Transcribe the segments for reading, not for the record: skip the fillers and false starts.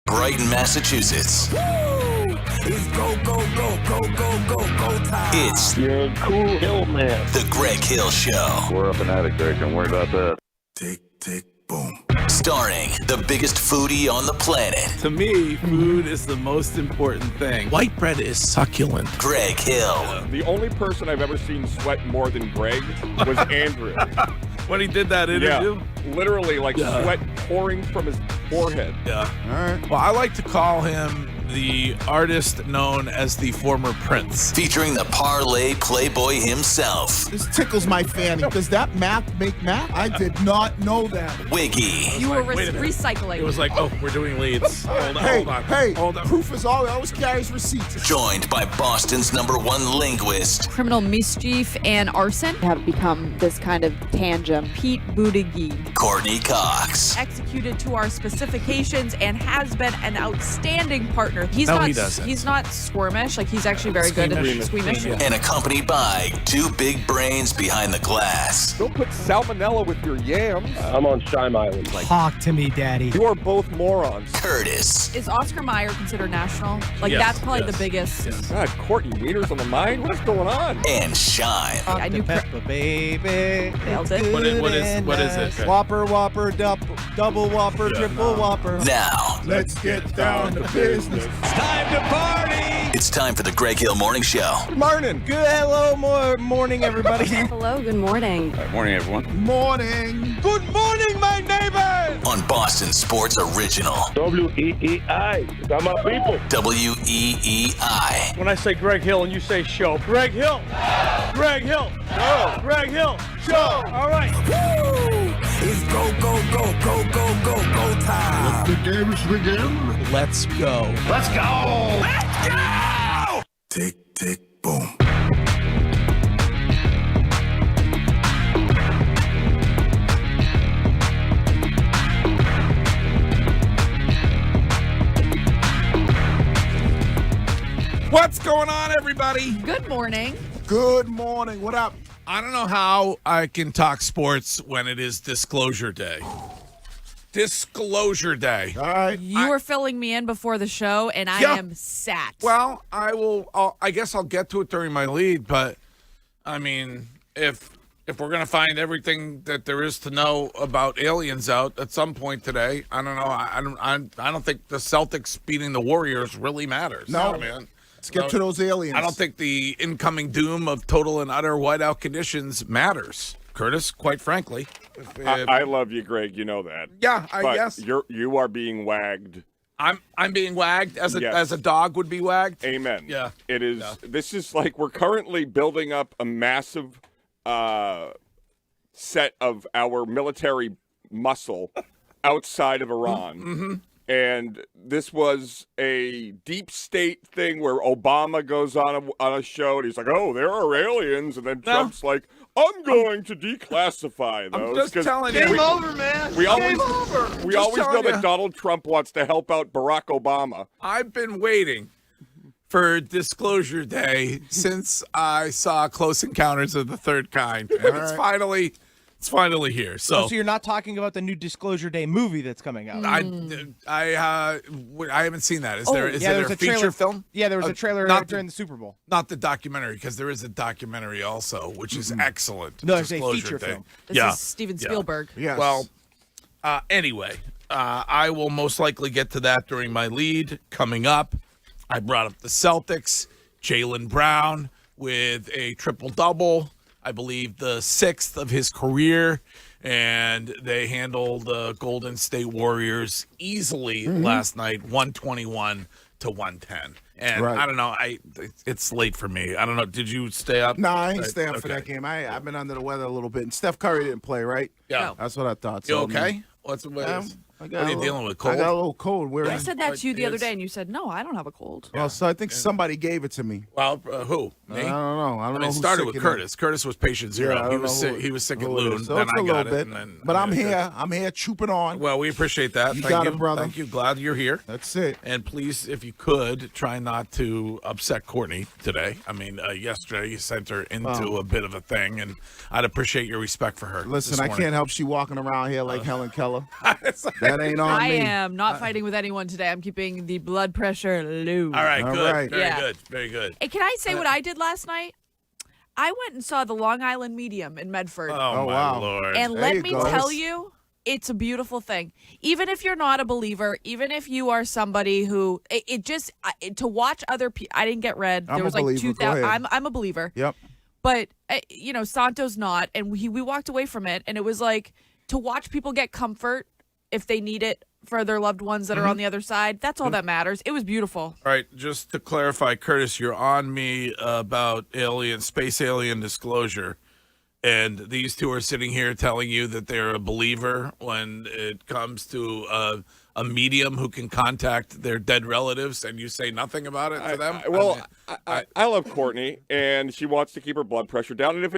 Brighton, Massachusetts. Woo! It's go, go, go, go, go, go, go time. It's You're a cool hill man. The Greg Hill Show. We're up and at it, Greg. Don't worry about that. Tick, tick, boom. Starring the biggest foodie on the planet, To me, food is the most important thing. White bread is succulent. Greg Hill. The only person I've ever seen sweat more than Greg was Andrew. When he did that interview? Literally, like sweat pouring from his forehead. Yeah. All right. Well, I like to call him the artist known as the former Prince. Featuring the parlay playboy himself, This tickles my fanny. Does that math make math? I did not know that. Wiggy. You were wait a minute. recycling. It was like, oh, we're doing leads. Hold on, Hey, hold on. hey, Hold on. proof is all. He always carries receipts. Joined by Boston's #1 linguist, Criminal mischief and arson have become this kind of tangent. Pete Buttigieg Courtney Cox. executed to our specifications and has been an outstanding partner. He's No, not. he doesn't. He's not squirmish. Like he's actually very good at squeamish. And accompanied by two big brains behind the glass. Don't put salmonella with your yams. I'm on Shime Island. Talk to me, Daddy. You are both morons. Curtis. Is Oscar Mayer considered national? Like Yes, that's probably yes, the biggest. yes. God, Courtney, wieners on the mind? What is going on? And Shine. I knew. Peppa, baby. Nailed it. What is it? Okay. Whopper, Whopper, double Whopper, triple Whopper. Now, Let's get down to business. it's time for the Greg Hill Morning Show. Martin. Good, hello, morning, everybody. Hello, good morning. Morning, everyone. Morning. Good morning, my neighbors. On Boston Sports Original, WEEI. Got my people. WEEI. When I say Greg Hill and you say show, Greg Hill. Greg Hill. Show. Greg Hill. Show. All right. Woo! It's go, go, go, go, go, go, go time. The games begin. Let's go. Let's go. Let's go. Tick, tick, boom. What's going on, everybody? Good morning. Good morning. What up? I don't know how I can talk sports when it is disclosure day. Disclosure day. All right. You were filling me in before the show, and I Yeah. am sat. Well, I guess I'll get to it during my lead, but I mean, if we're gonna find everything that there is to know about aliens out at some point today, I don't know. I don't think the Celtics beating the Warriors really matters. No. man. Let's get to those aliens. I don't think the incoming doom of total and utter whiteout conditions matters, Curtis. Quite frankly, I love you, Greg. You know that. yeah, I But guess you are being wagged. I'm being wagged as Yes. as a dog would be wagged. Amen. Yeah. It is. Yeah. This is like we're currently building up a massive set of our military muscle outside of Iran. Mm-hmm. And this was a deep state thing where Obama goes on a show and he's like, "Oh, there are aliens," and then Trump's like, "I'm going to declassify those." I'm just telling you. Game over, man. We always Just know telling that you. Donald Trump wants to help out Barack Obama. I've been waiting for Disclosure Day since I saw Close Encounters of the Third Kind, and it's finally here. So you're not talking about the new Disclosure Day movie that's coming out? I haven't seen that. Is there a feature trailer, film? Yeah, there was a trailer during the Super Bowl. Not the documentary, because there is a documentary also, which is excellent. No, there's a Disclosure feature Day. film. This is Steven Spielberg. Yes. Well, anyway, I will most likely get to that during my lead coming up. I brought up the Celtics, Jaylen Brown with a triple-double, I believe the 6th of his career, and they handled the Golden State Warriors easily last night, 121 to 110. And I don't know, it's late for me. I don't know, did you stay up? No, I ain't staying up for that game. I've been under the weather a little bit. And Steph Curry didn't play, right? Yeah. That's what I thought. You So, okay? What are you dealing with, cold? I got a little cold. I said that to you the other day, and you said, no, I don't have a cold. Well, so I think somebody gave it to me. Well, who? Me? I don't know. I don't know. It who's started sick with in Curtis. Curtis was patient zero. Yeah, I he don't was know sick. who- He was sick at who it Loon. is. So Then it's I a got little it. bit. And then, But I'm here. I'm here trooping on. Well, we appreciate that. You Thank got it, brother. Thank you. Glad you're here. That's it. And please, if you could, try not to upset Courtney today. I mean, yesterday you sent her into a bit of a thing, and I'd appreciate your respect for her. Listen, this I morning. can't help she walking around here like Helen Keller. That ain't on I me. am not fighting with anyone today. I'm keeping the blood pressure low. All right, All good. right. Very Yeah. good. Very good. Hey, can I say what I did last night? I went and saw the Long Island Medium in Medford. Oh, my wow. Lord. And There let you me go. tell you, it's a beautiful thing. Even if you're not a believer, even if you are somebody who to watch other people. I didn't get read. I'm There was a like believer. Go 2,000. ahead. I'm a believer. Yep. But Santo's not, and we walked away from it, and it was like to watch people get comfort if they need it for their loved ones that are on the other side. That's all that matters. It was beautiful. All right, just to clarify, Curtis, you're on me about space alien disclosure. And these two are sitting here telling you that they're a believer when it comes to a medium who can contact their dead relatives, and you say nothing about it to them? I love Courtney, and she wants to keep her blood pressure down. And if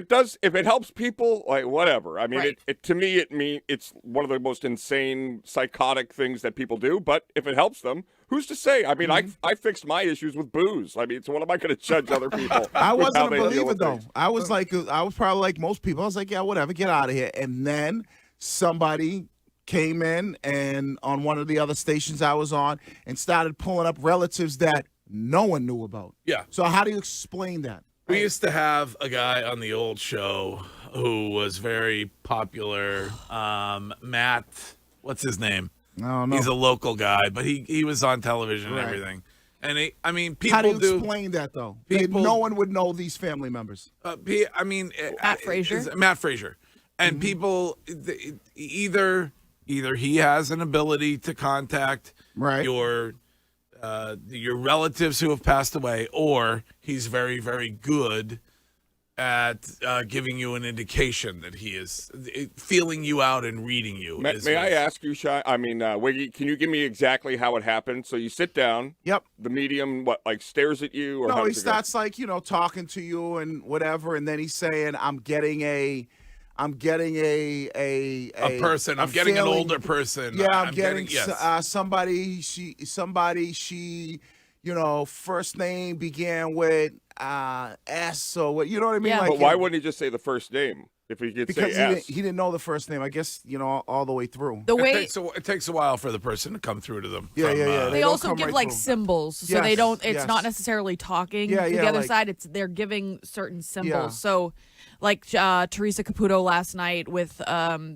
it helps people, like whatever. I mean, Right. to me, it's one of the most insane, psychotic things that people do. But if it helps them, who's to say? I mean, I fixed my issues with booze. I mean, so what am I going to judge other people? I with how wasn't a they deal believer with though. things? I was probably like most people. I was like, yeah, whatever, get out of here. And then somebody came in and on one of the other stations I was on and started pulling up relatives that no one knew about. Yeah. So how do you explain that? We used to have a guy on the old show who was very popular, Matt, what's his name? I don't know. He's a local guy, but he was on television and Right. everything. And people How do you explain that though? No one would know these family members. Matt Frazier? Matt Frazier. And people, either he has an ability to contact your relatives who have passed away, or he's very, very good at giving you an indication that he is feeling you out and reading you. May I ask you, Wiggy, can you give me exactly how it happened? So you sit down. Yep. The medium, stares at you? Or how No, he does it go? starts like, talking to you and whatever, and then he's saying, I'm getting a person. I'm getting an older person. Yeah, I'm getting yes. somebody. She, first name began with S or what? You know what I mean? Yeah. Like, But why wouldn't he just say the first name if he could Because say S? he didn't know the first name. I guess all the way through. The way It takes a while for the person to come through to them. Yeah. they don't also come give right like through. symbols, so Yes, they don't. It's yes. not necessarily talking Yeah, to yeah, the other like- side. They're giving certain symbols. Yeah. So, like Teresa Caputo last night with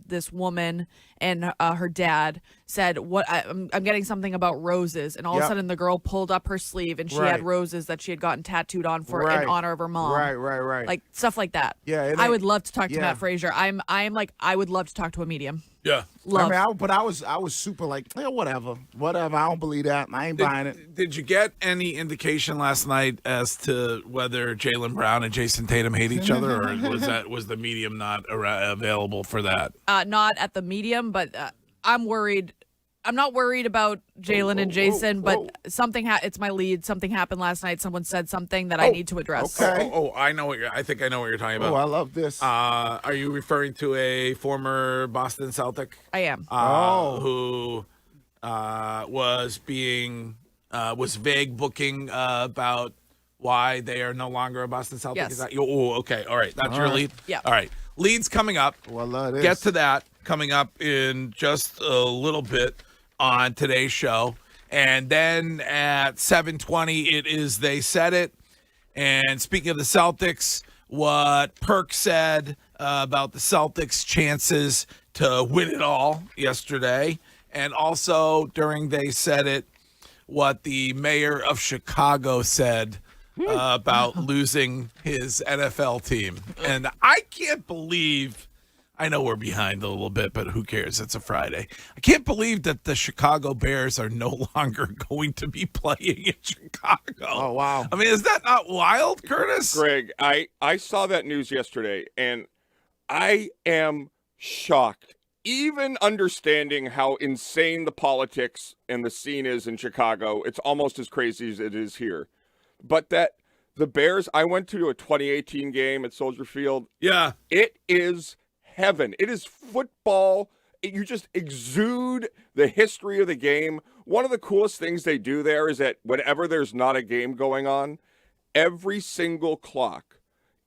this woman and her dad said, "What I'm getting something about roses," and all of a Yep. sudden the girl pulled up her sleeve and she Right. had roses that she had gotten tattooed on for Right. in honor of her mom. Right. Like stuff like that. Yeah, and I they- would love to talk to yeah. Matt Frazier. I would love to talk to a medium. Yeah. Love. I mean, I was super like, yeah, whatever. I don't believe that. I ain't buying it. Did you get any indication last night as to whether Jaylen Brown and Jason Tatum hate each other, or was the medium not available for that? Not at the medium, but I'm worried. I'm not worried about Jalen and Jason, but it's my lead. Something happened last night. Someone said something that I need to address. Okay. I think I know what you're talking about. Oh, I love this. Are you referring to a former Boston Celtic? I am. Who was vague booking about why they are no longer a Boston Celtic? Yes. Is that, okay. All right. That's your lead? Yeah. All right. Lead's coming up. Oh, I love this. Get to that coming up in just a little bit on today's show. And then at 7:20, it is They Said It. And speaking of the Celtics, what Perk said about the Celtics' chances to win it all yesterday. And also during They Said It, what the mayor of Chicago said about losing his NFL team. And I can't believe, I know we're behind a little bit, but who cares? It's a Friday. I can't believe that the Chicago Bears are no longer going to be playing in Chicago. Oh, wow. I mean, is that not wild, Curtis? Greg, I saw that news yesterday, and I am shocked. Even understanding how insane the politics and the scene is in Chicago, it's almost as crazy as it is here. But that the Bears, I went to a 2018 game at Soldier Field. Yeah. It is heaven. It is football. You just exude the history of the game. One of the coolest things they do there is that whenever there's not a game going on, every single clock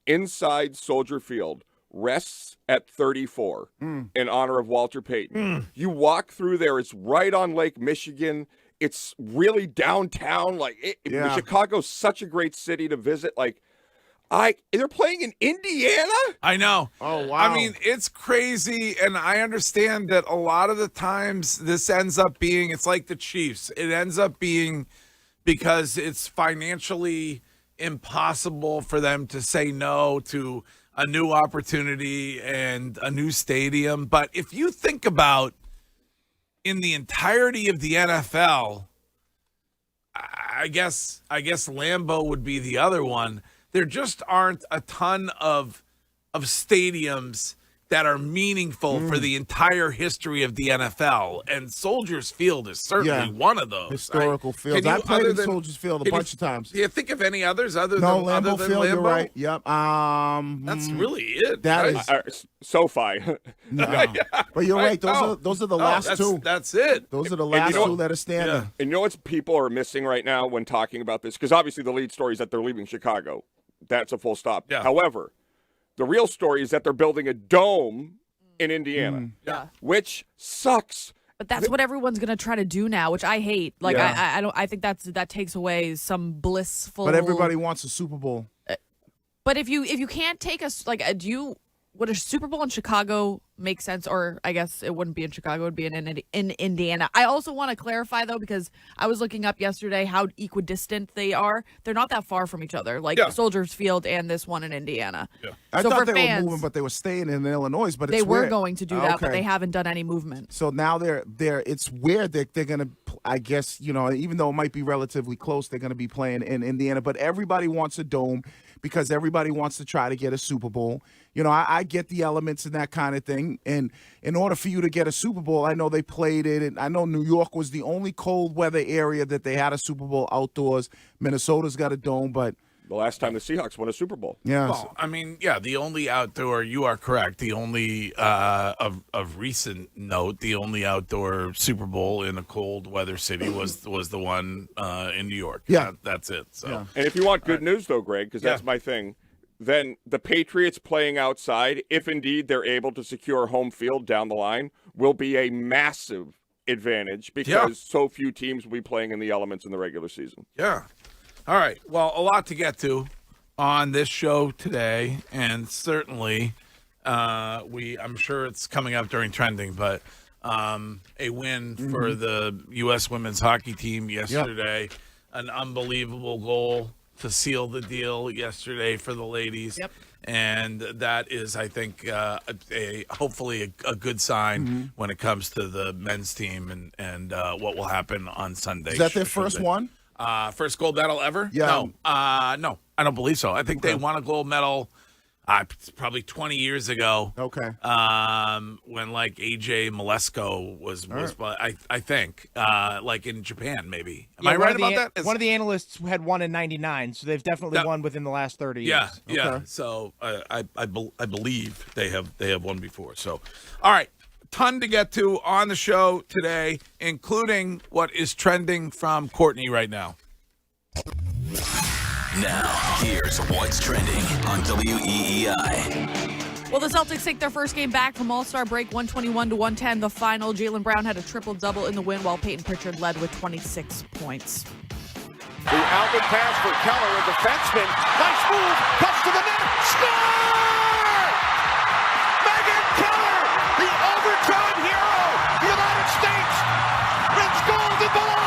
inside Soldier Field rests at 34 in honor of Walter Payton. You walk through there, it's right on Lake Michigan. It's really downtown. Chicago's such a great city to visit. They're playing in Indiana? I know. Oh, wow. I mean, it's crazy, and I understand that a lot of the times this ends up being, it's like the Chiefs. It ends up being because it's financially impossible for them to say no to a new opportunity and a new stadium. But if you think about in the entirety of the NFL, I guess Lambeau would be the other one. There just aren't a ton of stadiums that are meaningful for the entire history of the NFL, and Soldiers Field is certainly one of those historical fields. I played in Soldiers Field a bunch of times. Do you think of any others other No, than Lambeau Field. Lambeau? You're right. Yep. That's really it. That right? is SoFi. no. But you're right. Those are the last two. That's it. Those are the last two that are standing. Yeah. And you know what people are missing right now when talking about this? Because obviously the lead story is that they're leaving Chicago. That's a full stop. Yeah. However, the real story is that they're building a dome in Indiana, Yeah. which sucks. But that's what everyone's gonna try to do now, which I hate. I don't. I think that takes away some blissful. But everybody wants a Super Bowl. But if you can't take us would a Super Bowl in Chicago make sense? Or I guess it wouldn't be in Chicago; it would be in Indiana. I also want to clarify though, because I was looking up yesterday how equidistant they are. They're not that far from each other, Soldiers Field and this one in Indiana. Yeah. I So thought for they fans, were moving, but they were staying in Illinois. But they it's were weird. going to do that, but Okay. they haven't done any movement. So now they're. It's weird that they're gonna. I guess even though it might be relatively close, they're gonna be playing in Indiana. But everybody wants a dome because everybody wants to try to get a Super Bowl. I get the elements and that kind of thing. And in order for you to get a Super Bowl, I know they played it. And I know New York was the only cold weather area that they had a Super Bowl outdoors. Minnesota's got a dome, but The last time the Seahawks won a Super Bowl. yeah. Well, I mean, the only outdoor, you are correct, the only, of recent note, the only outdoor Super Bowl in a cold weather city was the one in New York. Yeah. That's it. So. Yeah. And if you want good news, though, Greg, because that's my thing, then the Patriots playing outside, if indeed they're able to secure home field down the line, will be a massive advantage because so few teams will be playing in the elements in the regular season. Yeah. All right. Well, a lot to get to on this show today, and certainly I'm sure it's coming up during trending, but a win for the U.S. women's hockey team yesterday, an unbelievable goal to seal the deal yesterday for the ladies. Yep. And that is, I think, hopefully a good sign when it comes to the men's team and what will happen on Sunday. Is that their first one? First gold medal ever? Yeah. No, no, I don't believe so. I think they won a gold medal probably 20 years ago. Okay. When like AJ Malesko was I think like in Japan maybe. Am I right about that? One of the analysts had won in '99, so they've definitely won within the last 30 years. Yeah. So I believe they have won before. So, all right. Ton to get to on the show today, including what is trending from Courtney right now. Now, here's what's trending on WEEI. Well, the Celtics take their first game back from All-Star break, 121-110. The final, Jaylen Brown had a triple-double in the win while Peyton Pritchard led with 26 points. The outlet pass for Keller, a defenseman. Nice move. Cuts to the net. Score! Megan Keller, the overtime hero. The United States wins gold and belong.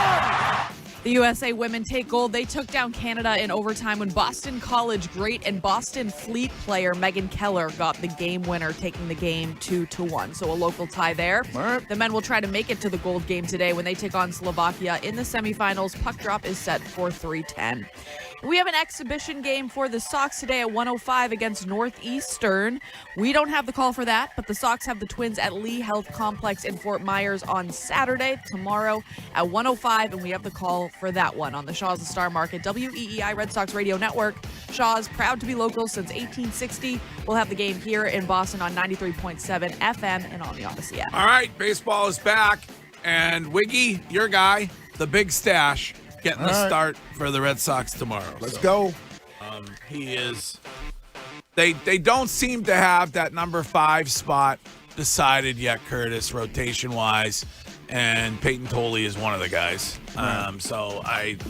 The USA women take gold. They took down Canada in overtime when Boston College great and Boston Fleet player Megan Keller got the game winner, taking the game 2-1. So a local tie there. Right. The men will try to make it to the gold game today when they take on Slovakia in the semifinals. Puck drop is set for 3:10. We have an exhibition game for the Sox today at 1:05 against Northeastern. We don't have the call for that, but the Sox have the Twins at Lee Health Complex in Fort Myers on Saturday, tomorrow at 1:05, and we have the call for that one on the Shaw's the Star Market, WEEI Red Sox Radio Network. Shaw's, proud to be local since 1860. We'll have the game here in Boston on 93.7 FM and on the Odyssey app. All right, baseball is back, and Wiggy, your guy, the big stash, getting the start for the Red Sox tomorrow. Let's go. He is. They don't seem to have that number 5 spot decided yet, Curtis, rotation wise, and Peyton Tolley is one of the guys. So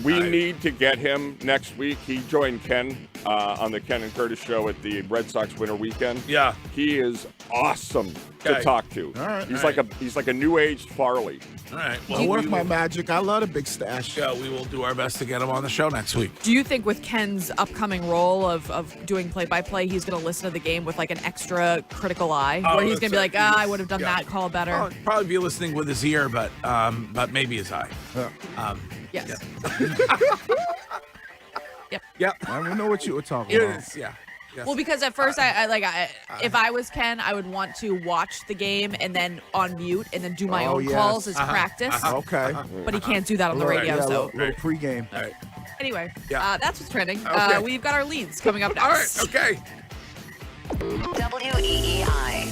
we need to get him next week. He joined Ken on the Ken and Curtis show at the Red Sox Winter Weekend. Yeah, he is awesome to talk to. All right. He's like a new aged Farley. All right. Well, work my magic. I love a big stash. Yeah, we will do our best to get him on the show next week. Do you think with Ken's upcoming role of doing play-by-play, he's going to listen to the game with like an extra critical eye, where he's going to be like, I would have done that call better? Well, probably be listening with his ear, but maybe his eye. Yes. Yep. I don't know what you were talking about. Yeah. Yes. Well, because at first if I was Ken, I would want to watch the game and then on mute and then do my own calls as practice. Okay. But he can't do that on the radio. So little pregame. All right. anyway, Yeah. that's what's trending. Okay. We've got our leads coming up All right. next. Okay. WEEI.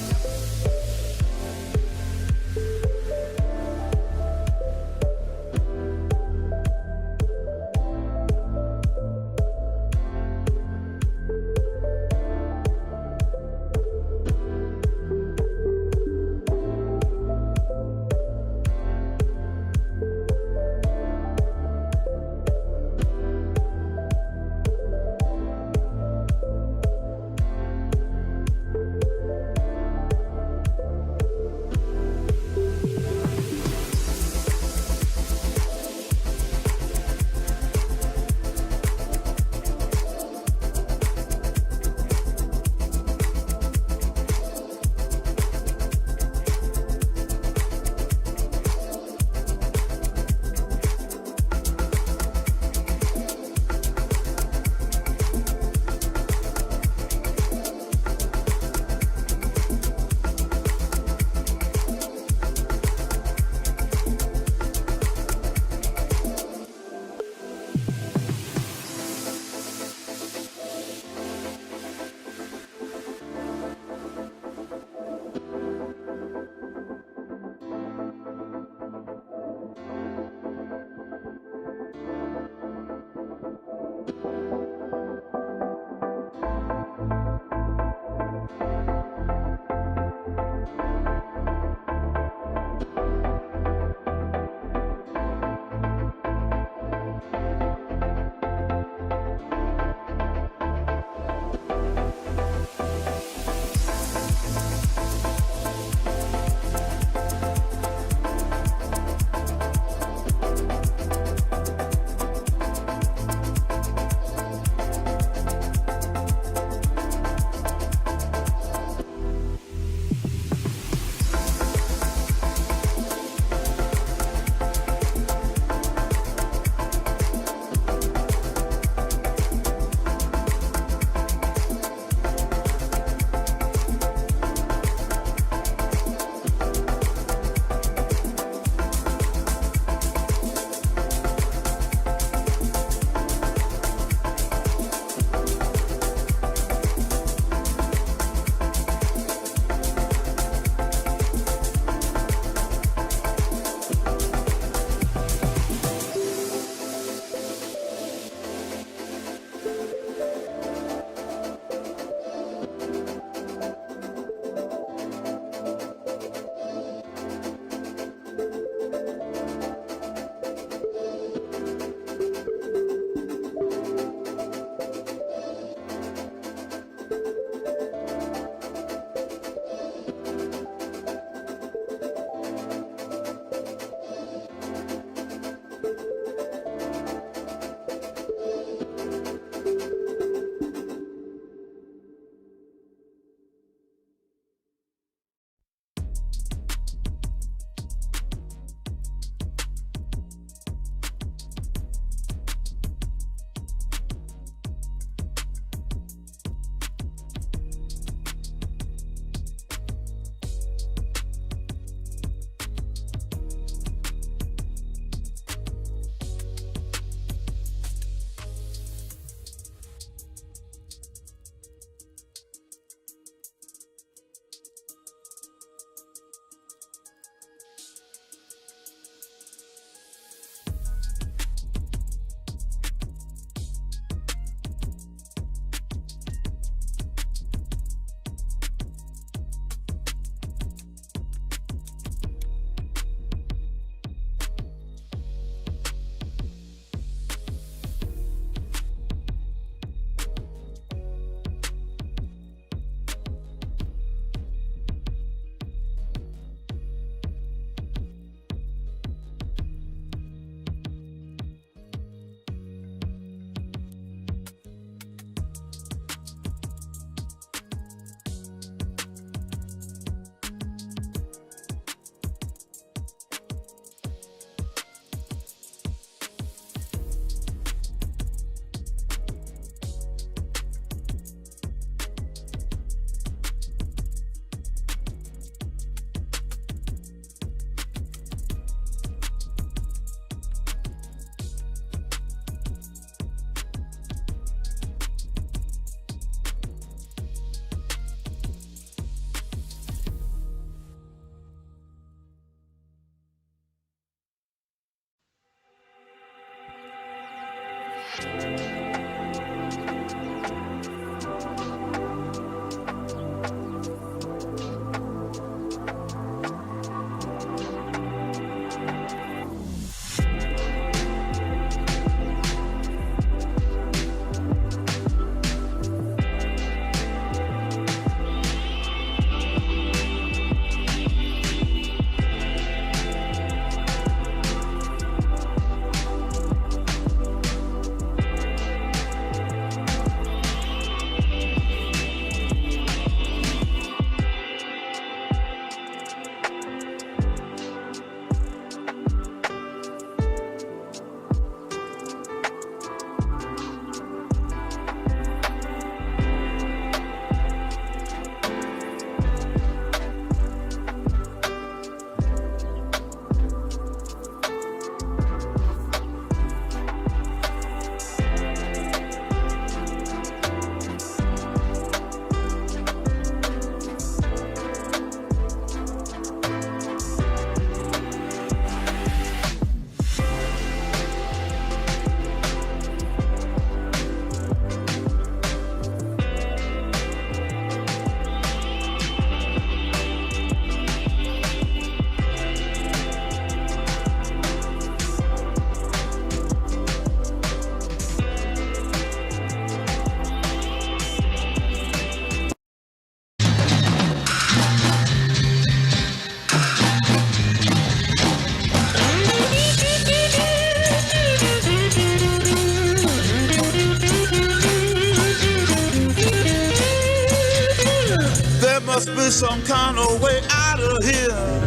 must be some kind of way out of here,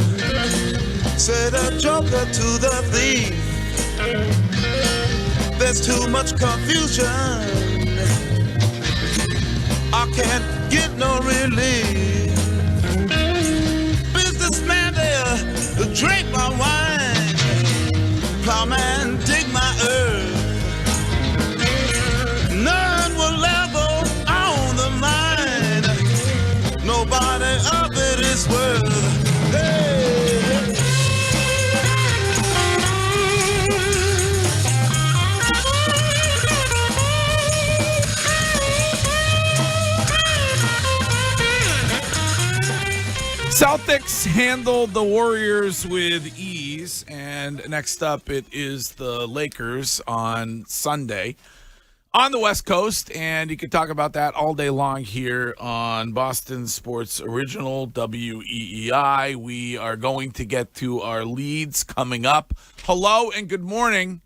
said a joker to the thief. There's too much confusion, I can't get no relief. Businessman there, drink my wine, plowman dig my earth. None will ever own the mine, nobody of it is worth. Hey. Celtics handled the Warriors with ease, and next up it is the Lakers on Sunday on the West Coast, and you can talk about that all day long here on Boston Sports Original, WEEI. We are going to get to our leads coming up. Hello and good morning.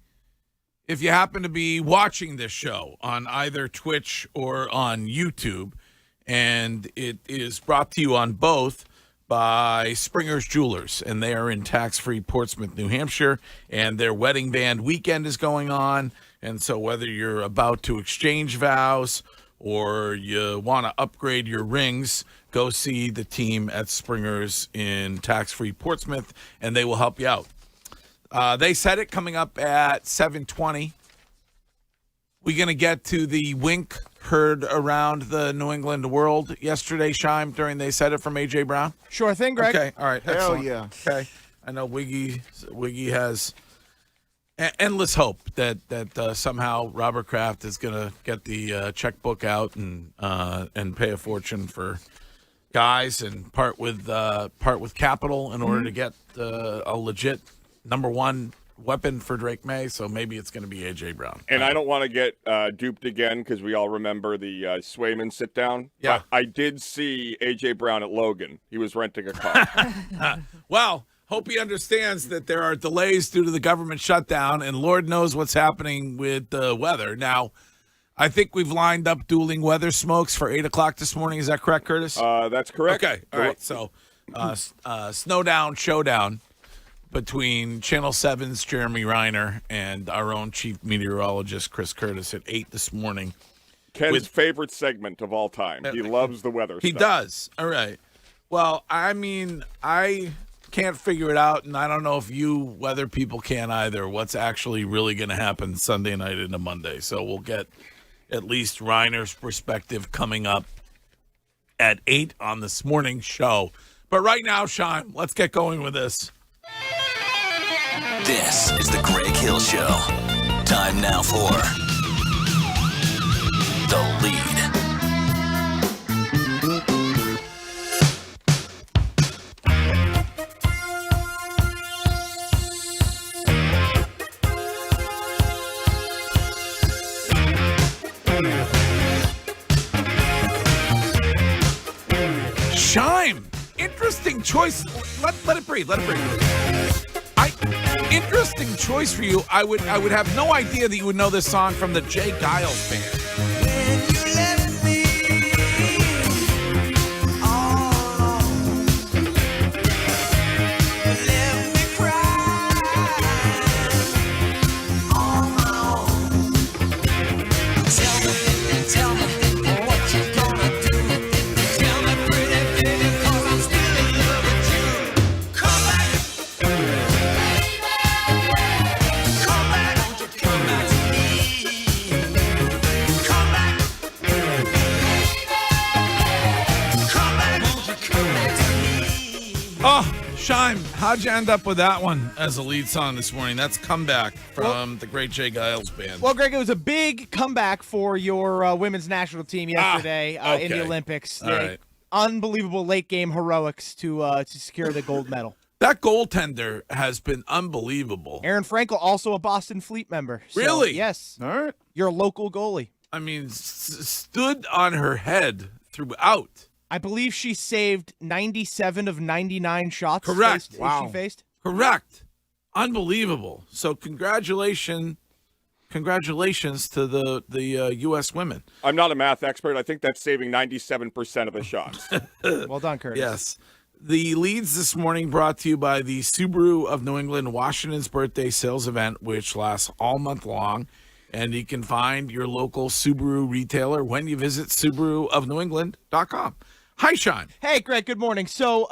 If you happen to be watching this show on either Twitch or on YouTube, and it is brought to you on both by Springer's Jewelers, and they are in tax-free Portsmouth, New Hampshire, and their wedding band weekend is going on. And so whether you're about to exchange vows or you want to upgrade your rings, go see the team at Springer's in tax-free Portsmouth, and they will help you out. They said it coming up at 7:20. We're going to get to the wink heard around the New England world yesterday, Shime, during They Said It from A.J. Brown? Sure thing, Greg. Okay, all right. Hell Excellent. yeah. Okay. I know Wiggy has endless hope that somehow Robert Kraft is going to get the checkbook out and pay a fortune for guys and part with capital in order to get a legit number one weapon for Drake May, so maybe it's going to be A.J. Brown. And I don't want to get duped again because we all remember the Swayman sit-down. Yeah. But I did see A.J. Brown at Logan. He was renting a car. Well, hope he understands that there are delays due to the government shutdown, and Lord knows what's happening with the weather. Now, I think we've lined up dueling weather smokes for 8 o'clock this morning. Is that correct, Curtis? That's correct. Okay, all right. So, Snowdown Showdown between Channel 7's Jeremy Reiner and our own chief meteorologist, Chris Curtis, at 8 this morning. Ken's favorite segment of all time. He loves the weather He stuff. does. All right. Well, I mean, I can't figure it out, and I don't know if you weather people can either, what's actually really going to happen Sunday night into Monday. So we'll get at least Reiner's perspective coming up at 8 on this morning's show. But right now, Sean, let's get going with this. This is the Greg Hill Show. Time now for The Lead. Shime. Interesting choice. Let it breathe. Let it breathe. Interesting choice for you. I would have no idea that you would know this song from the Jay Giles Band. When you left me all alone, you left me crying on my own. Tell me what you gonna do. Tell me pretty baby, 'cause I'm still in love with you. Come back. Oh, Shime, how'd you end up with that one as a lead song this morning? That's Comeback from the great Jay Giles Band. Well, Greg, it was a big comeback for your women's national team yesterday in the Olympics. All right. Unbelievable late-game heroics to secure the gold medal. That goaltender has been unbelievable. Aaron Frankel, also a Boston Fleet member. So, Really? Yes. All right. Your local goalie. I mean, stood on her head throughout. I believe she saved 97 of 99 shots. Correct. She faced. Correct. Unbelievable. So congratulations congratulations to the U.S. women. I'm not a math expert. I think that's saving 97% of the shots. Well done, Curtis. Yes. The leads this morning brought to you by the Subaru of New England Washington's Birthday Sales Event, which lasts all month long. And you can find your local Subaru retailer when you visit SubaruofNewEngland.com. Hi, Sean. Hey, Greg. Good morning. So,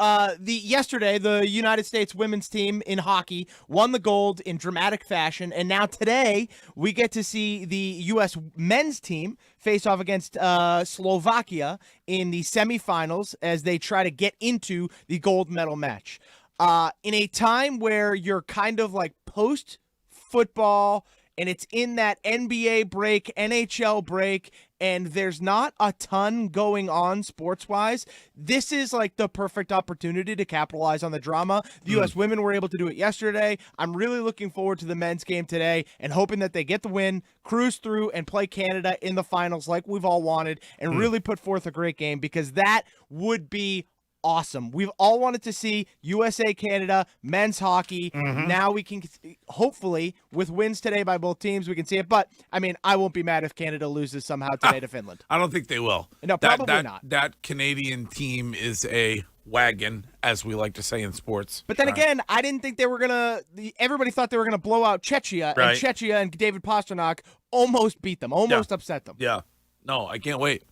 yesterday, the United States women's team in hockey won the gold in dramatic fashion, and now today we get to see the U.S. men's team face off against Slovakia in the semifinals as they try to get into the gold medal match. In a time where you're kind of like post-football, and it's in that NBA break, NHL break, and there's not a ton going on sports-wise, this is like the perfect opportunity to capitalize on the drama. The U.S. women were able to do it yesterday. I'm really looking forward to the men's game today and hoping that they get the win, cruise through, and play Canada in the finals like we've all wanted, and really put forth a great game, because that would be awesome. We've all wanted to see USA Canada men's hockey. Now we can, hopefully, with wins today by both teams, we can see it. But I mean, I won't be mad if Canada loses somehow today to Finland. I don't think they will. No, probably not. That Canadian team is a wagon, as we like to say in sports. But then again, I didn't think they were gonna. Everybody thought they were gonna blow out Czechia, Right. and Czechia and David Pastrnak almost beat them, almost upset them. Yeah. No, I can't wait.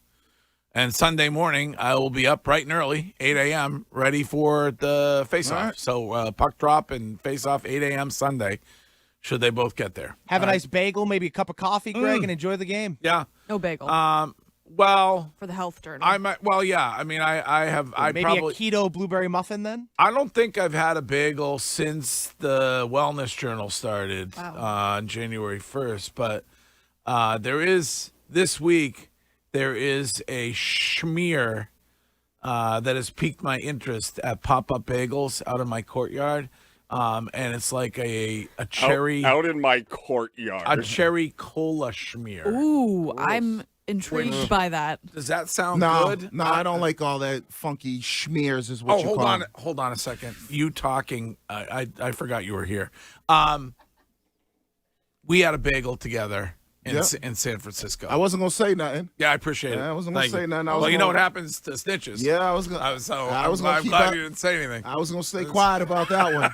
And Sunday morning, I will be up bright and early, 8 a.m., ready for the face-off. All right. So puck drop and face-off 8 a.m. Sunday, should they both get there. Have a nice bagel, maybe a cup of coffee, Greg, and enjoy the game. Yeah. No bagel Well, for the health journey. I might. Well, yeah. I mean, I have. I Maybe probably. a keto blueberry muffin then? I don't think I've had a bagel since the Wellness Journal started on January 1st. But there is this week. There is a schmear that has piqued my interest at Pop-Up Bagels out in my courtyard, and it's like a cherry out in my courtyard. a cherry cola schmear. Ooh, I'm intrigued by that. Does that sound No, good? no, I don't like all that funky schmears is what you hold call on, them. hold on a second. You talking? I forgot you were here. We had a bagel together in San Francisco. I wasn't going to say nothing. Yeah, I appreciate it. I wasn't gonna Thank say you. nothing. Well, you know what happens to snitches. Yeah, I was going to. I'm glad you didn't say anything. I was gonna stay quiet about that one.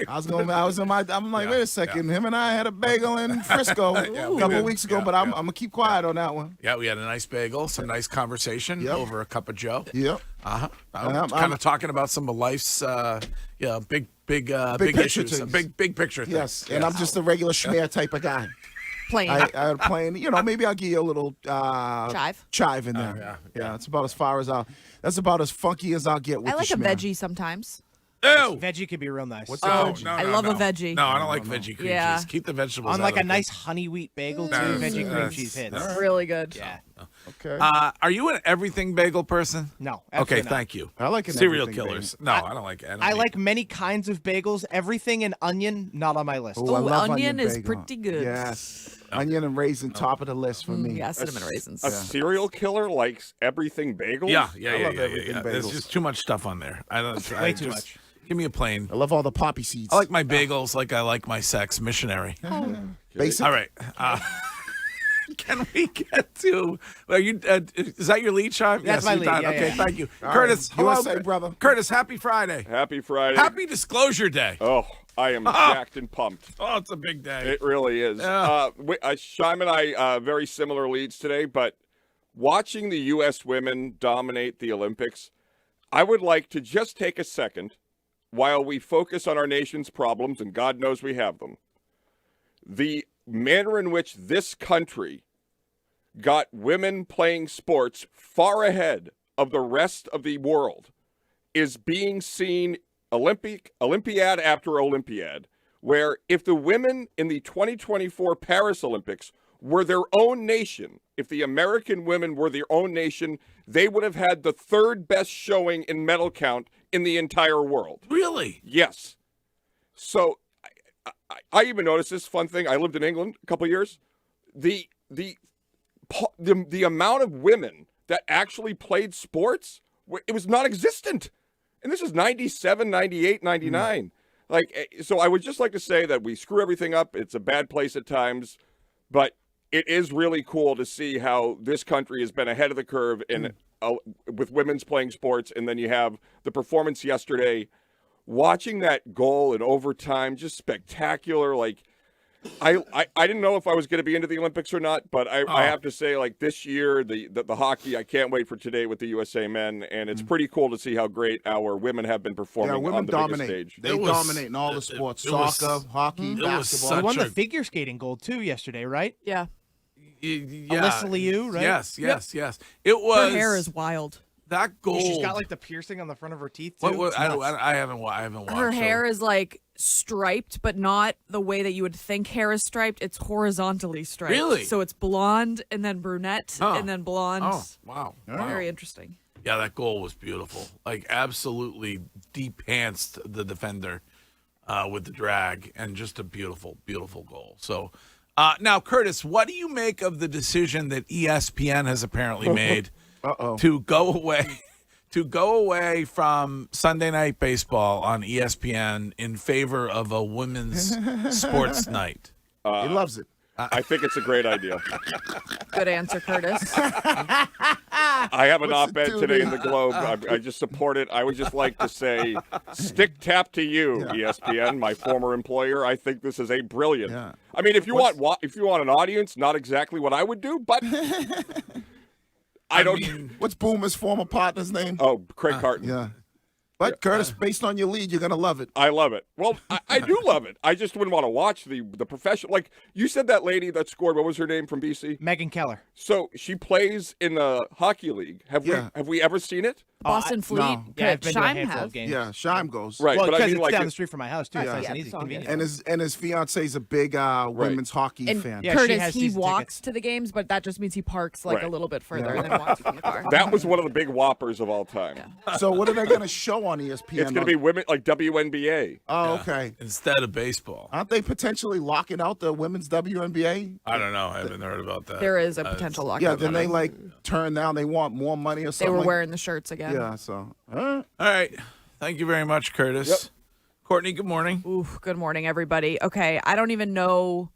I'm like, wait a second. Him and I had a bagel in Frisco a couple weeks ago, but I'm gonna keep quiet on that one. Yeah, we had a nice bagel, some nice conversation over a cup of Joe. Yep. I'm kind of talking about some of life's, big picture issues, things. big picture things. Yes, and I'm just a regular schmear type of guy. Plain. I playing, maybe I'll give you a little chive in there. Yeah, it's about as far as that's about as funky as I'll get with I like the a schmear. veggie sometimes. Ew! Veggie could be real nice. What's Oh, veggie? no, I no, love no. a veggie. No, I don't like veggie cream Yeah. cheese. Keep the vegetables On out like of a the nice honey wheat bagel, too, veggie cream cheese hits. Really good. Yeah. Okay. Are you an everything bagel person? No, Okay, absolutely not. thank you. I like an Serial everything killers. No, I don't like it. I like many kinds of bagels. Everything and onion, not on my list. Ooh, I Ooh, love onion is bagel. pretty good. Yes. Onion and raisin, top of the list for me. Yeah, cinnamon raisins. A serial killer likes everything bagels? Yeah. I love everything There's bagels. just too much stuff on there. Way too much. Give me a plain. I love all the poppy seeds. I like my bagels like I like my sex. Missionary. Basic. All right. Can we get to? Are you? Is that your lead, Chime? That's my you lead, got it. yeah, Okay, yeah. thank you, All Curtis. right. Hello, USA, brother. Curtis. Happy Friday. Happy Friday. Happy Disclosure Day. Oh, I am jacked and pumped. Oh, it's a big day. It really is. Yeah. Shime and I, very similar leads today, but watching the U.S. women dominate the Olympics, I would like to just take a second while we focus on our nation's problems, and God knows we have them. The manner in which this country got women playing sports far ahead of the rest of the world is being seen Olympiad after Olympiad, where if the women in the 2024 Paris Olympics were their own nation, if the American women were their own nation, they would have had the third best showing in medal count in the entire world. Really? Yes. So I even noticed this fun thing. I lived in England a couple of years. The amount of women that actually played sports, it was non-existent. And this is 97, 98, 99. So I would just like to say that we screw everything up. It's a bad place at times. But it is really cool to see how this country has been ahead of the curve in with women's playing sports. And then you have the performance yesterday. Watching that goal in overtime, just spectacular. Like, I didn't know if I was going to be into the Olympics or not, but I have to say, like, this year, the hockey, I can't wait for today with the USA men, and it's pretty cool to see how great our women have been performing on the biggest stage. They dominate in all the sports, soccer, hockey, basketball. They won the figure skating gold, too, yesterday, right? Yeah. Alyssa Liu, right? Yes. It was. Her hair is wild. That gold. She's got like the piercing on the front of her teeth too. I haven't watched. Her hair is like striped, but not the way that you would think hair is striped. It's horizontally striped. Really? So it's blonde and then brunette and then blonde. Oh, wow. Very interesting. Yeah, that goal was beautiful. Like, absolutely de-pantsed the defender with the drag, and just a beautiful, beautiful goal. So, now, Curtis, what do you make of the decision that ESPN has apparently made to go away from Sunday Night Baseball on ESPN in favor of a women's sports night? He loves it. I think it's a great idea. Good answer, Curtis. I have an op-ed today in the Globe. I just support it. I would just like to say, stick tap to you, ESPN, my former employer. I think this is a brilliant. Yeah. I mean, if you want an audience, not exactly what I would do, but I don't. What's Boomer's former partner's name? Oh, Craig Carton. Yeah. But, Curtis, based on your lead, you're going to love it. I love it. Well, I do love it. I just wouldn't want to watch the professional. Like, you said that lady that scored, what was her name from BC? Megan Keller. So she plays in the hockey league. Have we ever seen it? Boston Fleet. No. Yeah, I've been to a Scheim handful has. of games. Yeah, Scheim goes. Right. Well, but because I mean, it's like down the street from my house, too. So it's an easy, it's convenient. And his fiance's a big women's hockey And fan. Yeah, she Curtis, has he season walks tickets. to the games, but that just means he parks like Right. a little bit further and then walks from the car. That was one of the big whoppers of all time. So what are they going to show on ESPN? It's going to be women like WNBA. Oh, okay. Instead of baseball. Aren't they potentially locking out the women's WNBA? I don't know. I haven't heard about that. There is a potential lockout. Yeah, then they turn down. They want more money or They something. were wearing the shirts again. Yeah, so. All right. Thank you very much, Curtis. Yep. Courtney, good morning. Ooh, good morning, everybody. Okay, I don't even know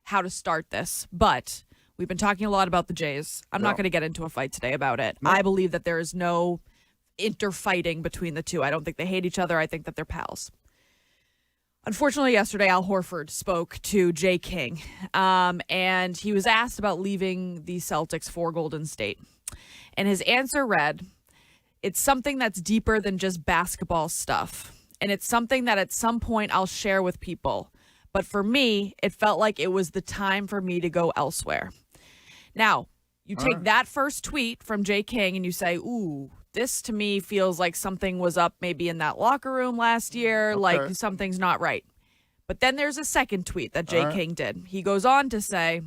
how to start this, but we've been talking a lot about the Jays. I'm not going to get into a fight today about it. I believe that there is no interfighting between the two. I don't think they hate each other. I think that they're pals. Unfortunately, yesterday, Al Horford spoke to Jay King, and he was asked about leaving the Celtics for Golden State. And his answer read, "It's something that's deeper than just basketball stuff. And it's something that at some point I'll share with people. But for me, it felt like it was the time for me to go elsewhere." Now, you take that first tweet from Jay King and you say, ooh, this to me feels like something was up maybe in that locker room last year, like something's not right. But then there's a second tweet that Jay King did. He goes on to say,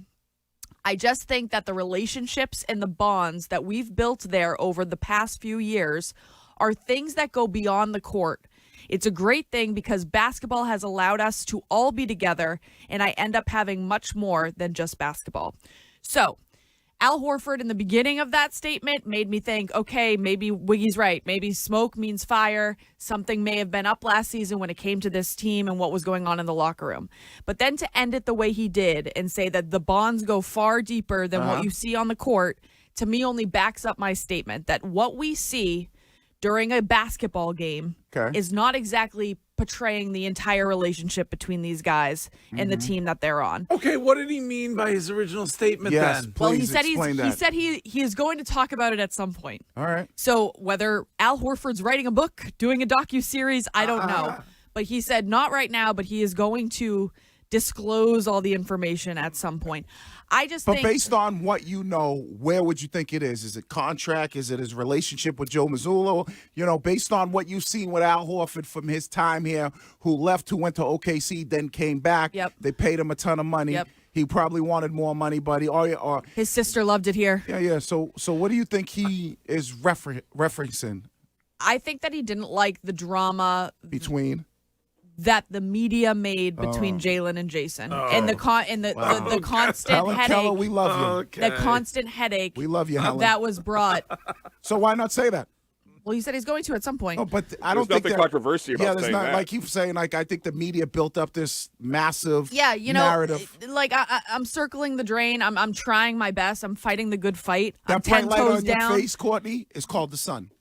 "I just think that the relationships and the bonds that we've built there over the past few years are things that go beyond the court. It's a great thing because basketball has allowed us to all be together, and I end up having much more than just basketball." So Al Horford in the beginning of that statement made me think, okay, maybe Wiggy's right. Maybe smoke means fire. Something may have been up last season when it came to this team and what was going on in the locker room. But then to end it the way he did and say that the bonds go far deeper than what you see on the court, to me only backs up my statement that what we see during a basketball game is not exactly portraying the entire relationship between these guys and the team that they're on. Okay, what did he mean by his original statement then? Please Well, he said explain that. he said he is going to talk about it at some point. All right. So whether Al Horford's writing a book, doing a docu-series, I don't know. But he said not right now, but he is going to disclose all the information at some point. I just But think based on what you know, where would you think it is? Is it contract? Is it his relationship with Joe Mazzulla? You know, based on what you've seen with Al Horford from his time here, who left, who went to OKC, then came back. Yep. They paid him a ton of money. Yep. He probably wanted more money, buddy. Or his sister loved it here. yeah. So what do you think he is referencing I think that he didn't like the drama between? that the media made between Jalen and Jason, and the constant Helen headache. Keller, we love you. The constant headache We love you, Helen. that was brought. So why not say that? Well, he said he's going to at some point. Oh, but I There's don't think nothing controversy about there's saying not that. like you saying. Like I think the media built up this massive narrative. Like I'm circling the drain. I'm trying my best. I'm fighting the good fight. I'm That bright 10 light toes on your down. face, Courtney, is called the sun.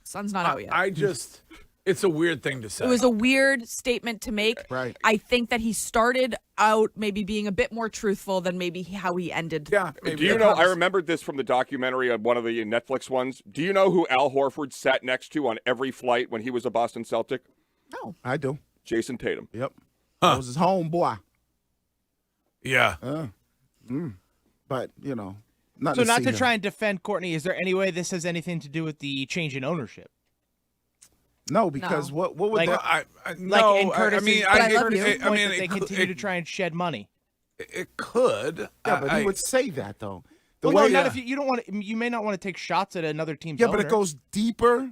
Sun's not out yet. It's a weird thing to say. It was a weird statement to make. Right. I think that he started out maybe being a bit more truthful than maybe how he ended. Yeah. Do you know, I remembered this from the documentary on one of the Netflix ones. Do you know who Al Horford sat next to on every flight when he was a Boston Celtic? No. I do. Jason Tatum. Yep. That was his homeboy. Yeah. But, So not not to try and defend Courtney, is there any way this has anything to do with the change in ownership? No, because No. what would Like- that? No, in Curtis's, I love you. that they it continue to try and shed money. It could. Yeah, but he would say that though. The Well, no, way not if you don't want to. You may not want to take shots at another team's yeah, but owner. it goes deeper.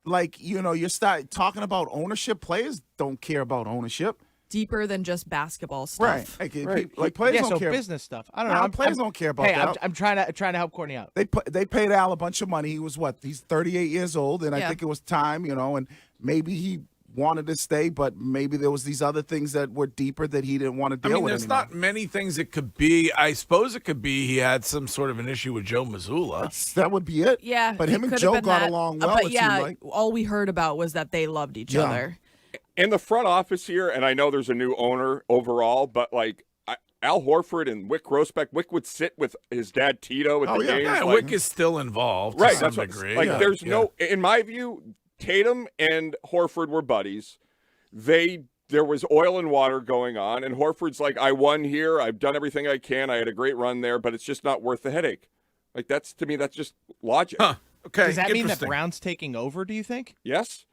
Like you start talking about ownership. Players don't care about ownership, Deeper than just basketball stuff. right? Right. Like players yeah, don't so care. business stuff. I don't No, know. players don't care about hey, that. I'm trying to help Courtney out. They paid Al a bunch of money. He was what? He's 38 years old, and I Yeah. think it was time, and maybe he wanted to stay, but maybe there was these other things that were deeper that he didn't want to deal with there's anymore. not many things it could be. I suppose it could be he had some sort of an issue with Joe Mazzulla. That would be it. Yeah. but it him and could have Joe been got that. along well. But it yeah, seemed like. all we heard about was that they loved each Yeah. other. In the front office here, and I know there's a new owner overall, but Al Horford and Wick Grossbeck, Wick would sit with his dad Tito at Oh, the yeah. games. Yeah, like- Wick is still involved right, to some that's what, degree. like Yeah, there's yeah. no, in my view, Tatum and Horford were buddies. There was oil and water going on, and Horford's like, I won here, I've done everything I can, I had a great run there, but it's just not worth the headache. Like that's to me, that's just logic. Huh. Okay. Does that mean that interesting. Brown's taking over? Do you think? Yes.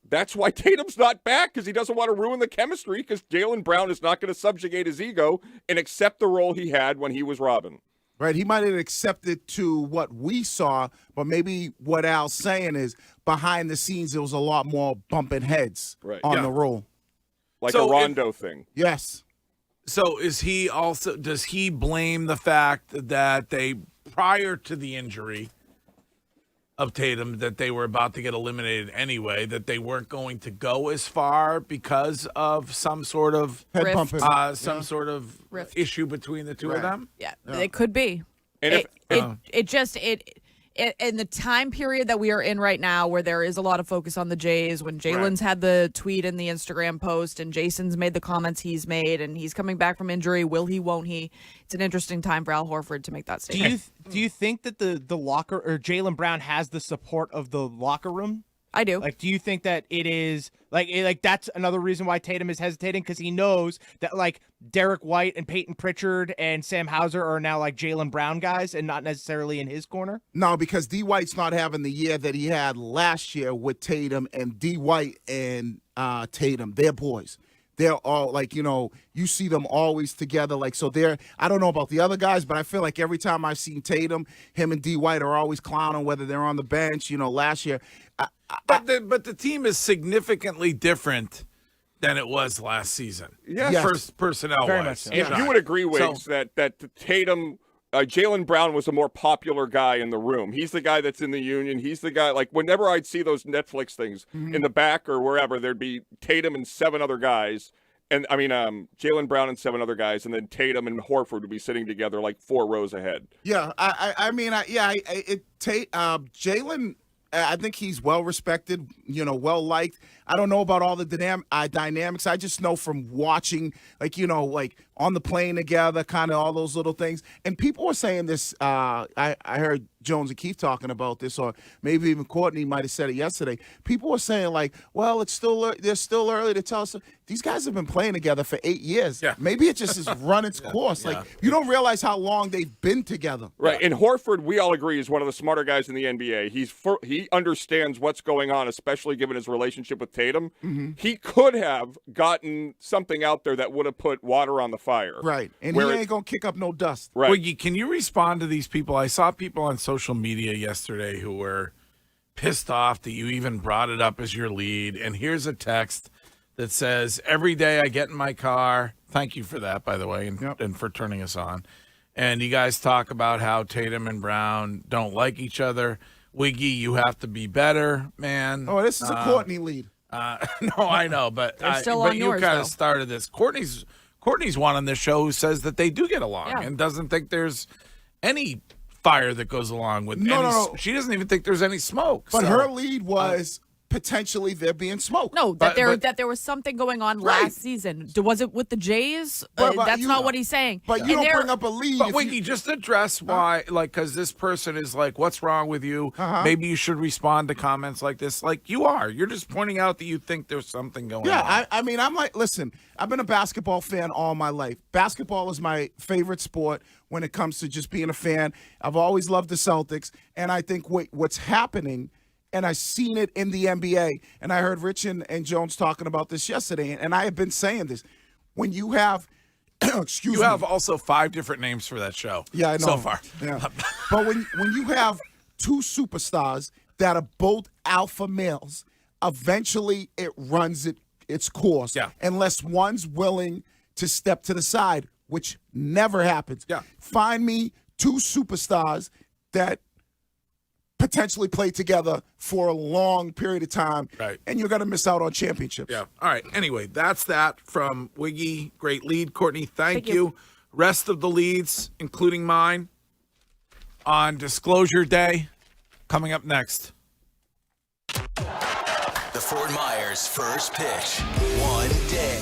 That's why Tatum's not back, because he doesn't want to ruin the chemistry, because Jaylen Brown is not going to subjugate his ego and accept the role he had when he was Robin. Right, he might have accepted to what we saw, but maybe what Al's saying is behind the scenes there was a lot more bumping heads Right. on Yeah. the roll. Like So a Rondo thing. Yes. So does he blame the fact that they, prior to the injury of Tatum, that they were about to get eliminated anyway, that they weren't going to go as far because of some sort of Head Rift. bumping. some sort of Rift. issue between the two of Right. them? Yeah, it could be. And It in the time period that we are in right now, where there is a lot of focus on the Jays, when Jalen's had the tweet and the Instagram post, and Jason's made the comments he's made, and he's coming back from injury, will he, won't he? It's an interesting time for Al Horford to make that statement. Do you think that the locker or Jaylen Brown has the support of the locker room? I do. Like, do you think that it is like that's another reason why Tatum is hesitating, because he knows that like Derek White and Peyton Pritchard and Sam Hauser are now like Jaylen Brown guys and not necessarily in his corner? No, because D. White's not having the year that he had last year with Tatum, and D. White and Tatum, they're boys. They're all like, you see them always together. Like, so I don't know about the other guys, but I feel like every time I've seen Tatum, him and D. White are always clowning, whether they're on the bench. Last year, But the team is significantly different than it was last season. Yes. First personnel Very much wise. so. And you would agree, Wiggs, that Tatum, Jaylen Brown was a more popular guy in the room. He's the guy that's in the union. He's the guy, like, whenever I'd see those Netflix things in the back or wherever, there'd be Tatum and 7 other guys. And Jaylen Brown and 7 other guys, and then Tatum and Horford would be sitting together like 4 rows ahead. Yeah, Jaylen, I think he's well respected, well liked. I don't know about all the dynamics. I just know from watching, like on the plane together, kind of all those little things. And people were saying this. I heard Jones and Keith talking about this, or maybe even Courtney might have said it yesterday. People were saying like, well, they're still early to tell us. These guys have been playing together for 8 years. Yeah. Maybe it just has run its course. Yeah. Like, you don't realize how long they've been together. Right. And Horford, we all agree, is one of the smarter guys in the NBA. He understands what's going on, especially given his relationship with Tatum. Mm-hmm. He could have gotten something out there that would have put water on the fire. Right. And Where he it- ain't going to kick up no dust. Right. Well, can you respond to these people? I saw people on social media yesterday who were pissed off that you even brought it up as your lead. And here's a text that says, every day I get in my car. Thank you for that, by the way, and for turning us on. And you guys talk about how Tatum and Brown don't like each other. Wiggy, you have to be better, man. Oh, this is a Courtney lead. No, I know, but They're still but on you yours, kind though. of started this. Courtney's one on this show who says that they do get along Yeah. and doesn't think there's any fire that goes along with. No. She doesn't even think there's any smoke. But so- her lead was potentially there being smoke. No, But- that there was something going on Right. last season. Was it with the Jays? But That's you- not what he's saying. But And you don't they're- bring up a lead. But if Wiggy, you- just address why, like, because this person is like, "What's wrong with you?" Uh-huh. Maybe you should respond to comments like this. Like you are. You're just pointing out that you think there's something going on. Yeah, I mean, I'm like, listen, I've been a basketball fan all my life. Basketball is my favorite sport when it comes to just being a fan. I've always loved the Celtics, and I think what's happening, and I've seen it in the NBA, and I heard Rich and Jones talking about this yesterday, and I have been saying this. When you have, excuse You me. have also 5 different names for that show. Yeah, I know. So far. Yeah. But when you have two superstars that are both alpha males, eventually it runs its course. Yeah. Unless one's willing to step to the side, which never happens. Yeah. Find me 2 superstars that potentially play together for a long period of time. Right. And you're going to miss out on championships. Yeah. All right. Anyway, that's that from Wiggy. Great lead. Courtney, thank Thank you. you. Rest of the leads, including mine, on Disclosure Day, coming up next. The Fort Myers first pitch. One day.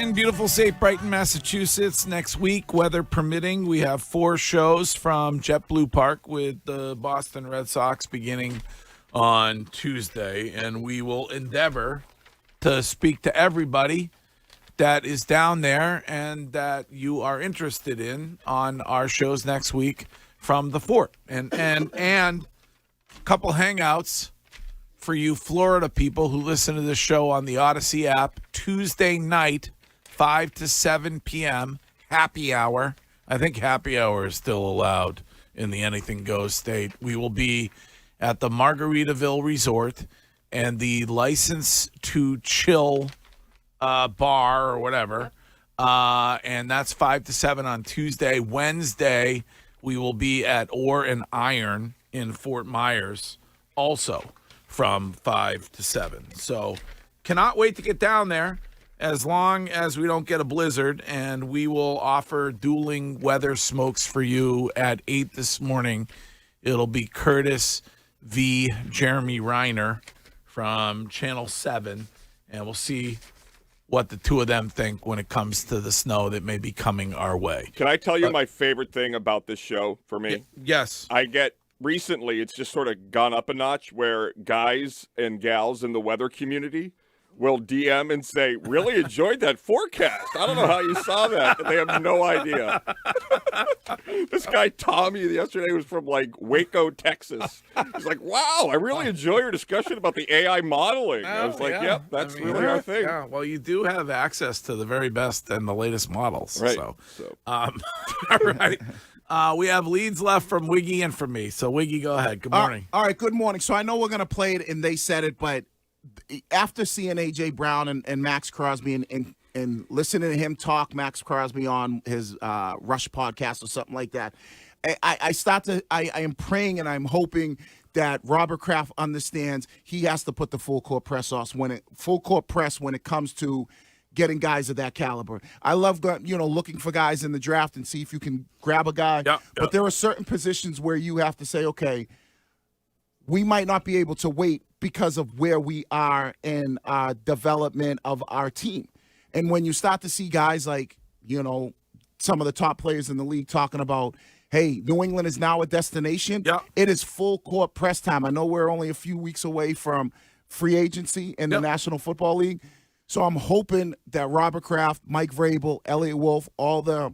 in beautiful, safe Brighton, Massachusetts. Next week, weather permitting, we have 4 shows from JetBlue Park with the Boston Red Sox beginning on Tuesday. And we will endeavor to speak to everybody that is down there and that you are interested in on our shows next week from the fort. And a couple hangouts for you Florida people who listen to this show on the Odyssey app. Tuesday night, 5 to 7 p.m., happy hour. I think happy hour is still allowed in the Anything Goes state. We will be at the Margaritaville Resort, and the License to Chill bar or whatever. And that's 5 to 7 on Tuesday. Wednesday, we will be at Ore and Iron in Fort Myers, also from 5 to 7. So cannot wait to get down there as long as we don't get a blizzard. And we will offer dueling weather smokes for you at 8 this morning. It'll be Curtis v. Jeremy Reiner from Channel 7. And we'll see what the two of them think when it comes to the snow that may be coming our way. Can I tell you my favorite thing about this show for me? Yes. Recently, it's just sort of gone up a notch where guys and gals in the weather community will DM and say, really enjoyed that forecast. I don't know how you saw that. They have no idea. This guy, Tommy, yesterday was from, like, Waco, Texas. He's like, wow, I really enjoy your discussion about the AI modeling. I was like, yep, that's really our thing. Yeah, well, you do have access to the very best and the latest models. Right. So. All right. We have leads left from Wiggy and from me. So, Wiggy, go ahead. Good morning. All right, good morning. So I know we're going to play it, and they said it, but after seeing A.J. Brown and Max Crosby and listening to him talk, Max Crosby, on his Rush podcast or something like that, I am praying and I'm hoping that Robert Kraft understands he has to put the full court press when it comes to getting guys of that caliber. I love looking for guys in the draft and see if you can grab a guy. But there are certain positions where you have to say, okay, we might not be able to wait because of where we are in our development of our team. And when you start to see guys like, some of the top players in the league talking about, hey, New England is now a destination. It is full court press time. I know we're only a few weeks away from free agency in the National Football League. So I'm hoping that Robert Kraft, Mike Vrabel, Elliott Wolf, all the,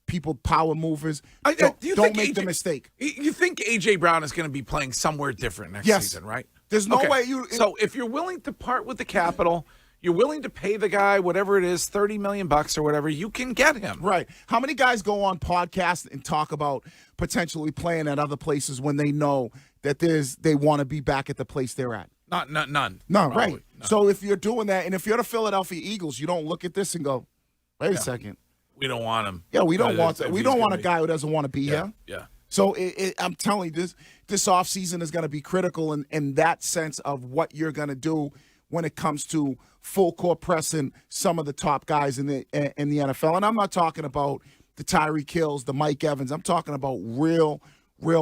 people, power movers, don't make the mistake. You think A.J. Brown is going to be playing somewhere different next season, right? There's no way you. So if you're willing to part with the capital, you're willing to pay the guy whatever it is, $30 million or whatever, you can get him. Right. How many guys go on podcasts and talk about potentially playing at other places when they know that they want to be back at the place they're at? None. None, Probably, right. none. So if you're doing that, and if you're the Philadelphia Eagles, you don't look at this and go, wait a second. We don't want him. Yeah, we don't want a guy who doesn't want to be here. Yeah. So I'm telling you, this offseason is going to be critical in that sense of what you're going to do when it comes to full court pressing some of the top guys in the NFL. And I'm not talking about the Tyreek Hills, the Mike Evans. I'm talking about real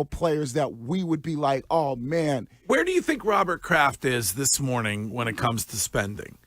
players that we would be like, oh, man. Where do you think Robert Kraft is this morning when it comes to spending?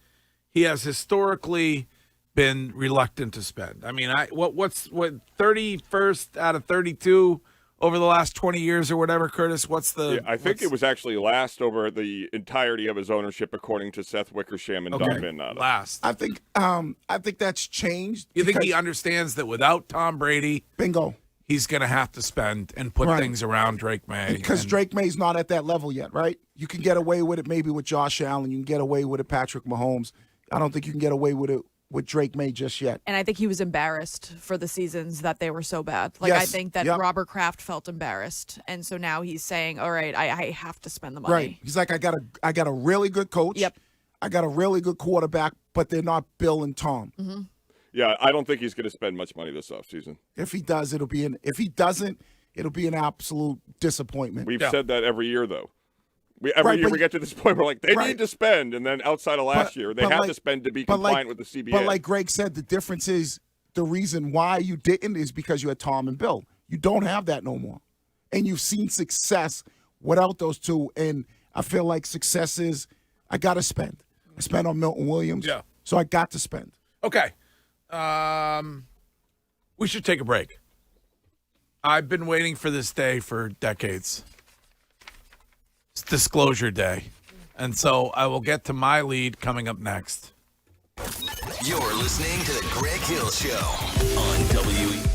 He has historically been reluctant to spend. I mean, what's 31st out of 32 over the last 20 years or whatever, Curtis? I think it was actually last over the entirety of his ownership, according to Seth Wickersham and Don Van last. I think that's changed. You think he understands that without Tom Brady, bingo, he's going to have to spend and put things around Drake May. Because Drake May's not at that level yet, right? You can get away with it maybe with Josh Allen. You can get away with it Patrick Mahomes. I don't think you can get away with it with Drake May just yet. And I think he was embarrassed for the seasons that they were so bad. I think that Robert Kraft felt embarrassed. And so now he's saying, all right, I have to spend the money. Right. He's like, I got a really good coach. Yep. I got a really good quarterback, but they're not Bill and Tom. Mm-hmm. Yeah, I don't think he's going to spend much money this offseason. If he does, if he doesn't, it'll be an absolute disappointment. We've said that every year, though. Every year we get to this point, we're like, they need to spend. And then outside of last year, they had to spend to be compliant with the CBA. But like Greg said, the difference is the reason why you didn't is because you had Tom and Bill. You don't have that no more. And you've seen success without those two. And I feel like success is, I got to spend. I spent on Milton Williams. Yeah. So I got to spend. Okay. We should take a break. I've been waiting for this day for decades. It's Disclosure Day. And so I will get to my lead coming up next. You're listening to The Greg Hill Show on WEEI.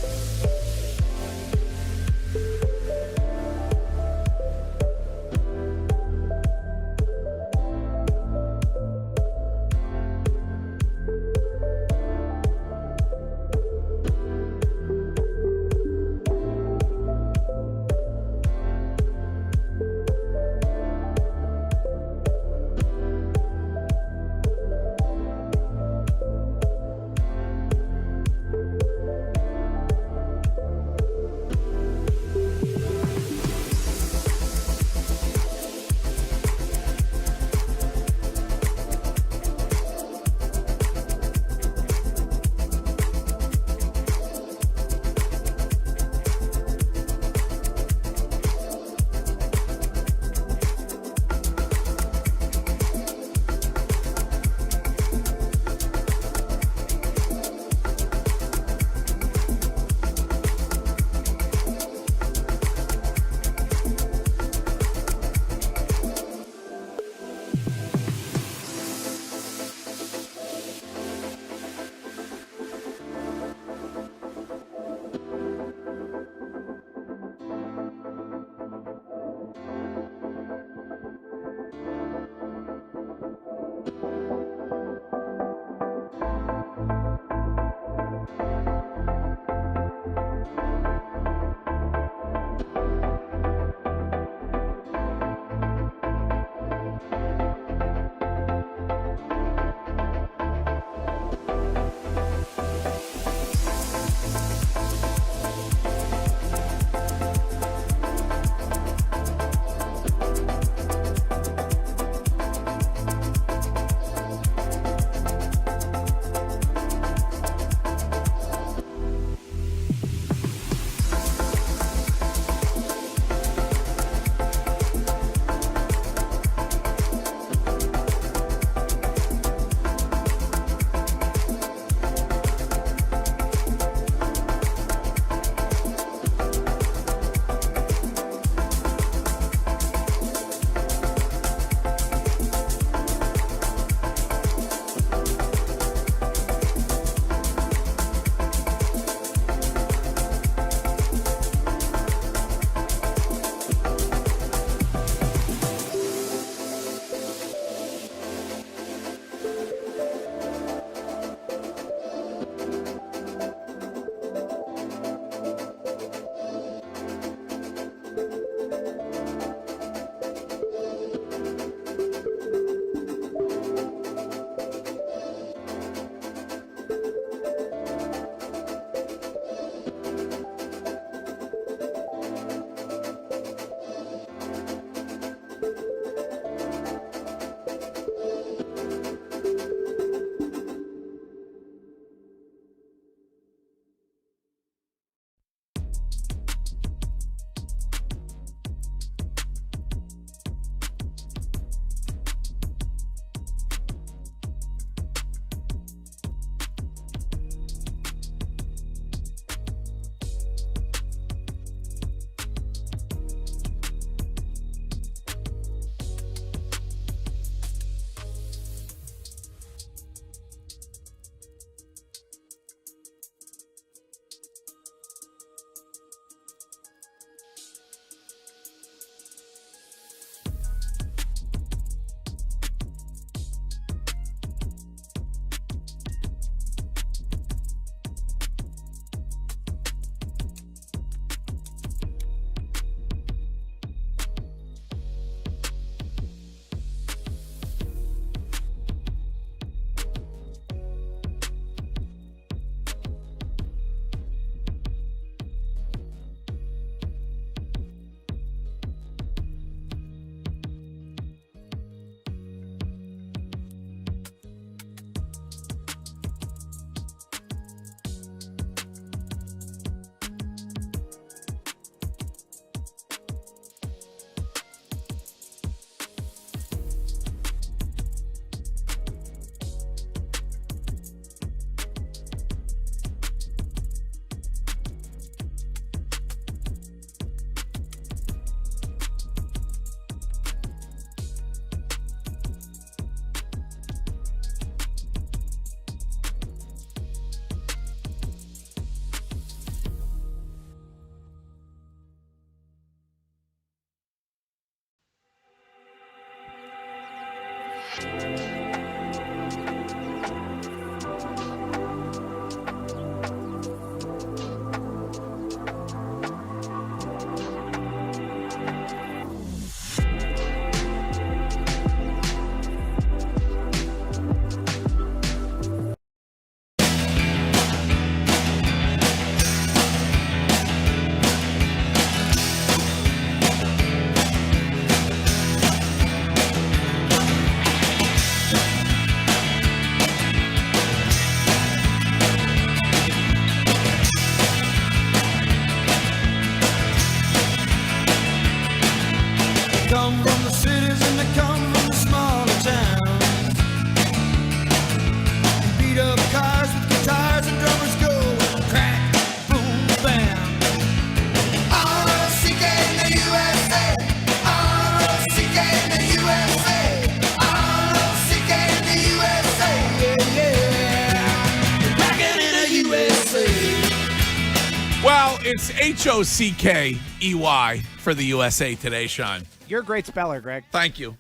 It's Hockey for the USA today, Sean. You're a great speller, Greg. Thank you.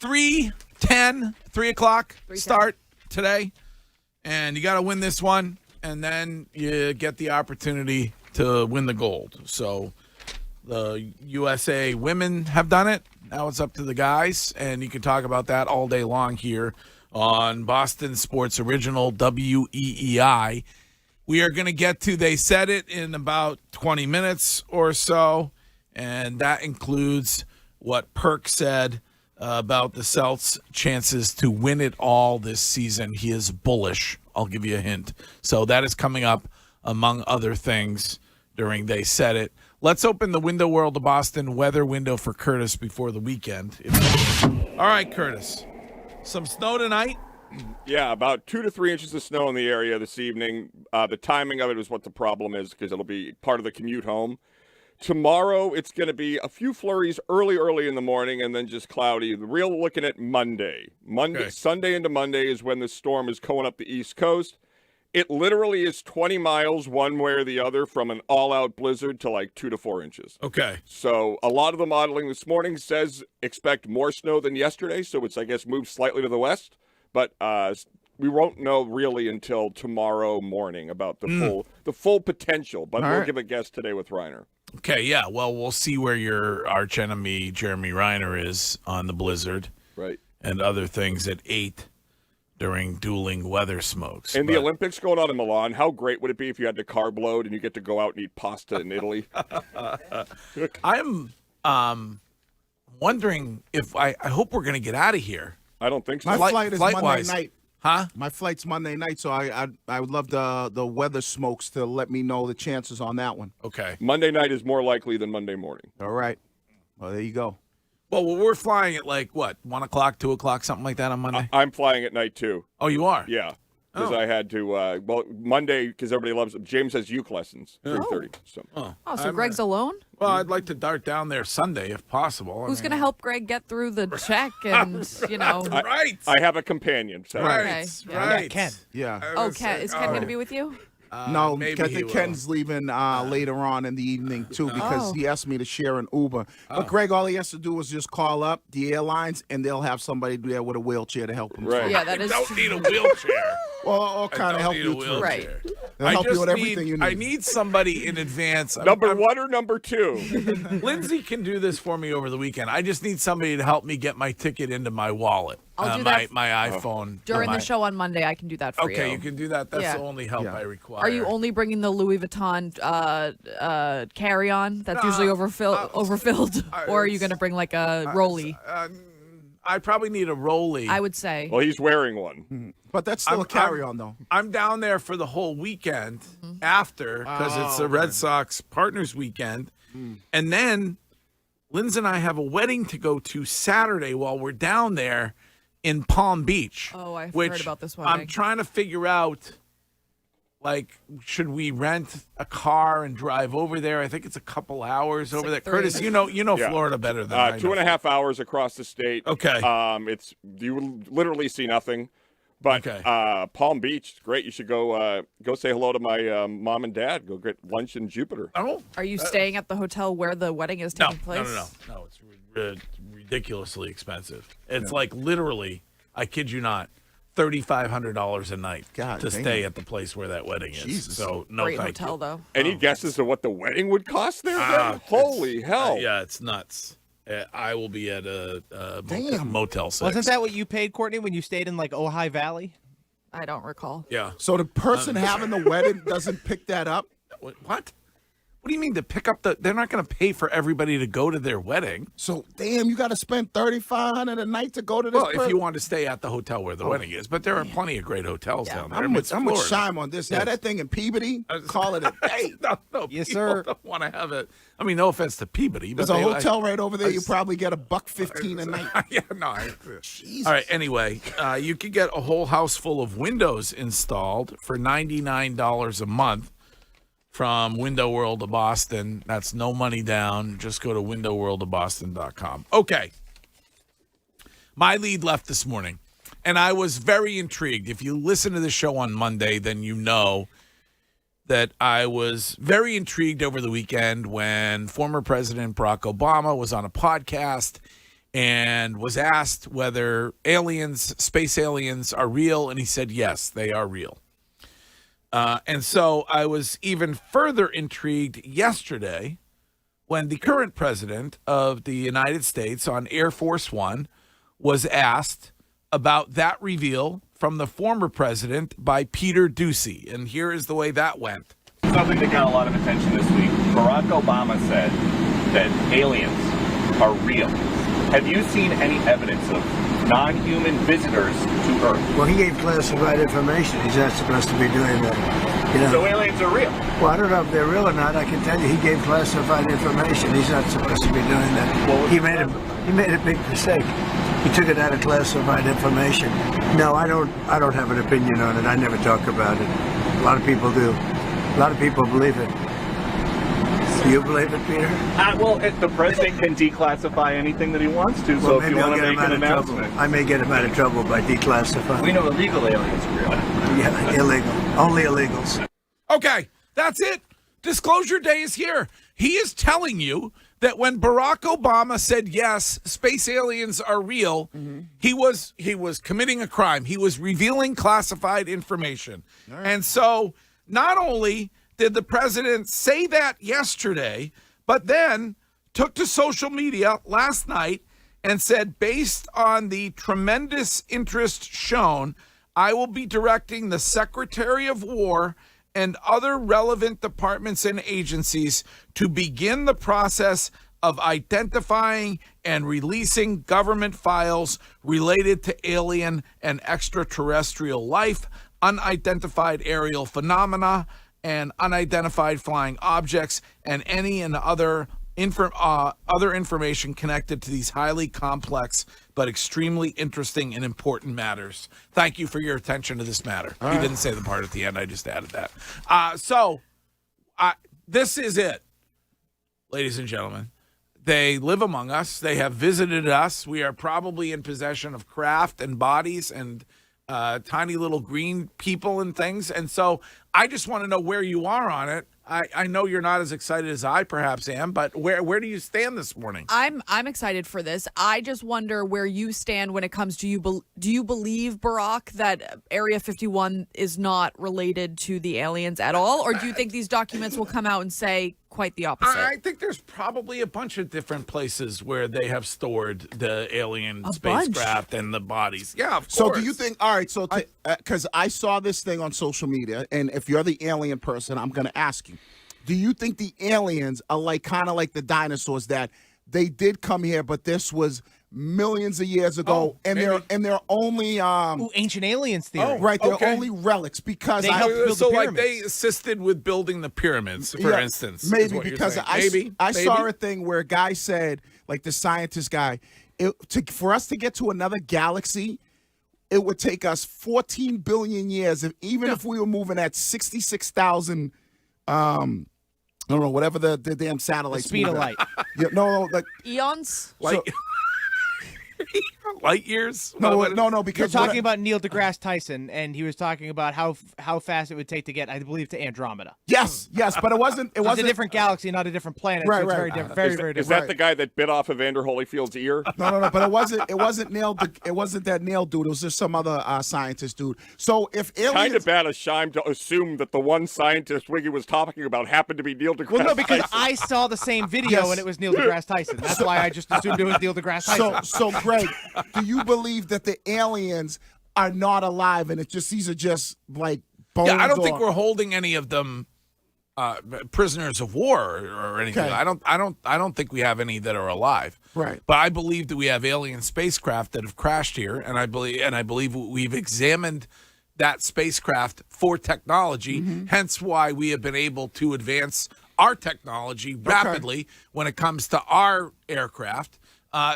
3:10, 3 o'clock start today. And you got to win this one, and then you get the opportunity to win the gold. So the USA women have done it. Now it's up to the guys, and you can talk about that all day long here on Boston Sports Original WEEI. We are going to get to They Said It in about 20 minutes or so, and that includes what Perk said about the Celts' chances to win it all this season. He is bullish. I'll give you a hint. So that is coming up, among other things, during They Said It. Let's open the Window World of Boston weather window for Curtis before the weekend. All right, Curtis. Some snow tonight? Yeah, about 2 to 3 inches of snow in the area this evening. The timing of it is what the problem is because it'll be part of the commute home. Tomorrow, it's going to be a few flurries early in the morning and then just cloudy. The real looking at Monday. Okay. Sunday into Monday is when the storm is going up the East Coast. It literally is 20 miles one way or the other from an all-out blizzard to like 2 to 4 inches. Okay. So a lot of the modeling this morning says expect more snow than yesterday, so it's, I guess, moved slightly to the west. But we won't know really until tomorrow morning about the full potential. But we'll give a guess today with Reiner. Okay, yeah. Well, we'll see where your archenemy Jeremy Reiner is on the blizzard. Right. And other things at 8 during Dueling weather smokes. And the Olympics going on in Milan, how great would it be if you had to carb load and you get to go out and eat pasta in Italy? I'm wondering if I hope we're going to get out of here. I don't think so. My flight is Monday flight-wise. night. Huh? My flight's Monday night, so I would love the weather smokes to let me know the chances on that one. Okay. Monday night is more likely than Monday morning. All right. Well, there you go. Well, we're flying at like, what, 1 o'clock, 2 o'clock, something like that on Monday? I'm flying at night, too. Oh, you are? Yeah. Because I had to, Monday, because everybody loves it. James has uke lessons, 3:30. So. So Greg's alone? Well, I'd like to dart down there Sunday if possible. Who's going to help Greg get through the check and, Right. I have a companion. So. Okay. Right. Ken. Yeah. Oh, Ken. Is Ken going to be with you? No, maybe I he think will. Ken's leaving later on in the evening, too, because he asked me to share an Uber. But Greg, all he has to do is just call up the airlines, and they'll have somebody there with a wheelchair to help him. Right. Yeah, that I is don't need a wheelchair. Well, all kind of help need a you wheelchair. through. Right. They'll help you with everything you need. I need somebody in advance. Number 1 or number 2? Lindsay can do this for me over the weekend. I just need somebody to help me get my ticket into my wallet. I'll do that my iPhone. During the show on Monday, I can do that for you. Okay, you can do that. That's Yeah. the only help Yeah. I require. Are you only bringing the Louis Vuitton carry-on that's usually overfilled, or are you going to bring like a rolly? I probably need a rolly. I would say. Well, he's wearing one. But that's still a carry-on, though. I'm down there for the whole weekend after because it's the Red Sox Partners Weekend. And then Linz and I have a wedding to go to Saturday while we're down there in Palm Beach. Oh, I've which heard about this I'm wedding. trying to figure out, like, should we rent a car and drive over there? I think it's a couple hours over like there. Curtis, 3. you know Yeah. Florida better than I know. 2.5 hours across the state. Okay. It's you will literally see nothing. But Okay. Palm Beach, great. You should go say hello to my mom and dad. Go get lunch in Jupiter. Oh, Are you staying at the hotel where the wedding is taking place? No. It's ridiculously expensive. It's like literally, I kid you not, $3,500 a night God to damn. stay at the place where that wedding is. Jesus. So no, Great thank hotel, you. though. Any guesses of what the wedding would cost there? then? Holy hell! Yeah, it's nuts. I will be at a Damn. Motel 6. Wasn't that what you paid, Courtney, when you stayed in like Ojai Valley? I don't recall. Yeah. So the person having the wedding doesn't pick that up? What? What do you mean to pick up the? They're not going to pay for everybody to go to their wedding. So, damn, you got to spend $3,500 a night to go to this Well, if person? you want to stay at the hotel where the wedding is, but there are plenty of great hotels down there. I'm with Florida. Shime on this. Have that thing in Peabody, call it a day. No, Yes, people sir. Don't want to have it. I mean, no offense to Peabody, but There's a hotel right over there. You probably get $1.15 a night. Yeah, no. Jesus. All right. Anyway, you could get a whole house full of windows installed for $99 a month from Window World of Boston. That's no money down. Just go to windowworldofboston.com. Okay. My lead left this morning, and I was very intrigued. If you listen to the show on Monday, then you know that I was very intrigued over the weekend when former President Barack Obama was on a podcast and was asked whether space aliens are real, and he said, yes, they are real. And so I was even further intrigued yesterday when the current president of the United States on Air Force One was asked about that reveal from the former president by Peter Doocy. And here is the way that went. Something that got a lot of attention this week. Barack Obama said that aliens are real. Have you seen any evidence of non-human visitors to Earth? Well, he gave classified information. He's not supposed to be doing that. You know? So aliens are real? Well, I don't know if they're real or not. I can tell you he gave classified information. He's not supposed to be doing that. He made a big mistake. He took it out of classified information. No, I don't have an opinion on it. I never talk about it. A lot of people do. A lot of people believe it. Do you believe it, Peter? Well, the president can declassify anything that he wants to, so if you want to make an announcement. I may get him out of trouble by declassifying. We know illegal aliens are real. Yeah, illegal. Only illegals. Okay, that's it. Disclosure Day is here. He is telling you that when Barack Obama said, yes, space aliens are real, he was committing a crime. He was revealing classified information. Right. And so not only did the president say that yesterday, but then took to social media last night and said, based on the tremendous interest shown, I will be directing the Secretary of War and other relevant departments and agencies to begin the process of identifying and releasing government files related to alien and extraterrestrial life, unidentified aerial phenomena, and unidentified flying objects, and any and other information connected to these highly complex but extremely interesting and important matters. Thank you for your attention to this matter. He didn't say the part at the end. I just added that. This is it, ladies and gentlemen. They live among us. They have visited us. We are probably in possession of craft and bodies and tiny little green people and things. And so I just want to know where you are on it. I know you're not as excited as I perhaps am, but where do you stand this morning? I'm excited for this. I just wonder where you stand when it comes to do you believe, Barack, that Area 51 is not related to the aliens at all? Or do you think these documents will come out and say quite the opposite? I think there's probably a bunch of different places where they have stored the alien spacecraft and the bodies. Yeah, of course. So do you think, all right, so because I saw this thing on social media, and if you're the alien person, I'm going to ask you, do you think the aliens are like kind of like the dinosaurs, that they did come here, but this was millions of years ago, and they're only ancient aliens theory. Right, they're only relics because they helped build the pyramids. Like they assisted with building the pyramids, for instance. Maybe because I saw a thing where a guy said, like the scientist guy, for us to get to another galaxy, it would take us 14 billion years, if we were moving at 66,000. I don't know, whatever the damn satellites. The speed of light. Yeah, no, like eons. Light years? No, because you're talking about Neil deGrasse Tyson, and he was talking about how fast it would take to get, I believe, to Andromeda. Yes, but it wasn't a different galaxy, not a different planet. Right, so it's right. very different. Very different. Is that the guy that bit off Evander Holyfield's ear? No, but it wasn't Neil. It wasn't that Neil dude. It was just some other scientist dude. So if aliens, kind of bad of Shime to assume that the one scientist Wiggy was talking about happened to be Neil deGrasse. Well, no, because Tyson. I saw the same video and it was Neil deGrasse Tyson. That's why I just assumed it was Neil deGrasse Tyson. So Greg, do you believe that the aliens are not alive and these are just like bones? Yeah, I don't think we're holding any of them prisoners of war or anything. Okay. I don't think we have any that are alive. Right. But I believe that we have alien spacecraft that have crashed here, and I believe we've examined that spacecraft for technology. Hence why we have been able to advance our technology rapidly when it comes to our aircraft.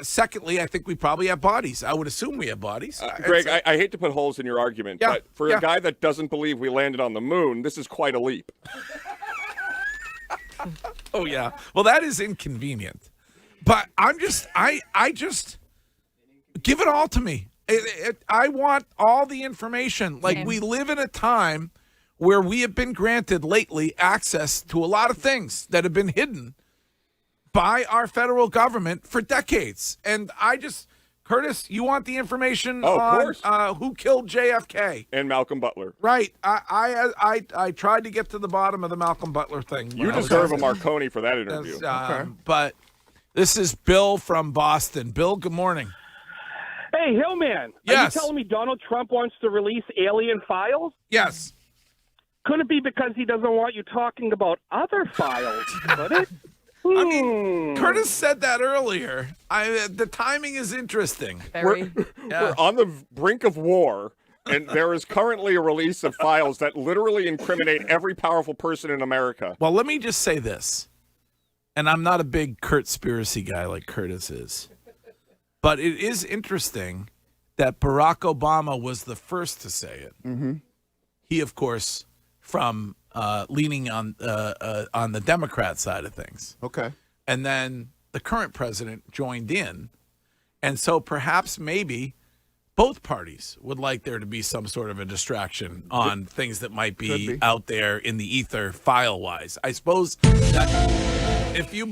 Secondly, I think we probably have bodies. I would assume we have bodies. Greg, I hate to put holes in your argument, but for a guy that doesn't believe we landed on the moon, this is quite a leap. Oh, yeah. Well, that is inconvenient. But I just give it all to me. I want all the information. Like, we live in a time where we have been granted lately access to a lot of things that have been hidden by our federal government for decades. And Curtis, you want the information on who killed JFK and Malcolm Butler? Right. I tried to get to the bottom of the Malcolm Butler thing. You deserve a Marconi for that interview. But this is Bill from Boston. Bill, good morning. Hey, Hillman. Yes. Are you telling me Donald Trump wants to release alien files? Yes. Could it be because he doesn't want you talking about other files? Could it? I mean, Curtis said that earlier. The timing is interesting. We're on the brink of war, and there is currently a release of files that literally incriminate every powerful person in America. Well, let me just say this, and I'm not a big Kurtspiracy guy like Curtis is, but it is interesting that Barack Obama was the first to say it. Mm-hmm. He, of course, from leaning on the Democrat side of things. Okay. And then the current president joined in. And so perhaps maybe both parties would like there to be some sort of a distraction on things that might be out there in the ether file-wise. I suppose that if you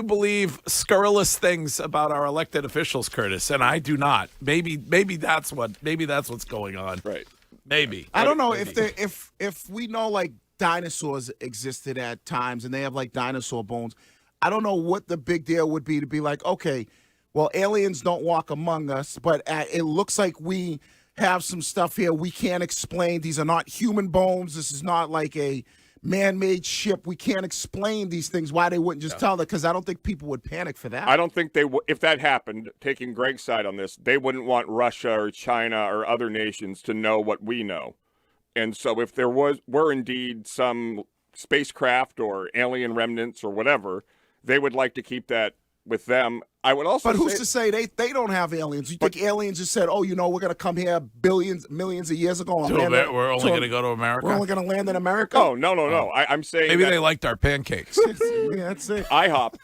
believe scurrilous things about our elected officials, Curtis, and I do not, maybe that's what's going on. Right. Maybe. I don't know if we know like dinosaurs existed at times and they have like dinosaur bones. I don't know what the big deal would be to be like, okay, well, aliens don't walk among us, but it looks like we have some stuff here we can't explain. These are not human bones. This is not like a man-made ship. We can't explain these things. Why they wouldn't just tell that? Because I don't think people would panic for that. I don't think they would. If that happened, taking Greg's side on this, they wouldn't want Russia or China or other nations to know what we know. And so if there were indeed some spacecraft or alien remnants or whatever, they would like to keep that with them. I would also But who's to say they don't have aliens? You think aliens just said, oh, we're going to come here millions of years ago and land we're only going to go to America? We're only going to land in America? Oh, no. I'm saying maybe they liked our pancakes. Yeah, that's it. IHOP.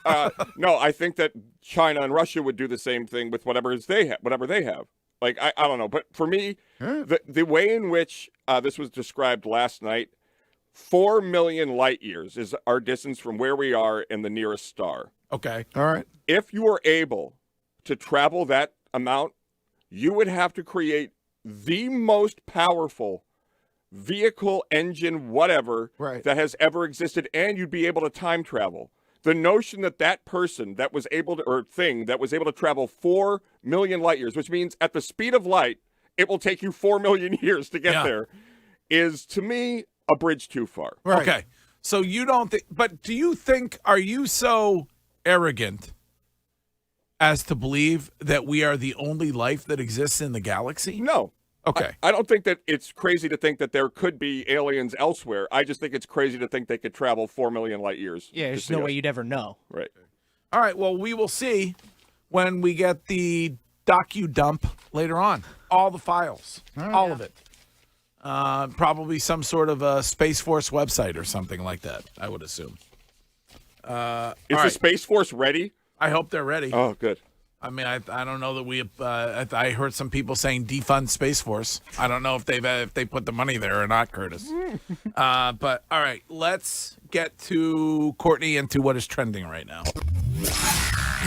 No, I think that China and Russia would do the same thing with whatever they have. Like, I don't know. But for me, the way in which this was described last night, 4 million light years is our distance from where we are in the nearest star. Okay. All right. If you were able to travel that amount, you would have to create the most powerful vehicle, engine, whatever, that has ever existed, and you'd be able to time travel. The notion that person that was able to, or thing that was able to travel 4 million light years, which means at the speed of light, it will take you 4 million years to get there, is to me a bridge too far. Right. Okay. So you don't think, but do you think, are you so arrogant as to believe that we are the only life that exists in the galaxy? No. Okay. I don't think that it's crazy to think that there could be aliens elsewhere. I just think it's crazy to think they could travel 4 million light years. Yeah, there's no way you'd ever know. Right. All right. Well, we will see when we get the docu-dump later on. All the files. All of it. Probably some sort of a Space Force website or something like that, I would assume. Is the Space Force ready? I hope they're ready. Oh, good. I mean, I don't know that we. I heard some people saying defund Space Force. I don't know if they put the money there or not, Curtis. But all right, let's get to Courtney and to what is trending right now.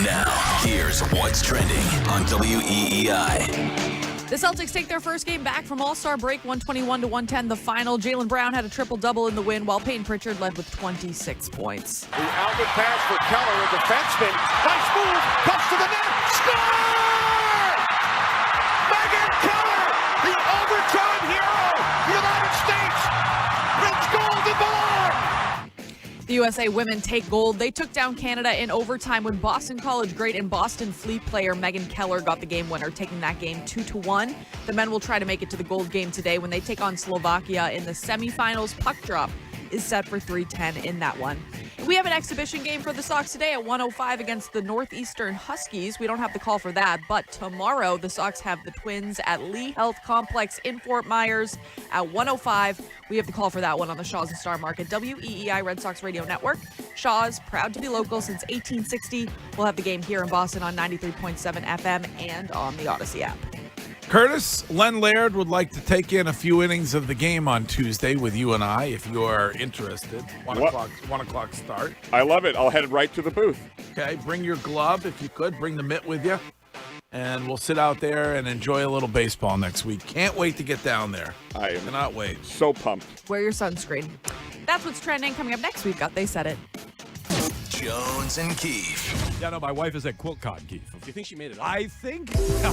Now, here's what's trending on WEEI. The Celtics take their first game back from All-Star break, 121-110 the final. Jaylen Brown had a triple-double in the win, while Peyton Pritchard led with 26 points. The outlet pass for Keller, a defenseman. Nice move, comes to the net, score! Megan Keller, the overtime hero, United States, wins gold and belong! The USA women take gold. They took down Canada in overtime when Boston College great and Boston Fleet player Megan Keller got the game winner, taking that game 2-1. The men will try to make it to the gold game today when they take on Slovakia in the semifinals. Puck drop is set for 3:10 in that one. We have an exhibition game for the Sox today at 1:05 against the Northeastern Huskies. We don't have the call for that, but tomorrow the Sox have the Twins at Lee Health Complex in Fort Myers at 1:05. We have the call for that one on the Shaw's and Star Market, WEEI Red Sox Radio Network. Shaw's, proud to be local since 1860. We'll have the game here in Boston on 93.7 FM and on the Odyssey app. Curtis, Len Laird would like to take in a few innings of the game on Tuesday with you and I, if you are interested. 1 o'clock start. I love it. I'll head right to the booth. Okay, bring your glove if you could. Bring the mitt with you. And we'll sit out there and enjoy a little baseball next week. Can't wait to get down there. I am cannot wait. So pumped. Wear your sunscreen. That's what's trending. Coming up next week, They Said It. Jones and Keefe. Yeah, no, my wife is at QuiltCon, Keefe. Do you think she made it? I think. No,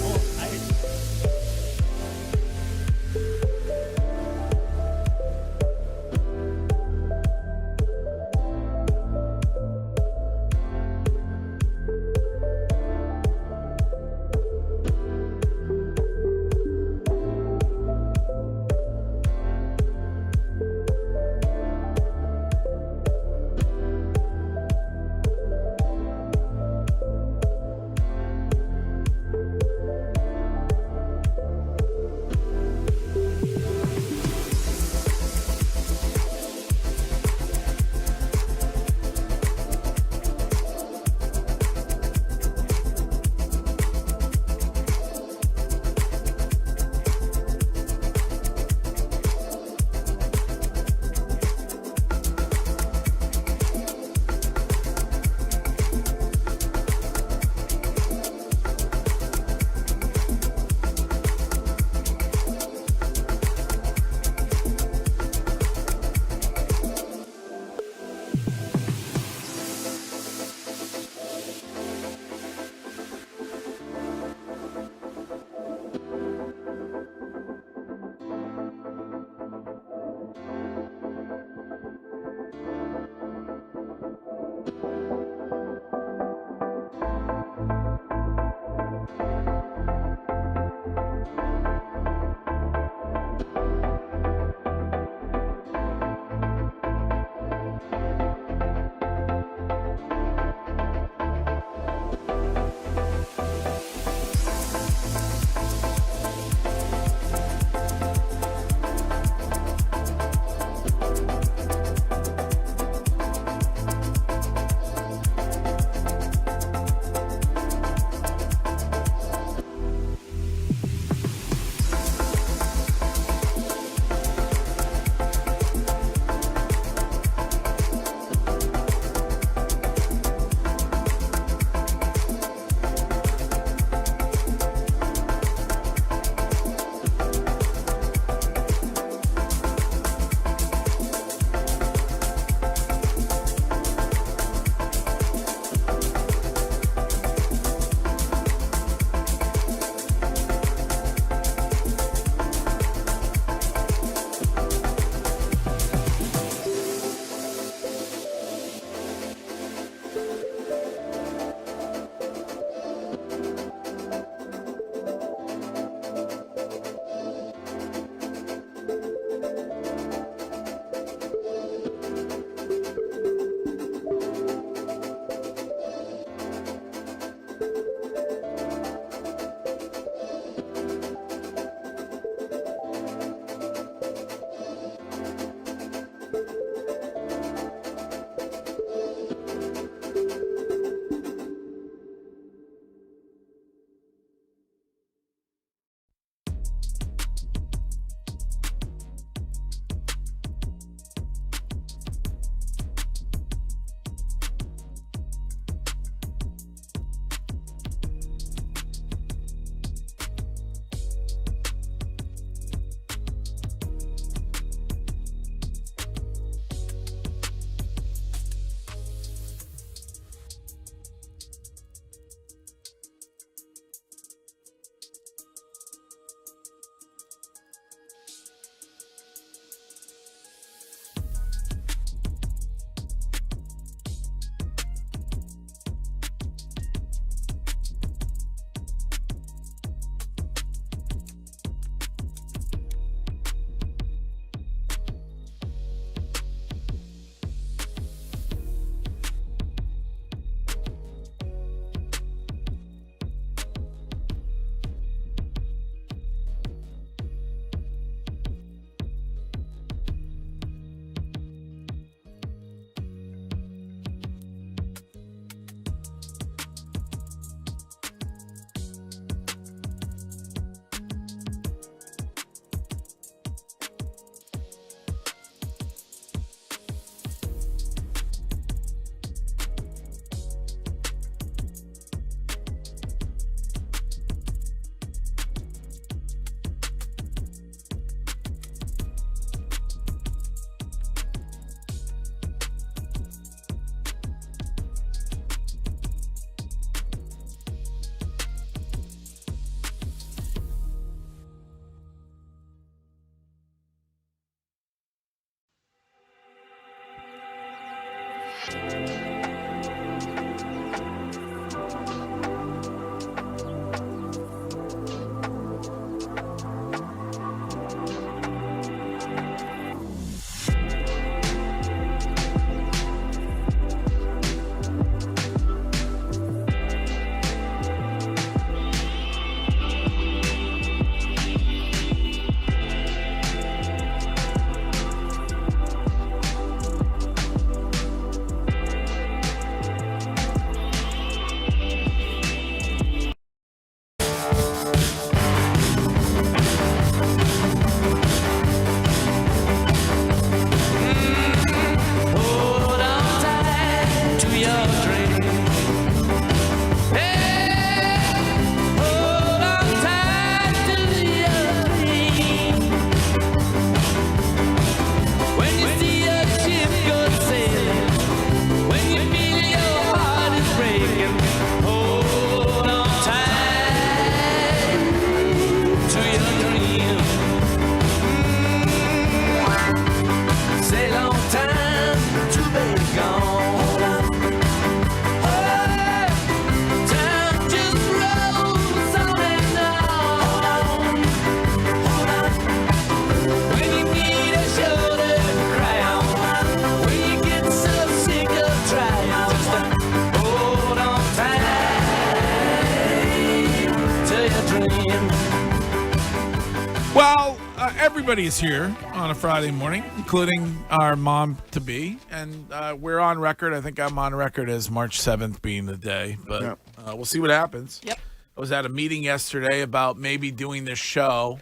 Well, everybody's here on a Friday morning, including our mom-to-be, and we're on record. I think I'm on record as March 7th being the day, but we'll see what happens. Yep. I was at a meeting yesterday about maybe doing this show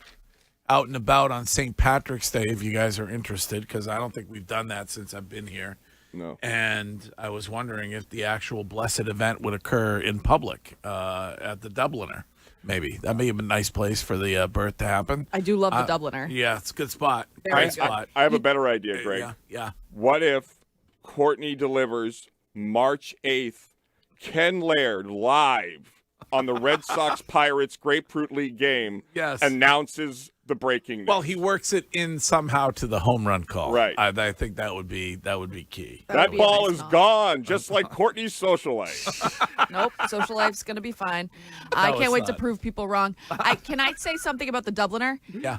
out and about on St. Patrick's Day, if you guys are interested, because I don't think we've done that since I've been here. No. And I was wondering if the actual blessed event would occur in public at the Dubliner. Maybe that may be a nice place for the birth to happen. I do love the Dubliner. Yeah, it's a good spot. Very Great good. spot. I have a better idea, Greg. Yeah. What if Courtney delivers March 8th, Ken Laird live on the Red Sox Pirates Grapefruit League game? Yes. Announces the breaking news. Well, he works it in somehow to the home run call. Right. I think that would be key. That ball is gone, just like Courtney's social life. Nope, social life's going to be fine. I can't wait to prove people wrong. Can I say something about the Dubliner? Yeah.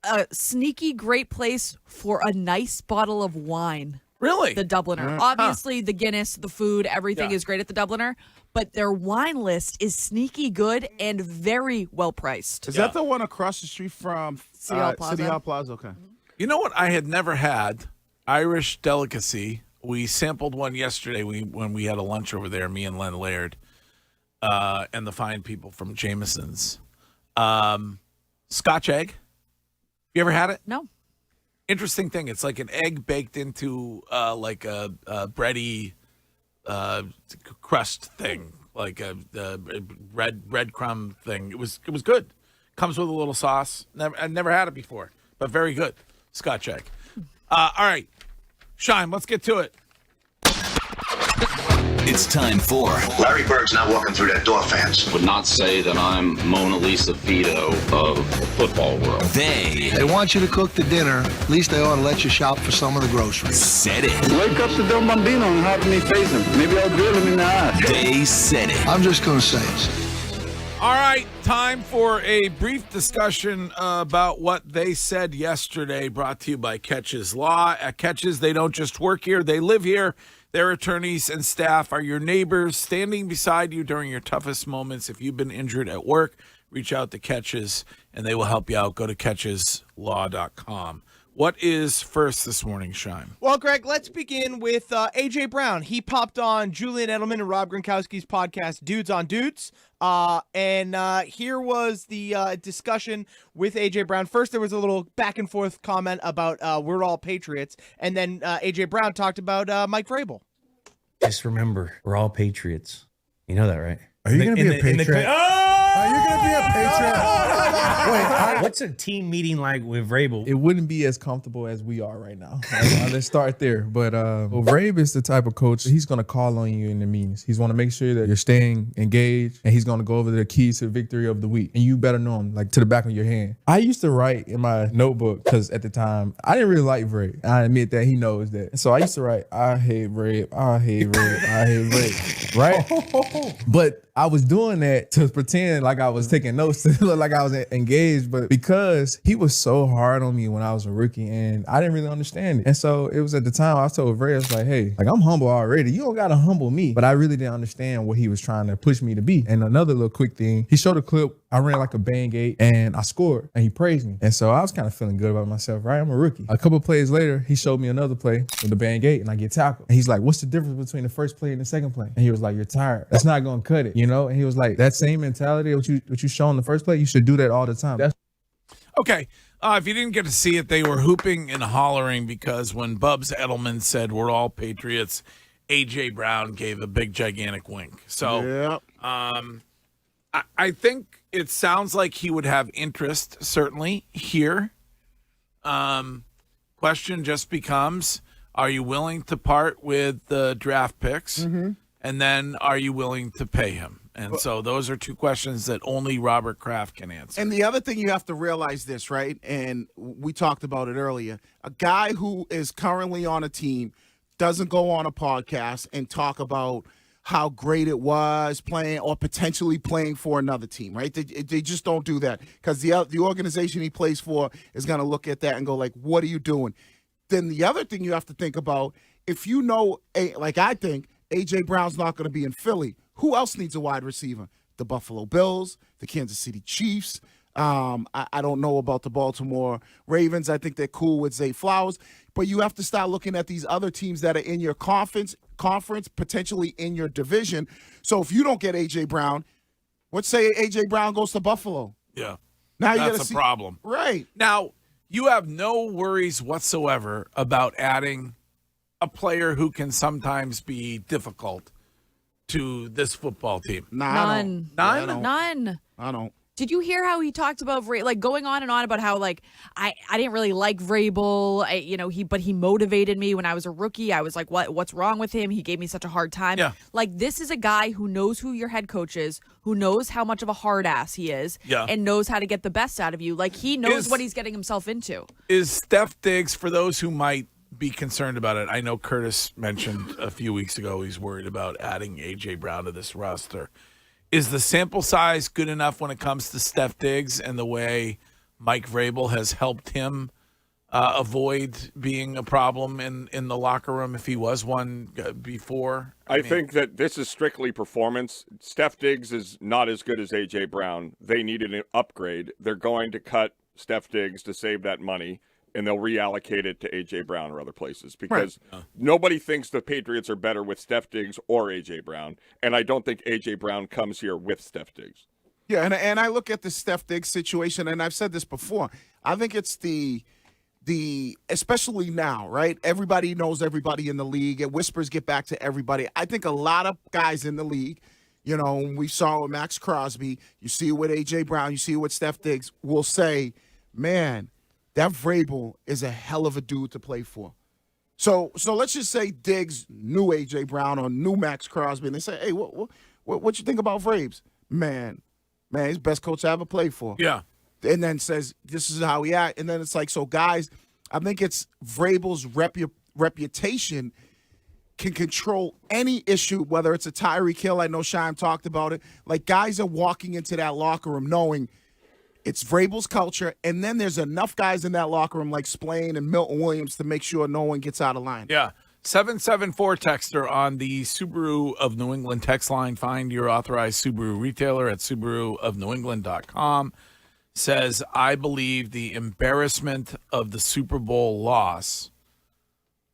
A sneaky great place for a nice bottle of wine. Really? The Dubliner. Obviously, the Guinness, the food, everything is great at the Dubliner, but their wine list is sneaky good and very well priced. Is that the one across the street from City Hall Plaza? City Hall Plaza, okay. You know what I had never had? Irish delicacy. We sampled one yesterday when we had a lunch over there, me and Len Laird, and the fine people from Jameson's. Scotch egg. You ever had it? No. Interesting thing. It's like an egg baked into like a bready crust thing, like a breadcrumb thing. It was good. Comes with a little sauce. I've never had it before, but very good. Scotch egg. All right, Shine. Let's get to it. It's time for Larry Bird's not walking through that door, fans. Would not say that I'm Mona Lisa Fido of the football world. They want you to cook the dinner. At least they ought to let you shop for some of the groceries. said it. Wake up the Don Bambino and have me face him. Maybe I'll drill him in the eye. They said it. I'm just going to say it. All right, time for a brief discussion about what they said yesterday, brought to you by Catches Law. At Catches, they don't just work here, they live here. Their attorneys and staff are your neighbors, standing beside you during your toughest moments. If you've been injured at work, reach out to Catches, and they will help you out. Go to catcheslaw.com. What is first this morning, Shine? Well, Greg, let's begin with A.J. Brown. He popped on Julian Edelman and Rob Gronkowski's podcast, Dudes on Dudes. And here was the discussion with A.J. Brown. First, there was a little back-and-forth comment about we're all Patriots. And then A.J. Brown talked about Mike Vrabel. Just remember, we're all Patriots. You know that, right? Are you going to be a Patriot? you're gonna be a Patriot. Wait, what's a team meeting like with Vrabel? It wouldn't be as comfortable as we are right now. Let's start there. But Vrabel is the type of coach, he's going to call on you in the meetings. He's going to make sure that you're staying engaged, and he's going to go over the keys to victory of the week. And you better know them, like, to the back of your hand. I used to write in my notebook, because at the time, I didn't really like Vrabel. I admit that, he knows that. So I used to write, I hate Vrabel, I hate Vrabel, I hate Vrabel, right? But I was doing that to pretend like I was taking notes, to look like I was engaged, but because he was so hard on me when I was a rookie, and I didn't really understand it. And so it was at the time I told Ray, I was like, hey, like, I'm humble already. You don't gotta humble me. But I really didn't understand what he was trying to push me to be. And another little quick thing, he showed a clip. I ran like a bang gate and I scored, and he praised me. And so I was kind of feeling good about myself, right? I'm a rookie. A couple of plays later, he showed me another play with the bang gate, and I get tackled. And he's like, what's the difference between the first play and the second play? And he was like, you're tired. That's not gonna cut it, you know? And he was like, that same mentality what you show in the first play, you should do that all the time. Okay. If you didn't get to see it, they were hooping and hollering because when Bubs Edelman said we're all Patriots, A.J. Brown gave a big, gigantic wink. So I think it sounds like he would have interest, certainly, here. Question just becomes, are you willing to part with the draft picks? Mm-hmm. And then are you willing to pay him? And so those are two questions that only Robert Kraft can answer. And the other thing you have to realize this, right? And we talked about it earlier. A guy who is currently on a team doesn't go on a podcast and talk about how great it was playing or potentially playing for another team, right? They just don't do that because the organization he plays for is going to look at that and go like, what are you doing? Then the other thing you have to think about, if you know, like I think, A.J. Brown's not going to be in Philly, who else needs a wide receiver? The Buffalo Bills, the Kansas City Chiefs. I don't know about the Baltimore Ravens. I think they're cool with Zay Flowers. But you have to start looking at these other teams that are in your conference, potentially in your division. So if you don't get A.J. Brown, let's say A.J. Brown goes to Buffalo. Yeah. Now that's a problem. Right. Now, you have no worries whatsoever about adding a player who can sometimes be difficult to this football team. None. I don't. Did you hear how he talked about like going on and on about how like I didn't really like Vrabel, but he motivated me when I was a rookie. I was like, what's wrong with him? He gave me such a hard time. Yeah. Like, this is a guy who knows who your head coach is, who knows how much of a hard ass he is, and knows how to get the best out of you. Like, he knows what he's getting himself into. Is Steph Diggs, for those who might be concerned about it, I know Curtis mentioned a few weeks ago he's worried about adding A.J. Brown to this roster. Is the sample size good enough when it comes to Steph Diggs and the way Mike Vrabel has helped him avoid being a problem in the locker room if he was one before? I think that this is strictly performance. Steph Diggs is not as good as A.J. Brown. They needed an upgrade. They're going to cut Steph Diggs to save that money, and they'll reallocate it to A.J. Brown or other places because nobody thinks the Patriots are better with Steph Diggs or A.J. Brown, and I don't think A.J. Brown comes here with Steph Diggs. Yeah, and I look at the Steph Diggs situation, and I've said this before. I think it's the especially now, right? Everybody knows everybody in the league, and whispers get back to everybody. I think a lot of guys in the league, we saw it with Max Crosby, you see it with A.J. Brown, you see it with Steph Diggs, will say, man, that Vrabel is a hell of a dude to play for. So let's just say Diggs knew A.J. Brown or knew Max Crosby, and they say, hey, what you think about Vrabes? Man, he's the best coach I ever played for. Yeah. And then says, this is how he act. And then it's like, so guys, I think it's Vrabel's reputation can control any issue, whether it's a Tyreek Hill. I know Shime talked about it. Like, guys are walking into that locker room knowing it's Vrabel's culture, and then there's enough guys in that locker room like Splain and Milton Williams to make sure no one gets out of line. Yeah. 774 texter on the Subaru of New England text line. Find your authorized Subaru retailer at SubaruofNewEngland.com. Says, I believe the embarrassment of the Super Bowl loss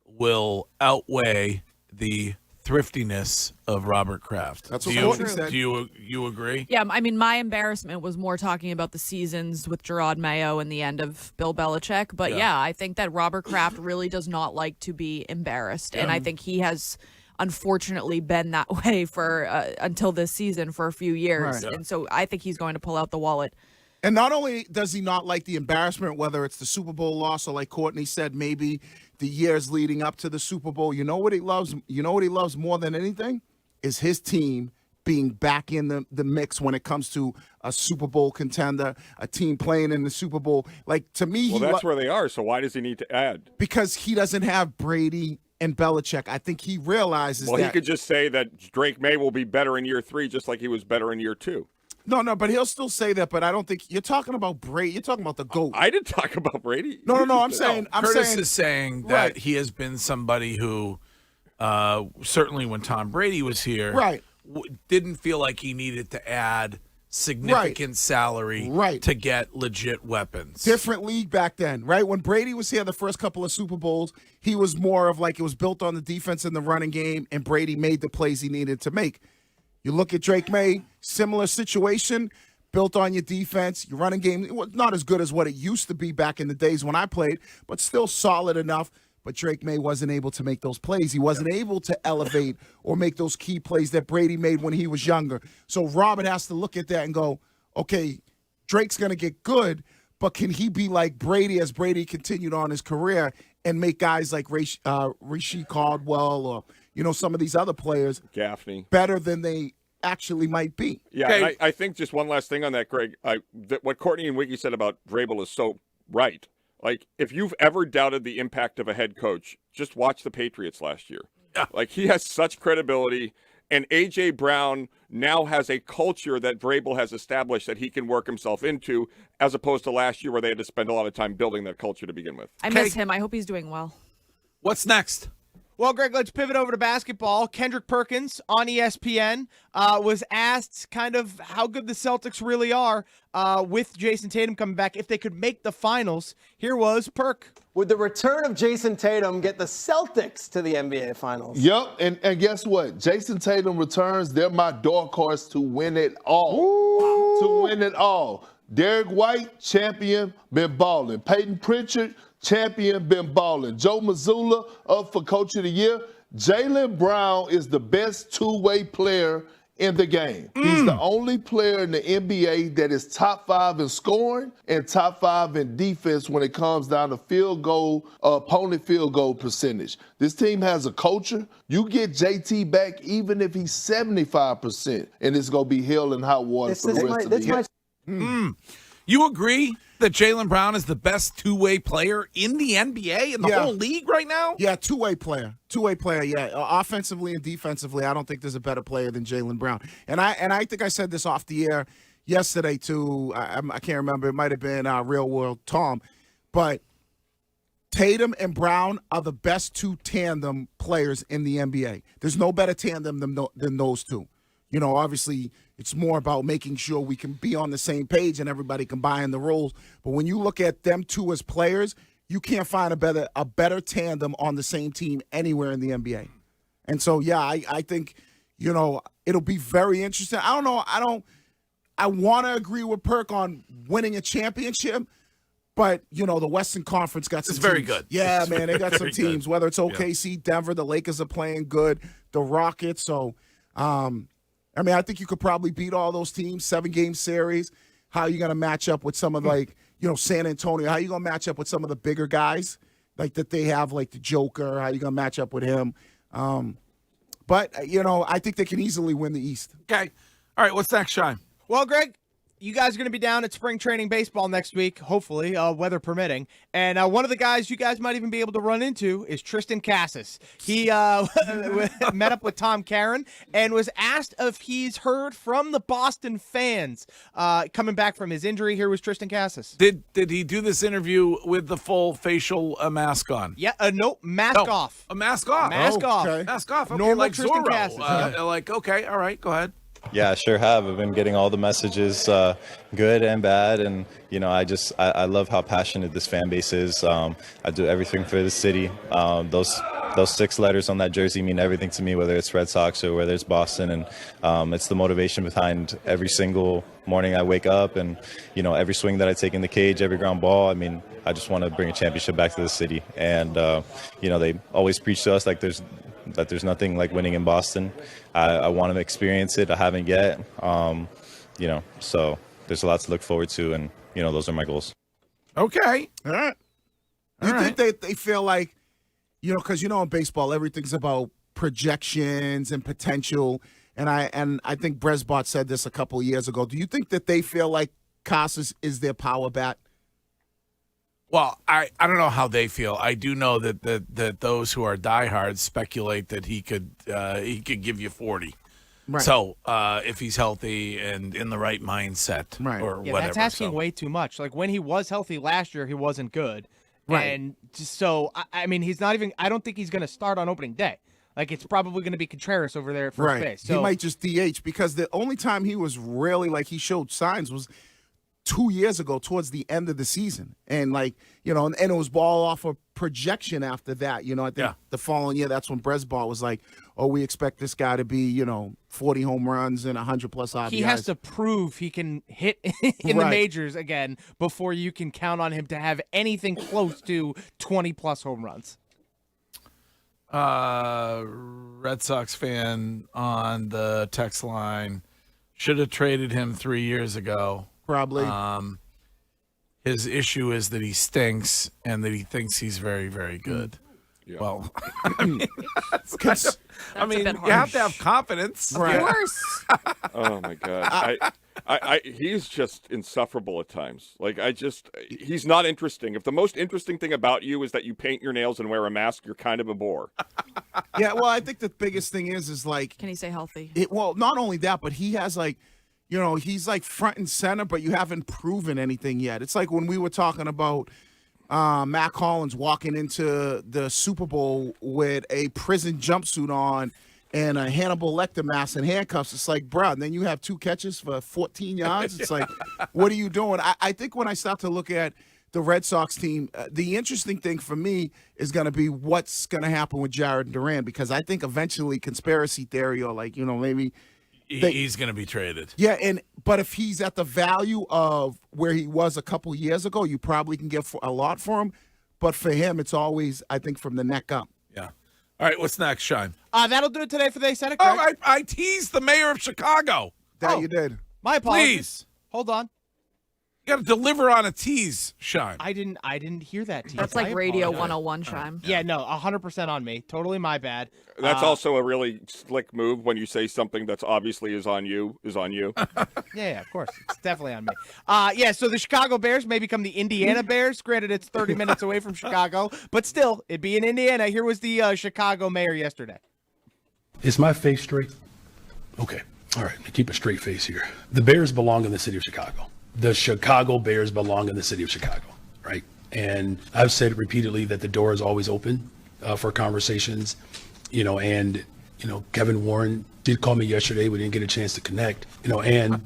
will outweigh the thriftiness of Robert Kraft. That's what Courtney said. Do you agree? Yeah, I mean, my embarrassment was more talking about the seasons with Gerard Mayo and the end of Bill Belichick. But yeah, I think that Robert Kraft really does not like to be embarrassed. And I think he has unfortunately been that way for until this season for a few years. Right. And so I think he's going to pull out the wallet. And not only does he not like the embarrassment, whether it's the Super Bowl loss or, like Courtney said, maybe the years leading up to the Super Bowl, you know what he loves? You know what he loves more than anything? Is his team being back in the mix when it comes to a Super Bowl contender, a team playing in the Super Bowl. Like, to me, well, that's where they are, so why does he need to add? Because he doesn't have Brady and Belichick. I think he realizes that. Well, he could just say that Drake May will be better in year 3, just like he was better in year 2. No, but he'll still say that. But I don't think you're talking about Brady. You're talking about the GOAT. I didn't talk about Brady. No. I'm saying. Curtis is saying that he has been somebody who, certainly when Tom Brady was here, didn't feel like he needed to add significant salary to get legit weapons. Different league back then, right? When Brady was here the first couple of Super Bowls, he was more of like it was built on the defense and the running game, and Brady made the plays he needed to make. You look at Drake May, similar situation, built on your defense, your running game. It was not as good as what it used to be back in the days when I played, but still solid enough. But Drake May wasn't able to make those plays. He wasn't able to elevate or make those key plays that Brady made when he was younger. So Robert has to look at that and go, okay, Drake's going to get good, but can he be like Brady as Brady continued on his career and make guys like Rasheed Caldwell or, some of these other players Gaffney better than they actually might be? Yeah, okay. I think just one last thing on that, Greg. What Courtney and Wiggy said about Vrabel is so right. Like, if you've ever doubted the impact of a head coach, just watch the Patriots last year. Yeah. Like, he has such credibility, and A.J. Brown now has a culture that Vrabel has established that he can work himself into, as opposed to last year where they had to spend a lot of time building that culture to begin with. I miss him. I hope he's doing well. What's next? Well, Greg, let's pivot over to basketball. Kendrick Perkins on ESPN was asked kind of how good the Celtics really are with Jason Tatum coming back, if they could make the finals. Here was Perk. Would the return of Jason Tatum get the Celtics to the NBA Finals? Yep, and guess what? Jason Tatum returns. They're my dark horse to win it all. Ooh. To win it all. Derek White, champion, been balling. Peyton Pritchard, champion, been balling. Joe Mazzulla up for Coach of the Year. Jaylen Brown is the best two-way player in the game. He's the only player in the NBA that is top 5 in scoring and top 5 in defense when it comes down to field goal, opponent field goal percentage. This team has a culture. You get JT back even if he's 75%, and it's going to be hell and hot water for the rest of the year. You agree that Jaylen Brown is the best two-way player in the NBA, in the whole league right now? Yeah, two-way player. Two-way player, yeah. Offensively and defensively, I don't think there's a better player than Jaylen Brown. And I think I said this off the air yesterday, too. I can't remember. It might have been Real World Tom. But Tatum and Brown are the best two tandem players in the NBA. There's no better tandem than those two. Obviously, it's more about making sure we can be on the same page and everybody can buy in the roles. But when you look at them two as players, you can't find a better tandem on the same team anywhere in the NBA. And so, yeah, I think, it'll be very interesting. I don't know. I want to agree with Perk on winning a championship, but, the Western Conference got some teams. It's very good. Yeah, man, they got some Very teams, good. whether it's OKC, Denver, the Lakers are playing good, the Rockets. So, I think you could probably beat all those teams, 7-game series. How are you going to match up with some of San Antonio? How are you going to match up with some of the bigger guys like that they have, like the Joker? How are you going to match up with him? But I think they can easily win the East. Okay. All right, what's next, Shine? Well, Greg, you guys are going to be down at spring training baseball next week, hopefully, weather permitting. And one of the guys you guys might even be able to run into is Tristan Cassis. He met up with Tom Caron and was asked if he's heard from the Boston fans coming back from his injury. Here was Tristan Cassis. Did he do this interview with the full facial mask on? Yeah, no, mask off. A mask off. Mask off. Okay. Mask off. Okay, Normal like Tristan Zorro. Cassis. Okay, all right, go ahead. Yeah, I sure have. I've been getting all the messages, good and bad, and I love how passionate this fan base is. I do everything for the city. Those 6 letters on that jersey mean everything to me, whether it's Red Sox or whether it's Boston, and it's the motivation behind every single morning I wake up, and every swing that I take in the cage, every ground ball. I just want to bring a championship back to the city, and they always preach to us like there's that there's nothing like winning in Boston. I want to experience it. I haven't yet. So there's a lot to look forward to, and those are my goals. Okay. All right. You think they feel like, because in baseball everything's about projections and potential, and I think Bresbot said this a couple of years ago. Do you think that they feel like Casas is their power bat? Well, I don't know how they feel. I do know that those who are diehards speculate that he could give you 40. Right. So if he's healthy and in the right mindset, right, or yeah, whatever. that's asking way too much. Like when he was healthy last year, he wasn't good. Right. And so I mean, he's not even. I don't think he's going to start on opening day. Like it's probably going to be Contreras over there at first base. So he might just DH because the only time he was really like he showed signs was 2 years ago towards the end of the season. And and it was ball off a projection after that. I think the following year, that's when Bresbot was like, oh, we expect this guy to be, 40 home runs and 100 plus RBIs. he has to prove he can hit in the majors again before you can count on him to have anything close to 20 plus home runs. Red Sox fan on the text line should have traded him 3 years ago. Probably. His issue is that he stinks and that he thinks he's very, very good. Yeah. Well, I mean, you have to have confidence. Of course. Oh my God. He's just insufferable at times. Like he's not interesting. If the most interesting thing about you is that you paint your nails and wear a mask, you're kind of a bore. Yeah. Well, I think the biggest thing is like, can he stay healthy? Well, not only that, but he has like, he's like front and center, but you haven't proven anything yet. It's like when we were talking about Matt Collins walking into the Super Bowl with a prison jumpsuit on and a Hannibal Lecter mask and handcuffs. It's like, bro, and then you have 2 catches for 14 yards. It's like, what are you doing? I think when I start to look at the Red Sox team, the interesting thing for me is going to be what's going to happen with Jared Duran, because I think eventually conspiracy theory or like, maybe – he's going to be traded. Yeah, but if he's at the value of where he was a couple years ago, you probably can get a lot for him. But for him, it's always, I think, from the neck up. Yeah. All right, what's next, Shine? That'll do it today for They Said It, Greg. Oh, I teased the mayor of Chicago. That you did. My apologies. Please. Hold on. You got to deliver on a tease, Shine. I didn't hear that tease. That's like Radio 101, Shime. Yeah, no, 100% on me. Totally my bad. That's also a really slick move when you say something that's obviously is on you. Yeah, of course. It's definitely on me. So the Chicago Bears may become the Indiana Bears. Granted, it's 30 minutes away from Chicago, but still, it'd be in Indiana. Here was the Chicago mayor yesterday. Is my face straight? Okay. All right. Keep a straight face here. The Bears belong in the city of Chicago. The Chicago Bears belong in the city of Chicago, right? And I've said repeatedly that the door is always open for conversations, and Kevin Warren did call me yesterday. We didn't get a chance to connect, and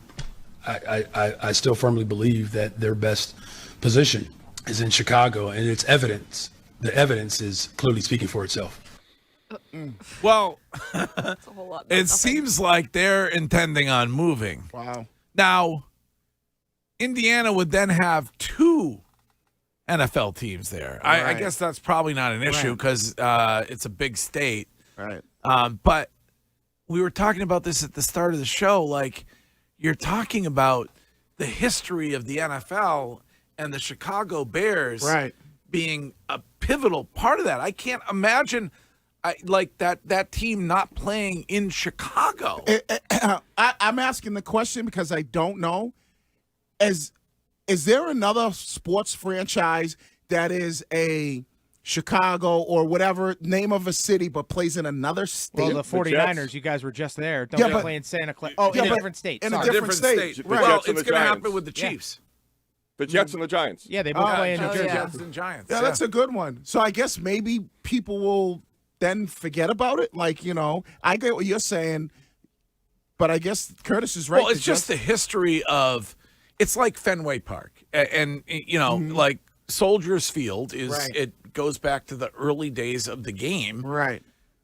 I still firmly believe that their best position is in Chicago, and it's evidence. The evidence is clearly speaking for itself. Well, That's a whole lot. it seems like they're intending on moving. Wow. Now, Indiana would then have 2 NFL teams there. Right. I guess that's probably not an issue because it's a big state. Right. But we were talking about this at the start of the show. Like, you're talking about the history of the NFL and the Chicago Bears being a pivotal part of that. I can't imagine that team not playing in Chicago. I'm asking the question because I don't know. Is there another sports franchise that is a Chicago or whatever name of a city but plays in another state? Well, the 49ers, you guys were just there. Don't they play in Santa Clara? Oh, in a different state. In a different state. Right. Well, it's going to happen with the Chiefs. The Jets and the Giants. Yeah, they both play in New Jersey. Jets and Giants. Yeah, that's a good one. So I guess maybe people will then forget about it. Like, I get what you're saying, but I guess Curtis is right. Well, it's just the history of – it's like Fenway Park. And like Soldiers Field it goes back to the early days of the game. Right.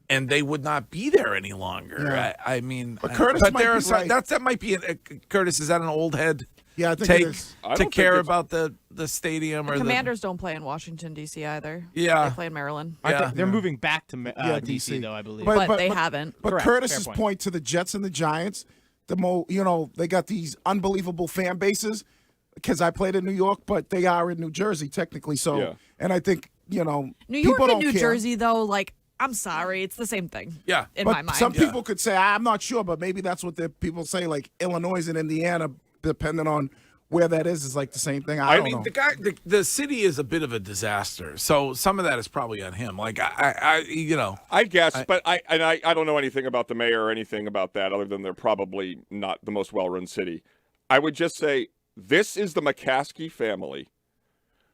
And they would not be there any longer. Yeah. I mean, but Curtis might be right. That might be Curtis. Is that an old head? Yeah, I think take it is. to care about the stadium or Commanders don't play in Washington D.C. either. Yeah. They play in Maryland. They're moving back to DC though, I believe. But they haven't. But Correct. Curtis's Fair point to the Jets and the Giants, they got these unbelievable fan bases because I played in New York, but they are in New Jersey technically. So, and I think New York people and don't New care. Jersey though, like I'm sorry, it's the same thing. Yeah, in but my mind. some people could say I'm not sure, but maybe that's what the people say. Like Illinois and Indiana, depending on where that is like the same thing. I don't know. the city is a bit of a disaster, so some of that is probably on him. Like I guess, but I don't know anything about the mayor or anything about that other than they're probably not the most well-run city. I would just say this is the McCaskey family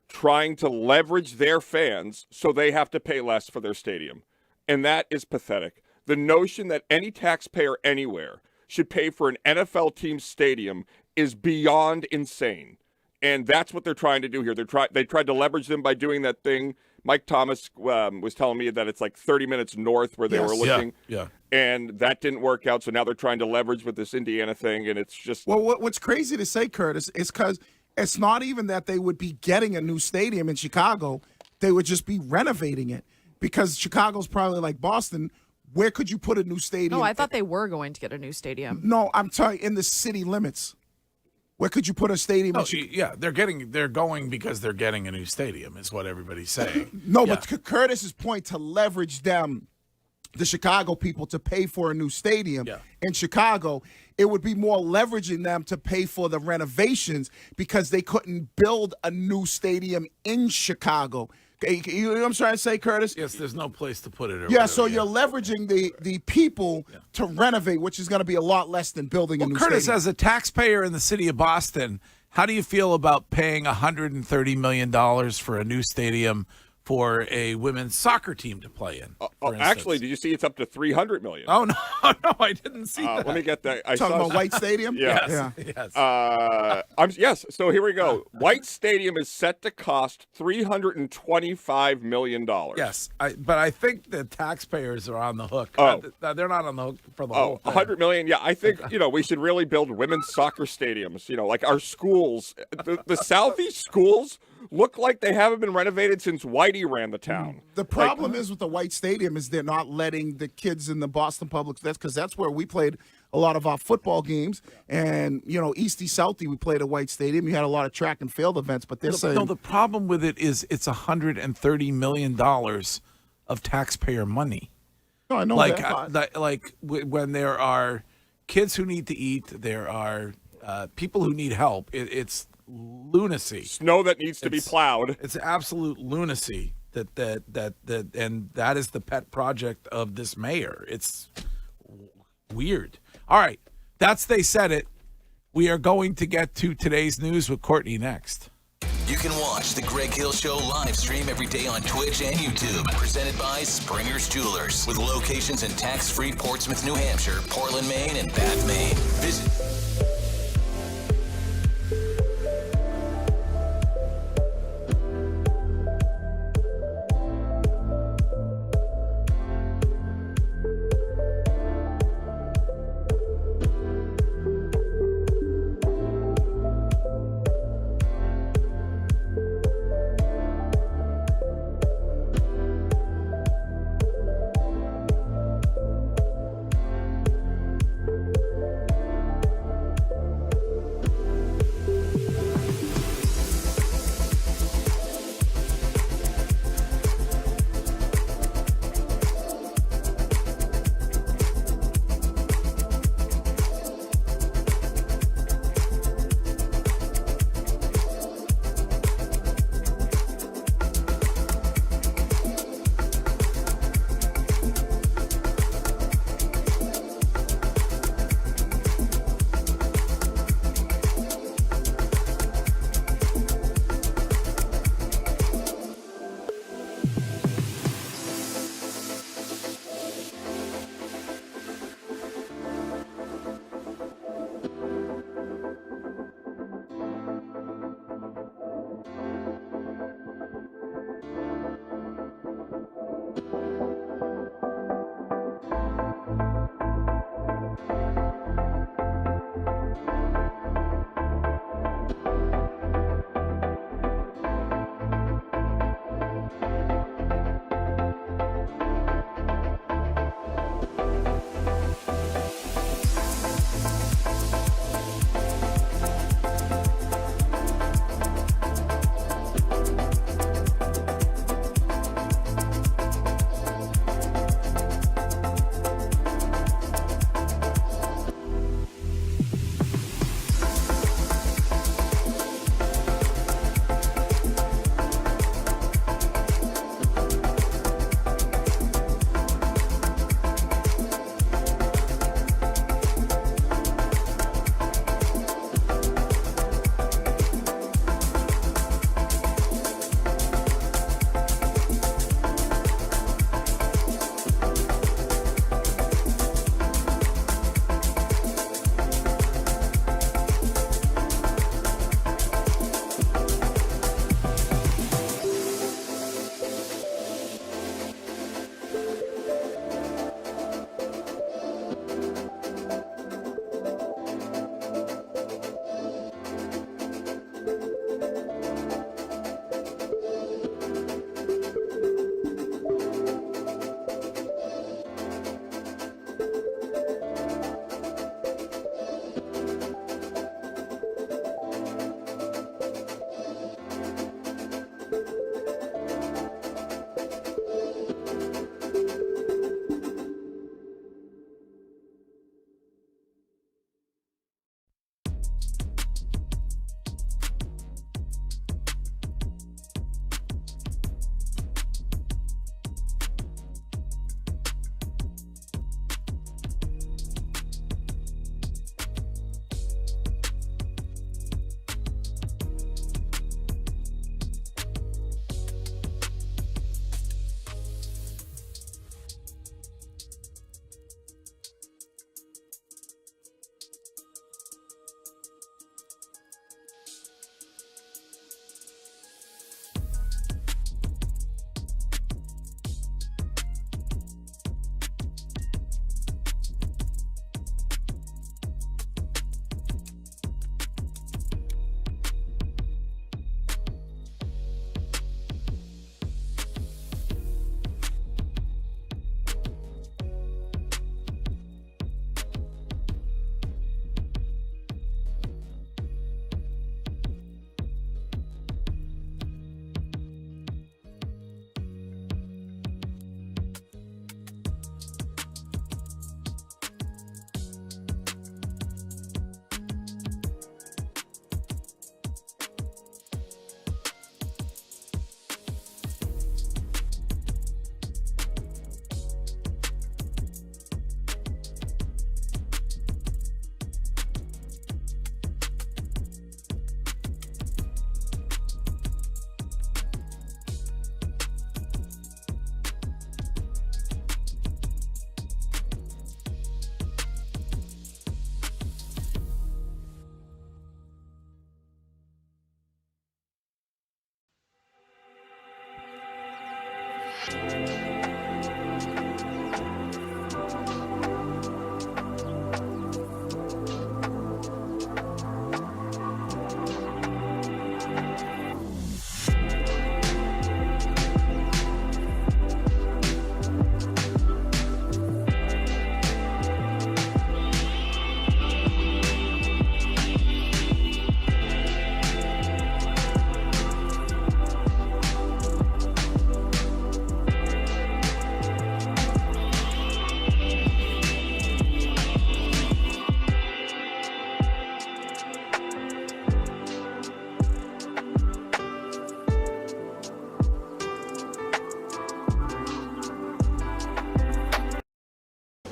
trying to leverage their fans so they have to pay less for their stadium, and that is pathetic. The notion that any taxpayer anywhere should pay for an NFL team stadium is beyond insane, and that's what they're trying to do here. They tried to leverage them by doing that thing. Mike Thomas was telling me that it's like 30 minutes north where they were looking, and that didn't work out. So now they're trying to leverage with this Indiana thing, and it's just what's crazy to say, Curtis, is because it's not even that they would be getting a new stadium in Chicago; they would just be renovating it because Chicago's probably like Boston. Where could you put a new stadium? No, I thought they were going to get a new stadium. No, I'm telling you, in the city limits. Where could you put a stadium? They're going because they're getting a new stadium, is what everybody's saying. But Curtis's point to leverage them, the Chicago people, to pay for a new stadium in Chicago, it would be more leveraging them to pay for the renovations because they couldn't build a new stadium in Chicago. You know what I'm trying to say, Curtis? Yes, there's no place to put it. So you're leveraging the people to renovate, which is going to be a lot less than building a new Curtis, stadium. as a taxpayer in the city of Boston, how do you feel about paying $130 million for a new stadium for a women's soccer team to play in? Actually, did you see it's up to $300 million? Oh, no, I didn't see that. Let me get that. Talking about White Stadium? Yes. Yes. Yes. So here we go. White Stadium is set to cost $325 million. Yes, but I think the taxpayers are on the hook. They're not on the hook for the whole thing. $100 million. Yeah, I think we should really build women's soccer stadiums. Like our schools, the Southeast schools look like they haven't been renovated since Whitey ran the town. The problem is with the White Stadium is they're not letting the kids in the Boston Public. That's because that's where we played a lot of our football games. And, Eastie Southie, we played at White Stadium. You had a lot of track and field events, but they're saying... No, the problem with it is it's $130 million of taxpayer money. No, I know that. When there are kids who need to eat, there are people who need help. It's lunacy. Snow that needs to be plowed. It's absolute lunacy and that is the pet project of this mayor. It's weird. All right, They Said It. We are going to get to today's news with Courtney next. You can watch the Greg Hill Show live stream every day on Twitch and YouTube. Presented by Springer's Jewelers. With locations in tax-free Portsmouth, New Hampshire, Portland, Maine, and Bath, Maine. Visit...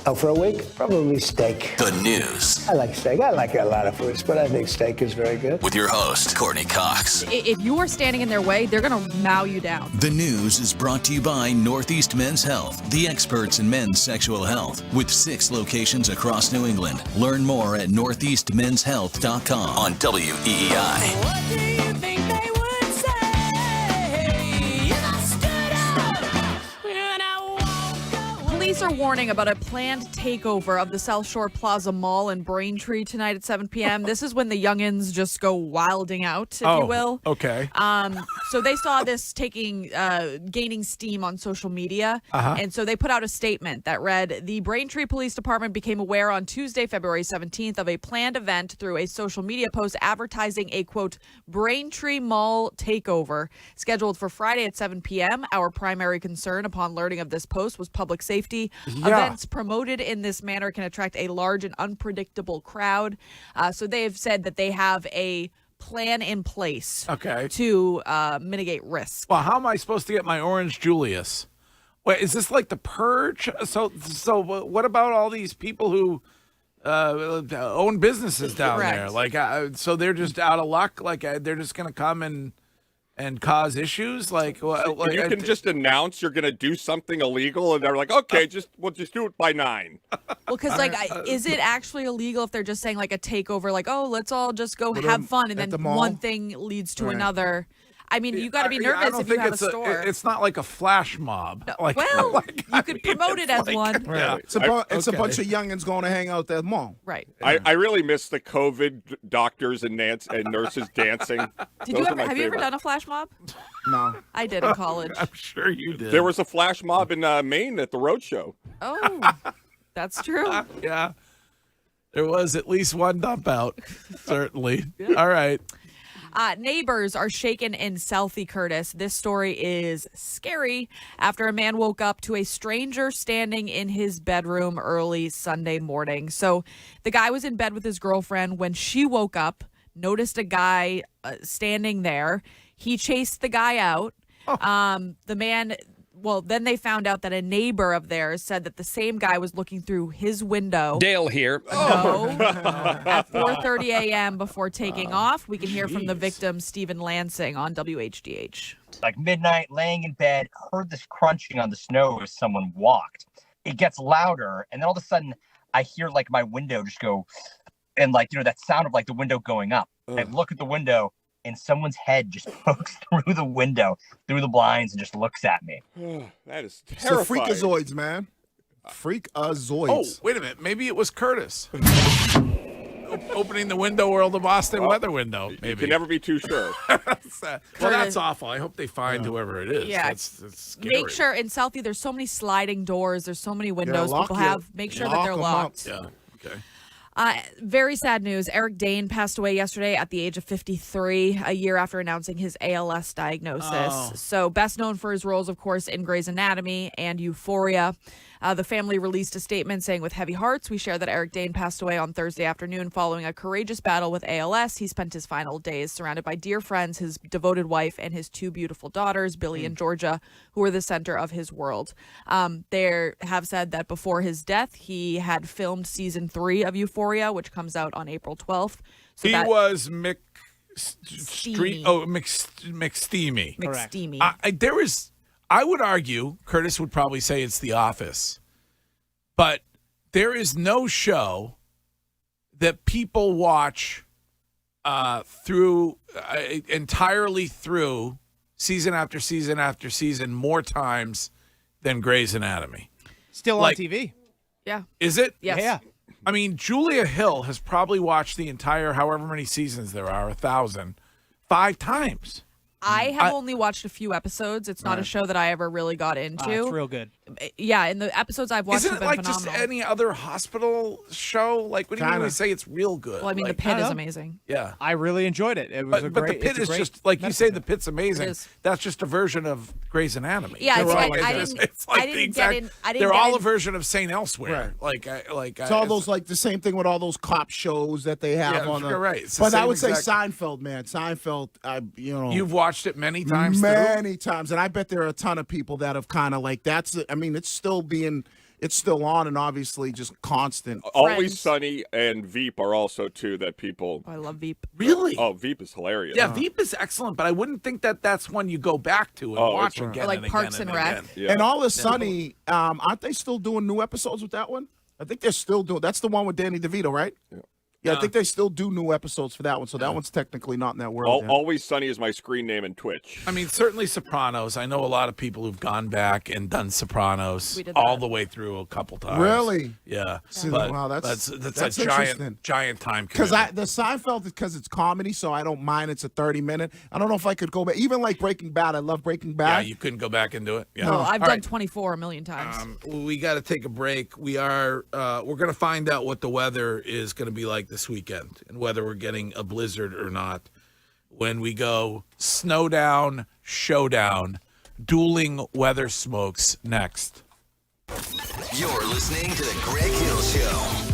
Oh, for a week? Probably steak. The news. I like steak. I like a lot of foods, but I think steak is very good. With your host, Courtney Cox. If you are standing in their way, they're going to mow you down. The news is brought to you by Northeast Men's Health, the experts in men's sexual health, with 6 locations across New England. Learn more at northeastmenshealth.com on WEEI. What do you think they would say if I stood up when I won't go? Police are warning about a planned takeover of the South Shore Plaza Mall in Braintree tonight at 7 p.m. This is when the youngins just go wilding out, if you will. Okay. So they saw this gaining steam on social media. Uh-huh. And so they put out a statement that read, the Braintree Police Department became aware on Tuesday, February 17th of a planned event through a social media post advertising a, quote, Braintree Mall takeover scheduled for Friday at 7 p.m. Our primary concern upon learning of this post was public safety. Yeah. Events promoted in this manner can attract a large and unpredictable crowd. So they have said that they have a plan in place to mitigate risk. Well, how am I supposed to get my Orange Julius? Wait, is this like the Purge? So what about all these people who own businesses down there? Like, so they're just out of luck? Like, they're just going to come and cause issues? Like you can just announce you're going to do something illegal, and they're like, okay, we'll just do it by 9. Well, because is it actually illegal if they're just saying like a takeover, like, oh, let's all just go have fun, and then one thing leads to another? I mean, you got to be nervous if you have a store. It's not like a flash mob. No, you could promote it as one. Yeah. It's a bunch of youngins going to hang out at that mall. Right. I really miss the COVID doctors and nurses dancing. Have you ever done a flash mob? No. I did in college. I'm sure you did. There was a flash mob in Maine at the Roadshow. Oh, that's true. Yeah. There was at least one dump out, certainly. Yeah. All right. Neighbors are shaken in Southie, Curtis. This story is scary after a man woke up to a stranger standing in his bedroom early Sunday morning. So the guy was in bed with his girlfriend when she woke up, noticed a guy standing there. He chased the guy out. The man... Well, then they found out that a neighbor of theirs said that the same guy was looking through his window. Dale here. At 4:30 a.m. before taking off. We can hear from the victim, Stephen Lansing, on WHDH. Like midnight, laying in bed, heard this crunching on the snow as someone walked. It gets louder, and then all of a sudden, I hear like my window just go, and like, that sound of like the window going up. I look at the window, and someone's head just pokes through the window, through the blinds, and just looks at me. That is It's terrifying. the freakazoids, man. Freakazoids. Oh, wait a minute. Maybe it was Curtis. Opening the window or the Boston weather window. Maybe. You can never be too sure. Well, that's awful. I hope they find whoever it is. Yeah. That's scary. Make sure in Southie, there's so many sliding doors. There's so many windows lock people your- have. Make sure that they're locked. Yeah. Okay. Very sad news. Eric Dane passed away yesterday at the age of 53, a year after announcing his ALS diagnosis. Oh. So best known for his roles, of course, in Grey's Anatomy and Euphoria. The family released a statement saying, with heavy hearts, we share that Eric Dane passed away on Thursday afternoon following a courageous battle with ALS. He spent his final days surrounded by dear friends, his devoted wife, and his 2 beautiful daughters, Billy and Georgia, who were the center of his world. They have said that before his death, he had filmed season 3 of Euphoria, which comes out on April 12th. So He was McSteamy. Correct. I would argue, Curtis would probably say it's The Office, but there is no show that people watch entirely through season after season after season more times than Grey's Anatomy. Still on TV. Yeah. Is it? Yes. Yeah. I mean, Julia Hill has probably watched the entire, however many seasons there are, 1,000, 5 times. I have only watched a few episodes. It's not a show that I ever really got into. It's real good. Yeah, and the episodes I've watched Isn't have it been like phenomenal. just any other hospital show? Like, what do you mean when we say it's real good? Well, I mean, like, The Pit is amazing. Yeah. I really enjoyed it. It was But The Pit is just, like you say, The Pit's amazing. It is. That's just a version of Grey's Anatomy. Yeah, They're I all like didn't- this. It's like I the didn't exact, get in- I didn't they're get all in- a version of St. Elsewhere. Like, It's all those, like, the same thing with all those cop shows that they have Yeah, on the... you're right. It's the But I same would say exact- Seinfeld, man. Seinfeld, You've watched it many times, Many times. And I bet there are a ton of people that have kind of, like, it's still being... It's still on and obviously just constant. Always Sunny and Veep are also two that people. I love Veep. Really? Oh, Veep is hilarious. Yeah, Veep is excellent, but I wouldn't think that that's one you go back to and watch it's- again Or like and Parks again and Rec. again. And all is Sunny, aren't they still doing new episodes with that one? I think they're still doing. That's the one with Danny DeVito, right? Yeah, I think they still do new episodes for that one. So that one's technically not in that world. Always Sunny is my screen name in Twitch. I mean, certainly Sopranos. I know a lot of people who've gone back and done Sopranos all the way through a couple times. Really? Yeah. See, But wow, that's a interesting. giant time Because commitment. the Seinfeld, because it's comedy, so I don't mind. It's a 30-minute. I don't know if I could go back. Even like Breaking Bad, I love Breaking Bad. Yeah, you couldn't go back and do it. Yeah. No, I've All done right. 24 a million times. We got to take a break. We're going to find out what the weather is going to be like this weekend and whether we're getting a blizzard or not. When we go Snowdown Showdown, Dueling Weather Smokes next. You're listening to the Greg Hill Show.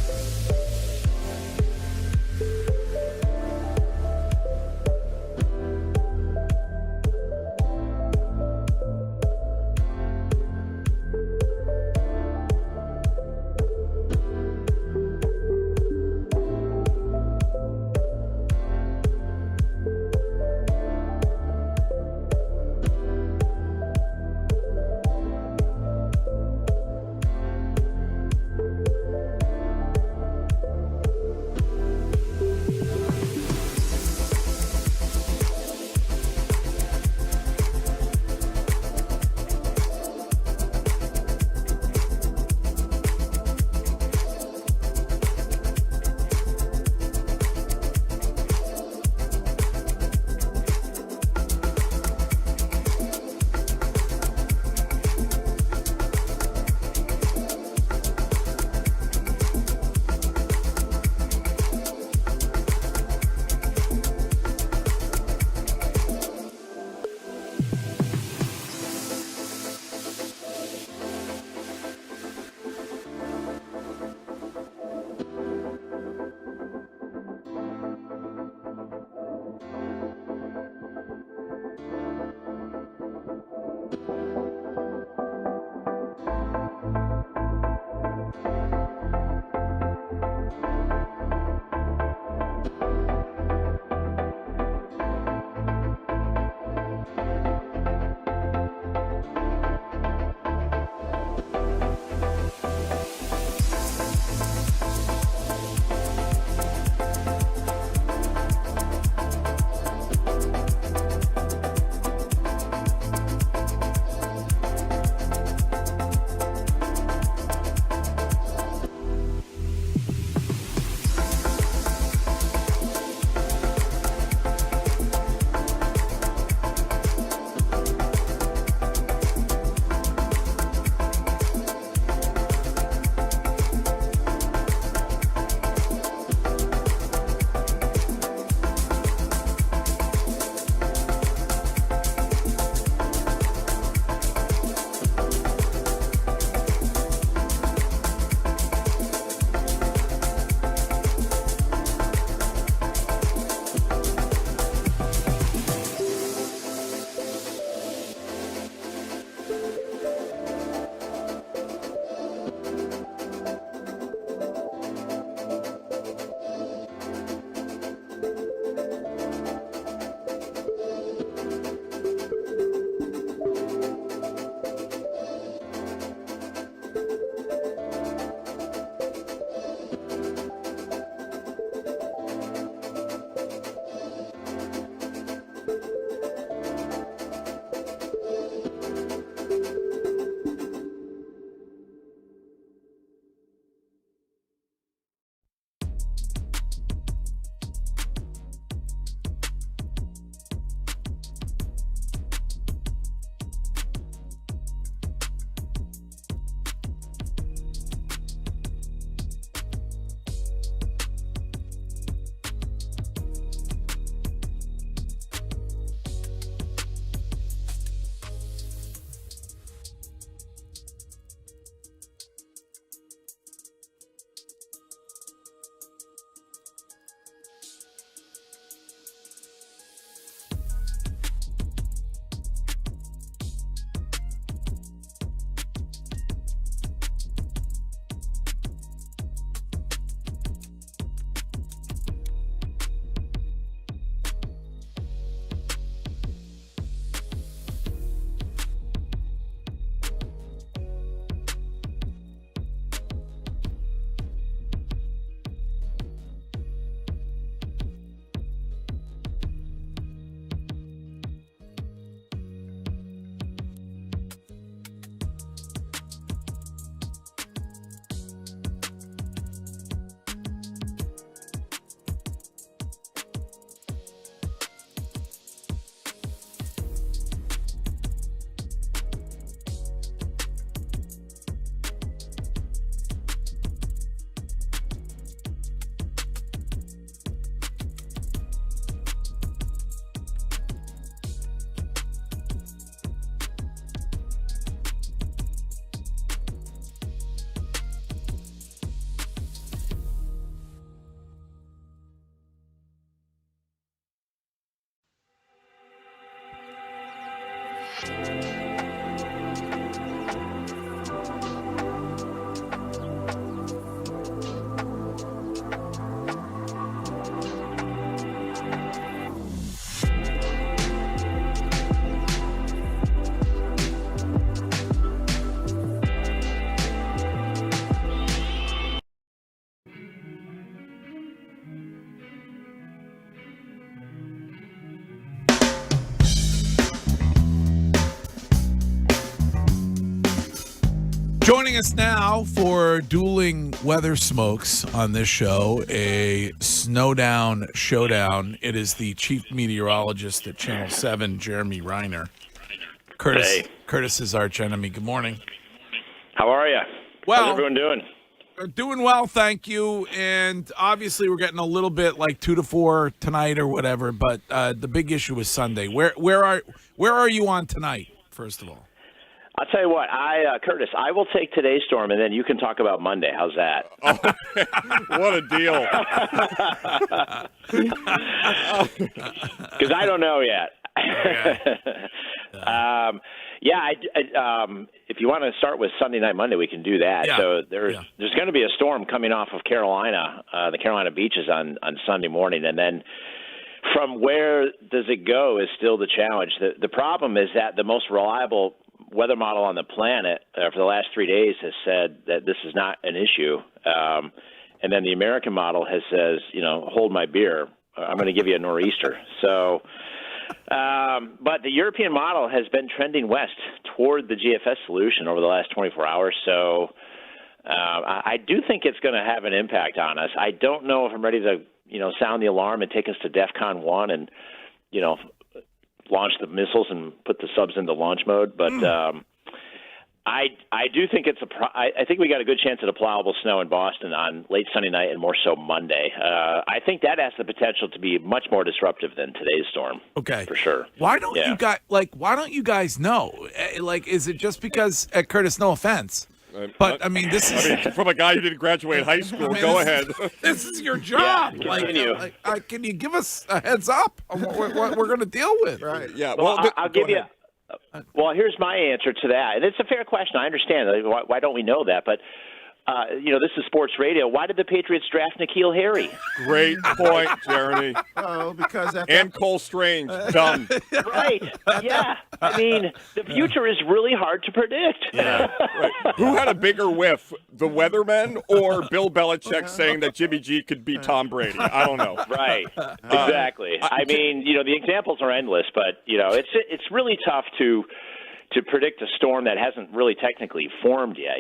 Joining us now for Dueling Weather Smokes on this show, a snowdown showdown. It is the chief meteorologist at Channel 7, Jeremy Reiner. Curtis is arch enemy. Good morning. How are you? Well, how's everyone doing? Doing well, thank you. And obviously, we're getting a little bit like 2 to 4 tonight or whatever. But the big issue is Sunday. Where are you on tonight? First of all, I'll tell you what, Curtis, I will take today's storm, and then you can talk about Monday. How's that? What a deal! Because I don't know yet. If you want to start with Sunday night, Monday, we can do that. Yeah. So there's going to be a storm coming off of Carolina, the Carolina beaches on Sunday morning, and then from where does it go is still the challenge. The problem is that the most reliable weather model on the planet for the last 3 days has said that this is not an issue, and then the American model says, hold my beer, I'm going to give you a nor'easter. So. But the European model has been trending west toward the GFS solution over the last 24 hours. So I do think it's going to have an impact on us. I don't know if I'm ready to, sound the alarm and take us to DEFCON 1 and, launch the missiles and put the subs into launch mode. But I do think I think we got a good chance at a plowable snow in Boston on late Sunday night and more so Monday. I think that has the potential to be much more disruptive than today's storm. Okay, for sure. Why don't you guys know? Is it just because Curtis? No offense, but this is from a guy who didn't graduate high school. Go ahead. This is your job. Can you give us a heads up on what we're going to deal with? Right. Yeah. Well, I'll give you. Well, here's my answer to that, and it's a fair question. I understand. Why don't we know that? But this is sports radio. Why did the Patriots draft N'Keal Harry? Great point, Jeremy. Oh, because and Cole Strange, dumb. Right. Yeah. The future is really hard to predict. Yeah. Right. Who had a bigger whiff, the weathermen or Bill Belichick saying that Jimmy G could beat Tom Brady? I don't know. Right. Exactly. The examples are endless, but it's really tough to predict a storm that hasn't really technically formed yet.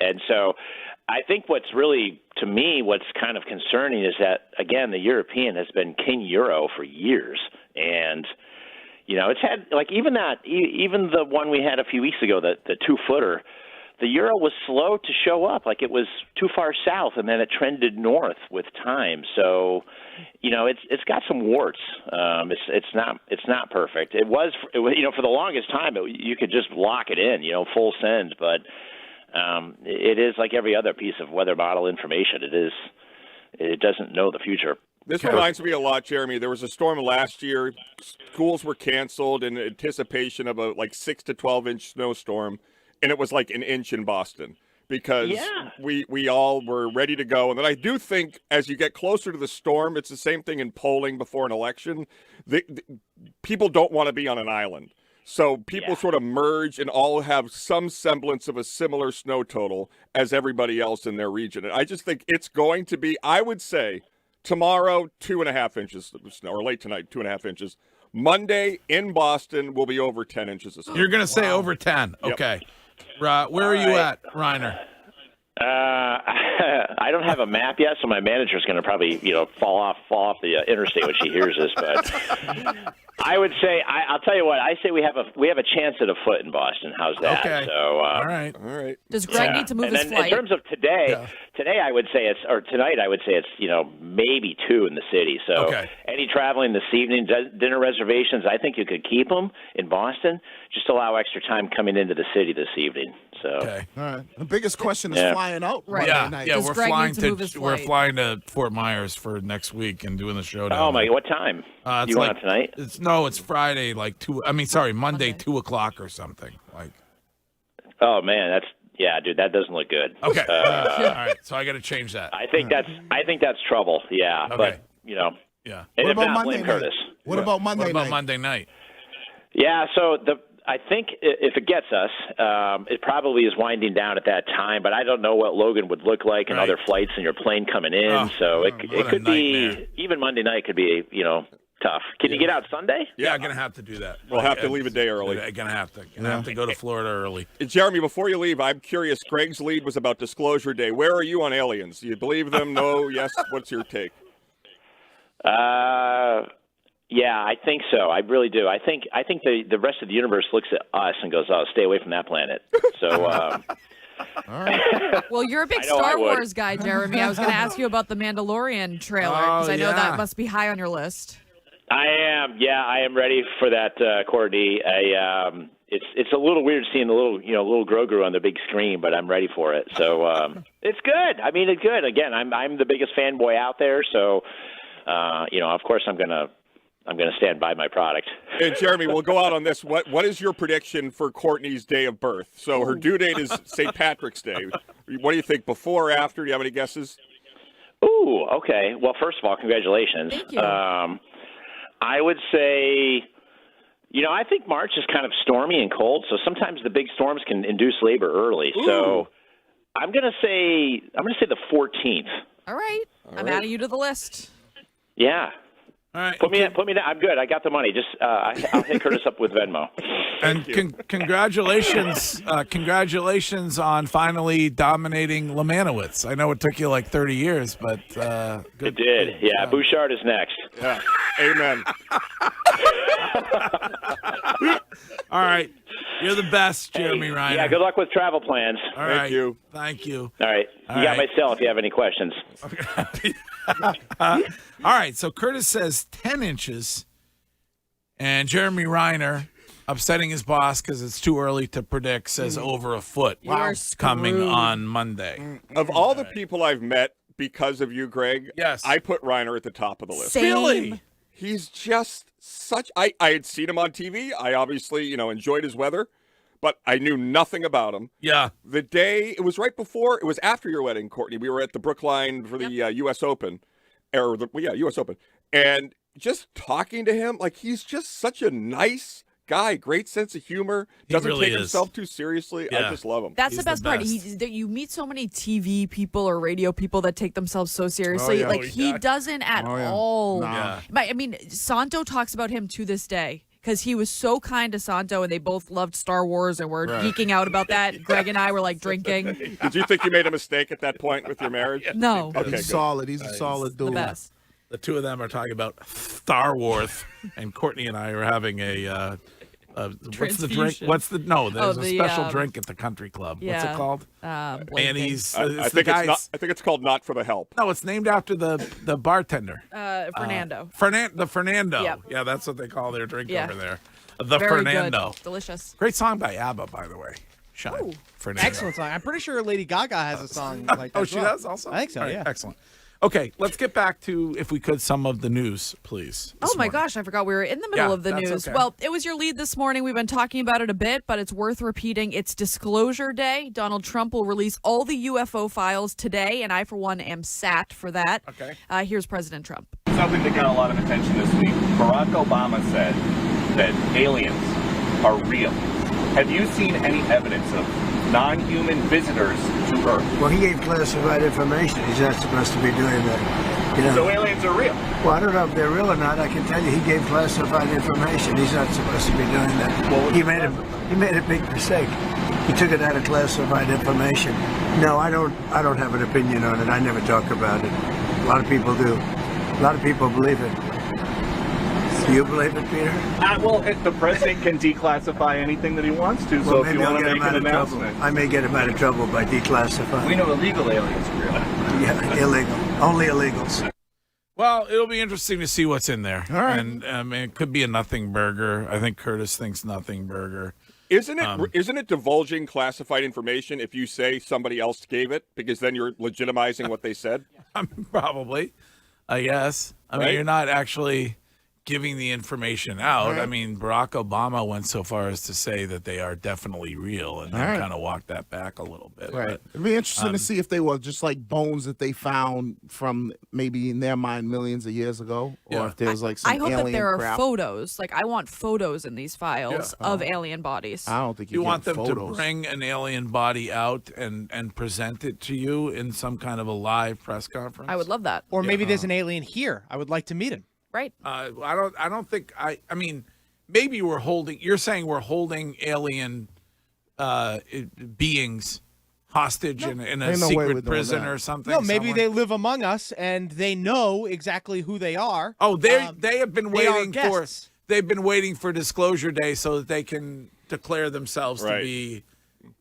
And so I think what's really, to me, what's kind of concerning is that, again, the European has been king Euro for years. And, it's had, even the one we had a few weeks ago, the 2-footer, the Euro was slow to show up. It was too far south, and then it trended north with time. So, it's got some warts. It's not perfect. It was for the longest time, you could just lock it in, full send, but it is like every other piece of weather model information. It doesn't know the future. This reminds me a lot, Jeremy. There was a storm last year. Schools were canceled in anticipation of a 6 to 12-inch snowstorm, and it was like an inch in Boston because we all were ready to go. And then I do think as you get closer to the storm, it's the same thing in polling before an election. People don't want to be on an island. So people sort of merge and all have some semblance of a similar snow total as everybody else in their region. And I just think it's going to be, I would say, tomorrow, 2.5 inches of snow, or late tonight, 2.5 inches. Monday in Boston will be over 10 inches of snow. You're going to say over 10. Yep. Okay. Where are you at, Reiner? I don't have a map yet, so my manager's going to probably, fall off the interstate when she hears this. But I would say, I'll tell you what. I say we have a chance at a foot in Boston. How's that? Okay. So, all right. Does Greg need to move his flight? In terms of today, I would say tonight I would say it's maybe 2 in the city. So any traveling this evening, dinner reservations, I think you could keep them in Boston. Just allow extra time coming into the city this evening. So all right. The biggest question is flying out Monday night. Yeah, Does Greg need to move his we're flight? flying to Fort Myers for next week and doing the showdown. Oh my! What time? It's you going out tonight? It's Friday, Monday, 2:00 or something. Oh man, dude, that doesn't look good. Okay, all right. So I got to change that. I think that's trouble. Yeah, okay. But yeah. And What if about not, Monday blame night? Curtis. What about Monday What about night? Monday night? Yeah, so I think if it gets us, it probably is winding down at that time. But I don't know what Logan would look like and other flights and your plane coming in. So it could be even Monday night could be Tough. Can you get out Sunday? Yeah, I'm going to have to do that. We'll have to leave a day early. I'm going to have to go to Florida early. Jeremy, before you leave, I'm curious. Greg's lead was about Disclosure Day. Where are you on aliens? Do you believe them? No? Yes? What's your take? Yeah, I think so. I really do. I think the rest of the universe looks at us and goes, "Oh, stay away from that planet." So. All right. Well, you're a big Star Wars guy, Jeremy. I was going to ask you about the Mandalorian trailer because I know that must be high on your list. I am. Yeah, I am ready for that, Courtney. It's a little weird seeing the little Grogu on the big screen, but I'm ready for it. So it's good. I mean, it's good. Again, I'm the biggest fanboy out there, so of course I'm gonna stand by my product. And Jeremy, we'll go out on this. What is your prediction for Courtney's day of birth? So her due date is St. Patrick's Day. What do you think? Before or after? Do you have any guesses? Ooh, okay. Well, first of all, congratulations. Thank you. I would say, I think March is kind of stormy and cold, so sometimes the big storms can induce labor early. Ooh. So I'm gonna say the 14th. All right. I'm adding you to the list. Yeah. All right. Put me down. I'm good. I got the money. Just I'll hit Curtis up with Venmo. And congratulations on finally dominating Lemanowitz. I know it took you like 30 years, but good. It did. Yeah, Bouchard is next. Yeah. Amen. All right. You're the best, Jeremy Reiner. Yeah, good luck with travel plans. All right. Thank you. Thank you. All right. You got my cell if you have any questions. All right. So Curtis says 10 inches, and Jeremy Reiner, upsetting his boss because it's too early to predict, says over a foot. Wow. Coming on Monday. Of all the people I've met because of you, Greg, yes, I put Reiner at the top of the list. Same. Really? He's just such. I had seen him on TV. I obviously, enjoyed his weather, but I knew nothing about him. Yeah. The day, it was after your wedding, Courtney. We were at the Brookline for the U.S. Open, U.S. Open, and just talking to him, like he's just such a nice guy, great sense of humor, doesn't really take is. himself too seriously. Yeah. I just love him. That's He's the best part. You meet so many TV people or radio people that take themselves so seriously. yeah. He doesn't at all. Nah. Yeah. I mean, Santo talks about him to this day because he was so kind to Santo, and they both loved Star Wars, and we're geeking out about that. Greg and I were like drinking. Did you think you made a mistake at that point with your marriage? No. Okay, He's solid. He's a solid dude. The best. The two of them are talking about Star Wars, and Courtney and I are having a what's the drink? There's a special drink at the country club. What's it called? Annie's. I think it's called Not for the Help. No, it's named after the bartender. Fernando. The Fernando. Yep. Yeah, that's what they call their drink Yeah. over there. The Very Fernando. good. Delicious. Great song by ABBA, by the way. Shine. Fernando. Excellent song. I'm pretty sure Lady Gaga has a song like that. Oh, as she well. does also? I think so, All right, yeah. Excellent. Okay, let's get back to, if we could, some of the news, please. Oh my gosh, I forgot we were in the middle of the that's news. okay. Well, it was your lead this morning. We've been talking about it a bit, but it's worth repeating. It's Disclosure Day. Donald Trump will release all the UFO files today, and I, for one, am sat for that. Okay. Here's President Trump. Something that got a lot of attention this week. Barack Obama said that aliens are real. Have you seen any evidence of non-human visitors to Earth? Well, he gave classified information. He's not supposed to be doing that. So aliens are real? Well, I don't know if they're real or not. I can tell you he gave classified information. He's not supposed to be doing that. Well, he made a big mistake. He took it out of classified information. No, I don't have an opinion on it. I never talk about it. A lot of people do. A lot of people believe it. Do you believe it, Peter? Well, the president can declassify anything that he wants to, so if you want to make an announcement. I may get him out of trouble by declassifying. We know illegal aliens are real. Yeah, illegal. Only illegals. Well, it'll be interesting to see what's in there. All right. And it could be a nothing burger. I think Curtis thinks nothing burger. Isn't it divulging classified information if you say somebody else gave it, because then you're legitimizing what they said? Probably. I guess. I mean, you're not actually giving the information out. Right. I mean, Barack Obama went so far as to say that they are definitely real, and then kind of walked that back a little bit. Right. But, It'd be interesting to see if they were just like bones that they found from maybe in their mind millions of years ago, or if there's like some I hope alien that there are crap. photos. Like, I want photos in these files of alien bodies. I don't think you get want them photos. to bring an alien body out and present it to you in some kind of a live press conference? I would love that. Or maybe there's an alien here. I would like to meet him. Right. I don't think. I mean, maybe we're holding. You're saying we're holding alien beings hostage in a Ain't no way secret we're doing prison that. or something. No, maybe somewhere? they live among us and they know exactly who they are. Oh, they have been they are waiting for. guests. They've been waiting for disclosure day so that they can declare themselves to be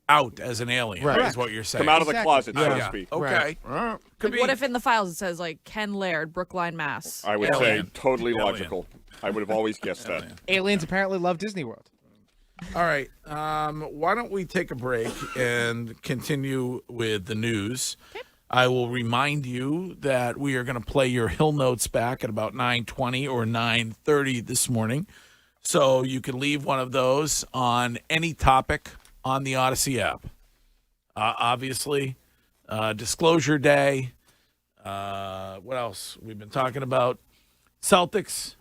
out as an alien. Right. Is what you're saying? Come out of the closet, so to Yeah. speak. Okay. Right. Could Like, what if in the files it says like Ken Laird, Brookline, Mass? I would Alien. say totally Alien. logical. I would have always guessed that. Aliens apparently love Disney World. All right. Why don't we take a break and continue with the news? I will remind you that we are going to play your Hill Notes back at about 9:20 or 9:30 this morning. So you can leave one of those on any topic on the Odyssey app. Obviously, Disclosure Day. What else? We've been talking about Celtics.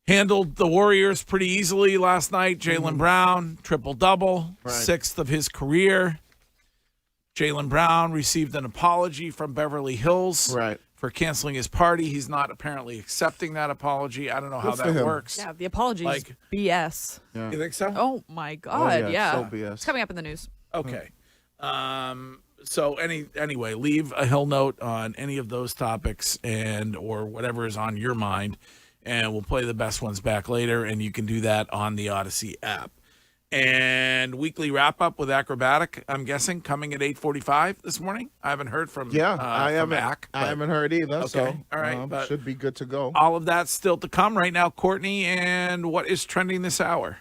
Handled the Warriors pretty easily last night. Jaylen Brown, triple-double, sixth of his career. Jaylen Brown received an apology from Beverly Hills for canceling his party. He's not apparently accepting that apology. I don't know how Good for that him. works. Yeah, the apology is Like- BS. Yeah. You think so? Oh my God, yeah, yeah. so BS. It's coming up in the news. Okay. So anyway, leave a Hill Note on any of those topics and or whatever is on your mind, and we'll play the best ones back later, and you can do that on the Odyssey app. And weekly wrap-up with Acrobatic, I'm guessing, coming at 8:45 this morning. I haven't heard from I from haven't. Ac, I but- haven't heard either. So Okay, all right, but- should be good to go. All of that's still to come right now, Courtney, and what is trending this hour?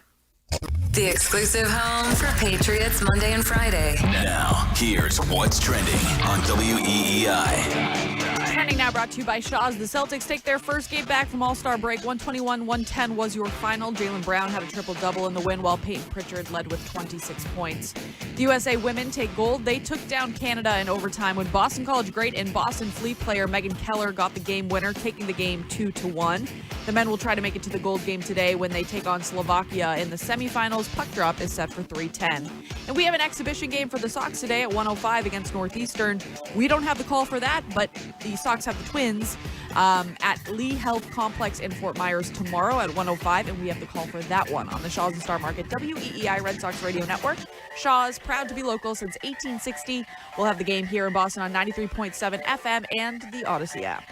The exclusive home for Patriots Monday and Friday. Now, here's what's trending on WEEI. Trending now brought to you by Shaw's. The Celtics take their first game back from All-Star break. 121-110 was your final. Jaylen Brown had a triple-double in the win, while Peyton Pritchard led with 26 points. The USA women take gold. They took down Canada in overtime when Boston College great and Boston Fleet player Megan Keller got the game winner, taking the game 2-1. The men will try to make it to the gold game today when they take on Slovakia in the semifinals. Puck drop is set for 3:10. And we have an exhibition game for the Sox today at 1:05 against Northeastern. We don't have the call for that, but the Sox have the Twins at Lee Health Complex in Fort Myers tomorrow at 1:05, and we have the call for that one on the Shaw's and Star Market WEEI Red Sox Radio Network. Shaw's, proud to be local since 1860. We'll have the game here in Boston on 93.7 FM and the Odyssey app.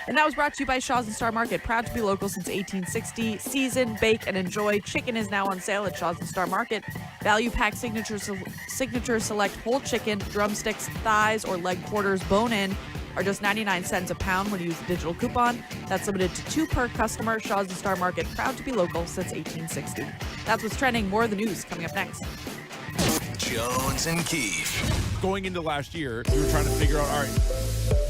And that was brought to you by Shaw's and Star Market, proud to be local since 1860. Season, bake, and enjoy. Chicken is now on sale at Shaw's and Star Market. Value pack signature select whole chicken, drumsticks, thighs, or leg quarters bone-in are just 99 cents a pound when you use the digital coupon. That's limited to 2 per customer. Shaw's and Star Market, proud to be local since 1860. That's what's trending. More of the news coming up next. Jones and Keefe. Going into last year, we were trying to figure out, all right,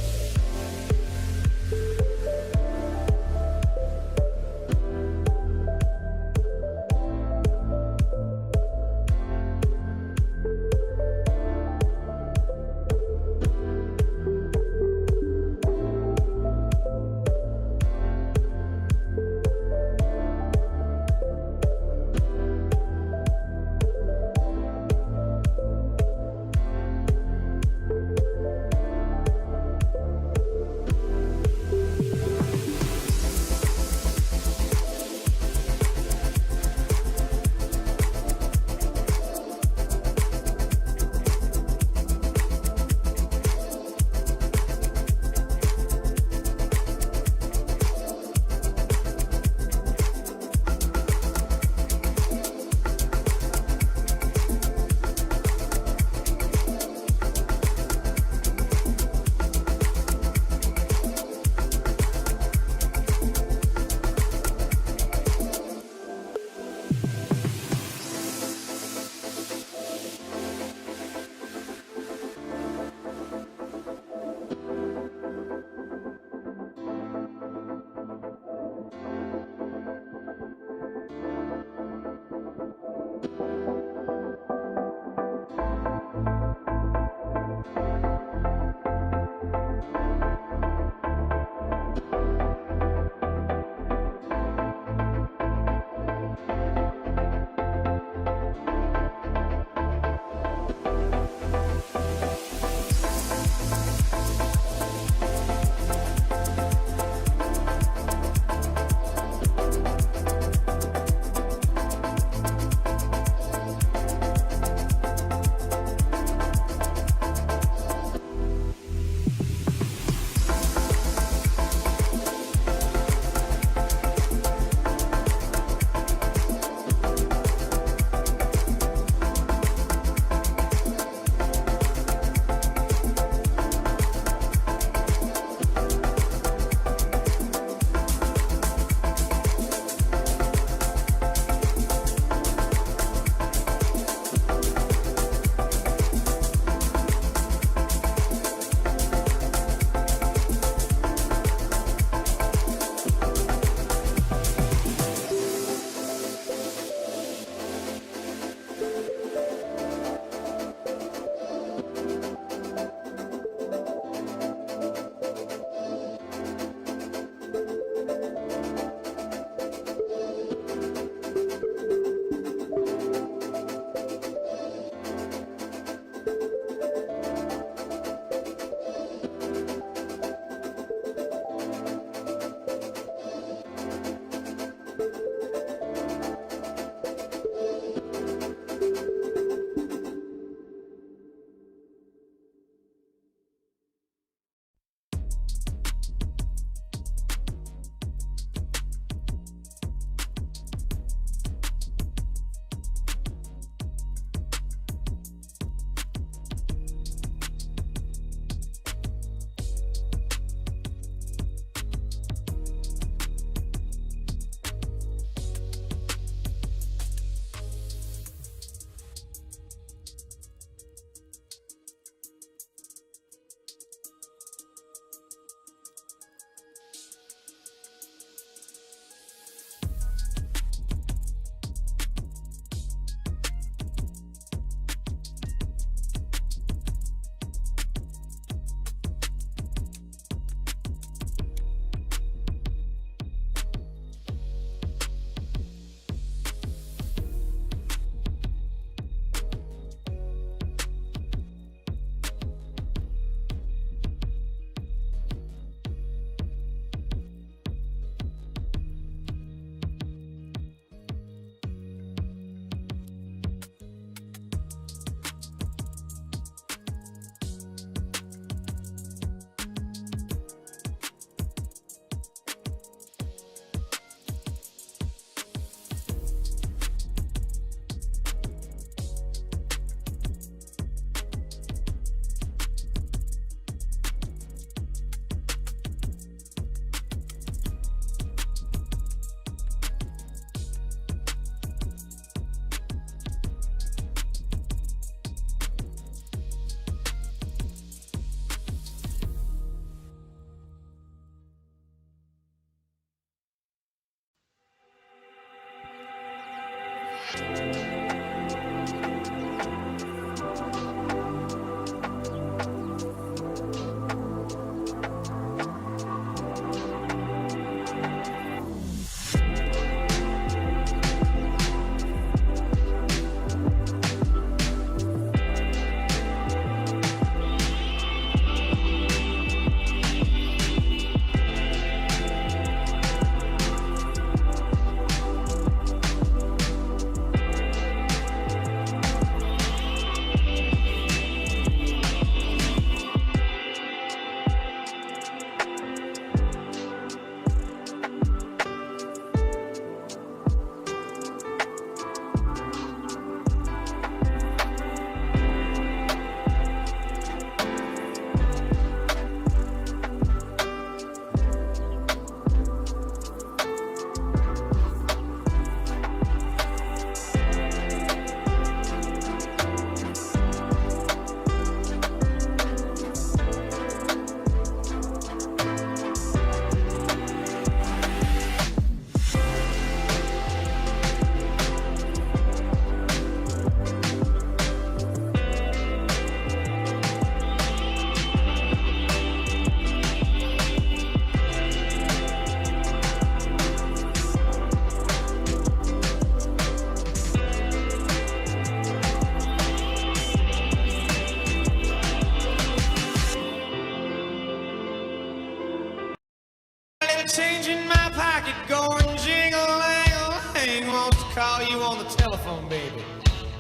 change in my pocket going jingle-lang-a-lang. Wants to call you on the telephone, baby.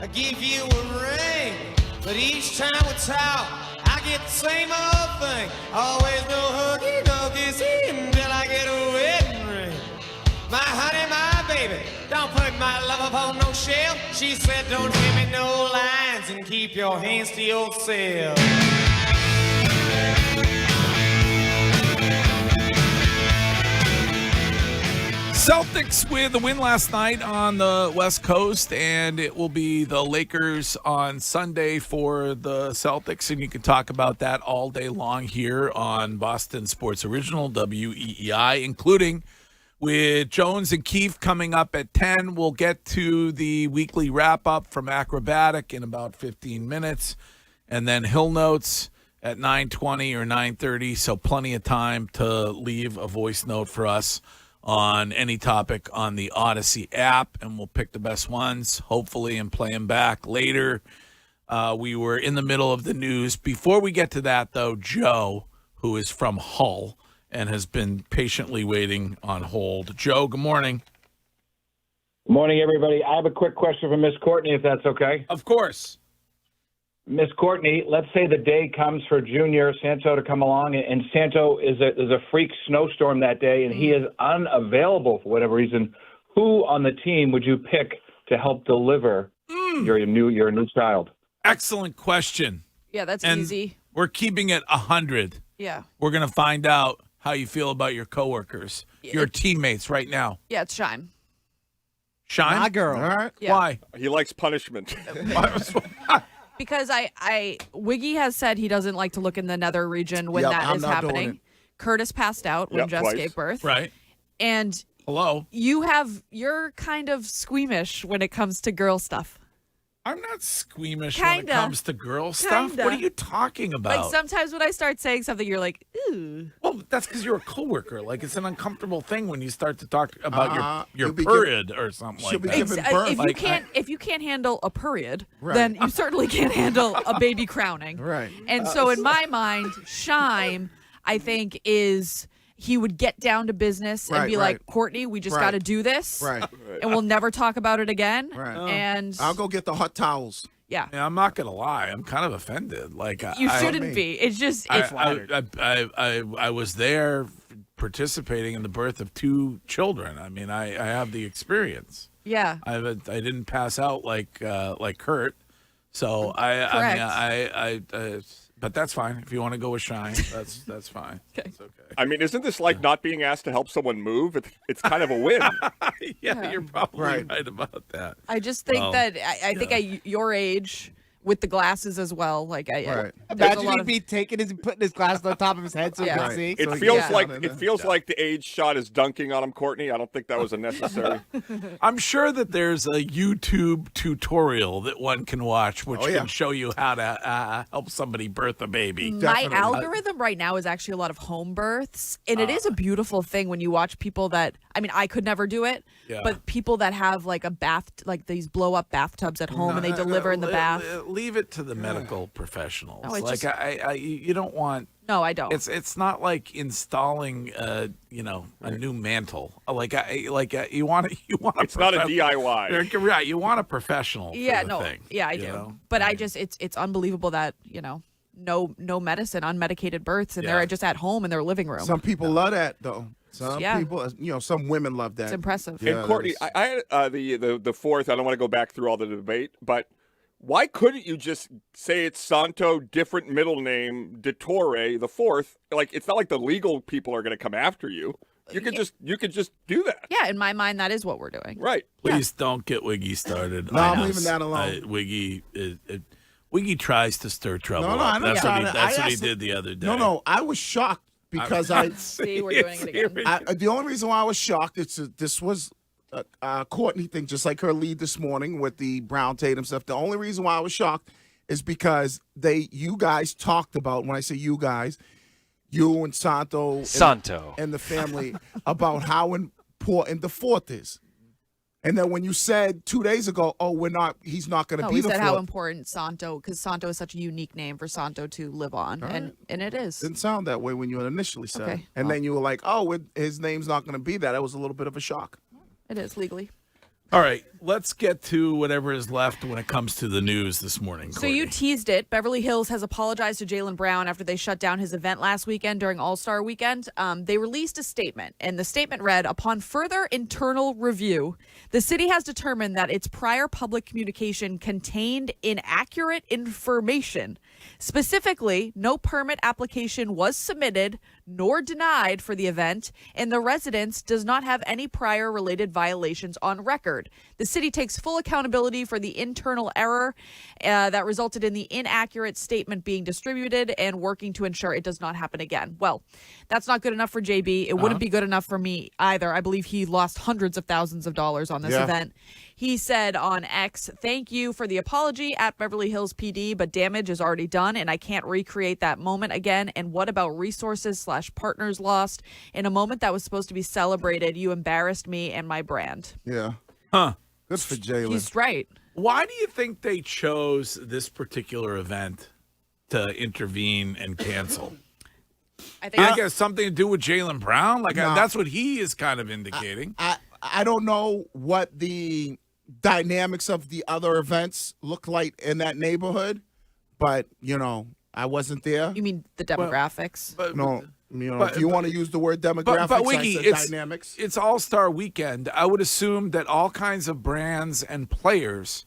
I give you a ring, but each time we talk, I get the same old thing. Always no hooky, no kissy until I get a wedding ring. My honey, my baby, don't put my love upon no shelf. She said, don't give me no lines and keep your hands to yourself. Celtics with a win last night on the West Coast, and it will be the Lakers on Sunday for the Celtics, and you can talk about that all day long here on Boston Sports Original, WEEI, including with Jones and Keefe coming up at 10. We'll get to the weekly wrap-up from Acrobatic in about 15 minutes, and then Hill Notes at 9:20 or 9:30, so plenty of time to leave a voice note for us on any topic on the Odyssey app, and we'll pick the best ones, hopefully, and play them back later. We were in the middle of the news. Before we get to that, though, Joe, who is from Hull and has been patiently waiting on hold. Joe, good morning. Good morning, everybody. I have a quick question for Miss Courtney, if that's okay. Of course. Miss Courtney, let's say the day comes for Junior Santo to come along, and Santo is a freak snowstorm that day, and he is unavailable for whatever reason. Who on the team would you pick to help deliver your new child? Excellent question. Yeah, that's And easy. We're keeping it 100. Yeah. We're going to find out how you feel about your coworkers, your teammates right now. Yeah, it's Shime. Shine? My girl. All right. Yeah. Why? He likes punishment. Because Wiggy has said he doesn't like to look in the nether region when Yep, that I'm is not doing happening. it. Curtis passed out when Yep, Jess twice. gave birth. Right. And Hello. you're kind of squeamish when it comes to girl stuff. I'm not squeamish when Kinda. it comes to girl stuff. Kinda. What are you talking about? Like sometimes when I start saying something, you're like, ooh. Well, that's because you're a coworker. Like, it's an uncomfortable thing when you start to talk about your you'll be period or something she'll like be that. giving birth. If you can't handle a period, Right. then you certainly can't handle a baby crowning. Right. And so in my mind, Shime, I think, is he would get down to business and Right, be right. like, Courtney, we just Right. got to do this. Right. And we'll never talk about it again. Right. And I'll go get the hot towels. yeah. Yeah, I'm not gonna lie. I'm kind of offended. Like, You I, shouldn't be. It's just, it's I was there participating in the birth of 2 children. I mean, I have the experience. yeah. I didn't pass out like Kurt. So but that's fine. If you want to go with Shine, that's fine. Okay. It's okay. I mean, isn't this like not being asked to help someone move? It's kind of a win. Yeah, you're probably right about that. I just think Well, that I think at your age, with the glasses as well, like there's a Imagine lot he'd of be taking his putting his glasses on top of his head so he Yeah. can see. It feels like the age shot is dunking on him, Courtney. I don't think that was unnecessary. I'm sure that there's a YouTube tutorial that one can watch, which Oh, yeah. can show you how to help somebody birth a baby. My algorithm right now is actually a lot of home births, and it is a beautiful thing when you watch people that, I mean, I could never do it, Yeah. but people that have like a bath, like these blow up bathtubs at home and they deliver in the bath. Leave it to the medical professionals. No, it's like just- you don't want. No, I don't. It's not like installing a new mantle. You want It's not a DIY. Right, you want a professional. Yeah, for the no, thing, yeah, I you do. know? But I just, it's unbelievable that no medicine, unmedicated births, and they're just at home in their living room. Some people love that, though. Some Yeah. people, some women love that. It's impressive. Yeah, And Courtney, that is- I had the fourth. I don't want to go back through all the debate, but why couldn't you just say it's Santo, different middle name, Dottore, the fourth? Like, it's not like the legal people are going to come after you. You could just do that. Yeah, in my mind, that is what we're doing. Right. Please don't get Wiggy started. No, I'm leaving that alone. Wiggy tries to stir trouble. No, up. I'm not That's trying what to- that's I what he actually- did the other day. No, I was shocked because See, we're doing it again. The only reason why I was shocked this was a Courtney thing, just like her lead this morning with the Brown Tatum stuff. The only reason why I was shocked is because you guys talked about, when I say you guys, you and Santo and the family about how important the fourth is. And then when you said 2 days ago, he's not going to No, be we the said fourth. how important Santo, because Santo is such a unique name for Santo to live on, and it is. Didn't sound that way when you initially said it. Okay. And then you were like, his name's not going to be that. That was a little bit of a shock. It is legally. All right, let's get to whatever is left when it comes to the news this morning. So you teased it. Beverly Hills has apologized to Jaylen Brown after they shut down his event last weekend during All-Star Weekend. They released a statement, and the statement read, upon further internal review, the city has determined that its prior public communication contained inaccurate information. Specifically, no permit application was submitted nor denied for the event, and the residence does not have any prior related violations on record. The city takes full accountability for the internal error that resulted in the inaccurate statement being distributed and working to ensure it does not happen again. Well, that's not good enough for JB. It wouldn't be good enough for me either. I believe he lost hundreds of thousands of dollars on this event. He said on X, "Thank you for the apology at Beverly Hills PD, but damage is already done, and I can't recreate that moment again. And what about resources/partners lost? In a moment that was supposed to be celebrated, you embarrassed me and my brand. Yeah. Huh. Good for Jalen. He's right. Why do you think they chose this particular event to intervene and cancel? I think I guess something to do with Jaylen Brown. Like No. that's what he is kind of indicating. I don't know what the dynamics of the other events look like in that neighborhood, but I wasn't there. You mean the demographics? No, if you want to use the word demographics, but I Wiggy, said it's dynamics. It's All-Star Weekend. I would assume that all kinds of brands and players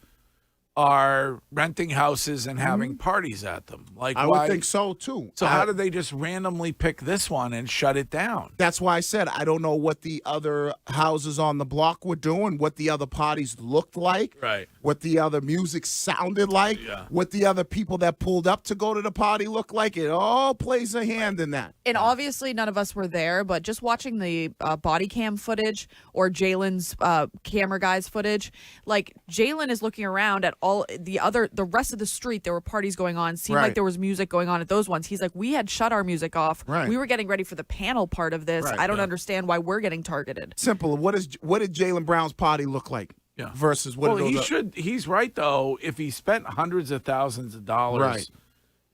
are renting houses and having parties at them. Like I would think so too. So how did they just randomly pick this one and shut it down? That's why I said I don't know what the other houses on the block were doing, what the other parties looked like, Right. what the other music sounded like, what the other people that pulled up to go to the party looked like. It all plays a hand in that. And obviously none of us were there, but just watching the body cam footage or Jalen's camera guy's footage, like Jalen is looking around at all the rest of the street. There were parties going on. Seemed like there was music going on at those ones. He's like, we had shut our music off. Right. We were getting ready for the panel part of this. Right. I don't understand why we're getting targeted. Simple. What did Jaylen Brown's party look like? Yeah. Versus what? Well, he's right though. If he spent hundreds of thousands of dollars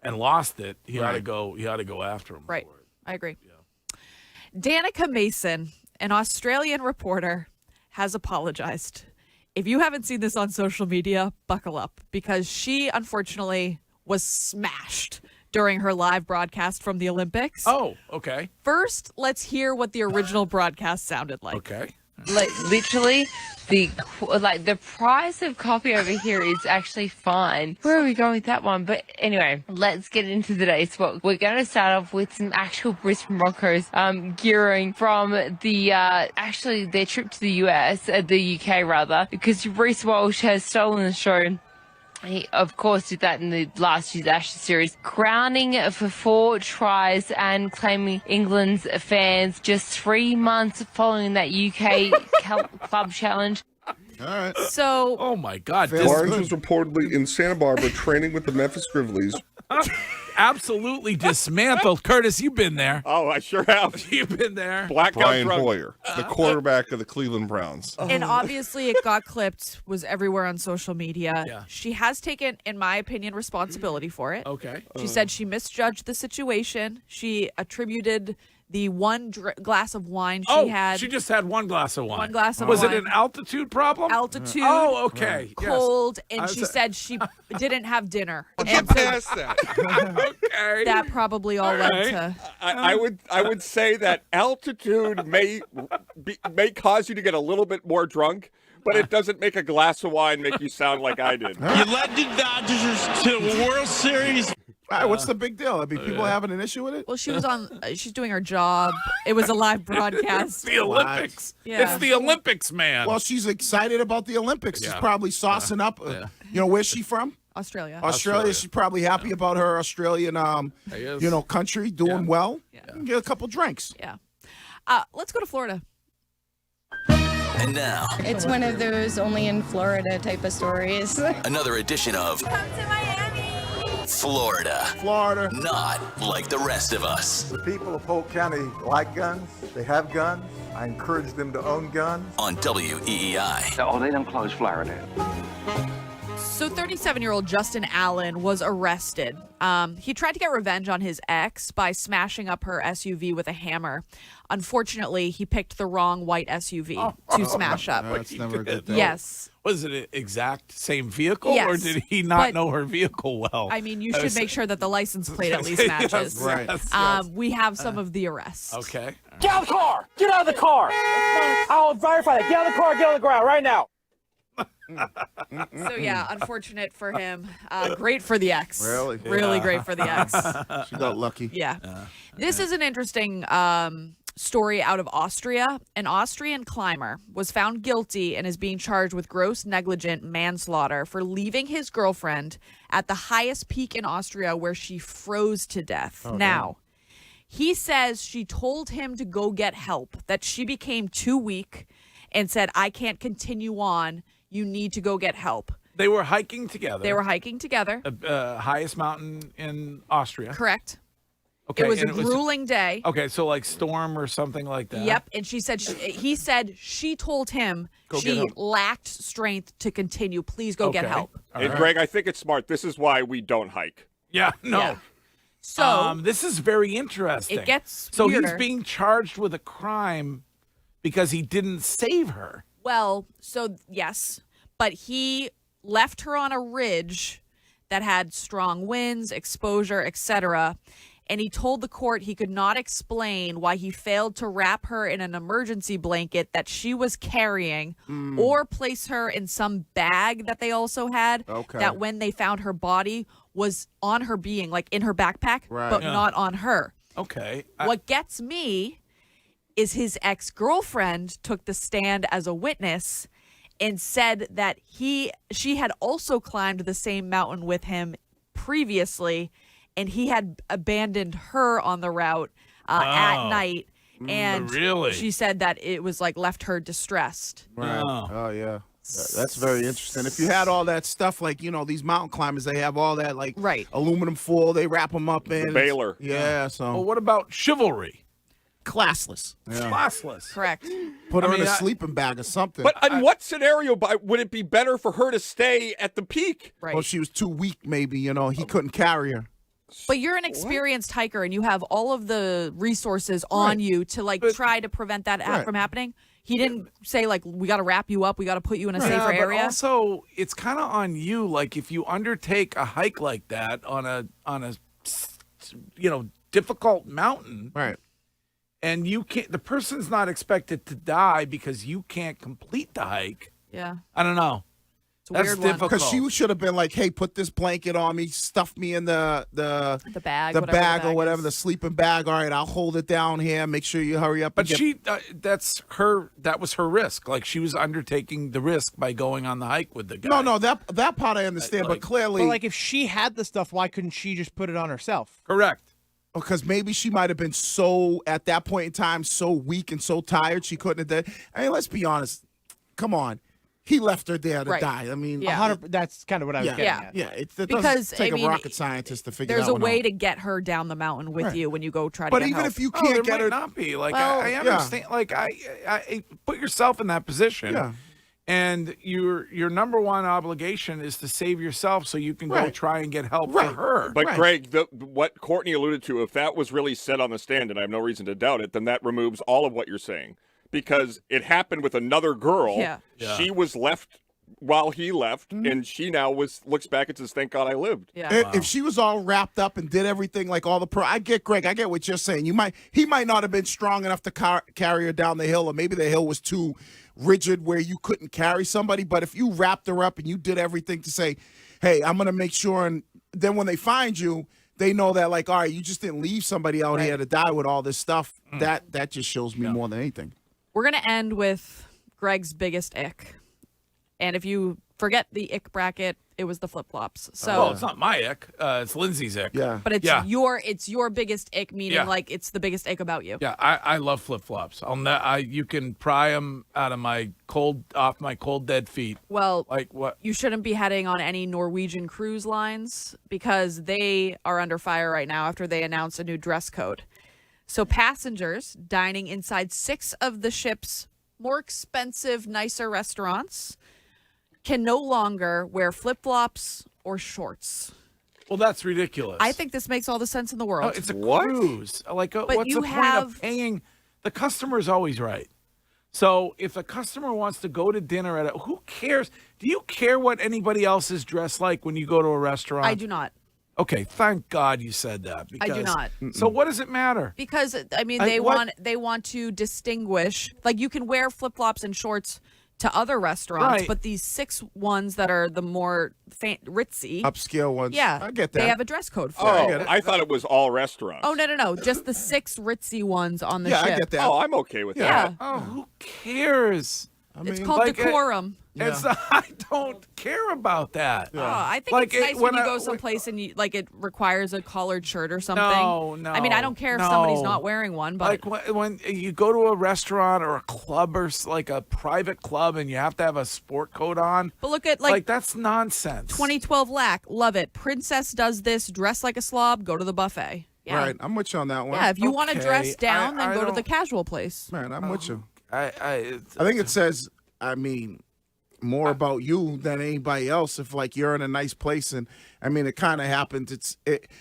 and lost it, he ought to go. He ought to go after him. Right. I agree. Yeah. Danica Mason, an Australian reporter, has apologized. If you haven't seen this on social media, buckle up, because she unfortunately was smashed during her live broadcast from the Olympics. Oh, okay. First, let's hear what the original broadcast sounded like. Okay. Like literally, the price of coffee over here is actually fine. Where are we going with that one? But anyway, let's get into today's spot. We're going to start off with some actual Brisbane Broncos gearing from the actually their trip to the the UK rather, because Reece Walsh has stolen the show. He, of course, did that in the last year's Ashes series, crowning for 4 tries and claiming England's fans just 3 months following that UK club challenge. All right. So, oh my God, Barnes was reportedly in Santa Barbara training with the Memphis Grizzlies. Absolutely dismantled. Curtis, you've been there. Oh, I sure have. You've been there. Brian Hoyer, the quarterback of the Cleveland Browns. And obviously it got clipped, was everywhere on social media. Yeah. She has taken, in my opinion, responsibility for it. Okay. She said she misjudged the situation. She attributed the one glass of wine she had. She just had one glass of wine. One glass of Was wine. it an altitude problem? Altitude. Oh, okay. Cold, Yes. and she said she didn't have dinner. Get And so past that. Okay. that probably all led to. I would say that altitude may cause you to get a little bit more drunk, but it doesn't make a glass of wine make you sound like I did. You led the Dodgers to the World Series. All right, what's the big deal? I mean, people having an issue with it? Well, she was on. She's doing her job. It was a live broadcast. It's the Olympics. Yeah. It's the Olympics, man. Well, she's excited about the Olympics. She's probably saucing up. Where's she from? Australia. Australia. She's probably happy about her Australian, country doing well. Yeah. Get a couple drinks. Yeah. Let's go to Florida. And now, It's one of those only in Florida type of stories. another edition of Come to Miami. Florida. Not like the rest of us. The people of Polk County like guns. They have guns. I encourage them to own guns. On WEEI. Oh, they done closed Florida. So 37-year-old Justin Allen was arrested. He tried to get revenge on his ex by smashing up her SUV with a hammer. Unfortunately, he picked the wrong white SUV to smash up. That's never a good thing. Yes. Was it an exact same vehicle, Yes, or did he not but- know her vehicle well? I mean, you should make sure that the license plate at least matches. Yes. We have some of the arrests. Okay. Get out of the car! Get out of the car! I'll verify that. Get out of the car, get on the ground right now. So yeah, unfortunate for him. Great for the ex. Really? Really great for the ex. She got lucky. Yeah. This is an interesting story out of Austria. An Austrian climber was found guilty and is being charged with gross negligent manslaughter for leaving his girlfriend at the highest peak in Austria where she froze to death. Oh, now, he says she told him to go get help, that she became too weak and said, I can't continue on. You need to go get help. They were hiking together. They were hiking together. Highest mountain in Austria. Correct. Okay, It was a grueling day. Okay, so like storm or something like that. Yep, and he said she told him she lacked strength to continue. Please go get help. And Greg, I think it's smart. This is why we don't hike. Yeah, no. Yeah. So this is very interesting. It gets so weirder. he's being charged with a crime because he didn't save her. Well, so yes, but he left her on a ridge that had strong winds, exposure, etc. And he told the court he could not explain why he failed to wrap her in an emergency blanket that she was carrying or place her in some bag that they also had that when they found her body was on her being, like in her backpack, but not on her. Okay. What gets me is his ex-girlfriend took the stand as a witness and said that she had also climbed the same mountain with him previously, and he had abandoned her on the route at night. And really? She said that it was like left her distressed. Right. Oh, yeah. That's very interesting. If you had all that stuff, like, you know, these mountain climbers, they have all that, like, aluminum foil, they wrap them up in. The baler. Yeah, so. Well, what about chivalry? Classless. Yeah. Classless. Correct. Put her in a sleeping bag or something. But in what scenario would it be better for her to stay at the peak? Right. Well, she was too weak, maybe, you know, he couldn't carry her. But you're an experienced hiker, and you have all of the resources on you to, like, try to prevent that from happening. He didn't say, like, we got to wrap you up, we got to put you in a safer area. But also, it's kind of on you. Like, if you undertake a hike like that on a difficult mountain, right? And you can't, the person's not expected to die because you can't complete the hike. Yeah. I don't know. It's a That's weird one. difficult. Because she should have been like, hey, put this blanket on me, stuff me in the bag, or whatever, the sleeping bag. All right, I'll hold it down here. Make sure you hurry up. But that was her risk. Like, she was undertaking the risk by going on the hike with the guy. No, that part I understand, but clearly. But, like, if she had the stuff, why couldn't she just put it on herself? Correct. Because maybe she might have been so, at that point in time, so weak and so tired she couldn't have done. I mean, let's be honest. Come on. He left her there to die. I mean, 100. That's kind of what I was getting at. Yeah, it Because, doesn't take I mean, a rocket scientist to figure There's that a one way out. to get her down the mountain with you when you go try to But get even help. if you can't get her, might not be. Like, Well, I understand. Like, I put yourself in that position. Yeah. And your number one obligation is to save yourself so you can go try and get help for her. But Greg, what Courtney alluded to, if that was really said on the stand, and I have no reason to doubt it, then that removes all of what you're saying. Because it happened with another girl. Yeah. She was left while he left, and she now looks back and says, thank God I lived. Yeah. If she was all wrapped up and did everything like all the I get Greg, I get what you're saying. He might not have been strong enough to carry her down the hill, or maybe the hill was too rigid where you couldn't carry somebody. But if you wrapped her up and you did everything to say, hey, I'm going to make sure, and then when they find you, they know that, like, all right, you just didn't leave somebody out here to die with all this stuff. That just shows me more than anything. We're going to end with Greg's biggest ick. And if you forget the ick bracket, it was the flip-flops. So, well, it's not my ick. It's Lindsay's ick. Yeah. But it's your biggest ick, meaning like it's the biggest ick about you. Yeah, I love flip-flops. You can pry them out of off my cold dead feet. Well, like what? You shouldn't be heading on any Norwegian cruise lines because they are under fire right now after they announced a new dress code. So passengers dining inside 6 of the ship's more expensive, nicer restaurants can no longer wear flip-flops or shorts. Well, that's ridiculous. I think this makes all the sense in the world. No, it's a cruise. Like, what's the point of paying? The customer's always right. So if a customer wants to go to dinner who cares? Do you care what anybody else is dressed like when you go to a restaurant? I do not. Okay, thank God you said that. I do not. So what does it matter? Because I mean, they want to distinguish. Like, you can wear flip-flops and shorts to other restaurants, but these 6 ones that are the more ritzy, upscale ones, I get that. They have a dress code for it. I thought it was all restaurants. Oh, no. Just the 6 ritzy ones on the ship. I get that. Oh, I'm okay with that. Oh, who cares? It's called decorum. It's I don't care about that. Oh, I think it's nice when you go someplace and it requires a collared shirt or something. No. I mean, I don't care if somebody's not wearing one, but like when you go to a restaurant or a club or like a private club and you have to have a sport coat on. But look at that's nonsense. 2012 LAC, love it. Princess does this, dress like a slob, go to the buffet. Yeah. Right, I'm with you on that one. Yeah, if you want to dress down, then go to the casual place. Man, I'm with you. I think it says, more about you than anybody else. If you're in a nice place, and it kind of happens.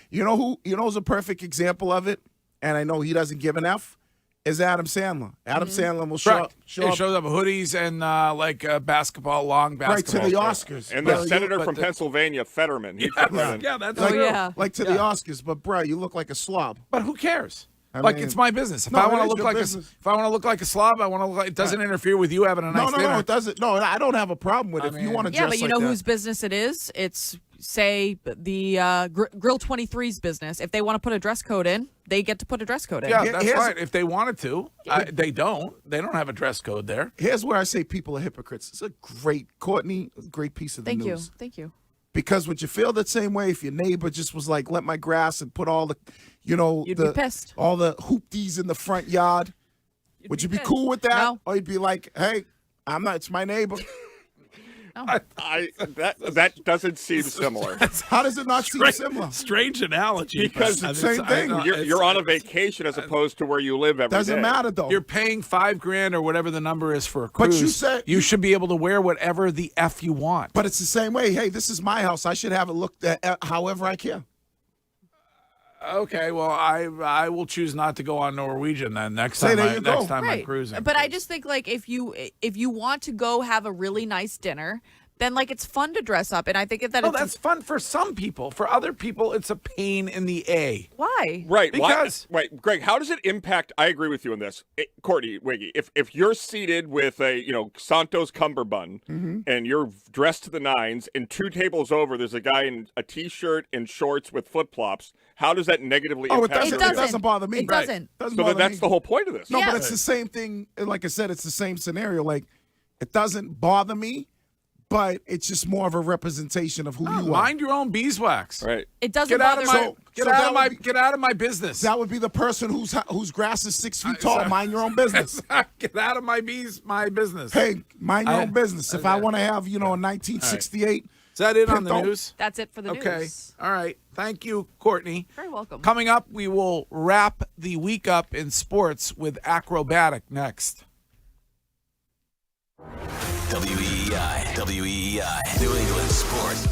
You know who's a perfect example of it, and I know he doesn't give an F. Is Adam Sandler. Adam Sandler will show up. He shows up with hoodies and long basketball. Right, to the Oscars. And the senator from Pennsylvania, Fetterman. He took that in. Yeah, that's to true. the Oscars. But, bro, you look like a slob. But who cares? It's my business. If I want to look like a slob, I want to look like it doesn't interfere with you having a nice dinner. No, it doesn't. No, I don't have a problem with it. If you want to dress but you know whose business it is? It's, say, the Grill 23's business. If they want to put a dress code in, they get to put a dress code in. Yeah, that's right. If they wanted to. They don't. They don't have a dress code there. Here's where I say people are hypocrites. It's a great piece of the news. Thank you. Because would you feel that same way if your neighbor just was like, let my grass and put all the, You'd be pissed. all the hoopties in the front yard? Would you be cool with that? No. Or you'd be like, hey, I'm not, it's my neighbor. That doesn't seem similar. How does it not seem similar? Strange analogy. Because it's the same thing. You're on a vacation as opposed to where you live every day. Doesn't matter, though. You're paying $5,000 or whatever the number is for a cruise. But you should be able to wear whatever the F you want. But it's the same way. Hey, this is my house. I should have it looked at however I can. Okay, well, I will choose not to go on Norwegian then next time I'm cruising. But I just think if you want to go have a really nice dinner, then it's fun to dress up, and I think that's fun for some people. For other people, it's a pain in the A. Why? Right. Because Greg, how does it impact? I agree with you on this, Courtney Wiggy. If you're seated with a Santos cummerbund and you're dressed to the nines, and 2 tables over, there's a guy in a t-shirt and shorts with flip flops. How does that negatively impact? It doesn't bother me. It doesn't. So that's the whole point of this. No, but it's the same thing. Like I said, it's the same scenario. It doesn't bother me. But it's just more of a representation of who you are. Mind your own beeswax. Right. It doesn't bother me. Get out of my business. That would be the person whose grass is 6 feet tall. Mind your own business. Get out of my business. Hey, mind your own business. If I want to have, a 1968. Is that it on the news? That's it for the news. Okay. All right. Thank you, Courtney. Very welcome. Coming up, we will wrap the week up in sports with acrobatic next. WEEI, New England Sports.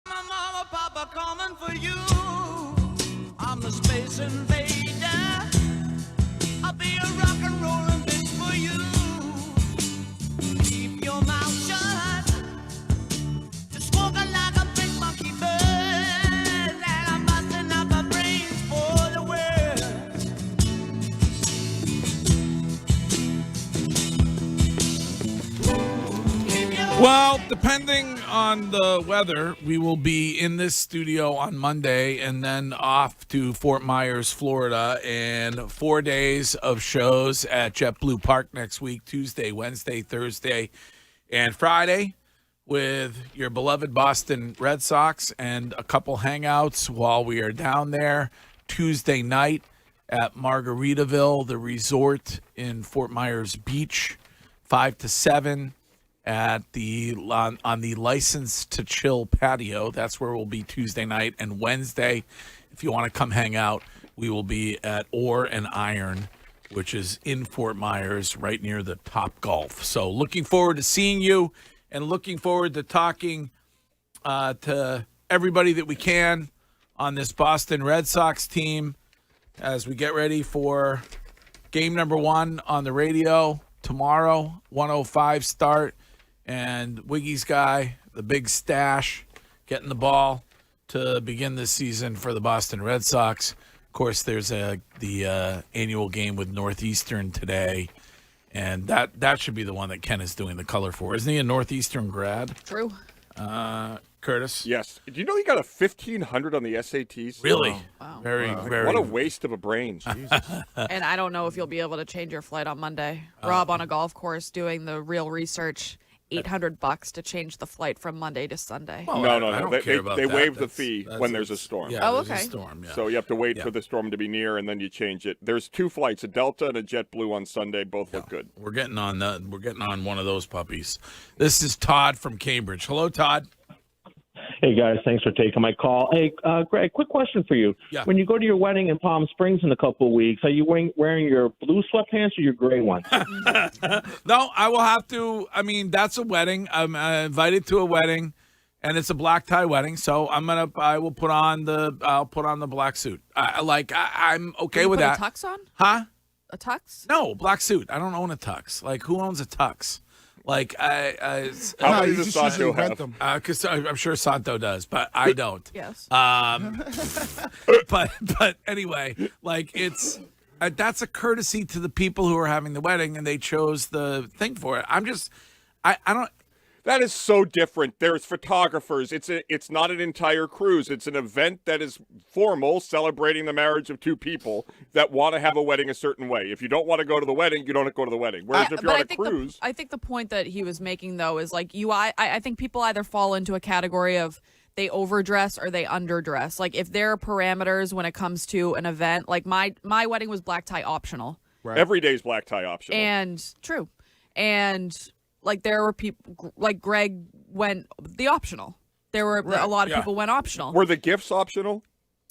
Mama, Papa coming for you. I'm the space invader. I'll be a rock and rollin' bitch for you. Keep your mouth shut. Just walking like a big monkey bird. And I'm busting up my brains for the world. Well, depending on the weather, we will be in this studio on Monday and then off to Fort Myers, Florida, and 4 days of shows at JetBlue Park next week, Tuesday, Wednesday, Thursday, and Friday with your beloved Boston Red Sox and a couple hangouts while we are down there. Tuesday night at Margaritaville, the resort in Fort Myers Beach, 5 to 7. At the on the License to Chill patio. That's where we'll be Tuesday night. And Wednesday, if you want to come hang out, we will be at Ore and Iron, which is in Fort Myers, right near the Top Golf. So looking forward to seeing you and looking forward to talking to everybody that we can on this Boston Red Sox team as we get ready for game number 1 on the radio tomorrow, 1:05 start. And Wiggy's guy, the big stash, getting the ball to begin this season for the Boston Red Sox. Of course, there's the annual game with Northeastern today, and that should be the one that Ken is doing the color for. Isn't he a Northeastern grad? True. Curtis? Yes. Do you know he got a 1,500 on the SATs? Really? Wow. Very. What a waste of a brain. And I don't know if you'll be able to change your flight on Monday. Rob on a golf course doing the real research. $800 to change the flight from Monday to Sunday. No. They waive the fee when there's a storm. Yeah, Oh, there's a okay. storm, yeah. So you have to wait for the storm to be near, and then you change it. There's 2 flights, a Delta and a JetBlue on Sunday. Both look good. We're getting on one of those puppies. This is Todd from Cambridge. Hello, Todd. Hey, guys. Thanks for taking my call. Hey, Greg, quick question for you. Yeah. When you go to your wedding in Palm Springs in a couple of weeks, are you wearing your blue sweatpants or your gray ones? No, I will have to. I mean, that's a wedding. I'm invited to a wedding, and it's a black tie wedding. So I'll put on the black suit. I'm okay You with put that. a tux on? Huh? A tux? No, black suit. I don't own a tux. Like, who owns a tux? Like, How many does Santo have? Because I'm sure Santo does, but I don't. Yes. But anyway, like it's that's a courtesy to the people who are having the wedding, and they chose the thing for it. I don't. That is so different. There's photographers. It's not an entire cruise. It's an event that is formal, celebrating the marriage of 2 people that want to have a wedding a certain way. If you don't want to go to the wedding, you don't go to the wedding. Whereas if you're on a cruise, I think the point that he was making though is like I think people either fall into a category of they overdress or they underdress. Like if there are parameters when it comes to an event, like my wedding was black tie optional. right. Every day's black tie optional. And true. And like there were people like Greg went the optional. There were a lot of people went optional. Were the gifts optional?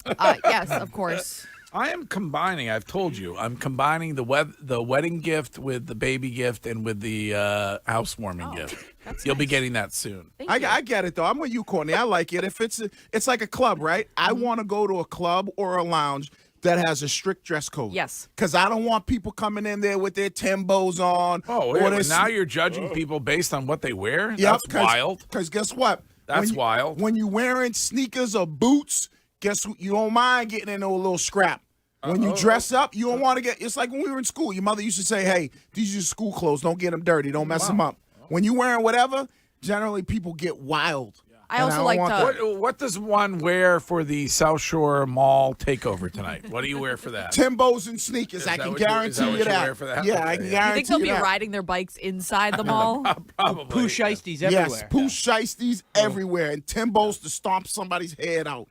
Yes, of course. I am combining. I've told you, I'm combining the wedding gift with the baby gift and with the housewarming gift. You'll be getting that soon. I get it though. I'm with you, Courtney. I like it. If it's like a club, right? I want to go to a club or a lounge that has a strict dress code. Yes. Because I don't want people coming in there with their Timbos on. Oh, now you're judging people based on what they wear? Yep, That's wild. Because guess what? That's wild. When you're wearing sneakers or boots, guess what? You don't mind getting into a little scrap. When you dress up, you don't want to get. It's like when we were in school. Your mother used to say, "Hey, these are school clothes. Don't get them dirty. Don't mess them up." When you wearing whatever, generally people get wild. I also like to. What does one wear for the South Shore Mall takeover tonight? What do you wear for that? Timbos and sneakers. I can guarantee you that. Wear for that? Yeah, I can You guarantee think they'll be that. riding their bikes inside the mall? Probably. Pooh shiesties everywhere. Yes, pooh shiesties everywhere, and Timbos to stomp somebody's head out.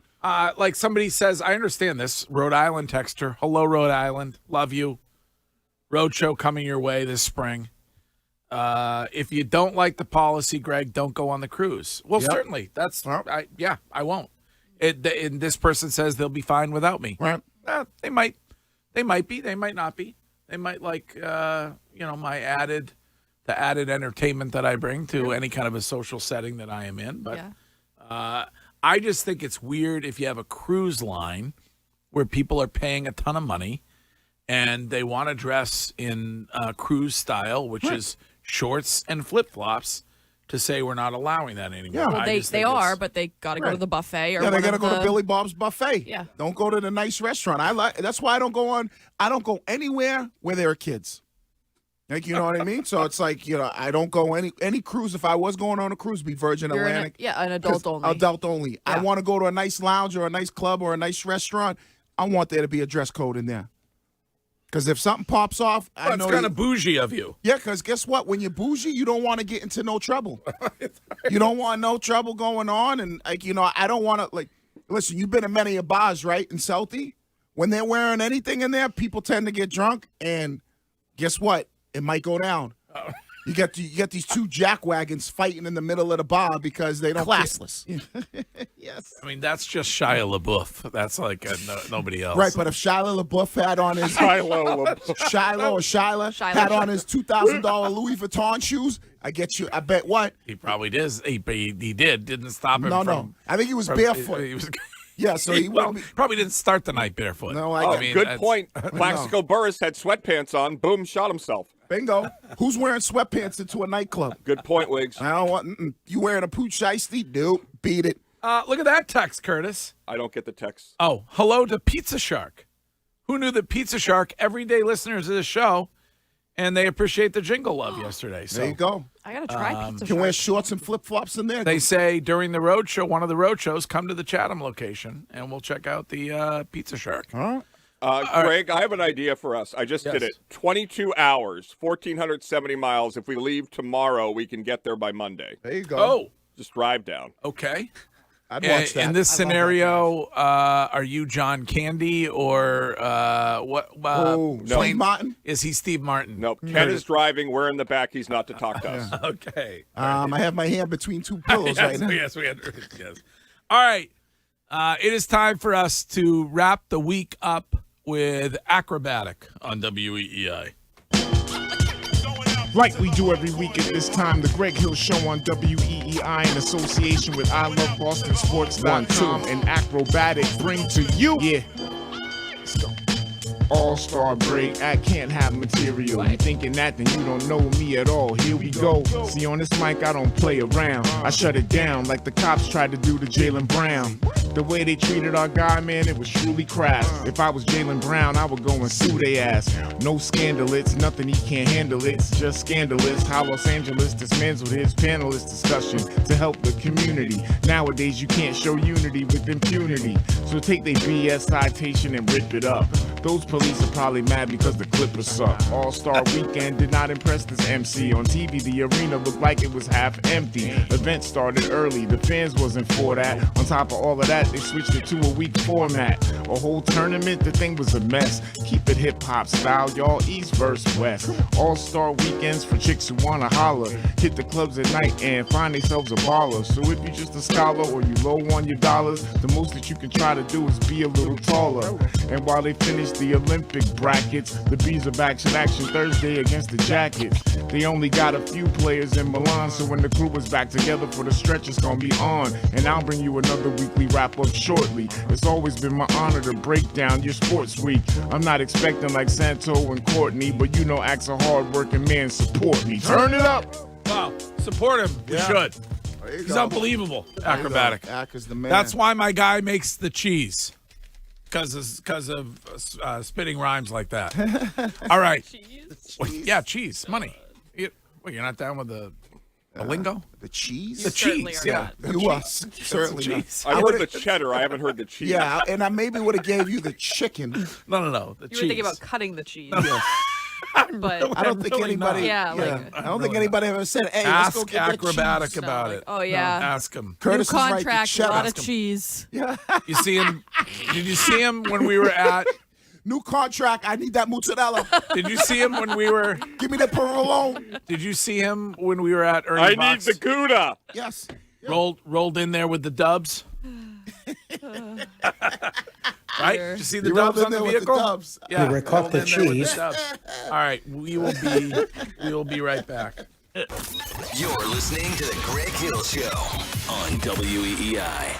Like somebody says, I understand this. Rhode Island texter. Hello, Rhode Island. Love you. Roadshow coming your way this spring. If you don't like the policy, Greg, don't go on the cruise. Well, Yep. certainly. I won't. And this person says they'll be fine without me. Right. They might be. They might not be. They might like, the added entertainment that I bring to any kind of a social setting that I am in. But I just think it's weird if you have a cruise line where people are paying a ton of money and they want to dress in cruise style, which is shorts and flip-flops, to say we're not allowing that anymore. Yeah. Well, they are, but they got to go to the buffet. Or yeah, they got to go to Billy Bob's buffet. Yeah. Don't go to the nice restaurant. That's why I don't go anywhere where there are kids. Like, you know what I mean? So it's like, I don't go any cruise. If I was going on a cruise, be Virgin Atlantic. An adult only. Adult only. Yeah. I want to go to a nice lounge or a nice club or a nice restaurant. I want there to be a dress code in there. Because if something pops off, I know it's kind of bougie of you. Yeah, because guess what? When you're bougie, you don't want to get into no trouble. You don't want no trouble going on. And, I don't want to, listen, you've been in many of bars, right, in Southie? When they're wearing anything in there, people tend to get drunk. And guess what? It might go down. You get these two jackwagons fighting in the middle of the bar because they don't classless. Yes. I mean, that's just Shia LaBeouf. That's like nobody else. Right, but if Shia LaBeouf had on his Shiloh had on his $2,000 Louis Vuitton shoes, I bet what? He probably did. He did. Didn't stop him. No. I think he was barefoot. He was. Yeah, so he probably didn't start the night barefoot. No, good point. Plaxico Burress had sweatpants on. Boom, shot himself. Bingo. Who's wearing sweatpants into a nightclub? Good point, Wiggs. I don't want. You wearing a pooch shiesty? Nope. Beat it. Look at that text, Curtis. I don't get the text. Oh, hello to Pizza Shark. Who knew that Pizza Shark, everyday listeners of this show, and they appreciate the jingle love yesterday. So there you go. I gotta try Pizza You Shark. can wear shorts and flip flops in there. They say during the road show, one of the road shows, come to the Chatham location, and we'll check out the Pizza Shark. Greg, I have an idea for us. I just did it. 22 hours, 1,470 miles. If we leave tomorrow, we can get there by Monday. There you go. Oh. Just drive down. Okay. I'd watch that. In this scenario, are you John Candy or what? Steve Martin? Is he Steve Martin? Nope. Ken is driving. We're in the back. He's not to talk to us. Okay. I have my hand between two pillows right now. Yes. All right. It is time for us to wrap the week up with Acrobatic on WEEI. Like we do every week at this time, the Greg Hill Show on WEEI in association with ILoveBostonSports.com and Acrobatic bring to you. Yeah. Let's go. All-star break, I can't have material. You thinking that, then you don't know me at all. Here we go. See, on this mic, I don't play around. I shut it down like the cops tried to do to Jaylen Brown. The way they treated our guy, man, it was truly crass. If I was Jaylen Brown, I would go and sue they ass. No scandal, it's nothing he can't handle. It's just scandalous how Los Angeles dismantled his panelist discussion to help the community. Nowadays, you can't show unity with impunity. So take their BS citation and rip it up. Those police are probably mad because the Clippers suck. All-Star Weekend did not impress this MC. On TV, the arena looked like it was half empty. Event started early, the fans wasn't for that. On top of all of that, they switched it to a week format. A whole tournament, the thing was a mess. Keep it hip-hop style, y'all, East versus West. All-Star Weekends for chicks who wanna holler. Hit the clubs at night and find themselves a baller. So if you're just a scholar or you low on your dollars, the most that you can try to do is be a little taller. And while they finish the Olympic brackets, the Bees are back in action Thursday against the Jackets. They only got a few players in Milan, so when the crew is back together for the stretch, it's gonna be on. And I'll bring you another weekly wrap-up shortly. It's always been my honor to break down your sports week. I'm not expecting like Santo and Courtney, but you know Axe a hard-working man, support me. Turn it up! Wow, support him. We should. He's unbelievable. Acrobatic. Ack is the man. That's why my guy makes the cheese. Because of spitting rhymes like that. All right. Cheese? Well, yeah, cheese. Money. You're not down with the lingo? The cheese? The cheese, yeah. You are certainly not. I heard the cheddar. I haven't heard the cheese. Yeah, and I maybe would have gave you the chicken. No. The You were thinking about cutting the cheese. But I don't think anybody. I don't think anybody ever said, "Hey, let's go get Acrobatic cheese. about it. Oh yeah. Ask him. Curtis New is right, contract, the a lot of cheddar. cheese. Yeah. You see him? Did you see him when we were at New contract. I need that mozzarella. Did you see him when we were? Give me the provolone. Did you see him when we were at Ernie I Box? need the Gouda. Yes. Rolled in there with the Dubs. Right? Did you see the You Dubs rolled on in the there with the vehicle? Dubs. Yeah. You recall rolled the in there with the cheese. Dubs. All right, we will be right back. You're listening to the Greg Hill Show on WEEI.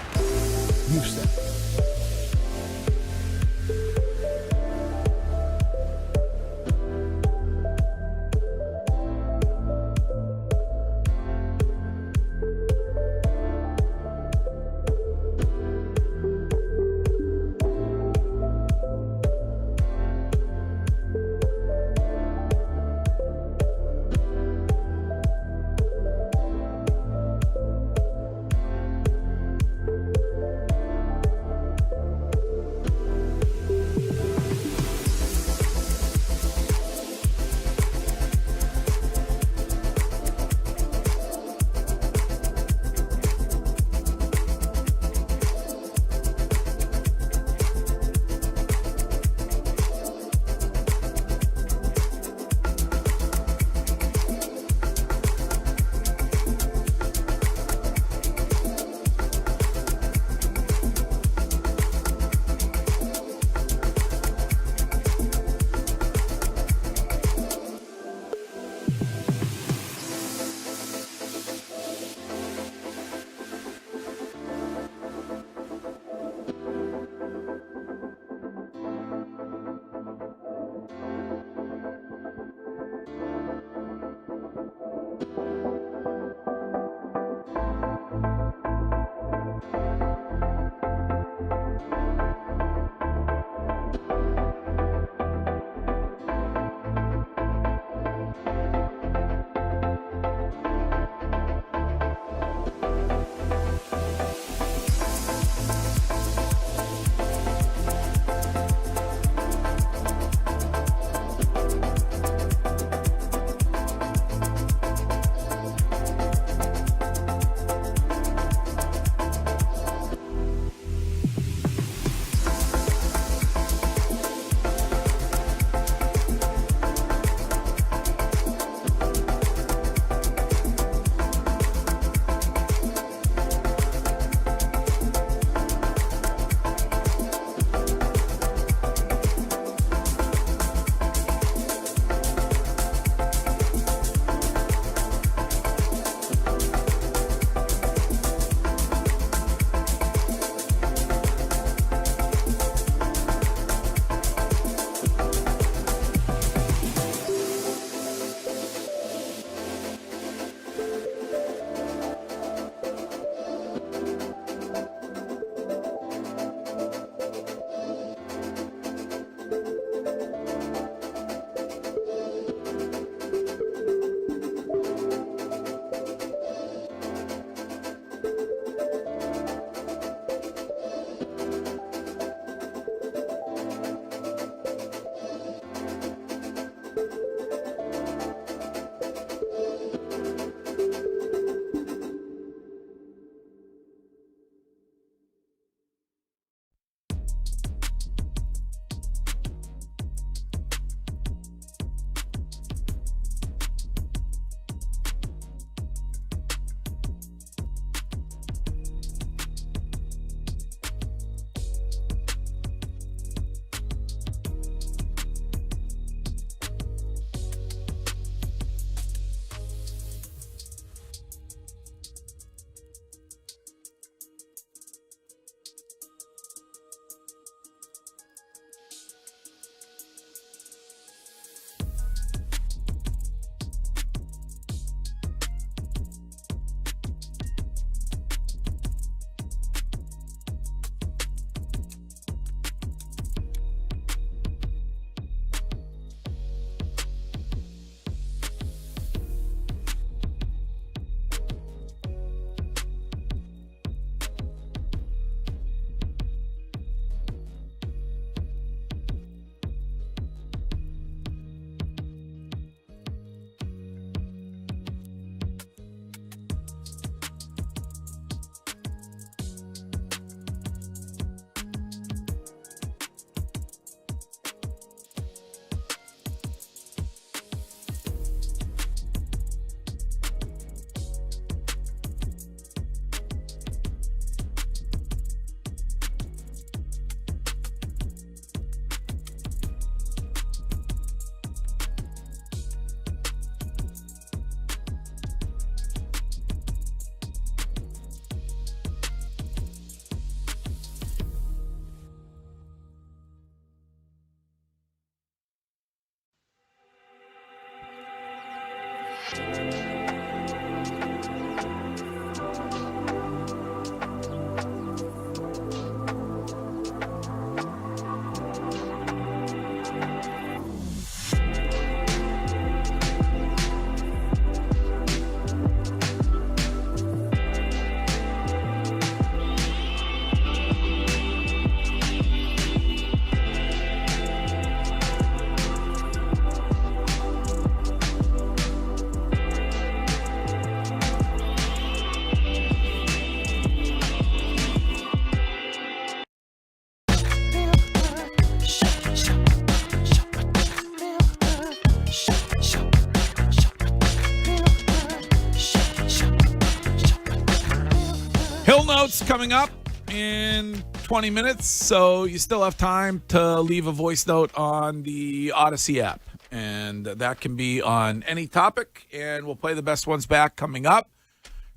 Hill Notes coming up in 20 minutes, so you still have time to leave a voice note on the Odyssey app, and that can be on any topic, and we'll play the best ones back coming up.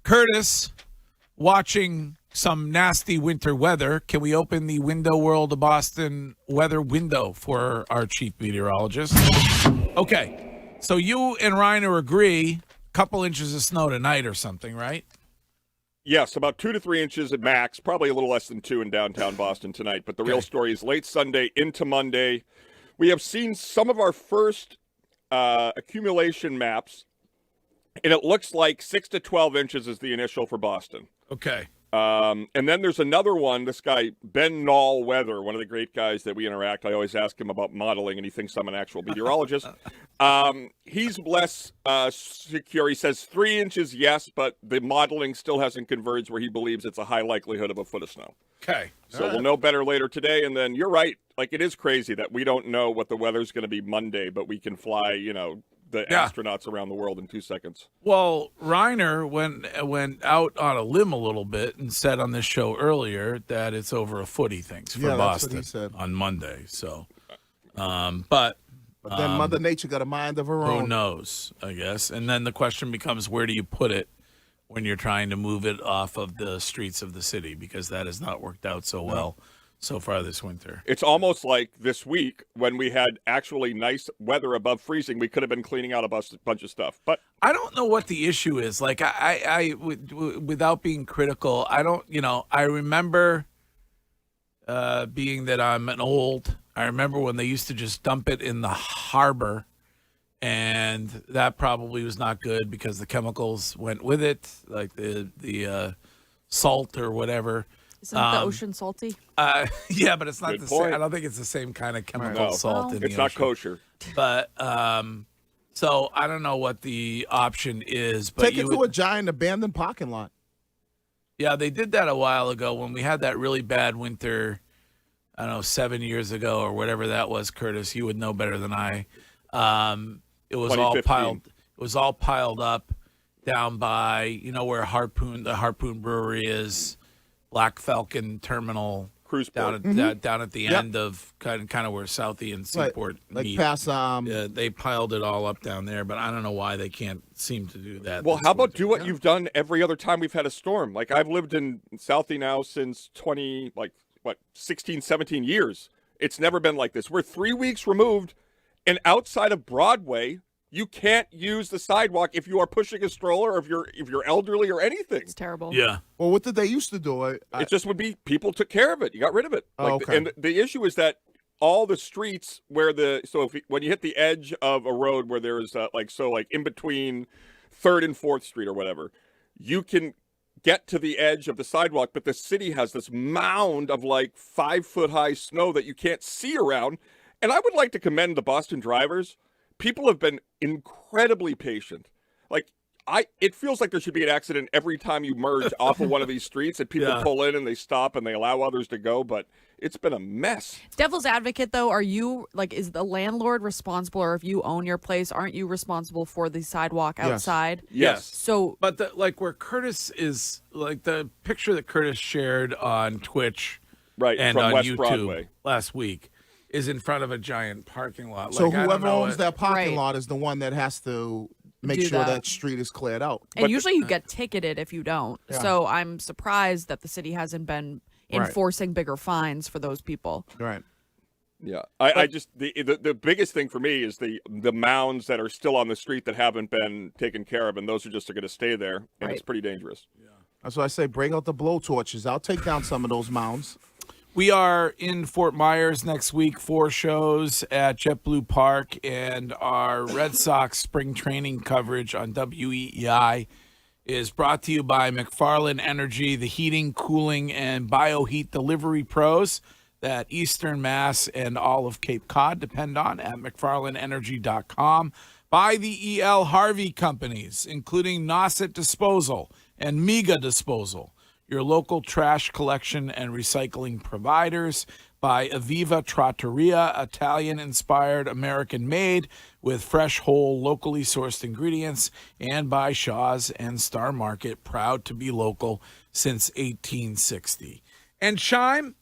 Curtis, watching some nasty winter weather, can we open the Window World of Boston weather window for our chief meteorologist? Okay, so you and Reiner agree, couple inches of snow tonight or something, right? Yes, about 2 to 3 inches at max, probably a little less than 2 in downtown Boston tonight. But the real story is late Sunday into Monday. We have seen some of our first accumulation maps, and it looks like 6 to 12 inches is the initial for Boston. Okay. And then there's another one, this guy, Ben Nall Weather, one of the great guys that we interact. I always ask him about modeling, and he thinks I'm an actual meteorologist. He's less secure. He says 3 inches, yes, but the modeling still hasn't converged where he believes it's a high likelihood of a foot of snow. Okay. So we'll know better later today. And then you're right. Like, it is crazy that we don't know what the weather's going to be Monday, but we can fly, the astronauts around the world in 2 seconds. Well, Reiner went out on a limb a little bit and said on this show earlier that it's over a foot, he thinks, for Boston that's what he said. on Monday. So, but then Mother Nature got a mind of her own. Who knows, I guess. And then the question becomes, where do you put it when you're trying to move it off of the streets of the city? Because that has not worked out so well so far this winter. It's almost like this week when we had actually nice weather above freezing, we could have been cleaning out a bunch of stuff. But I don't know what the issue is. Like, I without being critical, I remember being that I'm an old, I remember when they used to just dump it in the harbor, and that probably was not good because the chemicals went with it, like the salt or whatever. Isn't the ocean salty? Yeah, but it's not Good the point. same. I don't think it's the same kind of chemical salt in the ocean. It's not kosher. But so I don't know what the option is. But Take it to a giant abandoned parking lot. Yeah, they did that a while ago when we had that really bad winter. I don't know, 7 years ago or whatever that was. Curtis, you would know better than I. It was all piled. It was all piled up down by where the Harpoon Brewery is. Black Falcon Terminal cruise down at the end of kind of where Southie and Seaport meet. Past they piled it all up down there, but I don't know why they can't seem to do that. Well, how about do what you've done every other time we've had a storm? Like, I've lived in Southie now since 16, 17 years. It's never been like this. We're 3 weeks removed, and outside of Broadway, you can't use the sidewalk if you are pushing a stroller or if you're elderly or anything. It's terrible. Yeah. Well, what did they used to do? It just would be people took care of it. You got rid of it. Okay. And the issue is that all the streets where when you hit the edge of a road where there is in between 3rd and 4th Street or whatever, you can get to the edge of the sidewalk, but the city has this mound of 5-foot high snow that you can't see around. And I would like to commend the Boston drivers. People have been incredibly patient. It feels like there should be an accident every time you merge off of one of these streets and people pull in and they stop and they allow others to go, but it's been a mess. Devil's advocate, though, are you, is the landlord responsible, or if you own your place, aren't you responsible for the sidewalk outside? Yes. So, but where Curtis is, the picture that Curtis shared on Twitch and from on West YouTube Broadway last week is in front of a giant parking lot. So whoever owns that parking lot is the one that has to make sure that street is cleared out. And usually you get ticketed if you don't. Yeah. So I'm surprised that the city hasn't been enforcing bigger fines for those people. Right. Yeah, I just the biggest thing for me is the mounds that are still on the street that haven't been taken care of, and those are just going to stay there, and it's pretty dangerous. Yeah. That's why I say bring out the blow torches. I'll take down some of those mounds. We are in Fort Myers next week, 4 shows at JetBlue Park, and our Red Sox spring training coverage on WEEI is brought to you by McFarland Energy, the heating, cooling, and bioheat delivery pros that Eastern Mass and all of Cape Cod depend on at McFarlandEnergy.com. By the E.L. Harvey Companies, including Nauset Disposal and Miga Disposal, your local trash collection and recycling providers. By Aviva Trattoria, Italian-inspired, American-made, with fresh, whole, locally sourced ingredients. And by Shaw's and Star Market, proud to be local since 1860. And Chime,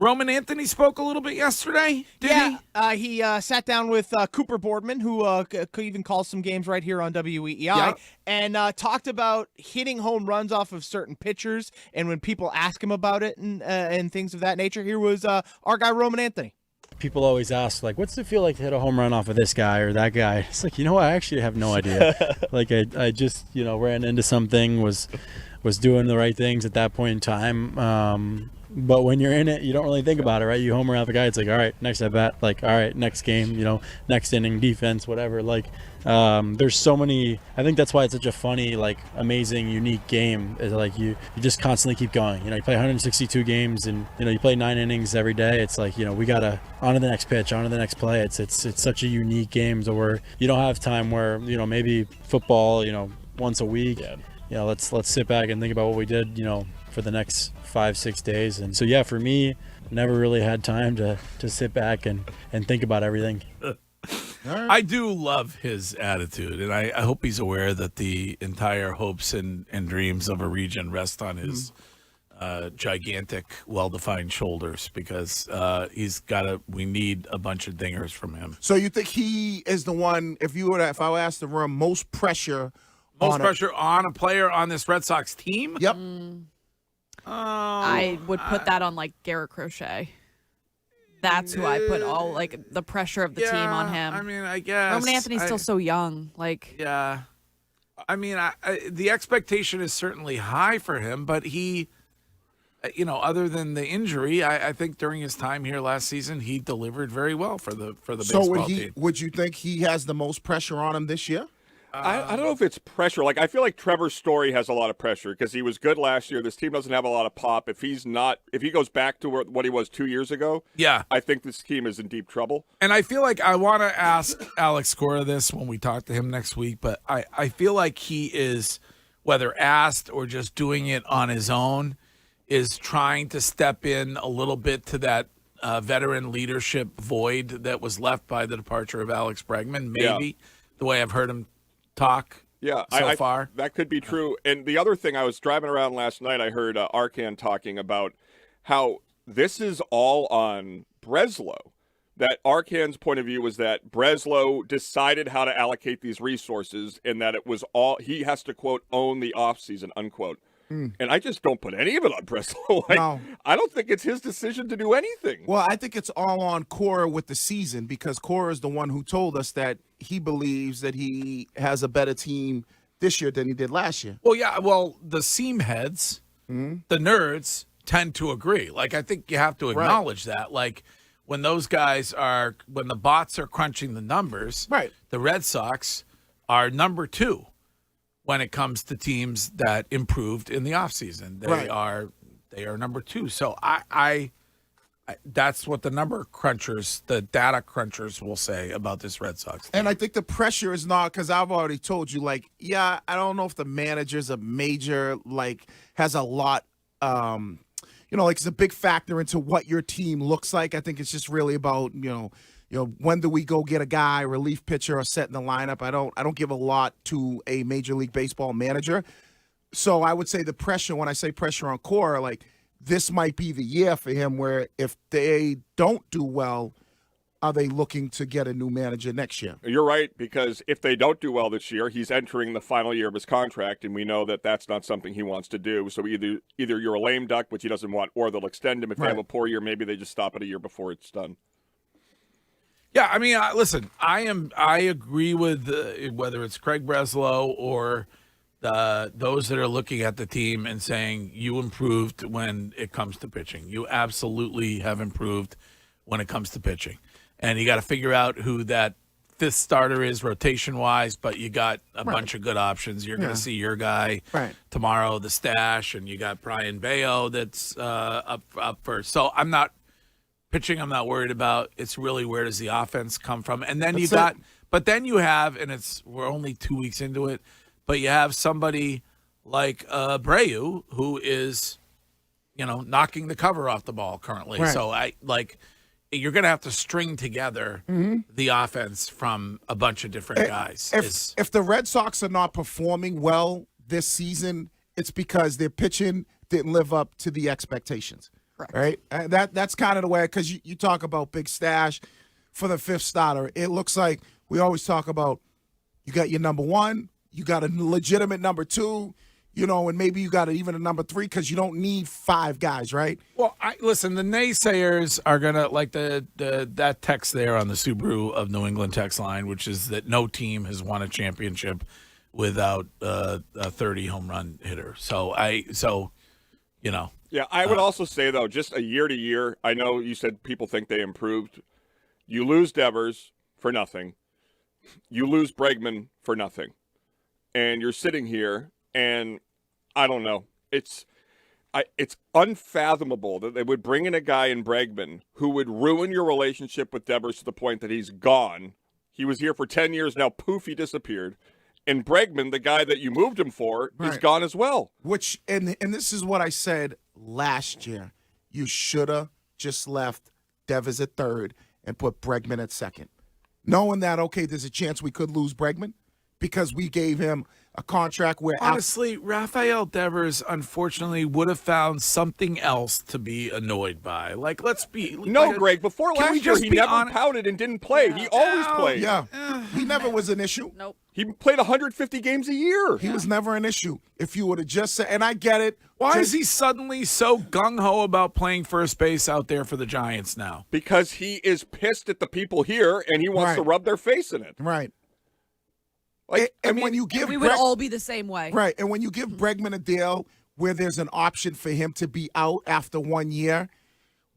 Roman Anthony spoke a little bit yesterday, did he? He sat down with Cooper Boardman, who could even call some games right here on WEEI, and talked about hitting home runs off of certain pitchers, and when people ask him about it and things of that nature. Here was our guy, Roman Anthony. People always ask, like, what's it feel like to hit a home run off of this guy or that guy? It's like, I actually have no idea. Like, I just, ran into something, was doing the right things at that point in time. But when you're in it, you don't really think about it, right? You homer out the guy, it's like, all right, next at bat, like, all right, next game, next inning, defense, whatever. Like, there's so many. I think that's why it's such a funny, like, amazing, unique game. Is like you just constantly keep going. You play 162 games, and you play 9 innings every day. It's like, we gotta on to the next pitch, on to the next play. It's such a unique game, so where you don't have time where maybe football, once a week. Yeah. Let's sit back and think about what we did, for the next 5-6 days. And so, yeah, for me, never really had time to sit back and think about everything. I do love his attitude, and I hope he's aware that the entire hopes and dreams of a region rest on his gigantic, well-defined shoulders, because we need a bunch of dingers from him. So you think he is the one, if I were asked the room, most pressure on a player on this Red Sox team? Yep. I would put that on, like, Garrett Crochet. That's who I put all, like, the pressure of the team on him. I mean, I guess. Roman Anthony's still so young. Like, yeah. I mean, the expectation is certainly high for him, but he, other than the injury, I think during his time here last season, he delivered very well for the baseball team. Would you think he has the most pressure on him this year? I don't know if it's pressure. Like, I feel like Trevor Story has a lot of pressure because he was good last year. This team doesn't have a lot of pop. If he goes back to what he was 2 years ago, I think this team is in deep trouble. And I feel like I want to ask Alex Cora this when we talk to him next week, but I feel like he is, whether asked or just doing it on his own, is trying to step in a little bit to that veteran leadership void that was left by the departure of Alex Bregman, maybe, the way I've heard him talk so far. That could be true. And the other thing, I was driving around last night, I heard Arcan talking about how this is all on Breslow. That Arcan's point of view was that Breslow decided how to allocate these resources, and that it was all, he has to, quote, own the offseason, unquote. And I just don't put any of it on Breslow. No. I don't think it's his decision to do anything. Well, I think it's all on Cora with the season, because Cora is the one who told us that he believes that he has a better team this year than he did last year. Well, the seam heads, the nerds, tend to agree. Like, I think you have to acknowledge that. Like, when those guys when the bots are crunching the numbers, the Red Sox are number 2. When it comes to teams that improved in the offseason. They are number 2. So I that's what the number crunchers, the data crunchers will say about this Red Sox team. And I think the pressure is not, because I've already told you, like, I don't know if the manager's a major, like, has a lot, like, it's a big factor into what your team looks like. I think it's just really about, when do we go get a guy, relief pitcher, or set in the lineup? I don't give a lot to a Major League Baseball manager. So I would say the pressure, when I say pressure on Cora, like, this might be the year for him where if they don't do well, are they looking to get a new manager next year? You're right, because if they don't do well this year, he's entering the final year of his contract, and we know that that's not something he wants to do. So either you're a lame duck, which he doesn't want, or they'll extend him. If they have a poor year, maybe they just stop it a year before it's done. Yeah, I mean, listen, I agree with whether it's Craig Breslow or those that are looking at the team and saying you improved when it comes to pitching. You absolutely have improved when it comes to pitching. And you got to figure out who that fifth starter is rotation-wise, but you got a bunch of good options. You're going to see your guy tomorrow, the stash, and you got Brian Bayo that's up first. So I'm not worried about. It's really where does the offense come from? And then but then you have, and we're only 2 weeks into it, but you have somebody like Abreu who is, knocking the cover off the ball currently. Right. So you're going to have to string together the offense from a bunch of different guys. If the Red Sox are not performing well this season, it's because their pitching didn't live up to the expectations. Correct. Right? That's kind of the way, because you talk about big stash for the fifth starter. It looks like we always talk about you got your number one, you got a legitimate number two, and maybe you got even a number three because you don't need five guys, right? Well, listen, the naysayers are going to, like that text there on the Subaru of New England text line, which is that no team has won a championship without a 30 home run hitter. Yeah, I would also say, though, just a year to year, I know you said people think they improved. You lose Devers for nothing. You lose Bregman for nothing. And you're sitting here, and I don't know. It's unfathomable that they would bring in a guy in Bregman who would ruin your relationship with Devers to the point that he's gone. He was here for 10 years. Now, poof, he disappeared. And Bregman, the guy that you moved him for, is gone as well. Which, and this is what I said last year. You should have just left Devers at third and put Bregman at second. Knowing that, okay, there's a chance we could lose Bregman because we gave him a contract where... Honestly, Rafael Devers, unfortunately, would have found something else to be annoyed by. Let's be... No, Greg, before last year, he never pouted and didn't play. Yeah. He always played. Yeah. He never was an issue. Nope. He played 150 games a year. He was never an issue. If you would have just said... And I get it. Why is he suddenly so gung-ho about playing first base out there for the Giants now? Because he is pissed at the people here, and he wants to rub their face in it. Right. When you give, we would all be the same way, right? And when you give Bregman a deal where there's an option for him to be out after 1 year,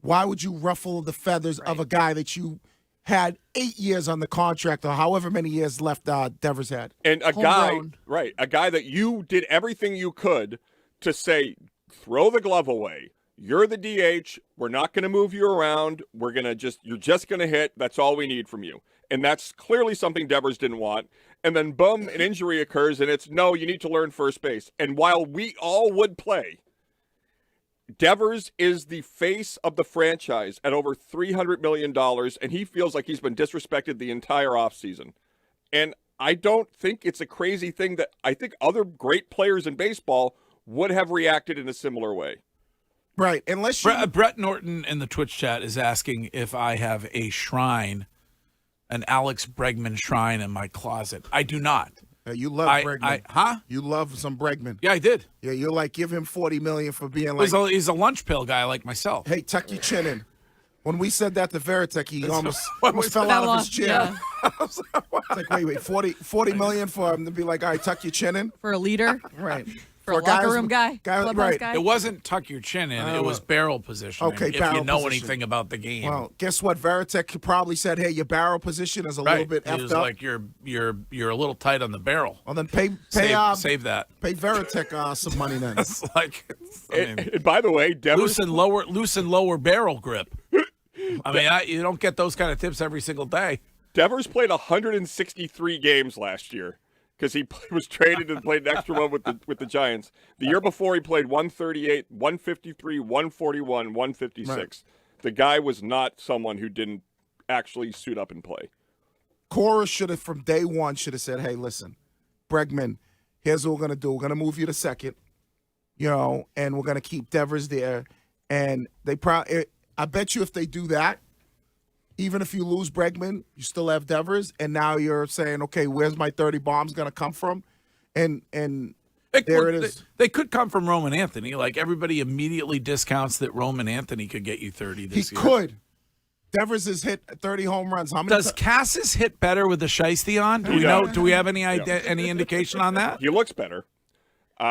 why would you ruffle the feathers of a guy that you had 8 years on the contract or however many years left Devers had? And a guy that you did everything you could to say, throw the glove away. You're the DH. We're not going to move you around. You're just going to hit. That's all we need from you. And that's clearly something Devers didn't want. And then, boom, an injury occurs, and it's, no, you need to learn first base. And while we all would play, Devers is the face of the franchise at over $300 million, and he feels like he's been disrespected the entire offseason. And I don't think it's a crazy thing that I think other great players in baseball would have reacted in a similar way. Right, unless you... Brett Norton in the Twitch chat is asking if I have a shrine, an Alex Bregman shrine in my closet. I do not. You love Bregman. You love some Bregman. Yeah, I did. Yeah, you're like, give him $40 million for being like... He's a lunch pill guy like myself. Hey, tuck your chin in. When we said that to Veritek, he almost fell out of his chair. Yeah. It's like, wait, $40 million for him to be like, all right, tuck your chin in? For a leader? Right. For a locker room guy, clubhouse guy. It wasn't tuck your chin in. It was barrel positioning. Okay, if barrel you know position. anything about the game. Well, guess what? Veritek probably said, "Hey, your barrel position is a little bit effed up. Like you're a little tight on the barrel." Well, then save that. Pay Veritek some money then. It's like, and by the way, Devers loose and lower barrel grip. I mean, you don't get those kind of tips every single day. Devers played 163 games last year. Because he was traded and played an extra one with the Giants. The year before, he played 138, 153, 141, 156. Right. The guy was not someone who didn't actually suit up and play. Cora should have, from day one, should have said, hey, listen, Bregman, here's what we're going to do. We're going to move you to second, and we're going to keep Devers there. And I bet you if they do that, even if you lose Bregman, you still have Devers, and now you're saying, okay, where's my 30 bombs going to come from? And there it is. They could come from Roman Anthony. Like, everybody immediately discounts that Roman Anthony could get you 30 this year. He could. Devers has hit 30 home runs. How many? Does Cassis hit better with the shiesty on? Do we know? Do we have any any indication on that? He looks better.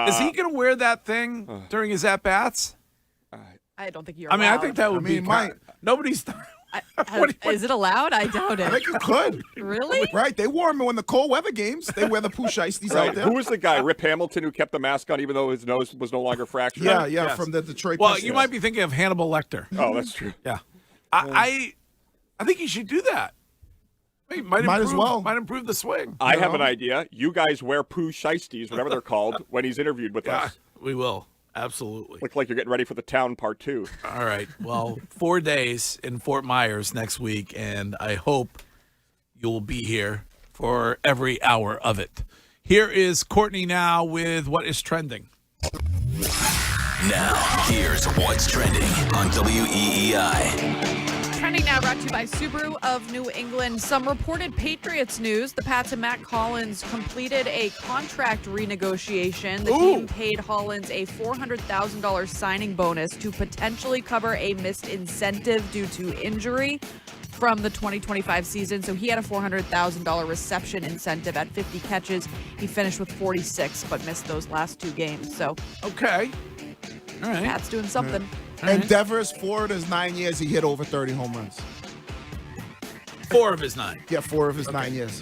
Is he going to wear that thing during his at bats? I don't think you're. I mean, allowed. I think that would be. Nobody's. Is it allowed? I doubt it. I think you could. Really? Right. They wore him in the cold weather games. They wear the poo shiesties out there. Who was the guy, Rip Hamilton, who kept the mask on even though his nose was no longer fractured? Yeah, Yes. from the Detroit Well, Pistons. you might be thinking of Hannibal Lecter. Oh, that's true. Yeah. I think you should do that. Might as improve, well. Might improve the swing. I have an idea. You guys wear poo shiesties, whatever they're called, when he's interviewed with us. We will. Absolutely. Look like you're getting ready for the town part 2. All right. Well, 4 days in Fort Myers next week, and I hope you'll be here for every hour of it. Here is Courtney now with what is trending. Now, here's what's trending on WEEI. Trending now brought to you by Subaru of New England. Some reported Patriots news. The Pats and Matt Collins completed a contract renegotiation. The team paid Hollins a $400,000 signing bonus to potentially cover a missed incentive due to injury from the 2025 season. So he had a $400,000 reception incentive at 50 catches. He finished with 46, but missed those last 2 games. So okay. All right. Pat's doing something. And Devers, 4 of his 9 years, he hit over 30 home runs. 4 of his 9. Yeah, 4 of his 9 years.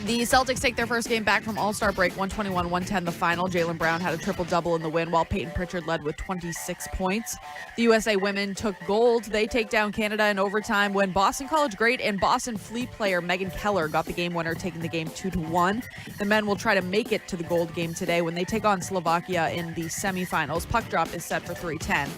The Celtics take their first game back from All-Star break, 121-110 the final. Jaylen Brown had a triple-double in the win, while Peyton Pritchard led with 26 points. The USA women took gold. They take down Canada in overtime when Boston College great and Boston Fleet player Megan Keller got the game winner, taking the game 2-1. The men will try to make it to the gold game today when they take on Slovakia in the semifinals. Puck drop is set for 3:10.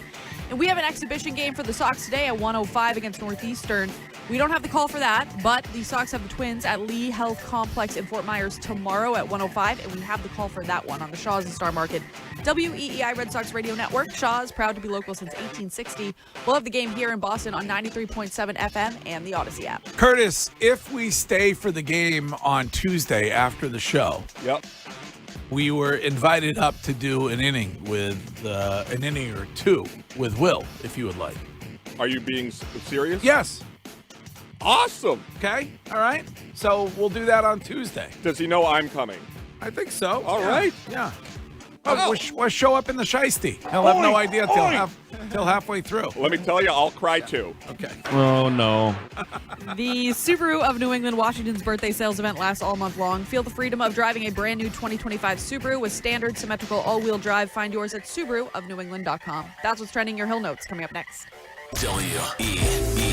And we have an exhibition game for the Sox today at 1:05 against Northeastern. We don't have the call for that, but the Sox have the Twins at Lee Health Complex in Fort Myers tomorrow at 1:05, and we have the call for that one on the Shaw's and Star Market. WEEI Red Sox Radio Network. Shaw's, proud to be local since 1860. We'll have the game here in Boston on 93.7 FM and the Odyssey app. Curtis, if we stay for the game on Tuesday after the show, we were invited up to do an inning with an inning or 2 with Will, if you would like. Are you being serious? Yes. Awesome. Okay. All right. So we'll do that on Tuesday. Does he know I'm coming? I think so. All right. Yeah. We'll show up in the shiesty. He'll have no idea till halfway through. Let me tell you, I'll cry too. Okay. Oh, no. The Subaru of New England Washington's birthday sales event lasts all month long. Feel the freedom of driving a brand new 2025 Subaru with standard symmetrical all-wheel drive. Find yours at SubaruofNewEngland.com. That's what's trending. Your Hill Notes coming up next. WEEI.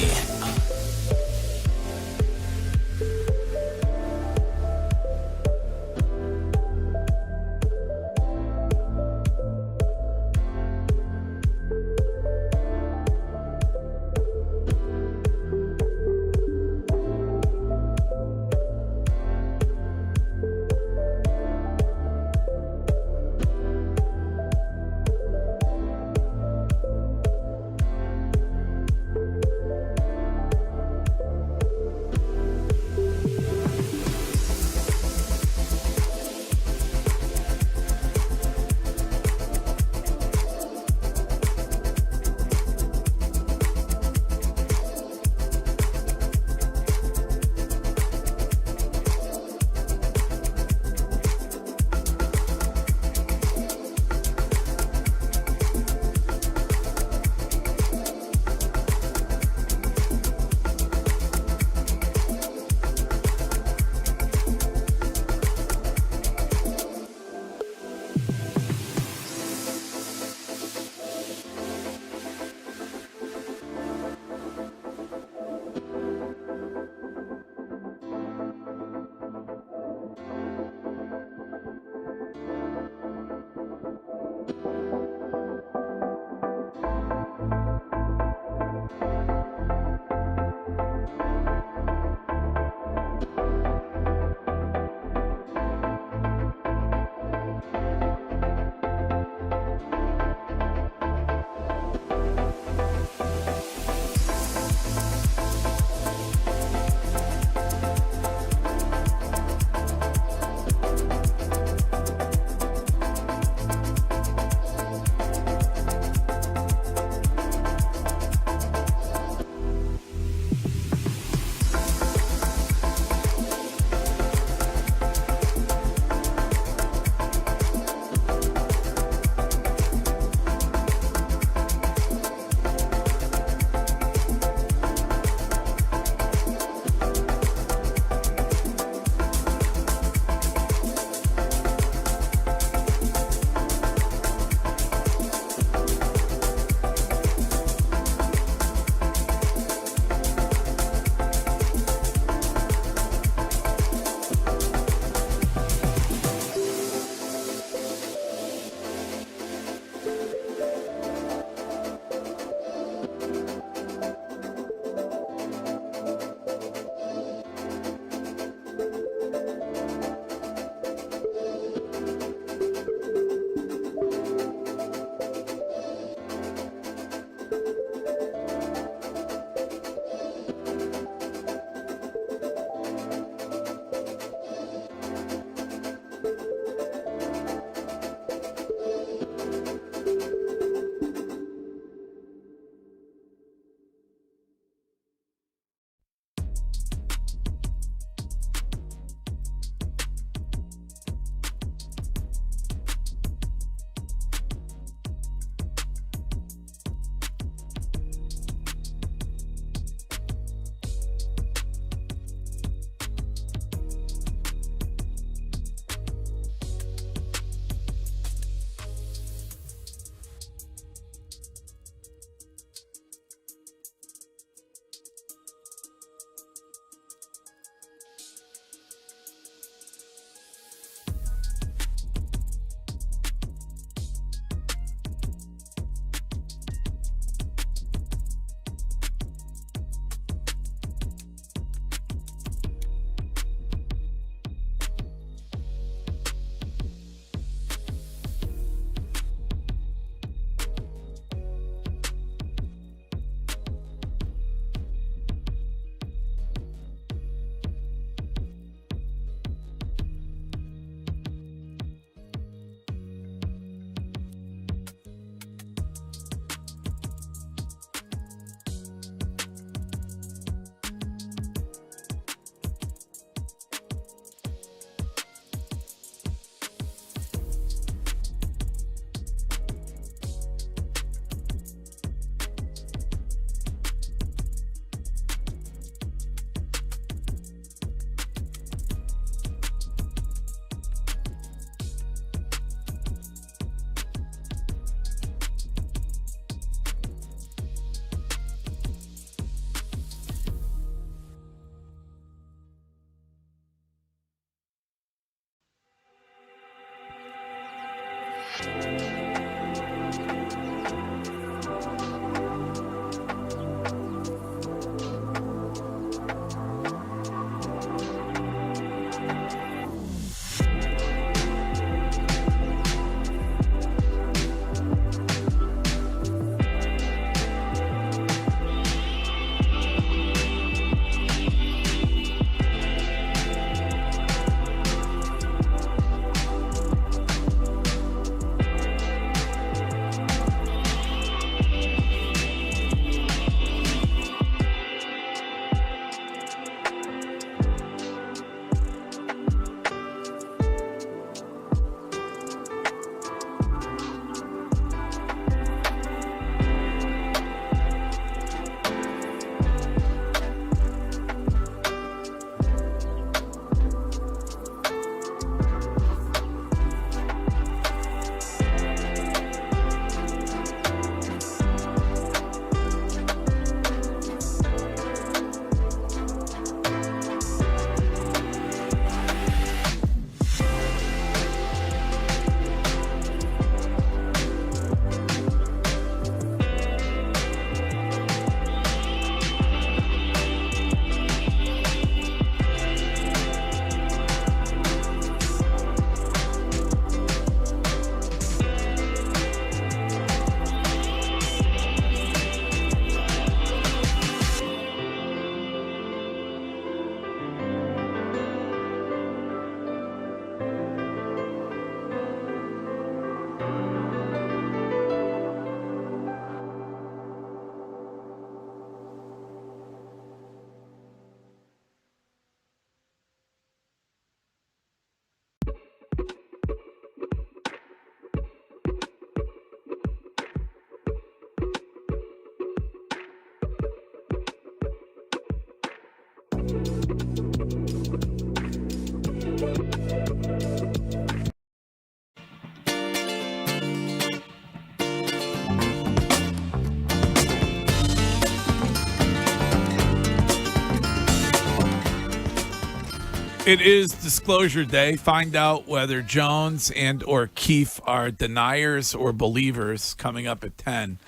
It is disclosure day. Find out whether Jones and or Keefe are deniers or believers coming up at 10.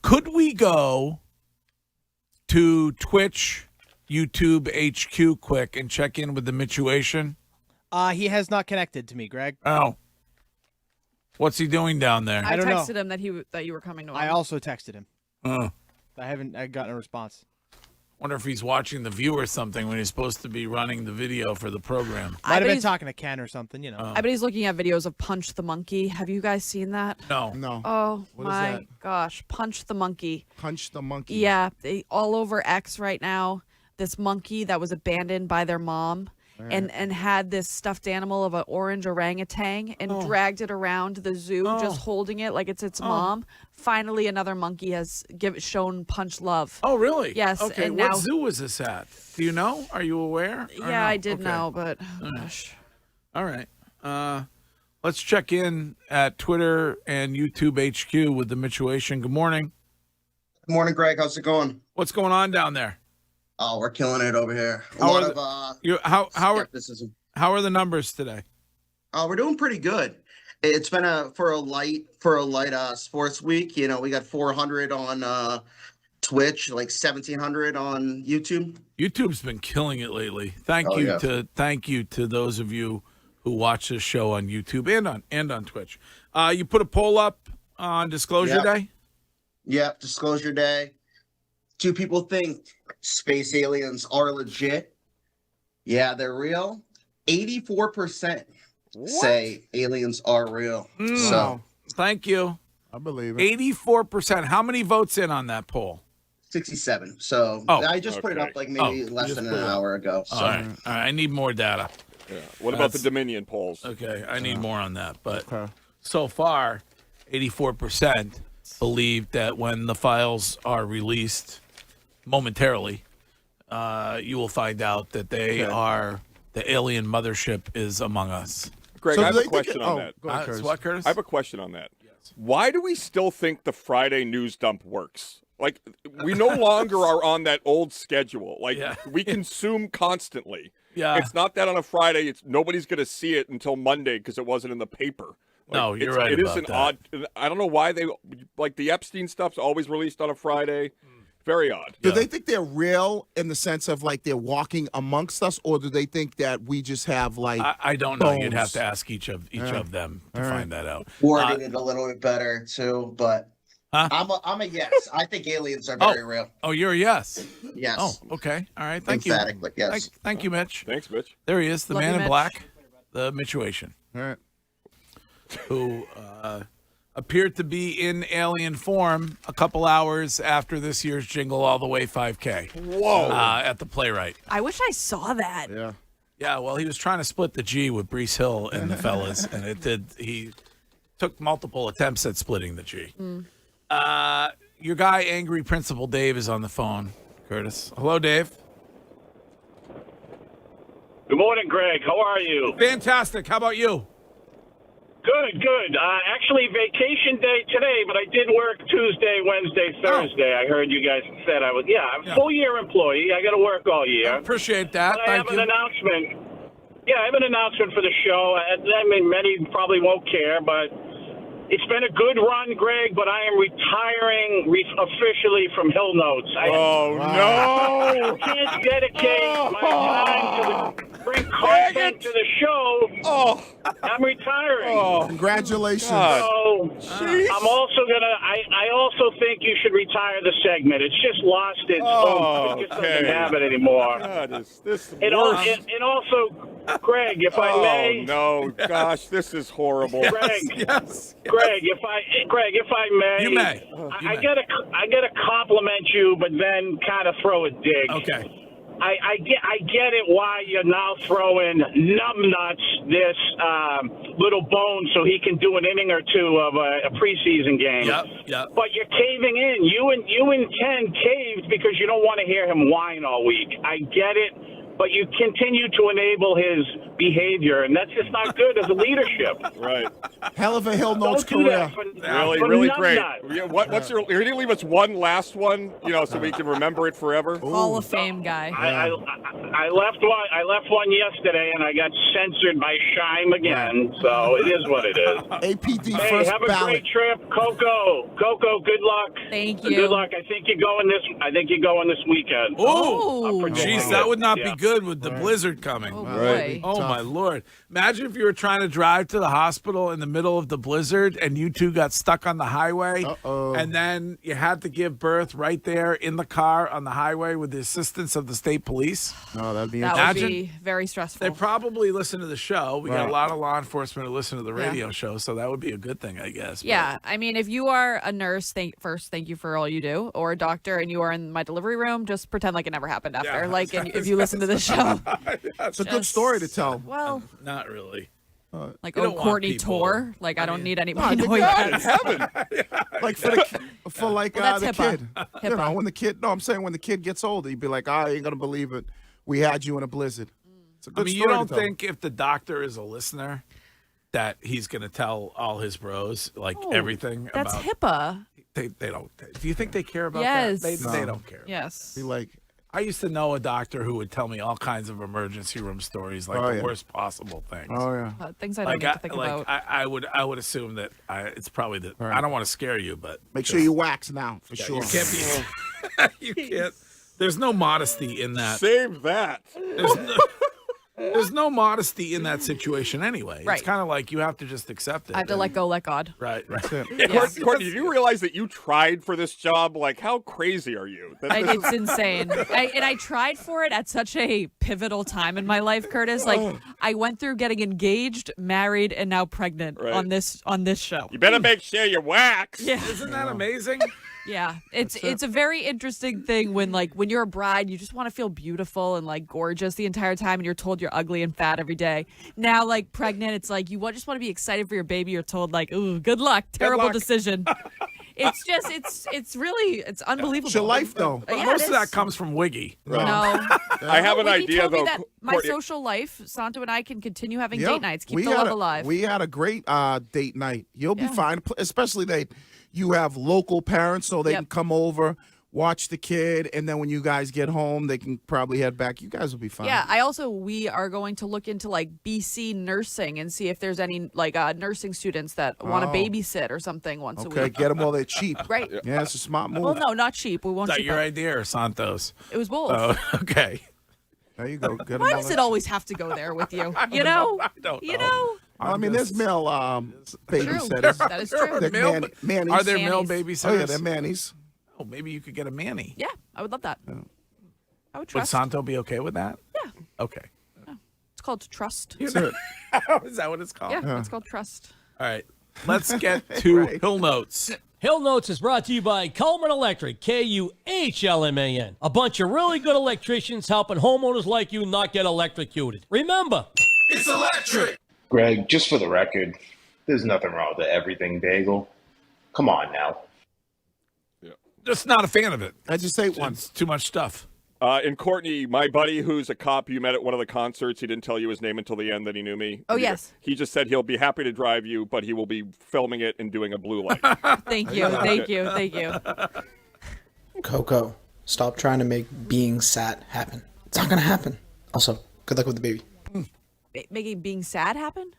Could we go to Twitch, YouTube, HQ quick and check in with the Mituation? He has not connected to me, Greg. Oh. What's he doing down there? I don't know. texted him that you were coming to him. I also texted him. Oh. I gotten a response. Wonder if he's watching The View or something when he's supposed to be running the video for the program. Might have been talking to Ken or something, you know. I bet he's looking at videos of Punch the Monkey. Have you guys seen that? No. Oh, What is my that? gosh. Punch the Monkey. Punch the monkey. Yeah, all over X right now. This monkey that was abandoned by their mom and had this stuffed animal of an orange orangutan and dragged it around the zoo, just holding it like it's its mom. Finally, another monkey has shown Punch love. Oh, really? Yes. Okay, and what now, zoo was this at? Do you know? Are you aware? Or Yeah, no? I did Okay. know, but gosh. All right. Let's check in at Twitter and YouTube HQ with the Mituation. Good morning. Good morning, Greg. How's it going? What's going on down there? Oh, we're killing it over here. How Skepticism. How are the numbers today? We're doing pretty good. It's been for a light sports week. You know, we got 400 on Twitch, like 1,700 on YouTube. YouTube's been killing it lately. Thank you to those of you who watch this show on YouTube and on Twitch. You put a poll up on Disclosure Day? Yep, Disclosure Day. Do people think space aliens are legit? Yeah, they're real. 84% say aliens are real. So thank you. I believe it. 84%. How many votes in on that poll? 67. So I just put it up like maybe less than an hour ago. So. All right. I need more data. Yeah. What about the Dominion polls? Okay, I need more on that. But so far, 84% believe that when the files are released momentarily, you will find out that they are the alien mothership is among us. Greg, So I have do a they question think- on oh, that. go ahead, Curtis. What, Curtis? I have a question on that. Why do we still think the Friday news dump works? Like, we no longer are on that old schedule. Like, we consume constantly. Yeah. It's not that on a Friday, nobody's going to see it until Monday because it wasn't in the paper. No, you're right It about is an that. odd. I don't know why they like the Epstein stuff's always released on a Friday. Very odd. Do they think they're real in the sense of like they're walking amongst us, or do they think that we just have like? I don't know. You'd bones? have to ask each of them to find that out. Worded it a little bit better too, but I'm a yes. I think aliens are very real. Oh, you're a yes. Yes. Oh, okay. All right. Thank Emphatically, you. yes. Thank you, Mitch. Thanks, Mitch. There he is, the Love man you, in Mitch. black, the Mitchuation, All right. who appeared to be in alien form a couple hours after this year's Jingle All the Way 5K. Whoa. At the Playwright. I wish I saw that. Yeah. Yeah, well, he was trying to split the G with Brees Hill and the fellas, and he took multiple attempts at splitting the G. Your guy, Angry Principal Dave, is on the phone, Curtis. Hello, Dave. Good morning, Greg. How are you? Fantastic. How about you? Good. Actually, vacation day today, but I did work Tuesday, Wednesday, Thursday. I heard you guys said I was. I'm a full-year employee. I got to work all year. I appreciate that. But I have an announcement. Yeah, I have an announcement for the show. I mean, many probably won't care, but it's been a good run, Greg, but I am retiring officially from Hill Notes. No! I can't dedicate my time to bring content to the show. I'm retiring. Congratulations. So I'm also gonna. I also think you should retire the segment. It's just lost its oomph. It just doesn't have it anymore. God, this And also, Greg, if I may. No, gosh, this is horrible. Greg, yes. Greg, if I may, You may. I gotta compliment you, but then kind of throw a dig. Okay. I get it why you're now throwing numbnuts this little bone so he can do an inning or two of a preseason game. Yep. But you're caving in. You and Ken caved because you don't want to hear him whine all week. I get it, but you continue to enable his behavior, and that's just not good as a leadership. Right. Hell of a Hill Notes Don't do career. that for Really great. numbnut. Yeah, what's your? You're gonna leave us one last one, so we can remember it forever. Hall of Fame guy. I left one yesterday, and I got censored by Shime again. So it is what it is. APD Hey, first have a ballot. great trip, Coco. Good luck. Thank you. Good luck. I think you're going this weekend. Oh, jeez, that would not be Yeah. good with the blizzard coming. Oh, boy. Oh, my Lord. Imagine if you were trying to drive to the hospital in the middle of the blizzard and you two got stuck on the highway. And then you had to give birth right there in the car on the highway with the assistance of the state police. No, that'd be That would be very stressful. They probably listen to the show. We got Right. a lot of law enforcement who listen to the radio show, so that would be a good thing, I guess. Yeah, I mean, if you are a nurse, thank you for all you do, or a doctor, and you are in my delivery room, just pretend like it never happened after. Yeah. Like, and if you listen to the show, It's a good story to tell. well, Not really. like You don't want Courtney people- tour. Like, I don't need anybody No, knowing God in that. heaven. Like for Well, that's the HIPAA. kid. You know, when the kid. No, I'm saying when the kid gets older, you'd be like, I ain't gonna believe it. We had you in a blizzard. It's a I good mean, you story don't to tell. think if the doctor is a listener that he's going to tell all his bros, like, Oh, everything That's about... HIPAA. They don't... Do you think they care about Yes. that? They No. don't care. Yes. Be like, I used to know a doctor who would tell me all kinds of emergency room stories, like Oh, the yeah. worst possible things. oh yeah. Things I don't need to think about. I would assume that it's probably that. I don't want to scare you, but Make sure you wax now for sure. you can't be. You can't. There's no modesty in that. Save that. There's no modesty in that situation anyway. Right. It's kind of like you have to just accept it. I have to let go, let God. Right. Courtney, did you realize that you tried for this job? Like, how crazy are you? It's insane. I tried for it at such a pivotal time in my life, Curtis. Like, I went through getting engaged, married, and now pregnant Right. on this show. You better make sure you wax. Yeah. Isn't that amazing? Yeah, it's a very interesting thing when you're a bride, you just want to feel beautiful and like gorgeous the entire time, and you're told you're ugly and fat every day. Now, like pregnant, it's like you just want to be excited for your baby. You're told like, ooh, good luck, terrible decision. It's just it's unbelievable. It's your life though. Yeah, Most it of that is. comes from Wiggy. No, I have an Wiggy idea told me though. that my Courtney- social life, Santo and I can continue having Yep. date nights, keep the love alive. We had a great date night. You'll be Yeah. fine, especially you have local parents, so they Yep. can come over. watch the kid, and then when you guys get home, they can probably head back. You guys will be fine. Yeah, we are going to look into like BC nursing and see if there's any like nursing students that want to babysit or something once a week. Okay, get them while they're cheap. Right. Yeah, it's a smart move. Well, no, not cheap. We won't. Is that cheap your up. idea or Santos? It was both. Oh, okay. There you go. Get Why does it always have to go there with you? You know? I don't know. You know? I mean, there's male babysitters. That is true. They're mannies. Are there male Mannies. babysitters? Oh, yeah, they're mannies. Oh, maybe you could get a Manny. Yeah, I would love that. I would Would trust. Santo be okay with that? Yeah. Okay. It's called trust. Is that what it's called? Yeah, it's called trust. All right. Let's get to Hill Notes. Hill Notes is brought to you by Coleman Electric, KUHLMAN. A bunch of really good electricians helping homeowners like you not get electrocuted. Remember, it's electric. Greg, just for the record, there's nothing wrong with the everything bagel. Come on now. Just not a fan of it. I just ate one. It's too much stuff. And Courtney, my buddy who's a cop you met at one of the concerts, he didn't tell you his name until the end that he knew me. Oh, yes. He just said he'll be happy to drive you, but he will be filming it and doing a blue light. Thank you. Thank you. Thank you. Coco, stop trying to make being sad happen. It's not going to happen. Also, good luck with the baby. Making being sad happen?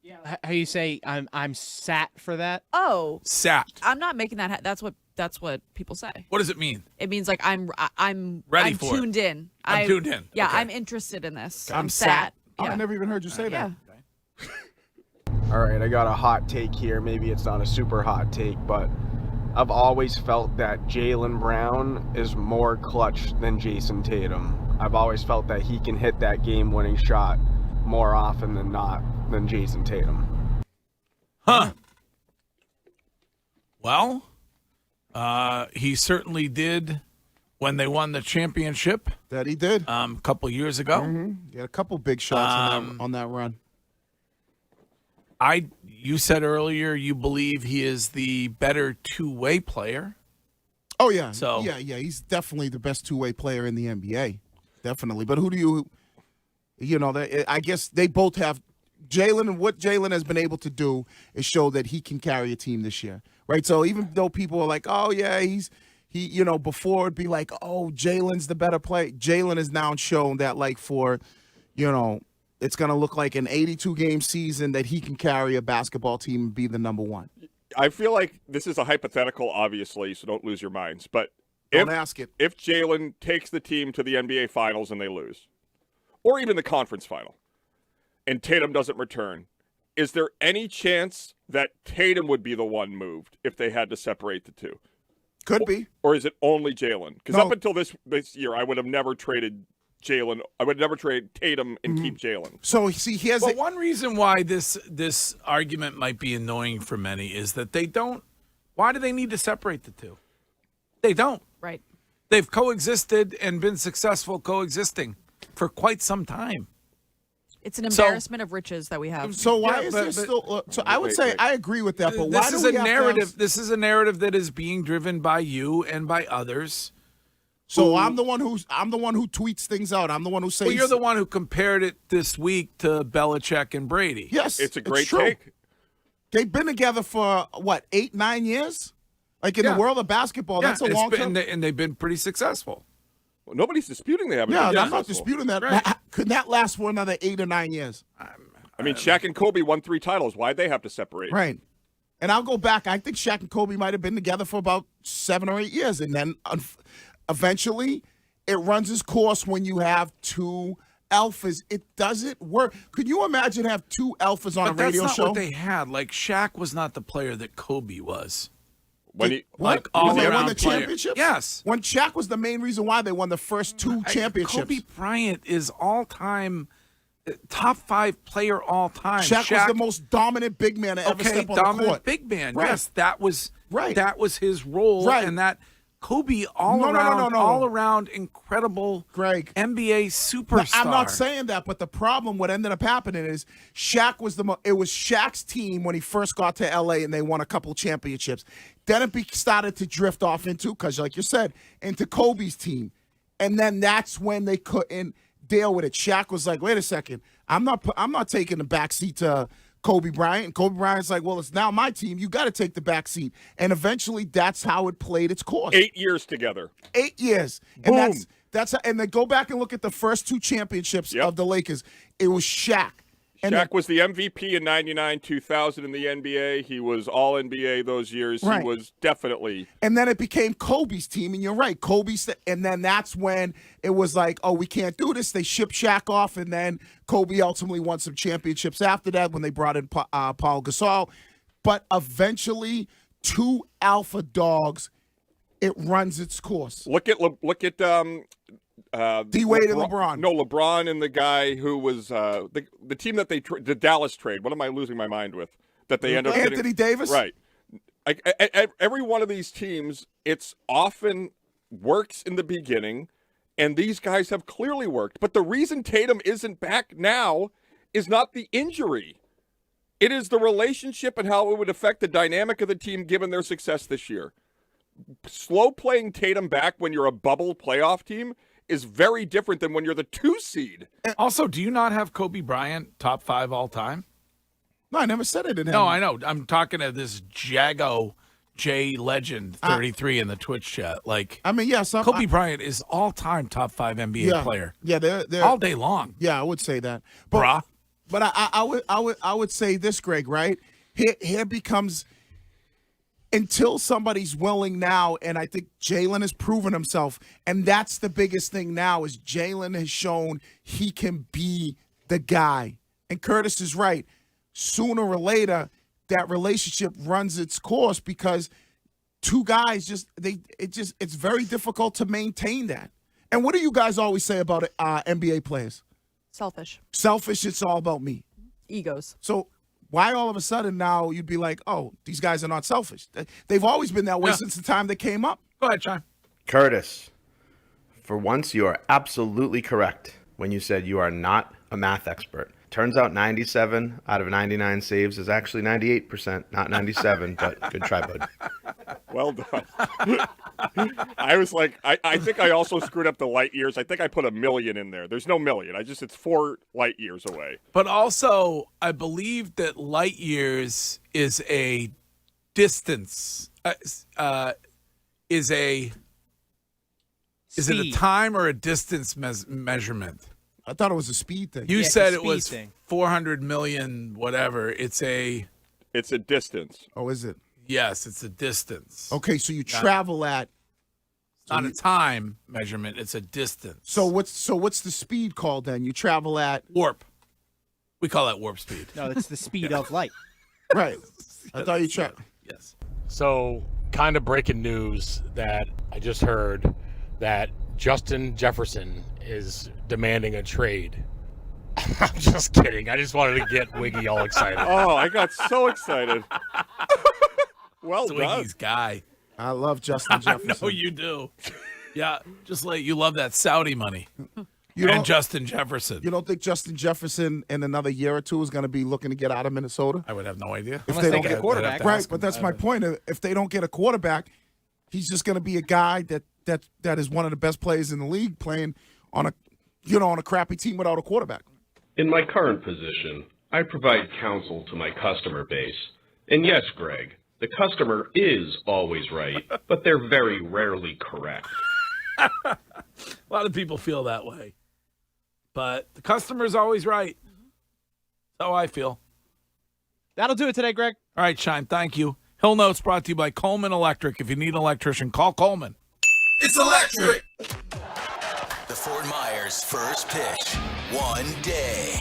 Yeah. How you say I'm sat for that? Oh. Sat. I'm not making that. That's what people say. What does it mean? It means like I'm ready for it. tuned in. I'm tuned in. Yeah, Okay. I'm interested in this. I'm sat. Oh, Yeah. I never even heard you say that. All right, I got a hot take here. Maybe it's not a super hot take, but I've always felt that Jaylen Brown is more clutch than Jason Tatum. I've always felt that he can hit that game-winning shot more often than not than Jason Tatum. Huh. Well, he certainly did when they won the championship. That he did. A couple years ago. He had a couple big shots on that run. You said earlier you believe he is the better two-way player. Oh, yeah. So yeah, he's definitely the best two-way player in the NBA. Definitely. But who do I guess they both have Jaylen, and what Jaylen has been able to do is show that he can carry a team this year, right? So even though people are like, oh, yeah, before it'd be like, oh, Jaylen's the better player. Jaylen has now shown that, like, for, it's going to look like an 82-game season that he can carry a basketball team and be the number one. I feel like this is a hypothetical, obviously, so don't lose your minds. But don't ask it. If Jaylen takes the team to the NBA Finals and they lose, or even the conference final, and Tatum doesn't return, is there any chance that Tatum would be the one moved if they had to separate the two? Could be. Or is it only Jaylen? Because up until this year, I would have never traded Jaylen. I would never trade Tatum and keep Jaylen. So, see, he has... Well, one reason why this argument might be annoying for many is that they don't... Why do they need to separate the two? They don't. Right. They've coexisted and been successful coexisting for quite some time. It's an embarrassment of riches that we have. So why is there still... so I would say I agree with that, but why This do is we a have to narrative. have- This is a narrative that is being driven by you and by others. So I'm the one who tweets things out. I'm the one who says... Well, you're the one who compared it this week to Belichick and Brady. Yes, It's a great true. take. They've been together for, 8-9 years? Like, in the world of basketball, that's a it's long been- time. and they've been pretty successful. Well, nobody's disputing they haven't Yeah, been I'm not successful. disputing that. Right. Could that last for another 8 or 9 years? I mean, Shaq and Kobe won 3 titles. Why'd they have to separate? Right. And I'll go back. I think Shaq and Kobe might have been together for about 7 or 8 years. And then eventually it runs its course when you have two alphas. It doesn't work. Could you imagine have two alphas on But a radio that's not show? what they had. Like, Shaq was not the player that Kobe was. When he, Like, when they won all-around the player. championships? Yes. When Shaq was the main reason why they won the first 2 championships. Kobe Bryant is all-time top 5 player all time. Shaq was the most dominant big man to ever step on the dominant court. big man. Right. Yes, that was Right. That was his role. Right. And that Kobe all around incredible Greg NBA superstar. I'm not saying that, but the problem, what ended up happening is Shaq was it was Shaq's team when he first got to LA and they won a couple championships. Then it started to drift off into, because like you said, into Kobe's team. And then that's when they couldn't deal with it. Shaq was like, wait a second, I'm not taking the backseat to Kobe Bryant. And Kobe Bryant's like, well, it's now my team. You got to take the back seat. And eventually that's how it played its course. 8 years together. 8 years. Boom. And and then go back and look at the first 2 championships of the Lakers. It was Shaq. Shaq was the MVP in 99, 2000 in the NBA. He was all NBA those years. Right. He was definitely. And then it became Kobe's team, and you're right, and then that's when it was like, oh, we can't do this. They shipped Shaq off, and then Kobe ultimately won some championships after that when they brought in Paul Gasol. But eventually, 2 alpha dogs, it runs its course. Look at D-Wade and LeBron. No, LeBron and the guy who was the team that the Dallas trade. What am I losing my mind with? That they end up Anthony getting, Davis? Right. Every one of these teams, it's often works in the beginning, and these guys have clearly worked. But the reason Tatum isn't back now is not the injury. It is the relationship and how it would affect the dynamic of the team given their success this year. Slow playing Tatum back when you're a bubble playoff team is very different than when you're the 2 seed. Also, do you not have Kobe Bryant top 5 all time? No, I never said it. No, I know. I'm talking to this Jago J Legend 33 in the Twitch chat. Like, I mean, yes, Kobe Bryant is all time top 5 NBA player. Yeah, they're all day long. Yeah, I would say that. But I would say this, Greg. Right here becomes. Until somebody's willing now, and I think Jalen has proven himself, and that's the biggest thing now is Jalen has shown he can be the guy. And Curtis is right. Sooner or later, that relationship runs its course because 2 guys it's very difficult to maintain that. And what do you guys always say about NBA players? Selfish. Selfish, it's all about me. Egos. So why all of a sudden now you'd be like, oh, these guys are not selfish? They've always been that way since the time they came up. Go ahead, Sean. Curtis, for once you are absolutely correct when you said you are not a math expert. Turns out 97 out of 99 saves is actually 98%, not 97, but good try, bud. Well done. I was like, I think I also screwed up the light years. I think I put 1 million in there. There's no million. It's 4 light years away. But also, I believe that light years is a distance. Is it a time or a distance measurement? I thought it was a speed thing. You said it was 400 million, whatever. It's a distance. Oh, is it? Yes, it's a distance. Okay, so you travel at. It's not a time measurement. It's a distance. So what's the speed called then? You travel at warp. We call that warp speed. No, it's the speed of light. Right. I thought you traveled. Yes. So, kind of breaking news that I just heard that Justin Jefferson is demanding a trade. I'm just kidding. I just wanted to get Wiggy all excited. Oh, I got so excited. Well done. Wiggy's guy. I love Justin Jefferson. I know you do. Yeah, just like you love that Saudi money. You and Justin Jefferson. You don't think Justin Jefferson in another year or 2 is going to be looking to get out of Minnesota? I would have no idea. If they don't get a quarterback. Right, but that's my point. If they don't get a quarterback, he's just going to be a guy that is one of the best players in the league playing on a crappy team without a quarterback. In my current position, I provide counsel to my customer base. And yes, Greg, the customer is always right, but they're very rarely correct. A lot of people feel that way. But the customer's always right. That's how I feel. That'll do it today, Greg. All right, Shine, thank you. Hill Notes brought to you by Coleman Electric. If you need an electrician, call Coleman. It's electric. The Fort Myers first pitch. One day.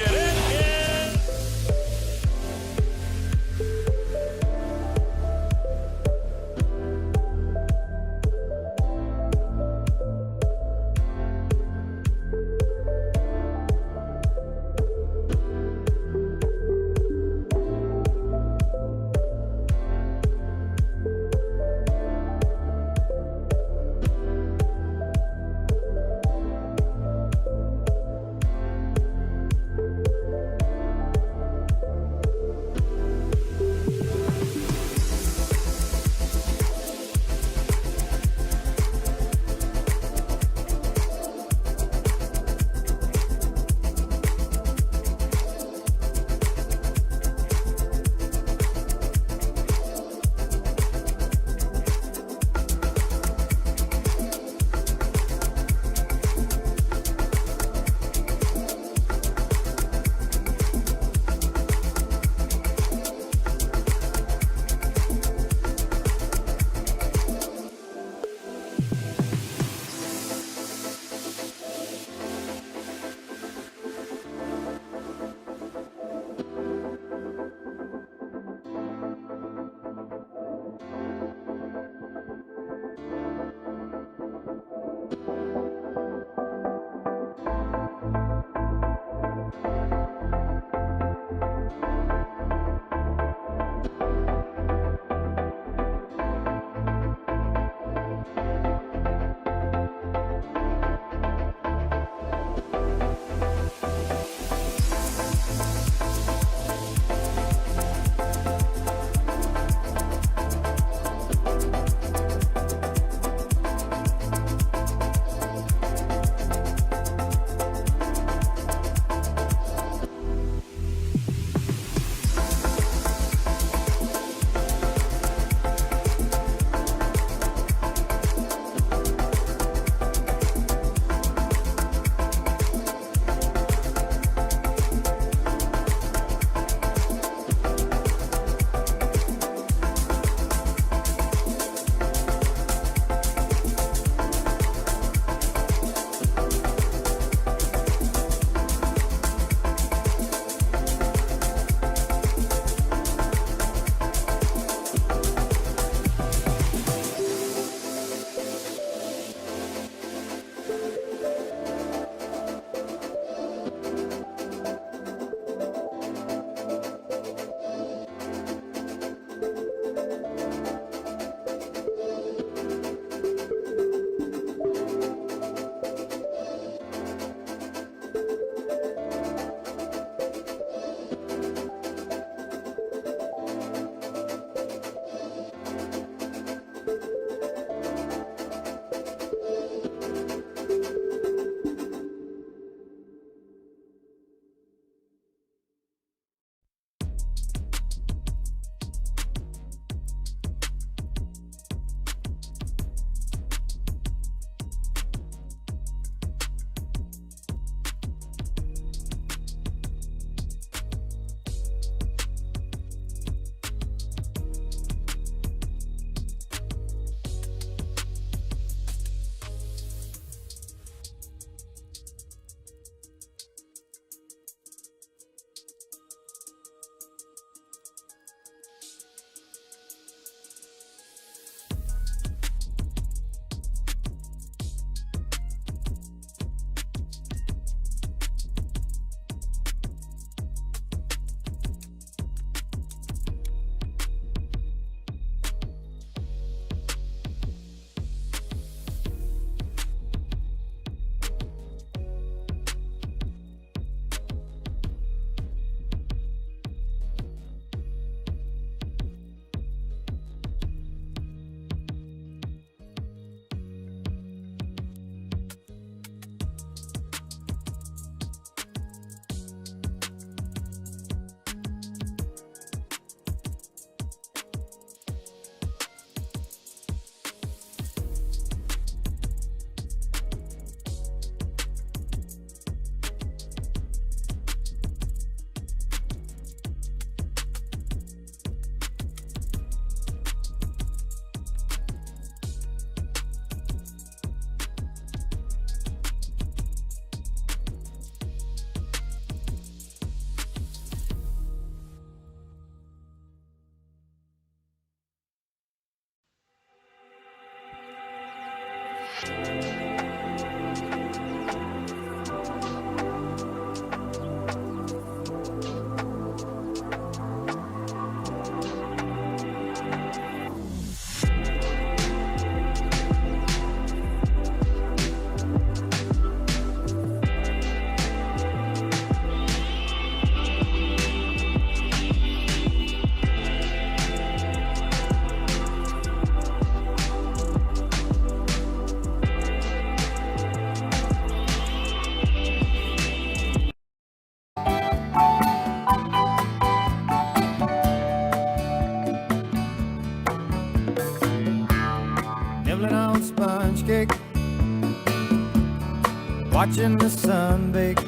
watching the sun bake.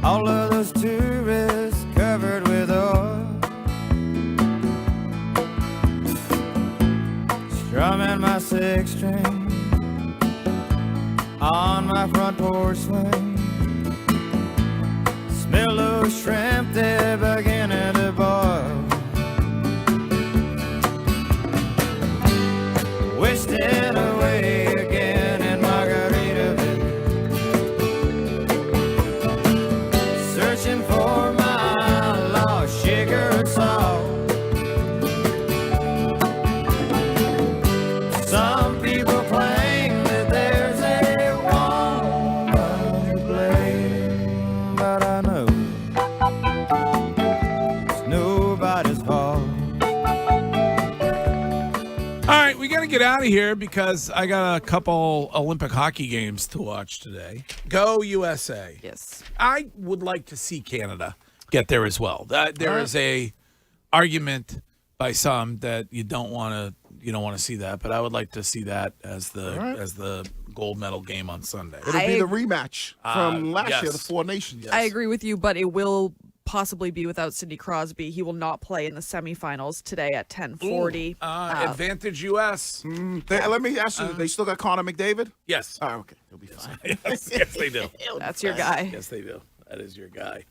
All of those tourists covered with oil, strumming my six string on my front porch swing. Smell those shrimp, they're beginning to boil. Wasting away again in Margaritaville, searching for my lost sugar and salt. Some people claim that there's a woman to blame, but I know it's nobody's fault. All right, we got to get out of here because I got a couple Olympic hockey games to watch today. Go USA. Yes. I would like to see Canada get there as well. There is a argument by some that you don't want to see that, but I would like to see that as the gold medal game on Sunday. It'll be the rematch from last year, the Four Nations. I agree with you, but it will possibly be without Sidney Crosby. He will not play in the semifinals today at 10:40. Advantage U.S. Let me ask you, they still got Connor McDavid? Yes. Oh, okay. He'll be fine. yes, they do. That's your guy. Yes, they do. That is your guy.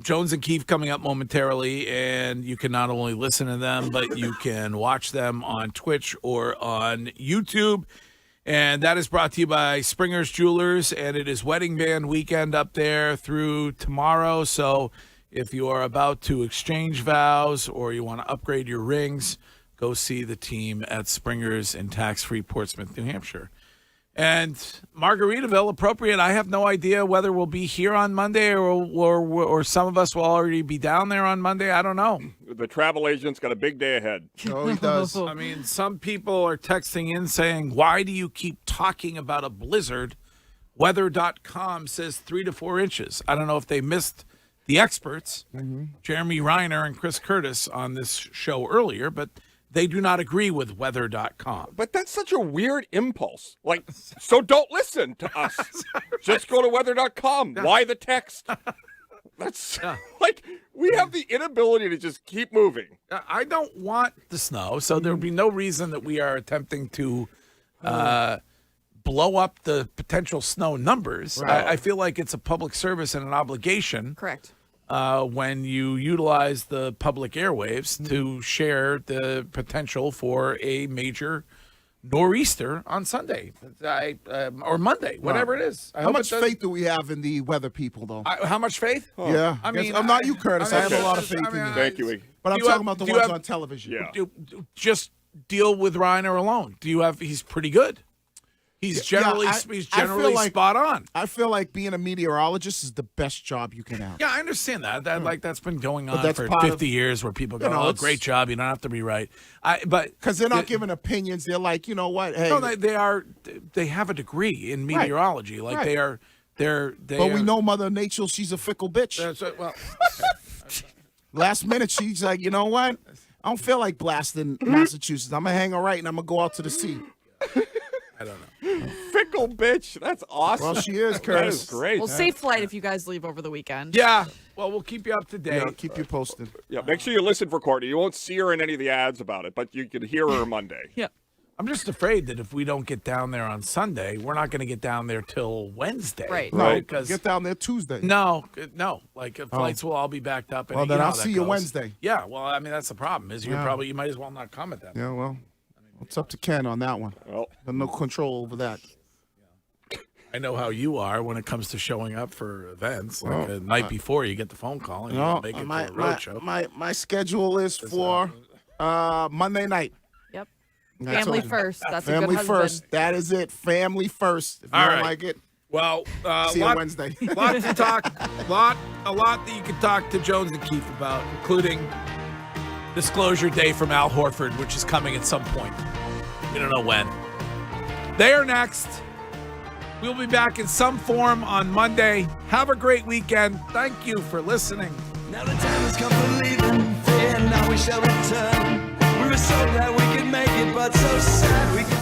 Jones and Keefe coming up momentarily, and you can not only listen to them, but you can watch them on Twitch or on YouTube. And that is brought to you by Springer's Jewelers, and it is wedding band weekend up there through tomorrow. So if you are about to exchange vows or you want to upgrade your rings, go see the team at Springer's in tax-free Portsmouth, New Hampshire. And Margaritaville, appropriate. I have no idea whether we'll be here on Monday or some of us will already be down there on Monday. I don't know. The travel agent's got a big day ahead. Oh, he does. I mean, some people are texting in saying, why do you keep talking about a blizzard? Weather.com says 3 to 4 inches. I don't know if they missed the experts, Jeremy Reiner and Chris Curtis, on this show earlier, but they do not agree with weather.com. But that's such a weird impulse. Like, so don't listen to us. Just go to weather.com. Why the text? That's like, we have the inability to just keep moving. I don't want the snow, so there would be no reason that we are attempting to blow up the potential snow numbers. Right. I feel like it's a public service and an obligation. Correct. When you utilize the public airwaves to share the potential for a major nor'easter on Sunday or Monday, whatever it is. How much faith do we have in the weather people, though? How much faith? Yeah. I mean, I'm not you, Curtis. I have a lot of faith in you. Thank you. But I'm talking about the ones on television. Yeah. Just deal with Reiner alone. He's pretty good. He's generally spot on. I feel like being a meteorologist is the best job you can have. Yeah, I understand that. That's been going But on that's for part 50 years where people go, it's- great job. You don't have to be right. Because they're not giving opinions. They're like, you know what? Hey, No, they have a degree in meteorology. Like Right. But we know Mother Nature, she's a fickle bitch. Well, Last minute, she's like, you know what? I don't feel like blasting Massachusetts. I'm going to hang a right and I'm going to go out to the sea. I don't know. Fickle bitch. That's awesome. Well, she is, That Curtis. is great. Well, safe flight if you guys leave over the weekend. Yeah. Well, we'll keep you up to date. Yeah, I'll keep you posted. Yeah, make sure you listen for Courtney. You won't see her in any of the ads about it, but you can hear her Monday. Yeah. I'm just afraid that if we don't get down there on Sunday, we're not going to get down there till Wednesday. Right. No, Because get down there Tuesday. No. Like flights will all be backed up. And Well, you then know I'll how that see you goes. Wednesday. Yeah. Well, I mean that's the problem. Is you might as well not come at that. Yeah, well, it's up to Ken on that one. Well, no control over that. I know how you are when it comes to showing up for events. Like the night before, you get the phone call and you don't make it to a road show. My schedule is for Monday night. Yep. I Family told you. first. That's a Family good first. husband. That is it. Family first. If you All don't right. like it, Well, see you Wednesday. lot to talk. A lot that you could talk to Jones and Keefe about, including Disclosure Day from Al Horford, which is coming at some point. We don't know when. They are next. We'll be back in some form on Monday. Have a great weekend. Thank you for listening. Now the time has come for leaving, fear now we shall return. We were so glad we could make it, but so sad we could.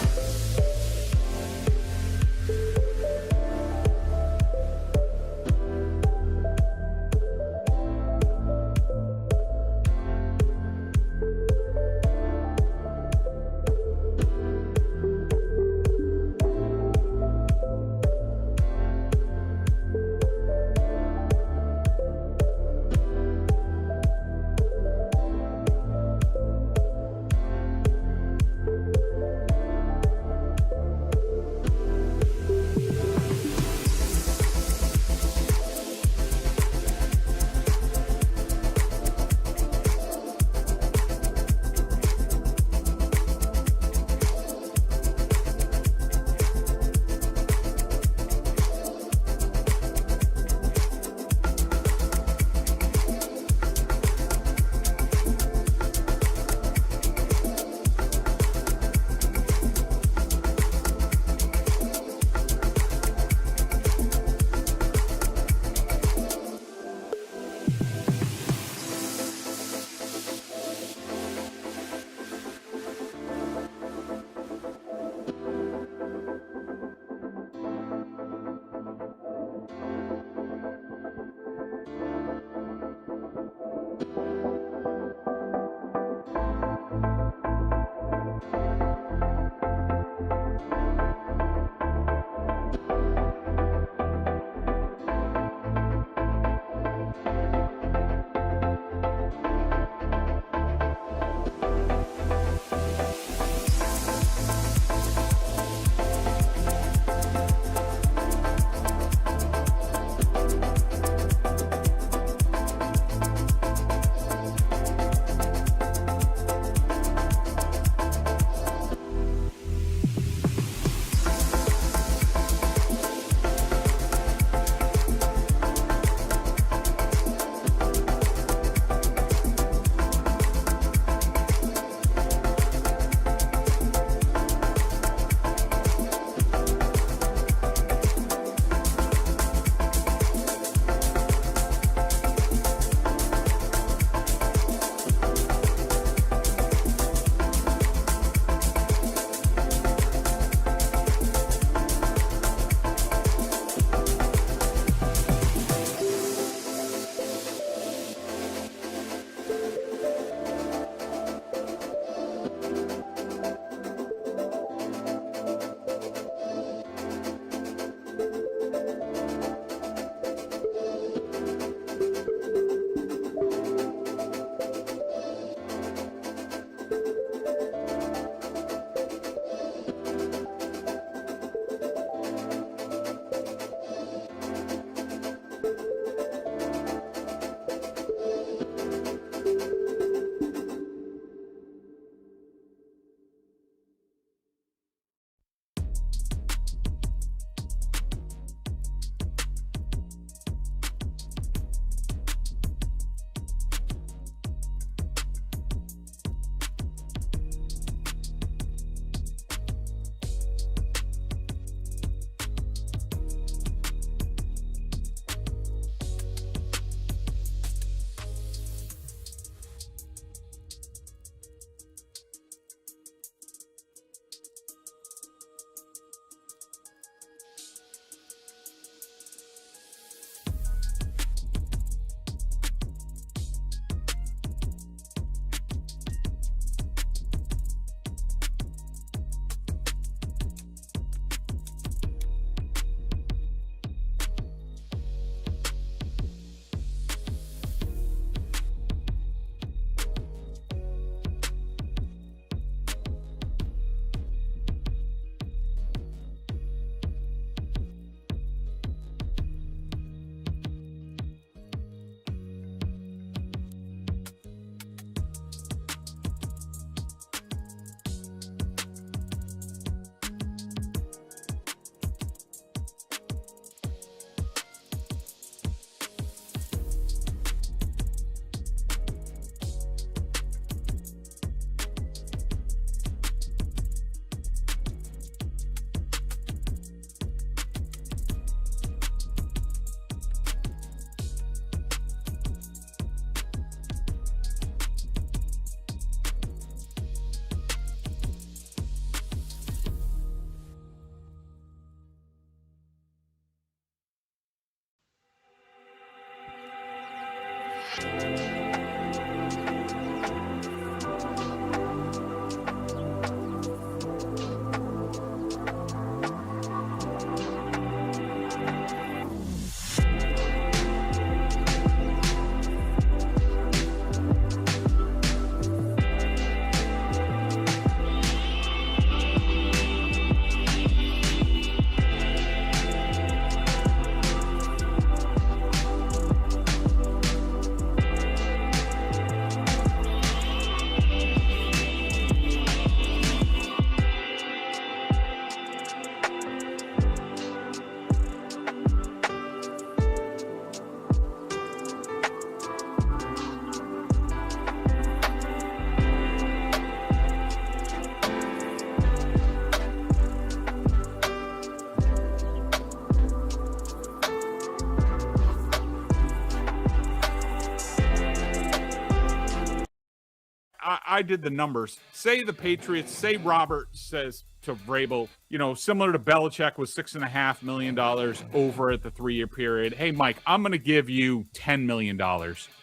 I did the numbers. Say the Patriots, say Robert says to Vrabel, similar to Belichick was $6.5 million over at the 3-year period. Hey, Mike, I'm going to give you $10 million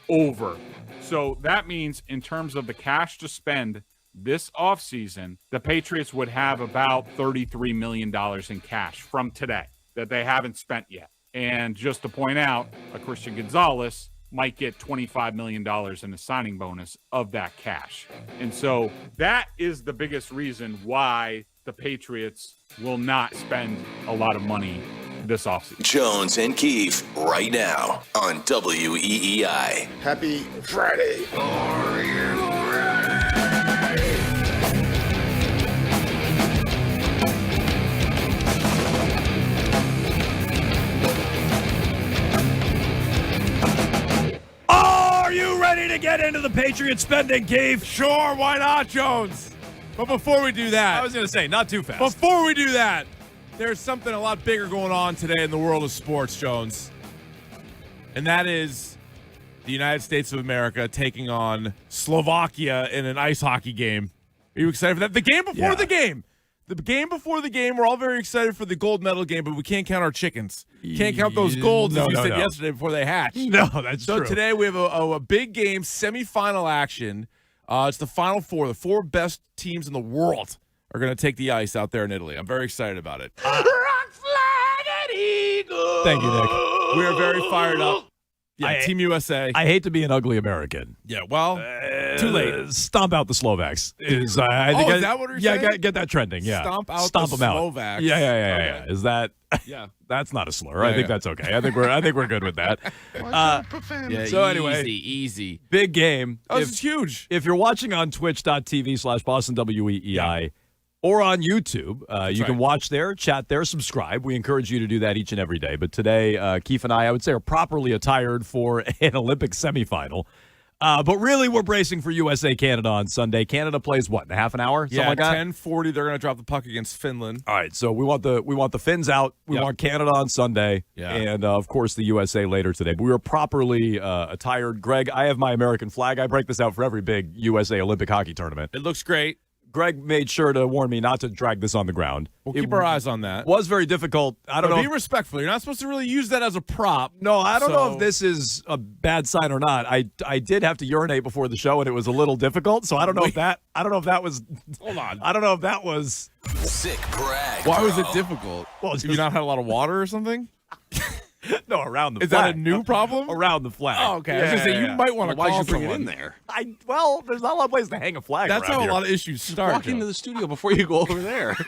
over. So that means in terms of the cash to spend this offseason, the Patriots would have about $33 million in cash from today that they haven't spent yet. And just to point out, a Christian Gonzalez might get $25 million in a signing bonus of that cash. And so that is the biggest reason why the Patriots will not spend a lot of money this offseason. Jones and Keefe right now on WEEI. Happy Friday. Are you Are you ready to get into the Patriot spending, Keith? Sure, why not, Jones? But before we do that, I was going to say, not too fast. Before we do that, there's something a lot bigger going on today in the world of sports, Jones. And that is the United States of America taking on Slovakia in an ice hockey game. Are you excited for that? The game before the game. The game before the game, we're all very excited for the gold medal game, but we can't count our chickens. Can't count those golds, as you said yesterday before they hatched. No, that's true. So today we have a big game, semifinal action. It's the Final Four. The 4 best teams in the world are going to take the ice out there in Italy. I'm very excited about it. Thank you, Nick. We are very fired up. Yeah, Team USA. I hate to be an ugly American. Yeah, well, too late. Stomp out the Slovaks. Is that what you're saying? Yeah, get that trending. Yeah, Stomp out the them out. Slovaks. Yeah. Okay. Is that? Yeah, that's not a slur. I think that's okay. I think we're good with that. So anyway, easy. Big game. Oh, this is huge. If you're watching on twitch.tv/Boston WEEI. Or on YouTube. You can watch there, chat there, subscribe. We encourage you to do that each and every day. But today, Keith and I would say, are properly attired for an Olympic semifinal. But really, we're bracing for USA-Canada on Sunday. Canada plays, what, in a half an hour? Yeah, like that? 10:40, they're going to drop the puck against Finland. All right, so we want the Finns out. We want Canada on Sunday. Yeah. And, of course, the USA later today. But we are properly attired. Greg, I have my American flag. I break this out for every big USA Olympic hockey tournament. It looks great. Greg made sure to warn me not to drag this on the ground. We'll keep our eyes on that. Was very difficult. I don't know. Be respectful. You're not supposed to really use that as a prop. No, I don't know if this is a bad sign or not. I did have to urinate before the show, and it was a little difficult. So I don't know if that was. Hold on. I don't know if that was sick brag. Why was it difficult? Well, have you not had a lot of water or something? No, around the flag. Is that a new problem? Around the flag. Oh, okay. I was going to say, you might want to call bring it someone in there? Well, there's not a lot of places to hang a flag. That's how here. a lot of issues start. Walk into the studio before you go over there. You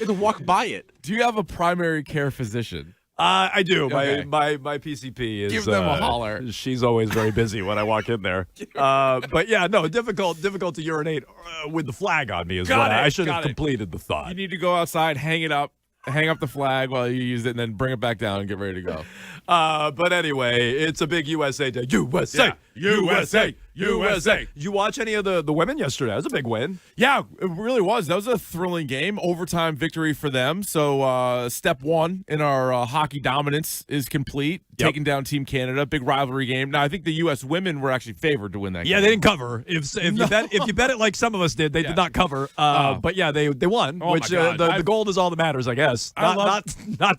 have to walk by it. Do you have a primary care physician? I do. Okay. My PCP is. Give them a holler. She's always very busy when I walk in there. But yeah, no, difficult to urinate with the flag on me is what I should have completed the thought. You need to go outside, hang it up. Hang up the flag while you use it, and then bring it back down and get ready to go. But anyway, it's a big USA day. USA! You watch any of the women yesterday? That was a big win. Yeah, it really was. That was a thrilling game. Overtime victory for them. So step one in our hockey dominance is complete. Taking down Team Canada. Big rivalry game. Now, I think the U.S. women were actually favored to win that game. Yeah, they didn't cover. If you bet it like some of us did, they did not cover. But yeah, they won, which the gold is all that matters, I guess. Not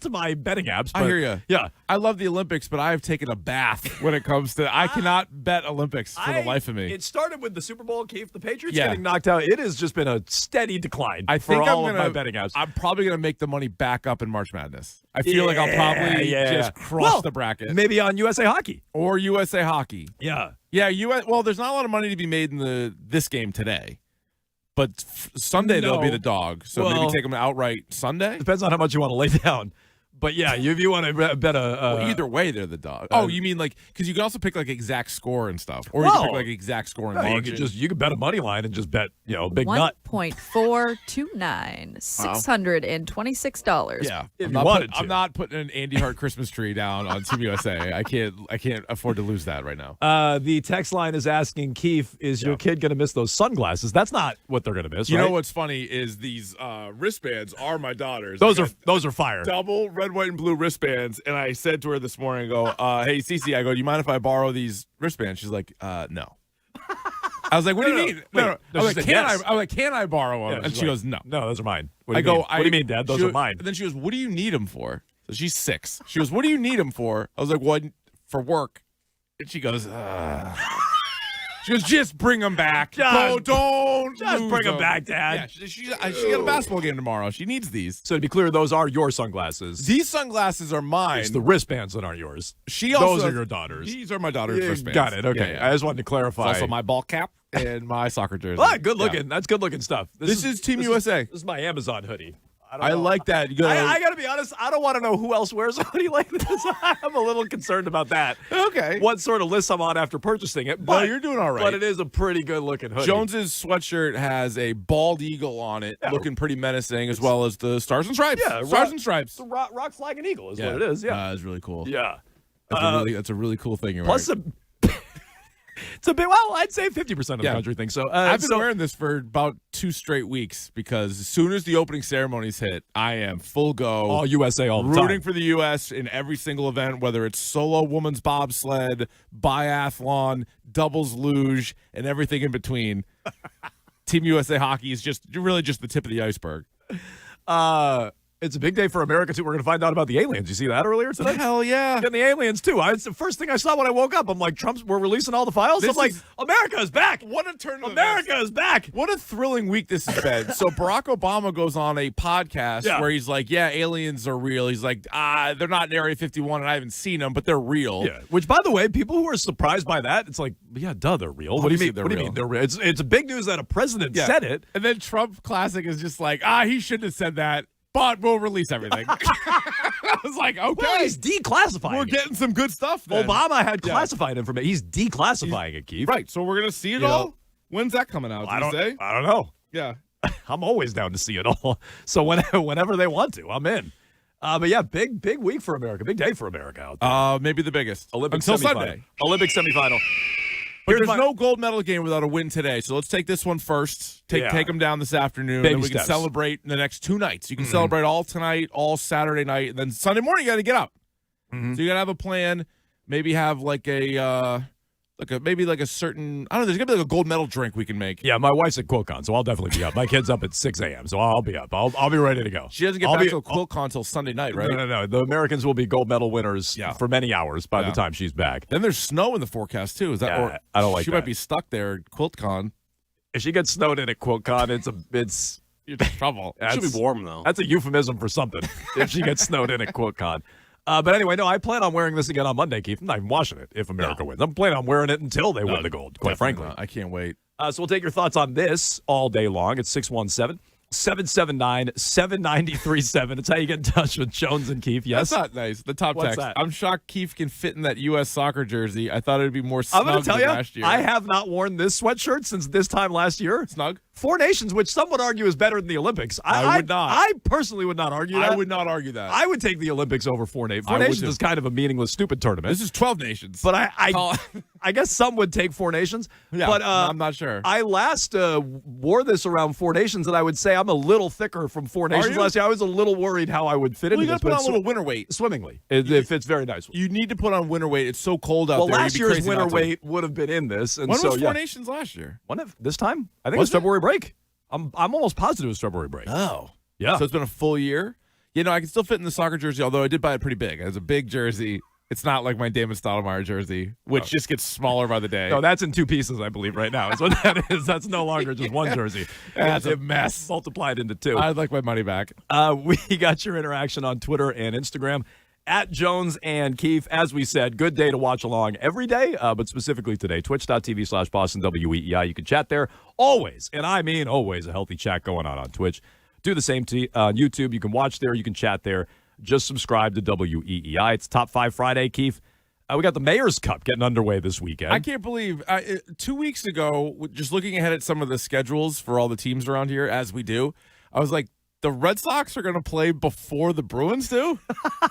to my betting apps. But I hear you. Yeah. I love the Olympics, but I have taken a bath when it comes to I cannot bet Olympics for the life of me. It started with the Super Bowl, Keith. The Patriots getting knocked out. It has just been a steady decline for all of my betting apps. I'm probably going to make the money back up in March Madness. I feel like I'll probably just crush the bracket. Maybe on USA Hockey. Or USA Hockey. Yeah. Yeah, well, there's not a lot of money to be made in this game today. But Sunday they'll be the dog. So maybe take them outright Sunday? Depends on how much you want to lay down. But yeah, if you want to bet either way, they're the dog. You mean like because you can also pick like exact score and stuff, or you can pick like exact score and margin. You could bet a money line and just bet big nut. $1.429, $626. Yeah, I'm not putting an Andy Hart Christmas tree down on Team USA. I can't afford to lose that right now. The text line is asking Keith, is your kid going to miss those sunglasses? That's not what they're going to miss. You know what's funny is these wristbands are my daughter's. Those are fire. Double red, white, and blue wristbands, and I said to her this morning, "Hey, Cece, do you mind if I borrow these wristbands?" She's like, "No." I was like, what do you mean? No. I was she like, said can yes. I was like, can I borrow them? Yeah, And she's she like, goes, no. No, those are mine. What do I you go, mean? What do you mean, Dad? Those are mine. And then she goes, what do you need them for? So she's 6. She goes, what do you need them for? I was like, what? For work. And she goes, She goes, just bring them back. Don't just lose bring them back, Dad. Yeah, she got a basketball game tomorrow. She needs these. So to be clear, those are your sunglasses. These sunglasses are mine. It's the wristbands that aren't yours. Those are your daughters. These are my daughter's wristbands. Got it. Okay. Yeah. I just wanted to clarify. It's also my ball cap and my soccer jersey. Good looking. Yeah. That's good looking stuff. This is Team USA. This is my Amazon hoodie. I like that. I got to be honest. I don't want to know who else wears a hoodie like this. I'm a little concerned about that. Okay. What sort of list I'm on after purchasing it. But you're doing all right. But it is a pretty good looking hoodie. Jones's sweatshirt has a bald eagle on it, looking pretty menacing, as well as the stars and stripes. Yeah, stars and stripes. The rock flag and eagle is what it is. Yeah, it's really cool. Yeah, that's a really cool thing. You're plus right. it's a bit. Well, I'd say 50% of the country thinks so. I've been wearing this for about 2 straight weeks because as soon as the opening ceremonies hit, I am full go. All USA all the time. Rooting for the U.S. in every single event, whether it's solo women's bobsled, biathlon, doubles luge, and everything in between. Team USA hockey is really just the tip of the iceberg. It's a big day for America, too. We're going to find out about the aliens. You see that earlier today? Hell yeah. And the aliens, too. It's the first thing I saw when I woke up. I'm like, we're releasing all the files? I'm like, America is back. What a turn of America is back. What a thrilling week this has been. So Barack Obama goes on a podcast where he's like, yeah, aliens are real. He's like, they're not in Area 51 and I haven't seen them, but they're real. Yeah. Which, by the way, people who are surprised by that, it's like, yeah, duh, they're real. What do you mean? What do you mean they're real? It's a big news that a president said it. And then Trump Classic is just like, he shouldn't have said that. But we'll release everything. I was like, okay. Well, he's declassifying We're getting some good stuff then. Obama had classified information. He's declassifying it, Keith. Right. So we're going to see it all? When's that coming out? I don't know. Yeah. I'm always down to see it all. So whenever they want to, I'm in. But yeah, big week for America. Big day for America out there. Maybe the biggest. Olympic Until semifinal. Sunday. Olympic semifinal. But there's no gold medal game without a win today. So let's take this one first. Take them down this afternoon. Baby and we steps. can celebrate in the next 2 nights. You can celebrate all tonight, all Saturday night, and then Sunday morning you got to get up. So you got to have a plan. Maybe have like a certain, I don't know, there's going to be like a gold medal drink we can make. Yeah, my wife's at QuiltCon, so I'll definitely be up. My kid's up at 6 a.m., so I'll be up. I'll be ready to go. She doesn't get back to QuiltCon until Sunday night, right? No. The Americans will be gold medal winners for many hours by the time she's back. Then there's snow in the forecast, too. Is that? Or I don't like she that. might be stuck there at QuiltCon. If she gets snowed in at QuiltCon, it's you're in trouble. It should be warm, though. That's a euphemism for something, if she gets snowed in at QuiltCon. But anyway, no, I plan on wearing this again on Monday, Keith. I'm not even washing it if America wins. I'm planning on wearing it until they win the gold, quite frankly. I can't wait. So we'll take your thoughts on this all day long. It's 617-779-7937. It's how you get in touch with Jones and Keith. Yes? That's not nice. The top What's text. that? I'm shocked Keith can fit in that U.S. soccer jersey. I thought it would be more snug I'm going to tell than you, last year. I have not worn this sweatshirt since this time last year. Snug? 4 Nations, which some would argue is better than the Olympics. I would not. I personally would not argue that. I would not argue that. I would take the Olympics over 4 Nations. I 4 would Nations too. is kind of a meaningless, stupid tournament. This is 12 nations. But I guess some would take 4 Nations. Yeah, but I'm not sure. I last wore this around 4 Nations, and I would say I'm a little thicker from 4 Nations you? last year. I was a little worried how I would fit Well, into you got this. to put but on a little winter weight. Swimmingly. It fits very nicely. You need to put on winter weight. It's so cold out Well, there. last You'd be year's crazy winter not to. weight would have been in this. And When so, was 4 Nations last year? This time? I think it was February break. I'm almost positive it was February break. Oh. Yeah. So it's been a full year? You know, I can still fit in the soccer jersey, although I did buy it pretty big. It's a big jersey. It's not like my Damon Stoudemire jersey, which just gets smaller by the day. No, that's in 2 pieces, I believe, right now. Is what that is. That's no longer just one jersey. That's a mess. Multiplied into 2. I'd like my money back. We got your interaction on Twitter and Instagram at Jones and Keefe. As we said, good day to watch along every day, but specifically today, twitch.tv/Boston WEEI. You can chat there always, and I mean always, a healthy chat going on Twitch. Do the same on YouTube. You can watch there. You can chat there. Just subscribe to WEEI. It's Top 5 Friday, Keefe. We got the Mayor's Cup getting underway this weekend. I can't believe 2 weeks ago, just looking ahead at some of the schedules for all the teams around here, as we do, I was like, the Red Sox are going to play before the Bruins do?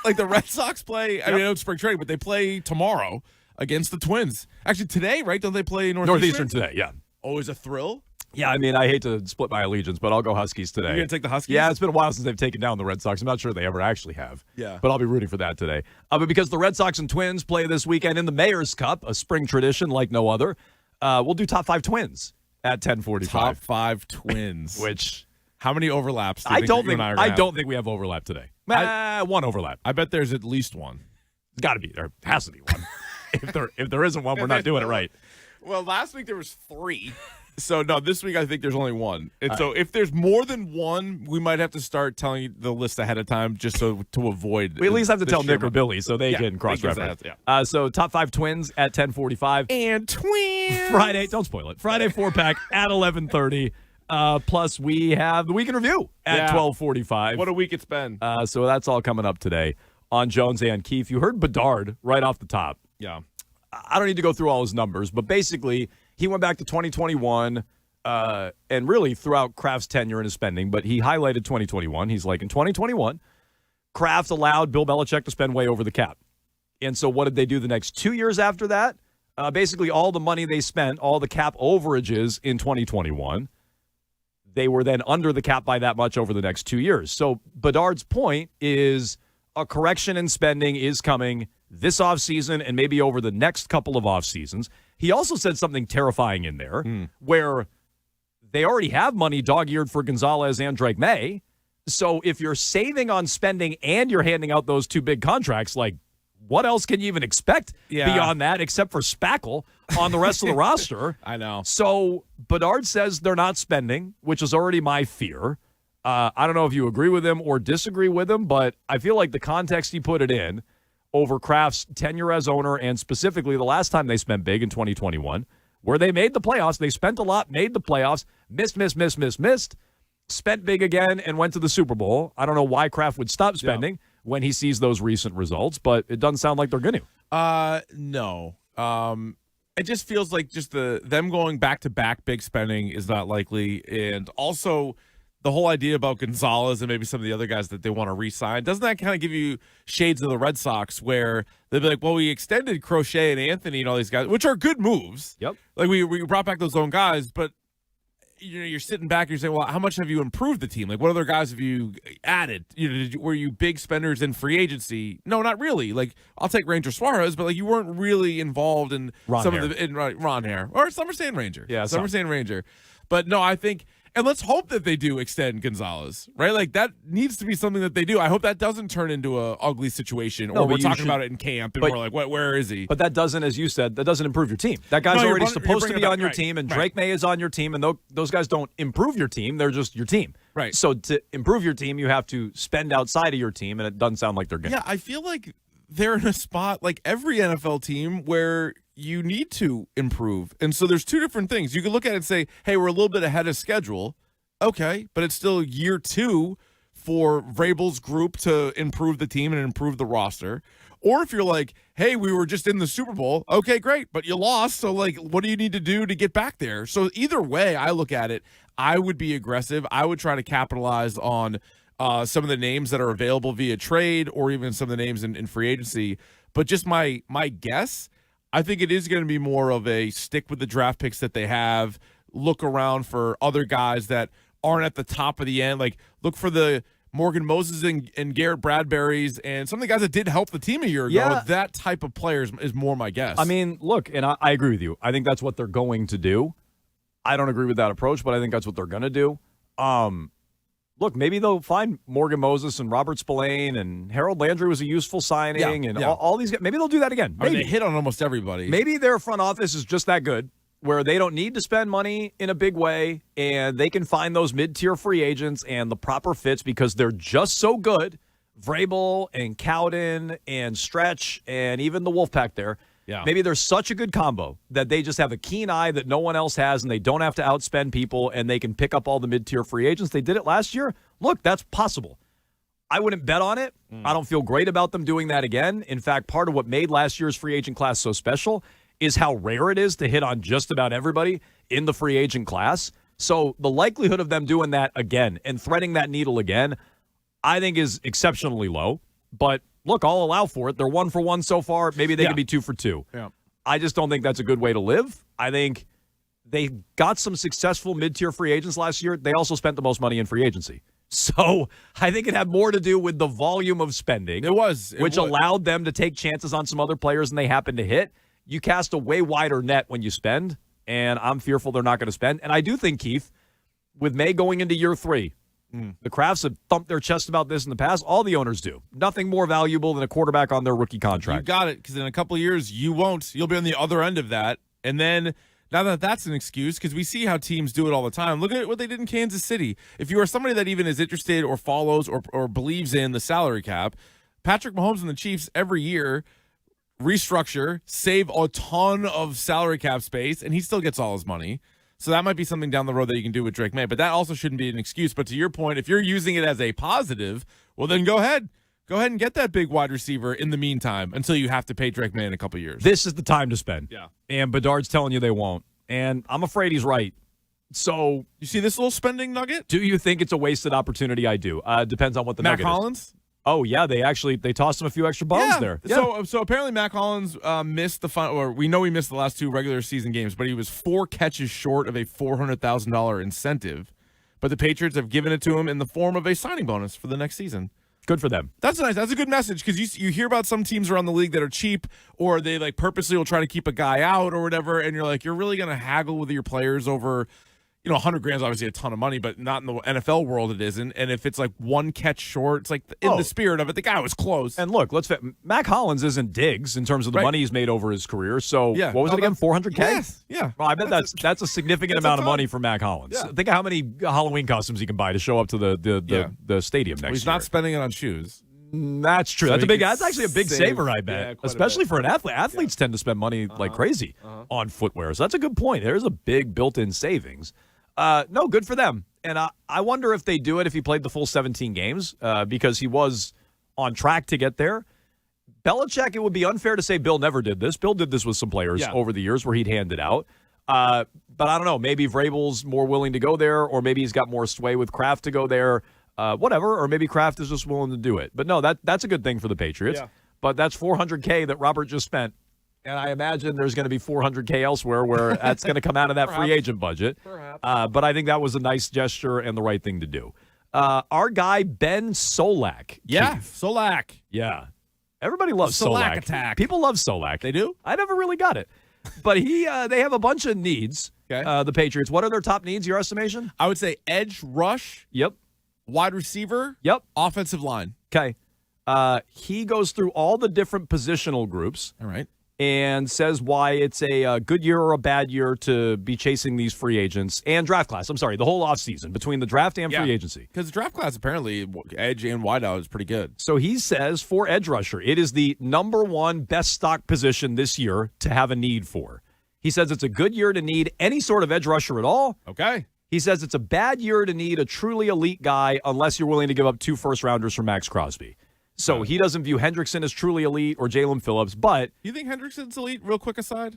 Like the Red Sox play, I mean, I know it's spring training, but they play tomorrow against the Twins. Actually, today, right? Don't they play Northeastern? today, yeah. Always a thrill? Yeah, I mean, I hate to split my allegiance, but I'll go Huskies today. You're going to take the Huskies? Yeah, it's been a while since they've taken down the Red Sox. I'm not sure they ever actually have. Yeah. But I'll be rooting for that today. But because the Red Sox and Twins play this weekend in the Mayor's Cup, a spring tradition like no other, We'll do top 5 twins at 10:45. Top 5 twins. Which how many overlaps? I don't think we have overlap today. One overlap. I bet there's at least one. It's got to be. There has to be one. if there isn't one, we're not doing it right. Well, last week there was 3. So, no, this week I think there's only 1. And so if there's more than 1, we might have to start telling you the list ahead of time just so to avoid. We at least have to tell Nick or Billy so they can cross-reference. Yeah. So top 5 twins at 10:45. And twins. Friday, don't spoil it. Friday 4-pack at 11:30. Plus, we have the week in review at 12:45. What a week it's been. So that's all coming up today on Jones and Keefe. You heard Bedard right off the top. Yeah. I don't need to go through all his numbers, but basically he went back to 2021 and really throughout Kraft's tenure in his spending, but he highlighted 2021. He's like, in 2021, Kraft allowed Bill Belichick to spend way over the cap. And so what did they do the next 2 years after that? Basically all the money they spent, all the cap overages in 2021, they were then under the cap by that much over the next 2 years. So Bedard's point is a correction in spending is coming this offseason and maybe over the next couple of off seasons. He also said something terrifying in there where they already have money dog-eared for Gonzalez and Drake May. So if you're saving on spending and you're handing out those 2 big contracts, like what else can you even expect beyond that except for spackle on the rest of the roster? I know. So Bedard says they're not spending, which is already my fear. I don't know if you agree with him or disagree with him, but I feel like the context he put it in over Kraft's tenure as owner and specifically the last time they spent big in 2021, where they made the playoffs. They spent a lot, made the playoffs, missed, spent big again, and went to the Super Bowl. I don't know why Kraft would stop spending when he sees those recent results, but it doesn't sound like they're going to. No. It just feels like just them going back-to-back big spending is not likely, and also the whole idea about Gonzalez and maybe some of the other guys that they want to re-sign, doesn't that kind of give you shades of the Red Sox where they'll be like, well, we extended Crochet and Anthony and all these guys, which are good moves. Yep. Like we brought back those own guys, but you're sitting back and you're saying, well, how much have you improved the team? Like what other guys have you added? Were you big spenders in free agency? No, not really. Like I'll take Ranger Suarez, but like you weren't really involved in Ron Hare or Summer Sand Ranger. Yeah, Summer Sand Ranger. But no, I think. And let's hope that they do extend Gonzalez, right? Like that needs to be something that they do. I hope that doesn't turn into a ugly situation, or we're talking about it in camp and we're like, where is he? But that doesn't, as you said, that doesn't improve your team. That guy's already supposed to be on your team, and Drake May is on your team, and those guys don't improve your team. They're just your team. Right. So to improve your team, you have to spend outside of your team, and it doesn't sound like they're going to. Yeah, I feel like they're in a spot like every NFL team where you need to improve. And so there's 2 different things. You can look at it and say, hey, we're a little bit ahead of schedule. Okay, but it's still year 2 for Vrabel's group to improve the team and improve the roster. Or if you're like, hey, we were just in the Super Bowl. Okay, great, but you lost. So, like, what do you need to do to get back there? So either way I look at it, I would be aggressive. I would try to capitalize on some of the names that are available via trade or even some of the names in free agency. But just my guess, I think it is going to be more of a stick with the draft picks that they have, look around for other guys that aren't at the top of the end. Like, look for the Morgan Moses and Garrett Bradbury's and some of the guys that did help the team a year ago. Yeah. That type of players is more my guess. I mean, look, and I agree with you. I think that's what they're going to do. I don't agree with that approach, but I think that's what they're going to do. Look, maybe they'll find Morgan Moses and Robert Spillane, and Harold Landry was a useful signing, and all these guys. Maybe they'll do that again. Maybe. I mean, they hit on almost everybody. Maybe their front office is just that good, where they don't need to spend money in a big way, and they can find those mid-tier free agents and the proper fits because they're just so good. Vrabel and Cowden and Stretch and even the Wolfpack there. Yeah. Maybe they're such a good combo that they just have a keen eye that no one else has, and they don't have to outspend people, and they can pick up all the mid-tier free agents. They did it last year. Look, that's possible. I wouldn't bet on it. I don't feel great about them doing that again. In fact, part of what made last year's free agent class so special is how rare it is to hit on just about everybody in the free agent class. So the likelihood of them doing that again and threading that needle again, I think is exceptionally low. But look, I'll allow for it. They're 1 for 1 so far. Maybe they can be 2 for 2. Yeah. I just don't think that's a good way to live. I think they got some successful mid-tier free agents last year. They also spent the most money in free agency. So I think it had more to do with the volume of spending. Which allowed them to take chances on some other players, and they happened to hit. You cast a way wider net when you spend, and I'm fearful they're not going to spend. And I do think, Keith, with May going into year 3, the Crafts have thumped their chest about this in the past. All the owners do. Nothing more valuable than a quarterback on their rookie contract. You got it, because in a couple of years, you won't. You'll be on the other end of that. And then, now that that's an excuse, because we see how teams do it all the time. Look at what they did in Kansas City. If you are somebody that even is interested or follows or believes in the salary cap, Patrick Mahomes and the Chiefs every year restructure, save a ton of salary cap space, and he still gets all his money. So that might be something down the road that you can do with Drake May. But that also shouldn't be an excuse. But to your point, if you're using it as a positive, well, then go ahead. Go ahead and get that big wide receiver in the meantime until you have to pay Drake May in a couple of years. This is the time to spend. Yeah. And Bedard's telling you they won't. And I'm afraid he's right. So you see this little spending nugget? Do you think it's a wasted opportunity? I do. Depends on what the Matt nugget Collins? is. Oh, yeah. They tossed him a few extra bones there. Yeah. So apparently Matt Collins missed the final, or we know he missed the last 2 regular season games, but he was 4 catches short of a $400,000 incentive. But the Patriots have given it to him in the form of a signing bonus for the next season. Good for them. That's nice. That's a good message, because you hear about some teams around the league that are cheap, or they like purposely will try to keep a guy out or whatever, and you're like, you're really going to haggle with your players over, $100 grand is obviously a ton of money, but not in the NFL world it isn't. And if it's like 1 catch short, it's like in the spirit of it, the guy was close. And look, Mac Hollins isn't Diggs in terms of the money he's made over his career. So what was it again? $400K? Yes. Yeah. Well, I bet that's a significant amount of money for Mac Hollins. Yeah. Think of how many Halloween costumes he can buy to show up to the stadium next year. He's not spending it on shoes. That's true. So that's actually a big saver, I bet. Especially for an athlete. Athletes tend to spend money like crazy on footwear. So that's a good point. There's a big built-in savings. No, good for them. And I wonder if they do it if he played the full 17 games because he was on track to get there. Belichick, it would be unfair to say Bill never did this. Bill did this with some players over the years where he'd hand it out. But I don't know. Maybe Vrabel's more willing to go there, or maybe he's got more sway with Kraft to go there. Whatever, or maybe Kraft is just willing to do it. But no, that's a good thing for the Patriots. Yeah. But that's $400K that Robert just spent. And I imagine there's going to be $400K elsewhere where that's going to come out of that free agent budget. Perhaps. But I think that was a nice gesture and the right thing to do. Our guy, Ben Solak. Yeah, Keith. Solak. Yeah. Everybody loves Solak Solak. attack. People love Solak. They do? I never really got it. But they have a bunch of needs, the Patriots. What are their top needs, your estimation? I would say edge rush. Yep. Wide receiver. Yep. Offensive line. Okay. He goes through all the different positional groups. All right. And says why it's a good year or a bad year to be chasing these free agents and draft class. I'm sorry, the whole offseason between the draft and free agency. Because the draft class apparently, edge and wideout is pretty good. So he says for edge rusher, it is the number 1 best stock position this year to have a need for. He says it's a good year to need any sort of edge rusher at all. Okay. He says it's a bad year to need a truly elite guy unless you're willing to give up 2 first-rounders for Max Crosby. So he doesn't view Hendrickson as truly elite or Jalen Phillips, but... You think Hendrickson's elite, real quick aside?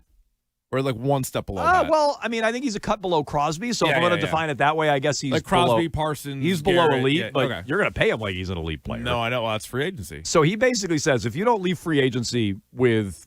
Or like 1 step below that? Well, I mean, I think he's a cut below Crosby, so if I'm going to define it that way, I guess he's like Crosby, below, Parsons, he's below Garrett, elite, but you're going to pay him like he's an elite player. No, I know. Well, that's free agency. So he basically says if you don't leave free agency with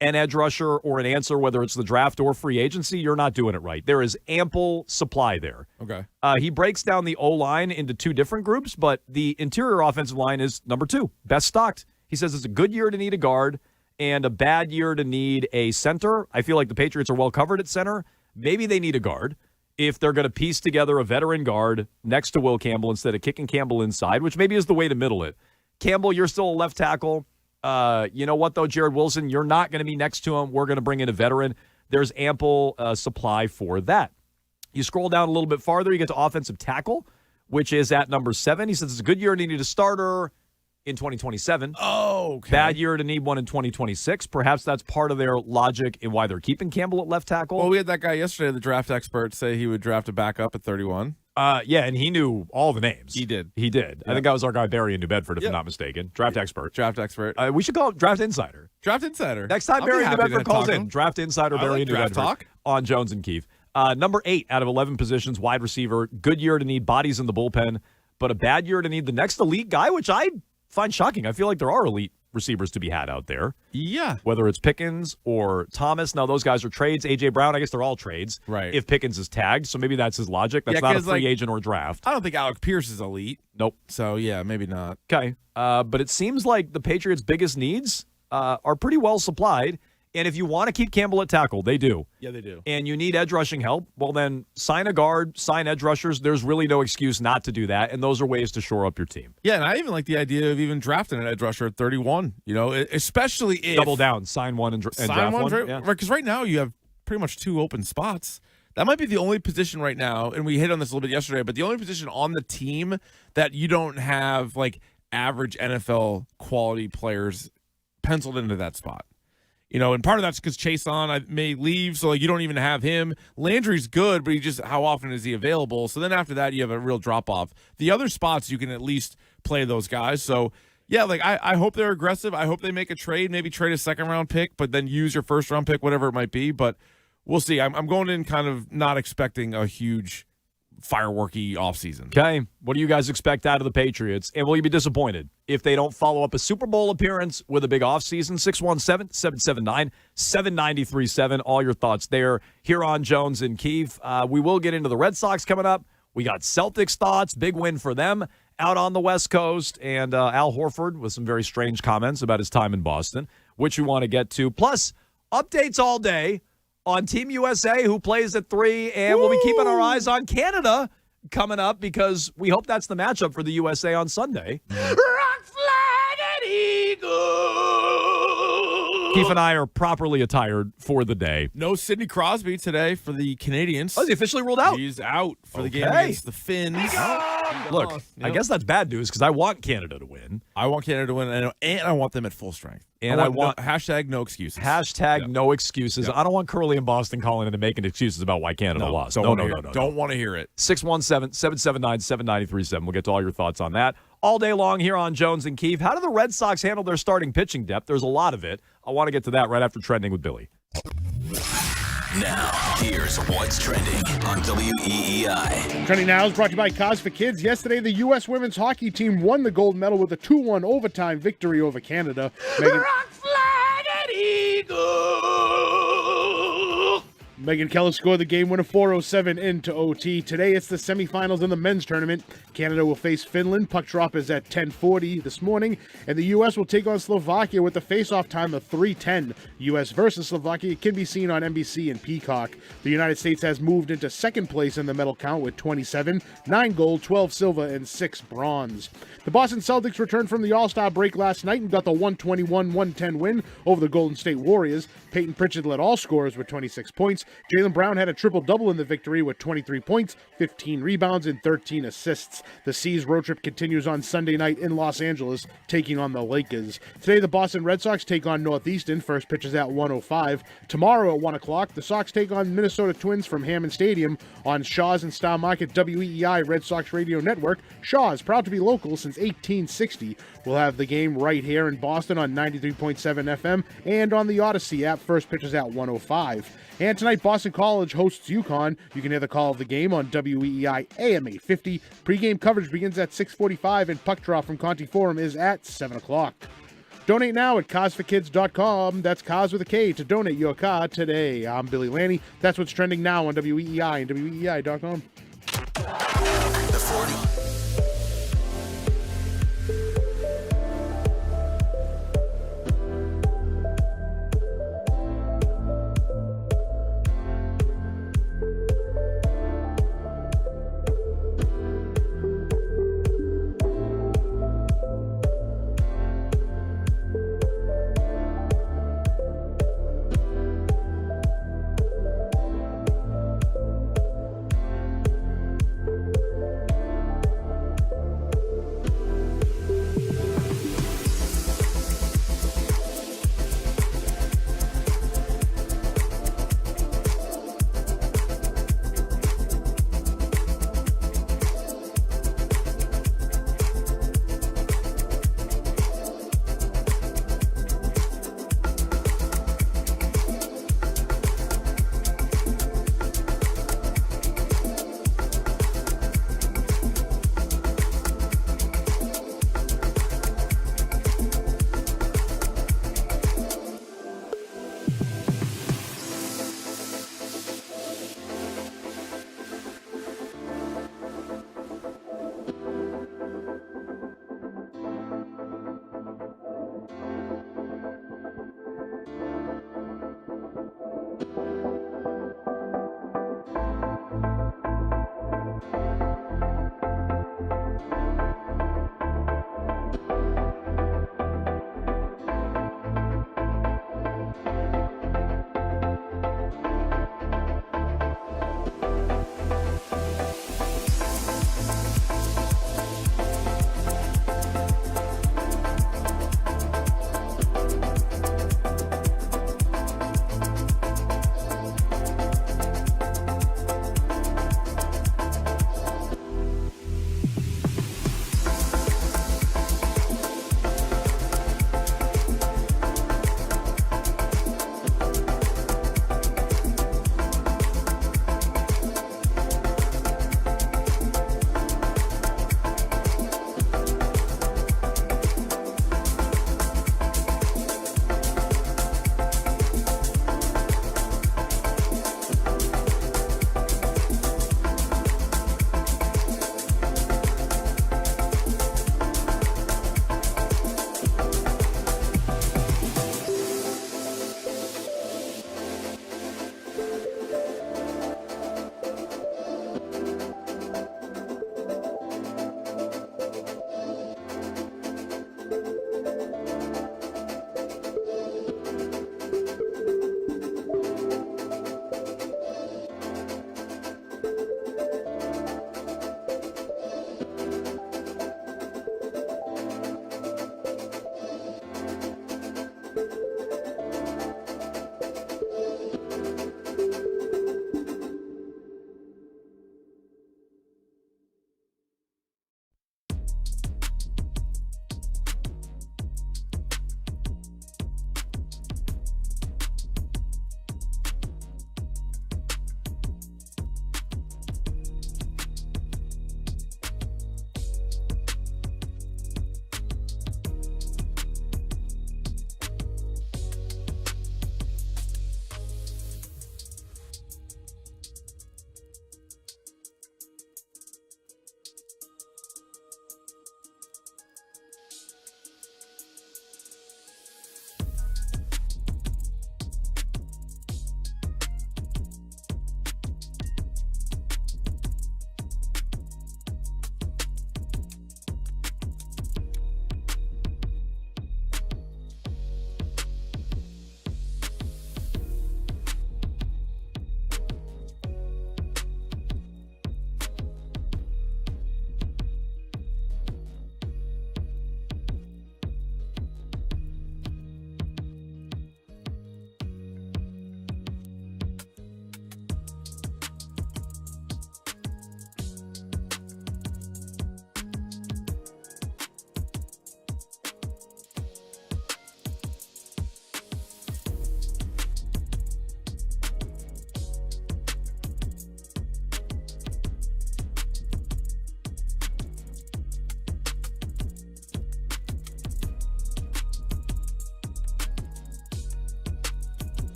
an edge rusher or an answer, whether it's the draft or free agency, you're not doing it right. There is ample supply there. Okay. He breaks down the O-line into 2 different groups, but the interior offensive line is number 2, best stocked. He says it's a good year to need a guard and a bad year to need a center. I feel like the Patriots are well covered at center. Maybe they need a guard if they're going to piece together a veteran guard next to Will Campbell instead of kicking Campbell inside, which maybe is the way to middle it. Campbell, you're still a left tackle. You know what, though, Jared Wilson, you're not going to be next to him. We're going to bring in a veteran. There's ample supply for that. You scroll down a little bit farther, you get to offensive tackle, which is at number 7. He says it's a good year to need a starter in 2027. Oh, okay. Bad year to need one in 2026. Perhaps that's part of their logic in why they're keeping Campbell at left tackle. Well, we had that guy yesterday, the draft expert, say he would draft a backup at 31. Yeah, and he knew all the names. He did. He did. Yeah. I think that was our guy Barry in New Bedford, if I'm not mistaken. Draft expert. Draft expert. We should call it Draft Insider. Draft Insider. Next time I'll be Barry in New happy Bedford to calls talk in, him. Draft Insider I Barry like in New draft Bedford talk. on Jones and Keefe. Number 8 out of 11 positions, wide receiver. Good year to need bodies in the bullpen, but a bad year to need the next elite guy, which I find shocking. I feel like there are elite receivers to be had out there. Yeah. Whether it's Pickens or Thomas. Now, those guys are trades. A.J. Brown, I guess they're all trades. Right. If Pickens is tagged, so maybe that's his logic. That's not a free agent or draft. I don't think Alec Pierce is elite. Nope. So, yeah, maybe not. Okay. But it seems like the Patriots' biggest needs are pretty well supplied. And if you want to keep Campbell at tackle, they do. Yeah, they do. And you need edge rushing help, well, then sign a guard, sign edge rushers. There's really no excuse not to do that, and those are ways to shore up your team. Yeah, and I even like the idea of even drafting an edge rusher at 31, especially if... Double down, sign one and draft one. Yeah. Because right now you have pretty much 2 open spots. That might be the only position right now, and we hit on this a little bit yesterday, but the only position on the team that you don't have, average NFL quality players penciled into that spot. And part of that's because Chason may leave, so you don't even have him. Landry's good, but how often is he available? So then after that, you have a real drop off. The other spots you can at least play those guys. So yeah, I hope they're aggressive. I hope they make a trade, maybe trade a 2nd round pick, but then use your 1st round pick, whatever it might be. But we'll see. I'm going in kind of not expecting a huge fireworky offseason. Okay. What do you guys expect out of the Patriots? And will you be disappointed if they don't follow up a Super Bowl appearance with a big offseason? 617-779-7937. All your thoughts there here on Jones and Keefe. We will get into the Red Sox coming up. We got Celtics thoughts. Big win for them out on the West Coast. And Al Horford with some very strange comments about his time in Boston, which we want to get to. Plus, updates all day on Team USA, who plays at 3, and we'll be keeping our eyes on Canada coming up because we hope that's the matchup for the USA on Sunday. Rock, flag, and eagle. Keefe and I are properly attired for the day. No Sidney Crosby today for the Canadians. Oh, is he officially ruled out? He's out for the game against the Finns. Look, I guess that's bad news because I want Canada to win. I want Canada to win, and I want them at full strength. And I want hashtag no excuses. Hashtag no excuses. I don't want Curly in Boston calling in and making excuses about why Canada lost. No. Don't want to hear it. 617-779-7937. We'll get to all your thoughts on that all day long here on Jones and Keefe. How do the Red Sox handle their starting pitching depth? There's a lot of it. I want to get to that right after Trending with Billy. Now, here's what's trending on WEEI. Trending now is brought to you by Cause for Kids. Yesterday, the U.S. women's hockey team won the gold medal with a 2-1 overtime victory over Canada. Rock, flag, and eagle. Megan Keller scored the game winner 4:07 into OT. Today, it's the semifinals in the men's tournament. Canada will face Finland. Puck drop is at 10:40 this morning. And the U.S. will take on Slovakia with a face-off time of 3:10. U.S. versus Slovakia can be seen on NBC and Peacock. The United States has moved into second place in the medal count with 27, 9 gold, 12 silver, and 6 bronze. The Boston Celtics returned from the All-Star break last night and got the 121-110 win over the Golden State Warriors. Peyton Pritchard led all scorers with 26 points. Jaylen Brown had a triple-double in the victory with 23 points, 15 rebounds, and 13 assists. The C's road trip continues on Sunday night in Los Angeles, taking on the Lakers. Today, the Boston Red Sox take on Northeastern. First pitch is at 1:05. Tomorrow at 1 o'clock, the Sox take on Minnesota Twins from Hammond Stadium on Shaw's and Star Market WEEI Red Sox Radio Network. Shaw's, proud to be local since 1860. We'll have the game right here in Boston on 93.7 FM and on the Odyssey app. First pitch is at 1:05. And tonight, Boston College hosts UConn. You can hear the call of the game on WEEI AM 850. Pre-game coverage begins at 6:45, and puck drop from Conti Forum is at 7 o'clock. Donate now at causeforkids.com. That's cause with a K to donate your car today. I'm Billy Lanny. That's what's trending now on WEEI and WEEI.com. The 40.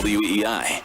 WEEI.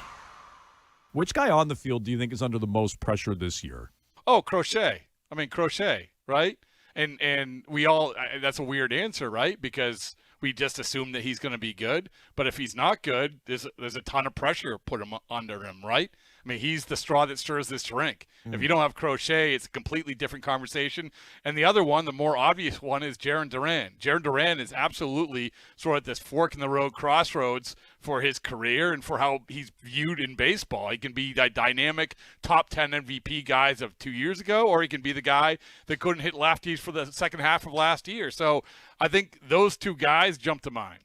Which guy on the field do you think is under the most pressure this year? Oh, Crochet. I mean, Crochet, right? And we all – that's a weird answer, right? Because we just assume that he's going to be good. But if he's not good, there's a ton of pressure put under him, right? I mean, he's the straw that stirs this drink. If you don't have Crochet, it's a completely different conversation. And the other one, the more obvious one, is Jaron Duran. Jaron Duran is absolutely sort of this fork-in-the-road crossroads for his career and for how he's viewed in baseball. He can be the dynamic top 10 MVP guys of 2 years ago, or he can be the guy that couldn't hit lefties for the second half of last year. So I think those two guys jump to mind.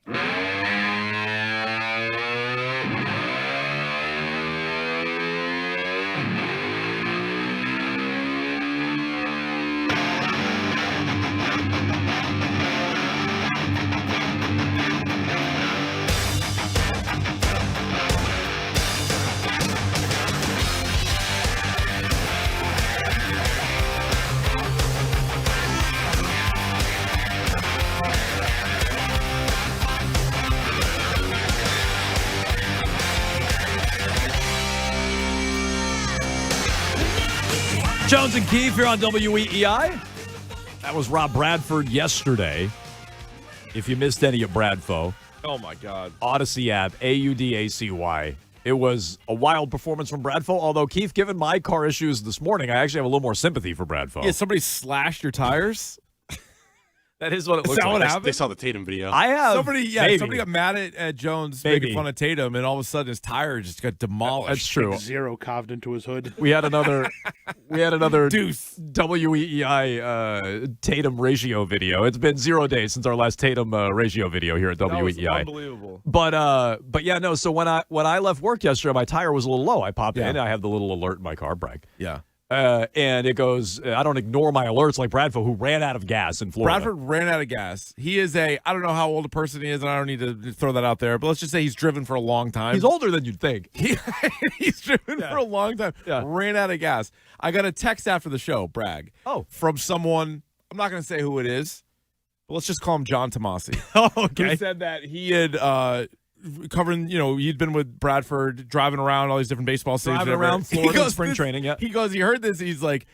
Jones and Keefe here on WEEI. That was Rob Bradford yesterday. If you missed any of Bradfo. Oh, my God. Odyssey app, AUDACY. It was a wild performance from Bradfo, although, Keith, given my car issues this morning, I actually have a little more sympathy for Bradfo. Yeah, somebody slashed your tires? That is what it looks that like. What happened? They saw the Tatum video. I have. Somebody got mad at Jones Maybe. making fun of Tatum, and all of a sudden his tire just got demolished. That's true. Zero carved into his hood. We had another Deuce. WEEI Tatum ratio video. It's been 0 days since our last Tatum ratio video here at WEEI. That was unbelievable. But yeah, no. So when I left work yesterday, my tire was a little low. I popped in. I have the little alert in my car, brag. Yeah. And it goes, I don't ignore my alerts like Bradford, who ran out of gas in Florida. Bradford ran out of gas. He is I don't know how old a person he is, and I don't need to throw that out there, but let's just say he's driven for a long time. He's older than you'd think. He's driven for a long time. Yeah. Ran out of gas. I got a text after the show, brag. Oh. From someone, I'm not going to say who it is, but let's just call him John Tomasi. Oh, okay. Who said that he had covering, he'd been with Bradford, driving around all these different baseball stadiums. Driving around Florida in spring training, yeah. He heard this, he's like,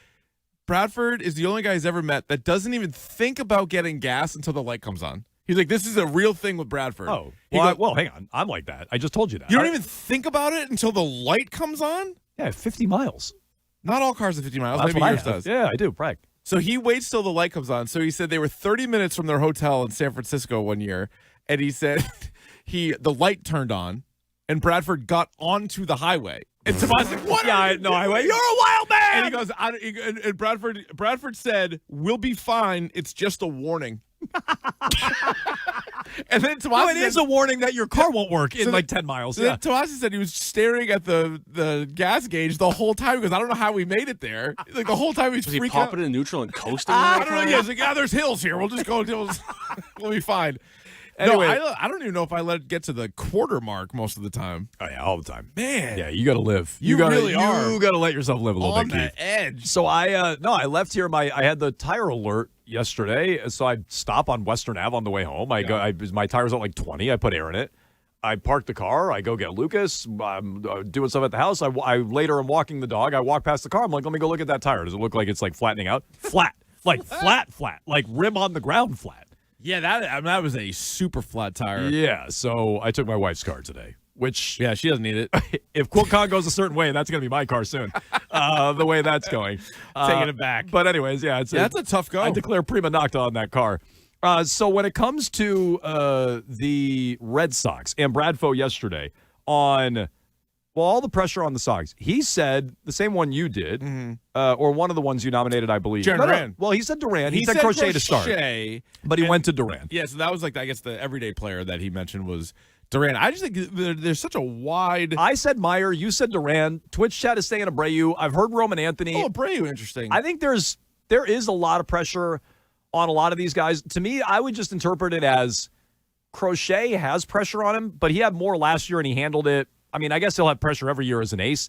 Bradford is the only guy he's ever met that doesn't even think about getting gas until the light comes on. He's like, this is a real thing with Bradford. Oh, well, hang on. I'm like that. I just told you that. You don't even think about it until the light comes on? Yeah, 50 miles. Not all cars are 50 miles. That's Maybe what yours I have. does. Yeah, I do, brag. So he waits till the light comes on. So he said they were 30 minutes from their hotel in San Francisco one year, and he said the light turned on, and Bradford got onto the highway. And Tomas like, what? Yeah, no highway. You're a wild man. And he goes, and Bradford said, "We'll be fine. It's just a warning." And then Tomas it is a warning that your car won't work in like 10 miles. So yeah. Tomas said he was staring at the gas gauge the whole time because I don't know how we made it there. Like the whole time he's Was he freaking popping out. in neutral and coasting? I don't know. Yeah, he's like, there's hills here. We'll just go until we'll be fine. Anyway, no, I don't even know if I let it get to the quarter mark most of the time. Oh yeah, all the time. Man, yeah, you got to live. You really are. You got to let yourself live a little on bit, that Keith. edge. So I left here. I had the tire alert yesterday, so I stop on Western Ave on the way home. My tire's at like 20. I put air in it. I park the car. I go get Lucas. I'm doing stuff at the house. I later am walking the dog. I walk past the car. I'm like, let me go look at that tire. Does it look like it's like flattening out? Flat, like flat, like rim on the ground flat. Yeah, that was a super flat tire. Yeah, so I took my wife's car today, which she doesn't need it. If QuiltCon goes a certain way, that's going to be my car soon. The way that's going, taking it back. But anyways, that's a tough go. I declare prima nocta on that car. So when it comes to the Red Sox and Bradfo yesterday on. Well, all the pressure on the Sox. He said the same one you did, or one of the ones you nominated, I believe. Duran. Well, he said Duran. He said Crochet to start, but he went to Duran. Yeah, so that was like, I guess the everyday player that he mentioned was Duran. I just think there's such a wide. I said Meyer. You said Duran. Twitch chat is saying Abreu. I've heard Roman Anthony. Oh, Abreu, interesting. I think there is a lot of pressure on a lot of these guys. To me, I would just interpret it as Crochet has pressure on him, but he had more last year and he handled it. I mean, I guess he'll have pressure every year as an ace.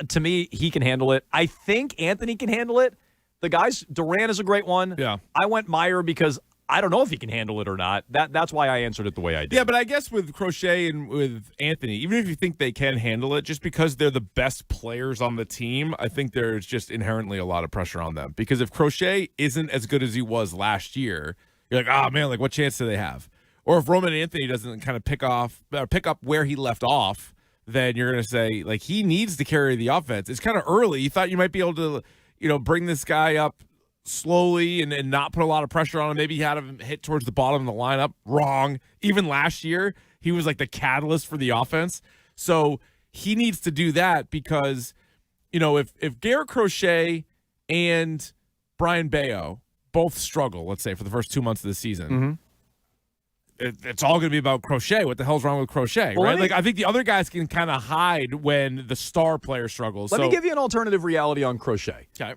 To me, he can handle it. I think Anthony can handle it. The guys, Duran is a great one. Yeah. I went Meyer because I don't know if he can handle it or not. That's why I answered it the way I did. Yeah, but I guess with Crochet and with Anthony, even if you think they can handle it, just because they're the best players on the team, I think there's just inherently a lot of pressure on them. Because if Crochet isn't as good as he was last year, you're like, oh man, like what chance do they have? Or if Roman Anthony doesn't kind of pick up where he left off, then you're going to say like he needs to carry the offense. It's kind of early. You thought you might be able to, bring this guy up slowly and not put a lot of pressure on him. Maybe he had him hit towards the bottom of the lineup. Wrong. Even last year, he was like the catalyst for the offense. So he needs to do that because, if Garrett Crochet and Brian Bayo both struggle, let's say, for the first 2 months of the season, it's all going to be about Crochet. What the hell's wrong with Crochet, Well, right? I think the other guys can kind of hide when the star player struggles. Let me give you an alternative reality on Crochet. Okay.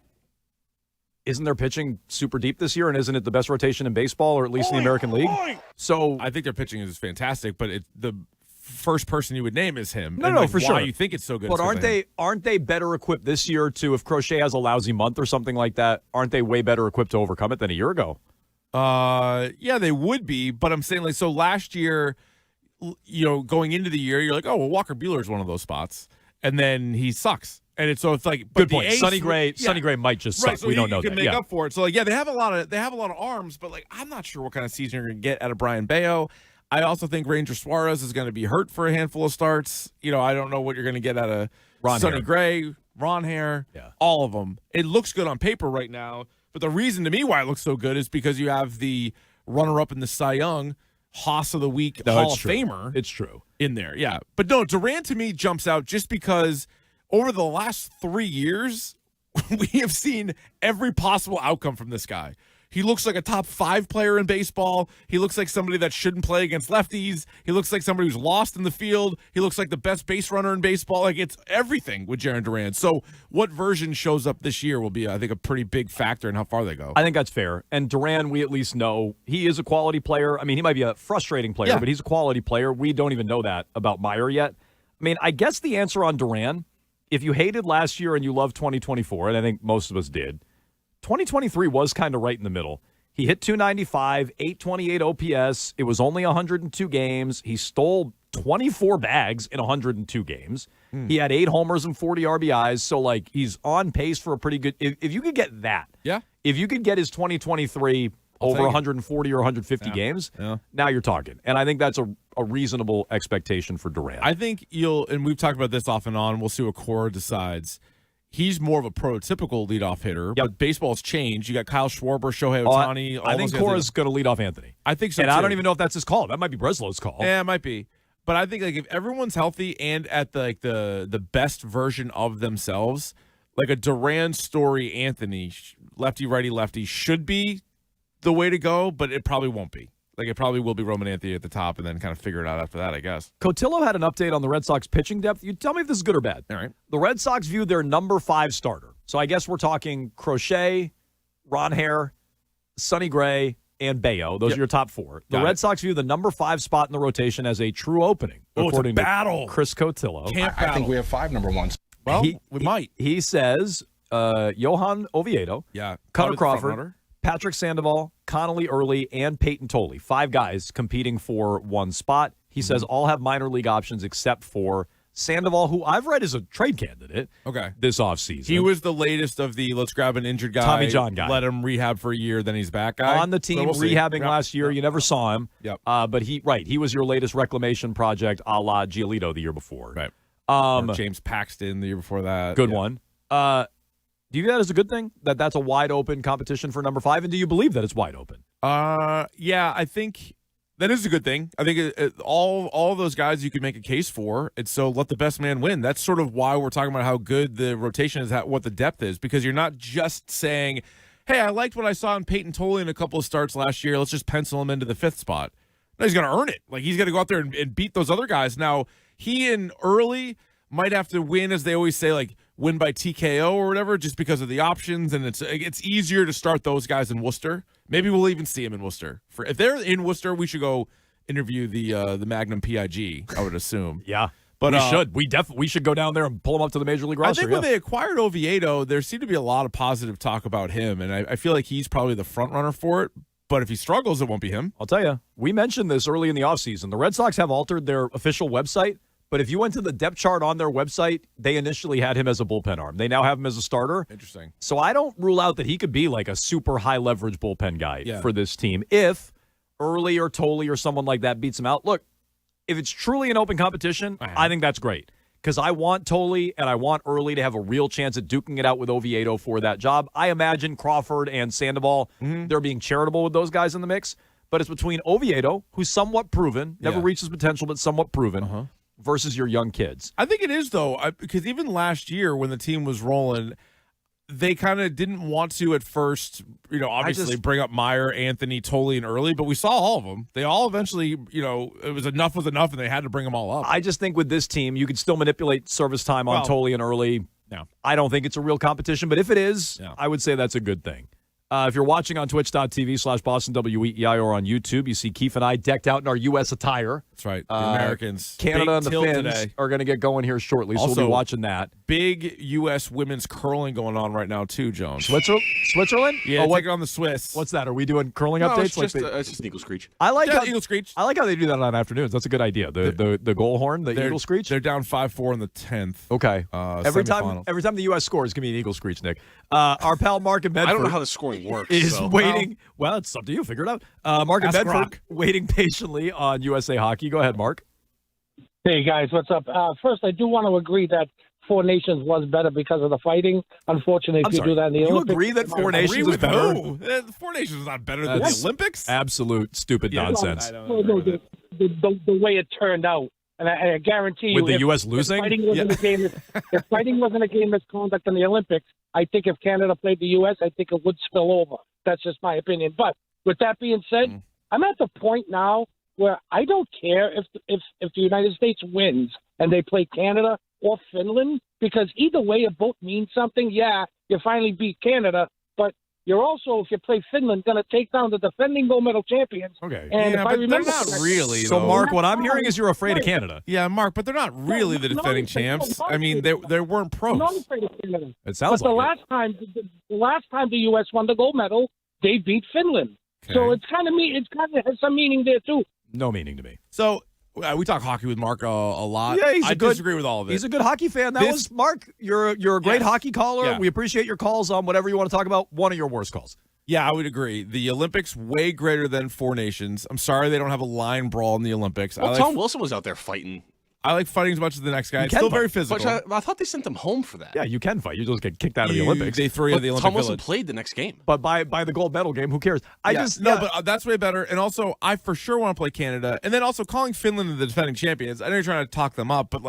Isn't their pitching super deep this year, and isn't it the best rotation in baseball, or at least in the American League? So I think their pitching is fantastic, but the first person you would name is him. No, and, for why sure. you think it's so good. But aren't they better equipped this year to, if Crochet has a lousy month or something like that, aren't they way better equipped to overcome it than a year ago? Yeah, they would be, but I'm saying so last year, going into the year, you're like, oh, well, Walker Buehler is one of those spots, and then he sucks. And it's like good point. Sonny Gray might just suck. Right, so we don't know that. that. Make up for it. So they have a lot of arms, but I'm not sure what kind of season you're going to get out of Brian Bayo. I also think Ranger Suarez is going to be hurt for a handful of starts. I don't know what you're going to get out of Sonny Gray, Ron Hare, all of them. It looks good on paper right now, but the reason to me why it looks so good is because you have the runner-up in the Cy Young, Haas of the Week, Hall of Famer. It's true. In there, yeah. But no, Durant to me jumps out just because over the last 3 years, we have seen every possible outcome from this guy. He looks like a top 5 player in baseball. He looks like somebody that shouldn't play against lefties. He looks like somebody who's lost in the field. He looks like the best base runner in baseball. It's everything with Jarren Durant. So what version shows up this year will be, I think, a pretty big factor in how far they go. I think that's fair. And Durant, we at least know he is a quality player. I mean, he might be a frustrating player, but he's a quality player. We don't even know that about Meyer yet. I mean, I guess the answer on Durant, if you hated last year and you loved 2024, and I think most of us did, 2023 was kind of right in the middle. He hit 295, 828 OPS. It was only 102 games. He stole 24 bags in 102 games. He had 8 homers and 40 RBIs. So, he's on pace for a pretty good... If you could get that, if you could get his 2023 over 140 or 150 games, now you're talking. And I think that's a reasonable expectation for Durant. I think and we've talked about this off and on, we'll see what Cora decides. He's more of a prototypical leadoff hitter, but baseball's changed. You got Kyle Schwarber, Shohei Ohtani. I think Cora's going to lead off Anthony. I think so, and too. I don't even know if that's his call. That might be Breslow's call. Yeah, it might be. But I think if everyone's healthy and at the best version of themselves, a Durant, Story, Anthony, lefty, righty, lefty should be the way to go, but it probably won't be. It probably will be Roman Anthony at the top and then kind of figure it out after that, I guess. Cotillo had an update on the Red Sox pitching depth. You tell me if this is good or bad. All right. The Red Sox view their number 5 starter. So I guess we're talking Crochet, Ron Hare, Sonny Gray, and Bayo. Those are your top 4. The Red Sox view the number 5 spot in the rotation as a true opening, according it's a battle. to Chris Cotillo. I think we have 5 number 1s. Well, we might. He says Johan Oviedo, Cutter Crawford, Patrick Sandoval, Connolly Early, and Peyton Tolley. 5 guys competing for one spot. He says all have minor league options except for Sandoval, who I've read is a trade candidate this offseason. He was the latest of the let's grab an injured guy, Tommy John guy. Let him rehab for a year, then he's back guy. On the team, rehabbing last year. You never saw him. Yep. But he was your latest reclamation project a la Giolito the year before. Right. Or James Paxton the year before that. Good one. Do you view that as a good thing? That's a wide open competition for number 5? And do you believe that it's wide open? Yeah, I think that is a good thing. I think all of those guys you could make a case for. And so let the best man win. That's sort of why we're talking about how good the rotation is, what the depth is, because you're not just saying, hey, I liked what I saw in Peyton Tolley in a couple of starts last year. Let's just pencil him into the 5th spot. No, he's going to earn it. He's got to go out there and beat those other guys. Now, he and Early might have to win, as they always say, win by TKO or whatever, just because of the options, and it's easier to start those guys in Worcester. Maybe we'll even see him in Worcester. If they're in Worcester, we should go interview the Magnum PIG, I would assume. Yeah. But we should. We should go down there and pull him up to the Major League roster. I think when they acquired Oviedo, there seemed to be a lot of positive talk about him, and I feel like he's probably the front runner for it. But if he struggles, it won't be him. I'll tell you, we mentioned this early in the offseason. The Red Sox have altered their official website, but if you went to the depth chart on their website, they initially had him as a bullpen arm. They now have him as a starter. Interesting. So I don't rule out that he could be like a super high leverage bullpen guy for this team if Early or Tolley or someone like that beats him out. Look, if it's truly an open competition, I think that's great. Because I want Tolley and I want Early to have a real chance at duking it out with Oviedo for that job. I imagine Crawford and Sandoval, they're being charitable with those guys in the mix. But it's between Oviedo, who's somewhat proven, never reached his potential, but somewhat proven, versus your young kids. I think it is, though, because even last year when the team was rolling, they kind of didn't want to at first, obviously bring up Meyer, Anthony, Tolley, and Early, but we saw all of them. They all eventually, it was enough was enough, and they had to bring them all up. I just think with this team, you could still manipulate service time on Tolley and Early. No. I don't think it's a real competition, but if it is, I would say that's a good thing. If you're watching on twitch.tv/Boston WEEI or on YouTube, you see Keith and I decked out in our U.S. attire. That's right. The Americans. Canada and the Finns today are going to get going here shortly, so we'll be watching that. Big U.S. women's curling going on right now, too, Jones. Switzerland? Yeah, taking on the Swiss. What's that? Are we doing curling updates? It's just an eagle screech. I like how, eagle screech. I like how they do that on afternoons. That's a good idea. The goal horn, the eagle screech. They're down 5-4 in the 10th. Okay. Every time the U.S. scores, it's going to be an eagle screech, Nick. Our pal Mark in Bedford. I don't know how the scoring works. Is waiting. Well, it's up to you. Figure it out. Mark in Bedford waiting patiently on USA Hockey. Go ahead, Mark. Hey, guys. What's up? First, I do want to agree that Four Nations was better because of the fighting. Unfortunately, if you do that in the Olympics. You agree that Four Nations is better? The Four Nations is not better than the Olympics? Absolute stupid nonsense. No, the way it turned out. And I guarantee you, with the U.S. losing? If fighting wasn't a game misconduct in the Olympics, I think if Canada played the U.S., I think it would spill over. That's just my opinion. But with that being said, I'm at the point now where I don't care if the United States wins and they play Canada or Finland, because either way it both means something. Yeah, you finally beat Canada, but you're also, if you play Finland, going to take down the defending gold medal champions. Okay. And if I remember, not really. So, Mark, what I'm hearing is you're afraid of Canada. Yeah, Mark, but they're not really the defending champs. I mean, they weren't pros. I'm not afraid of Canada. It sounds but like the last time the U.S. won the gold medal, they beat Finland. Okay. So it's kind of has some meaning there too. No meaning to me. So we talk hockey with Mark a lot. Yeah, I disagree with all of it. He's a good hockey fan. That was Mark. You're a great hockey caller. Yeah. We appreciate your calls on whatever you want to talk about. One of your worst calls. Yeah, I would agree. The Olympics way greater than Four Nations. I'm sorry they don't have a line brawl in the Olympics. Well, Tom Wilson was out there fighting. I like fighting as much as the next guy. It's still very physical. But I thought they sent him home for that. Yeah, you can fight. You just get kicked out of the Olympics. They threw you out of the Olympic Tom Wilson Village. played the next game. But by the gold medal game, who cares? But that's way better. And also, I for sure want to play Canada. And then also calling Finland the defending champions. I know you're trying to talk them up, but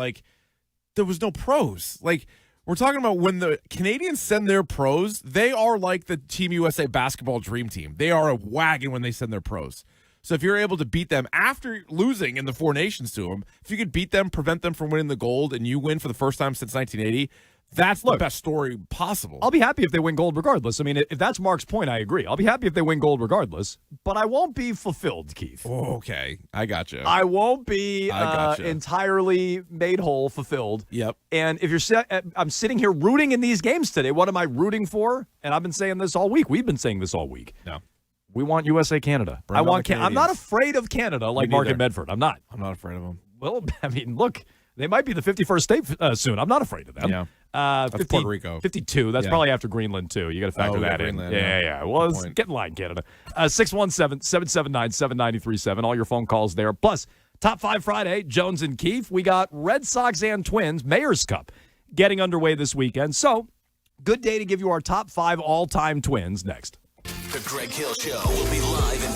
there was no pros. We're talking about when the Canadians send their pros, they are like the Team USA basketball dream team. They are a wagon when they send their pros. So if you're able to beat them after losing in the Four Nations to them, if you could beat them, prevent them from winning the gold, and you win for the first time since 1980, that's the best story possible. I'll be happy if they win gold regardless. I mean, if that's Mark's point, I agree. I'll be happy if they win gold regardless, but I won't be fulfilled, Keith. Oh, okay. I got you. I won't be entirely made whole, fulfilled. Yep. And if I'm sitting here rooting in these games today, what am I rooting for? And I've been saying this all week. We've been saying this all week. No. We want USA Canada. Bring on the I'm not afraid of Canada like Mark in Bedford. I'm not. I'm not afraid of them. Well, I mean, look, they might be the 51st state soon. I'm not afraid of them. Yeah. That's Puerto Rico. 52. That's probably after Greenland, too. You got to factor that in. Greenland, Yeah. Well, get in line, Canada. 617-779-7937. All your phone calls there. Plus, Top 5 Friday, Jones and Keefe. We got Red Sox and Twins, Mayor's Cup, getting underway this weekend. So, good day to give you our top 5 all-time Twins next. The Greg Hill Show will be live in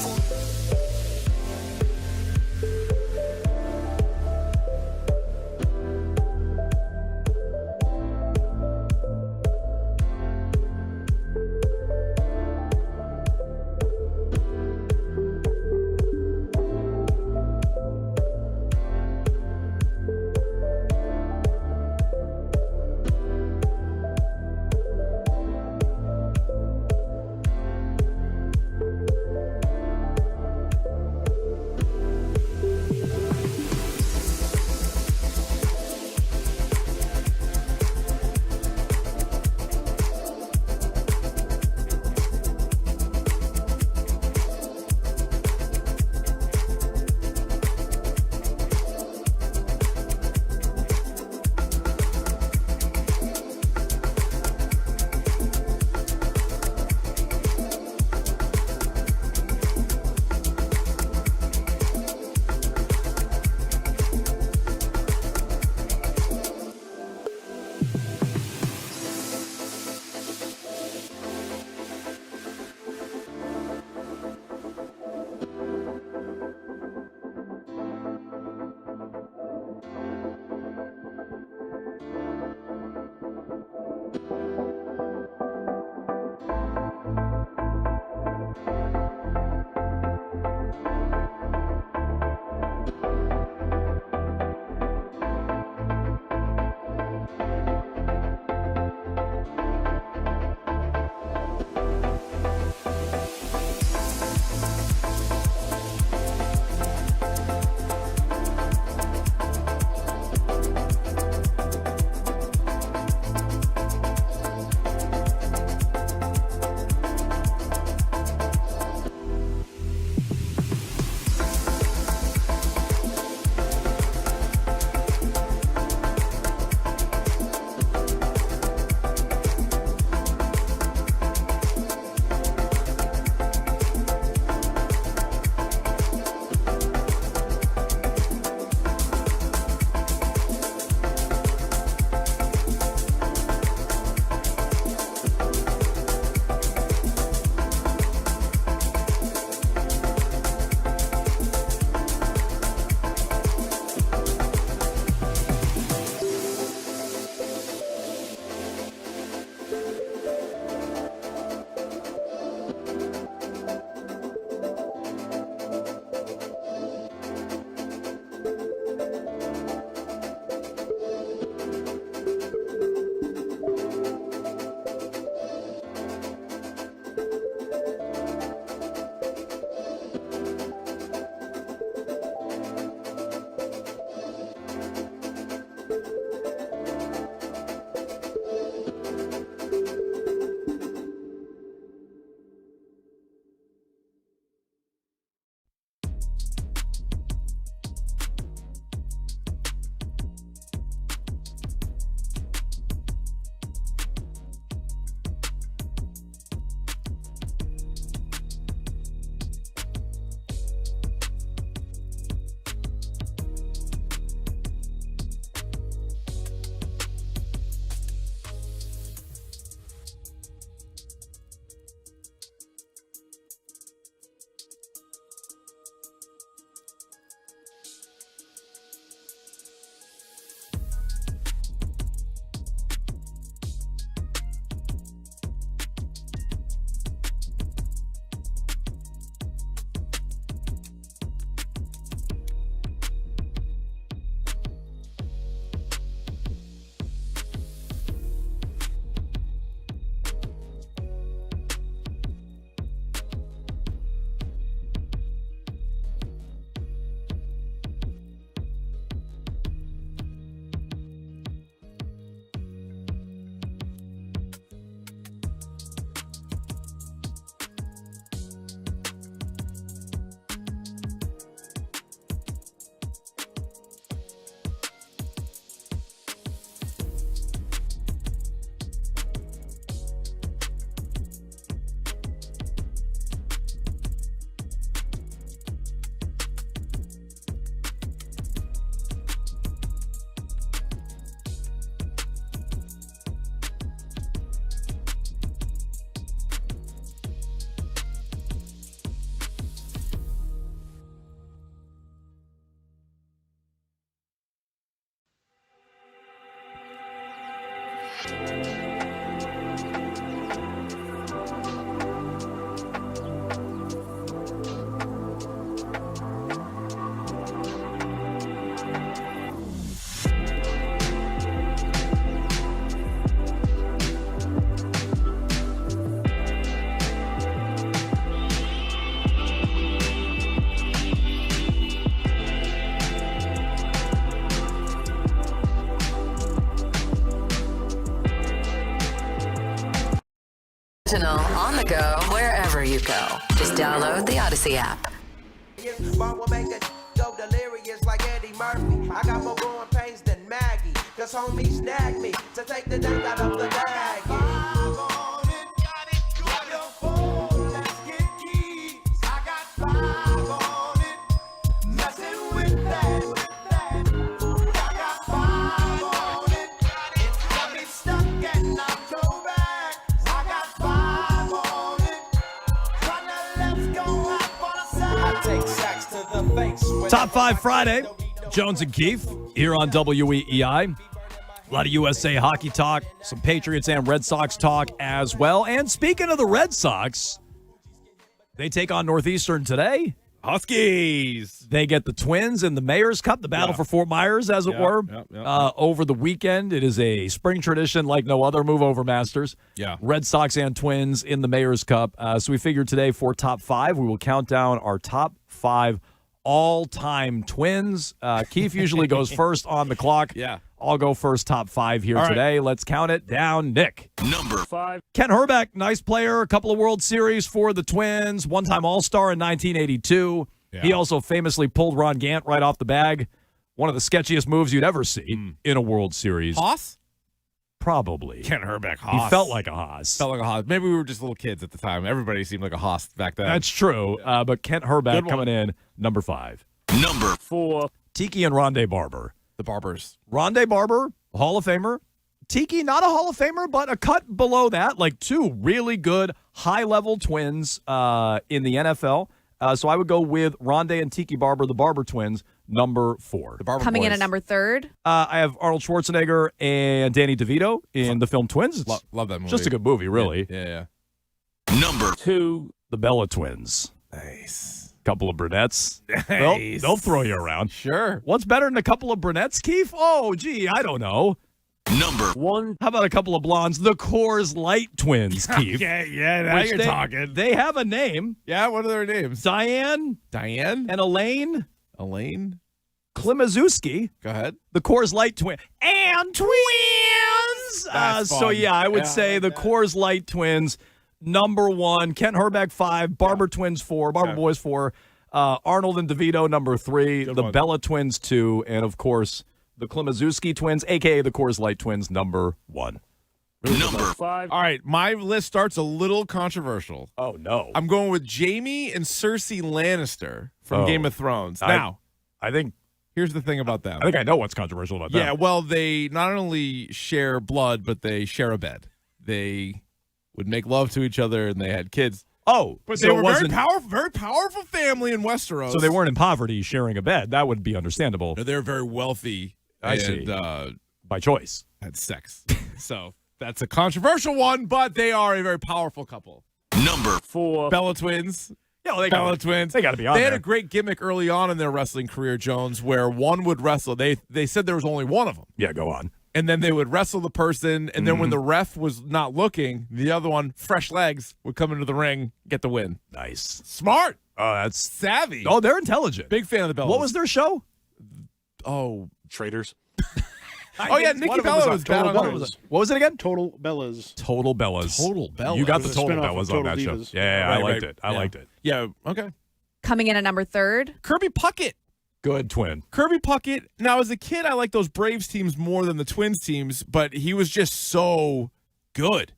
original, on the go, wherever you go. Just download the Odyssey app. What will make a go delirious like Eddie Murphy? I got more growing pains than Maggie, cause homie snagged me to take the dunk out of the bag. Top 5 Friday, Jones and Keefe here on WEEI. A lot of USA hockey talk, some Patriots and Red Sox talk as well. And speaking of the Red Sox, they take on Northeastern today. Huskies. They get the Twins in the Mayor's Cup, the battle for Fort Myers, as it were. Over the weekend, it is a spring tradition like no other. Move over, Masters. Yeah. Red Sox and Twins in the Mayor's Cup. So we figured today for top 5, we will count down our top 5 all-time Twins. Keefe usually goes first on the clock. Yeah. I'll go first, top 5 here All right. today. Let's count it down. Nick. Number 5. Kent Herbeck, nice player, a couple of World Series for the Twins, one-time All-Star in 1982. Yeah. He also famously pulled Ron Gant right off the bag. One of the sketchiest moves you'd ever see in a World Series. Hoss? Probably. Kent Herbeck, Hoss. He felt like a Haas. Felt like a Hoss. Maybe we were just little kids at the time. Everybody seemed like a Hoss back then. That's true. But Kent Herbeck coming in, number 5. Number 4. Tiki and Rondé Barber. The Barbers. Rondé Barber, Hall of Famer. Tiki, not a Hall of Famer, but a cut below that. Like 2 really good high-level twins in the NFL. So I would go with Rondé and Tiki Barber, the Barber twins, number 4. The Barber Coming in boys. at number 3. I have Arnold Schwarzenegger and Danny DeVito in the film Twins. It's Love that movie. just a good movie, really. Yeah. Number 2. The Bella twins. Nice. Couple of brunettes. Nice. They'll throw you around. Sure. What's better than a couple of brunettes, Keefe? Oh, gee, I don't know. Number 1. How about a couple of blondes? The Coors Light twins, Keefe. yeah, now Which you're talking. They have a name. Yeah, what are their names? Diane Diane? and Elaine Elaine? Klimaszewski. Go ahead. The Coors Light twin. And twins! That's So, fun. yeah, I would Yeah, say the Coors Light twins, number 1. Kent Herbeck, 5. Barber twins, 4. Barber boys, 4. Arnold and DeVito, number 3. Good The one. Bella twins, 2. And, of course, the Klimaszewski twins, a.k.a. the Coors Light twins, number 1. Number 5. All right, my list starts a little controversial. Oh, no. I'm going with Jaime and Cersei Lannister from Oh. Game of Thrones. Now, I think here's the thing about them. I think I know what's controversial about that. Yeah, well, they not only share blood, but they share a bed. They would make love to each other, and they had kids. Oh, But so they it were wasn't- very powerful family in Westeros. So they weren't in poverty sharing a bed. That would be understandable. No, they're very wealthy. I and, see. By choice. Had sex. So that's a controversial one, but they are a very powerful couple. Number 4. Bella twins. Yeah, well, Bella twins. They got to be on They had there. a great gimmick early on in their wrestling career, Jones, where one would wrestle. They said there was only one of them. Yeah, go on. And then they would wrestle the person, and then when the ref was not looking, the other one, fresh legs, would come into the ring, get the win. Nice. Smart. Oh, that's savvy. Oh, they're intelligent. Big fan of the Bellas. What was their show? Oh, Traders. Oh, yeah, Nikki Bella was bad on What hers. was it? What was it again? Total Bellas. Total Bellas. Total Bellas. You got It the was a Total spinoff of Bellas on Total that show. Divas. Yeah, I Right, liked right. it. I liked it. Yeah, okay. Coming in at number 3. Kirby Puckett. Good twin. Kirby Puckett. Now, as a kid, I liked those Braves teams more than the Twins teams, but he was just so good.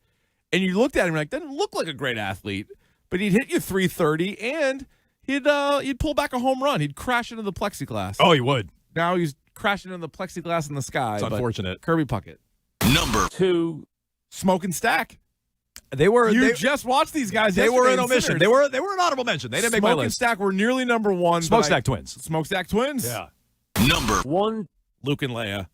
And you looked at him like, doesn't look like a great athlete, but he'd hit you 330 and he'd pull back a home run. He'd crash into the plexiglass. Oh, he would. Now he's crashing into the plexiglass in the sky. It's but unfortunate. Kirby Puckett. Number 2. Smoke and Stack. They were. You just watched these guys. They were yesterday an in omission. Sinners. They were an honorable mention. They didn't make my Smoke and list. Stack were nearly number 1. Smokestack twins. Smokestack twins. Yeah. Number 1. Luke and Leia.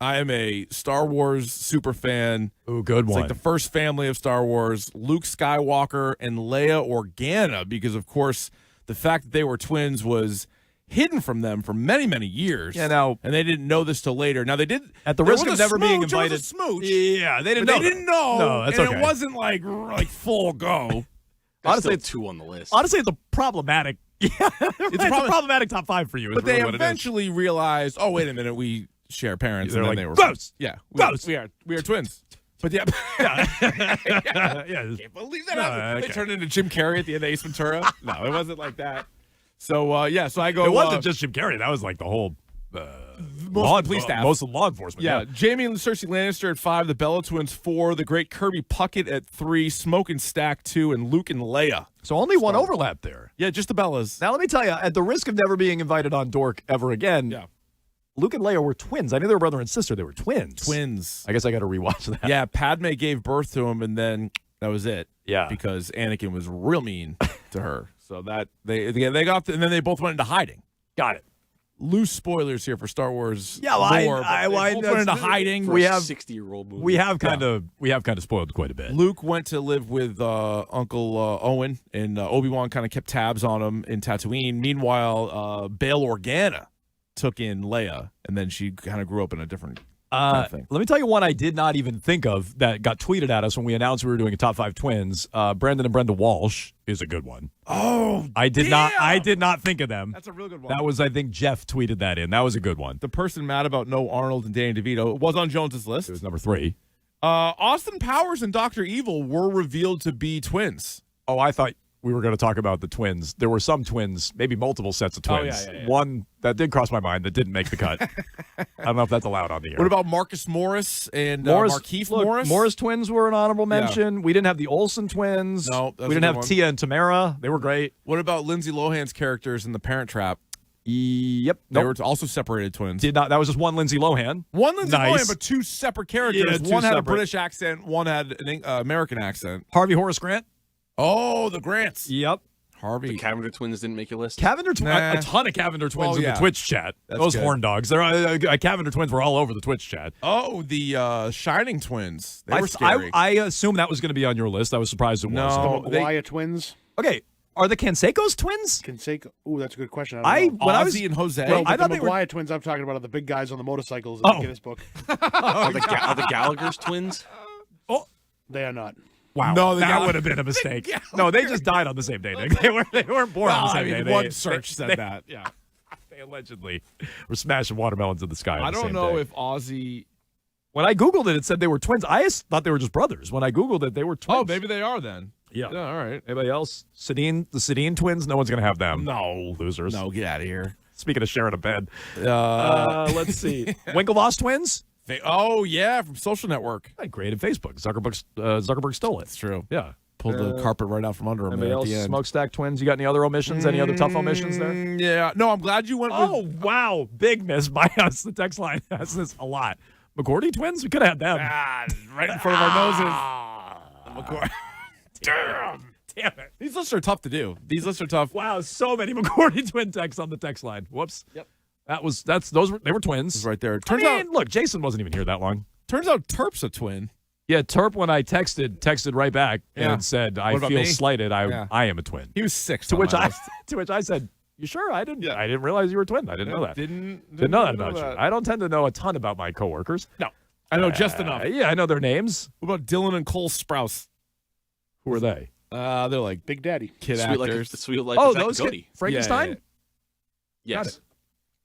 I am a Star Wars super fan. Ooh, good It's one. like the first family of Star Wars, Luke Skywalker and Leia Organa, because, of course, the fact that they were twins was hidden from them for many, many years. Yeah, now- and they didn't know this till later. Now, they did. At the there risk was of a never being smooch, there was a invited. smooch. Yeah, they didn't But know. they didn't know. No, that's and okay. it wasn't like full go. Honestly, Honestly, 2 on the list. Honestly, it's a problematic. Yeah, it's a problematic top 5 for you. Is But really they what it is. eventually realized, oh, wait a minute, we share parents. They're and like, then they were gross. Yeah, Gross. we are twins. But yeah, Yeah. can't believe that. No, happened. They okay. turned into Jim Carrey at the end of Ace Ventura. No, it wasn't like that. So so I go. It wasn't just Jim Carrey. That was like the whole most of the police staff. most of law enforcement. Yeah, Jamie and Cersei Lannister at 5, the Bella Twins 4, the great Kirby Puckett at 3, Smoke and Stack 2, and Luke and Leia. So only one overlap there. Yeah, just the Bellas. Now let me tell you, at the risk of never being invited on Dork ever again, Luke and Leia were twins. I knew they were brother and sister. They were twins. Twins. I guess I got to rewatch that. Yeah, Padme gave birth to him, and then that was it. Yeah, because Anakin was real mean to her. So that they got, and then they both went into hiding. Got it. Loose spoilers here for Star Wars. Yeah, well, lore, they both went into hiding. We have 60-year-old movie. We have kind of spoiled quite a bit. Luke went to live with Uncle Owen, and Obi-Wan kind of kept tabs on him in Tatooine. Meanwhile, Bail Organa took in Leia, and then she kind of grew up in a different kind of thing. Let me tell you one I did not even think of that got tweeted at us when we announced we were doing a top 5 twins. Brandon and Brenda Walsh is a good one. Oh, I did not think of them. That's a real good one. That was, I think, Jeff tweeted that in. That was a good one. The person mad about no Arnold and Danny DeVito was on Jones's list. It was number 3. Austin Powers and Dr. Evil were revealed to be twins. Oh, I thought we were going to talk about the twins. There were some twins, maybe multiple sets of twins. Yeah. One that did cross my mind that didn't make the cut. I don't know if that's allowed on the air. What about Marcus Morris and Markeith Morris? Morris twins were an honorable mention. We didn't have the Olsen twins. No, we didn't have Tia and Tamara. They were great. What about Lindsay Lohan's characters in The Parent Trap? Yep. They were also separated twins. Did not. That was just one Lindsay Lohan. One Lindsay Nice. Lohan, but 2 separate characters. Yeah, 2 one had a separate. British accent, one had an American accent. Harvey Horace Grant. Oh, the Grants. Yep. Harvey. The Cavender twins didn't make your list. Cavender twins. A ton of Cavender twins in the Twitch chat. That's Those good. horn dogs. They're Cavender twins were all over the Twitch chat. Oh, the Shining twins. They were scary. I assumed that was going to be on your list. I was surprised it wasn't. The Maguire twins. Okay. Are the Canseco's twins? Canseco. Ooh, that's a good question. I don't know. when I was and Jose. No, I but thought the they were. Maguire twins I'm talking about are the big guys on the motorcycles in the Guinness book. Are the Gallagher's twins? They are not. Wow, No, that would have been a mistake. No, they just died on the same day. They weren't born on the same day. One search said that. Yeah. They allegedly were smashing watermelons in the sky. I don't know if Ozzy. When I Googled it, it said they were twins. I thought they were just brothers. When I Googled it, they were twins. Oh, maybe they are then. Yeah. All right. Anybody else? The Sedin twins? No one's going to have them. No. Losers. No, get out of here. Speaking of sharing a bed. Let's see. Winklevoss twins? Oh, yeah, from Social Network. I created Facebook. Zuckerberg stole it. That's true. Yeah. Pulled the carpet right out from under him. Anybody At else? the end. Smokestack twins? You got any other omissions? Any other tough omissions there? Yeah. No, I'm glad you went with. Wow. Big miss by us. The text line has this a lot. McCourty twins? We could have had them. Right in front of our noses. Damn it. These lists are tough to do. These lists are tough. Wow, so many McCourty twin texts on the text line. Whoops. Yep. They were twins. Right there. Look, Jason wasn't even here that long. Turns out Terp's a twin. Yeah, Terp, when I texted right back and said, I What about feel me? slighted. I am a twin. He was 6. To which I said, you sure? I didn't realize you were a twin. I didn't know that. Didn't know that about you. I don't tend to know a ton about my coworkers. No. I know just enough. Yeah, I know their names. What about Dylan and Cole Sprouse? Who are they? They're like Big Daddy. kid Sweet actors. the Sweet Life Oh, of Zack those and Cody. Frankenstein? Yeah. Yes.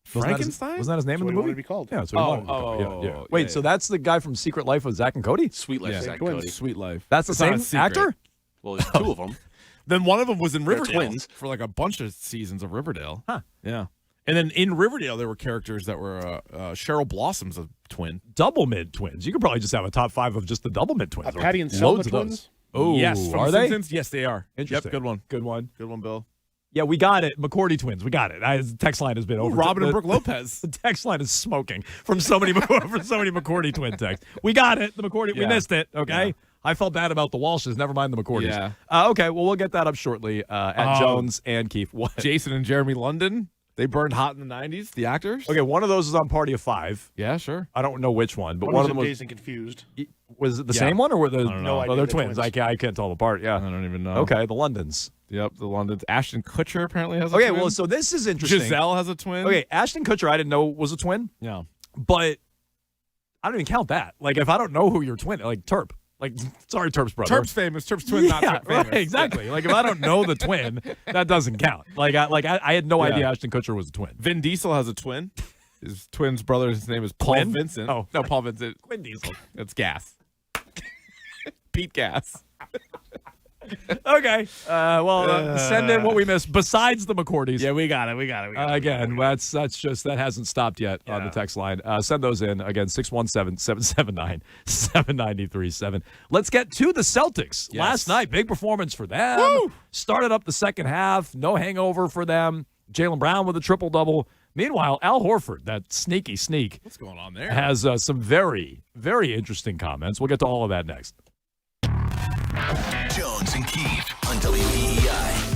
Frankenstein? Wasn't that his name That's in what the he movie? wanted to be called. Yeah, that's what he wanted to be called. Yeah. Wait, yeah, so that's the guy from Secret Life of Zack and Cody? Sweet Life Yeah. of Zack and Twins. Cody. Sweet Life. That's the It's not same a secret. actor? Well, there's 2 of them. Then one of them was in They're Riverdale twins. for like a bunch of seasons of Riverdale. Huh. Yeah. And then in Riverdale, there were characters that were Cheryl Blossom's a twin. Double mid twins. You could probably just have a top 5 of just the double mid twins. Patty and Loads Selma of twins. those. Oh, yes. From are The they? Simpsons? Yes, they are. Interesting. Yep, good one. Good one. Good one, Bill. Yeah, we got it. McCourty twins. We got it. The text line has been over. Robin and Brooke Lopez. The text line is smoking from so many McCourty twin texts. We got it. The McCourty. We Yeah. missed it. Okay. Yeah. I felt bad about the Walshes. Never mind the McCourtys. Yeah. Okay. Well, we'll get that up shortly at Jones and Keefe. What? Jason and Jeremy London. They burned hot in the 90s, the actors. Okay, one of those is on Party of 5. Yeah, sure. I don't know which one, but One one was of them in was. Dazed and Confused. Was it the Yeah. same one or were the? I don't know. No Oh, idea. they're They're twins. twins. I can't tell them apart. Yeah. I don't even know. Okay, the Londons. Yep, the Londons. Ashton Kutcher apparently has a Okay, twin. well, so this is interesting. Giselle has a twin. Okay, Ashton Kutcher, I didn't know was a twin, Yeah. but I don't even count that. Like, if I don't know who your twin, like Terp, like, sorry, Terp's brother. Terp's famous. Terp's twin, not Yeah, famous. right, exactly. Like, if I don't know the twin, that doesn't count. Like, I had no Yeah. idea Ashton Kutcher was a twin. Vin Diesel has a twin. His twin's brother, his name is Paul Quinn? Vincent. Oh. No, Paul Vincent. Quinn Diesel. It's gas. Pete Gas. Okay. Send in what we missed besides the McCourties. Yeah, we got it. Again, that hasn't stopped yet on the text line. Send those in. Again, 617-779-7937. Let's get to the Celtics. Yes. Last night, big performance for them. Woo! Started up the second half. No hangover for them. Jaylen Brown with a triple-double. Meanwhile, Al Horford, that sneaky sneak. What's going on there? Has some very, very interesting comments. We'll get to all of that next. Jones and Keith on WEEI.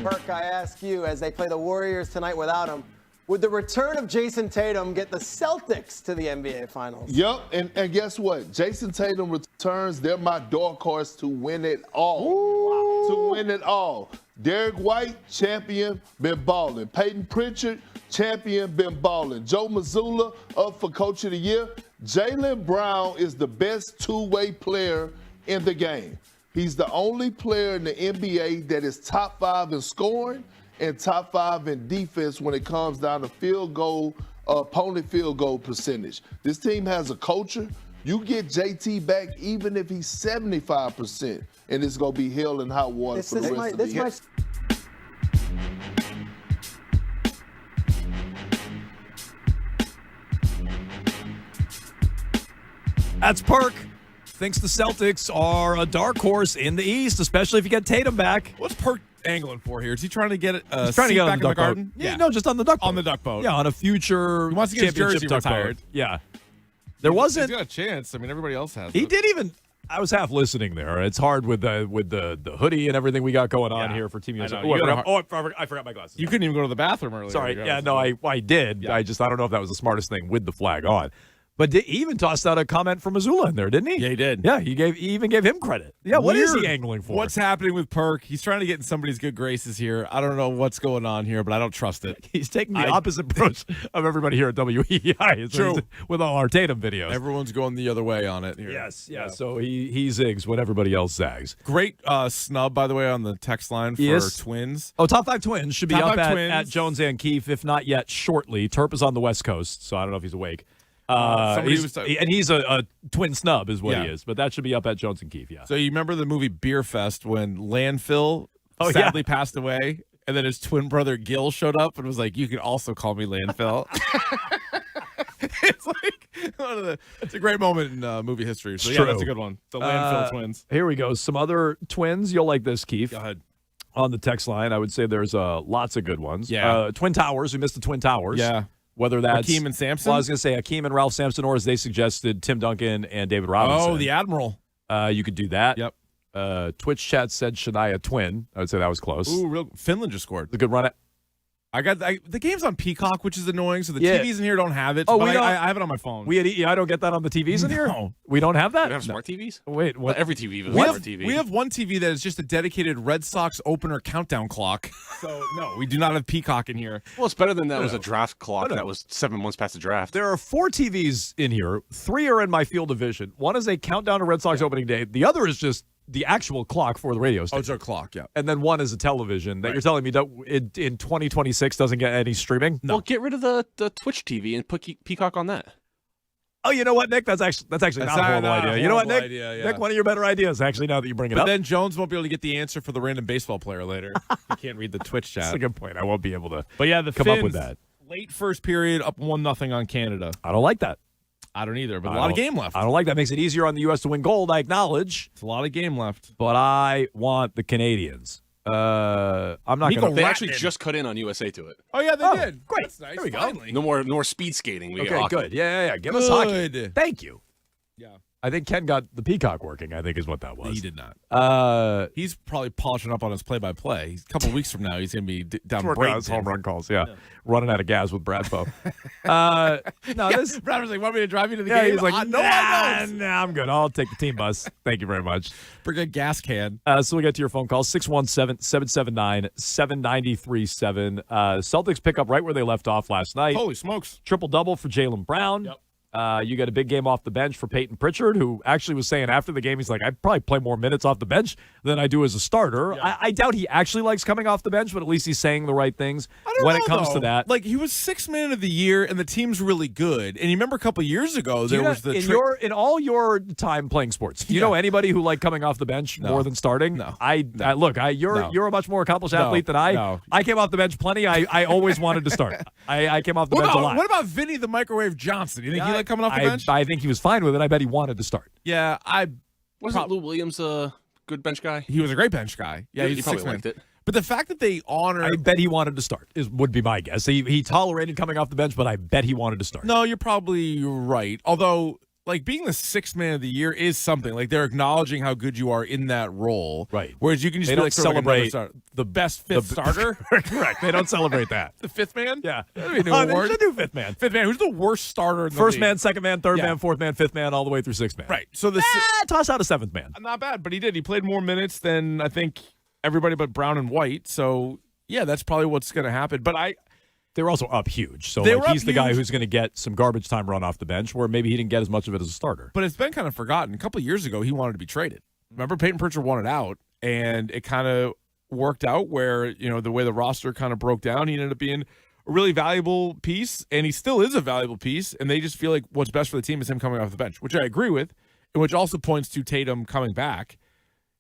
Perk, I ask you, as they play the Warriors tonight without him, would the return of Jason Tatum get the Celtics to the NBA Finals? Yep, and guess what? Jason Tatum returns. They're my dark horse to win it all. To win it all. Derek White, champion, been balling. Peyton Pritchard, champion, been balling. Joe Mazzulla, up for Coach of the Year. Jaylen Brown is the best two-way player in the game. He's the only player in the NBA that is top 5 in scoring and top 5 in defense when it comes down to field goal, opponent field goal percentage. This team has a culture. You get JT back even if he's 75%, and it's going to be hell and hot water for the rest of the year. That's Perk. Thinks the Celtics are a dark horse in the East, especially if you get Tatum back. What's Perk angling for here? Is he trying to get He's trying to get back on the in the duck garden? boat. Yeah, no, just on the duck boat. On the duck boat. Yeah, on a future He wants to get his championship jersey duck retired. boat. Yeah. There wasn't. He's got a chance. I mean, everybody else has. He it. did even. I was half listening there. It's hard with the hoodie and everything we got going on here for Team USA. know. I forgot my glasses. You couldn't even go to the bathroom earlier. Sorry. Yeah, no, I did. Yeah. I don't know if that was the smartest thing with the flag on. But he even tossed out a comment from Mazzulla in there, didn't he? Yeah, he did. Yeah, he even gave him credit. Yeah, what is he angling for? What's happening with Perk? He's trying to get in somebody's good graces here. I don't know what's going on here, but I don't trust it. He's taking the opposite approach of everybody here at WEEI. True. With all our Tatum videos. Everyone's going the other way on it here. Yes, yeah. So he zigs when everybody else zags. Great snub, by the way, on the text line for Twins. Oh, Top 5 Twins should be Top up 5 Twins. at Jones and Keefe, if not yet shortly. Terp is on the West Coast, so I don't know if he's awake. He's a twin snub is what he is, but that should be up at Jones and Keefe, yeah. So you remember the movie Beer Fest when Landfill sadly passed away, and then his twin brother Gil showed up and was like, "You can also call me Landfill." It's like it's a great moment in movie history. So yeah, that's a good one. The Landfill twins. Here we go. Some other twins. You'll like this, Keefe. Go ahead. On the text line, I would say there's lots of good ones. Yeah. Twin Towers. We missed the Twin Towers. Yeah. Whether that's Hakeem and Sampson? Well, I was going to say Hakeem and Ralph Sampson, or as they suggested, Tim Duncan and David Robinson. Oh, the Admiral. You could do that. Yep. Twitch chat said Shania Twin. I would say that was close. Ooh, Finland just scored. The good run. I got the game's on Peacock, which is annoying. So the Yeah. TVs in here don't have it. Oh, but we don't- I have it on my phone. I don't get that on the TVs in here? No. We don't have that? We have smart TVs? Wait, what? Every TV has a We smart have, TV. we have one TV that is just a dedicated Red Sox opener countdown clock. So no, we do not have Peacock in here. Well, it's better than that was No. a draft clock No. that was 7 months past the draft. There are 4 TVs in here. 3 are in my field of vision. One is a countdown to Red Sox opening day. The other is just the actual clock for the radio station. Oh, it's our clock, yeah. And then one is a television that you're telling me in 2026 doesn't get any streaming? Well, get rid of the Twitch TV and put Peacock on that. Oh, you know what, Nick? That's actually not a horrible idea. You know what, Nick? Idea, yeah. Nick, one of your better ideas, actually, now that you bring it But up. then Jones won't be able to get the answer for the random baseball player later. He can't read the Twitch chat. That's a good point. I won't be able to But yeah, the come Finns, up with that. Late first period, up 1-0 on Canada. I don't like that. I don't either, but a lot of game left. I don't like that. Makes it easier on the U.S. to win gold, I acknowledge. It's a lot of game left. But I want the Canadians. I'm not going to. They actually just cut in on USA to it. Oh, yeah, they did. Great. That's nice. There we go. Finally. No more speed skating. We Okay, got hockey. good. Yeah. Give us hockey. Thank you. Yeah. I think Ken got the Peacock working, I think is what that was. He did not. He's probably polishing up on his play-by-play. A couple weeks from now, he's going to be down Working on his Bradenton. home run calls, yeah. Running out of gas with Bradfo. No, this. Brad was like, want me to drive you to the Yeah, game? he's like, no, I don't. nah, I'm good. I'll take the team bus. Thank you very much. Bring a gas can. So we get to your phone call, 617-779-7937. Celtics pick up right where they left off last night. Holy smokes. Triple-double for Jaylen Brown. Yep. You get a big game off the bench for Peyton Pritchard, who actually was saying after the game, he's like, I'd probably play more minutes off the bench than I do as a starter. Yeah. I doubt he actually likes coming off the bench, but at least he's saying the right things when it comes to that. Like, he was Sixth Man of the Year, and the team's really good. And you remember a couple years ago, there was the in all your time playing sports, do you know anybody who liked coming off the bench more than starting? No. You're a much more accomplished athlete than I. No. I came off the bench plenty. I always wanted to start. I came off the bench a lot. What about Vinny the Microwave Johnson? You think he liked coming off the bench? I think he was fine with it. I bet he wanted to start. Yeah, Wasn't Lou Williams a good bench guy? He was a great bench guy. Yeah, he probably liked it. But the fact that they honor... I bet he wanted to start would be my guess. He tolerated coming off the bench, but I bet he wanted to start. No, you're probably right. Although, like, being the Sixth Man of the Year is something. Like, they're acknowledging how good you are in that role. Right. Whereas you can just celebrate the best fifth starter. Correct. They don't celebrate that. The fifth man? Yeah. That'd be a new award. They should do fifth man. Fifth man. Who's the worst starter in the First league? man, second man, third man, fourth man, fifth man, all the way through sixth man. Right. So toss out a seventh man. Not bad, but he did. He played more minutes than I think everybody but Brown and White. So, yeah, that's probably what's going to happen. But they were also up huge. So he's the guy who's going to get some garbage time run off the bench, where maybe he didn't get as much of it as a starter. But it's been kind of forgotten. A couple of years ago, he wanted to be traded. Remember, Peyton Pritchard wanted out, and it kind of worked out where, the way the roster kind of broke down, he ended up being a really valuable piece, and he still is a valuable piece, and they just feel like what's best for the team is him coming off the bench, which I agree with, and which also points to Tatum coming back.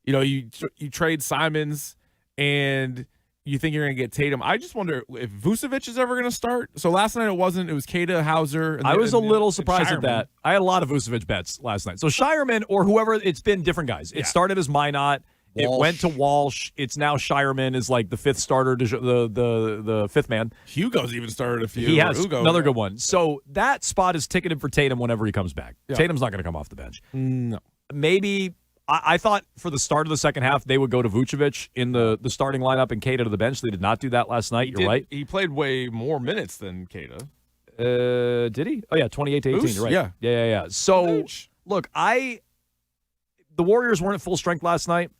You trade Simons, and you think you're going to get Tatum. I just wonder if Vucevic is ever going to start. So last night it wasn't. It was Keita, Hauser. I was a little surprised at that. I had a lot of Vucevic bets last night. So Shireman or whoever, it's been different guys. It started as Minot. It went to Walsh. It's now Shireman is like the fifth starter, the fifth man. Hugo's even started a few. He has another good one. So that spot is ticketed for Tatum whenever he comes back. Yeah. Tatum's not going to come off the bench. No. Maybe... I thought for the start of the second half, they would go to Vucevic in the starting lineup and Keita to the bench. They did not do that last night. You're right. He played way more minutes than Keita. Did he? Oh, yeah, 28 to 18. You're right. Yeah. So, look, the Warriors weren't at full strength last night.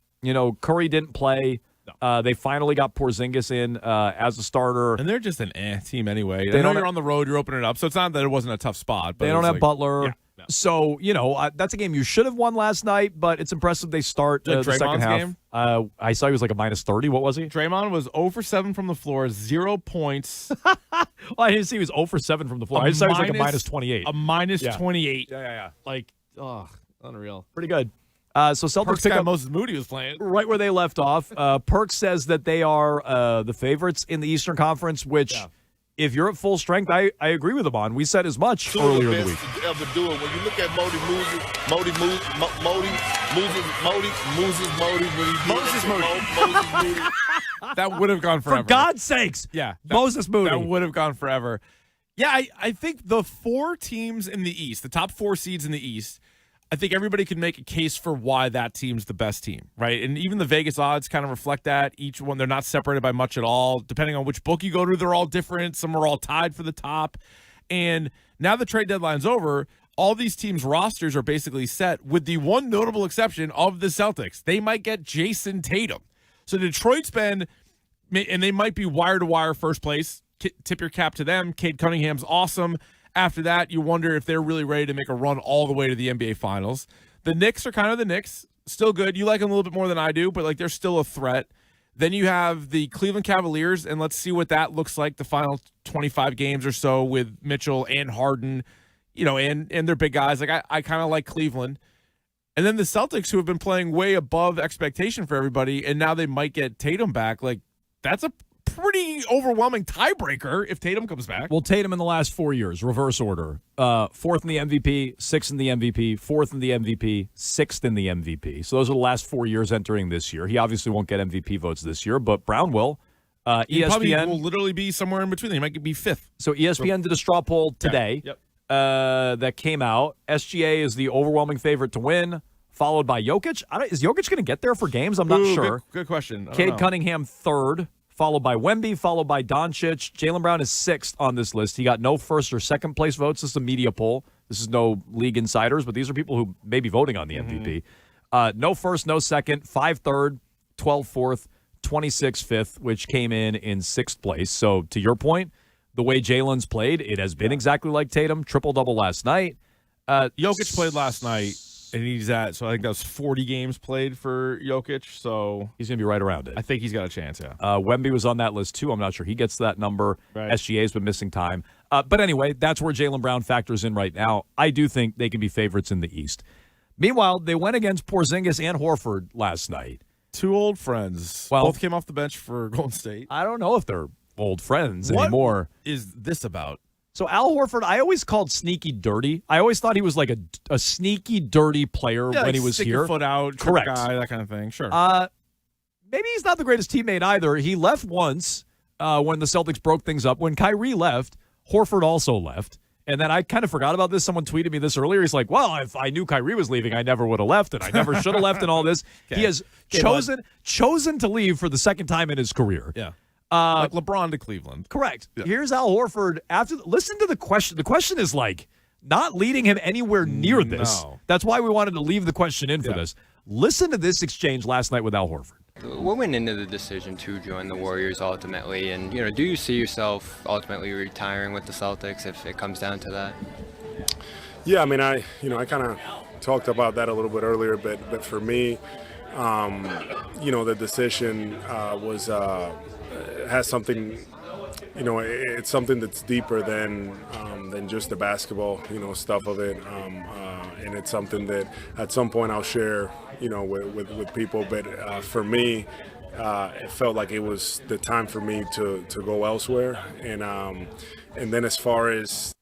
Curry didn't play. No. They finally got Porzingis in as a starter. And they're just an team anyway. They know you're on the road. You're opening it up. So it's not that it wasn't a tough spot. But they don't have Butler. Yeah. No. So, that's a game you should have won last night, but it's impressive they start the second half. Game? I saw he was like a minus 30. What was he? Draymond was 0 for 7 from the floor, 0 points. Well, I didn't see he was 0 for 7 from the floor. I just saw he was like a minus 28. A minus 28. Yeah. Like, unreal. Pretty good. So Celtics Perks pick up Moses Moody was playing right where they left off. Perks says that they are the favorites in the Eastern Conference, which if you're at full strength, I agree with him on. We said as much earlier in the week. Ever do it. When you look at Moody. That would have gone forever. For God's sakes. Yeah. Moses Moody. That would have gone forever. Yeah, I think the 4 teams in the East, the top 4 seeds in the East, I think everybody can make a case for why that team's the best team, right? And even the Vegas odds kind of reflect that. Each one, they're not separated by much at all. Depending on which book you go to, they're all different. Some are all tied for the top. And now the trade deadline's over. All these teams' rosters are basically set with the one notable exception of the Celtics. They might get Jason Tatum. So Detroit's been, and they might be wire-to-wire first place. Tip your cap to them. Cade Cunningham's awesome. After that, you wonder if they're really ready to make a run all the way to the NBA Finals. The Knicks are kind of the Knicks. Still good. You like them a little bit more than I do, but they're still a threat. Then you have the Cleveland Cavaliers, and let's see what that looks like the final 25 games or so with Mitchell and Harden, and their big guys. I kind of like Cleveland. And then the Celtics, who have been playing way above expectation for everybody, and now they might get Tatum back. That's a pretty overwhelming tiebreaker if Tatum comes back. Well, Tatum in the last 4 years, reverse order. 4th in the MVP, 6th in the MVP, 4th in the MVP, 6th in the MVP. So those are the last 4 years entering this year. He obviously won't get MVP votes this year, but Brown will. He ESPN probably will literally be somewhere in between. He might be 5th. So ESPN did a straw poll today that came out. SGA is the overwhelming favorite to win, followed by Jokic. Is Jokic going to get there for games? I'm not sure. Good question. Cade Cunningham 3rd. Followed by Wemby, followed by Doncic. Jaylen Brown is 6th on this list. He got no first or second place votes. This is a media poll. This is no league insiders, but these are people who may be voting on the MVP. No first, no second, 5 third, 12 fourth, 26 fifth, which came in 6th place. So to your point, the way Jalen's played, it has been exactly like Tatum. Triple-double last night. Jokic played last night, and he's I think that was 40 games played for Jokic, so he's going to be right around it. I think he's got a chance, yeah. Wemby was on that list, too. I'm not sure he gets to that number. Right. SGA's been missing time. But anyway, that's where Jaylen Brown factors in right now. I do think they can be favorites in the East. Meanwhile, they went against Porzingis and Horford last night. Two old friends. Well, both came off the bench for Golden State. I don't know if they're old friends What anymore. is this about? So Al Horford, I always called sneaky dirty. I always thought he was like a sneaky dirty player when he was stick here. Your foot out, correct guy, that kind of thing. Sure. Maybe he's not the greatest teammate either. He left once when the Celtics broke things up. When Kyrie left, Horford also left. And then I kind of forgot about this. Someone tweeted me this earlier. He's like, well, if I knew Kyrie was leaving, I never would have left, and I never should have left and all this. Okay. He has chosen to leave for the second time in his career. Yeah. Like LeBron to Cleveland. Correct. Yeah. Here's Al Horford. Listen to the question. The question is like not leading him anywhere near this. No. That's why we wanted to leave the question in for this. Listen to this exchange last night with Al Horford. What went into the decision to join the Warriors ultimately, and do you see yourself ultimately retiring with the Celtics if it comes down to that? Yeah, I mean, I kind of talked about that a little bit earlier, but for me, the decision has something. It's something that's deeper than just the basketball, stuff of it, and it's something that at some point I'll share, with people. But for me, it felt like it was the time for me to go elsewhere, and then as far as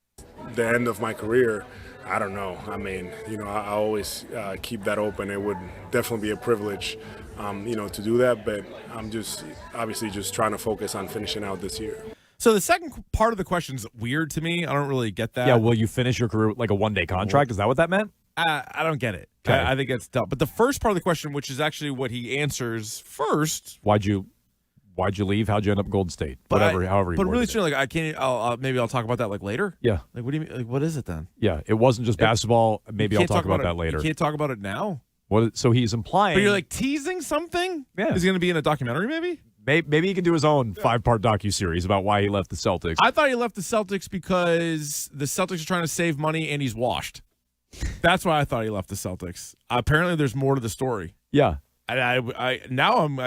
the end of my career, I don't know. I mean, I always keep that open. It would definitely be a privilege, to do that. But I'm just obviously just trying to focus on finishing out this year. So the second part of the question is weird to me. I don't really get that. Yeah, will you finish your career with like a one-day contract? Is that what that meant? I don't get it. Okay. I think it's dumb. But the first part of the question, which is actually what he answers first. Why'd you leave? How'd you end up in Golden State? However you But really, worded it. soon, like I can't. Maybe I'll talk about that like later. Yeah. Like what do you mean? Like what is it then? Yeah, it wasn't just basketball. Maybe You I'll can't talk about it- that later. You can't talk about it now. So he's implying. But you're like teasing something. Yeah. Is he going to be in a documentary? Maybe. Maybe he can do his own 5-part docuseries about why he left the Celtics. I thought he left the Celtics because the Celtics are trying to save money and he's washed. That's why I thought he left the Celtics. Apparently, there's more to the story. Yeah. I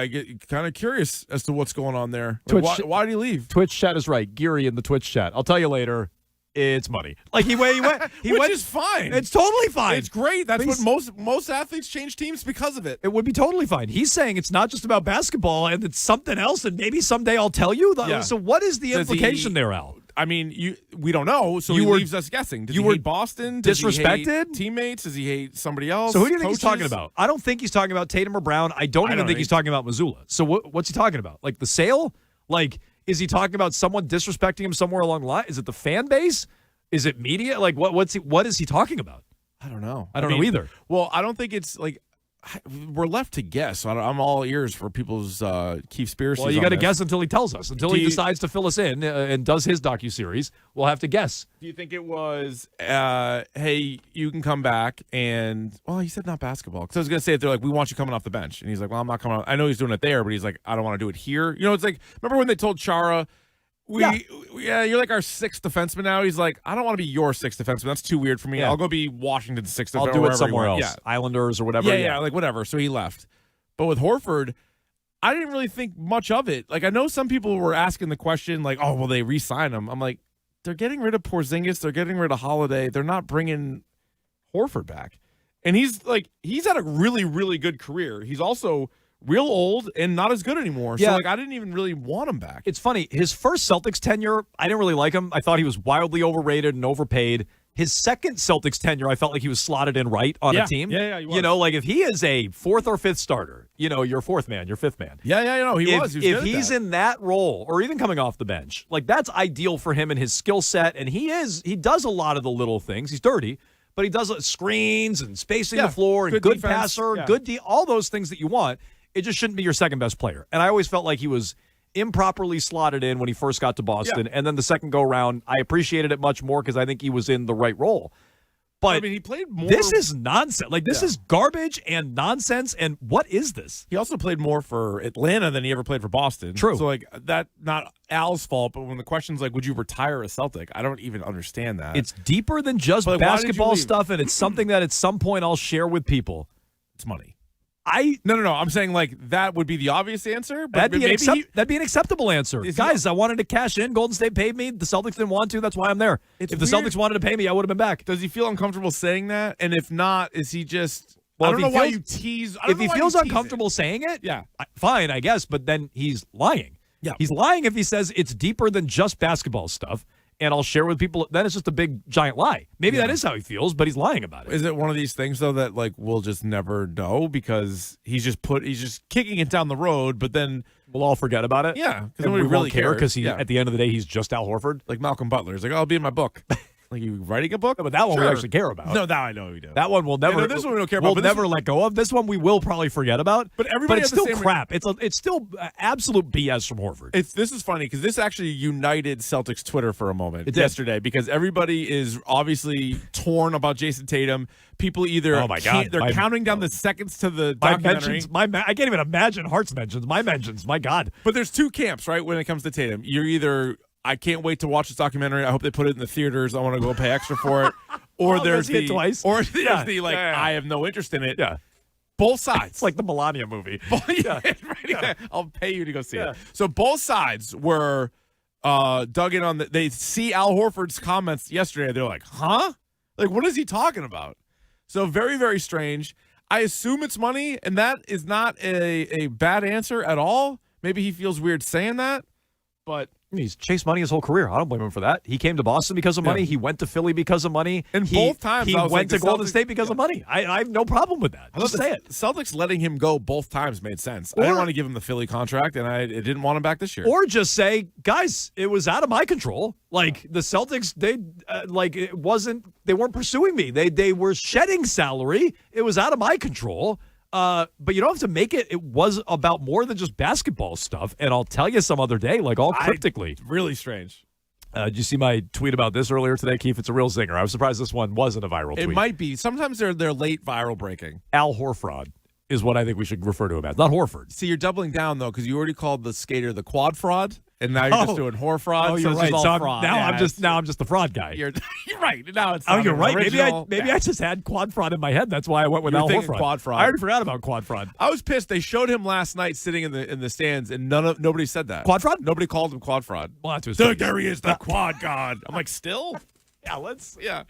get kind of curious as to what's going on there. Like, why did he leave? Twitch chat is right. Geary in the Twitch chat. I'll tell you later. It's money. Like he went. Which is fine. It's totally fine. It's great. That's what most athletes change teams because of it. It would be totally fine. He's saying it's not just about basketball and it's something else, and maybe someday I'll tell you. Yeah. So what is the Does implication there, Al? I mean, we don't know, so You he were- leaves us guessing. Does you he were hate Boston? Does he hate disrespected? teammates? Does he hate somebody else? So who do you think he's Coaches? talking about? I don't think he's talking about Tatum or Brown. I don't even think he's talking about Missoula. So what's he talking about? Like the sale? Like is he talking about someone disrespecting him somewhere along the line? Is it the fan base? Is it media? Like what is he talking about? I don't know. I don't know either. Well, I don't think it's like we're left to guess. I'm all ears for people's conspiracies. Well, you got to guess until he tells us. Until he decides to fill us in and does his docuseries, we'll have to guess. Do you think it was, hey, you can come back and, well, he said not basketball. Because I was going to say, they're like, we want you coming off the bench. And he's like, well, I'm not coming off. I know he's doing it there, but he's like, I don't want to do it here. It's like, remember when they told Chara, you're like our sixth defenseman now? He's like, I don't want to be your sixth defenseman. That's too weird for me. Yeah. I'll go be Washington's sixth defenseman. I'll do it wherever somewhere you else. want. Yeah. Islanders or whatever. Yeah, like whatever. So he left. But with Horford, I didn't really think much of it. Like, I know some people were asking the question, like, oh, will they re-sign him? I'm like, they're getting rid of Porzingis. They're getting rid of Holiday. They're not bringing Horford back. And he's had a really, really good career. He's also real old and not as good anymore. Yeah. So, like, I didn't even really want him back. It's funny. His first Celtics tenure, I didn't really like him. I thought he was wildly overrated and overpaid. His second Celtics tenure, I felt like he was slotted in right on a team. Yeah, he was. Like if he is a fourth or fidth starter, your fourth man, your fifth man. Yeah, he was. He was If good at he's that. in that role, or even coming off the bench, like that's ideal for him and his skill set. And he does a lot of the little things. He's dirty, but he does screens and spacing the floor and good defense. passer, Yeah. all those things that you want. It just shouldn't be your second best player. And I always felt like he was improperly slotted in when he first got to Boston. And then the second go around, I appreciated it much more because I think he was in the right role. But I mean, he played more. This is nonsense. Like, this is garbage and nonsense. And what is this? He also played more for Atlanta than he ever played for Boston. True. So, like, that, not Al's fault, but when the question's like, would you retire a Celtic? I don't even understand that. It's deeper than just But, like, why did you basketball leave? stuff, and it's something that at some point I'll share with people. It's money. No. I'm saying, like, that would be the obvious answer. But That'd be an acceptable answer. Guys, I wanted to cash in. Golden State paid me. The Celtics didn't want to. That's why I'm there. It's if the weird. Celtics wanted to pay me, I would have been back. Does he feel uncomfortable saying that? And if not, is he just... Well, I don't if know he why feels- you tease... If he feels uncomfortable saying it, fine, I guess. But then he's lying. Yeah. He's lying if he says it's deeper than just basketball stuff. And I'll share with people. Then it's just a big, giant lie. Maybe that is how he feels, but he's lying about it. Is it one of these things though that like we'll just never know because he's just kicking it down the road, but then we'll all forget about it? Yeah, because And nobody we really won't care cares. because at the end of the day, he's just Al Horford. Like Malcolm Butler. He's like, oh, I'll be in my book. Like, you writing a book? But that one we Sure. actually care about. No, that I know we do. That one we'll never. Yeah, no, this one we don't care we'll about. But this never let go of. This one we will probably forget about. But everybody it's had the still same crap. It's still absolute BS from Horford. This is funny because this actually united Celtics Twitter for a moment It did. yesterday because everybody is obviously torn about Jason Tatum. People either Oh my God. they're counting down the seconds to the My documentary. mentions, I can't even imagine Hart's mentions. My mentions, my God. But there's two camps, right? When it comes to Tatum, you're either I can't wait to watch this documentary. I hope they put it in the theaters. I want to go pay extra for it. Or I'll there's go see it the twice. or there's Yeah. the like Yeah. I have no interest in it. Yeah. Both sides. It's like the Melania movie. Yeah, right. I'll pay you to go see Yeah. it. So both sides were dug in on they see Al Horford's comments yesterday. They're like, huh? Like, what is he talking about? So very, very strange. I assume it's money, and that is not a bad answer at all. Maybe he feels weird saying that, but He's chased money his whole career. I don't blame him for that. He came to Boston because of money. Yeah. He went to Philly because of money. And both times he I was went like, to the Golden Celtics- State because of money. I have no problem with that. I Just thought say the it. Celtics letting him go both times made sense. I didn't want to give him the Philly contract, and I didn't want him back this year. Or just say, guys, it was out of my control. Like the Celtics, they weren't pursuing me. They were shedding salary. It was out of my control. But you don't have to make it. It was about more than just basketball stuff. And I'll tell you some other day, like all cryptically. Really strange. Did you see my tweet about this earlier today, Keith? It's a real zinger. I was surprised this one wasn't a viral tweet. It might be. Sometimes they're late viral breaking. Al Horford is what I think we should refer to him as. Not Horford. See, you're doubling down, though, because you already called the skater the quad fraud, and now you're just doing whore fraud. Oh, so you're it's right. just So all I'm, fraud. now Yeah, I'm just the fraud guy. You're right. Now it's Oh, not you're an right. original. Maybe I just had quad fraud in my head. That's why I went with You were Al thinking Horford. quad fraud. I already forgot about quad fraud. I was pissed. They showed him last night sitting in the stands, and nobody said that. Quad fraud? Nobody called him quad fraud. Well, that's There he is, the quad god. I'm like, still? Yeah.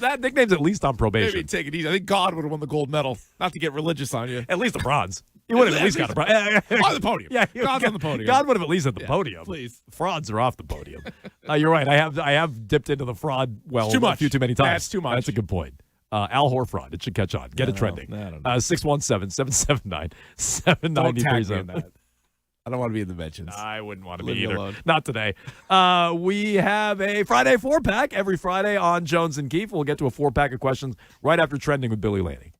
That nickname's at least on probation. Maybe take it easy. I think God would have won the gold medal. Not to get religious on you. At least the bronze. He would have at least got a bronze. On the podium. Yeah, God's on the podium. God would have at least at the podium. Please. Frauds are off the podium. You're right. I have dipped into the fraud well Too much. a few too many times. That's too much. That's a good point. Al Horford. It should catch on. Get it trending. I don't know. 617-779-7937. Don't tag me in that. I don't want to be in the mentions. I wouldn't want to Leave be me either. alone. Not today. We have a Friday 4-pack every Friday on Jones and Keefe. We'll get to a 4-pack of questions right after trending with Billy Laney.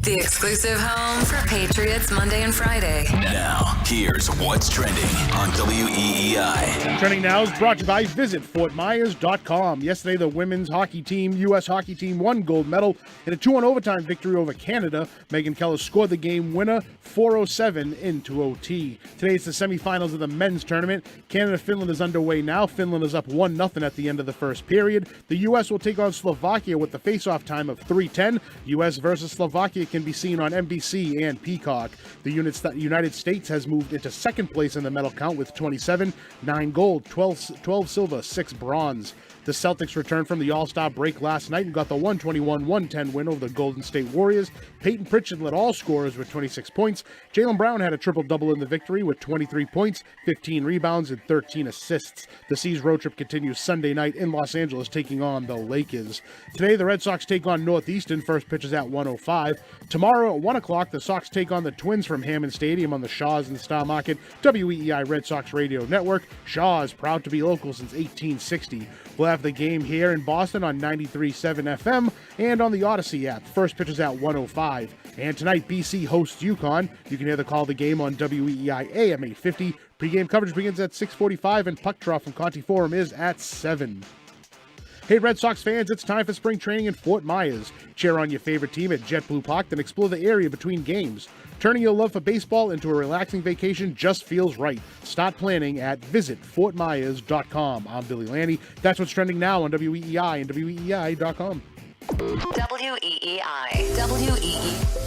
The exclusive home for Patriots Monday and Friday. Now, here's what's trending on WEEI. Trending now is brought to you by visitfortmyers.com. Yesterday, the women's hockey team, U.S. hockey team, won gold medal in a 2-1 overtime victory over Canada. Megan Keller scored the game winner, 4:07 into OT. Today, it's the semifinals of the men's tournament. Canada-Finland is underway now. Finland is up 1-0 at the end of the first period. The U.S. will take on Slovakia with the face-off time of 3:10. U.S. versus Slovakia can be seen on NBC and Peacock. The United States has moved into second place in the medal count with 27, 9 gold, 12 silver, 6 bronze. The Celtics returned from the All-Star break last night and got the 121-110 win over the Golden State Warriors. Peyton Pritchard led all scorers with 26 points. Jaylen Brown had a triple-double in the victory with 23 points, 15 rebounds, and 13 assists. The C's road trip continues Sunday night in Los Angeles, taking on the Lakers. Today, the Red Sox take on Northeastern. First pitch is at 1:05. Tomorrow at 1 o'clock, the Sox take on the Twins from Hammond Stadium on the Shaws and Star Market WEEI Red Sox Radio Network. Shaw is proud to be local since 1860. We'll have the game here in Boston on 93.7 FM and on the Odyssey app. First pitch is at 1:05. And tonight, BC hosts UConn. You can hear the call of the game on WEEI AM 850. Pre-game coverage begins at 6:45, and puck drop from Conti Forum is at 7. Hey, Red Sox fans, it's time for spring training in Fort Myers. Cheer on your favorite team at JetBlue Park, then explore the area between games. Turning your love for baseball into a relaxing vacation just feels right. Start planning at visitfortmyers.com. I'm Billy Lanny. That's what's trending now on WEEI and WEEI.com. WEEI. WEEI.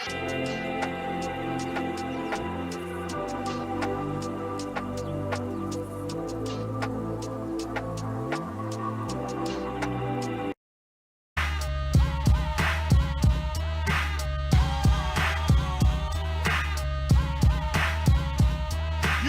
You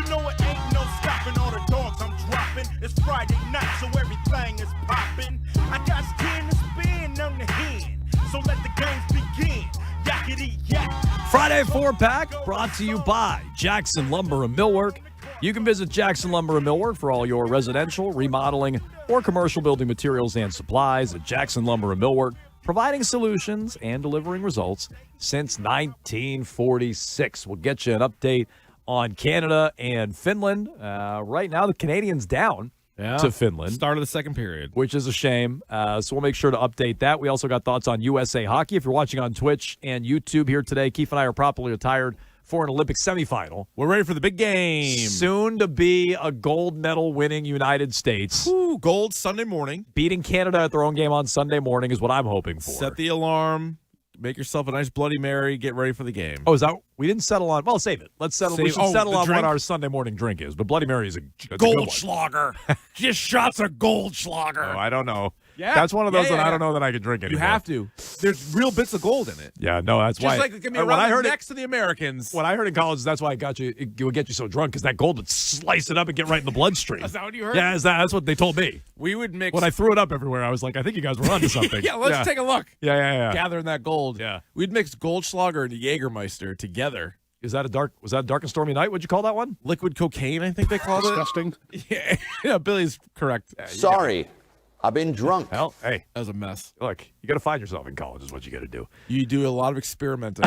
know it ain't no stopping all the dogs I'm dropping. It's Friday night, so everything is popping. I got skin to spin on the hand, so let the games begin. Yakety yak. Friday 4-pack brought to you by Jackson Lumber and Millwork. You can visit Jackson Lumber and Millwork for all your residential, remodeling, or commercial building materials and supplies at Jackson Lumber and Millwork, providing solutions and delivering results since 1946. We'll get you an update on Canada and Finland. Right now, the Canadians down to Finland. Start of the second period. Which is a shame. So we'll make sure to update that. We also got thoughts on USA Hockey. If you're watching on Twitch and YouTube here today, Keith and I are properly retired for an Olympic semifinal. We're ready for the big game. Soon to be a gold medal winning United States. Ooh, gold Sunday morning. Beating Canada at their own game on Sunday morning is what I'm hoping for. Set the alarm. Make yourself a nice Bloody Mary. Get ready for the game. Oh, is that? We didn't settle on. Well, save it. Let's settle. We should settle on what our Sunday morning drink is. But Bloody Mary is a Goldschlager. Just shots of Goldschlager. Oh, I don't know. Yeah, that's one of those yeah, that yeah. I don't know that I can drink anymore. You have to. There's real bits of gold in it. Yeah, no, that's Just why. like give me around next to the Americans. What I heard in college is that's why it would get you so drunk because that gold would slice it up and get right in the bloodstream. Is that what you heard? Yeah, that's what they told me. We would mix. When I threw it up everywhere, I was like, I think you guys were onto something. Yeah, let's take a look. Yeah. Gathering that gold. Yeah. We'd mix Goldschlager and Jägermeister together. Was that a dark and stormy night? What'd you call that one? Liquid cocaine, I think they called Disgusting. it. Yeah, Billy's correct. Sorry, I've been drunk. Well, hey, that was a mess. Look, you got to find yourself in college is what you got to do. You do a lot of experimenting.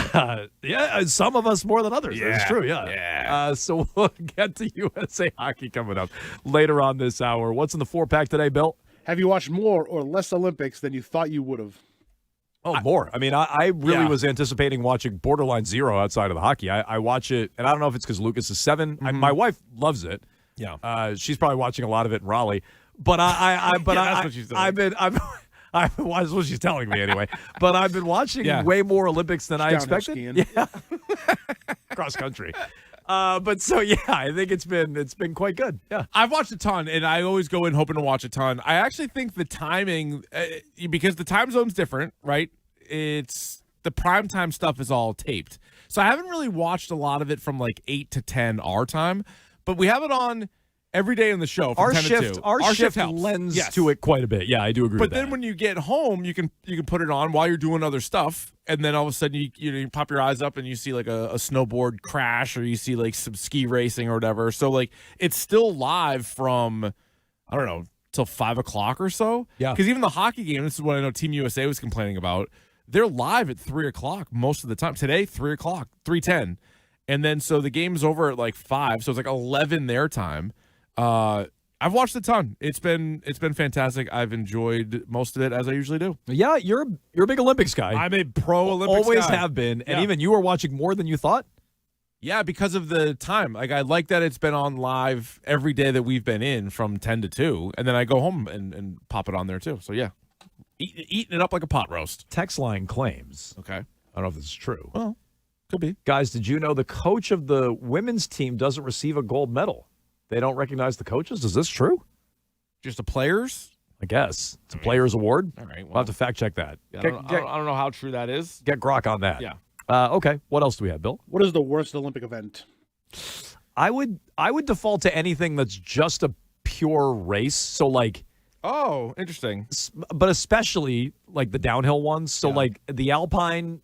Yeah, some of us more than others. Yeah, That's true, yeah. So we'll get to USA Hockey coming up later on this hour. What's in the 4-pack today, Bill? Have you watched more or less Olympics than you thought you would have? Oh, more. I mean, I really was anticipating watching borderline zero outside of the hockey. I watch it, and I don't know if it's because Lucas is 7. My wife loves it. Yeah. She's probably watching a lot of it in Raleigh. But that's what she's doing. I've been that's what she's telling me anyway. But I've been watching way more Olympics than I expected. Yeah. Cross country. But so I think it's been quite good. Yeah, I've watched a ton, and I always go in hoping to watch a ton. I actually think the timing, because the time zone's different, right? It's the primetime stuff is all taped, so I haven't really watched a lot of it from like 8 to 10 our time. But we have it on every day in the show from 10 to 2. Our shift helps. lends Yes. to it quite a bit. Yeah, I do agree with But that. then when you get home, you can put it on while you're doing other stuff, and then all of a sudden you pop your eyes up and you see like a snowboard crash, or you see like some ski racing or whatever. So like it's still live from, I don't know, till 5 o'clock or so. Yeah. Because even the hockey game, this is what I know Team USA was complaining about. They're live at 3 o'clock most of the time. Today, 3 o'clock, 3:10, and then so the game's over at like 5, so it's like 11 their time. I've watched a ton. It's been fantastic. I've enjoyed most of it, as I usually do. Yeah, you're a big Olympics guy. I'm a pro Olympics Always guy. have been, and Yeah. even you were watching more than you thought. Yeah, because of the time. Like I like that it's been on live every day that we've been in from 10 to 2, and then I go home and pop it on there too. So yeah, eating it up like a pot roast. Text line claims. Okay, I don't know if this is true. Well, could be. Guys, did you know the coach of the women's team doesn't receive a gold medal? They don't recognize the coaches? Is this true? Just the players? I guess. It's a players award. All right. We'll have to fact check that. Yeah, I don't know how true that is. Get Grok on that. Yeah. Okay. What else do we have, Bill? What is the worst Olympic event? I would default to anything that's just a pure race. So like, oh, interesting. But especially like the downhill ones. So like the alpine,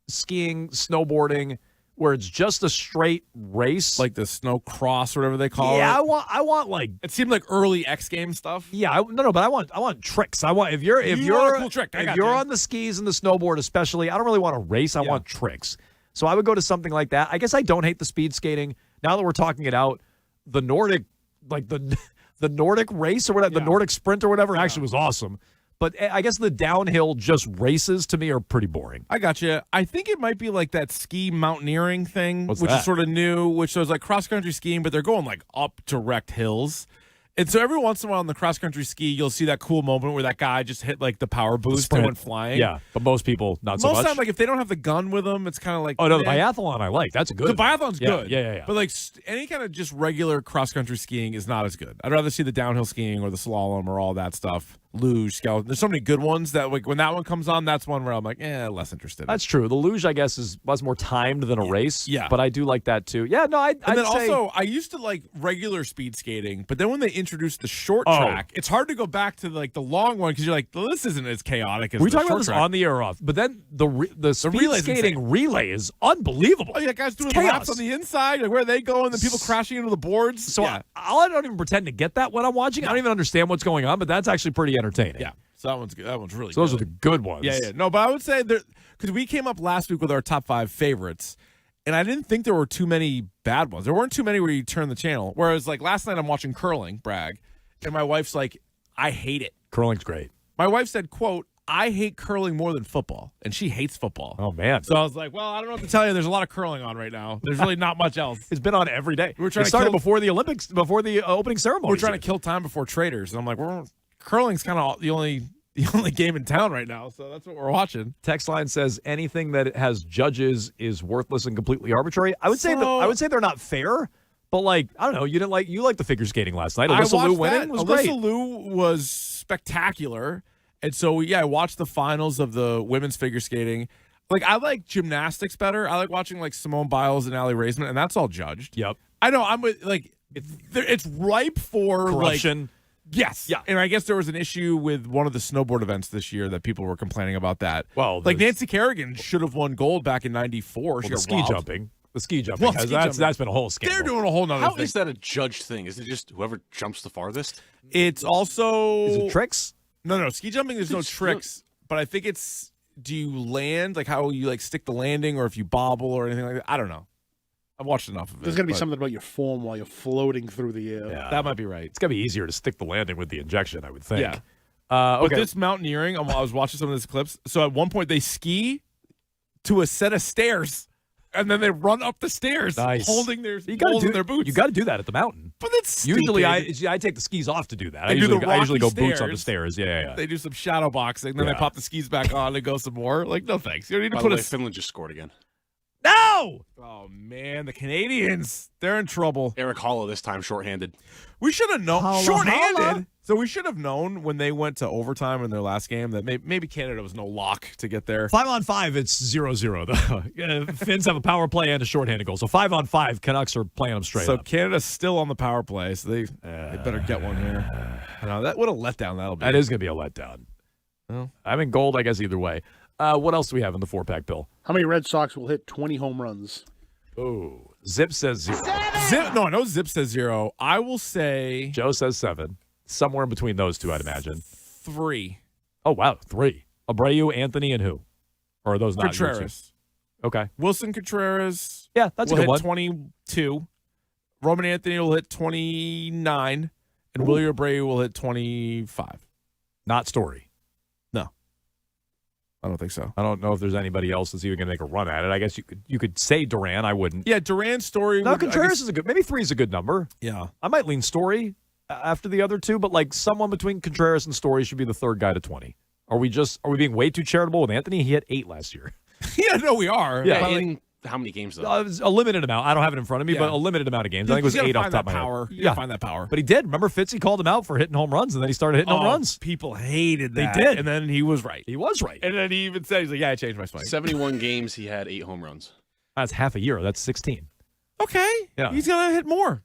skiing, snowboarding, where it's just a straight race, like the snow cross or whatever they call it. Yeah, I want like it seemed like early X Games stuff. Yeah, but I want tricks. I want if you're want a cool trick. If you're on the skis and the snowboard, especially, I don't really want a race. I want tricks. So I would go to something like that. I guess I don't hate the speed skating. Now that we're talking it out, the Nordic, like the Nordic race or whatever, the Nordic sprint or whatever, actually was awesome. But I guess the downhill just races to me are pretty boring. I got you. I think it might be like that ski mountaineering thing, What's which that? is sort of new, which was like cross country skiing, but they're going like up direct hills. And so every once in a while on the cross-country ski, you'll see that cool moment where that guy just hit like the power boost and went flying. Yeah, but most people not so much. Most of the time, like if they don't have the gun with them, it's kind of like. Oh no, the biathlon I like. That's good. The biathlon's good. Yeah. But like any kind of just regular cross-country skiing is not as good. I'd rather see the downhill skiing or the slalom or all that stuff. Luge, skeleton. There's so many good ones that like when that one comes on, that's one where I'm like, less interested. That's true. The luge, I guess, was more timed than a race. Yeah, but I do like that too. Yeah, no, I'd then say, also I used to like regular speed skating, but then when they introduced the short track, it's hard to go back to like the long one because you're like, well, this isn't as chaotic as we the talking about short this track. on the air or off. But then the speed relay's skating insane. relay is unbelievable. Oh, yeah, guys doing Chaos. laps on the inside. Like where are they going? Then people crashing into the boards. So I don't even pretend to get that when I'm watching. I don't even understand what's going on, but that's actually pretty entertaining. Yeah. So that one's good. That one's really So those good. are the good ones. Yeah. No, but I would say because we came up last week with our top 5 favorites, and I didn't think there were too many bad ones. There weren't too many where you turn the channel. Whereas like last night I'm watching curling, brag, and my wife's like, I hate it. Curling's great. My wife said, quote, I hate curling more than football, and she hates football. Oh, man. So I was like, well, I don't know what to tell you. There's a lot of curling on right now. There's really not much else. It's been on every day. We're trying it to started kill, before the Olympics, before the opening ceremony. We're trying to kill time before traders. And I'm like, curling's kind of the only game in town right now, so that's what we're watching. Text line says anything that has judges is worthless and completely arbitrary. I would say they're not fair, but like I don't know. You like the figure skating last night. Alyssa Liu winning was great. Alyssa Liu was spectacular, and so I watched the finals of the women's figure skating. Like I like gymnastics better. I like watching like Simone Biles and Allie Raisman, and that's all judged. Yep. I know. I'm with like it's ripe for corruption. Like, yes. Yeah. And I guess there was an issue with one of the snowboard events this year that people were complaining about that. Well, like Nancy Kerrigan should have won gold back in '94. Well, She the got ski robbed. jumping. The ski jumping. That's been a whole scandal. They're doing a whole nother How thing. is that a judge thing? Is it just whoever jumps the farthest? It's also Is it tricks? No. Ski jumping, there's no tricks. But I think it's do you land, like how you like stick the landing or if you bobble or anything like that. I don't know. I've watched enough of it. There's going to be something about your form while you're floating through the air. Yeah. That might be right. It's got to be easier to stick the landing with the injection, I would think. Yeah. Okay. But this mountaineering, I was watching some of these clips. So at one point they ski to a set of stairs, and then they run up the stairs, Nice. holding their You gotta holes do in their boots. You got to do that at the mountain. But it's Usually, stupid. I take the skis off to do that. They I do the usually go rocky boots on the stairs. stairs. Yeah. They do some shadow boxing, then they Yeah. pop the skis back on and go some more. Like, no thanks. You don't need to By put the a way, Finland just scored again. No! Oh man, the Canadians, they're in trouble. Eric Holla this time shorthanded. We should have known Holla, shorthanded. holla. So we should have known when they went to overtime in their last game that maybe Canada was no lock to get there. 5-on-5, it's 0-0. The Finns have a power play and a shorthanded goal. So 5-on-5, Canucks are playing them straight So up. Canada's still on the power play, so they better get one here. That what a letdown that'll be. That is going to be a letdown. Well, I mean, gold, I guess, either way. What else do we have in the 4-pack, Bill? How many Red Sox will hit 20 home runs? Oh, Zip says 0. I know Zip says 0. I will say Joe says 7. Somewhere in between those two, I'd imagine. 3. Oh, wow, 3. Abreu, Anthony, and who? Or are those not your two? Contreras. Okay. Wilson Contreras. Yeah, that's a will good one. hit 22. Roman Anthony will hit 29. And William Abreu will hit 25. Not Story. No. I don't think so. I don't know if there's anybody else that's even going to make a run at it. I guess you could say Duran. I wouldn't. Yeah, Duran's Story. No, Contreras is a good. Maybe 3 is a good number. Yeah. I might lean Story after the other two, but like someone between Contreras and Story should be the third guy to 20. Are we being way too charitable with Anthony? He had 8 last year. Yeah, no, we are. Yeah. In how many games, though? It was a limited amount. I don't have it in front of me, Yeah. but a limited amount of games. I think it was 8 off the top of my head. You gotta find that power. But he did. Remember, Fitzy called him out for hitting home runs, and then he started hitting home runs. People hated They that. did. And then he was right. He was right. And then he even said, he's like, yeah, I changed my swing. 71 games, he had 8 home runs. That's half a year. That's 16. Okay. Yeah. He's going to hit more.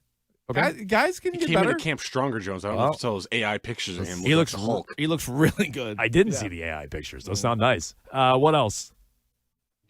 Okay. Guys can He get came better. into camp stronger, Jones. I don't know if it's all those AI pictures of him. He looks like the Hulk. He looks really good. I didn't see the AI pictures. Those sound nice. What else?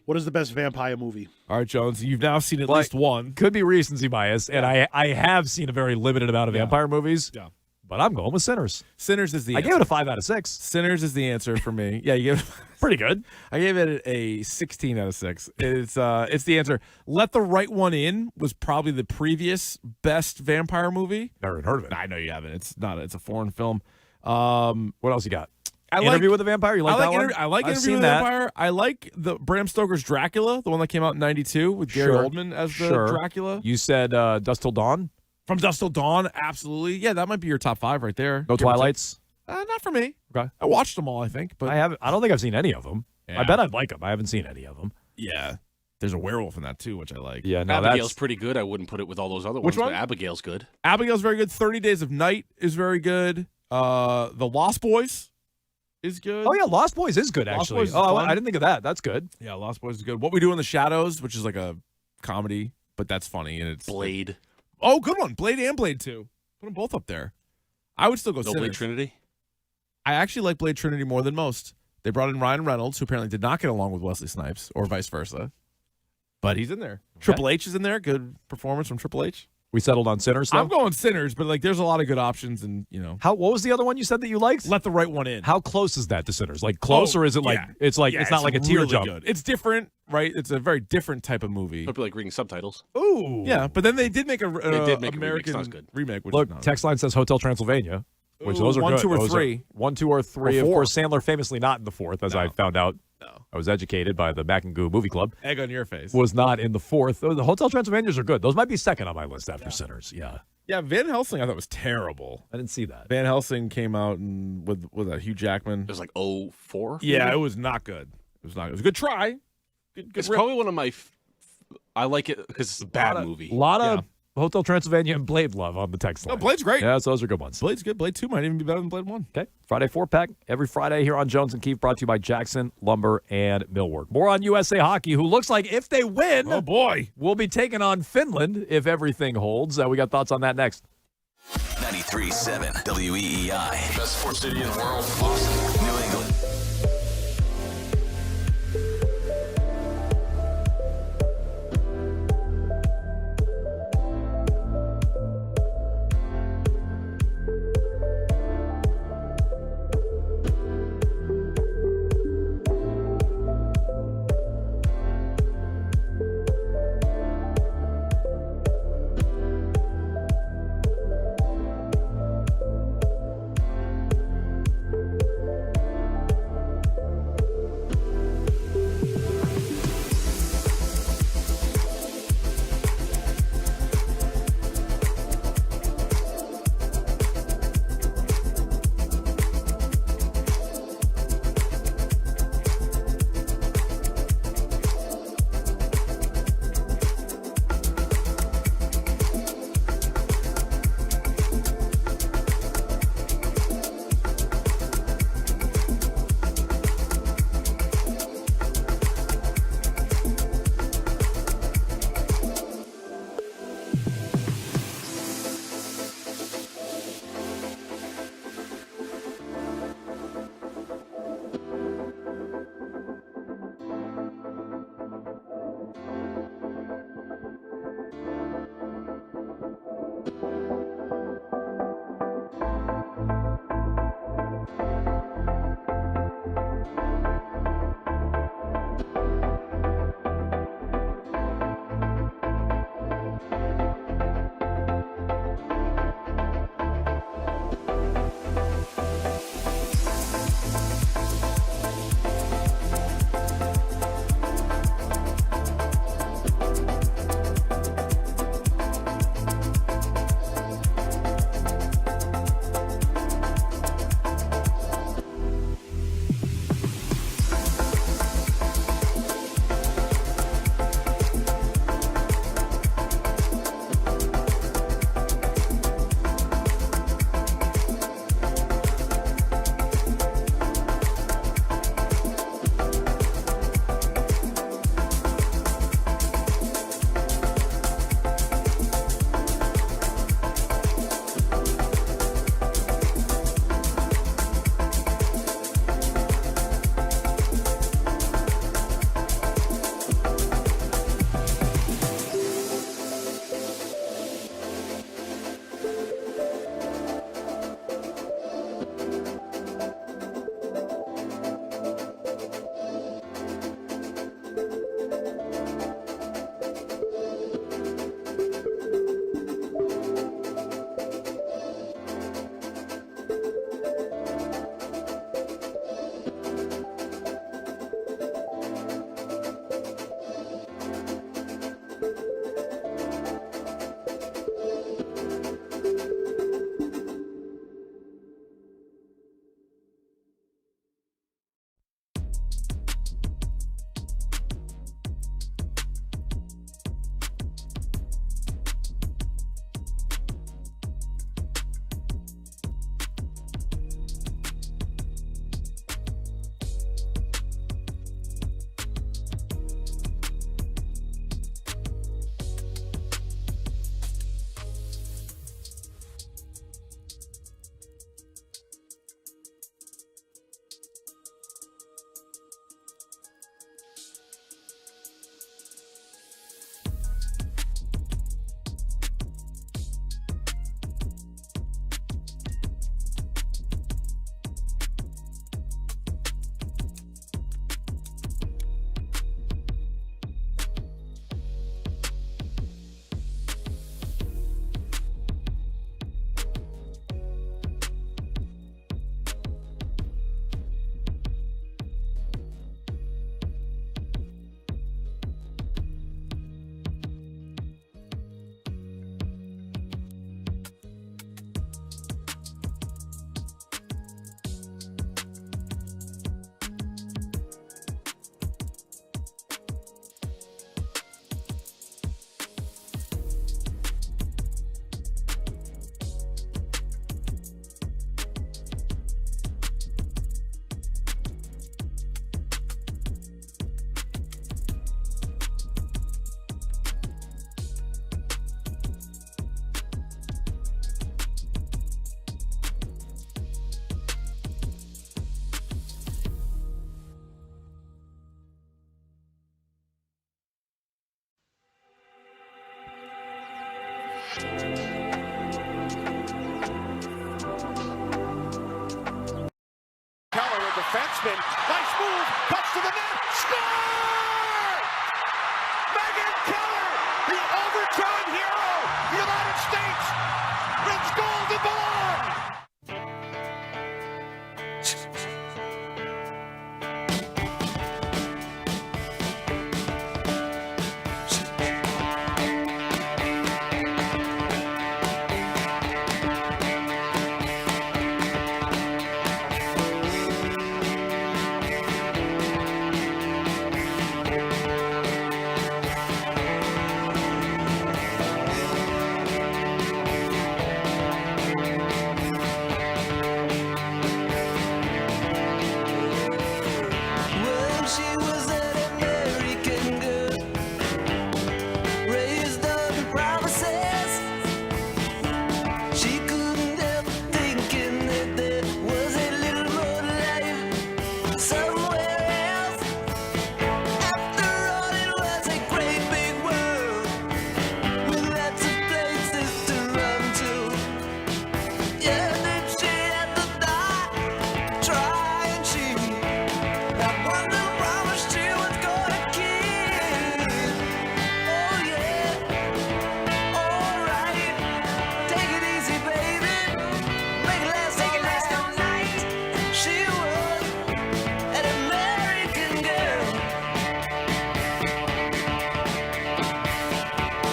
What is the best vampire movie? All right, Jones, you've now seen at least one. Could be recency bias, and I have seen a very limited amount of vampire movies. Yeah. But I'm going with Sinners. Sinners is the I answer. gave it a 5 out of 6. Sinners is the answer for me. Yeah, you gave it Pretty good. I gave it a 16 out of 6. It's the answer. Let the Right One In was probably the previous best vampire movie. Never even heard of it. I know you haven't. It's a foreign film. What else you got? I Interview with a Vampire? You like that one? I like I've Interview seen with a that. Vampire. I like the Bram Stoker's Dracula, the one that came out in '92 with Gary Oldman as the Dracula. You said Dusk Till Dawn? From Dusk Till Dawn, absolutely. Yeah, that might be your top 5 right there. No Twilights? Not for me. Okay. I watched them all, I think. But I don't think I've seen any of them. Yeah. I bet I'd like them. I haven't seen any of them. Yeah. There's a werewolf in that, too, which I like. Yeah, no, Abigail's pretty good. I wouldn't put it with all those other Which ones, one? but Abigail's good. Abigail's very good. 30 Days of Night is very good. The Lost Boys is good. Oh, yeah, Lost Boys is good, Lost actually. Boys is Oh, fun. I didn't think of that. That's good. Yeah, Lost Boys is good. What We Do in the Shadows, which is like a comedy, but that's funny. And it's Blade. Oh, good one. Blade and Blade 2. Put them both up there. I would still go No Sinners. Blade Trinity? I actually like Blade Trinity more than most. They brought in Ryan Reynolds, who apparently did not get along with Wesley Snipes, or vice versa. But he's in there. Okay. Triple H is in there. Good performance from Triple H. We settled on Sinners, though? I'm going Sinners, but like, there's a lot of good options, and What was the other one you said that you liked? Let the Right One In. How close is that to Sinners? Like close, or is it like yeah. it's like Yeah, it's not like a tear really jump? good. It's different, right? It's a very different type of movie. It'd be like reading subtitles. Ooh, Yeah, but then they did make a They did make a remake. American Sounds good. remake. Which Look, is not text line says Hotel Transylvania, which Ooh, those are 1, good. 2, or Those are- 3. 1, 2, or 3. Or Of 4. course, Sandler famously not in the 4th, as I found out. No. I was educated by the Mac and Goo Movie Club. Egg on your face. Was not in the 4th. The Hotel Transylvanias are good. Those might be second on my list after Sinners. Yeah, Yeah, Van Helsing I thought was terrible. I didn't see that. Van Helsing came out and with Hugh Jackman. It was like 04? Yeah, maybe? it was not good. It was not. It was a good try. Good It's rip. probably one of my. I like it because it's a bad movie. A lot of Hotel Transylvania and Blade love on the text line. No, Blade's great. Yeah, so those are good ones. Blade's good. Blade 2 might even be better than Blade 1. Okay. Friday 4-pack every Friday here on Jones and Keefe, brought to you by Jackson, Lumber, and Millwork. More on USA Hockey, who looks like if they win, oh boy, we'll be taking on Finland if everything holds. We got thoughts on that next. 93.7 WEEI. Best sports city in the world, Boston. New England.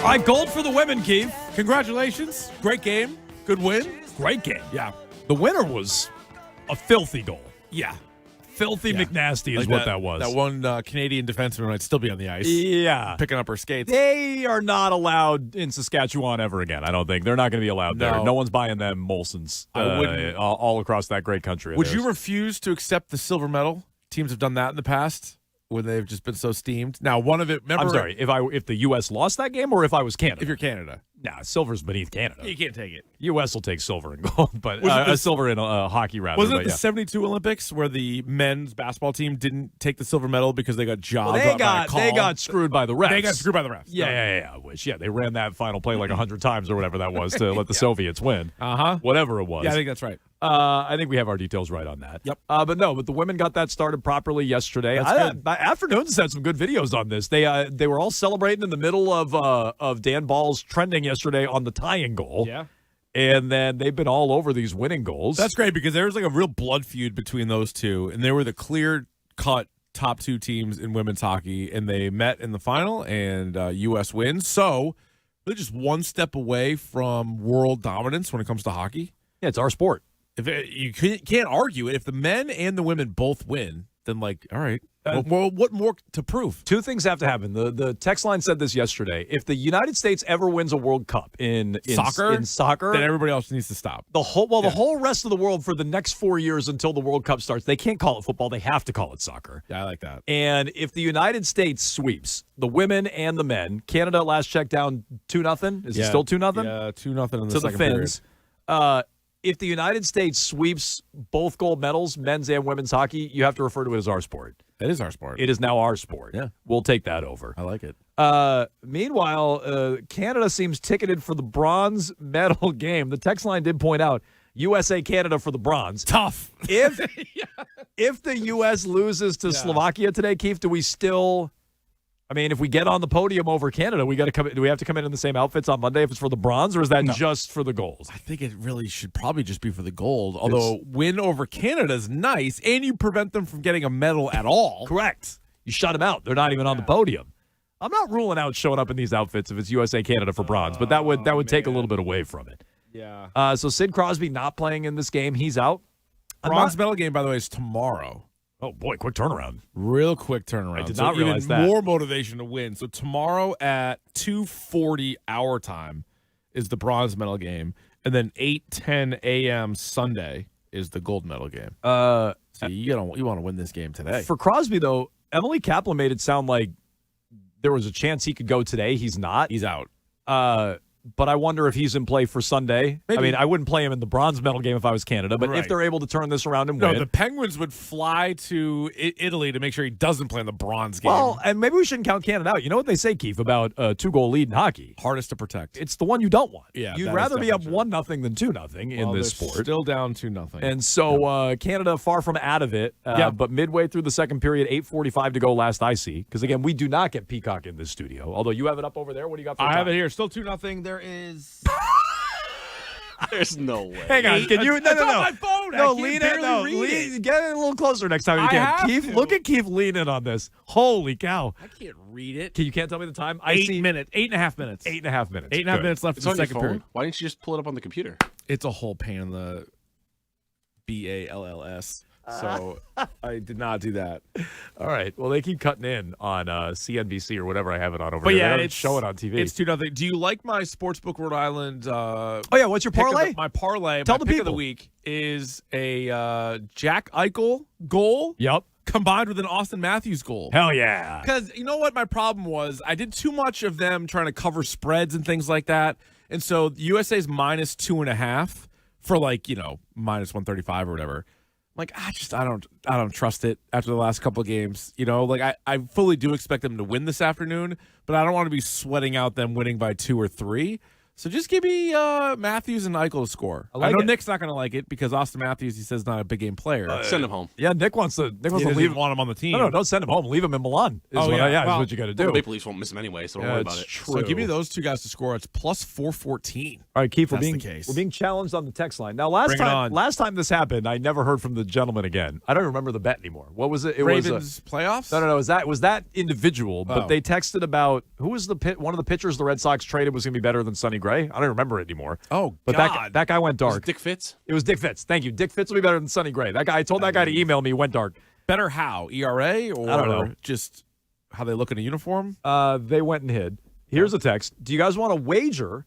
right, gold for the women, Keith. Congratulations. Great game. Good win. Great game. Yeah. The winner was a filthy goal. Yeah. Filthy McNasty is Like what that was. That one Canadian defenseman might still be on the ice. Yeah. Picking up her skates. They are not allowed in Saskatchewan ever again, I don't think. They're not going to be allowed there. No one's buying them Molsons all across that great country. Would you refuse to accept the silver medal? Teams have done that in the past when they've just been so steamed. Now, one of it, remember, I'm sorry, if the U.S. lost that game or if I was Canada? If you're Canada. Nah, silver's beneath Canada. You can't take it. U.S. will take silver and gold, but silver in hockey rather. Wasn't it the 72 Olympics where the men's basketball team didn't take the silver medal because they got jobbed? They got screwed by the refs. They got screwed by the refs. Yeah. They ran that final play like 100 times or whatever that was to let the Soviets win. Whatever it was. Yeah, I think that's right. I think we have our details right on that. Yep. But the women got that started properly yesterday. Afternoons had some good videos on this. They were all celebrating in the middle of Dan Ball's trending yesterday on the tying goal. Yeah. And then they've been all over these winning goals. That's great because there was like a real blood feud between those two, and they were the clear-cut top two teams in women's hockey, and they met in the final, and U.S. wins. So they're just one step away from world dominance when it comes to hockey. Yeah, it's our sport. You can't argue it. If the men and the women both win, then all right. Well, what more to prove? Two things have to happen. The text line said this yesterday. If the United States ever wins a World Cup in soccer, then everybody else needs to stop. The whole rest of the world for the next 4 years until the World Cup starts, they can't call it football. They have to call it soccer. Yeah, I like that. And if the United States sweeps the women and the men, Canada last check down 2-0. Is it still 2-0? Yeah, 2-0 in the to second the Finns. If the United States sweeps both gold medals, men's and women's hockey, you have to refer to it as our sport. It is our sport. It is now our sport. Yeah. We'll take that over. I like it. Meanwhile, Canada seems ticketed for the bronze medal game. The text line did point out USA, Canada for the bronze. Tough. If the U.S. loses to Slovakia today, Keith, do we still... I mean, if we get on the podium over Canada, we got to come. Do we have to come in the same outfits on Monday if it's for the bronze, or is that just for the golds? I think it really should probably just be for the gold. Although win over Canada is nice, and you prevent them from getting a medal at all. Correct. You shut them out. They're not even on the podium. I'm not ruling out showing up in these outfits if it's USA, Canada for bronze, but that would take a little bit away from it. Yeah. So Sid Crosby not playing in this game. He's out. Bronze medal game, by the way, is tomorrow. Oh, boy, quick turnaround. Real quick turnaround. I did not realize even that. More motivation to win. So tomorrow at 2:40 our time is the bronze medal game, and then 8:10 a.m. Sunday is the gold medal game. So you want to win this game today. For Crosby, though, Emily Kaplan made it sound like there was a chance he could go today. He's not. He's out. But I wonder if he's in play for Sunday. Maybe. I mean, I wouldn't play him in the bronze medal game if I was Canada, but if they're able to turn this around and win. No, the Penguins would fly to Italy to make sure he doesn't play in the bronze game. Well, and maybe we shouldn't count Canada out. You know what they say, Keith, about a 2-goal lead in hockey? Hardest to protect. It's the one you don't want. Yeah, You'd rather be up 1-0 than 2-0 in this sport. Still down 2-0. And so Canada far from out of it. But midway through the second period, 8:45 to go last I see. Because, again, we do not get Peacock in this studio. Although you have it up over there. What do you got for I have it here. Still 2-0. There is... There's no way. Hang on, can you? No. my phone. No, lean it. Get it a little closer next time you can. Keith, look at Keith leaning on this. Holy cow! I can't read it. You can't tell me the time? 8 minutes. 8.5 minutes. 8.5 minutes. 8.5 minutes left in the second period. Why didn't you just pull it up on the computer? It's a whole pain in the BALLS. So I did not do that. All right. Well, they keep cutting in on CNBC or whatever I have it on over but there. Yeah, they don't show it on TV. It's 2-0. Do you like my Sportsbook Rhode Island? Oh yeah, what's your parlay? My parlay. Tell my the pick people. of the week is a Jack Eichel goal. Yep. Combined with an Austin Matthews goal. Hell yeah. Because you know what my problem was? I did too much of them trying to cover spreads and things like that. And so USA's minus 2.5 for minus 135 or whatever. I don't trust it after the last couple of games. I fully do expect them to win this afternoon, but I don't want to be sweating out them winning by 2 or 3. So just give me Matthews and Eichel to score. I know Nick's not going to like it because Austin Matthews, he says, not a big game player. Send him home. Yeah, Nick wants to leave. Want him on the team. No, don't send him home. Leave him in Milan. Is well, what you got to do. The Maple Leafs won't miss him anyway, so don't worry about it. True. So give me those two guys to score. It's plus 414. All right, Keith, we're That's being challenged on the text line. Now, last time this happened, I never heard from the gentleman again. I don't remember the bet anymore. What was it? It Ravens playoffs? No. Was that individual? But they texted about who was one of the pitchers the Red Sox traded was going to be better than Sonny Gray. I don't remember it anymore. Oh, but God. that guy went dark. Was it Dick Fitz? It was Dick Fitz. Thank you. Dick Fitz will be better than Sonny Gray. That guy. I told that guy to email me. Went dark. Better how? ERA or I don't know. Just how they look in a uniform? They went and hid. Here's a text. Do you guys want to wager?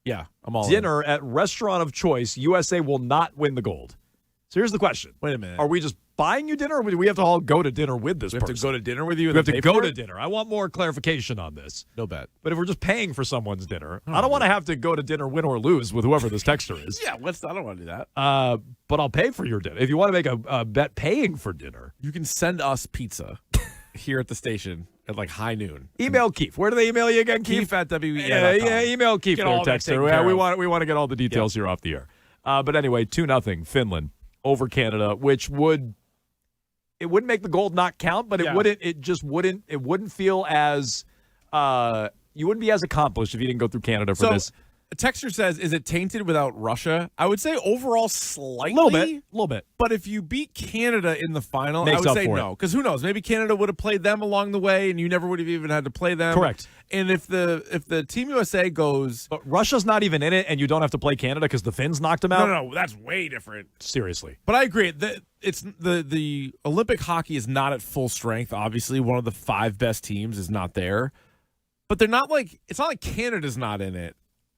Yeah, I'm all dinner at restaurant of choice. USA will not win the gold. So here's the question. Wait a minute. Are we just buying you dinner, or do we have to all go to dinner with this person? We have to go to dinner with you? We have to go to dinner. I want more clarification on this. No bet. But if we're just paying for someone's dinner, I don't want to have to go to dinner, win or lose, with whoever this texter is. Yeah, I don't want to do that. But I'll pay for your dinner. If you want to make a bet paying for dinner. You can send us pizza here at the station at like high noon. Email Keith. Where do they email you again, Keith? Keith at WEEI.com. Yeah, email Keith there, texter. Yeah, we want to get all the details here off the air. But anyway, 2-0 Finland over Canada, which wouldn't make the gold not count, but it wouldn't feel as you wouldn't be as accomplished if you didn't go through Canada for this. A texter says, is it tainted without Russia? I would say overall slightly. A little bit. But if you beat Canada in the final, Makes I would up say for no. Because who knows? Maybe Canada would have played them along the way, and you never would have even had to play them. Correct. And if the Team USA goes... But Russia's not even in it, and you don't have to play Canada because the Finns knocked them out? No, that's way different. Seriously. But I agree. The Olympic hockey is not at full strength, obviously. One of the 5 best teams is not there. But they're not like... It's not like Canada's not in it.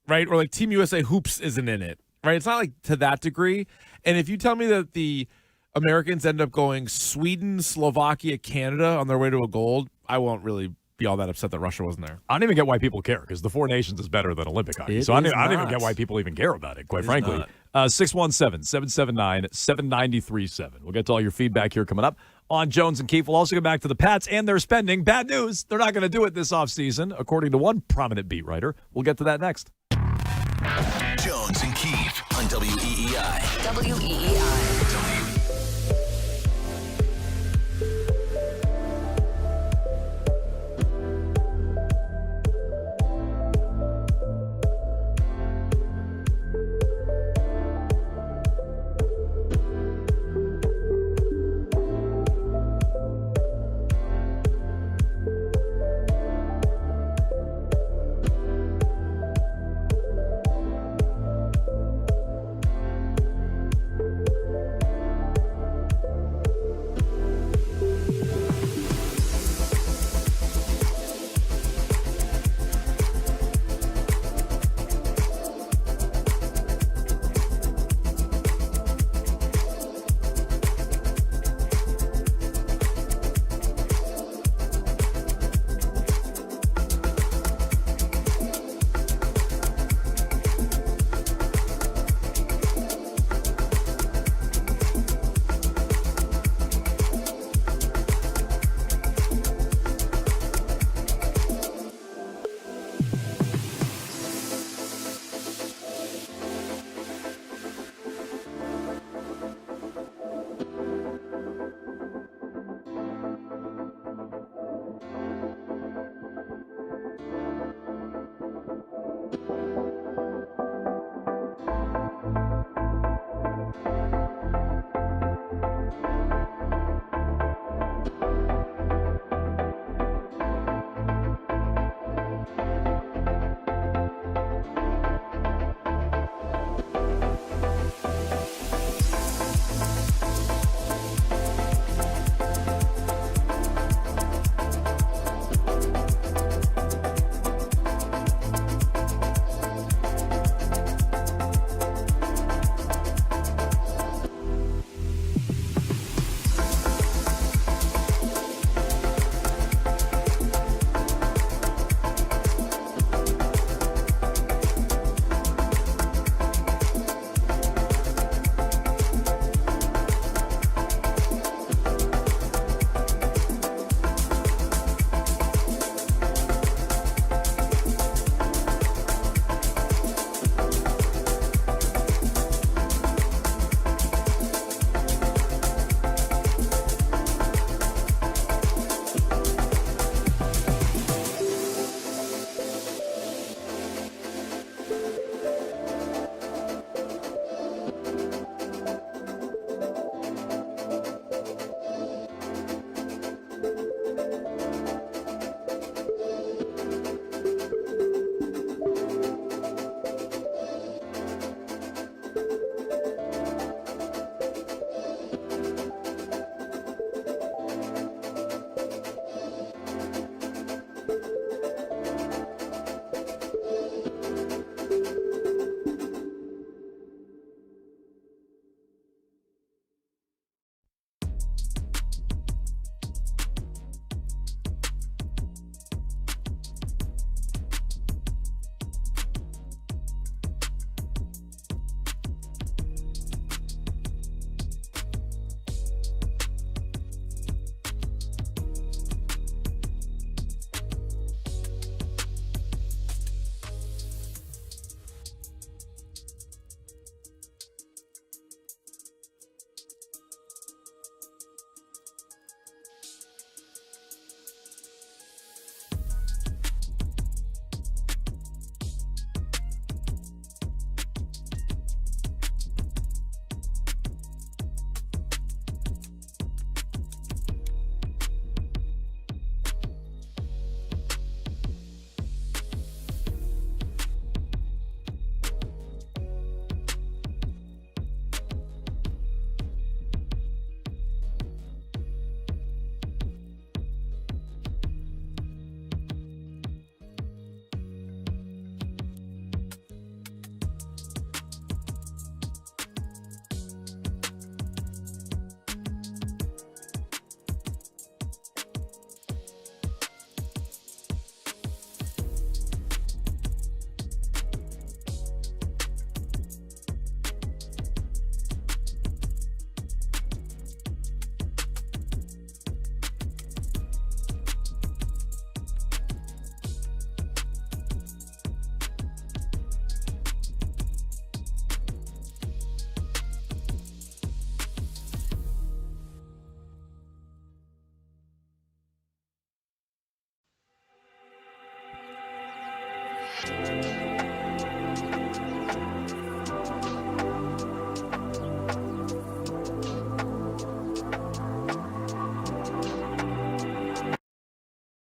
Right? Or like Team USA Hoops isn't in it. Right? It's not like to that degree. And if you tell me that the Americans end up going Sweden, Slovakia, Canada on their way to a gold, I won't really be all that upset that Russia wasn't there. I don't even get why people care because the 4 Nations is better than Olympic hockey. So I don't even get why people even care about it, quite frankly. 617-779-7937. We'll get to all your feedback here coming up on Jones and Keefe. We'll also go back to the Pats and their spending. Bad news, they're not going to do it this offseason, according to one prominent beat writer. We'll get to that next. Jones and Keefe on WEEI. WEEI.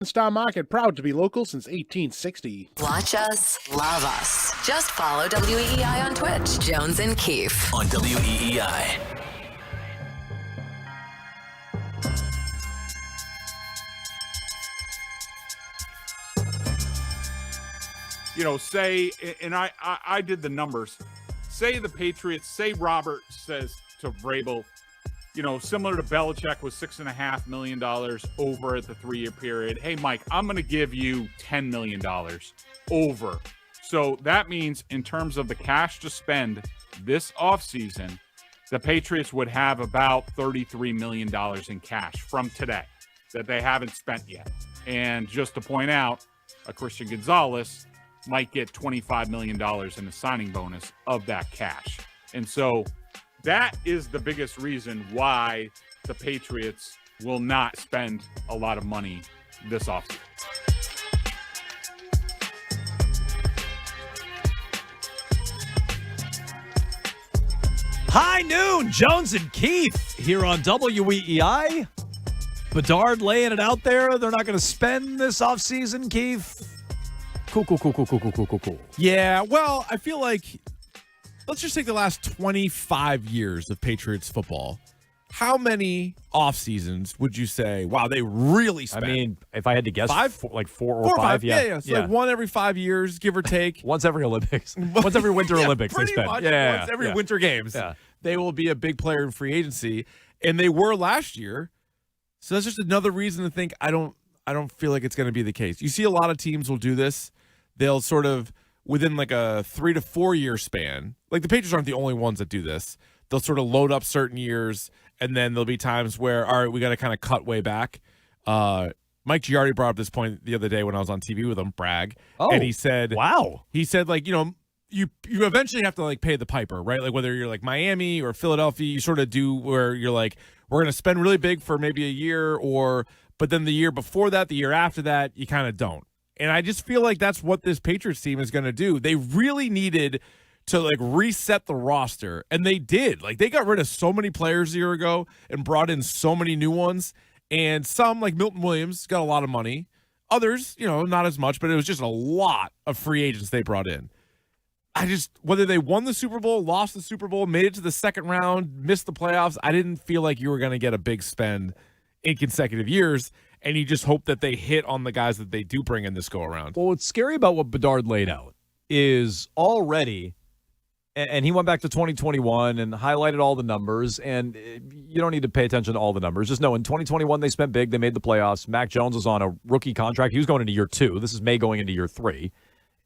Star Market, proud to be local since 1860. Watch us, love us. Just follow WEEI on Twitch. Jones and Keefe. On WEEI. Say, and I did the numbers. Say the Patriots, say Robert says to Vrabel, similar to Belichick was $6.5 million over at the 3-year period. Hey, Mike, I'm going to give you $10 million over. So that means in terms of the cash to spend this offseason, the Patriots would have about $33 million in cash from today that they haven't spent yet. And just to point out, a Christian Gonzalez might get $25 million in the signing bonus of that cash. And so that is the biggest reason why the Patriots will not spend a lot of money this offseason. High noon, Jones and Keefe here on WEEI. Bedard laying it out there. They're not going to spend this offseason, Keefe. Cool. Yeah, well, I feel like let's just take the last 25 years of Patriots football. How many off seasons would you say, wow, they really spent? I mean, if I had to guess, 4 or 5. Five. Yeah. So like one every 5 years, give or take. Once every Olympics. Once every Winter Olympics they spend. Much. Yeah. Once every Winter Games. Yeah. They will be a big player in free agency. And they were last year. So that's just another reason to think I don't feel like it's going to be the case. You see a lot of teams will do this. They'll sort of, within like a 3 to 4 year span, like the Patriots aren't the only ones that do this. They'll sort of load up certain years, and then there'll be times where, all right, we got to kind of cut way back. Mike Giardi brought up this point the other day when I was on TV with him, brag. Oh, and he said, wow. He said, like, you eventually have to like pay the piper, right? Like whether you're like Miami or Philadelphia, you sort of do where you're like, we're going to spend really big for maybe a year, but then the year before that, the year after that, you kind of don't. And I just feel like that's what this Patriots team is going to do. They really needed to like reset the roster, and they did. Like they got rid of so many players a year ago and brought in so many new ones. And some, like Milton Williams, got a lot of money. Others, not as much, but it was just a lot of free agents they brought in. Whether they won the Super Bowl, lost the Super Bowl, made it to the second round, missed the playoffs, I didn't feel like you were going to get a big spend in consecutive years. And you just hope that they hit on the guys that they do bring in this go around. Well, what's scary about what Bedard laid out is already, and he went back to 2021 and highlighted all the numbers, and you don't need to pay attention to all the numbers. Just know in 2021 they spent big, they made the playoffs. Mac Jones was on a rookie contract. He was going into year 2. This is May going into year 3.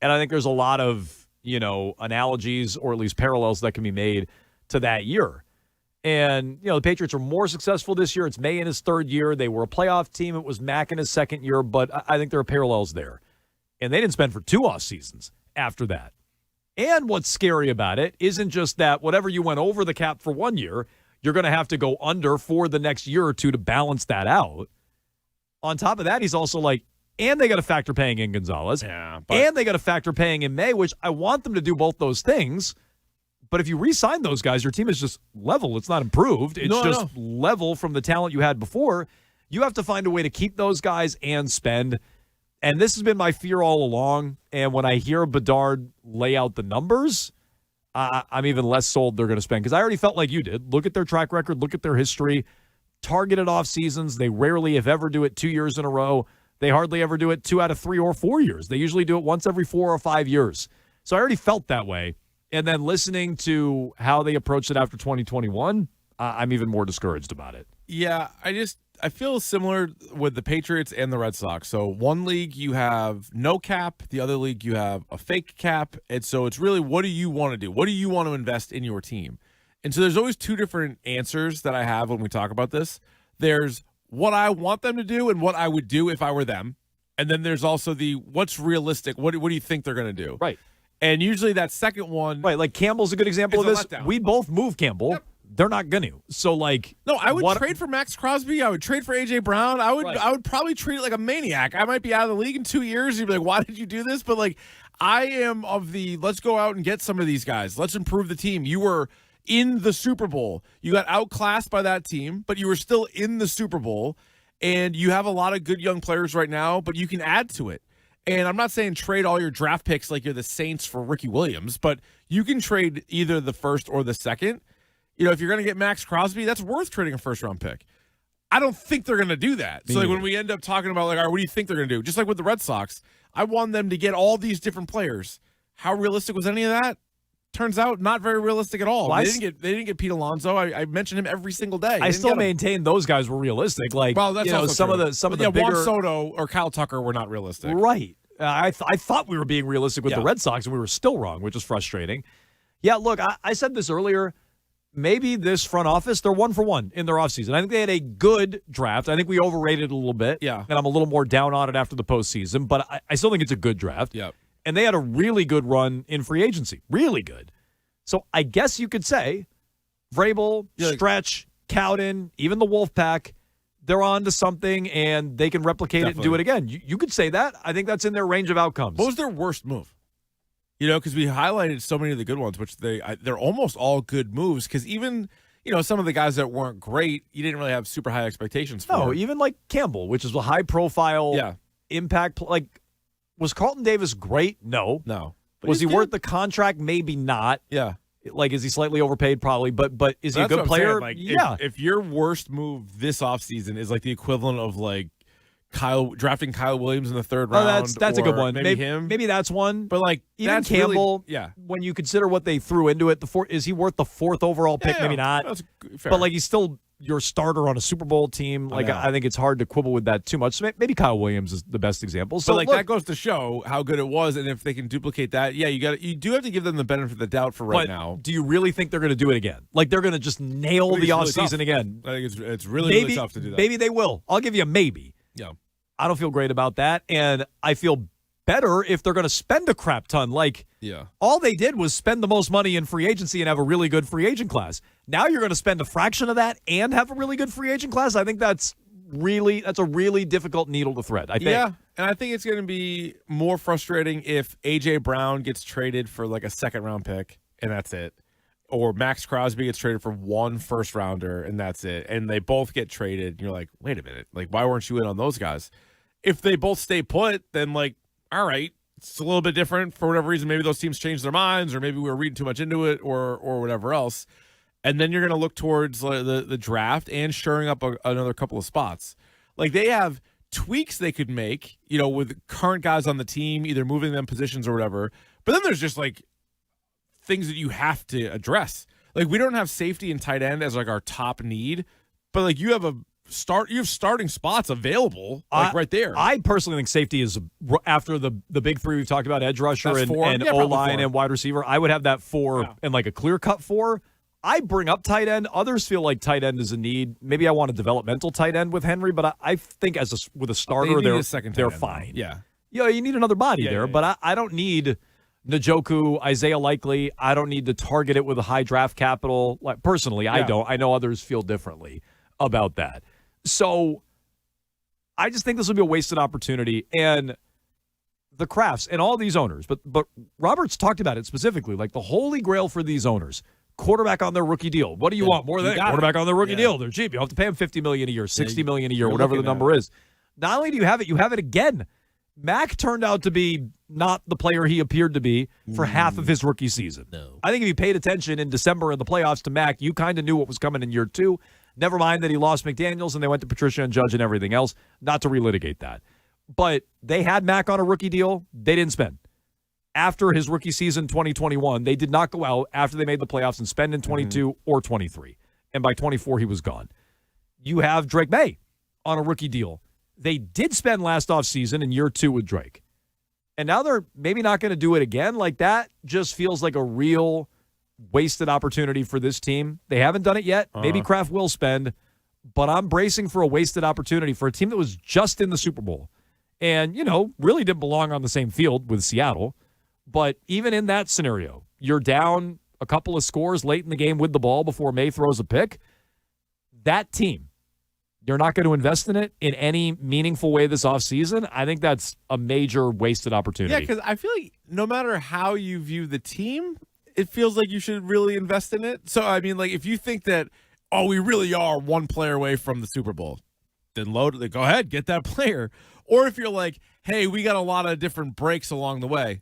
And I think there's a lot of, analogies or at least parallels that can be made to that year. And, the Patriots are more successful this year. It's May in his 3rd year. They were a playoff team. It was Mac in his 2nd year, but I think there are parallels there. And they didn't spend for 2 off seasons after that. And what's scary about it isn't just that whatever you went over the cap for 1 year, you're going to have to go under for the next year or 2 to balance that out. On top of that, he's also like, and they got to factor paying in Gonzalez. Yeah, and they got to factor paying in May, which I want them to do both those things. But if you re-sign those guys, your team is just level. It's not improved. It's level from the talent you had before. You have to find a way to keep those guys and spend. And this has been my fear all along. And when I hear Bedard lay out the numbers, I'm even less sold they're going to spend. Because I already felt like you did. Look at their track record. Look at their history. Targeted off seasons. They rarely, if ever, do it 2 years in a row. They hardly ever do it 2 out of 3 or 4 years. They usually do it once every 4 or 5 years. So I already felt that way. And then listening to how they approached it after 2021, I'm even more discouraged about it. Yeah, I feel similar with the Patriots and the Red Sox. So one league you have no cap, the other league you have a fake cap. And so it's really, what do you want to do? What do you want to invest in your team? And so there's always 2 different answers that I have when we talk about this. There's what I want them to do and what I would do if I were them. And then there's also the what's realistic. What do you think they're going to do? Right. And usually that second one. Right, like Campbell's a good example of this. We both moved Campbell. Yep. they're not going to. So, like, no, I would trade for Max Crosby. I would trade for A.J. Brown. I would probably treat it like a maniac. I might be out of the league in 2 years. You'd be like, why did you do this? But, like, I am of the let's go out and get some of these guys. Let's improve the team. You were in the Super Bowl. You got outclassed by that team, but you were still in the Super Bowl. And you have a lot of good young players right now, but you can add to it. And I'm not saying trade all your draft picks like you're the Saints for Ricky Williams, but you can trade either the first or the second. You know, if you're going to get Max Crosby, that's worth trading a first-round pick. I don't think they're going to do that. So, like, when we end up talking about, like, all right, what do you think they're going to do? Just like with the Red Sox, I want them to get all these different players. How realistic was any of that? Turns out not very realistic at all. Well, they didn't get Pete Alonso. I mention him every single day. I still maintain those guys were realistic. Like, well, that's also some true. of the bigger Juan Soto or Kyle Tucker were not realistic. Right. I thought we were being realistic with the Red Sox, and we were still wrong, which is frustrating. Yeah, look, I said this earlier. Maybe this front office, they're 1 for 1 in their offseason. I think they had a good draft. I think we overrated it a little bit. Yeah. And I'm a little more down on it after the postseason, but I still think it's a good draft. Yeah. And they had a really good run in free agency. Really good. So I guess you could say Vrabel, Stretch, Cowden, even the Wolfpack, they're on to something and they can replicate it and do it again. You could say that. I think that's in their range of outcomes. What was their worst move? You know, because we highlighted so many of the good ones, which they're almost all good moves. Because even, you know, some of the guys that weren't great, you didn't really have super high expectations for. No, even like Campbell, which is a high-profile impact. Like, was Carlton Davis great? No. But was he worth the contract? Maybe not. Yeah. Like, is he slightly overpaid? Probably. But is he a good player? Like, yeah. If your worst move this offseason is like the equivalent of like drafting Kyle Williams in the third round. That's a good one. Maybe that's one. But like even that's Campbell, really, when you consider what they threw into it, is he worth the 4th overall pick? Maybe not. That's fair. But like he's still your starter on a Super Bowl team. Like I think it's hard to quibble with that too much. So maybe Kyle Williams is the best example. So but like that goes to show how good it was, and if they can duplicate that, you do have to give them the benefit of the doubt for right now. Do you really think they're going to do it again? Like they're going to just nail the offseason again? I think it's really tough to do that. Maybe they will. I'll give you a maybe. Yeah. I don't feel great about that, and I feel better if they're going to spend a crap ton. Like, all they did was spend the most money in free agency and have a really good free agent class. Now you're going to spend a fraction of that and have a really good free agent class. I think that's a really difficult needle to thread. I think. Yeah, and I think it's going to be more frustrating if A.J. Brown gets traded for like a second-round pick, and that's it. Or Max Crosby gets traded for 1 first-rounder, and that's it. And they both get traded, and you're like, wait a minute. Like, why weren't you in on those guys? If they both stay put, then, like, all right, it's a little bit different for whatever reason. Maybe those teams changed their minds, or maybe we were reading too much into it, or whatever else. And then you're going to look towards the draft and shoring up another couple of spots. Like, they have tweaks they could make, you know, with current guys on the team, either moving them positions or whatever. But then there's just, like, things that you have to address. Like, we don't have safety and tight end as, like, our top need, but, like, you have starting spots available, like right there. I personally think safety is after the big 3 we've talked about, edge rusher and O-line and wide receiver. I would have that 4 and like a clear-cut 4. I bring up tight end. Others feel like tight end is a need. Maybe I want a developmental tight end with Henry, but I think with a starter, they're fine. Yeah, you need another body there, but I don't need Njoku, Isaiah Likely. I don't need to target it with a high draft capital. Like personally, I don't. I know others feel differently about that. So I just think this will be a wasted opportunity. And the Crafts and all these owners, but Roberts talked about it specifically, like the holy grail for these owners, quarterback on their rookie deal. What do you want more than that? Quarterback on their rookie deal. They're cheap. You have to pay them $50 million a year, $60 million a year, whatever the number is. Not only do you have it again. Mac turned out to be not the player he appeared to be for half of his rookie season. No. I think if you paid attention in December in the playoffs to Mac, you kind of knew what was coming in year 2. Never mind that he lost McDaniels and they went to Patricia and Judge and everything else. Not to relitigate that. But they had Mac on a rookie deal. They didn't spend. After his rookie season 2021, they did not go out after they made the playoffs and spend in 22 or 23. And by 24, he was gone. You have Drake May on a rookie deal. They did spend last offseason in year 2 with Drake. And now they're maybe not going to do it again. Like that just feels like a real wasted opportunity for this team. They haven't done it yet. Maybe Kraft will spend, but I'm bracing for a wasted opportunity for a team that was just in the Super Bowl and, really didn't belong on the same field with Seattle. But even in that scenario, you're down a couple of scores late in the game with the ball before May throws a pick, that team, you're not going to invest in it in any meaningful way this offseason, I think that's a major wasted opportunity. Yeah, because I feel like no matter how you view the team, it feels like you should really invest in it. So, I mean, like, if you think that, oh, we really are one player away from the Super Bowl, then go ahead, get that player. Or if you're like, hey, we got a lot of different breaks along the way,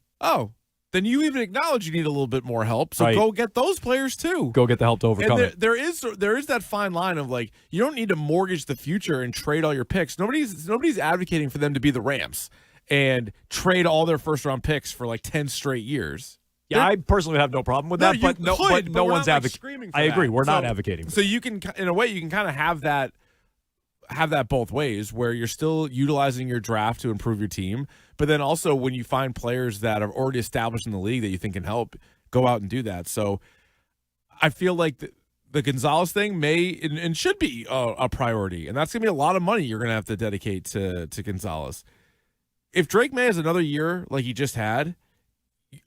then you even acknowledge you need a little bit more help. So go get those players too. Go get the help to overcome it. There is that fine line of like, you don't need to mortgage the future and trade all your picks. Nobody's advocating for them to be the Rams and trade all their first round picks for like 10 straight years. Yeah, I personally have no problem with that, but no one's advocating. I agree. We're not advocating. So you can, in a way, you can kind of have that both ways, where you're still utilizing your draft to improve your team, but then also when you find players that are already established in the league that you think can help, go out and do that. So I feel like the Gonzalez thing may and should be a priority, and that's going to be a lot of money you're going to have to dedicate to Gonzalez. If Drake May has another year like he just had,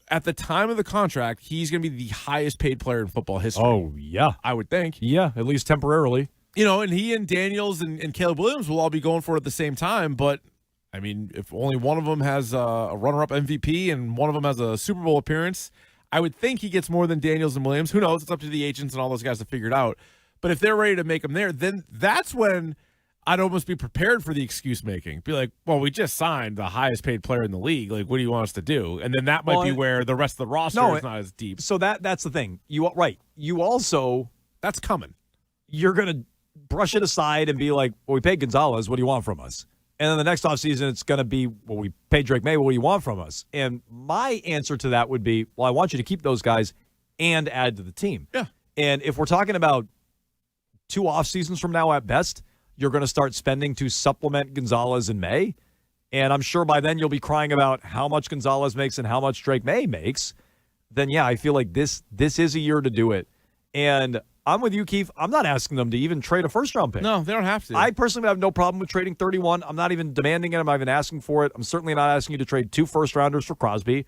at the time of the contract, he's going to be the highest paid player in football history. Oh, yeah. I would think. Yeah, at least temporarily. You know, and he and Daniels and Caleb Williams will all be going for it at the same time. But, I mean, if only one of them has a runner-up MVP and one of them has a Super Bowl appearance, I would think he gets more than Daniels and Williams. Who knows? It's up to the agents and all those guys to figure it out. But if they're ready to make him there, then that's when I'd almost be prepared for the excuse making. Be like, well, we just signed the highest paid player in the league. Like, what do you want us to do? And then that might be where the rest of the roster is not as deep. So that's the thing. You also, that's coming. You're going to brush it aside and be like, well, we paid Gonzalez. What do you want from us? And then the next offseason, it's going to be, well, we paid Drake May. What do you want from us? And my answer to that would be, well, I want you to keep those guys and add to the team. Yeah. And if we're talking about 2 off seasons from now at best, you're going to start spending to supplement Gonzalez in May. And I'm sure by then you'll be crying about how much Gonzalez makes and how much Drake May makes. Then, yeah, I feel like this is a year to do it. And I'm with you, Keith. I'm not asking them to even trade a first-round pick. No, they don't have to. I personally have no problem with trading 31. I'm not even demanding it. I'm not even asking for it. I'm certainly not asking you to trade 2 first-rounders for Crosby.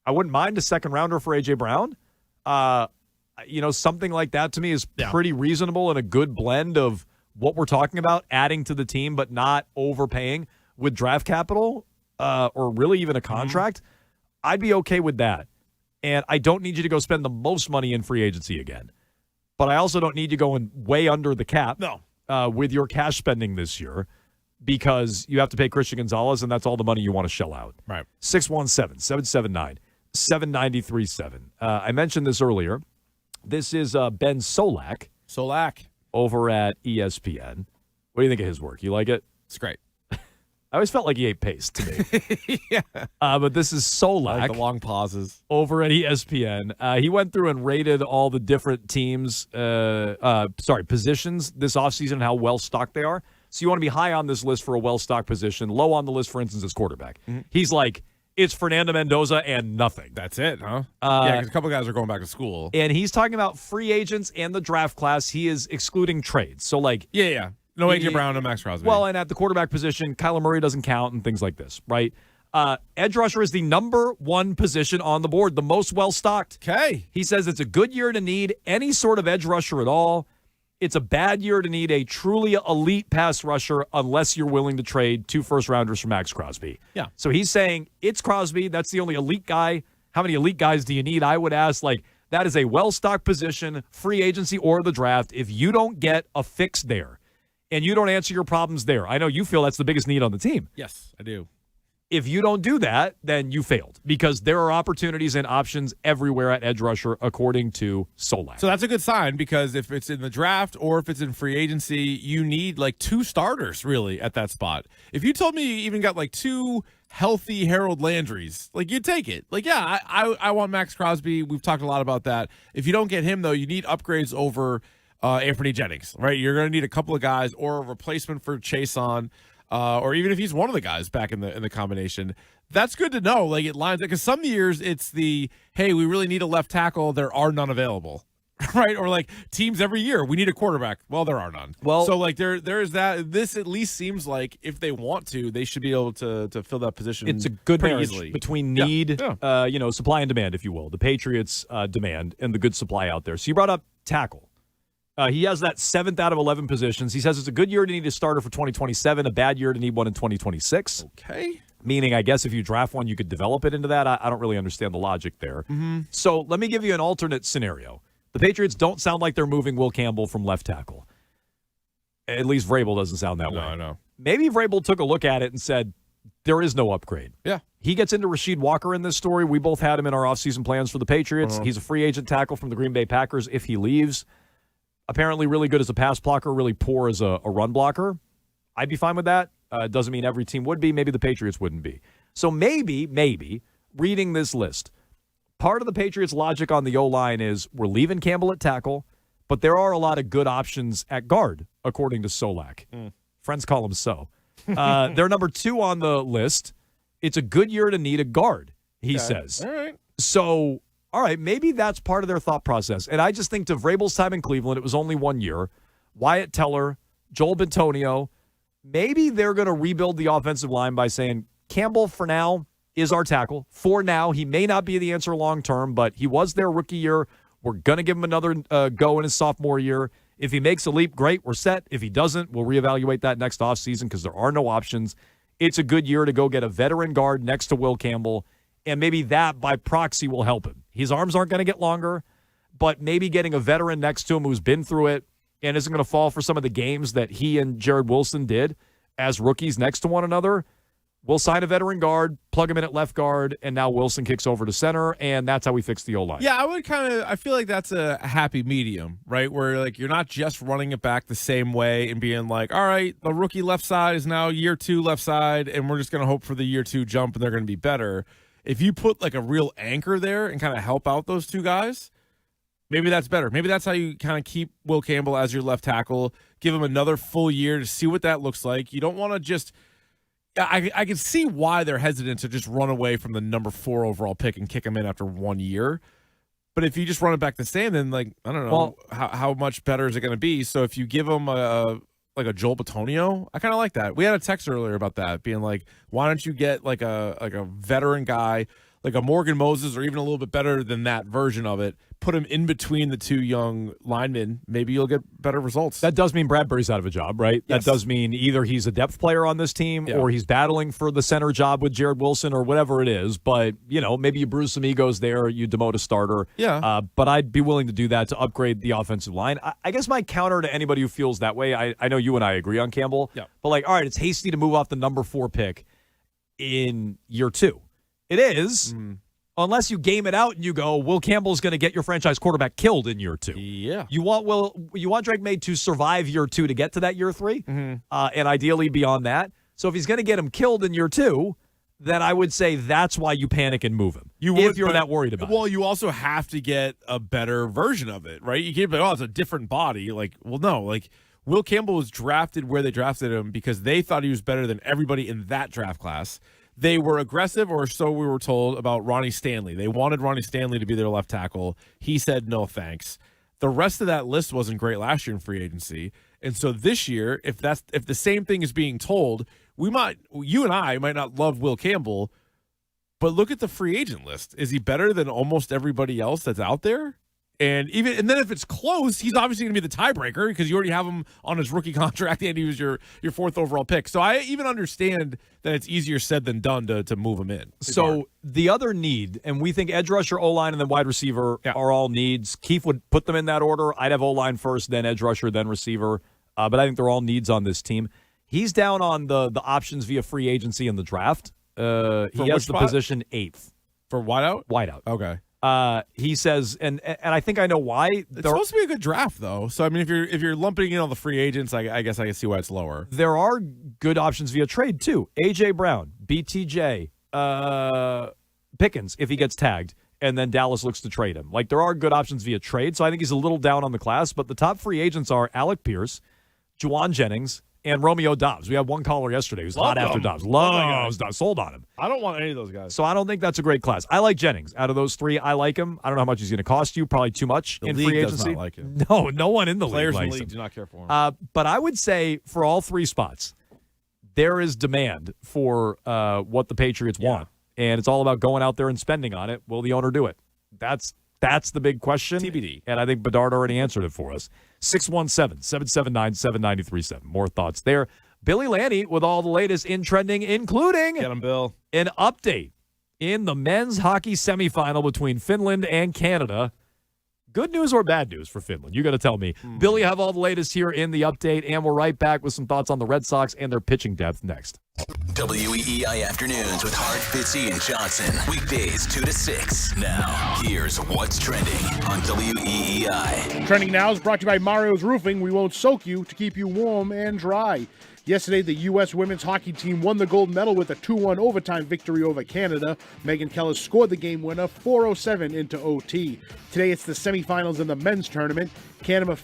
I wouldn't mind a second-rounder for A.J. Brown. Something like that to me is pretty reasonable and a good blend of what we're talking about, adding to the team but not overpaying with draft capital or really even a contract. I'd be okay with that. And I don't need you to go spend the most money in free agency again. But I also don't need you going way under the cap with your cash spending this year because you have to pay Christian Gonzalez, and that's all the money you want to shell out. Right. 617-779-7937. I mentioned this earlier. This is Ben Solak. Over at ESPN. What do you think of his work? You like it? It's great. I always felt like he ate paste to me. Yeah. But this is Solak. I like the long pauses. Over at ESPN. He went through and rated all the different teams, positions this offseason and how well-stocked they are. So you want to be high on this list for a well-stocked position. Low on the list, for instance, is quarterback. Mm-hmm. He's like, it's Fernando Mendoza and nothing. That's it, huh? Yeah, because a couple guys are going back to school. And he's talking about free agents and the draft class. He is excluding trades. So, like... Yeah. No A.J. Brown, no Max Crosby. Well, and at the quarterback position, Kyler Murray doesn't count and things like this, right? Edge rusher is the number 1 position on the board, the most well-stocked. Okay. He says it's a good year to need any sort of edge rusher at all. It's a bad year to need a truly elite pass rusher unless you're willing to trade 2 first-rounders for Max Crosby. Yeah. So he's saying it's Crosby. That's the only elite guy. How many elite guys do you need? I would ask, that is a well-stocked position, free agency or the draft. If you don't get a fix there, and you don't answer your problems there. I know you feel that's the biggest need on the team. Yes, I do. If you don't do that, then you failed because there are opportunities and options everywhere at edge rusher, according to Solak. So that's a good sign because if it's in the draft or if it's in free agency, you need 2 starters really at that spot. If you told me you even got 2 healthy Harold Landrys, you'd take it. I want Max Crosby. We've talked a lot about that. If you don't get him, though, you need upgrades over Anthony Jennings, right? You're going to need a couple of guys or a replacement for Chason, or even if he's one of the guys back in the combination. That's good to know. It lines up because some years it's the, hey, we really need a left tackle. There are none available. right? Or like teams every year, we need a quarterback. Well, there are none. Well, so like there is that. This at least seems like if they want to, they should be able to fill that position. It's a good pretty marriage easily. between need, Yeah. Supply and demand, if you will. The Patriots' demand and the good supply out there. So you brought up tackle. He has that 7th out of 11 positions. He says it's a good year to need a starter for 2027, a bad year to need one in 2026. Okay. Meaning, I guess if you draft one, you could develop it into that. I don't really understand the logic there. Mm-hmm. So let me give you an alternate scenario. The Patriots don't sound like they're moving Will Campbell from left tackle. At least Vrabel doesn't sound that way. I know. Maybe Vrabel took a look at it and said, there is no upgrade. Yeah. He gets into Rasheed Walker in this story. We both had him in our offseason plans for the Patriots. He's a free agent tackle from the Green Bay Packers if he leaves. Apparently really good as a pass blocker, really poor as a run blocker. I'd be fine with that. Doesn't mean every team would be. Maybe the Patriots wouldn't be. So maybe, reading this list, part of the Patriots' logic on the O-line is we're leaving Campbell at tackle, but there are a lot of good options at guard, according to Solak. Friends call him So. They're number 2 on the list. It's a good year to need a guard, he says. All right. So, all right, maybe that's part of their thought process. And I just think to Vrabel's time in Cleveland, it was only 1 year. Wyatt Teller, Joel Bitonio, maybe they're going to rebuild the offensive line by saying Campbell, for now, is our tackle. For now, he may not be the answer long term, but he was their rookie year. We're going to give him another go in his sophomore year. If he makes a leap, great, we're set. If he doesn't, we'll reevaluate that next offseason because there are no options. It's a good year to go get a veteran guard next to Will Campbell, and maybe that, by proxy, will help him. His arms aren't going to get longer, but maybe getting a veteran next to him who's been through it and isn't going to fall for some of the games that he and Jared Wilson did as rookies next to one another. We'll sign a veteran guard, plug him in at left guard, and now Wilson kicks over to center, and that's how we fix the O-line. Yeah, I feel like that's a happy medium, right? Where like you're not just running it back the same way and being like, all right, the rookie left side is now year 2 left side, and we're just going to hope for the year 2 jump and they're going to be better. If you put like a real anchor there and kind of help out those 2 guys, maybe that's better. Maybe that's how you kind of keep Will Campbell as your left tackle, give him another full year to see what that looks like. You don't want to just I can see why they're hesitant to just run away from the number 4 overall pick and kick him in after 1 year. But if you just run it back the same, then like I don't know how much better is it going to be. So if you give him a Joel Bitonio, I kind of like that. We had a text earlier about that, being like, why don't you get like a veteran guy, like a Morgan Moses, or even a little bit better than that version of it, put him in between the 2 young linemen, maybe you'll get better results. That does mean Bradbury's out of a job, right? Yes. That does mean either he's a depth player on this team or he's battling for the center job with Jared Wilson or whatever it is. But, maybe you bruise some egos there, you demote a starter. Yeah. But I'd be willing to do that to upgrade the offensive line. I guess my counter to anybody who feels that way, I know you and I agree on Campbell. Yeah. But all right, it's hasty to move off the number 4 pick in year 2. It is. Unless you game it out and you go, Will Campbell's going to get your franchise quarterback killed in year 2. Yeah. You want Drake May to survive year 2 to get to that year 3, and ideally beyond that. So if he's going to get him killed in year 2, then I would say that's why you panic and move him. If you're that worried about it. Well, you also have to get a better version of it, right? You can't be, it's a different body. Like, well, no, like Will Campbell was drafted where they drafted him because they thought he was better than everybody in that draft class. They were aggressive, or so we were told, about Ronnie Stanley. They wanted Ronnie Stanley to be their left tackle. He said no thanks. The rest of that list wasn't great last year in free agency. And so this year, if the same thing is being told, you and I might not love Will Campbell, but look at the free agent list. Is he better than almost everybody else that's out there? And then if it's close, he's obviously going to be the tiebreaker because you already have him on his rookie contract and he was your 4th overall pick. So I even understand that it's easier said than done to move him in. So the other need, and we think edge rusher, O-line, and then wide receiver are all needs. Keith would put them in that order. I'd have O-line first, then edge rusher, then receiver. But I think they're all needs on this team. He's down on the options via free agency in the draft. He has the position 8th. For wideout? Wideout. Okay. He says, and I think I know why. It's supposed to be a good draft, though. So I mean, if you're lumping in all the free agents, I guess I can see why it's lower. There are good options via trade too. AJ Brown, BTJ, Pickens if he gets tagged, and then Dallas looks to trade him. Like there are good options via trade. So I think he's a little down on the class. But the top free agents are Alec Pierce, Juwan Jennings, and Romeo Dobbs. We had one caller yesterday who's hot after Dobbs. Loves Dobbs. Sold on him. I don't want any of those guys. So I don't think that's a great class. I like Jennings. Out of those three, I like him. I don't know how much he's going to cost you. Probably too much The in league free does agency. not like him. No one in the Players league in likes the league him. do not care for him. But I would say for all three spots, there is demand for what the Patriots want. And it's all about going out there and spending on it. Will the owner do it? That's the big question. TBD. And I think Bedard already answered it for us. 617-779-7937. More thoughts there. Billy Lanny with all the latest in trending, including Get him, Bill. an update in the men's hockey semifinal between Finland and Canada. Good news or bad news for Finland? You got to tell me. Billy, have all the latest here in the update, and we're right back with some thoughts on the Red Sox and their pitching depth next. WEEI Afternoons with Hart, Fitzy, and Johnson. Weekdays 2 to 6. Now, here's what's trending on WEEI. Trending now is brought to you by Mario's Roofing. We won't soak you to keep you warm and dry. Yesterday, the U.S. women's hockey team won the gold medal with a 2-1 overtime victory over Canada. Megan Keller scored the game winner, 4:07 into OT. Today, it's the semifinals in the men's tournament. Canada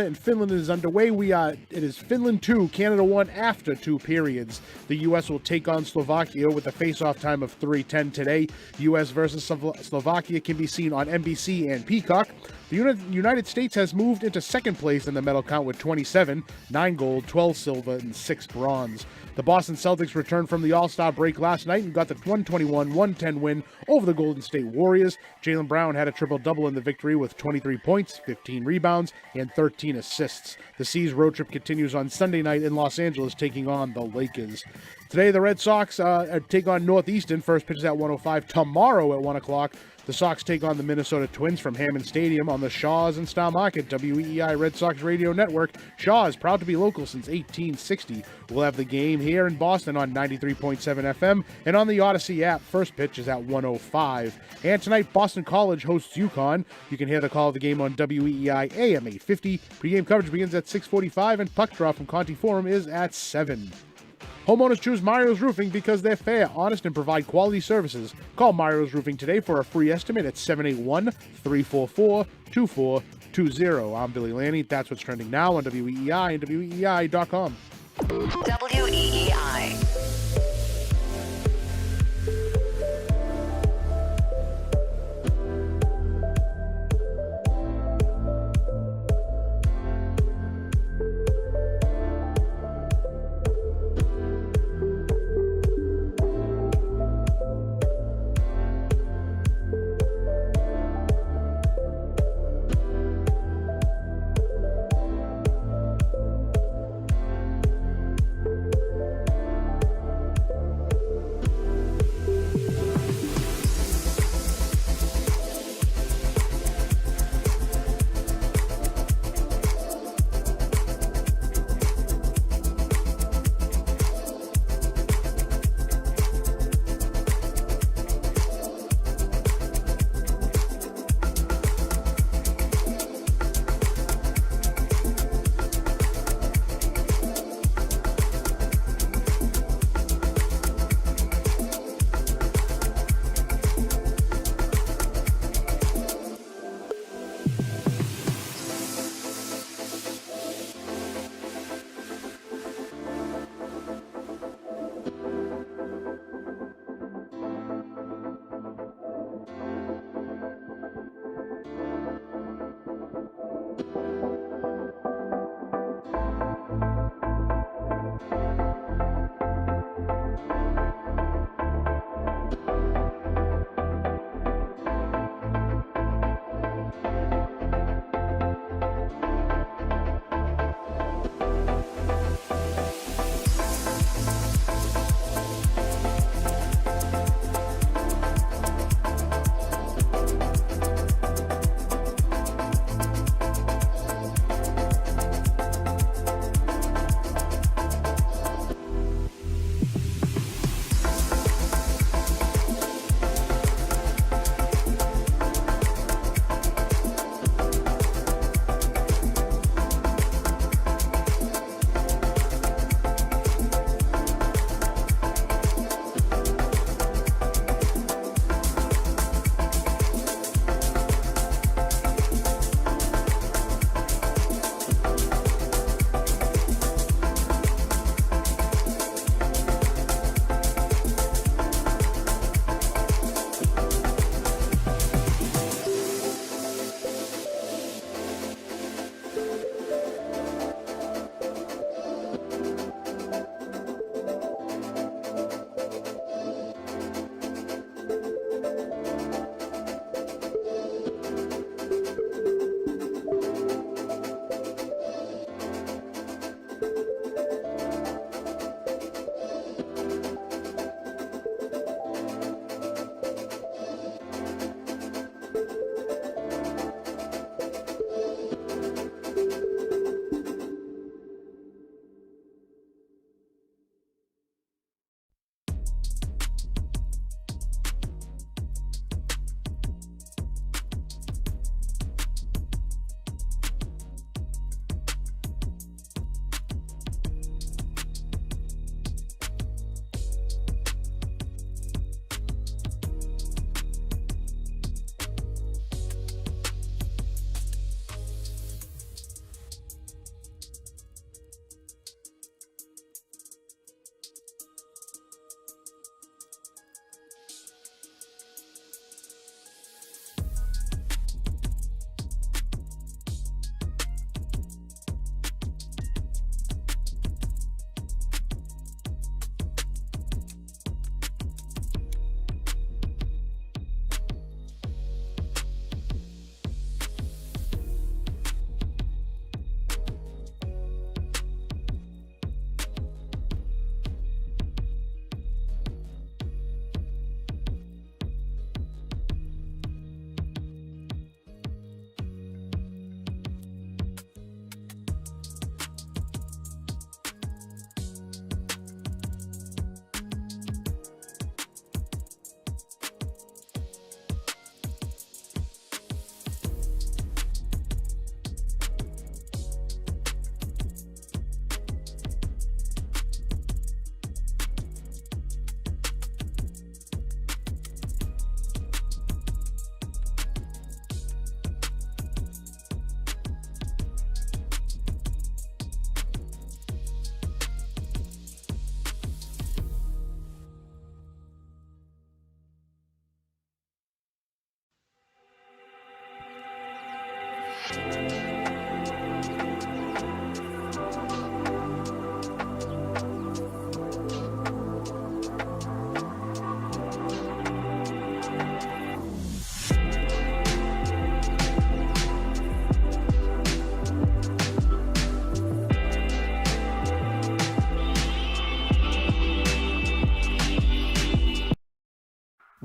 and Finland is underway. It is Finland 2, Canada 1 after 2 periods. The U.S. will take on Slovakia with a face-off time of 3:10 today. U.S. versus Slovakia can be seen on NBC and Peacock. The United States has moved into second place in the medal count with 27, 9 gold, 12 silver, and 6 bronze. The Boston Celtics returned from the All-Star break last night and got the 121-110 win over the Golden State Warriors. Jaylen Brown had a triple-double in the victory with 23 points, 15 rebounds, and 13 assists. The C's road trip continues on Sunday night in Los Angeles, taking on the Lakers. Today, the Red Sox take on Northeastern. First pitch is at 1:05. Tomorrow at 1 o'clock, the Sox take on the Minnesota Twins from Hammond Stadium on the Shaw's and Star Market WEEI Red Sox Radio Network. Shaw is proud to be local since 1860. We'll have the game here in Boston on 93.7 FM and on the Odyssey app. First pitch is at 1:05. And tonight, Boston College hosts UConn. You can hear the call of the game on WEEI AM 850. Pre-game coverage begins at 6:45 and puck drop from Conti Forum is at 7. Homeowners choose Mario's Roofing because they're fair, honest, and provide quality services. Call Mario's Roofing today for a free estimate at 781-344-2420. I'm Billy Lanny. That's what's trending now on WEEI and WEEI.com. WEEI.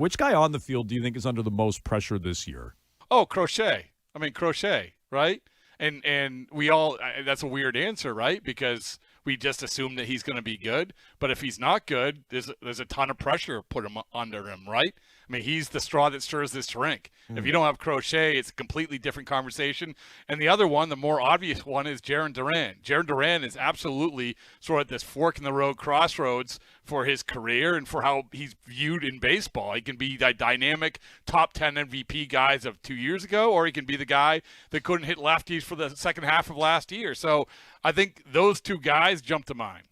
Which guy on the field do you think is under the most pressure this year? Oh, Crochet. Crochet, right? And we all that's a weird answer, right? Because we just assume that he's going to be good. But if he's not good, there's a ton of pressure put under him, right? He's the straw that stirs this drink. If you don't have Crochet, it's a completely different conversation. And the other one, the more obvious one, is Jarren Duran. Jarren Duran is absolutely sort of at this fork-in-the-road crossroads for his career and for how he's viewed in baseball. He can be the dynamic top 10 MVP guys of 2 years ago, or he can be the guy that couldn't hit lefties for the second half of last year. So I think those two guys jump to mind.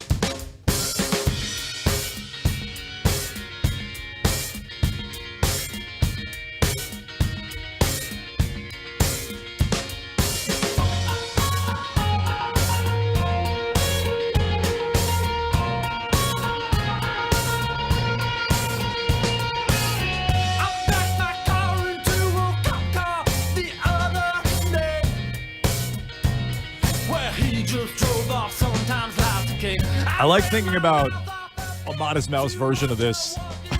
I like thinking about a Modest Mouse version of this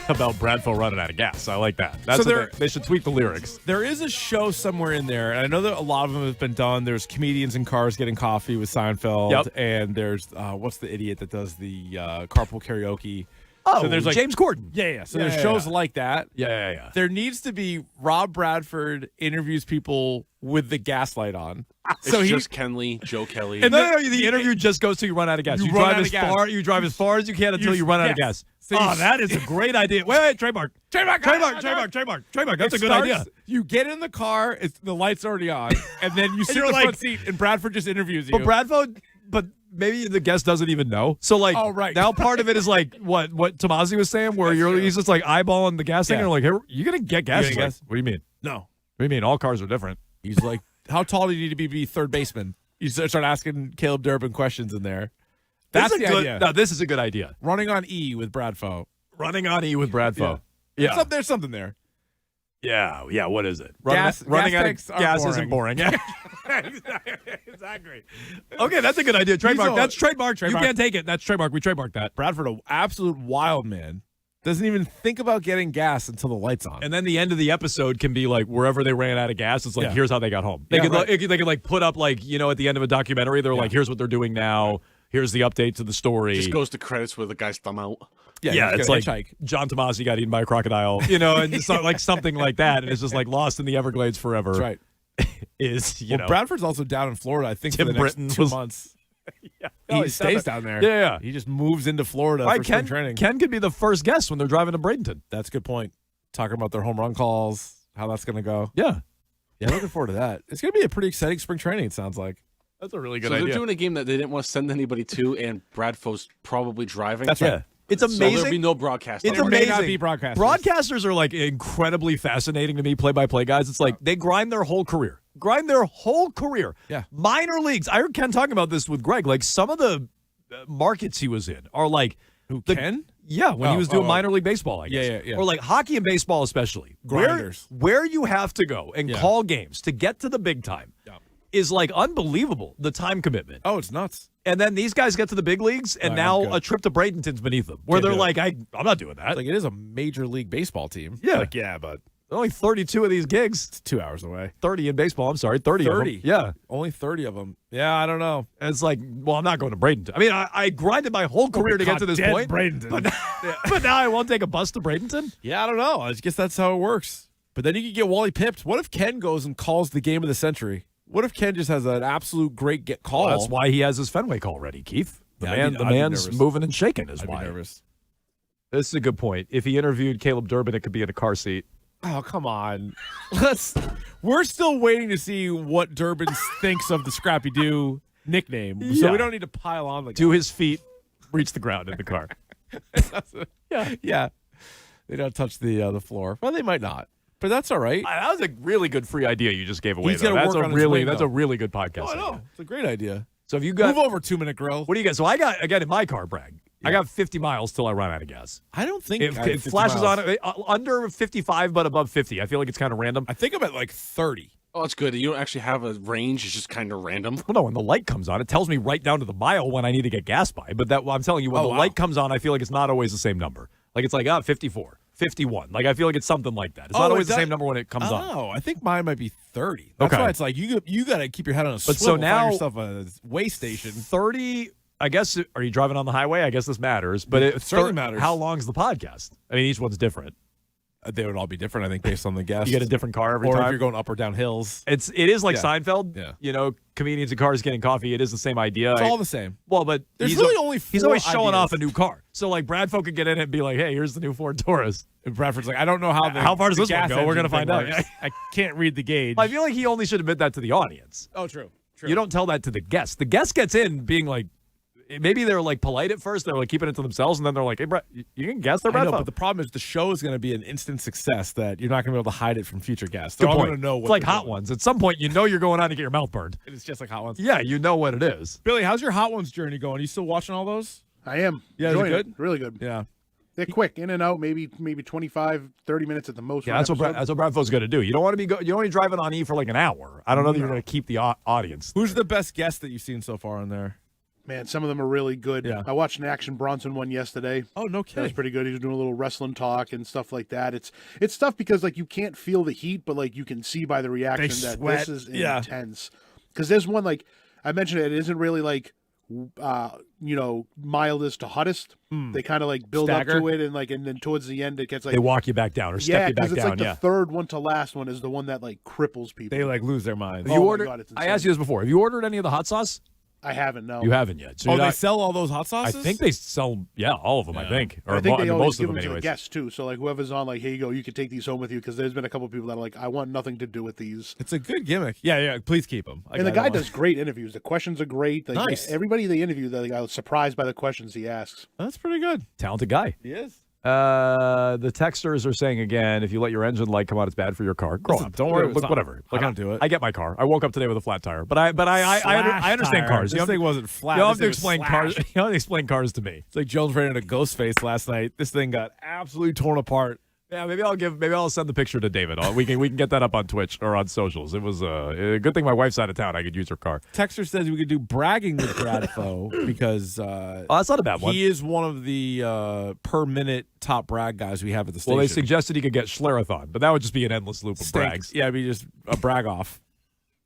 about Bradford running out of gas. I like that. That's they should tweak the lyrics. There is a show somewhere in there, and I know that a lot of them have been done. There's comedians in cars getting coffee with Seinfeld, and there's what's the idiot that does the carpool karaoke? Oh, so there's James Corden. Yeah. So there's shows like that. Yeah. There needs to be Rob Bradford interviews people with the gaslight on. So he's just Kenley, Joe Kelly. And no, the interview just goes till you run out of gas. You drive as far as you can until you run out of gas. So that is a great idea. Wait, trademark. Trademark. That's a good idea. You get in the car, the light's already on, and then you sit in the front seat, and Bradford just interviews you. But maybe the guest doesn't even know. So now part of it is like what Tomasi was saying, where he's just like eyeballing the gas thing, and like, hey, you gonna get gas? Like, what do you mean? No. What do you mean? All cars are different. He's like, how tall do you need to be third baseman? You start asking Caleb Durbin questions in there. That's the idea. No, this is a good idea. Running on E with Bradfo. Yeah. There's something there. Yeah. What is it? Running out of gas isn't boring. Exactly. Okay, that's a good idea. Trademark. That's trademark. You can't take it. That's trademark. We trademark that. Bradford, an absolute wild man. Doesn't even think about getting gas until the light's on. And then the end of the episode can be like wherever they ran out of gas, it's like, here's how they got home. They could like put up like, at the end of a documentary, they're like, here's what they're doing now. Here's the update to the story. Just goes to credits with the guy's thumb out. Yeah, it's like John Tomasi got eaten by a crocodile, and it's not like something like that. And it's just like lost in the Everglades forever. That's right. Bradford's also down in Florida, I think, Tim for the next 2 months. He stays down there. Yeah. He just moves into Florida for spring training. Ken could be the first guest when they're driving to Bradenton. That's a good point. Talking about their home run calls, how that's going to go. Yeah, looking forward to that. It's going to be a pretty exciting spring training, it sounds like. That's a really good idea. So they're doing a game that they didn't want to send anybody to, and Bradfo's probably driving. That's right. It's amazing. So there'll be no broadcast. It's amazing. May not be broadcasters. Broadcasters are like incredibly fascinating to me, play-by-play guys. It's like they grind their whole career. Yeah. Minor leagues. I heard Ken talking about this with Greg. Like some of the markets he was in are like Ken? Yeah, when he was doing minor league baseball, I guess. Yeah. Or like hockey and baseball especially. Grinders. Where you have to go and call games to get to the big time is like unbelievable, the time commitment. Oh, it's nuts. And then these guys get to the big leagues, and now a trip to Bradenton's beneath them, where they're like, I'm not doing that. Like, it is a major league baseball team. Yeah. Like, but only 32 of these gigs. It's 2 hours away. 30 in baseball, I'm sorry. 30 of them. Yeah. Only 30 of them. Yeah, I don't know. And it's like, well, I'm not going to Bradenton. I mean, I grinded my whole career to get to this point. Bradenton. But now I won't take a bus to Bradenton? Yeah, I don't know. I guess that's how it works. But then you could get Wally pipped. What if Ken goes and calls the game of the century? What if Ken just has an absolute great call? Well, that's why he has his Fenway call ready, Keith. The man's moving and shaking is why. I'd be nervous. This is a good point. If he interviewed Caleb Durbin, it could be in a car seat. Oh, come on. We're still waiting to see what Durbin thinks of the Scrappy Doo nickname. So we don't need to pile on the guy. Do his feet reach the ground in the car? Yeah. They don't touch the floor. Well, they might not. But that's all right. That was a really good free idea you just gave away. He's that's a really good podcast. Oh, I know. It's a great idea. So if you got move over 2 Minute Grill. What do you got? So I got again in my car, Bragg. I got 50 miles till I run out of gas. I don't think it flashes on under 55, but above 50. I feel like it's kind of random. I think I'm at like 30. Oh, that's good. You don't actually have a range. It's just kind of random. Well, no, when the light comes on, it tells me right down to the mile when I need to get gas by. But I'm telling you, when the light comes on, I feel like it's not always the same number. Like it's like 54. 51. Like, I feel like it's something like that. It's not always the same number when it comes on. Oh, I think mine might be 30. That's why it's like you got to keep your head on a swivel. So now, find yourself a way station. 30, I guess, are you driving on the highway? I guess this matters. But it certainly matters. How long's the podcast? I mean, each one's different. They would all be different, I think, based on the guest. You get a different car every time. time. Or if you're going up or down hills. It is like Yeah. Seinfeld. Yeah. You know, comedians in cars getting coffee. It is the same idea. It's all the same. Well, but There's really only he's four always showing ideas. off a new car. So like Bradford could get in it and be like, "Hey, here's the new Ford Taurus." And Bradford's like, I don't know how far does the this one gas go? We're engine gonna find thing out. works. I can't read the gauge. I feel like he only should admit that to the audience. Oh, true. You don't tell that to the guest. The guest gets in being like, maybe they're like polite at first. They're like keeping it to themselves, and then they're like, "Hey, Brad, you can guess they're I know, Brad." but the problem is the show is going to be an instant success that you're not going to be able to hide it from future guests. Good They're all point. going to know what It's like they're Hot doing. Ones. At some point, you know you're going on to get your mouth burned. It's just like Hot Ones. Yeah, you know what it is. Billy, how's your Hot Ones journey going? Are you still watching all those? I am. Yeah, is it Enjoying good? Really good. Yeah. They're quick, in and out, maybe 25, 30 minutes at the most. Yeah, for an that's what episode. Bradford's going to do. You don't want to be you don't want to be driving on E for like an hour. I don't know that you're going to keep the audience. Who's the best guest that you've seen so far on there? Man, some of them are really good. Yeah. I watched an Action Bronson one yesterday. Oh, no That was kidding. pretty good. He was doing a little wrestling talk and stuff like that. It's tough because like you can't feel the heat, but like you can see by the reaction that sweat. this is Yeah. intense. Because there's one like I mentioned, it isn't really like mildest to hottest. They kind of like build Stagger. up to it, and then towards the end it gets like They walk you back down or step you back 'cause it's down. like the Yeah. third one to last one is the one that like cripples people. They like lose their minds. Have you Oh my ordered? God, it's I insane. asked you this before. Have you ordered any of the hot sauce? I haven't. No, You haven't yet. So Oh, you're they not- sell all those hot sauces? I think they sell, all of them. I think, or I think they always most of give them, them to the anyways. guests too. So like whoever's on, like, here you go, you can take these home with you, because there's been a couple of people that are like, I want nothing to do with these. It's a good gimmick. Yeah. Please keep them. And the guy does great interviews. The questions are great. Like, Nice. Everybody they interview, I was surprised by the questions he asks. That's pretty good. Talented guy. He is. The texters are saying again, if you let your engine light come on, it's bad for your car. Grow Listen, up. don't worry, Look, it's not- whatever. I don't do it. I get my car. I woke up today with a flat tire, but I understand tire. cars. This You don't- thing wasn't flat. You don't have This to thing was explain cars. slashed. You don't have to explain cars to me. It's like Jones ran into Ghostface last night. This thing got absolutely torn apart. Yeah, maybe I'll send the picture to David. We can get that up on Twitch or on socials. It was a good thing my wife's out of town. I could use her car. Texter says we could do bragging with Bradfo because that's not a bad one. He is one of the per minute top brag guys we have at the station. Well, they suggested he could get Schlerathon, but that would just be an endless loop of Stink. brags. Yeah, it'd be just a brag off.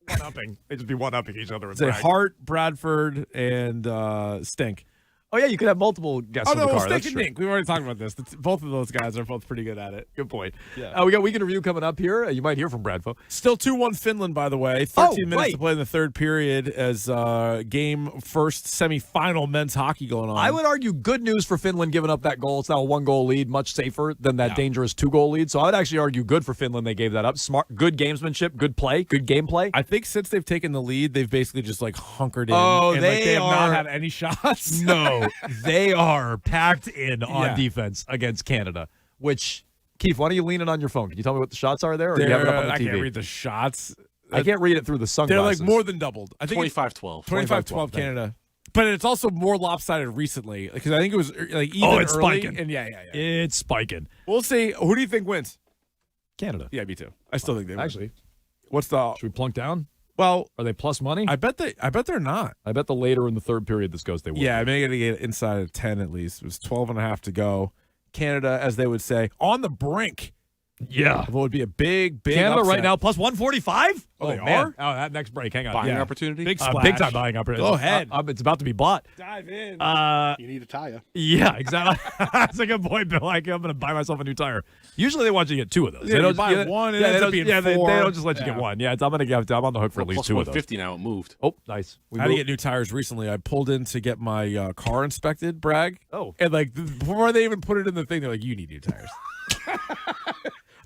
One-upping. They'd just be one-upping each other with Say brags. Hart, Bradford, and Stink. Oh, yeah, you could have multiple guests Oh, on no, the car. Stink That's and true. Dink. We've already talked about this. Both of those guys are both pretty good at it. Good point. Yeah. We got Weekend Review coming up here. You might hear from Bradfo. Still 2-1 Finland, by the way. 13 minutes right. to play in the third period as game first semifinal men's hockey going on. I would argue good news for Finland giving up that goal. It's now a 1-goal lead, much safer than that dangerous 2-goal lead. So I would actually argue good for Finland they gave that up. Smart, good gamesmanship, good play, good gameplay. I think since they've taken the lead, they've basically just like hunkered in. Oh, and they have not are- had any shots. No, they are packed in on Yeah. defense against Canada, which, Keith, why don't you lean in on your phone? Can you tell me what the shots are there? Or do you have it up on the I TV? can't read the shots. I can't read it through the They're sunglasses. like more than doubled. I think 25-12. 25-12 Canada. But it's also more lopsided recently because I think it was like even it's early. spiking. And yeah. It's spiking. We'll see. Who do you think wins? Canada. Yeah, me too. I still think they win. Actually, what's the? should we plunk down? Well, Are they plus money? I bet they're not. I bet the later in the third period this goes, they will. Yeah, I mean, I got to get inside of 10 at least. It was 12 and a half to go. Canada, as they would say, on the brink. Yeah. Of what would be a big Canada upset. right now plus 145. Oh, they man. are? Oh, that next break. Hang on. Buying opportunity? Big splash. Big time buying opportunity. Go ahead. It's about to be bought. Dive in. You need a tire. Yeah, exactly. That's a good point, Bill. I'm going to buy myself a new tire. Usually they want you to get two of those. Yeah, They don't you buy yeah, one, it yeah, ends they up being don't- yeah, they four. don't just let you Yeah. get one. Yeah, I'm on the hook for at least Plus two of those. 150 now. It moved. Oh, nice. We I had to moved- get new tires recently. I pulled in to get my car inspected, brag. Oh. And like before they even put it in the thing, they're like, "You need new tires."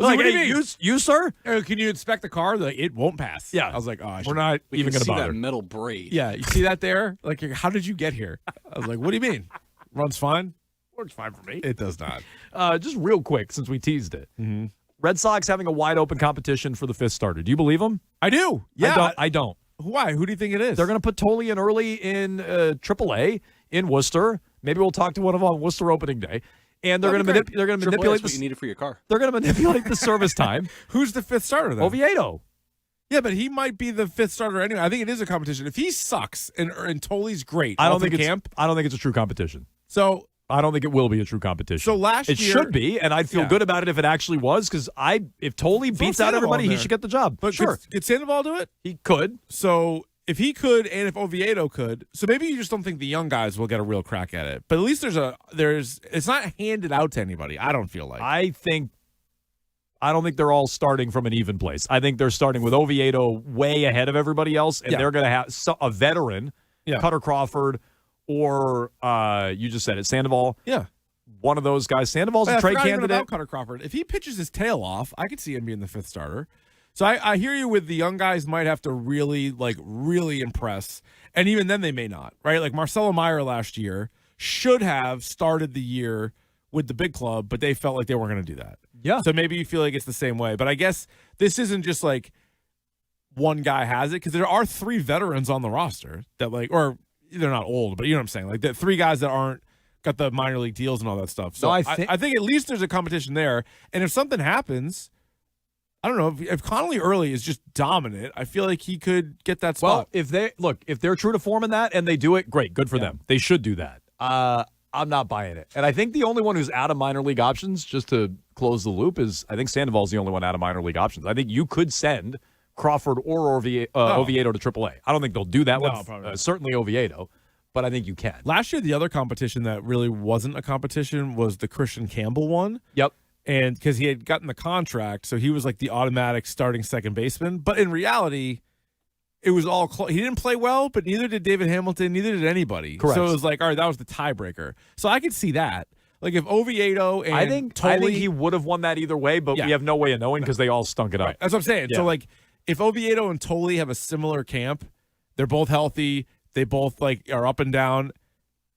I was Like, "What do hey, you mean? you, sir? Can you inspect the car?" They're like, "It won't pass." Yeah. I was like, "Oh, I We're should- not We even can going to see bother. that metal braid. Yeah, you see that there? Like, how did you get here? I was like, "What do you mean? Runs fine." Works fine for me. It does not. Just real quick, since we teased it. Red Sox having a wide open competition for the fifth starter. Do you believe them? I do. Yeah. I don't. Why? Who do you think it is? They're going to put Tolley in early in AAA in Worcester. Maybe we'll talk to one of them on Worcester opening day. And they're going to Triple A manipulate is what you needed for your car. They're going to manipulate the service time. Who's the fifth starter then? Oviedo. Yeah, but he might be the fifth starter anyway. I think it is a competition. If he sucks and Tolley's great, I don't off think the it's camp. I don't think it's a true competition. So I don't think it will be a true competition. So last it year- should be, and I'd feel Yeah. good about it if it actually was, because if Tolley Throw beats out Sandoval everybody, in he there. should get the job. But sure. could Sandoval do it? He could. So if he could, and if Oviedo could, so maybe you just don't think the young guys will get a real crack at it. But at least it's not handed out to anybody. I don't feel like. I don't think they're all starting from an even place. I think they're starting with Oviedo way ahead of everybody else, and they're going to have a veteran, Cutter Crawford, or you just said it, Sandoval. Yeah. One of those guys. Sandoval's a trade I forgot even candidate. about Cutter Crawford. If he pitches his tail off, I could see him being the fifth starter. So I hear you with the young guys might have to really impress. And even then they may not, right? Like Marcelo Meyer last year should have started the year with the big club, but they felt like they weren't going to do that. Yeah. So maybe you feel like it's the same way. But I guess this isn't just like one guy has it, because there are 3 veterans on the roster that or they're not old, but you know what I'm saying? Like the 3 guys that aren't got the minor league deals and all that stuff. So No, I think at least there's a competition there. And if something happens, I don't know, if Connolly early is just dominant, I feel like he could get that spot. Well, if they're true to form in that and they do it, great, good for them. They should do that. I'm not buying it. And I think the only one who's out of minor league options, just to close the loop, is I think Sandoval's the only one out of minor league options. I think you could send Crawford or Oviedo to AAA. I don't think they'll do that with certainly Oviedo, but I think you can. Last year, the other competition that really wasn't a competition was the Christian Campbell one. Yep. And because he had gotten the contract, so he was like the automatic starting second baseman. But in reality, it was all close. He didn't play well, but neither did David Hamilton, neither did anybody. Correct. So it was like, all right, that was the tiebreaker. So I could see that. Like if Oviedo and I think he would have won that either way, but we have no way of knowing because they all stunk it up. Right. That's what I'm saying. Yeah. So like if Oviedo and Tolley have a similar camp, they're both healthy, they both are up and down,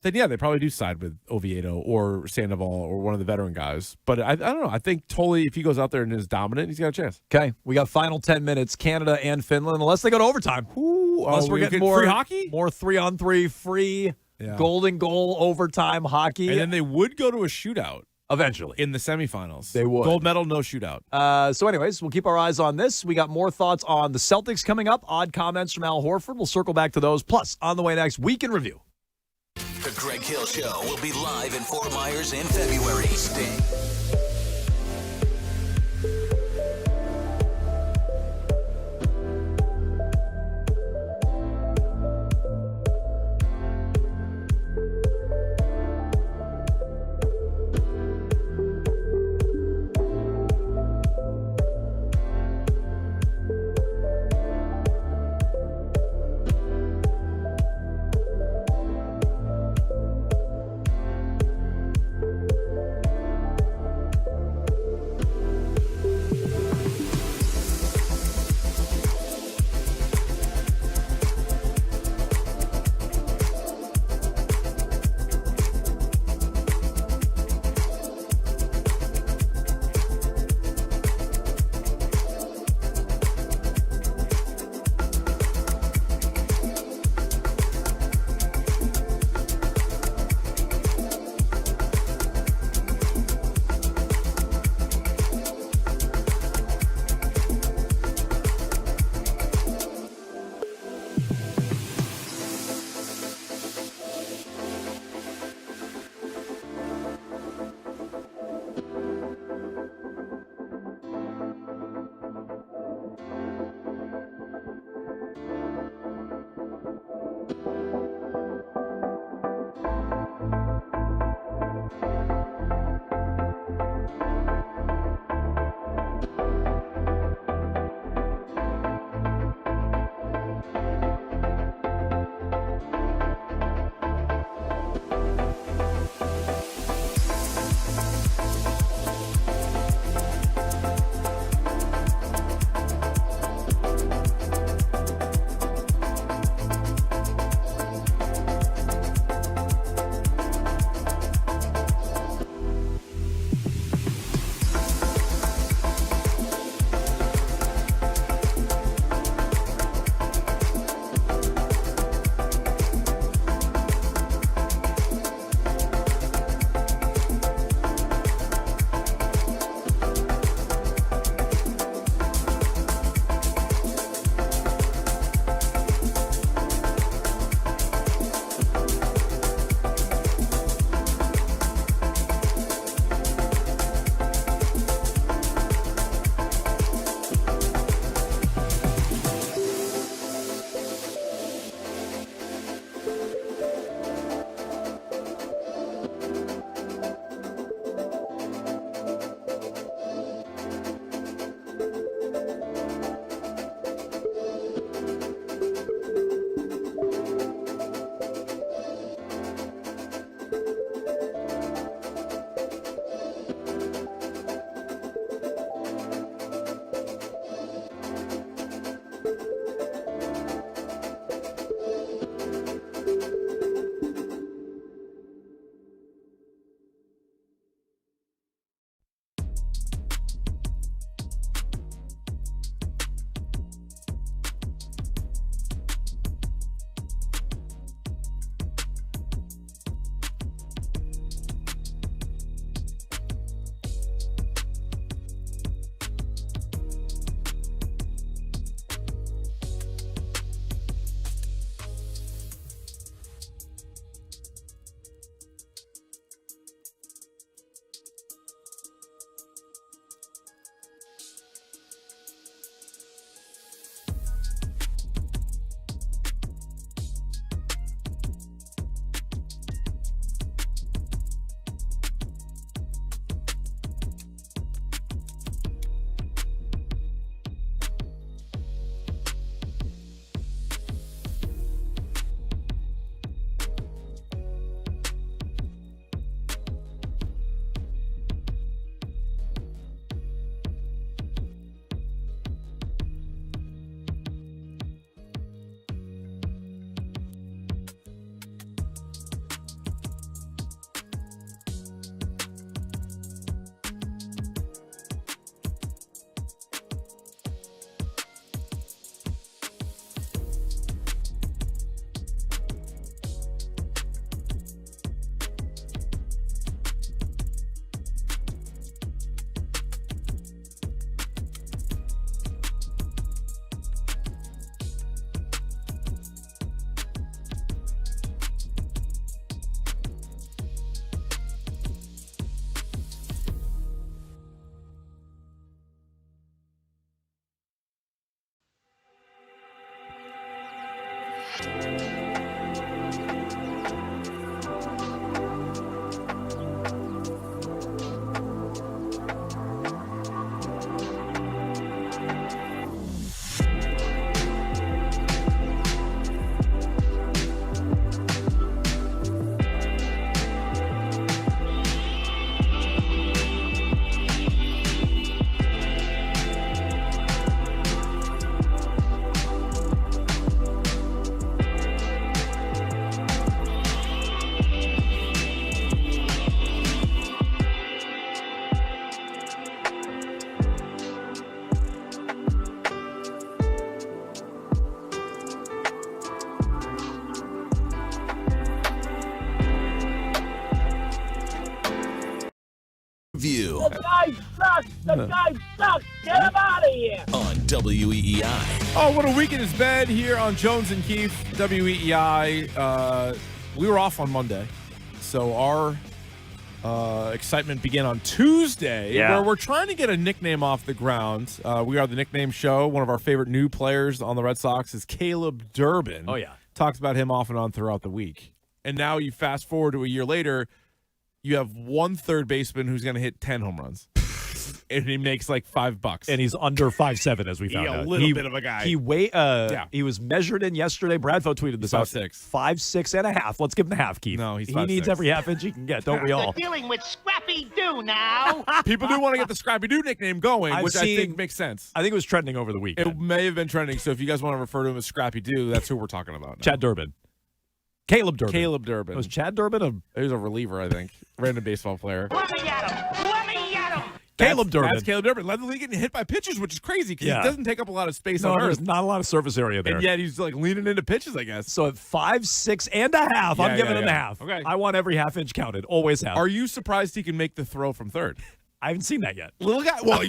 then they probably do side with Oviedo or Sandoval or one of the veteran guys. But I don't know. I think Tolley, if he goes out there and is dominant, he's got a chance. Okay, we got final 10 minutes, Canada and Finland, unless they go to overtime. Unless we're getting more free hockey? More 3-on-3 free golden goal overtime hockey. And then they would go to a shootout. Eventually. In the semifinals. They would. Gold medal, no shootout. So anyways, we'll keep our eyes on this. We got more thoughts on the Celtics coming up. Odd comments from Al Horford. We'll circle back to those. Plus, on the way next, Week in Review. The Greg Hill Show will be live in Fort Myers in February. Stay. View The guy sucks! The guy sucks! Get him out of here! on WEEI. Oh, what a week it has been here on Jones and Keefe, WEEI. We were off on Monday, so our excitement began on Tuesday, where we're trying to get a nickname off the ground. We are the Nickname Show. One of our favorite new players on the Red Sox is Caleb Durbin. Oh, yeah. Talks about him off and on throughout the week. And now you fast forward to a year later, you have one third baseman who's going to hit 10 home runs. And he makes like $5. And he's under 5'7", as we found out. A little bit of a guy. He was measured in yesterday. Bradfo tweeted this out. 5'6" and a half. Let's give him the half, Keith. No, he needs every half inch he can get, don't we all? Dealing with Scrappy Doo now. People do want to get the Scrappy Doo nickname going, I think makes sense. I think it was trending over the weekend. It may have been trending, so if you guys want to refer to him as Scrappy Doo, that's who we're talking about now. Chad Durbin. Caleb Durbin. Caleb Durbin. Was Chad Durbin He was a reliever, I think. Random baseball player. Let me at him! Let me at him! Caleb Durbin. That's Caleb Durbin. Led the league getting hit by pitches, which is crazy because he doesn't take up a lot of space No, on there's Earth. not a lot of surface area there. And yet he's like leaning into pitches, I guess. So at 5'6" and a half, I'm giving him the half. Okay. I want every half inch counted. Always have. Are you surprised he can make the throw from third? I haven't seen that yet. Little guy. Well,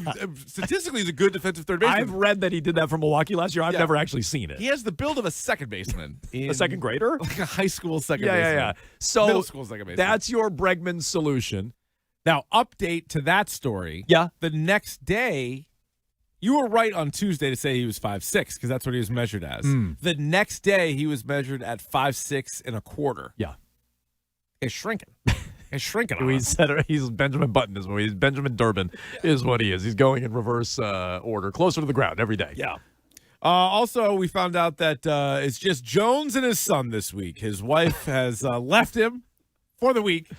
statistically, he's a good defensive third baseman. I've read that he did that for Milwaukee last year. I've never actually seen it. He has the build of a second baseman. A second grader? Like a high school second baseman. Yeah. So middle school second baseman. that's your Bregman solution. Now, update to that story. Yeah. The next day, you were right on Tuesday to say he was 5'6", because that's what he was measured as. The next day, he was measured at 5'6" and a quarter. Yeah. He's shrinking. He's shrinking. He's Benjamin Button is what he's. Benjamin Durbin is what he is. He's going in reverse order, closer to the ground every day. Yeah. Also, we found out that it's just Jones and his son this week. His wife has left him for the week.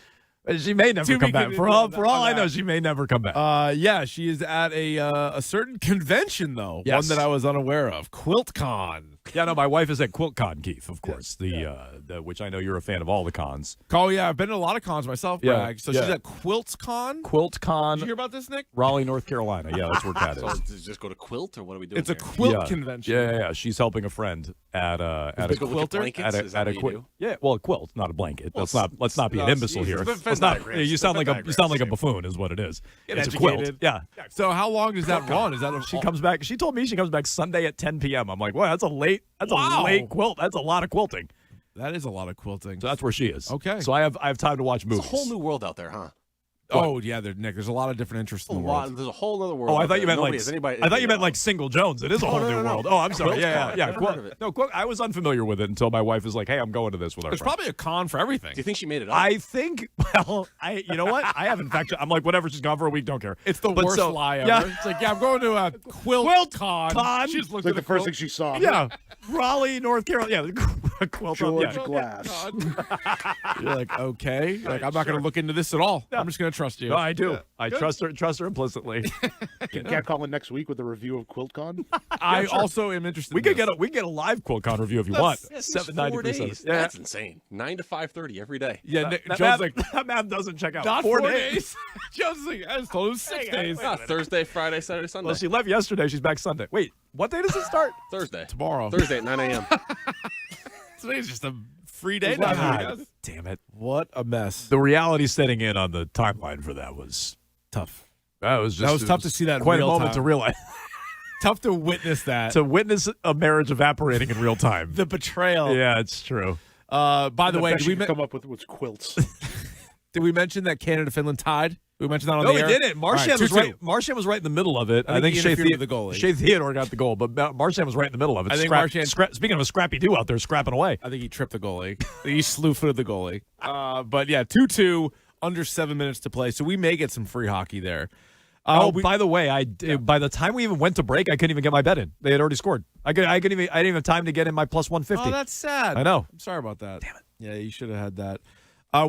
She may never come back. For all I know, she may never come back. Yeah, she is at a certain convention, though. Yes. One that I was unaware of. QuiltCon. Yeah, no, my wife is at QuiltCon, Keith, of course, which I know you're a fan of all the cons. Oh, yeah, I've been to a lot of cons myself, Yeah, Bragg. So yeah. she's at QuiltCon? QuiltCon. Did you hear about this, Nick? Raleigh, North Carolina. Yeah, that's where Kat So is. does it just go to Quilt, or what are we doing? It's a here? quilt convention. Yeah. She's helping a friend at a They go look at quilter. blankets? Is that what you do? Yeah, well, a quilt, not a blanket. Well, let's not be an imbecile here. Jesus, Let's not. You sound like a buffoon, is what it is. It's a quilt. Yeah. So how long does that run? Is that She comes back. She told me she comes back Sunday at 10 p.m. I'm like, wow, that's a late quilt. That's a lot of quilting. That is a lot of quilting. So that's where she is. Okay. So I have time to watch movies. It's a whole new world out there, huh? Oh, yeah, Nick. There's a lot of different interests in the world. There's a whole other world. Oh, I out thought there. you meant Nobody like has anybody. I thought you meant like single Jones. It is a whole new world. Oh, I'm sorry. QuiltCon. Yeah. I've never heard of it. No, I was unfamiliar with it until my wife was like, "Hey, I'm going to this with our There's friend." probably a con for everything. Do you think she made it up? I think. Well, you know what? I haven't fact. I'm like, whatever. She's gone for a week. Don't care. It's the worst lie ever. Yeah. It's like, yeah, I'm going to a QuiltCon. She just looked It's like at the first thing she saw. Yeah, Raleigh, North Carolina. Yeah, quilt. George Yeah. Glass. You're like, okay. You're like, I'm not going to look into this at all. I'm just going to trust you. No, I do. I trust her implicitly. Can't call in next week with a review of QuiltCon. I also am interested. We in could this. get a live QuiltCon review if you want. It's 4 days. Yeah. That's insane. 9 to 5:30 every day. Yeah, Nick, That Joe's math, like, that math doesn't check out. not 4 4 days. days. Joe's like, I just told him 6 days. Thursday, Friday, Saturday, Sunday. Well, she left yesterday. She's back Sunday. Wait, what day does it start? Thursday. Tomorrow. Thursday at 9 a.m. Today's just a free day. God, now. damn it. What a mess. The reality setting in on the timeline for that was Tough. that was just That was tough to see that in quite real a moment time. to realize Tough to witness that. to witness a marriage evaporating in real time. The betrayal. Yeah, it's true. By the The way, best did we, you could come up with was quilts. did we mention that Canada Finland tied? It we mention that on No, the air? we didn't. Marchand was 2-2. right. Marchand was right in the middle of it. I think he interfered with the goalie. Shea Theodore got the goal, but Marchand was right in the middle of it. I think Marchand. Speaking of a scrappy dude out there scrapping away. I think he tripped the goalie. He slew-footed the goalie. But yeah, 2-2, under 7 minutes to play. So we may get some free hockey there. By the way, by the time we even went to break, I couldn't even get my bet in. They had already scored. I didn't even have time to get in my plus 150. Oh, that's sad. I know. I'm sorry about that. Damn it. Yeah, you should have had that.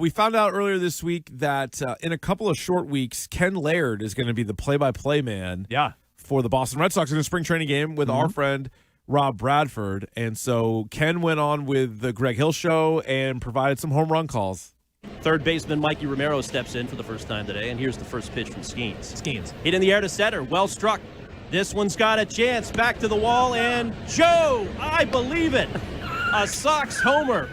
We found out earlier this week that in a couple of short weeks, Ken Laird is going to be the play-by-play man for the Boston Red Sox in a spring training game with our friend Rob Bradford. And so Ken went on with the Greg Hill Show and provided some home run calls. Third baseman Mikey Romero steps in for the first time today, and here's the first pitch from Skeens. Hit in the air to center, well struck. This one's got a chance, back to the wall, and Joe, I believe it, a Sox homer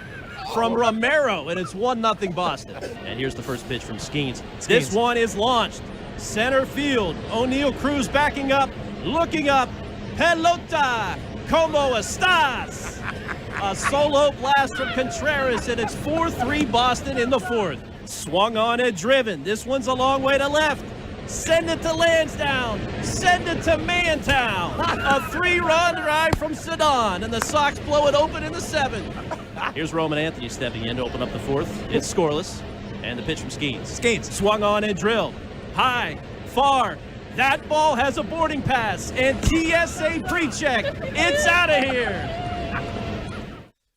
from Romero, and it's 1-0 Boston. And here's the first pitch from Skeens. This one is launched. Center field, O'Neal Cruz backing up, looking up, pelota, como estas? A solo blast from Contreras, and it's 4-3 Boston in the fourth. Swung on and driven. This one's a long way to left. Send it to Lansdowne. Send it to Mantown. A 3-run drive from Sedan, and the Sox blow it open in the seventh. Here's Roman Anthony stepping in to open up the fourth. It's scoreless, and the pitch from Skeens. Swung on and drilled. High, far. That ball has a boarding pass, and TSA pre-check. It's out of here.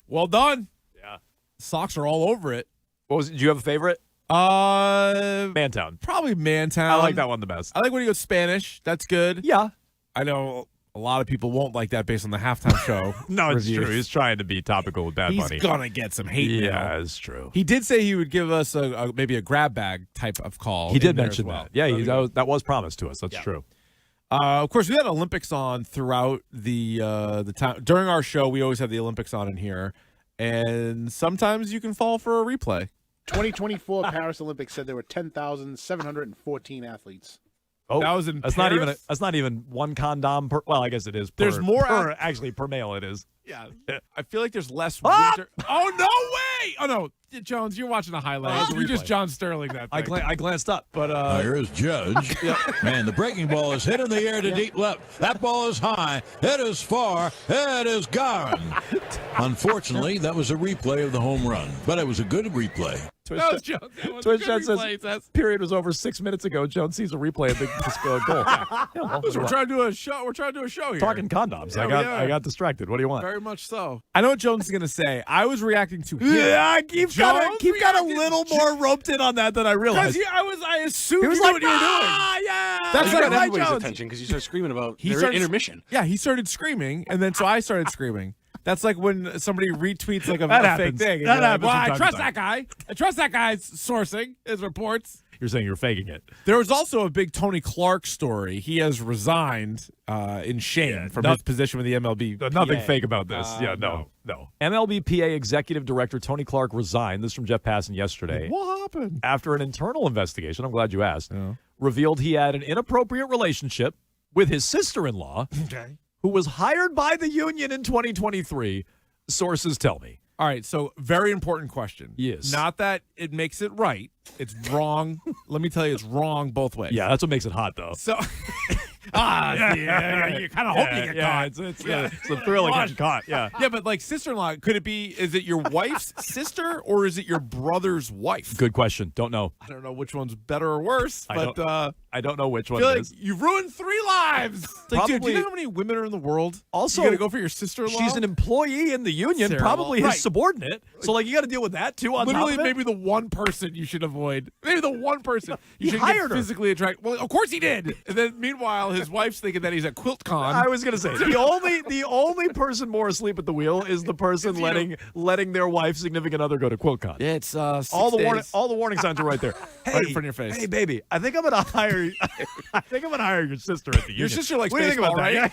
Well done. Yeah. Sox are all over it. What was it? Do you have a favorite? Mantown. Probably Mantown. I like that one the best. I like when he goes Spanish. That's good. Yeah. I know a lot of people won't like that based on the halftime show. No, it's reviews. true. He's trying to be topical with Bad Bunny. He's gonna get some hate. Yeah, it's true. He did say he would give us maybe a grab bag type of call. He did in there mention as well. that. Yeah, that was promised to us. That's true. Of course, we had Olympics on throughout the time during our show. We always have the Olympics on in here, and sometimes you can fall for a replay. 2024 Paris Olympics said there were 10,714 athletes. Oh, that was in that's Paris? not even one condom per. Well, I guess it is. There's more actually per male. It is. Yeah, I feel like there's less winter. Oh no way! Oh no, Jones, you're watching the highlights. You just John Sterling that. Thing. I glanced up, but here's Judge. Man, the breaking ball is hit in the air to deep left. That ball is high. It is far. It is gone. Unfortunately, that was a replay of the home run, but it was a good replay. Twitch chat says period was over 6 minutes ago. Jones sees a replay of the goal. We're trying to do a show. We're trying to do a show here. Talking condoms. Yeah, I got distracted. What do you want? Very much so. I know what Jones is going to say. I was reacting to him. Yeah, Keith got a little more roped in on that than I realized. I assumed he was you like, knew what you were doing. Yeah. That's like everybody's Jones. attention because you started screaming about started- intermission. Yeah, he started screaming, and then so I started screaming. That's like when somebody retweets like a That fake happens. thing. and That you're like, happens well, from I time to trust time. that guy. I trust that guy's sourcing his reports. You're saying you're faking it. There was also a big Tony Clark story. He has resigned in shame from his position with the MLB. Nothing fake about this. No. MLBPA Executive Director Tony Clark resigned. This is from Jeff Passan yesterday. What happened? After an internal investigation, I'm glad you asked, revealed he had an inappropriate relationship with his sister-in-law, who was hired by the union in 2023, sources tell me. All right, so very important question. Yes. Not that it makes it right. It's wrong. Let me tell you, it's wrong both ways. Yeah, that's what makes it hot, though. So, you kind of hope you get caught. It's a thrill of getting caught. Yeah. Yeah, but like sister-in-law, could it be, is it your wife's sister or is it your brother's wife? Good question. Don't know. I don't know which one's better or worse, but I don't know which one feel it like is. you've ruined 3 lives. It's like, dude, do you know how many women are in the world? Also, you got to go for your sister-in-law? She's an employee in the union, Terrible. probably his Right. subordinate. So, like, you got to deal with that, too, on Literally, top of it? maybe the one person you should avoid. Maybe the one person you He should hired get her. physically attracted. Well, of course he did. And then, meanwhile, his wife's thinking that he's at QuiltCon. I was gonna say the only person more asleep at the wheel is the person letting their wife's significant other go to QuiltCon. Yeah, it's all the warning signs are right there. Hey, Right in front of your face. Hey, baby, I think I'm gonna hire. I think I'm gonna hire your sister at the union. Your sister likes what do you think baseball, about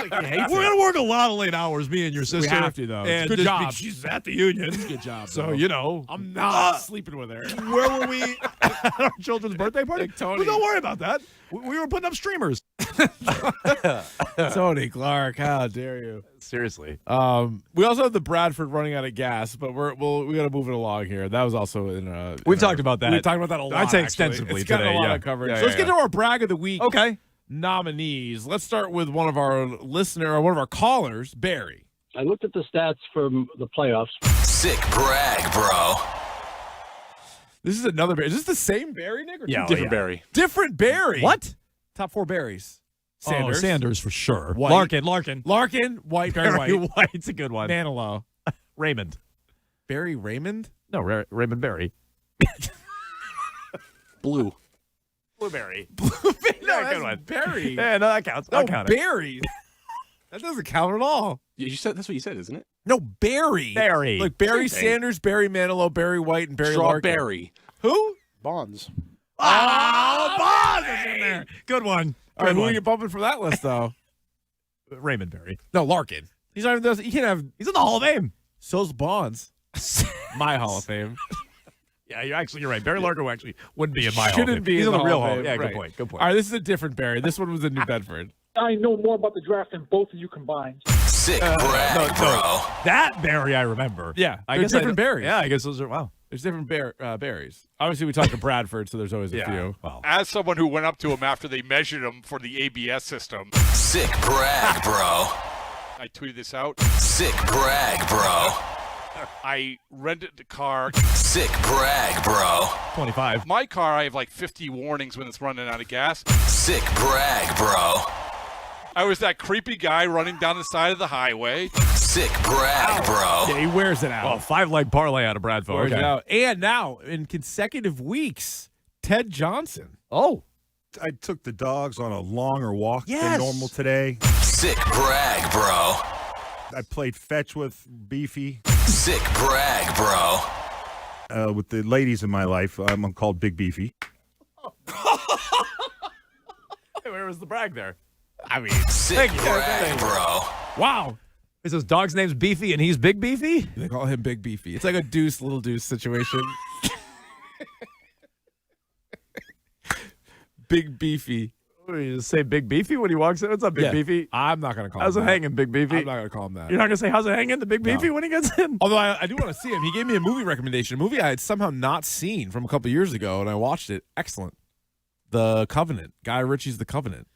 that? We're gonna work a lot of late hours, me and your sister. have to, though. It's And good just job. She's at the union. Good job. So bro. you know, I'm not sleeping with her. where were we at our children's birthday party? Big Tony. Well, don't worry about that. We were putting up streamers. Tony Clark, how dare you? Seriously. We also have the Bradford running out of gas, but we got to move it along here. That was also in. We've talked about that. We've talked about that a lot. I'd say actually. extensively It's gotten today, a lot yeah. of coverage. Yeah, So let's yeah, get to our brag of the week. Okay. Nominees. Let's start with one of our one of our callers, Barry. I looked at the stats from the playoffs. Sick brag, bro. This is another Barry. Is this the same Barry, Nick? Or Yeah, two different Barry? Different Barry. What? Top 4 Barrys. Sanders. Oh, Sanders for sure. White. Larkin. White, Barry White. White's a good one. Manilow. Raymond. Barry Raymond? No, Raymond Barry. Blue. Blueberry. No, Yeah, good one. Barry. Yeah, no, that counts. No, I'll count it. Barry. That doesn't count at all. You said that's what you said, isn't it? No, Barry. Barry. Like Barry Same thing. Sanders, Barry Manilow, Barry White, and Barry Larkin. Strawberry. Who? Bonds. Oh, Bonds is in there. Good one. All right, Good who one. are you bumping for that list, though? Raymond Barry. No, Larkin. He's not even. He can't have. He's in the Hall of Fame. So's Bonds. My Hall of Fame. Yeah, you're right. Barry Larkin actually wouldn't be in my Hall of Fame. Shouldn't be. He's in in the real Hall Hall. of Fame. Yeah, Right. good point. Good point. All right, this is a different Barry. This one was in New Bedford. I know more about the draft than both of you combined. Sick brag, bro. That Barry I remember. Yeah, I they're guess different Barrys. Yeah, I guess those are wow. There's different Barrys. Obviously, we talked to Bradford, so there's always a few. Well, As someone who went up to him after they measured him for the ABS system, Sick brag, bro. I tweeted this out. Sick brag, bro. I rented the car. Sick brag, bro. 25. My car, I have like 50 warnings when it's running out of gas. Sick brag, bro. I was that creepy guy running down the side of the highway. Sick brag, bro. Yeah, he wears it out. Well, 5-leg parlay out of Bradford. Wears Okay. it out. And now, in consecutive weeks, Ted Johnson. Oh. I took the dogs on a longer walk Yes. than normal today. Sick brag, bro. I played fetch with Beefy. Sick brag, bro. With the ladies in my life, I'm called Big Beefy. Hey, where was the brag there? I mean, Sick thank you. brag, bro. Wow. Is his dog's name's Beefy and he's Big Beefy? They call him Big Beefy. It's like a Deuce, Little Deuce situation. Big Beefy. What, you just say Big Beefy when he walks in? What's up, Big Yeah. Beefy? I'm not going to call How's him it that. hanging, Big Beefy? I'm not going to call him that. You're not going to say, how's it hanging, the Big No. Beefy, when he gets in? Although I do want to see him. He gave me a movie recommendation, a movie I had somehow not seen from a couple years ago, and I watched it. Excellent. The Covenant. Guy Ritchie's The Covenant.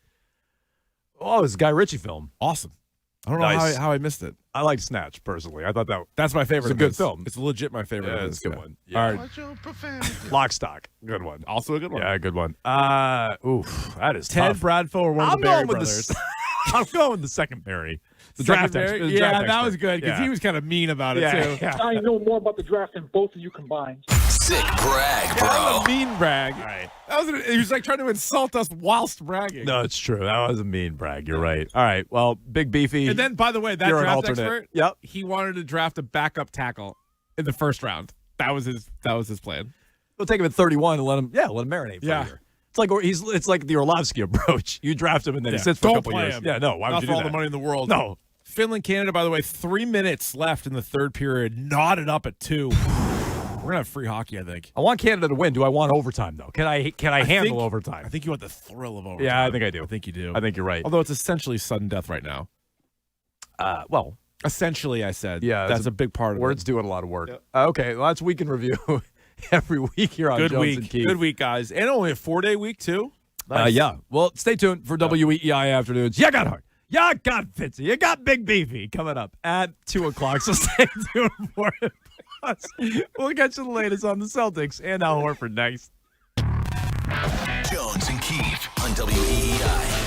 Oh, it's a Guy Ritchie film. Awesome. I don't know Nice. how I missed it. I like Snatch, personally. I thought That's my favorite. It's a of good his. film. It's legit my favorite. Yeah, of it's his. a good one. All right. Watch your profanity. Lock, Stock. Good one. Also a good one. Yeah, good one. Oof, that is Ted tough. Bradford or one of I'm the Barry going with brothers. I'm going with the second Barry. The Second draft Barry? expert. the Yeah, draft that was expert. good because Yeah. he was kind of mean about it Yeah, too. yeah. I know more about the draft than both of you combined. Sick brag, That bro. was a mean brag. All right. He was like trying to insult us whilst bragging. No, it's true. That was a mean brag. You're right. All right. Well, Big Beefy. And then, by the way, that You're an draft alternate. expert, Yep. he wanted to draft a backup tackle in the first round. That was his plan. We'll take him at 31 and let him marinate for a year. It's like the Orlovsky approach. You draft him and then he sits for a Don't couple play years. him. Yeah, no. Why Not would you for do all that? the money in the world. No. Finland, Canada, by the way, 3 minutes left in the third period. Knotted up at 2. We're gonna have free hockey, I think. I want Canada to win. Do I want overtime though? Can I handle think- overtime? I think you want the thrill of overtime. Yeah, I think I do. I think you do. I think you're right. Although it's essentially sudden death right now. Well, essentially, I said. Yeah, that's a big part of Word's it. doing a lot of work. Okay, well, that's Week in Review every week here on Good Jones week. and Keith. Good week, guys. And only a 4-day week, too. Yeah. Well, stay tuned for WEEI Afternoons. You got Hart. You got Fitzy. You got Big Beefy coming up at 2 o'clock. So stay tuned for it. Plus, we'll get you the latest on the Celtics and Al Horford next. Jones and Keith on WEEI.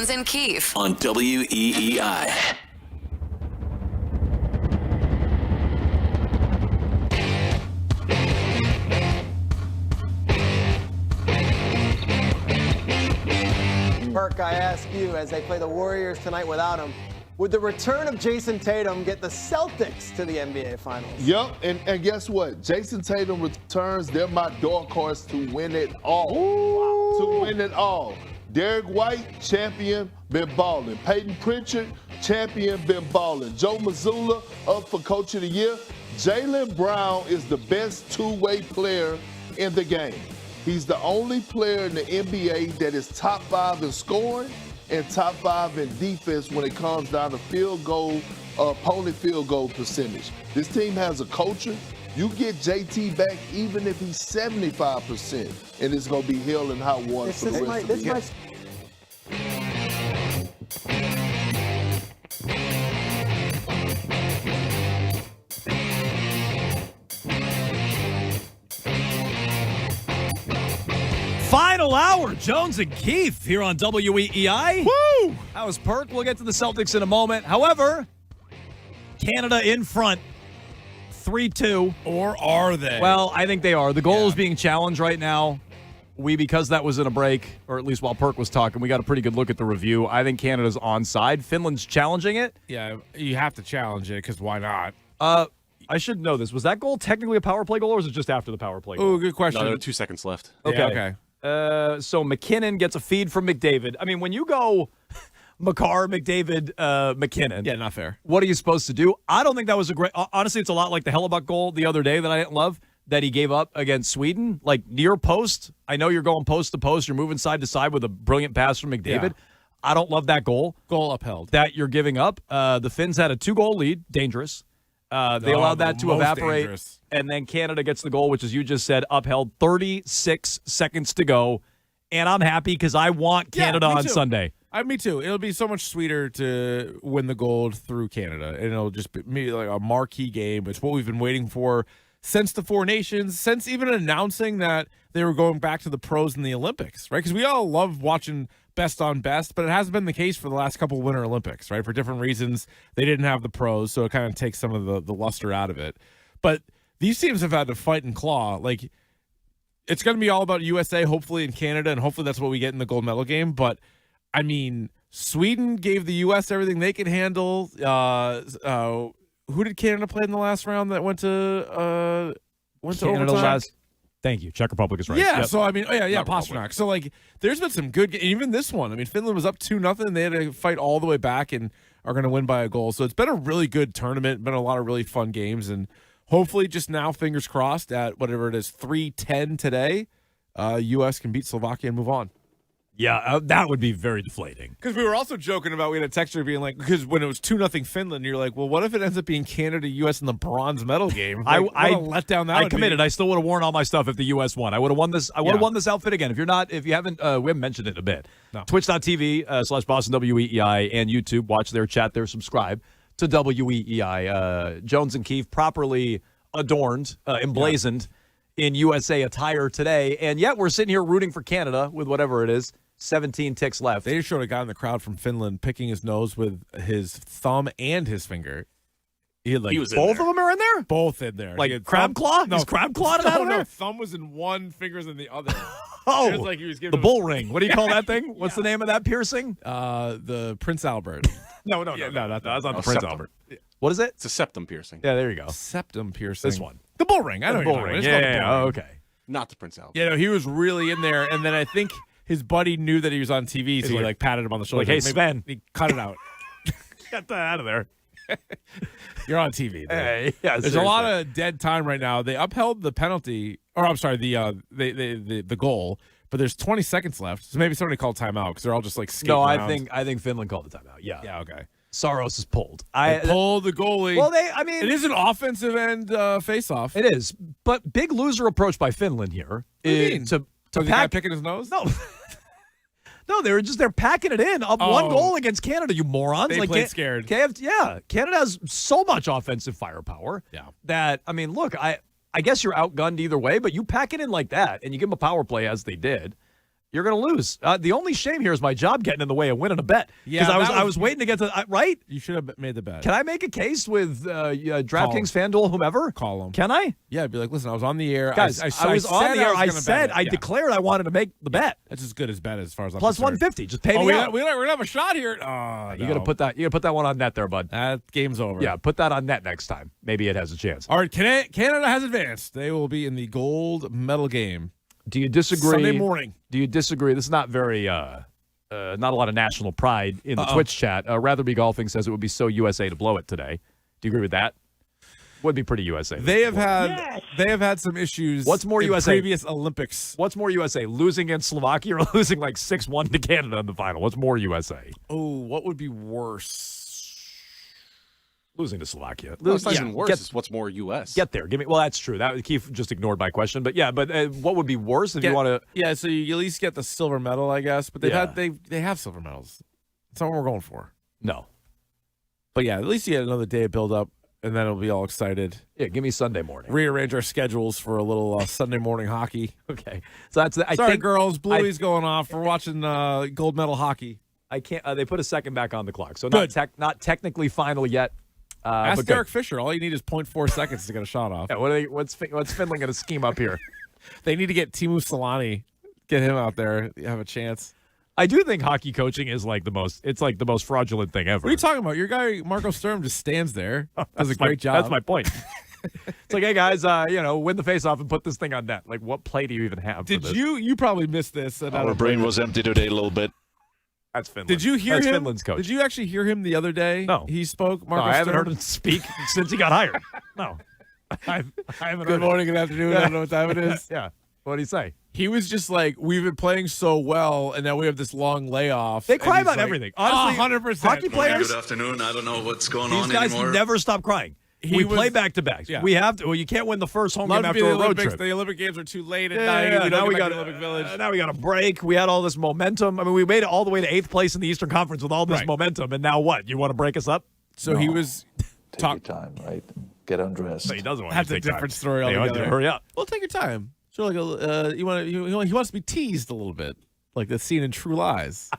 Jones and Keefe on WEEI. Perk, I ask you, as they play the Warriors tonight without him, would the return of Jason Tatum get the Celtics to the NBA Finals? Yep, and guess what? Jason Tatum returns. They're my dark horse to win it all. To win it all. Derek White, champion, been balling. Peyton Pritchard, champion, been balling. Joe Mazzulla, up for Coach of the Year. Jaylen Brown is the best two-way player in the game. He's the only player in the NBA that is top 5 in scoring and top 5 in defense when it comes down to field goal, opponent field goal percentage. This team has a culture. You get JT back even if he's 75%, and it's going to be hell and hot water for the rest of the game. Final hour, Jones and Keefe here on WEEI. Woo! That was Perk. We'll get to the Celtics in a moment. However, Canada in front, 3-2. Or are they? Well, I think they are. The goal is being challenged right now. Because that was in a break, or at least while Perk was talking, we got a pretty good look at the review. I think Canada's onside. Finland's challenging it. Yeah, you have to challenge it because why not? I should know this. Was that goal technically a power play goal, or was it just after the power play goal? Oh, good question. No, there were 2 seconds left. Okay. Yeah, okay. So McKinnon gets a feed from McDavid. I mean, when you go Makar, McDavid, McKinnon. Yeah, not fair. What are you supposed to do? I don't think that was a great... Honestly, it's a lot like the Hellebuck goal the other day that I didn't love, that he gave up against Sweden. Like, near post. I know you're going post to post. You're moving side to side with a brilliant pass from McDavid. Yeah. I don't love that goal. Goal upheld. That you're giving up. The Finns had a 2-goal lead. Dangerous. They allowed that to evaporate. Dangerous. And then Canada gets the goal, which, as you just said, upheld. 36 seconds to go. And I'm happy because I want Canada on Sunday. Me too. It'll be so much sweeter to win the gold through Canada. And it'll just be maybe like a marquee game. It's what we've been waiting for since the Four Nations, since even announcing that they were going back to the pros in the Olympics, right? Because we all love watching best on best, but it hasn't been the case for the last couple of Winter Olympics, right? For different reasons, they didn't have the pros, so it kind of takes some of the luster out of it. But these teams have had to fight and claw. Like, it's going to be all about USA, hopefully, in Canada, and hopefully that's what we get in the gold medal game. But, I mean, Sweden gave the U.S. everything they could handle. Who did Canada play in the last round that went to overtime? Thank you. Czech Republic is right. Yeah, Yep. so I mean, Pasternak. So like, there's been some good. Even this one. I mean, Finland was up 2-0. They had to fight all the way back and are going to win by a goal. So it's been a really good tournament. Been a lot of really fun games, and hopefully, just now, fingers crossed, at whatever it is, 3:10 today, U.S. can beat Slovakia and move on. Yeah, that would be very deflating. Because we were also joking about, we had a texter being like, because when it was 2-0 Finland, you're like, well, what if it ends up being Canada, U.S. in the bronze medal game? Like, what a letdown that would be. I committed. I still would have worn all my stuff if the U.S. won. I would have won this. I would have won this outfit again. If you haven't, we haven't mentioned it in a bit. No. Twitch.tv/Boston WEEI and YouTube. Watch there, chat there, subscribe to WEEI. Jones and Keefe properly adorned, emblazoned in USA attire today, and yet we're sitting here rooting for Canada with whatever it is. 17 ticks left. They just showed a guy in the crowd from Finland picking his nose with his thumb and his finger. He was both of them are in there? Both in there. Like crab claw? No, Is crab claw out of there? No, thumb was in one, fingers in the other. Oh, it was like he was giving the him bull ring. What do you call that thing? What's the name of that piercing? The Prince Albert. No, that's not the Prince septum. Albert. What is it? It's a septum piercing. Yeah, there you go. Septum piercing. This one. The bull ring. I know The bull ring. Yeah, oh, okay. Not the Prince Albert. Yeah, no, he was really in there, and then I think his buddy knew that he was on TV, so he like patted him on the shoulder. Like, hey, Sven. He cut it out. Get that out of there. You're on TV. Hey, yeah, there's a lot of dead time right now. They upheld the penalty, or I'm sorry, the goal, but there's 20 seconds left. So maybe somebody called timeout because they're all just like skating around. I think Finland called the timeout. Yeah. Yeah. Okay. Saros is pulled. They pulled the goalie. Well, it is an offensive end face-off. It is, but big loser approach by Finland here. To the guy picking his nose? No, they're packing it in up one goal against Canada. You morons! They played scared. Canada has so much offensive firepower. Yeah. That look, I guess you're outgunned either way, but you pack it in like that, and you give them a power play as they did. You're going to lose. The only shame here is my job getting in the way of winning a bet. Yeah, Because I was waiting to get to right. You should have made the bet. Can I make a case with DraftKings, FanDuel, whomever? Call them. Can I? Yeah, I'd be like, listen, I was on the air. Guys, I was on the air. I declared I wanted to make the bet. That's as good as bet as far as I'm Plus concerned. 150. Just pay me out. We're gonna have a shot here. Oh, You got to put that. You got to put that one on net there, bud. That game's over. Yeah, put that on net next time. Maybe it has a chance. All right, Canada has advanced. They will be in the gold medal game. Do you disagree? Sunday morning. Do you disagree? This is not very, not a lot of national pride in the Twitch chat. Rather Be Golfing says it would be so USA to blow it today. Do you agree with that? Would be pretty USA. They have had some issues. What's more in USA? Previous Olympics. What's more USA? Losing against Slovakia or losing like 6-1 to Canada in the final? What's more USA? Oh, what would be worse? Losing to Slovakia. It's not even worse. It's what's more U.S. Get there. Give me. Well, that's true. That Keith just ignored my question, but yeah. But what would be worse if you want to? Yeah, so you at least get the silver medal, I guess. But they have silver medals. That's not what we're going for. No. But yeah, at least you get another day of build up, and then it'll be all excited. Yeah, give me Sunday morning. Rearrange our schedules for a little Sunday morning hockey. Okay. So that's. I Sorry, think, girls. Bluey's going off. We're watching gold medal hockey. I can't. They put a second back on the clock, so Good. not technically final yet. Ask but Derek Fisher. All you need is 0.4 seconds to get a shot off. Yeah, what's Finland going to scheme up here? They need to get Teemu Solani, get him out there, have a chance. I do think hockey coaching is like the most. It's like the most fraudulent thing ever. What are you talking about? Your guy Marco Sturm just stands there, does a great job. That's my point. It's like, hey guys, win the face-off and put this thing on net. Like, what play do you even have? Did you probably missed this? Our brain was empty today a little bit. That's Finland. Did you hear That's him? Finland's coach. Did you actually hear him the other day? No. He spoke. Marco I haven't Sturm? heard him speak since he got hired. No. I haven't Good heard morning, good afternoon. I don't know what time it is. Yeah. What did he say? He was just like, we've been playing so well, and now we have this long layoff. They And cry he's about like, everything. Honestly, 100%. hockey players. Good afternoon. I don't know what's going These on guys anymore. never stop crying. We play back-to-backs. Yeah. We have to. Well, you can't win the first home Love game to be after the a road Olympics. trip. The Olympic Games are too late at Yeah, night. yeah, We now don't we get back got to Olympic Village. Now we got a break. We had all this momentum. I mean, we made it all the way to 8th place in the Eastern Conference with all this momentum, and now what? You want to break us up? So he was Take your time, right? Get undressed. No, he doesn't want That's to a take time. different story They want altogether. you to hurry up. Well, take your time. So like he wants to be teased a little bit, like the scene in True Lies.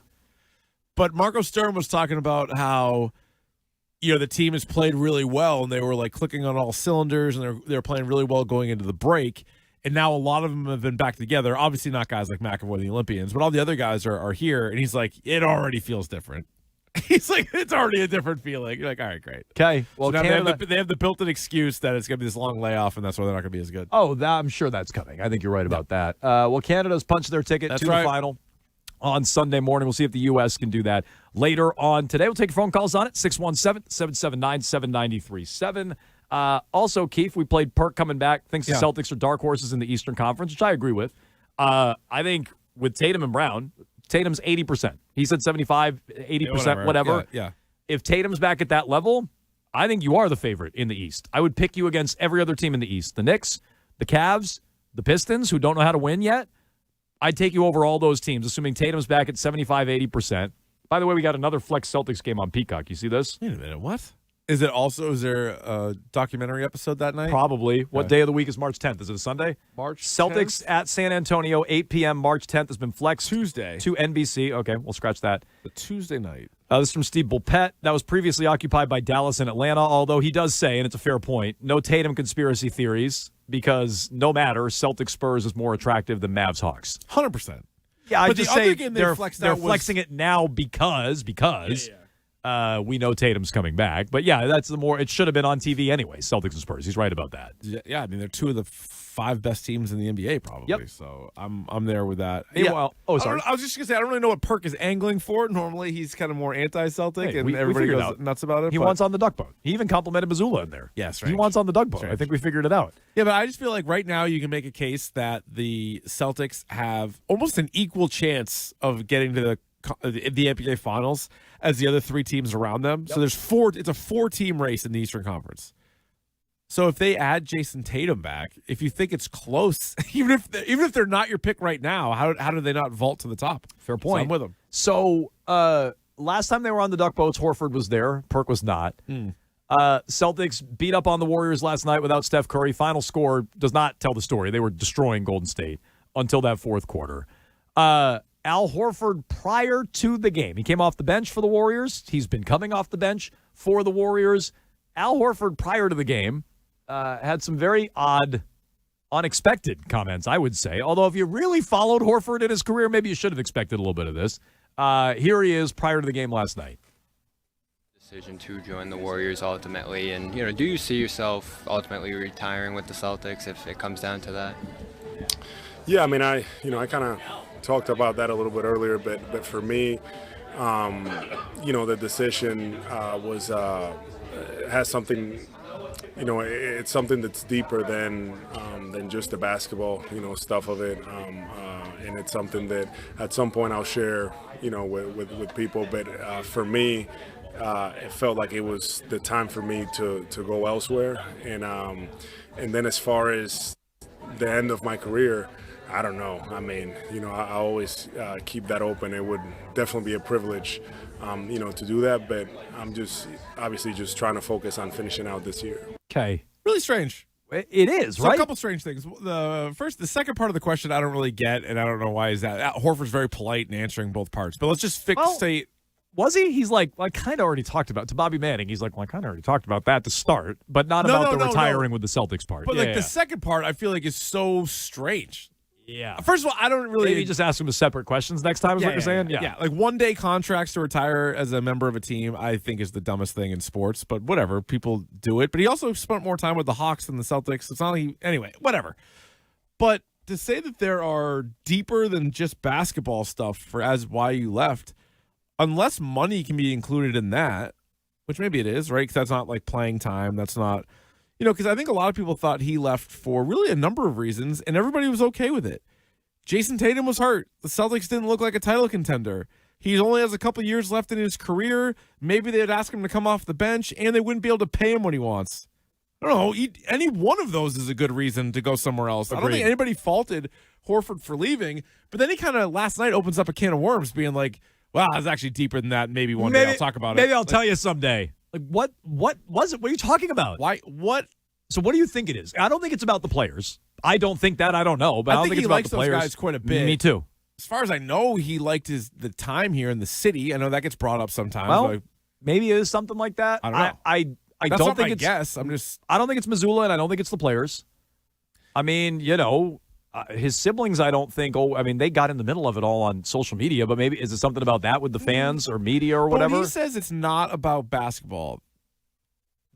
But Marco Sturm was talking about how the team has played really well, and they were like clicking on all cylinders, and they're playing really well going into the break. And now a lot of them have been back together. Obviously, not guys like McAvoy, the Olympians, but all the other guys are here. And he's like, it already feels different. He's like, it's already a different feeling. You're like, all right, great. Okay. Well, So now Canada, they have the built-in excuse that it's going to be this long layoff, and that's why they're not going to be as good. Oh, I'm sure that's coming. I think you're right about that. Well, Canada's punched their ticket That's to right. the final on Sunday morning. We'll see if the U.S. can do that later on today. We'll take your phone calls on it, 617-779-7937. Also, Keith, we played Perk coming back. Thinks the Celtics are dark horses in the Eastern Conference, which I agree with. I think with Tatum and Brown, Tatum's 80%. He said 75, 80%, whatever. Yeah. If Tatum's back at that level, I think you are the favorite in the East. I would pick you against every other team in the East. The Knicks, the Cavs, the Pistons, who don't know how to win yet. I'd take you over all those teams, assuming Tatum's back at 75, 80%. By the way, we got another Flex Celtics game on Peacock. You see this? Wait a minute. What? Is there a documentary episode that night? Probably. What day of the week is March 10th? Is it a Sunday? March Celtics 10th? at San Antonio, 8 p.m. March 10th has been flexed Tuesday to NBC. Okay, we'll scratch that. The Tuesday night. This is from Steve Bulpett. That was previously occupied by Dallas and Atlanta, although he does say, and it's a fair point, no Tatum conspiracy theories because no matter, Celtics Spurs is more attractive than Mavs Hawks. 100%. Yeah, I But just the other say game they're flexed they're out was- flexing it now because we know Tatum's coming back. But yeah, that's the more. It should have been on TV anyway. Celtics and Spurs. He's right about that. Yeah, I mean they're two of the 5 best teams in the NBA probably. Yep. So I'm there with that. Meanwhile- sorry. I was just gonna say I don't really know what Perk is angling for. Normally he's kind of more anti-Celtic, Hey, and we everybody figured it goes out. nuts about it. He but- wants on the duck boat. He even complimented Missoula in there. Yes, He wants on the duck boat. I think we figured it out. Yeah, but I just feel like right now you can make a case that the Celtics have almost an equal chance of getting to the NBA Finals as the other 3 teams around them. So there's 4. It's a 4-team race in the Eastern Conference. So if they add Jason Tatum back, if you think it's close, even if they're not your pick right now, how do they not vault to the top? Fair point. So I'm with them. So last time they were on the duck boats, Horford was there. Perk was not. Celtics beat up on the Warriors last night without Steph Curry. Final score does not tell the story. They were destroying Golden State until that fourth quarter. Al Horford prior to the game. He came off the bench for the Warriors. He's been coming off the bench for the Warriors. Al Horford prior to the game had some very odd, unexpected comments, I would say. Although if you really followed Horford in his career, maybe you should have expected a little bit of this. Here he is prior to the game last night. Decision to join the Warriors ultimately, and do you see yourself ultimately retiring with the Celtics if it comes down to that? Yeah, I mean, I kind of talked about that a little bit earlier, but for me, the decision has something. It's something that's deeper than just the basketball, stuff of it, and it's something that at some point I'll share, with people. But for me, it felt like it was the time for me to go elsewhere, and then as far as the end of my career, I don't know. I mean, I always keep that open. It would definitely be a privilege, to do that. But I'm obviously just trying to focus on finishing out this year. Okay. Really strange. It is, so right? A couple strange things. The second part of the question I don't really get, and I don't know why is that. Horford's very polite in answering both parts. But let's just fixate. Was he? He's like, I kind of already talked about, to Bobby Manning, he's like, I kind of already talked about that to start, but not about the retiring with the Celtics part. But the second part, I feel like is so strange. Yeah. First of all, I don't really. Maybe just ask him separate questions next time is what you're saying? Yeah. Like one-day contracts to retire as a member of a team, I think is the dumbest thing in sports, but whatever. People do it. But he also spent more time with the Hawks than the Celtics. It's not anyway, whatever. But to say that there are deeper than just basketball stuff for as why you left, unless money can be included in that, which maybe it is, right? Because that's not like playing time. That's not, because I think a lot of people thought he left for really a number of reasons, and everybody was okay with it. Jason Tatum was hurt. The Celtics didn't look like a title contender. He only has a couple years left in his career. Maybe they'd ask him to come off the bench, and they wouldn't be able to pay him what he wants. I don't know. Any one of those is a good reason to go somewhere else. Agreed. I don't think anybody faulted Horford for leaving, but then he kind of last night opens up a can of worms being like, wow, it's actually deeper than that. Maybe one day I'll talk about it. Maybe I'll tell you someday. Like, what was it? What are you talking about? Why? What? So what do you think it is? I don't think it's about the players. I don't think that. I don't know. But I don't think it's about the players. He likes those guys quite a bit. Me too. As far as I know, he liked the time here in the city. I know that gets brought up sometimes. Well, maybe it is something like that. I don't know. I That's don't not think my it's. guess. I don't think it's Missoula, and I don't think it's the players. I mean, his siblings, I don't think. They got in the middle of it all on social media, but maybe is it something about that with the fans or media or whatever? But when he says it's not about basketball,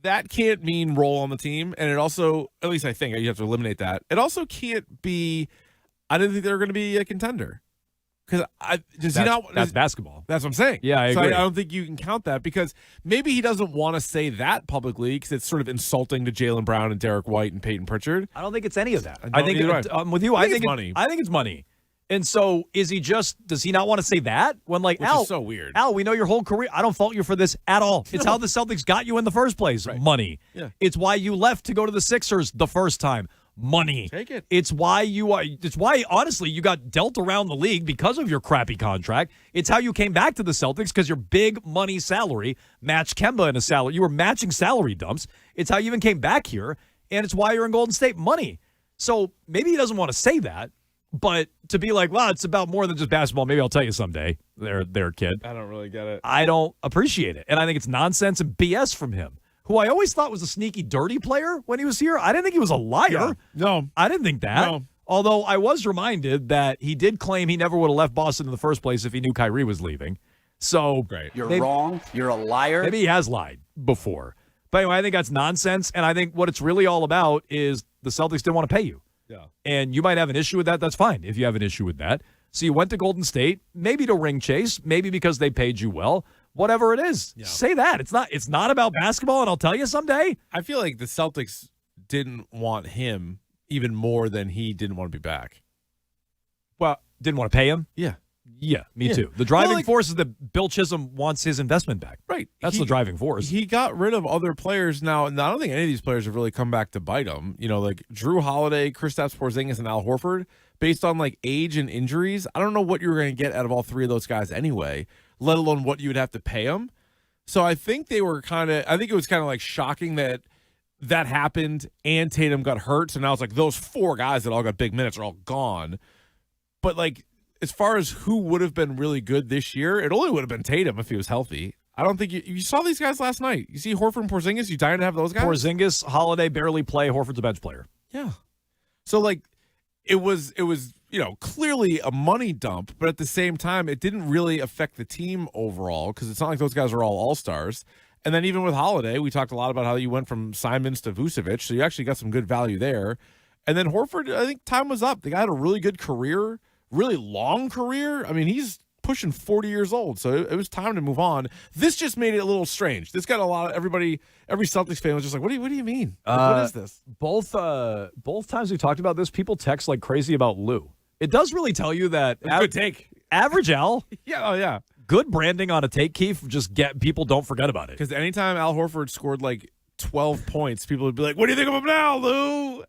that can't mean role on the team, and it also, at least I think you have to eliminate that. It also can't be. I didn't think they were going to be a contender because that's basketball. That's what I'm saying. Yeah, I agree. I don't think you can count that because maybe he doesn't want to say that publicly because it's sort of insulting to Jaylen Brown and Derek White and Peyton Pritchard. I don't think it's any of that. I think I'm with you. I think it's money. I think it's money. And so does he not want to say that? When Which Al, is so weird. Al, we know your whole career. I don't fault you for this at all. It's how the Celtics got you in the first place. Right. Money. Yeah. It's why you left to go to the Sixers the first time. Money. Take it. It's why honestly you got dealt around the league because of your crappy contract. It's how you came back to the Celtics because your big money salary matched Kemba in a salary. You were matching salary dumps. It's how you even came back here, and it's why you're in Golden State. Money. So maybe he doesn't want to say that. But to be like, wow, it's about more than just basketball. Maybe I'll tell you someday. There, kid. I don't really get it. I don't appreciate it. And I think it's nonsense and BS from him, who I always thought was a sneaky, dirty player when he was here. I didn't think he was a liar. Yeah. No. I didn't think that. No. Although I was reminded that he did claim he never would have left Boston in the first place if he knew Kyrie was leaving. So great. You're wrong. You're a liar. Maybe he has lied before. But anyway, I think that's nonsense. And I think what it's really all about is the Celtics didn't want to pay you. Yeah. And you might have an issue with that. That's fine if you have an issue with that. So you went to Golden State, maybe to ring chase, maybe because they paid you well. Whatever it is, say that. It's not about basketball, and I'll tell you someday. I feel like the Celtics didn't want him even more than he didn't want to be back. Well, didn't want to pay him? Yeah. Yeah, me too. The driving force is that Bill Chisholm wants his investment back. Right. That's the driving force. He got rid of other players now, and I don't think any of these players have really come back to bite him. Like Drew Holiday, Kristaps Porzingis, and Al Horford, based on like age and injuries, I don't know what you were going to get out of all three of those guys anyway, let alone what you would have to pay them. So I think it was kind of like shocking that happened and Tatum got hurt. So now it's like those four guys that all got big minutes are all gone. But like, as far as who would have been really good this year, it only would have been Tatum if he was healthy. I don't think you saw these guys last night. You see Horford and Porzingis. You dying to have those guys? Porzingis, Holiday barely play. Horford's a bench player. Yeah. So like, it was clearly a money dump, but at the same time, it didn't really affect the team overall because it's not like those guys are all stars. And then even with Holiday, we talked a lot about how you went from Simons to Vucevic, so you actually got some good value there. And then Horford, I think time was up. The guy had a really good career, really long career. I mean, he's pushing 40 years old, so it was time to move on. This just made it a little strange. This got every Celtics fan was just like, what do you mean? What is this? Both times we talked about this, people text like crazy about Lou. It does really tell you that good take. Average Al. Yeah, oh yeah. Good branding on a take, Keith. Just get people don't forget about it. Because anytime Al Horford scored like 12 points, people would be like, what do you think of him now, Lou?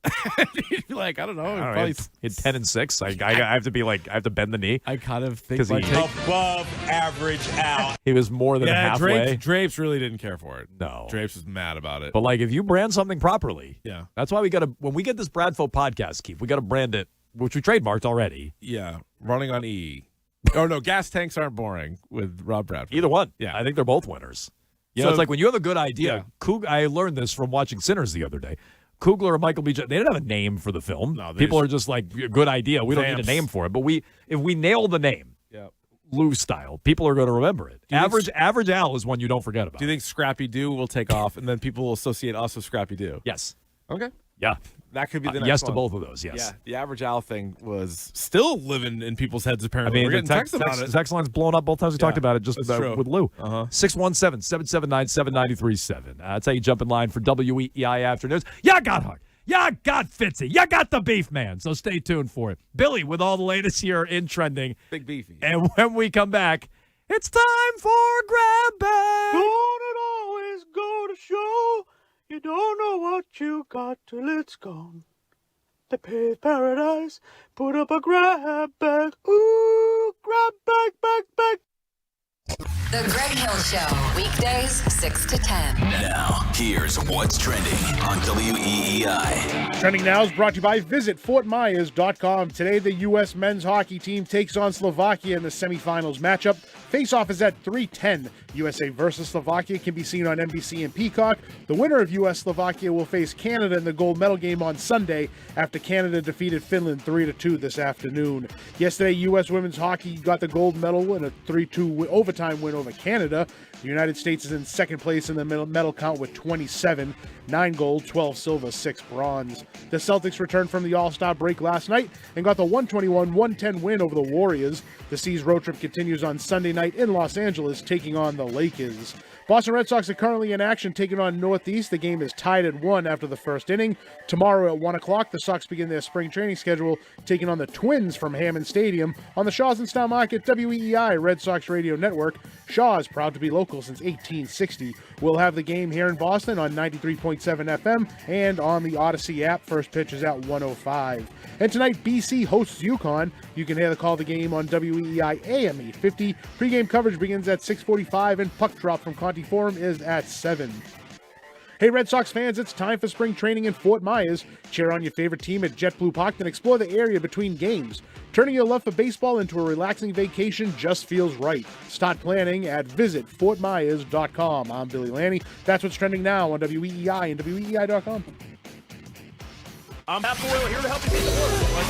He'd be like, I don't know. Probably hit 10 and 6. I have to be like, I have to bend the knee. I kind of think above average Al. He was more than halfway. Drapes really didn't care for it. No. Drapes was mad about it. But like, if you brand something properly, yeah, that's why when we get this Bradfo podcast, Keith, we got to brand it, which we trademarked already. Yeah. Running on E. Oh, no, gas tanks aren't boring with Rob Bradford. Either one. Yeah. I think they're both winners. You know, it's like when you have a good idea. Yeah. I learned this from watching Sinners the other day. Kugler and Michael B. They didn't have a name for the film. No, people are just like, good idea. We don't need a name for it. But if we nail the name, Lou style, people are going to remember it. Average Al is one you don't forget about. Do you think Scrappy Doo will take off and then people will associate us with Scrappy Doo? Yes. Okay. Yeah. That could be the next yes one. to both of those, yes. Yeah, the Average Al thing was still living in people's heads, apparently. I mean, we're getting texts about it. Text line's blown up both times we talked about it just with Lou. 617-779-7937. That's how you jump in line for WEEI Afternoons. You got Hart. You got Fitzy. You got the Beef Man. So stay tuned for it. Billy with all the latest here in trending. Big Beefy. And when we come back, it's time for Grab Bag. Don't always go to show. You don't know what you got till it's gone. They paved paradise, put up a grab bag. Ooh, grab bag, bag, bag. The Greg Hill Show, weekdays 6 to 10. Now, here's what's trending on WEEI. Trending Now is brought to you by visitfortmyers.com. Today, the U.S. men's hockey team takes on Slovakia in the semifinals matchup. Face-off is at 3:10. USA versus Slovakia can be seen on NBC and Peacock. The winner of U.S.-Slovakia will face Canada in the gold medal game on Sunday after Canada defeated Finland 3-2 this afternoon. Yesterday, U.S. women's hockey got the gold medal in a 3-2 overtime win over Canada. The United States is in second place in the medal count with 27, 9 gold, 12 silver, 6 bronze. The Celtics returned from the All-Star break last night and got the 121-110 win over the Warriors. The C's road trip continues on Sunday night in Los Angeles, taking on the Lakers. Boston Red Sox are currently in action, taking on Northeast. The game is tied at 1 after the first inning. Tomorrow at 1 o'clock, the Sox begin their spring training schedule, taking on the Twins from Hammond Stadium on the Shaw's and Star Market WEEI Red Sox Radio Network. Shaw is proud to be local since 1860. We'll have the game here in Boston on 93.7 FM and on the Odyssey app. First pitch is at 1:05. And tonight, BC hosts UConn. You can hear the call of the game on WEEI AM 850. Pre-game coverage begins at 6:45, and puck drop from Conti Forum is at 7. Hey, Red Sox fans, it's time for spring training in Fort Myers. Cheer on your favorite team at JetBlue Park and explore the area between games. Turning your love for baseball into a relaxing vacation just feels right. Start planning at visitfortmyers.com. I'm Billy Lanny. That's what's trending now on WEEI and WEEI.com. I'm Pat Boyle here to help you get the work.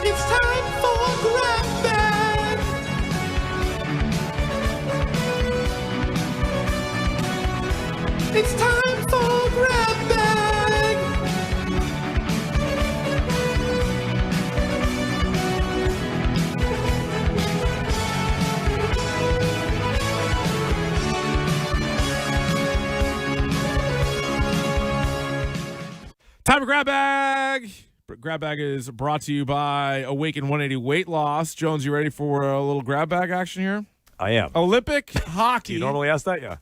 It's time for grab bag. It's time for grab bag. Time for Grab Bag. Grab Bag is brought to you by Awaken 180 Weight Loss. Jones, you ready for a little grab bag action here? I am. Olympic hockey. Do you normally ask that? Yeah.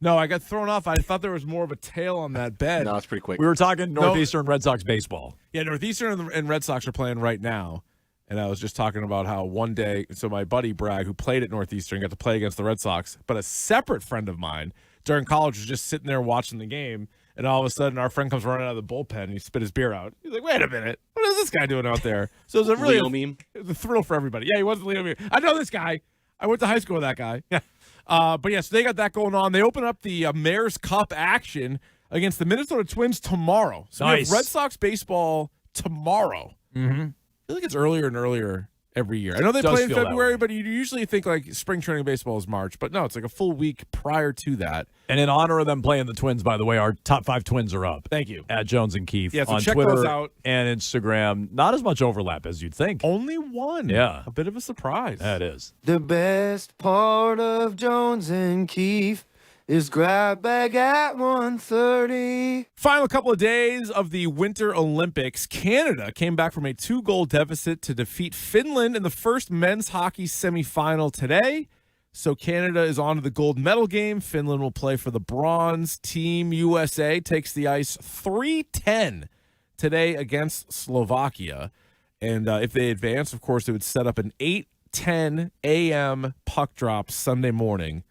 No, I got thrown off. I thought there was more of a tail on that bed. No, it's pretty quick. We were talking Northeastern Red Sox baseball. Yeah, Northeastern and Red Sox are playing right now. And I was just talking about how one day, so my buddy Bragg, who played at Northeastern, got to play against the Red Sox, but a separate friend of mine during college was just sitting there watching the game. And all of a sudden, our friend comes running out of the bullpen, and he spit his beer out. He's like, wait a minute. What is this guy doing out there? So it was a really it was a thrill for everybody. Yeah, he was Leo meme. I know this guy. I went to high school with that guy. Yeah. But, yeah, so they got that going on. They open up the Mayor's Cup action against the Minnesota Twins tomorrow. So we have Red Sox baseball tomorrow. Mm-hmm. I feel like it's earlier and earlier every year. I know they play in February, but you usually think like spring training baseball is March. But no, it's like a full week prior to that. And in honor of them playing the Twins, by the way, our top 5 Twins are up. Thank you. At Jones and Keefe yeah, so on check Twitter those out. And Instagram. Not as much overlap as you'd think. Only one. Yeah. A bit of a surprise. That is. The best part of Jones and Keefe is grab bag at 1:30. Final couple of days of the Winter Olympics. Canada came back from a 2-goal deficit to defeat Finland in the first men's hockey semifinal today. So Canada is on to the gold medal game. Finland will play for the bronze. Team USA takes the ice 3-10 today against Slovakia. And if they advance, of course, they would set up an 8:10 a.m. puck drop Sunday morning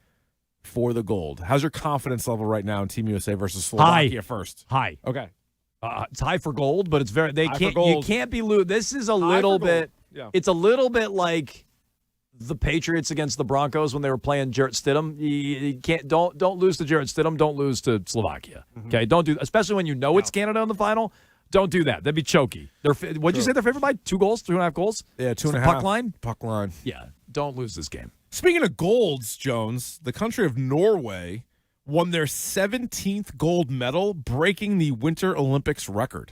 for the gold. How's your confidence level right now in Team USA versus Slovakia first? High. Okay. It's high for gold, but it's very High for gold. You can't be lose. This is a High little for bit gold. Yeah. It's a little bit like the Patriots against the Broncos when they were playing Jarrett Stidham. You can't don't lose to Jarrett Stidham, don't lose to Slovakia. Okay? Don't do, especially when you know it's Canada in the final. Don't do that. That'd be choky. What'd you say they're favored by? 2 goals, 2.5 goals? Yeah, 2.5. Puck line? Puck line. Yeah. Don't lose this game. Speaking of golds, Jones, the country of Norway won their 17th gold medal, breaking the Winter Olympics record.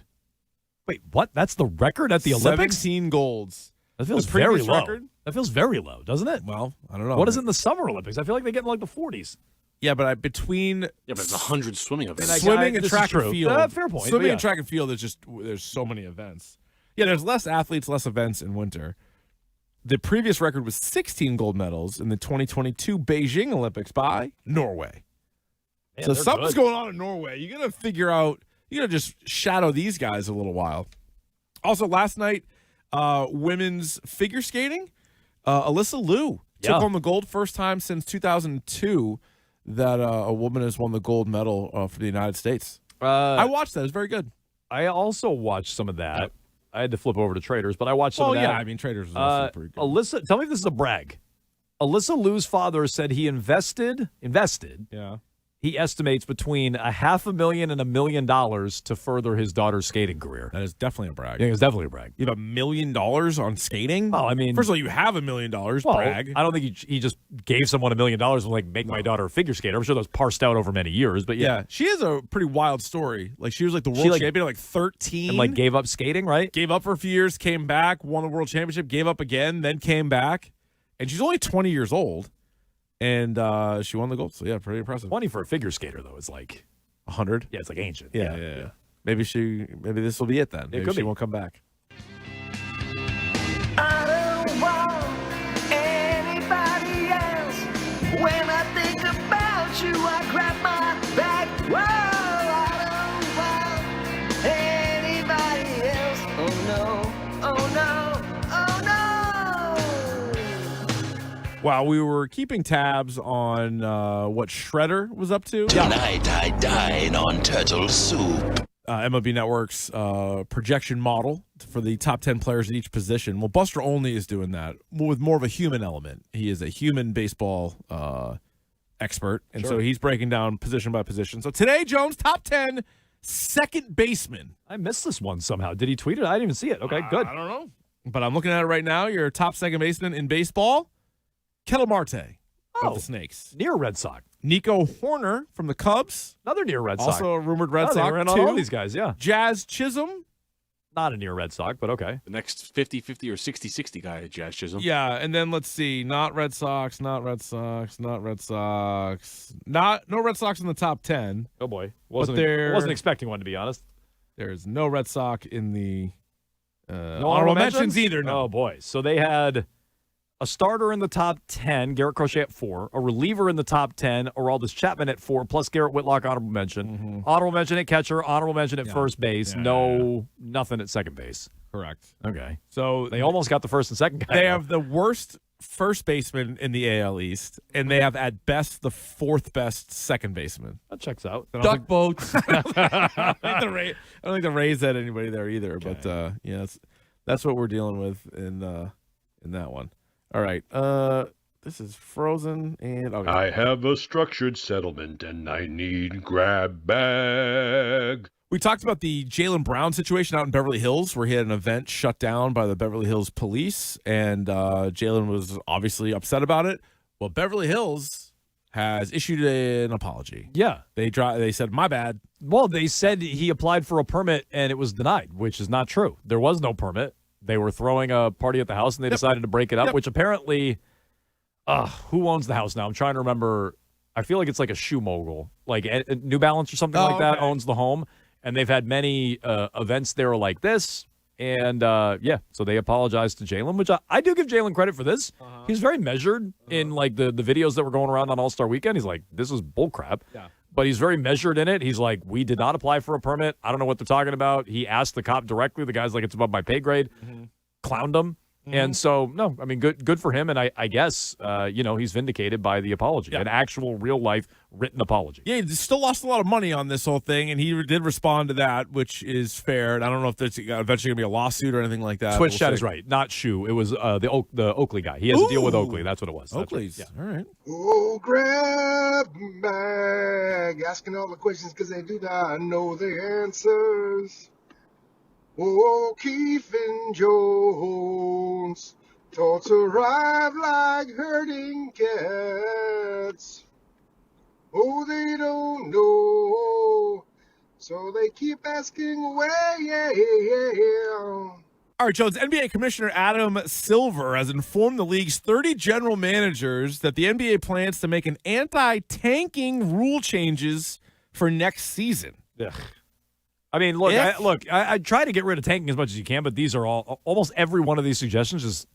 Wait, what? That's the record at the Olympics? 17 golds. That feels The very previous low. record? That feels very low, doesn't it? Well, I don't know. What is it in the Summer Olympics? I feel like they get in like the 40s. Yeah, but between Yeah, but it's 100 swimming events. swimming and this is track and true. field. Fair point. Swimming but yeah. and track and field, there's so many events. Yeah, there's less athletes, less events in winter. The previous record was 16 gold medals in the 2022 Beijing Olympics by Norway. Man, So they're something's good. going on in Norway. You got to figure out, you got to just shadow these guys a little while. Also, last night, women's figure skating, Alyssa Liu took home the gold, first time since 2002 that a woman has won the gold medal for the United States. I watched that. It was very good. I also watched some of that. I had to flip over to Traders, but I watched some of that. Yeah, I mean, Traders was also pretty good. Alyssa, tell me if this is a brag. Alyssa Liu's father said he invested. Yeah. He estimates between $500,000 and $1 million to further his daughter's skating career. That is definitely a brag. Yeah, it's definitely a brag. You have $1 million on skating? Well, I mean, first of all, you have $1 million. Brag. I don't think he just gave someone $1 million and like make my daughter a figure skater. I'm sure that was parsed out over many years, but yeah. She has a pretty wild story. Like she was like the world champion at like 13. And like gave up skating, right? Gave up for a few years, came back, won the world championship, gave up again, then came back. And she's only 20 years old. and she won the gold. So, yeah, pretty impressive. 20 for a figure skater, though, is like 100. Yeah, it's like ancient. Yeah. Maybe this will be it then. Maybe she won't come back. I don't want anybody else. When I think about you, I grab my back. Whoa, I don't want anybody else. Oh no, oh no, oh no. While we were keeping tabs on what Shredder was up to. Tonight I dine on turtle soup. MLB Network's projection model for the top 10 players at each position. Well, Buster Olney is doing that with more of a human element. He is a human baseball expert, and so he's breaking down position by position. So today, Jones, top 10 second baseman. I missed this one somehow. Did he tweet it? I didn't even see it. Okay, good. I don't know. But I'm looking at it right now. Your top second baseman in baseball, Ketel Marte of the Snakes. Near Red Sox. Nico Horner from the Cubs. Another near Red Sox. Also a rumored Red Sox, They were in on all these guys, yeah. Jazz Chisholm. Not a near Red Sox, but okay. The next 50-50 or 60-60 guy, Jazz Chisholm. Yeah, and then let's see. Not Red Sox, not Red Sox, not Red Sox. No Red Sox in the top 10. Oh, boy. Wasn't expecting one, to be honest. There's no Red Sox in the no honorable mentions either. No. Oh, boy. So they had a starter in the top 10, Garrett Crochet at 4, a reliever in the top 10, Aroldis Chapman at 4, plus Garrett Whitlock, honorable mention. Mm-hmm. Honorable mention at catcher, honorable mention at first base. Nothing at second base. Correct. Okay. So they almost got the first and second guy. They have the worst first baseman in the AL East, and they have at best the fourth best second baseman. That checks out. Duck boats. I don't think the Rays had anybody there either, but that's what we're dealing with in that one. All right. This is frozen and okay. I have a structured settlement and I need grab bag. We talked about the Jaylen Brown situation out in Beverly Hills where he had an event shut down by the Beverly Hills police, and Jaylen was obviously upset about it. Well, Beverly Hills has issued an apology. Yeah. They said, my bad. Well, they said he applied for a permit and it was denied, which is not true. There was no permit. They were throwing a party at the house, and they decided to break it up, which apparently, who owns the house now? I'm trying to remember. I feel like it's like a shoe mogul, like New Balance or something like that owns the home, and they've had many events there like this, and so they apologized to Jaylen, which I do give Jaylen credit for this. He's very measured in like the videos that were going around on All-Star Weekend. He's like, this is bullcrap. Yeah. But he's very measured in it. He's like, we did not apply for a permit. I don't know what they're talking about. He asked the cop directly. The guy's like, it's above my pay grade. Mm-hmm. Clowned him. Mm-hmm. And so, no, I mean, good for him. And I guess, he's vindicated by the apology, an actual real-life written apology. Yeah, he still lost a lot of money on this whole thing, and he did respond to that, which is fair. And I don't know if there's eventually going to be a lawsuit or anything like that. Twitch chat is right. Not Shoe. It was the Oakley guy. He has a deal with Oakley. That's what it was. Oakley's. Right. All right. Oh, grab bag. Asking all the questions because they do not know the answers. Oh, Keefe and Jones, thoughts arrive like herding cats. Oh, they don't know, so they keep asking away. All right, Jones, NBA Commissioner Adam Silver has informed the league's 30 general managers that the NBA plans to make an anti-tanking rule changes for next season. Ugh. I mean, look, I try to get rid of tanking as much as you can, but these are almost every one of these suggestions is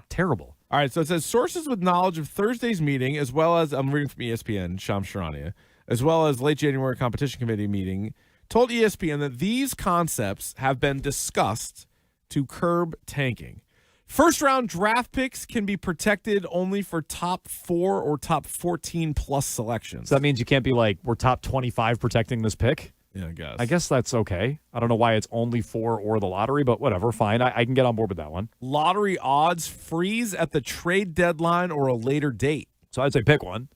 terrible. All right, so it says sources with knowledge of Thursday's meeting, as well as, I'm reading from ESPN, Shams Charania, as well as late January competition committee meeting, told ESPN that these concepts have been discussed to curb tanking. First-round draft picks can be protected only for top 4 or top 14 plus selections. So that means you can't be like, we're top 25 protecting this pick? Yeah, I guess. I guess that's okay. I don't know why it's only 4 or the lottery, but whatever, fine. I can get on board with that one. Lottery odds freeze at the trade deadline or a later date. So I'd say pick one.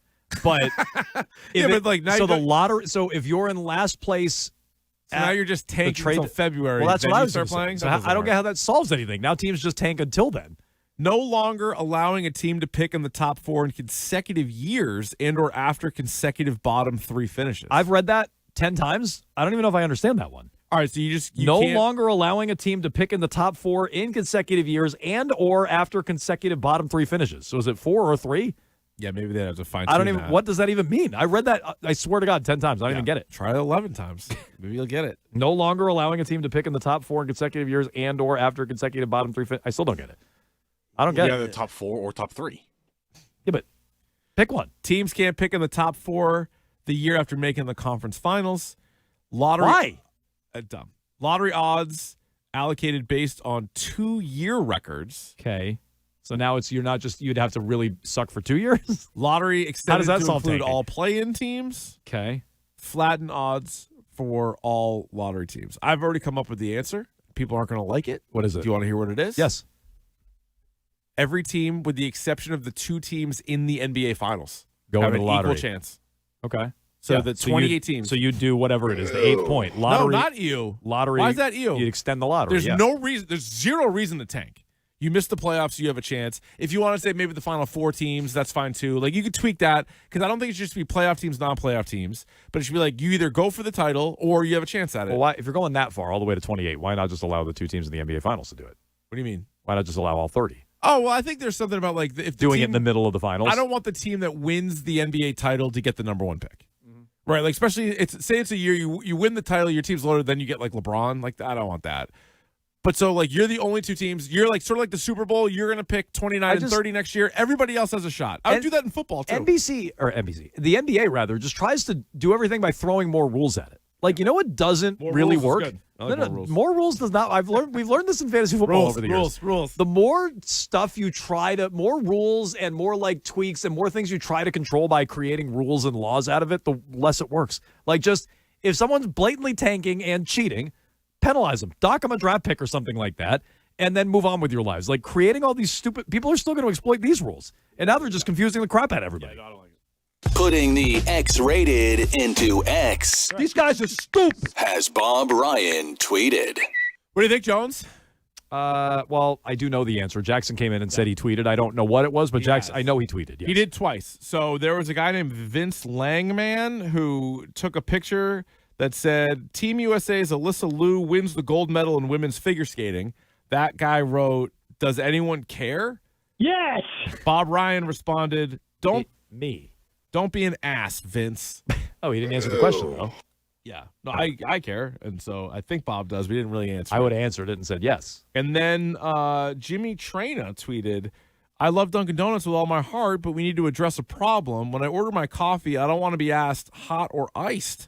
But the lottery. So if you're in last place, so now you're just tanking until February. Well, that's then what I you was start playing. So I don't get how that solves anything. Now teams just tank until then. No longer allowing a team to pick in the top 4 in consecutive years and or after consecutive bottom 3 finishes. I've read that 10 times. I don't even know if I understand that one. All right, so you no can't... longer allowing a team to pick in the top 4 in consecutive years and or after consecutive bottom 3 finishes. So is it 4 or 3? Yeah, maybe they have to find. I don't even. What does that even mean? I read that. I swear to God, 10 times. I don't even get it. Try it 11 times. Maybe you'll get it. No longer allowing a team to pick in the top 4 in consecutive years and/or after consecutive bottom 3. I still don't get it. I don't get it. The top 4 or top 3. Yeah, but pick one. Teams can't pick in the top 4 the year after making the conference finals. Lottery. Why? Dumb. Lottery odds allocated based on 2-year records. Okay. So now you'd have to really suck for 2 years? Lottery extended How does that to solve include tanking? all play-in teams. Okay. Flatten odds for all lottery teams. I've already come up with the answer. People aren't going to like it. What is it? Do you want to hear what it is? Yes. Every team, with the exception of the 2 teams in the NBA Finals, Go have into an the lottery. equal chance. Okay. So the 28 teams. So you do whatever it is, the 8th point. Lottery. No, not you. Lottery. Why is that you? You'd extend the lottery. There's no reason. There's zero reason to tank. You missed the playoffs, you have a chance. If you want to say maybe the final 4 teams, that's fine too. Like, you could tweak that, because I don't think it should just be playoff teams, non-playoff teams. But it should be like, you either go for the title or you have a chance at it. Well, why, if you're going that far, all the way to 28, why not just allow the 2 teams in the NBA Finals to do it? What do you mean? Why not just allow all 30? Oh, well, I think there's something about, like, if the doing team, it in the middle of the finals. I don't want the team that wins the NBA title to get the number 1 pick. Right, like, especially, say it's a year you win the title, your team's loaded, then you get, like, LeBron. Like, I don't want that. But so, like, you're the only 2 teams. You're, like, sort of like the Super Bowl. You're going to pick 29 and 30 next year. Everybody else has a shot. I would do that in football, too. The NBA, rather, just tries to do everything by throwing more rules at it. Like, you know what doesn't More really rules is work? good. I like more rules. More rules does not. We've learned this in fantasy football over the years. Rules. The more stuff you try to, more rules and more like tweaks and more things you try to control by creating rules and laws out of it, the less it works. Like, just if someone's blatantly tanking and cheating, penalize them, dock them a draft pick or something like that, and then move on with your lives. Like, creating all these stupid people are still going to exploit these rules, and now they're just confusing the crap out of everybody. Putting the X-rated into X. These guys are stupid. Has Bob Ryan tweeted. What do you think, Jones? Well, I do know the answer. Jackson came in and said he tweeted. I don't know what it was, but Jackson, I know he tweeted. Yes. He did twice. So there was a guy named Vince Langman who took a picture that said, Team USA's Alyssa Liu wins the gold medal in women's figure skating. That guy wrote, does anyone care? Yes. Bob Ryan responded, Don't be an ass, Vince. Oh, he didn't answer the question, though. Yeah. No, I care, and so I think Bob does. We didn't really answer. I would have answered it and said yes. And then Jimmy Traina tweeted, I love Dunkin' Donuts with all my heart, but we need to address a problem. When I order my coffee, I don't want to be asked hot or iced.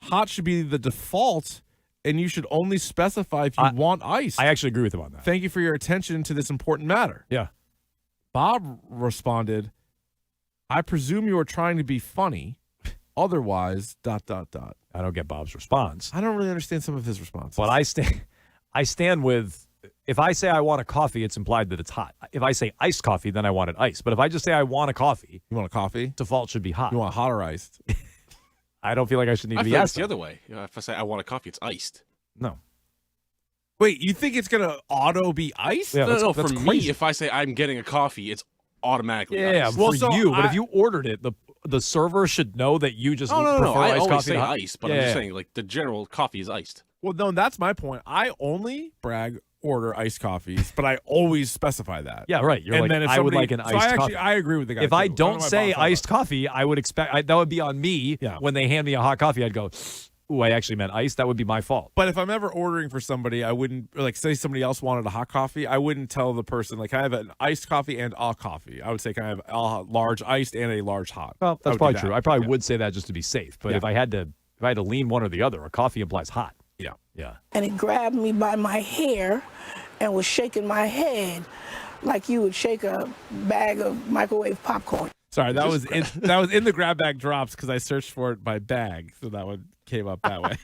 Hot should be the default, and you should only specify if you want iced. I actually agree with him on that. Thank you for your attention to this important matter. Yeah. Bob responded, I presume you are trying to be funny. Otherwise, ... I don't get Bob's response. I don't really understand some of his responses. But I stand with, if I say I want a coffee, it's implied that it's hot. If I say iced coffee, then I want it iced. But if I just say I want a coffee. You want a coffee? Default should be hot. You want hot or iced? I don't feel like I should need to I be feel like asked. it's the other way. If I say I want a coffee, it's iced. No. Wait, you think it's going to auto be iced? Yeah, no, for me, if I say I'm getting a coffee, it's automatically iced. Well, for you, but if you ordered it, the server should know that you just No. prefer I iced always coffee say to hot. iced, but I'm just saying, like, the general coffee is iced. Well, no, that's my point. I only order iced coffees, but I always specify that. Yeah, right. You're and like, then if I would like an iced coffee. I agree with the guy. If I too. don't say iced coffee, I would expect that would be on me. Yeah. When they hand me a hot coffee, I'd go, ooh, I actually meant iced. That would be my fault. But if I'm ever ordering for somebody, I wouldn't, like, say somebody else wanted a hot coffee, I wouldn't tell the person, like, can I have an iced coffee and a coffee? I would say, can I have a large iced and a large hot? Well, that's probably true. I probably would say that just to be safe. But if I had to lean one or the other, a coffee implies hot. Yeah. Yeah. And it grabbed me by my hair and was shaking my head like you would shake a bag of microwave popcorn. Sorry, that was in the grab bag drops because I searched for it by bag, so that one came up that way.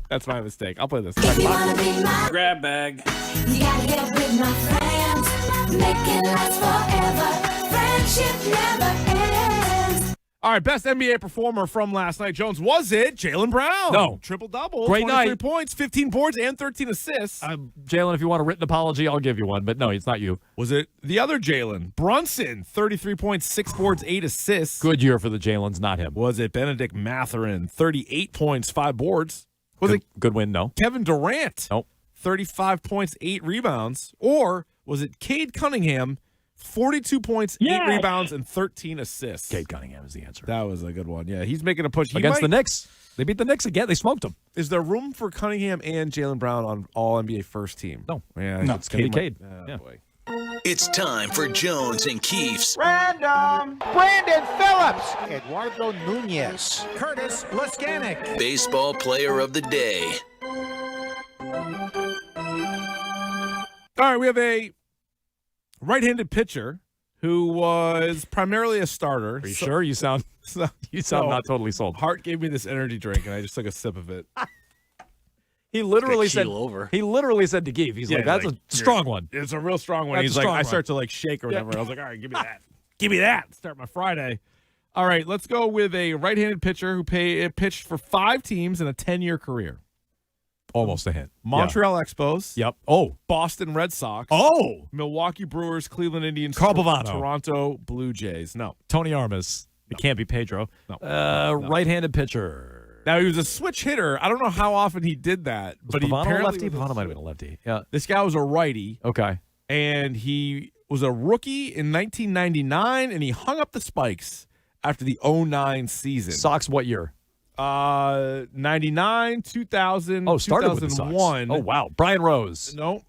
That's my mistake. I'll play this. Grab bag. You gotta get with my friends. Make it last forever. Friendship never ends. All right, best NBA performer from last night, Jones. Was it Jaylen Brown? No. Triple-double. Great 23 night. points, 15 boards, and 13 assists. Jalen, if you want a written apology, I'll give you one. But no, it's not you. Was it the other Jalen? Brunson, 33 points, 6 boards, 8 assists. Good year for the Jalen's, not him. Was it Benedict Mathurin, 38 points, 5 boards? Was it good win? No. Kevin Durant? Nope. 35 points, 8 rebounds. Or was it Cade Cunningham, 42 points, 8 rebounds, and 13 assists. Cade Cunningham is the answer. That was a good one. Yeah, he's making a push. Against the Knicks. They beat the Knicks again. They smoked them. Is there room for Cunningham and Jaylen Brown on all-NBA first team? No. Yeah, No, it's it's gonna be Cade. Yeah. Boy. It's time for Jones and Keefe's Random. Brandon Phillips. Eduardo Nunez. Curtis Laskanik. Baseball Player of the Day. All right, we have a right-handed pitcher who was primarily a starter. Are you sure? You sound not totally sold. Hart gave me this energy drink, and I just took a sip of it. He literally said. keel over. He literally said to Keefe, he's like, "That's a strong one." It's a real strong one. That's He's a like, strong I one. start to like shake or whatever. I was like, all right, give me that. Give me that. Start my Friday. All right, let's go with a right-handed pitcher who pitched for 5 teams in a 10-year career. Almost a hint. Montreal Expos. Yep. Oh. Boston Red Sox. Oh. Milwaukee Brewers, Cleveland Indians, Carl Pavano. Toronto Blue Jays. No. Tony Armas. It can't be Pedro. No. Right-handed pitcher. Now, he was a switch hitter. I don't know how often he did that. Was but he Pavano a apparently lefty? was Pavano might have been a lefty. Yeah. This guy was a righty. Okay. And he was a rookie in 1999, and he hung up the spikes after the 2009 season. Sox what year? 99, 2000, Oh, started with the Sox. 2001. Oh, wow. Brian Rose. No.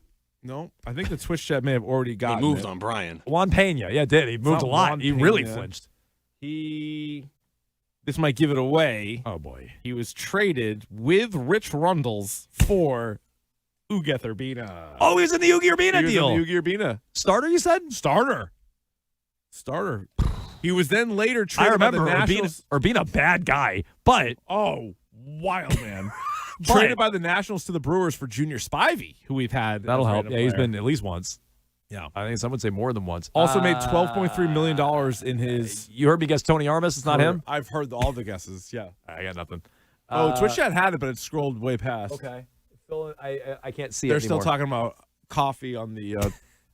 I think the Twitch chat may have already gotten He moved it. on Brian. Juan Pena. Yeah, did. He moved not a lot. Juan He really Pena. flinched. This might give it away. Oh, boy. He was traded with Rich Rundles for Ugueth Urbina. Oh, he was in the Ugi Urbina He was deal. in the Ugi Urbina. Starter, you said? Starter. He was then later traded I remember by the Nationals. Urbina, bad guy, but Oh, wild man. Traded by the Nationals to the Brewers for Junior Spivey, who we've had. that'll as a help. random Yeah, he's player. been at least once. Yeah. I think some would say more than once. Also made $12.3 million in his. You heard me guess Tony Armas. It's not him? I've heard all the guesses. Yeah. I got nothing. Twitch chat had it, but it scrolled way past. Okay. Phil, I can't see They're it still anymore. talking about coffee on the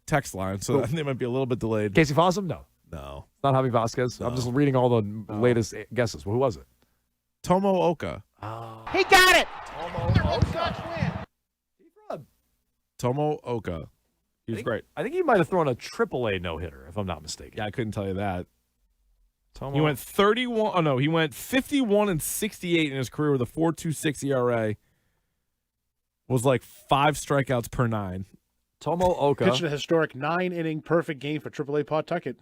text line, so they might be a little bit delayed. Casey Fossum? No. No. It's not Javi Vasquez. I'm just reading all the latest guesses. Well, who was it? Tomo Oka. He got it. Tomo Oka. He was great. I think he might have thrown a AAA no-hitter, if I'm not mistaken. Yeah, I couldn't tell you that. Tomo. He went 31. Oh no, he went 51 and 68 in his career with a 4.26 ERA. Was like 5 strikeouts per 9. Tomo Oka. Pitched a historic 9-inning perfect game for AAA Pawtucket.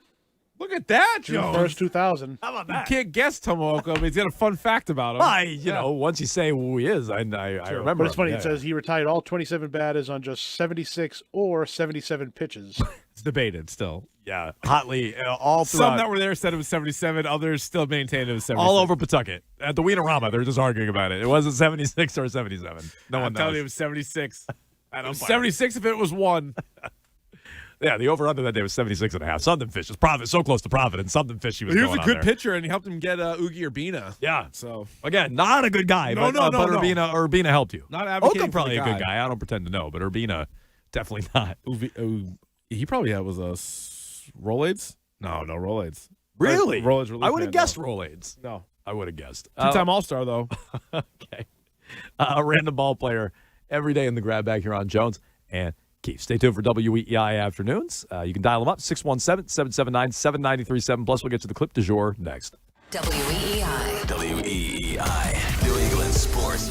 Look at that, June Jones. 1st, 2000. How about You that? can't guess Tomo Oka, but he's got a fun fact about him. You know, once you say who he is, I remember. But it's funny. him. It says he retired all 27 batters on just 76 or 77 pitches. It's debated still. Yeah, hotly all throughout. Some that were there said it was 77. Others still maintained it was 77. all over Pawtucket at the Wienerama. They're just arguing about it. It wasn't 76 or 77. No one I'm telling knows. you, it was 76. It was 76 if it was 1. Yeah, the over-under that day was 76 and a half. Something Fish was so close to Providence. Something Fish he was He was going a on good there. pitcher, and he helped him get Ugi Urbina. Yeah. So Again, not a good guy, No, but no. Urbina helped you. Not advocating Oka for probably the a good guy. guy. I don't pretend to know, but Urbina definitely not. He probably was a Rolaids? No, Rolaids. Really? Rolaids relief I would have man, guessed no. Rolaids. No. I would have guessed. 2-time All-Star, though. Okay. A random ball player every day in the grab bag here on Jones and Keith. Stay tuned for WEEI afternoons. You can dial them up, 617-779-7937. Plus, we'll get to the clip du jour next. WEEI. WEEI, New England Sports.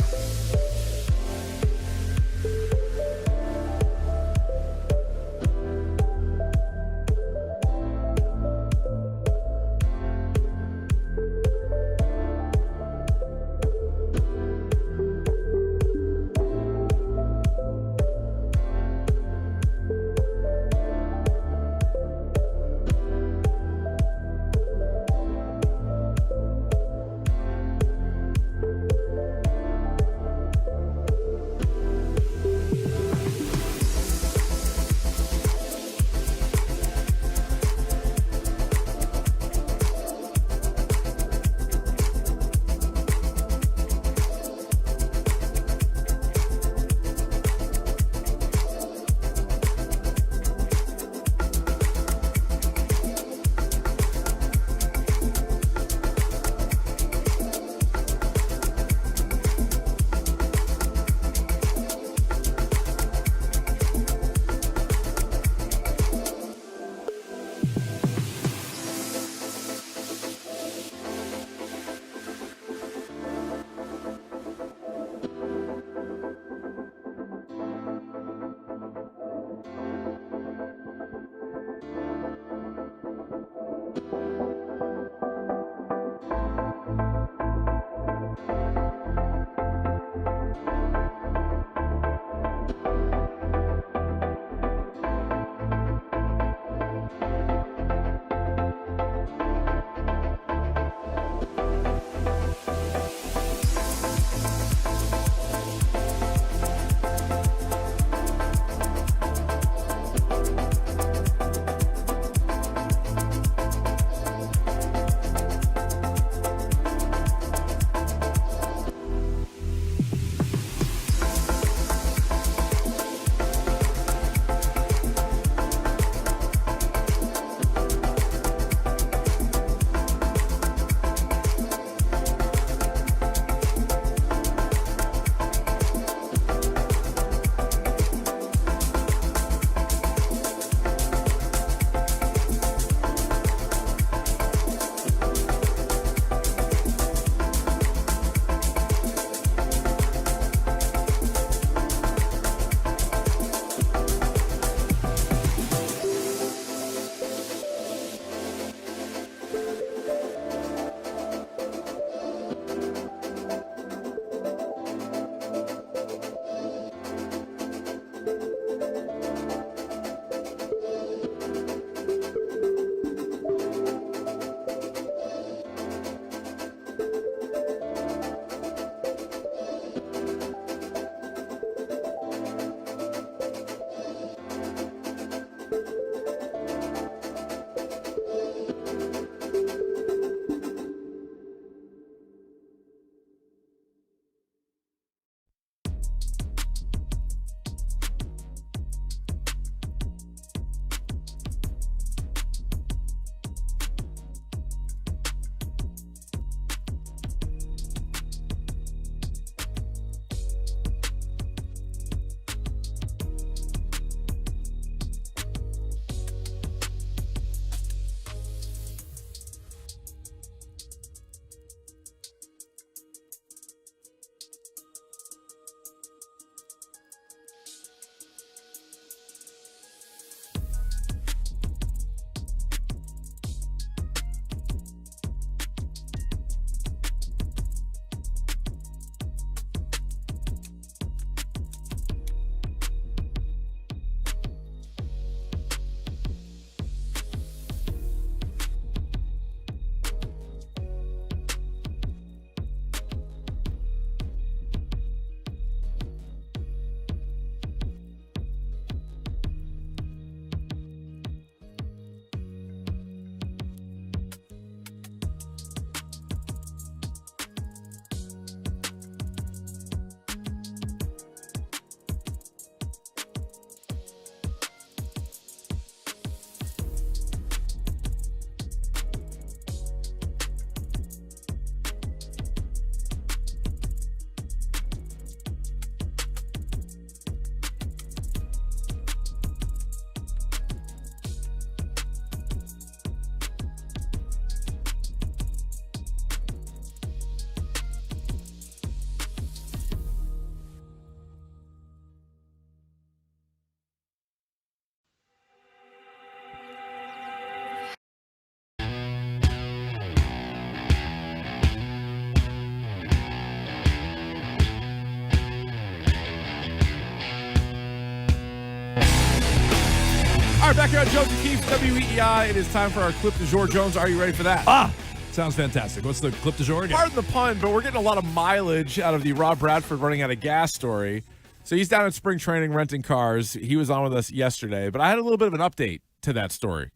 right, back here on Jones and Keefe, WEEI. It is time for our clip du jour. Jones, are you ready for that? Sounds fantastic. What's the clip du jour again? Pardon the pun, but we're getting a lot of mileage out of the Rob Bradford running out of gas story. So he's down at spring training renting cars. He was on with us yesterday, but I had a little bit of an update to that story.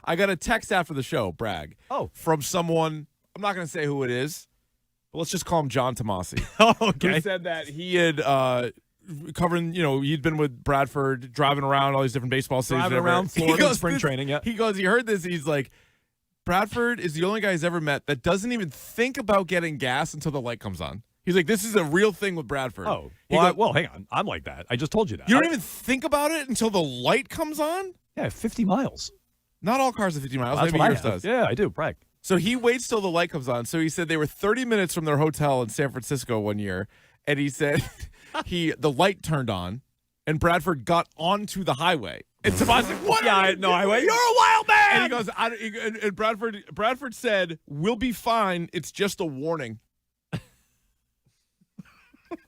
I got a text after the show, brag. From someone, I'm not going to say who it is, but let's just call him John Tomasi. Okay. Who said that he had covering, he'd been with Bradford, driving around all these different baseball cities. Driving around Florida spring training, yeah. He goes, he heard this, he's like, Bradford is the only guy he's ever met that doesn't even think about getting gas until the light comes on. He's like, this is a real thing with Bradford. Oh, well, hang on. I'm like that. I just told you that. You don't even think about it until the light comes on? Yeah, 50 miles. Not all cars are 50 miles. Well, that's maybe what yours I have. does. Yeah, I do. Brag. So he waits till the light comes on. So he said they were 30 minutes from their hotel in San Francisco one year, and he said the light turned on, and Bradford got onto the highway. And Tomas like, what? Yeah, no highway. You're a wild man! And he goes, and Bradford said, "We'll be fine. It's just a warning." I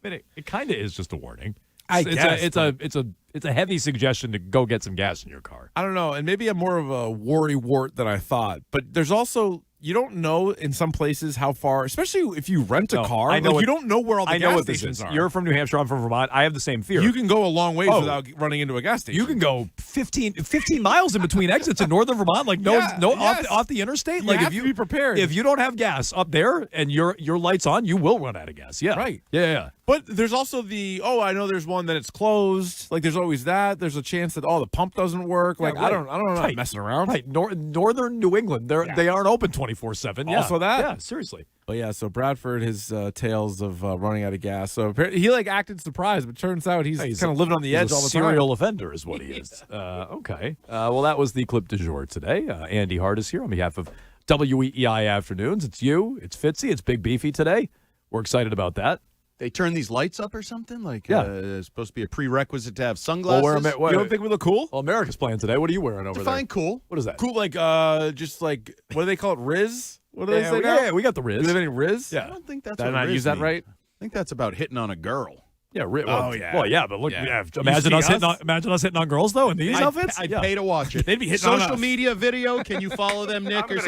mean, it kind of is just a warning. It's a heavy suggestion to go get some gas in your car. I don't know, and maybe I'm more of a worrywart than I thought. But there's also, you don't know in some places how far, especially if you rent a car. I know you don't know where all the gas stations are. You're from New Hampshire. I'm from Vermont. I have the same fear. You can go a long ways without running into a gas station. You can go 15 miles in between exits in northern Vermont, like off the interstate. Like have to be prepared. If you don't have gas up there and your light's on, you will run out of gas. Yeah, right. Yeah. But there's also I know there's one that it's closed. Like there's always that. There's a chance that the pump doesn't work. Like right. I don't know, not messing around. Right, northern New England, they aren't open 24/7. Yeah. Also that. Yeah, seriously. But yeah, so Bradford, his tales of running out of gas. So apparently he acted surprised, but turns out he's kind of living on the edge all the time. Serial offender is what he is. Okay. Well, that was the clip du jour today. Andy Hart is here on behalf of WEEI Afternoons. It's you. It's Fitzy. It's Big Beefy today. We're excited about that. They turn these lights up or something? Like, yeah. It's supposed to be a prerequisite to have sunglasses. You don't think we look cool? Well, America's playing today. What are you wearing over there? Define cool. What is that? Cool, just like, what do they call it? Riz? What do they say now? Yeah, we got the Riz. Do they have any Riz? Yeah. I don't think that's Did I what not Riz use that means. right? I think that's about hitting on a girl. Yeah. Oh, yeah. Well, yeah, but look, Yeah. imagine us hitting on girls though in these outfits. I'd pay to watch it. They'd be hitting on Social us. media video. Can you follow them, Nick? Or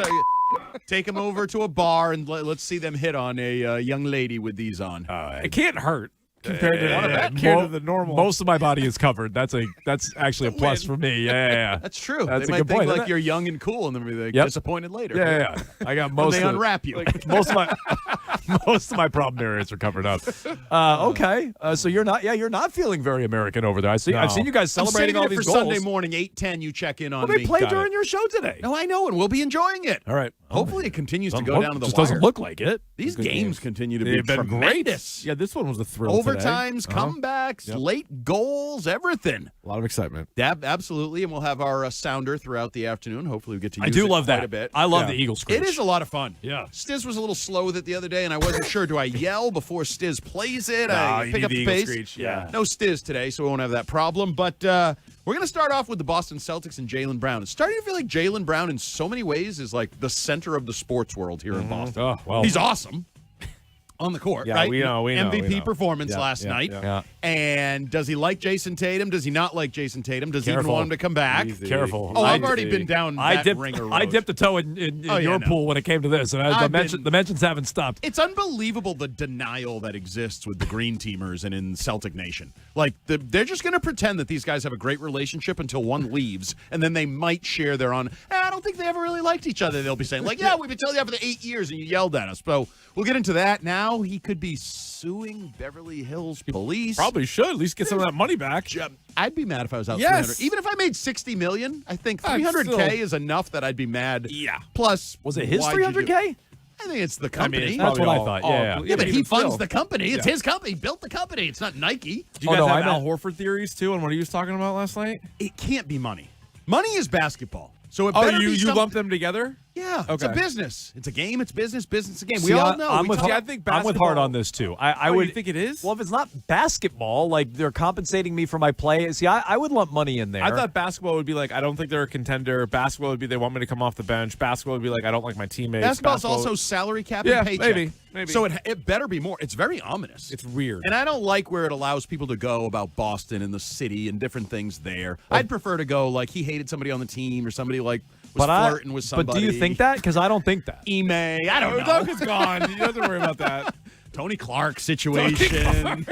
take them over to a bar and let's see them hit on a young lady with these on. It can't hurt compared to the normal. Most of my body is covered. That's actually a plus for me. Yeah. That's true. That's they a might good point. Like you're young and cool, and then they'll be disappointed later. Yeah. I got most. They unwrap you. Most of my problem areas are covered up. Okay. So you're not feeling very American over there. I've seen you guys celebrating all these for goals. Sunday morning, 8:10. You check in on Well, they me. played during your show today. No, I know, and we'll be enjoying it. All right. Hopefully, it continues to go down to the just wire. doesn't look like it. These games continue to be They've been tremendous. Yeah, this one was a thrill. Overtimes, comebacks, late goals, everything. A lot of excitement. Absolutely, and we'll have our sounder throughout the afternoon. Hopefully, we get to use I do it love quite that. a bit. I love the Eagle screech. It is a lot of fun. Yeah. Stiz was a little slow with it the other day, and I wasn't sure. Do I yell before Stiz plays it? No, I you pick need up the the Eagle pace. screech, yeah. No Stiz today, so we won't have that problem. But we're going to start off with the Boston Celtics and Jaylen Brown. It's starting to feel like Jaylen Brown, in so many ways, is like the center of the sports world here in Boston. Oh, well. He's awesome. On the court, Yeah, right? we know. MVP performance last night. Yeah. And does he like Jason Tatum? Does he not like Jason Tatum? Does he even Careful. want him to come back? Careful. Oh, I've already been down that ringer road. I dipped a toe in your pool when it came to this, and the mentions haven't stopped. It's unbelievable the denial that exists with the Green Teamers and in Celtic Nation. Like, they're just going to pretend that these guys have a great relationship until one leaves, and then they might share their own, I don't think they ever really liked each other. They'll be saying, like, yeah, we've been telling you for 8 years, and you yelled at us. So we'll get into that now. He could be suing Beverly Hills police. Probably should at least get some of that money back. I'd be mad if I was out Yes. 300. Even if I made $60 million, I think I'm 300K still- is enough that I'd be mad. Yeah. Plus, Was it his why'd you do- 300K? I think it's the company. That's what I thought. Yeah, but he even funds still. the company. It's Yeah. his company. He built the company. It's not Nike. Do you guys have I Al meant- Horford theories too on what he was talking about last night? It can't be money. Money is basketball. So it Oh, better you be some- lump them together? Yeah, it's a Okay. business. It's a game. It's business. Business. A game. See, we all know. I'm with I think I'm with Hart basketball- on this too. I Oh, would you think it is? Well, if it's not basketball, like they're compensating me for my play. See, I would lump money in there. I thought basketball would be like, I don't think they're a contender. Basketball would be they want me to come off the bench. Basketball would be like, I don't like my teammates. Basketball's also salary cap Yeah, and paycheck. maybe. So it better be more. It's very ominous. It's weird. And I don't like where it allows people to go about Boston and the city and different things there. I'd prefer to go like he hated somebody on the team or somebody like was flirting with somebody. But do you think that? Because I don't think that. Ime, I don't know. Doug is gone. You don't have to worry about that. Tony Clark situation,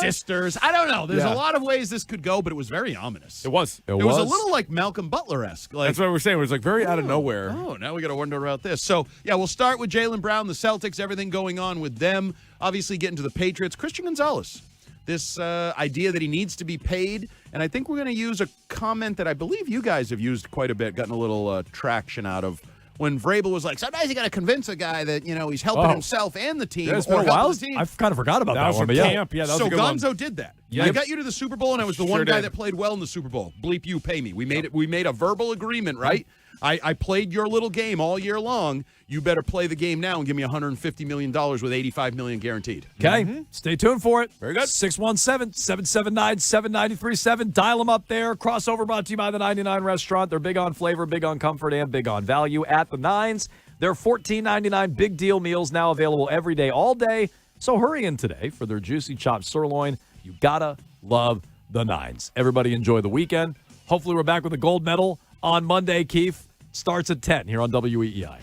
sisters. I don't know. There's a lot of ways this could go, but it was very ominous. It was. It was a little like Malcolm Butler-esque. Like, That's what we're saying. It was like very out of nowhere. Oh, now we got to wonder about this. So, yeah, we'll start with Jaylen Brown, the Celtics, everything going on with them. Obviously, getting to the Patriots. Christian Gonzalez. This idea that he needs to be paid. And I think we're going to use a comment that I believe you guys have used quite a bit, gotten a little traction out of. When Vrabel was like, sometimes you got to convince a guy that, you know, he's helping himself and the team. Yeah, it's or been a while. helping the team. I kind of forgot about that, one. from But yeah. camp. Yeah, that was So a good one. Gonzo did that. Yeah. I got you to the Super Bowl, and I was the one Sure guy did. that played well in the Super Bowl. Bleep you, pay me. We made it. We made a verbal agreement, right? I played your little game all year long. You better play the game now and give me $150 million with $85 million guaranteed. Okay, stay tuned for it. Very good. 617-779-7937. Dial them up there. Crossover brought to you by the 99 Restaurant. They're big on flavor, big on comfort, and big on value at the Nines. Their $14.99 big deal meals now available every day, all day. So hurry in today for their juicy chopped sirloin. You gotta love the Nines. Everybody enjoy the weekend. Hopefully we're back with a gold medal on Monday, Keith. Starts at 10 here on WEEI.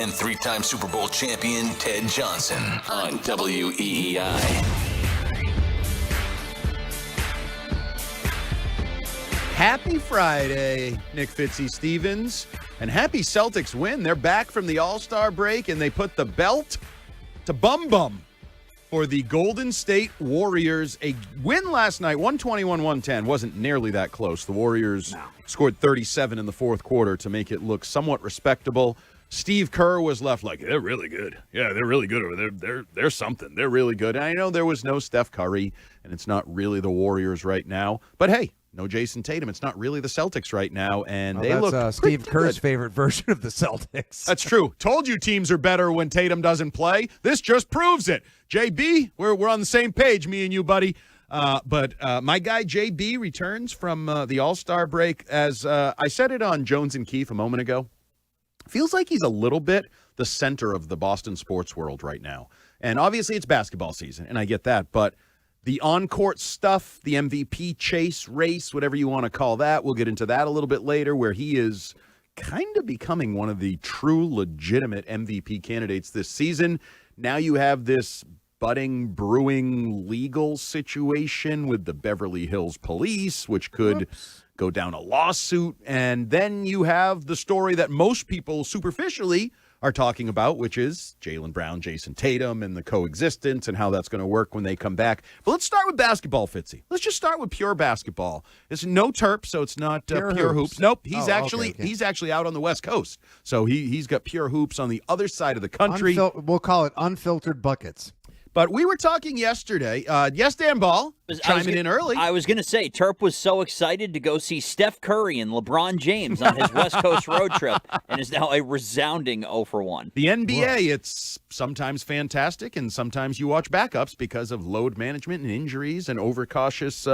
and 3-time Super Bowl champion Ted Johnson on WEEI. Happy Friday, Nick Fitzy-Stevens, and happy Celtics win. They're back from the All-Star break, and they put the belt to Bum for the Golden State Warriors. A win last night, 121-110. Wasn't nearly that close. The Warriors scored 37 in the fourth quarter to make it look somewhat respectable. Steve Kerr was left like, they're really good. Yeah, they're really good over there. They're something. They're really good. And I know there was no Steph Curry, and it's not really the Warriors right now. But hey, no Jason Tatum. It's not really the Celtics right now, and they look Steve Kerr's favorite version of the Celtics. That's true. Told you teams are better when Tatum doesn't play. This just proves it. JB, we're on the same page, me and you, buddy. But my guy JB returns from the All-Star break. As I said it on Jones and Keefe a moment ago, feels like he's a little bit the center of the Boston sports world right now. And obviously it's basketball season, and I get that, but the on-court stuff, the MVP chase, race, whatever you want to call that, we'll get into that a little bit later, where he is kind of becoming one of the true, legitimate MVP candidates this season. Now you have this budding, brewing legal situation with the Beverly Hills Police, which could go down a lawsuit. And then you have the story that most people superficially are talking about, which is Jaylen Brown, Jason Tatum, and the coexistence and how that's going to work when they come back. But let's start with basketball, Fitzy. Let's just start with pure basketball. It's no Terp, so it's not pure hoops. Nope, he's he's actually out on the West Coast, so he's got pure hoops on the other side of the country. We'll call it unfiltered buckets. But we were talking yesterday. Yes, Dan Ball, chiming in early. I was going to say, Terp was so excited to go see Steph Curry and LeBron James on his West Coast road trip and is now a resounding 0 for 1. The NBA, it's sometimes fantastic, and sometimes you watch backups because of load management and injuries and overcautious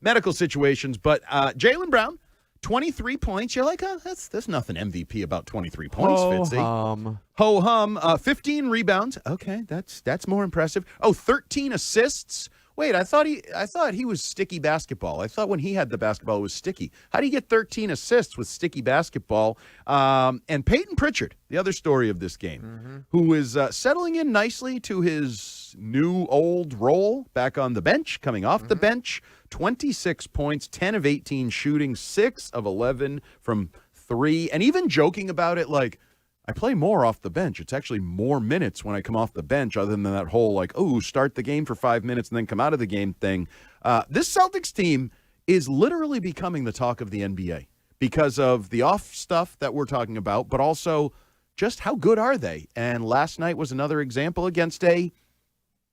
medical situations. But Jaylen Brown, 23 points. You're like, oh, that's nothing MVP about 23 points, Fitzy. Ho-hum. 15 rebounds. Okay, that's more impressive. 13 assists. Wait, I thought he was sticky basketball. I thought when he had the basketball, it was sticky. How do you get 13 assists with sticky basketball? And Peyton Pritchard, the other story of this game, who is settling in nicely to his new old role back on the bench, coming off the bench. 26 points, 10 of 18 shooting, 6 of 11 from 3, and even joking about it like, I play more off the bench. It's actually more minutes when I come off the bench other than that whole like, start the game for 5 minutes and then come out of the game thing. This Celtics team is literally becoming the talk of the NBA because of the off stuff that we're talking about, but also just how good are they? And last night was another example against a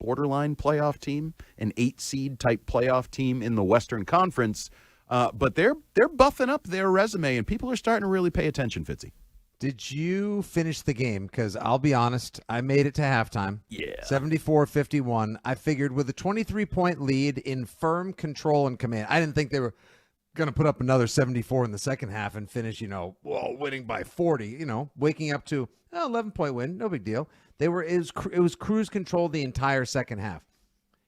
borderline playoff team, an 8-seed type playoff team in the Western Conference. But they're buffing up their resume, and people are starting to really pay attention, Fitzy. Did you finish the game? Because I'll be honest, I made it to halftime. Yeah. 74-51. I figured with a 23-point lead in firm control and command, I didn't think they were going to put up another 74 in the second half and finish, winning by 40, waking up to 11-point win. No big deal. It was cruise control the entire second half.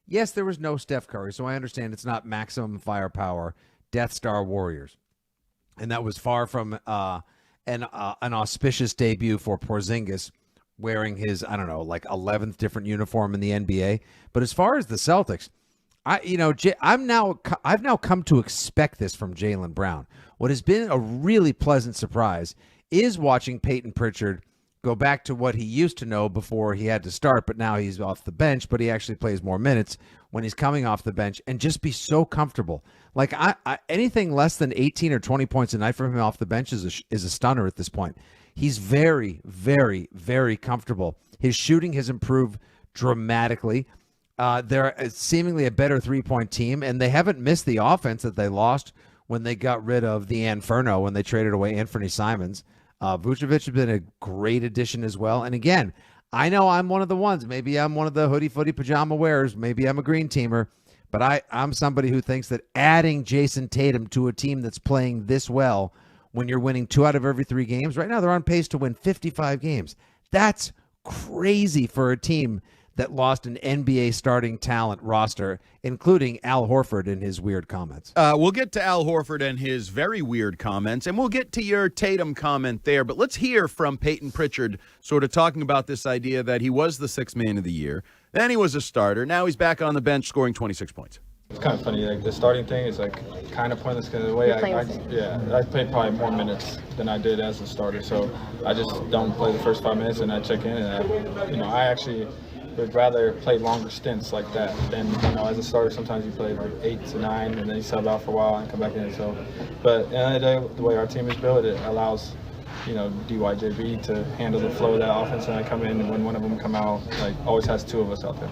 Yes, there was no Steph Curry, so I understand it's not maximum firepower, Death Star Warriors. And that was far from an auspicious debut for Porzingis wearing his, 11th different uniform in the NBA. But as far as the Celtics, I've now come to expect this from Jaylen Brown. What has been a really pleasant surprise is watching Peyton Pritchard go back to what he used to know before he had to start, but now he's off the bench, but he actually plays more minutes when he's coming off the bench and just be so comfortable. Like anything less than 18 or 20 points a night from him off the bench is a stunner at this point. He's very, very, very comfortable. His shooting has improved dramatically. They're seemingly a better three-point team, and they haven't missed the offense that they lost when they got rid of the Inferno, when they traded away Anthony Simons. Vucevic has been a great addition as well. And again, I know I'm one of the ones. Maybe I'm one of the hoodie-footy pajama wearers. Maybe I'm a green teamer. But I'm somebody who thinks that adding Jason Tatum to a team that's playing this well when you're winning 2 out of every 3 games, right now they're on pace to win 55 games. That's crazy for a team that lost an NBA starting talent roster, including Al Horford in his weird comments. We'll get to Al Horford and his very weird comments, and we'll get to your Tatum comment there. But let's hear from Peyton Pritchard sort of talking about this idea that he was the sixth man of the year. Then he was a starter. Now he's back on the bench scoring 26 points. It's kind of funny, like the starting thing is like kind of pointless because the way I played probably more minutes than I did as a starter. So I just don't play the first 5 minutes and I check in, and I actually would rather play longer stints like that than, as a starter, sometimes you play like 8 to 9 and then you sub out for a while and come back in. So, but at the end of the day, the way our team is built, it allows, DYJB to handle the flow of that offense, and I come in, and when one of them come out, like always has 2 of us out there.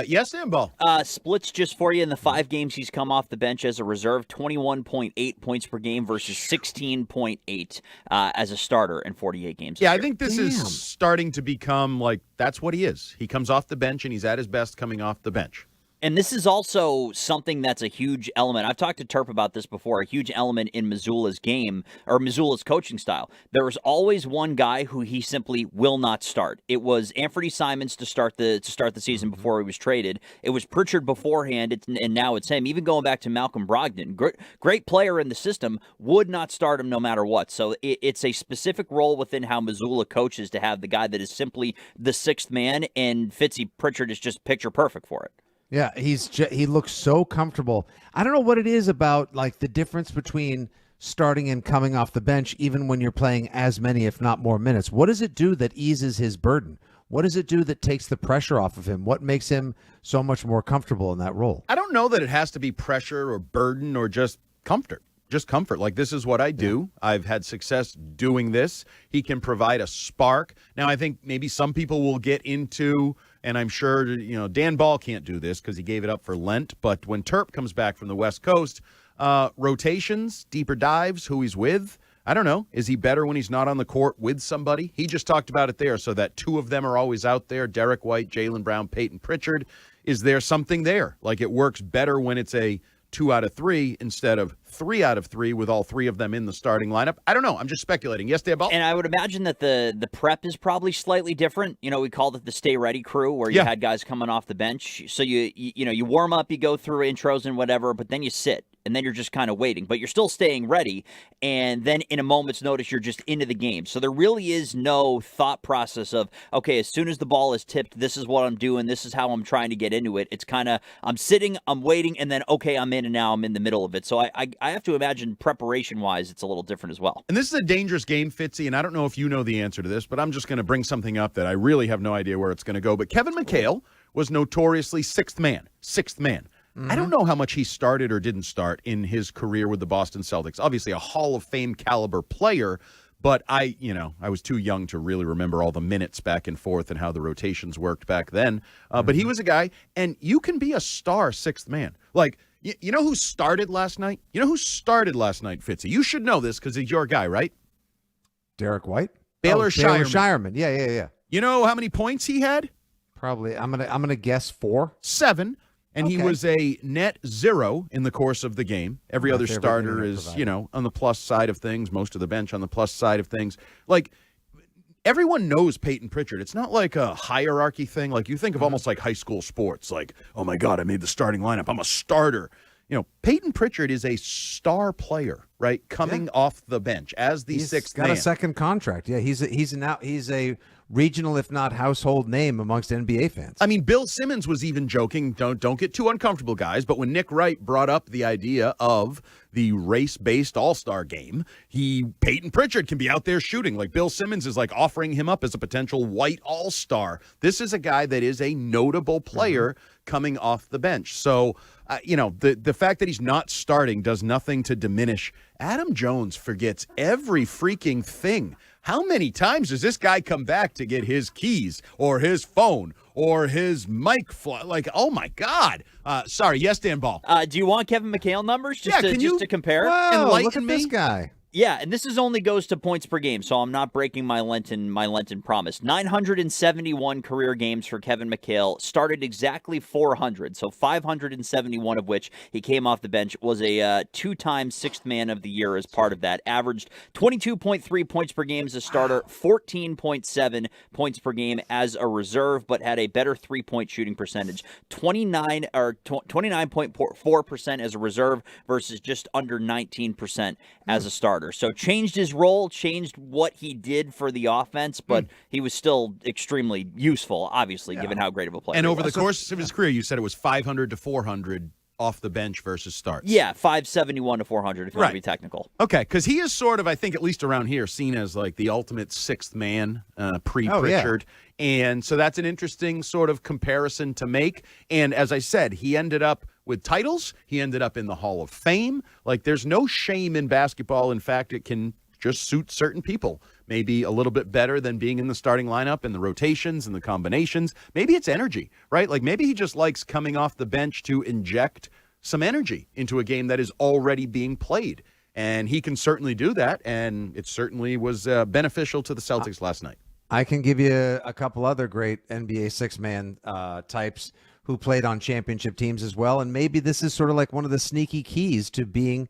Yes, Dan Ball. Splits just for you in the 5 games he's come off the bench as a reserve, 21.8 points per game versus 16.8 as a starter in 48 games. Yeah, I think this is starting to become like that's what he is. He comes off the bench and he's at his best coming off the bench. And this is also something that's a huge element. I've talked to Terp about this before, a huge element in Missoula's game, or Missoula's coaching style. There was always one guy who he simply will not start. It was Anthony Simons to start the season before he was traded. It was Pritchard beforehand, and now it's him. Even going back to Malcolm Brogdon, great player in the system, would not start him no matter what. So it's a specific role within how Missoula coaches to have the guy that is simply the sixth man, and Fitzy Pritchard is just picture perfect for it. Yeah, he looks so comfortable. I don't know what it is about like the difference between starting and coming off the bench, even when you're playing as many, if not more minutes. What does it do that eases his burden? What does it do that takes the pressure off of him? What makes him so much more comfortable in that role? I don't know that it has to be pressure or burden or just comfort. Just comfort. Like, this is what I do. I've had success doing this. He can provide a spark. Now, I think maybe some people will get into, and I'm sure, Dan Ball can't do this because he gave it up for Lent, but when Terp comes back from the West Coast, rotations, deeper dives, who he's with, I don't know. Is he better when he's not on the court with somebody? He just talked about it there, so that 2 of them are always out there, Derek White, Jaylen Brown, Peyton Pritchard. Is there something there? Like, it works better when it's a 2 out of 3 instead of 3 out of 3 with all 3 of them in the starting lineup. I don't know. I'm just speculating. Yes, Dan Ball? And I would imagine that the prep is probably slightly different. We called it the stay ready crew, where you had guys coming off the bench. So you warm up, you go through intros and whatever, but then you sit. And then you're just kind of waiting, but you're still staying ready. And then in a moment's notice, you're just into the game. So there really is no thought process of, okay, as soon as the ball is tipped, this is what I'm doing. This is how I'm trying to get into it. It's kind of, I'm sitting, I'm waiting, and then, okay, I'm in, and now I'm in the middle of it. So I have to imagine preparation-wise, it's a little different as well. And this is a dangerous game, Fitzy, and I don't know if you know the answer to this, but I'm just going to bring something up that I really have no idea where it's going to go. But Kevin McHale was notoriously sixth man. Mm-hmm. I don't know how much he started or didn't start in his career with the Boston Celtics. Obviously a Hall of Fame caliber player, but I was too young to really remember all the minutes back and forth and how the rotations worked back then. But he was a guy, and you can be a star sixth man. Like, you know who started last night? Fitzy? You should know this because he's your guy, right? Derek White? Baylor Shireman. Yeah. You know how many points he had? Probably. I'm gonna guess 4. 7. And he was a net 0 in the course of the game. Every other starter is, on the plus side of things. Most of the bench on the plus side of things. Like, everyone knows Peyton Pritchard. It's not like a hierarchy thing. Like, you think of almost like high school sports. Like, oh, my God, I made the starting lineup. I'm a starter. Peyton Pritchard is a star player, right? Coming off the bench as the sixth man. He's got a second contract. Yeah, he's a regional, if not household name amongst NBA fans. I mean, Bill Simmons was even joking, don't get too uncomfortable, guys, but when Nick Wright brought up the idea of the race-based all-star game, Peyton Pritchard can be out there shooting. Like, Bill Simmons is like offering him up as a potential white all-star. This is a guy that is a notable player coming off the bench. So, the fact that he's not starting does nothing to diminish. Adam Jones forgets every freaking thing. How many times does this guy come back to get his keys or his phone or his mic? Like, oh, my God. Sorry. Yes, Dan Ball. Do you want Kevin McHale numbers just to compare? Whoa, look at this guy. Yeah, and this only goes to points per game, so I'm not breaking my Lenten promise. 971 career games for Kevin McHale, started exactly 400, so 571 of which he came off the bench, was a two-time sixth man of the year as part of that. Averaged 22.3 points per game as a starter, 14.7 points per game as a reserve, but had a better three-point shooting percentage, 29.4% as a reserve versus just under 19% as a starter. So changed his role, changed what he did for the offense, but he was still extremely useful, obviously, given how great of a player And he over the was. course of his career, you said it was 500 to 400 off the bench versus starts. Yeah, 571 to 400 if you want to be technical. Okay, because he is sort of, I think, at least around here, seen as like the ultimate sixth man pre-Pritchard. And so that's an interesting sort of comparison to make. And as I said, he ended up with titles. He ended up in the Hall of Fame. Like, there's no shame in basketball. In fact, it can just suit certain people maybe a little bit better than being in the starting lineup and the rotations and the combinations. Maybe it's energy, right? Like, maybe he just likes coming off the bench to inject some energy into a game that is already being played. And he can certainly do that, and it certainly was beneficial to the Celtics last night. I can give you a couple other great NBA six-man types who played on championship teams as well, and maybe this is sort of like one of the sneaky keys to being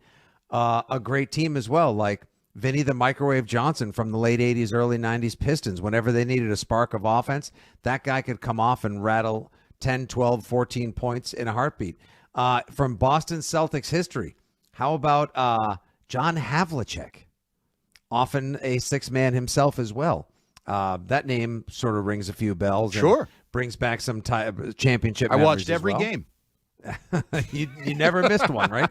a great team as well, like Vinny the Microwave Johnson from the late 80s, early 90s Pistons. Whenever they needed a spark of offense, that guy could come off and rattle 10, 12, 14 points in a heartbeat. From Boston Celtics history, how about John Havlicek, often a six-man himself as well. That name sort of rings a few bells. Sure. And brings back some championship I memories watched every as well. game. You never missed one, right?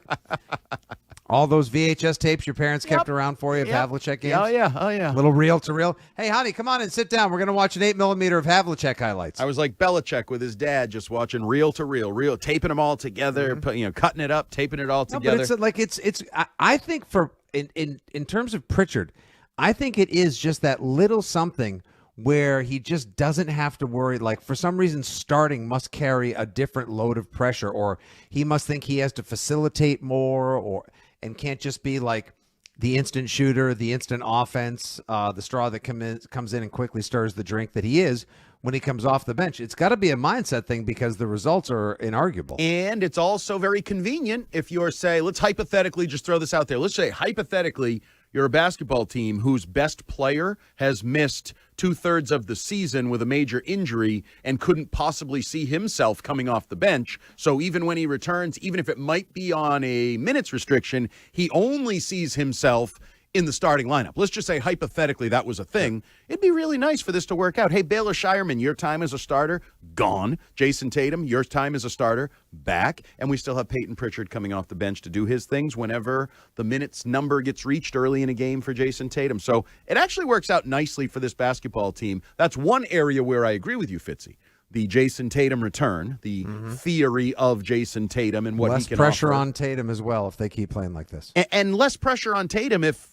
All those VHS tapes your parents kept around for you of Havlicek games? Oh, yeah. Little reel-to-reel. Hey, honey, come on and sit down. We're going to watch an 8mm of Havlicek highlights. I was like Belichick with his dad, just watching reel-to-reel, taping them all together, cutting it up, taping it all together. But it's I think for in terms of Pritchard, I think it is just that little something where he just doesn't have to worry. Like, for some reason, starting must carry a different load of pressure, or he must think he has to facilitate more, and can't just be like the instant shooter, the instant offense, the straw that comes in and quickly stirs the drink that he is when he comes off the bench. It's got to be a mindset thing because the results are inarguable. And it's also very convenient if you're, say, let's hypothetically just throw this out there. Let's say, hypothetically, you're a basketball team whose best player has missed 2/3 of the season with a major injury and couldn't possibly see himself coming off the bench. So even when he returns, even if it might be on a minutes restriction, he only sees himself in the starting lineup. Let's just say hypothetically that was a thing. It'd be really nice for this to work out. Hey, Baylor Shireman, your time as a starter, gone. Jason Tatum, your time as a starter, back. And we still have Peyton Pritchard coming off the bench to do his things whenever the minutes number gets reached early in a game for Jason Tatum. So it actually works out nicely for this basketball team. That's one area where I agree with you, Fitzy. The Jason Tatum return, the theory of Jason Tatum and what less he can pressure offer. on Tatum as well if they keep playing like this. And less pressure on Tatum if,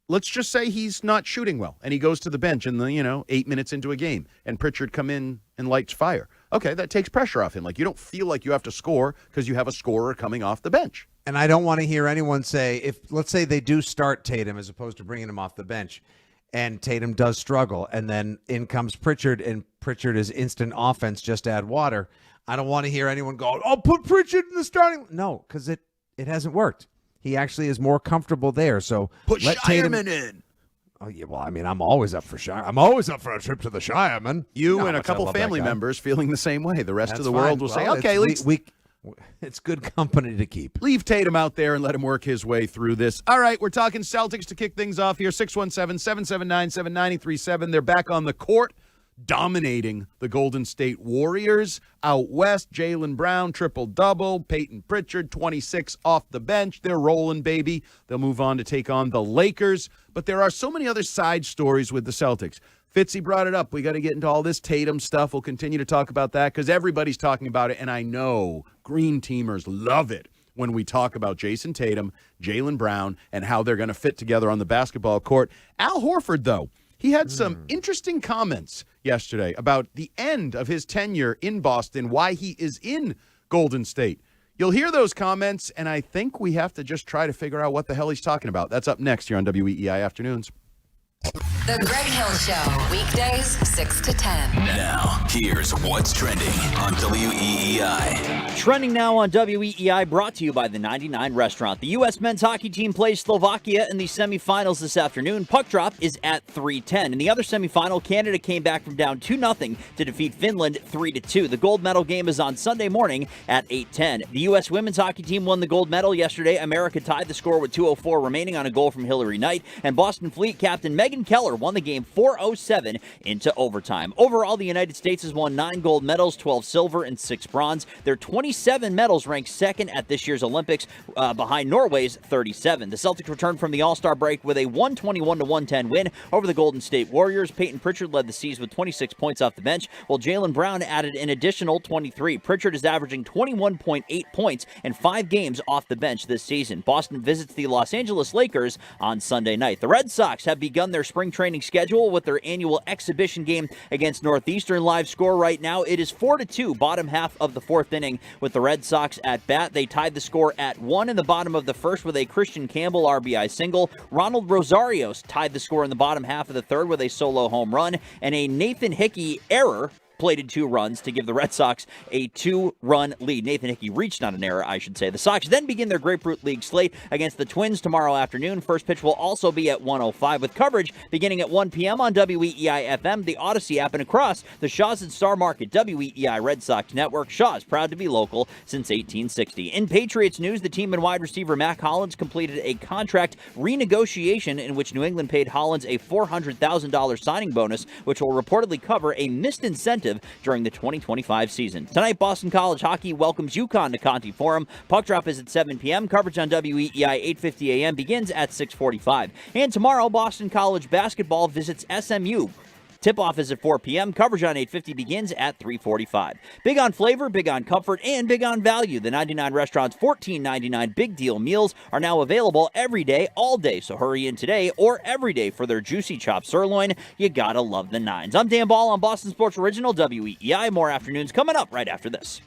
let's just say he's not shooting well and he goes to the bench in the, 8 minutes into a game and Pritchard come in and lights fire. Okay, that takes pressure off him. Like, you don't feel like you have to score because you have a scorer coming off the bench. And I don't want to hear anyone say, if let's say they do start Tatum as opposed to bringing him off the bench and Tatum does struggle and then in comes Pritchard and Pritchard is instant offense, just add water. I don't want to hear anyone go, oh, put Pritchard in the starting. No, because it hasn't worked. He actually is more comfortable there. So put let Shireman Tatum in. Oh yeah, well, I mean, I'm always up for Shire. I'm always up for a trip to the Shireman. You know and how a much I couple love that family guy. members feeling the same way. The rest That's of the fine. world will say, Well, okay, let's it's good company to keep. leave Tatum out there and let him work his way through this. All right, we're talking Celtics to kick things off here. 617-779-7937. They're back on the court, dominating the Golden State Warriors. Out west, Jaylen Brown, triple-double. Peyton Pritchard, 26 off the bench. They're rolling, baby. They'll move on to take on the Lakers. But there are so many other side stories with the Celtics. Fitzy brought it up. We got to get into all this Tatum stuff. We'll continue to talk about that because everybody's talking about it, and I know Green Teamers love it when we talk about Jason Tatum, Jaylen Brown, and how they're going to fit together on the basketball court. Al Horford, though, he had some interesting comments yesterday about the end of his tenure in Boston, why he is in Golden State. You'll hear those comments, and I think we have to just try to figure out what the hell he's talking about. That's up next here on WEEI Afternoons. The Greg Hill Show, weekdays 6 to 10. Now, here's what's trending on WEEI. Trending now on WEEI, brought to you by the 99 Restaurant. The U.S. men's hockey team plays Slovakia in the semifinals this afternoon. Puck drop is at 3:10. In the other semifinal, Canada came back from down 2-0 to defeat Finland 3-2. The gold medal game is on Sunday morning at 8:10. The U.S. women's hockey team won the gold medal yesterday. America tied the score with 2:04 remaining on a goal from Hillary Knight. And Boston Fleet captain Megan Keller won the game 4-07 into overtime. Overall, the United States has won 9 gold medals, 12 silver, and 6 bronze. Their 27 medals ranked second at this year's Olympics, behind Norway's 37. The Celtics returned from the All-Star break with a 121-110 win over the Golden State Warriors. Peyton Pritchard led the C's with 26 points off the bench, while Jaylen Brown added an additional 23. Pritchard is averaging 21.8 points in 5 games off the bench this season. Boston visits the Los Angeles Lakers on Sunday night. The Red Sox have begun their spring training schedule with their annual exhibition game against Northeastern. Live score right now, it is 4-2, bottom half of the 4th inning with the Red Sox at bat. They tied the score at 1 in the bottom of the 1st with a Christian Campbell RBI single. Ronald Rosario tied the score in the bottom half of the 3rd with a solo home run, and a Nathan Hickey error plated 2 runs to give the Red Sox a 2-run lead. Nathan Hickey reached on an error, I should say. The Sox then begin their Grapefruit League slate against the Twins tomorrow afternoon. First pitch will also be at 1:05 with coverage beginning at 1 p.m. on WEEI FM, the Odyssey app, and across the Shaw's and Star Market. WEEI Red Sox Network. Shaw's proud to be local since 1860. In Patriots news, the team and wide receiver Mac Hollins completed a contract renegotiation in which New England paid Hollins a $400,000 signing bonus, which will reportedly cover a missed incentive during the 2025 season. Tonight, Boston College hockey welcomes UConn to Conti Forum. Puck drop is at 7 p.m. Coverage on WEEI 8:50 a.m. begins at 6:45. And tomorrow, Boston College basketball visits SMU. Tip-off is at 4 p.m. Coverage on 8:50 begins at 3:45. Big on flavor, big on comfort, and big on value. The 99 Restaurant's $14.99 Big Deal meals are now available every day, all day. So hurry in today or every day for their juicy chopped sirloin. You gotta love the 9s. I'm Dan Ball on Boston Sports Original, WEEI. More afternoons coming up right after this.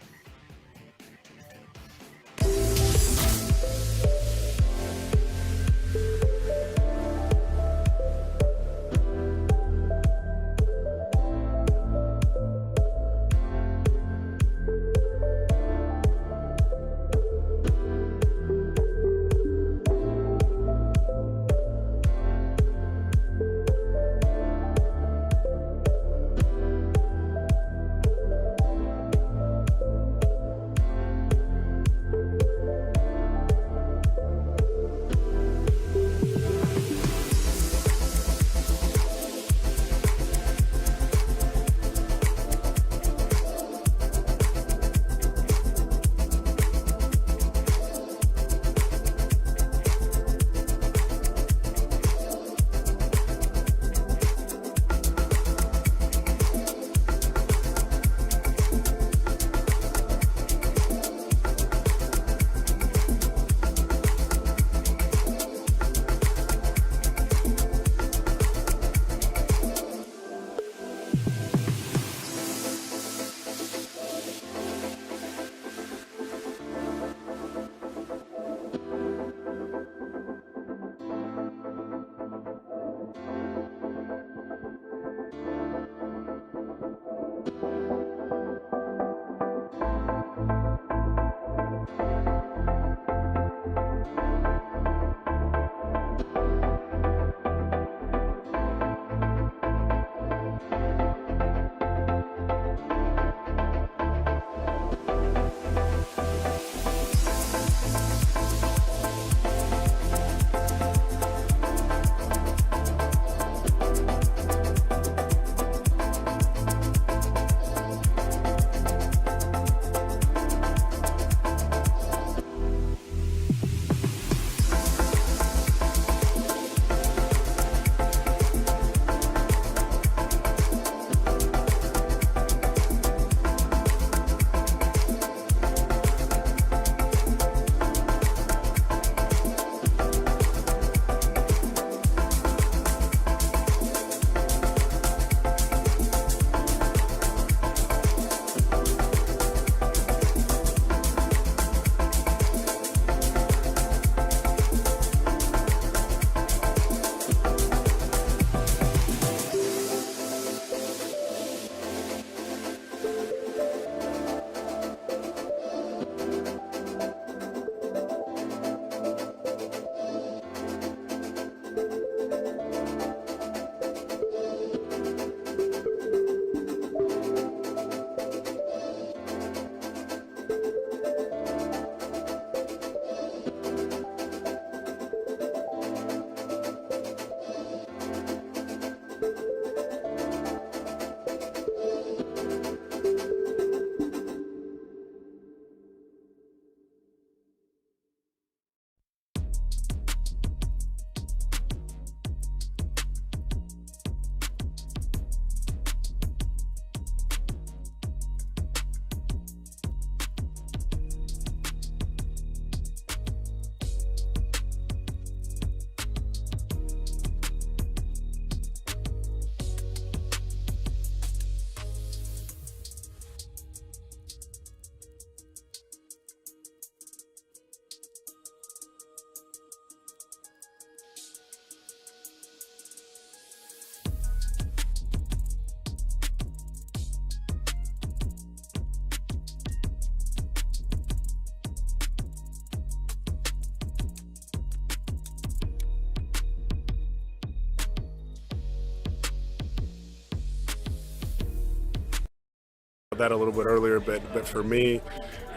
that a little bit earlier, but for me,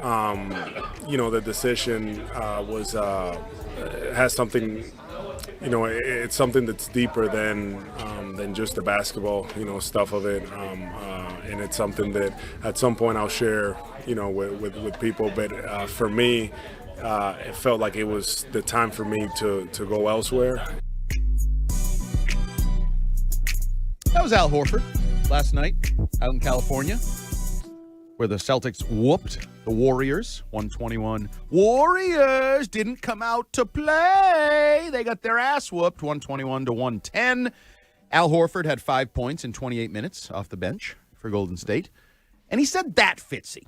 the decision has something. It's something that's deeper than just the basketball, stuff of it, and it's something that at some point I'll share, with people. But for me, it felt like it was the time for me to go elsewhere. That was Al Horford last night out in California, where the Celtics whooped the Warriors, 121. Warriors didn't come out to play. They got their ass whooped, 121-110. Al Horford had 5 points in 28 minutes off the bench for Golden State. And he said that, Fitzy.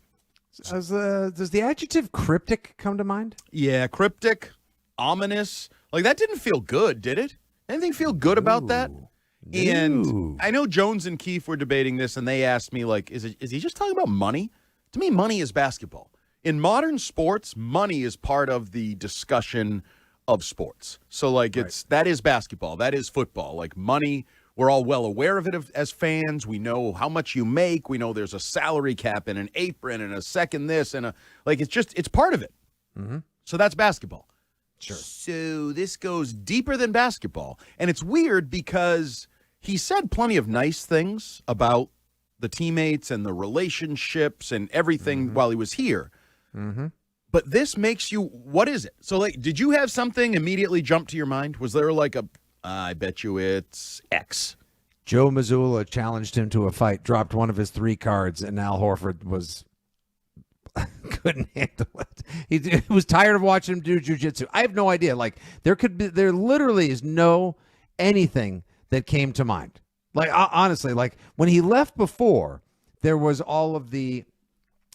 Does the adjective cryptic come to mind? Yeah, cryptic, ominous. Like, that didn't feel good, did it? Anything feel good about that? And I know Jones and Keefe were debating this, and they asked me, like, is he just talking about money? To me, money is basketball. In modern sports, money is part of the discussion of sports. So, like, that is basketball. That is football. Like, money, we're all well aware of it as fans. We know how much you make. We know there's a salary cap and an apron and a second this and it's part of it. Mm-hmm. So that's basketball. Sure. So this goes deeper than basketball. And it's weird because he said plenty of nice things about the teammates and the relationships and everything while he was here. Mm-hmm. But this makes you, what is it? So, like, did you have something immediately jump to your mind? Was there like I bet you it's X? Joe Mazzulla challenged him to a fight, dropped one of his 3 cards, and Al Horford couldn't handle it. He was tired of watching him do jiu-jitsu. I have no idea. Like, there literally is no anything that came to mind. Like, honestly, like when he left before, there was all of the,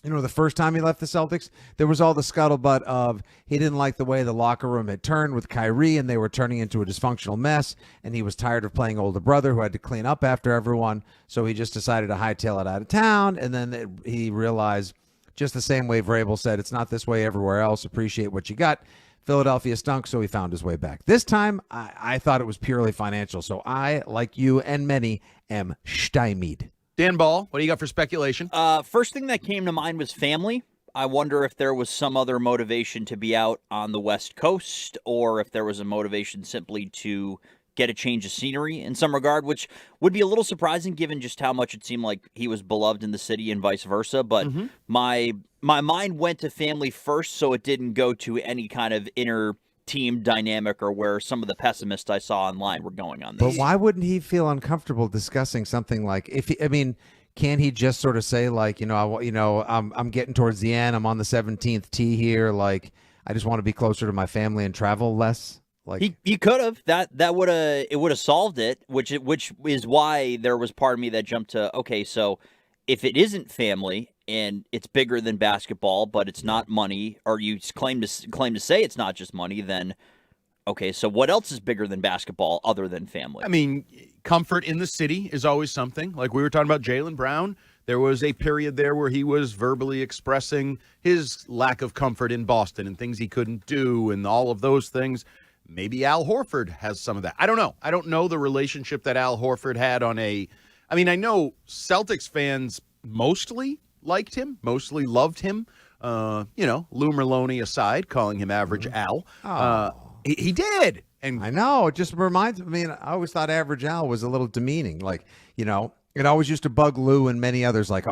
the first time he left the Celtics, there was all the scuttlebutt of he didn't like the way the locker room had turned with Kyrie and they were turning into a dysfunctional mess. And he was tired of playing older brother who had to clean up after everyone. So he just decided to hightail it out of town. And then he realized, just the same way Vrabel said, it's not this way everywhere else. Appreciate what you got. Philadelphia stunk, so he found his way back. This time, I thought it was purely financial. So I, like you and many, am stymied. Dan Ball, what do you got for speculation? First thing that came to mind was family. I wonder if there was some other motivation to be out on the West Coast, or if there was a motivation simply to get a change of scenery in some regard, which would be a little surprising given just how much it seemed like he was beloved in the city and vice versa. But my mind went to family first, so it didn't go to any kind of inner team dynamic or where some of the pessimists I saw online were going on this. But why wouldn't he feel uncomfortable discussing something like, can't he just sort of say, like, I'm getting towards the end, I'm on the 17th tee here, like, I just want to be closer to my family and travel less? Like, he could have. That would have solved it, which is why there was part of me that jumped to, okay, so if it isn't family and it's bigger than basketball, but it's not money, or you claim to say it's not just money, then okay, so what else is bigger than basketball other than family? I mean, comfort in the city is always something. Like we were talking about Jaylen Brown. There was a period there where he was verbally expressing his lack of comfort in Boston and things he couldn't do and all of those things. Maybe Al Horford has some of that. I don't know. I don't know the relationship that Al Horford had I know Celtics fans mostly liked him, mostly loved him. Lou Merlone aside, calling him Average Al. He did. And I know. It just reminds me. I always thought Average Al was a little demeaning. Like, it always used to bug Lou and many others. Like,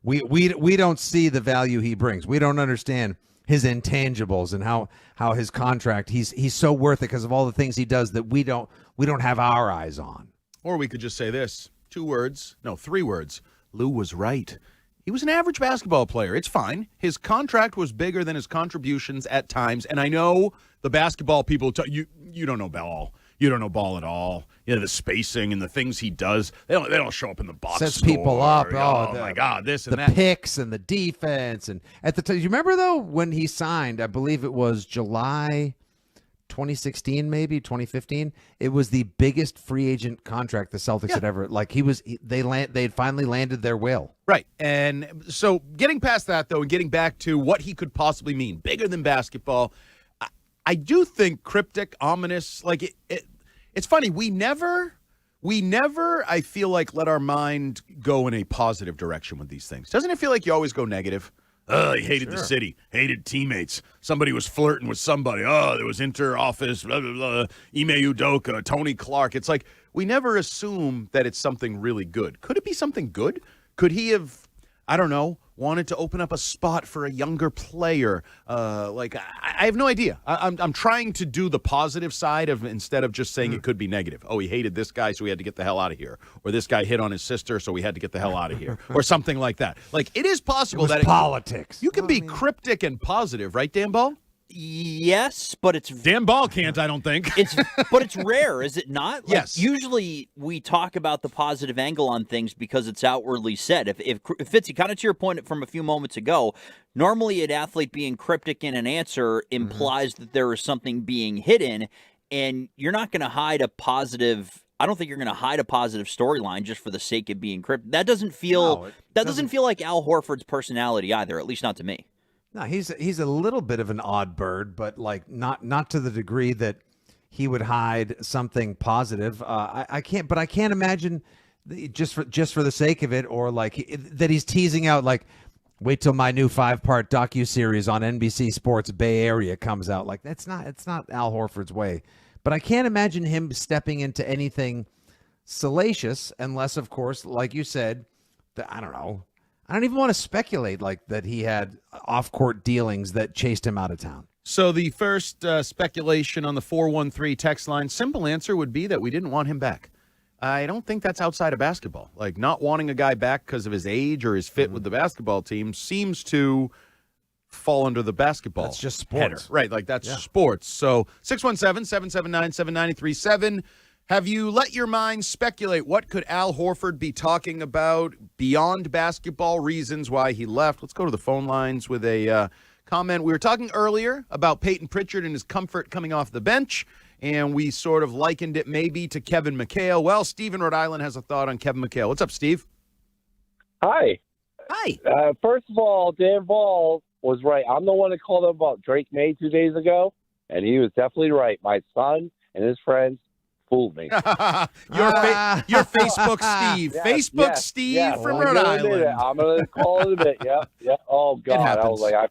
we don't see the value he brings. We don't understand his intangibles and how his contract, he's so worth it because of all the things he does that we don't have our eyes on. Or we could just say this, 3 words. Lou was right. He was an average basketball player. It's fine. His contract was bigger than his contributions at times. And I know the basketball people, you don't know ball. You don't know ball at all. The spacing and the things he does, they don't show up in the box Sets score. People up. My God, this and that. The picks and the defense. And at the time, you remember, though, when he signed, I believe it was July 2016, maybe 2015. It was the biggest free agent contract the Celtics had ever. Like they'd finally landed their will. Right, and so getting past that though, and getting back to what he could possibly mean, bigger than basketball. I do think cryptic, ominous. Like it's funny. We never we never, I feel like, let our mind go in a positive direction with these things. Doesn't it feel like you always go negative? Oh, he hated the city, hated teammates. Somebody was flirting with somebody. Oh, there was inter-office, blah, blah, blah, Ime Udoka, Tony Clark. It's like we never assume that it's something really good. Could it be something good? Could he have, I don't know, wanted to open up a spot for a younger player? I have no idea. I'm trying to do the positive side of instead of just saying it could be negative. Oh, he hated this guy, so we had to get the hell out of here. Or this guy hit on his sister, so we had to get the hell out of here. Or something like that. Like, it is possible that politics. You can be cryptic and positive, right, Dan Ball? Yes, but it's Dan Ball can't, I don't think. But it's rare, is it not? Like, Yes. Usually we talk about the positive angle on things because it's outwardly said. If Fitzy, kind of to your point from a few moments ago, normally an athlete being cryptic in an answer implies that there is something being hidden, and you're not going to hide a positive. I don't think you're going to hide a positive storyline just for the sake of being cryptic. That doesn't feel. Doesn't feel like Al Horford's personality either. At least not to me. No, he's a little bit of an odd bird, but like not to the degree that he would hide something positive. I can't imagine just for the sake of it, or like that he's teasing out like, wait till my new 5-part docuseries on NBC Sports Bay Area comes out. Like it's not Al Horford's way. But I can't imagine him stepping into anything salacious unless, of course, like you said, I don't know. I don't even want to speculate like that he had off-court dealings that chased him out of town. So the first speculation on the 413 text line, simple answer would be that we didn't want him back. I don't think that's outside of basketball. Like not wanting a guy back because of his age or his fit with the basketball team seems to fall under the basketball. That's just sports. Header. Right, like that's sports. So 617-779-7937. Have you let your mind speculate what could Al Horford be talking about beyond basketball reasons why he left? Let's go to the phone lines with a comment. We were talking earlier about Peyton Pritchard and his comfort coming off the bench, and we sort of likened it maybe to Kevin McHale. Well, Steve in Rhode Island has a thought on Kevin McHale. What's up, Steve? Hi. Hi. First of all, Dan Ball was right. I'm the one that called him about Drake May 2 days ago, and he was definitely right. My son and his friends fooled me. Your Facebook Steve. Steve from Rhode Island. I'm going to call it a bit. Yeah. Oh, God. I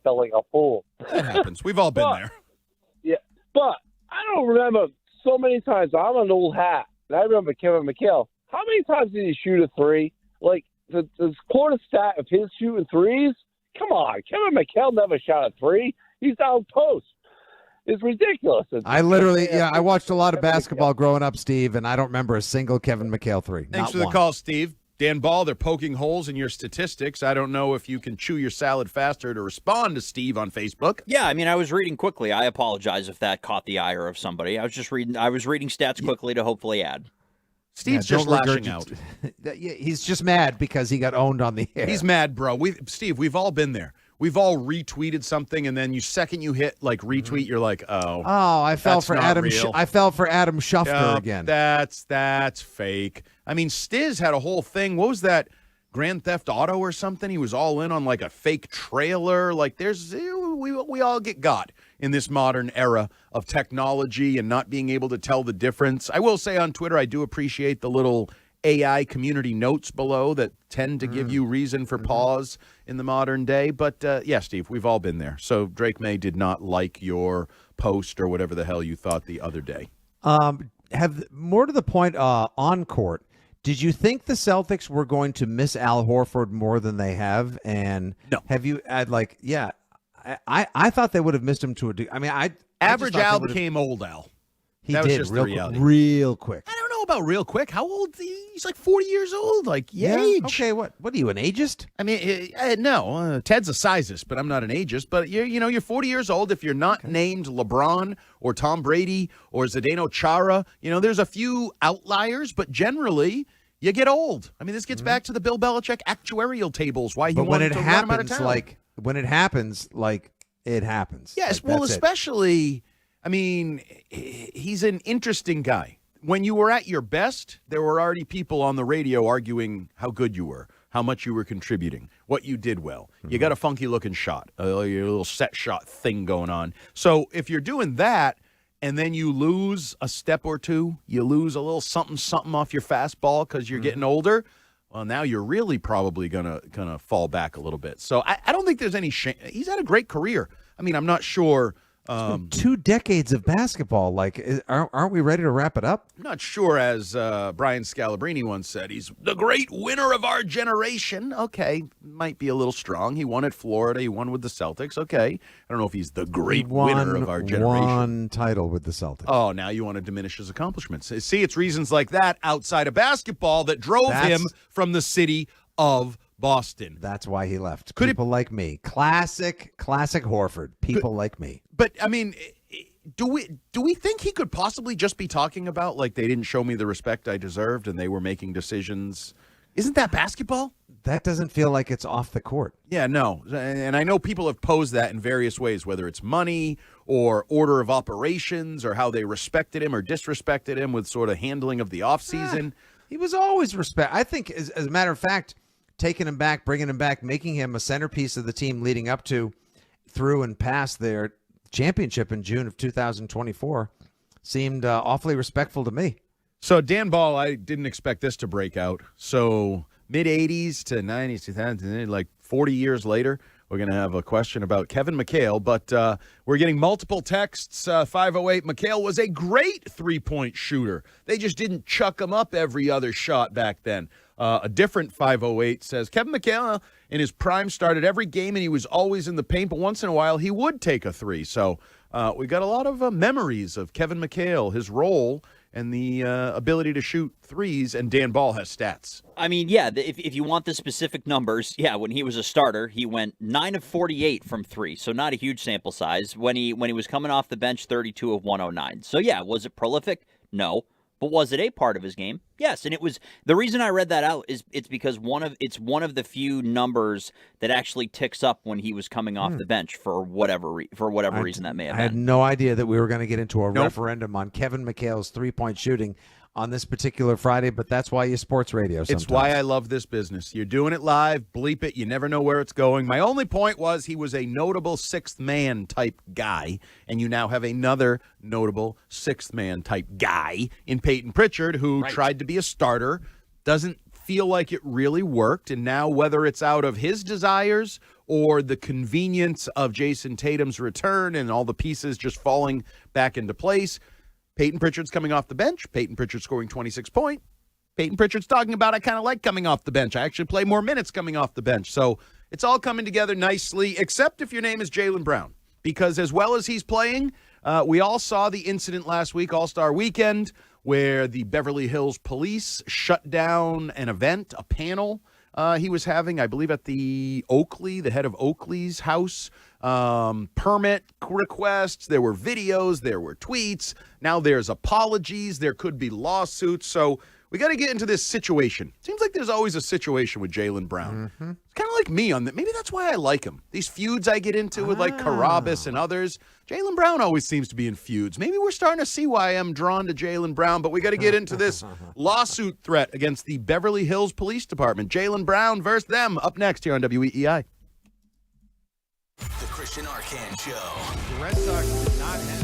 felt like a fool. It happens. We've all been there. Yeah. But I don't remember so many times. I'm an old hat. And I remember Kevin McHale. How many times did he shoot a three? Like, the quarter stat of his shooting threes? Come on. Kevin McHale never shot a three. He's down post. It's ridiculous. I literally, I watched a lot of basketball growing up, Steve, and I don't remember a single Kevin McHale three. Thanks for the call, Steve. Dan Ball, they're poking holes in your statistics. I don't know if you can chew your salad faster to respond to Steve on Facebook. Yeah, I mean, I was reading quickly. I apologize if that caught the ire of somebody. I was reading stats quickly to hopefully add. Steve's just lashing out. He's just mad because he got owned on the air. He's mad, bro. Steve, we've all been there. We've all retweeted something, and then second you hit like retweet, you're like, oh, I fell for Adam. I fell for Adam Schefter again. That's fake. I mean, Stiz had a whole thing. What was that? Grand Theft Auto or something? He was all in on like a fake trailer. Like we all get got in this modern era of technology and not being able to tell the difference. I will say on Twitter, I do appreciate the little AI community notes below that tend to give you reason for pause in the modern day. But yeah, Steve, we've all been there. So Drake May did not like your post or whatever the hell you thought the other day. More to the point, on court, did you think the Celtics were going to miss Al Horford more than they have? And no. Have you had I thought they would have missed him to a degree. I mean, Average Al became old Al. He that did was just real, the reality. Real quick. I don't know about real quick. How old? He's like 40 years old. Like, age. Okay, what are you, an ageist? I mean, no. Ted's a sizist, but I'm not an ageist. But you're 40 years old. If you're not named LeBron or Tom Brady or Zdeno Chara, there's a few outliers, but generally you get old. I mean, this gets back to the Bill Belichick actuarial tables. Why he wanted to run him out of town. When it happens, it happens. Yes, well, especially. I mean, he's an interesting guy. When you were at your best, there were already people on the radio arguing how good you were, how much you were contributing, what you did well. You got a funky-looking shot, your little set shot thing going on. So if you're doing that and then you lose a step or two, you lose a little something off your fastball because you're getting older, well, now you're really probably gonna fall back a little bit. So I don't think there's any shame. He's had a great career. I mean, I'm not sure. 2 decades of basketball. Like, aren't we ready to wrap it up? I'm not sure, as Brian Scalabrine once said, he's the great winner of our generation. Okay, might be a little strong. He won at Florida. He won with the Celtics. Okay. I don't know if he's the great winner of our generation. One title with the Celtics. Oh, now you want to diminish his accomplishments. See, it's reasons like that outside of basketball that drove him from the city of Boston. That's why he left. People like me. Classic Horford. People like me. But, I mean, do we think he could possibly just be talking about, like, they didn't show me the respect I deserved and they were making decisions? Isn't that basketball? That doesn't feel like it's off the court. Yeah, no. And I know people have posed that in various ways, whether it's money or order of operations or how they respected him or disrespected him with sort of handling of the offseason. He was always I think, as a matter of fact, taking him back, bringing him back, making him a centerpiece of the team leading up to, through and past their championship in June of 2024 seemed awfully respectful to me. So Dan Ball, I didn't expect this to break out. So mid-'80s to 90s, 2000, like 40 years later, we're going to have a question about Kevin McHale, but we're getting multiple texts. 508, McHale was a great three-point shooter. They just didn't chuck him up every other shot back then. A different 508 says, Kevin McHale in his prime started every game, and he was always in the paint, but once in a while he would take a three. So we got a lot of memories of Kevin McHale, his role, and the ability to shoot threes, and Dan Ball has stats. I mean, yeah, if you want the specific numbers, yeah, when he was a starter, he went 9 of 48 from three, so not a huge sample size. When he was coming off the bench, 32 of 109. So yeah, was it prolific? No. But was it a part of his game? Yes, and it was. The reason I read that out is it's because it's one of the few numbers that actually ticks up when he was coming off the bench for whatever reason that may have been. I had no idea that we were going to get into a referendum on Kevin McHale's three-point shooting on this particular Friday, but that's why you sports radio sometimes. It's why I love this business. You're doing it live, bleep it, you never know where it's going. My only point was he was a notable sixth man type guy, and you now have another notable sixth man type guy in Peyton Pritchard, who tried to be a starter, doesn't feel like it really worked, and now whether it's out of his desires or the convenience of Jason Tatum's return and all the pieces just falling back into place, Peyton Pritchard's coming off the bench. Peyton Pritchard scoring 26 points. Peyton Pritchard's talking about, I kind of like coming off the bench. I actually play more minutes coming off the bench. So it's all coming together nicely, except if your name is Jaylen Brown. Because as well as he's playing, we all saw the incident last week, All-Star Weekend, where the Beverly Hills Police shut down an event, a panel he was having, I believe, at the head of Oakley's house. Permit requests, there were videos, there were tweets, now there's apologies, there could be lawsuits, so we got to get into this situation. Seems like there's always a situation with Jaylen Brown. Mm-hmm. It's kind of like me on that. Maybe that's why I like him. These feuds I get into with like Carabas and others, Jaylen Brown always seems to be in feuds. Maybe we're starting to see why I'm drawn to Jaylen Brown, but we got to get into this lawsuit threat against the Beverly Hills Police Department. Jaylen Brown versus them, up next here on WEEI. The Christian Arcand Show. The Red Sox did not have.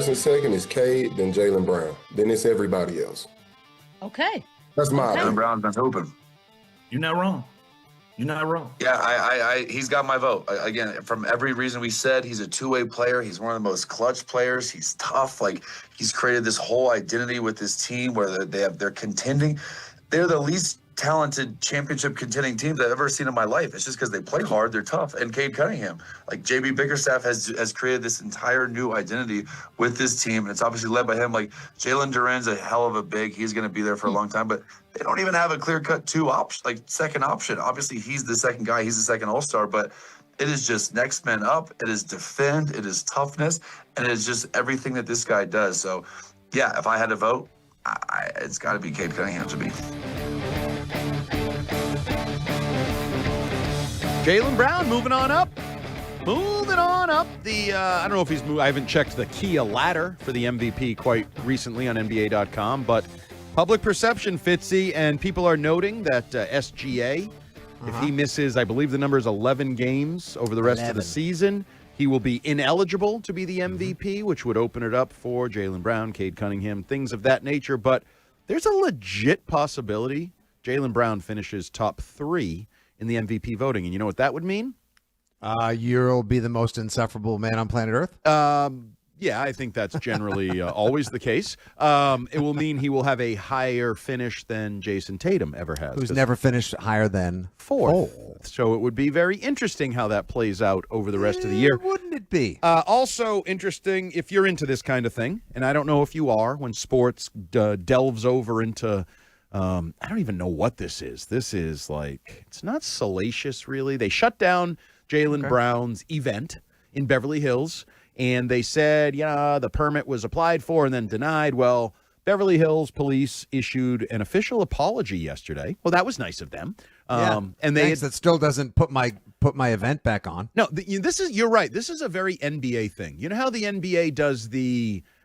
in second, it's Cade, then Jaylen Brown. Then it's everybody else. Okay. That's my Okay. opinion. Brown's been hooping. You're not wrong. You're not wrong. Yeah, he's got my vote. Again, from every reason we said, he's a two-way player. He's one of the most clutch players. He's tough. Like, he's created this whole identity with this team where they're contending. They're the least talented championship contending team that I've ever seen in my life. It's just because they play hard, they're tough. And Cade Cunningham, like JB Bickerstaff has created this entire new identity with this team, and it's obviously led by him. Like Jalen Duren's a hell of a big. He's going to be there for a long time, but they don't even have a clear-cut second option. Obviously, he's the second guy. He's the second all-star, but it is just next man up. It is defend. It is toughness, and it is just everything that this guy does. So, yeah, if I had to vote, it's got to be Cade Cunningham to me. Jaylen Brown moving on up. Moving on up. I don't know if he's moved. I haven't checked the Kia ladder for the MVP quite recently on NBA.com, but public perception, Fitzy, and people are noting that SGA, if he misses, I believe the number is 11 games over the rest of the season, he will be ineligible to be the MVP, which would open it up for Jaylen Brown, Cade Cunningham, things of that nature. But there's a legit possibility Jaylen Brown finishes top 3 in the MVP voting. And you know what that would mean? You'll be the most insufferable man on planet Earth? Yeah, I think that's generally always the case. It will mean he will have a higher finish than Jason Tatum ever has. Who's never finished higher than fourth. So it would be very interesting how that plays out over the rest of the year. Wouldn't it be? Also interesting, if you're into this kind of thing, and I don't know if you are, when sports delves over into I don't even know what this is. This is like, it's not salacious, really. They shut down Jaylen Brown's event in Beverly Hills, and they said, the permit was applied for and then denied. Well, Beverly Hills police issued an official apology yesterday. Well, that was nice of them. And that still doesn't put my event back on. No, you're right. This is a very NBA thing. You know how the NBA does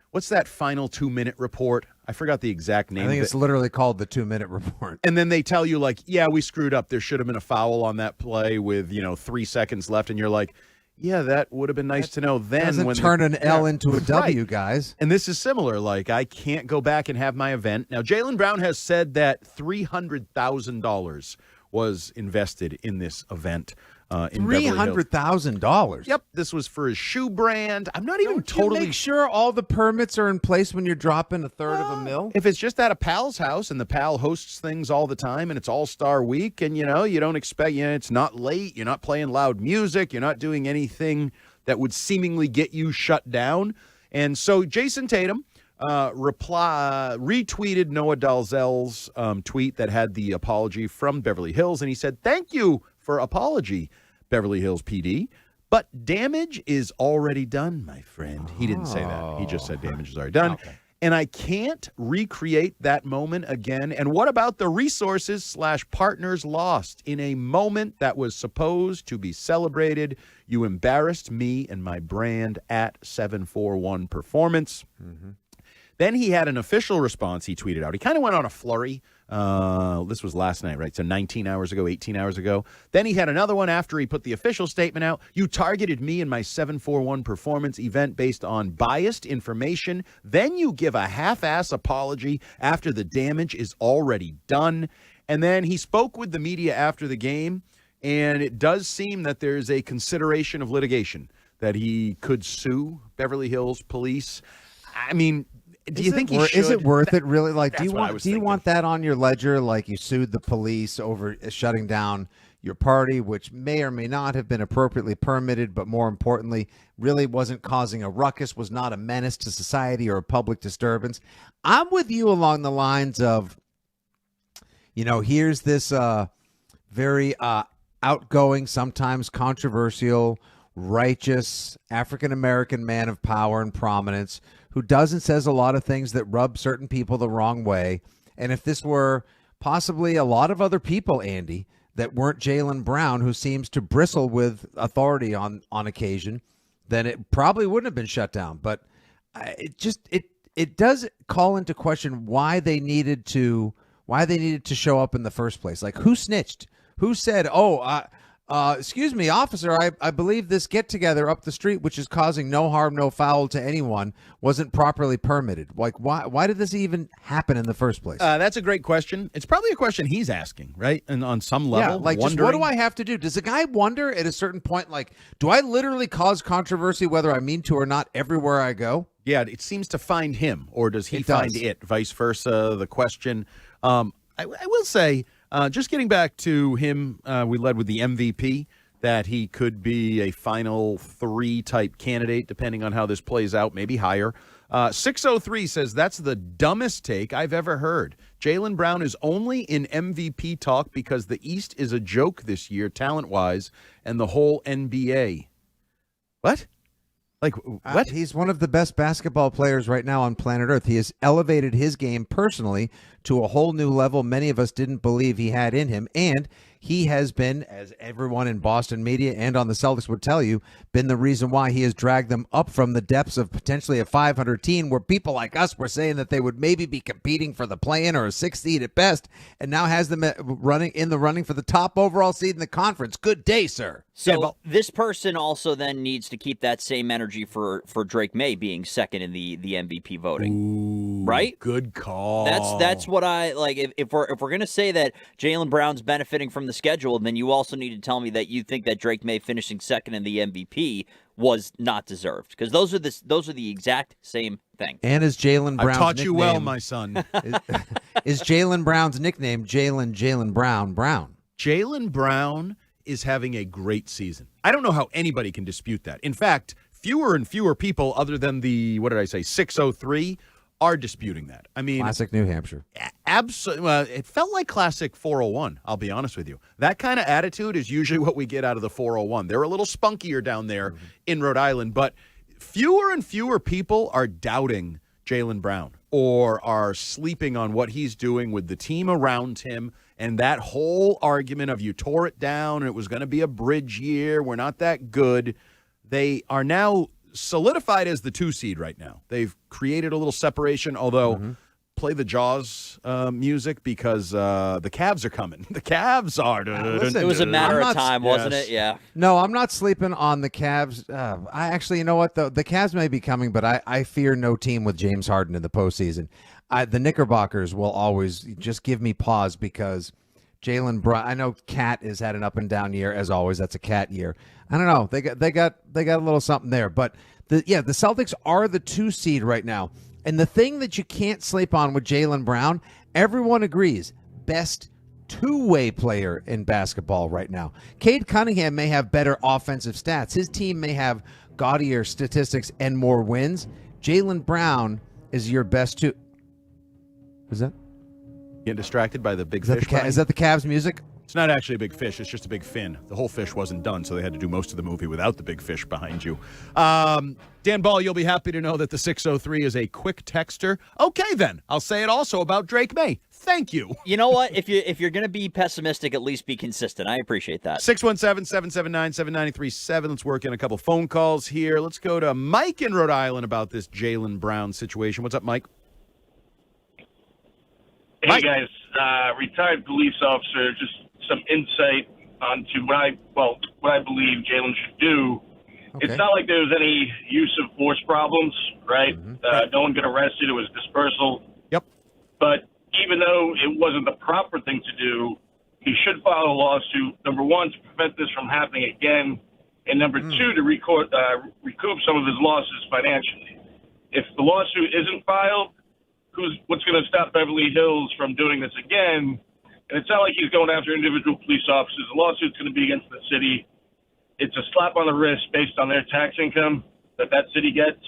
what's that final 2-minute report? I forgot the exact name. I think it's literally called the 2-minute report. And then they tell you, like, yeah, we screwed up. There should have been a foul on that play with, 3 seconds left. And you're like, yeah, that would have been nice to know then. Doesn't turn an L into a W, guys. And this is similar. Like, I can't go back and have my event. Now, Jaylen Brown has said that $300,000 was invested in this event. In $300,000. Yep, this was for his shoe brand. I'm not even You totally make sure all the permits are in place when you're dropping a third of a mil. If it's just at a pal's house and the pal hosts things all the time and it's All-Star Week and you don't expect, it's not late, you're not playing loud music, you're not doing anything that would seemingly get you shut down. And so Jason Tatum retweeted Noah Dalzell's tweet that had the apology from Beverly Hills, and he said, "Thank you for apology, Beverly Hills PD, but damage is already done, my friend." He didn't say that. He just said damage is already done. Okay. And I can't recreate that moment again. And what about the resources / partners lost in a moment that was supposed to be celebrated? You embarrassed me and my brand at 741 Performance. Mm-hmm. Then he had an official response he tweeted out. He kind of went on a flurry. This was last night, right? So 19 hours ago, 18 hours ago. Then he had another one after he put the official statement out. You targeted me in my 741 Performance event based on biased information. Then you give a half-ass apology after the damage is already done. And then he spoke with the media after the game, and it does seem that there's a consideration of litigation, that he could sue Beverly Hills police. I mean, do you think he should? Is it worth it, really? Like, do you want that on your ledger? Like, you sued the police over shutting down your party, which may or may not have been appropriately permitted, but more importantly, really wasn't causing a ruckus, was not a menace to society or a public disturbance. I'm with you along the lines of, here's this very outgoing, sometimes controversial, righteous African-American man of power and prominence who does and says a lot of things that rub certain people the wrong way. And if this were possibly a lot of other people, Andy, that weren't Jaylen Brown, who seems to bristle with authority on occasion, then it probably wouldn't have been shut down. But it does call into question why they needed to show up in the first place. Like, who snitched? Who said, Excuse me, officer, I believe this get-together up the street, which is causing no harm, no foul to anyone, wasn't properly permitted. Like, why did this even happen in the first place? That's a great question. It's probably a question he's asking, right? And on some level, yeah, like, just what do I have to do? Does a guy wonder at a certain point, like, do I literally cause controversy whether I mean to or not everywhere I go? Yeah, it seems to find him, or does he find it? Vice versa, the question. I will say, just getting back to him, we led with the MVP, that he could be a Final 3 type candidate, depending on how this plays out, maybe higher. 603 says, that's the dumbest take I've ever heard. Jaylen Brown is only in MVP talk because the East is a joke this year, talent-wise, and the whole NBA. What? Like, what? He's one of the best basketball players right now on planet Earth. He has elevated his game personally to a whole new level many of us didn't believe he had in him. And he has been, as everyone in Boston media and on the Celtics would tell you, been the reason why he has dragged them up from the depths of potentially a 500 team where people like us were saying that they would maybe be competing for the play-in or a 6th seed at best, and now has them running for the top overall seed in the conference. Good day, sir. So this person also then needs to keep that same energy for Drake May being second in the MVP voting. Ooh, right? Good call. That's what I like. If we're gonna say that Jaylen Brown's benefiting from the schedule, then you also need to tell me that you think that Drake May finishing second in the MVP was not deserved, because those are the exact same thing. And is Jaylen Brown's I taught you well, nickname- my son. is Jaylen Brown's nickname Jaylen Brown? Jaylen Brown is having a great season. I don't know how anybody can dispute that. In fact, fewer and fewer people, other than the 603, are disputing that. I mean, classic New Hampshire. Absolutely. It felt like classic 401, I'll be honest with you. That kind of attitude is usually what we get out of the 401. They're a little spunkier down there in Rhode Island, but fewer and fewer people are doubting Jaylen Brown or are sleeping on what he's doing with the team around him. And that whole argument of you tore it down and it was going to be a bridge year, we're not that good. They are now solidified as the 2 seed right now. They've created a little separation, although play the Jaws music because the Cavs are coming. The Cavs are. Listen, it was a matter of time, wasn't it? Yeah. No, I'm not sleeping on the Cavs. I actually, you know what? The Cavs may be coming, but I fear no team with James Harden in the postseason. The Knickerbockers will always just give me pause because Jaylen Brown. I know Cat has had an up and down year as always. That's a Cat year. I don't know. They got a little something there, but the Celtics are the 2 seed right now. And the thing that you can't sleep on with Jaylen Brown, everyone agrees, best two-way player in basketball right now. Cade Cunningham may have better offensive stats. His team may have gaudier statistics and more wins. Jaylen Brown is your best two. What's that? Getting distracted by the big Is that fish. is that the Cavs music? It's not actually a big fish. It's just a big fin. The whole fish wasn't done, so they had to do most of the movie without the big fish behind you. Dan Ball, you'll be happy to know that the 603 is a quick texter. Okay, then. I'll say it also about Drake May. Thank you. You know what? If you're going to be pessimistic, at least be consistent. I appreciate that. 617-779-7937. Let's work in a couple phone calls here. Let's go to Mike in Rhode Island about this Jaylen Brown situation. What's up, Mike? Hey, guys. Retired police officer, just some insight onto what I believe Jaylen should do. Okay. It's not like there was any use of force problems, right? No one got arrested. It was dispersal. Yep. But even though it wasn't the proper thing to do, he should file a lawsuit, number one, to prevent this from happening again, and number two, to recoup some of his losses financially. If the lawsuit isn't filed, what's going to stop Beverly Hills from doing this again? And it's not like he's going after individual police officers. The lawsuit's going to be against the city. It's a slap on the wrist based on their tax income that city gets.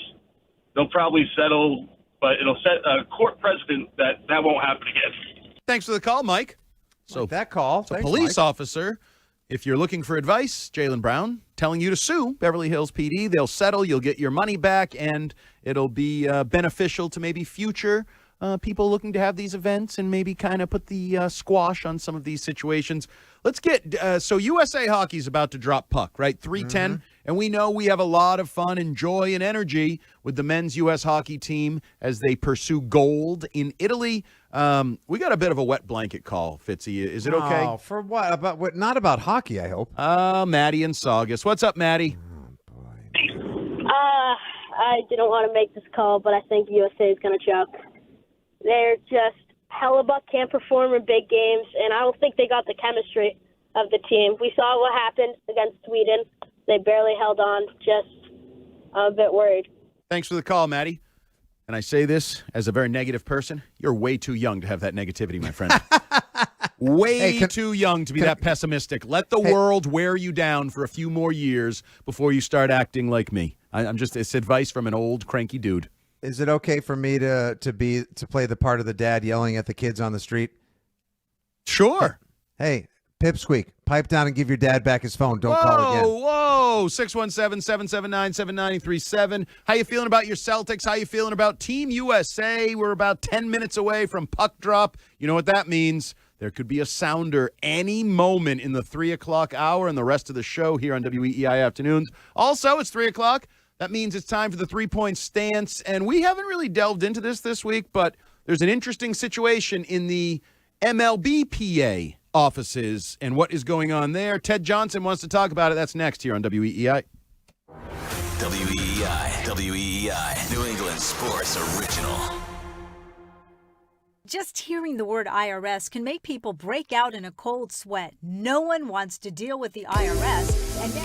They'll probably settle, but it'll set a court precedent that won't happen again. Thanks for the call, Mike. So that call. So police officer, if you're looking for advice, Jaylen Brown telling you to sue Beverly Hills PD. They'll settle. You'll get your money back, and it'll be beneficial to maybe future people looking to have these events and maybe kind of put the squash on some of these situations. Let's get so USA Hockey's about to drop puck, right? 3:10, And we know we have a lot of fun and joy and energy with the men's U.S. hockey team as they pursue gold in Italy. We got a bit of a wet blanket call, Fitzy. Is it okay? Oh, for what? About what? Not about hockey, I hope. Maddie and Saugus. What's up, Maddie? I didn't want to make this call, but I think USA is going to choke. They're just Hellebuck can't perform in big games, and I don't think they got the chemistry of the team. We saw what happened against Sweden. They barely held on. Just a bit worried. Thanks for the call, Maddie. And I say this as a very negative person. You're way too young to have that negativity, my friend. Too young to be that pessimistic. Let the world wear you down for a few more years before you start acting like me. It's advice from an old cranky dude. Is it okay for me to play the part of the dad yelling at the kids on the street? Sure. Hey, Pipsqueak, pipe down and give your dad back his phone. Don't call again. Whoa, 617-779-7937. How you feeling about your Celtics? How you feeling about Team USA? We're about 10 minutes away from puck drop. You know what that means. There could be a sounder any moment in the 3 o'clock hour and the rest of the show here on WEEI Afternoons. Also, it's 3 o'clock. That means it's time for the three-point stance. And we haven't really delved into this week, but there's an interesting situation in the MLBPA offices and what is going on there. Ted Johnson wants to talk about it. That's next here on WEEI. WEEI, New England Sports Original. Just hearing the word IRS can make people break out in a cold sweat. No one wants to deal with the IRS, and now...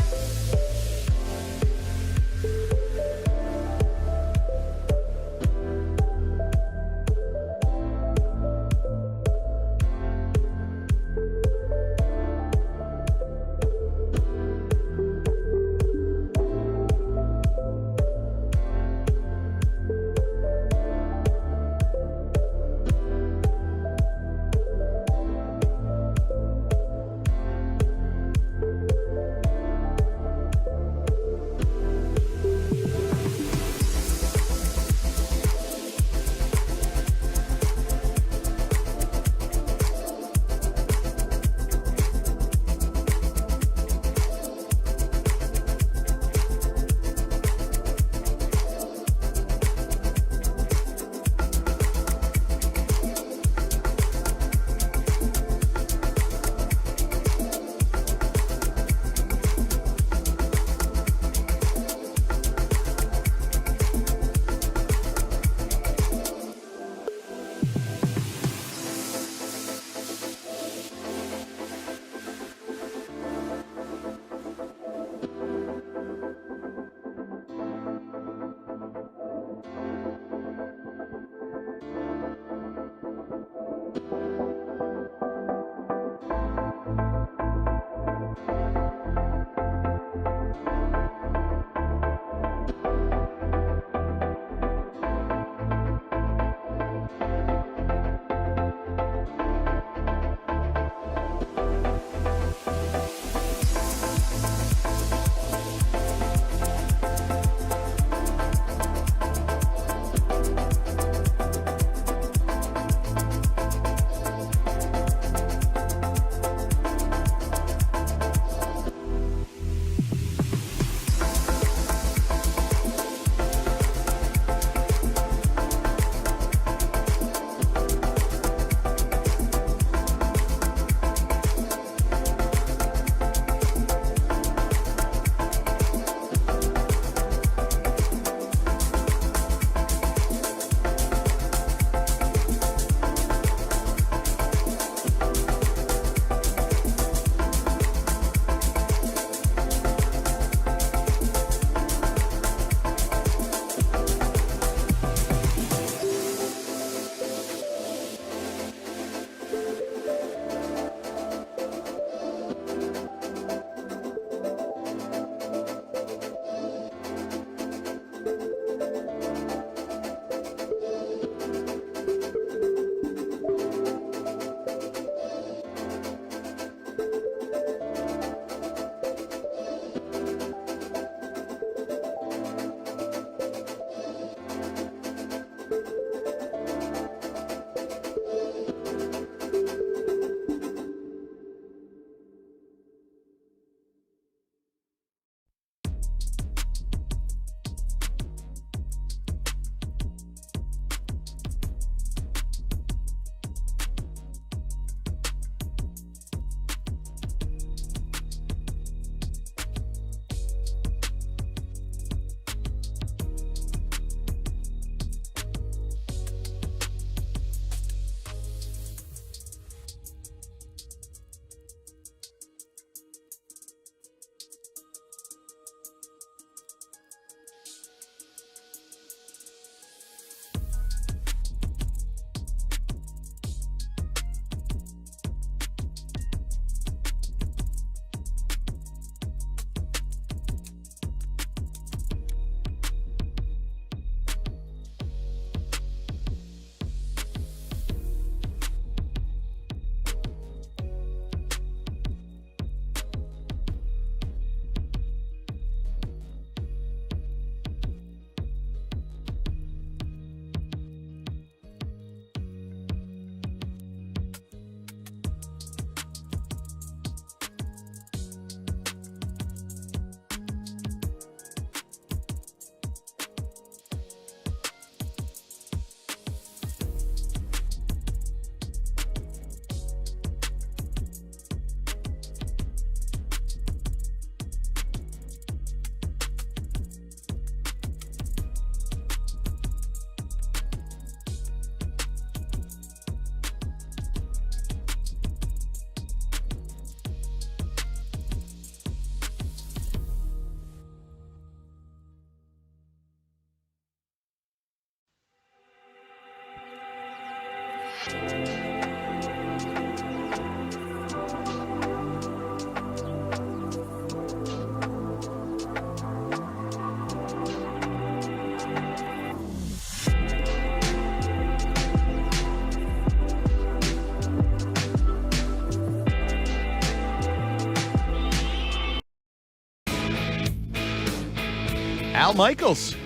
Al Michaels.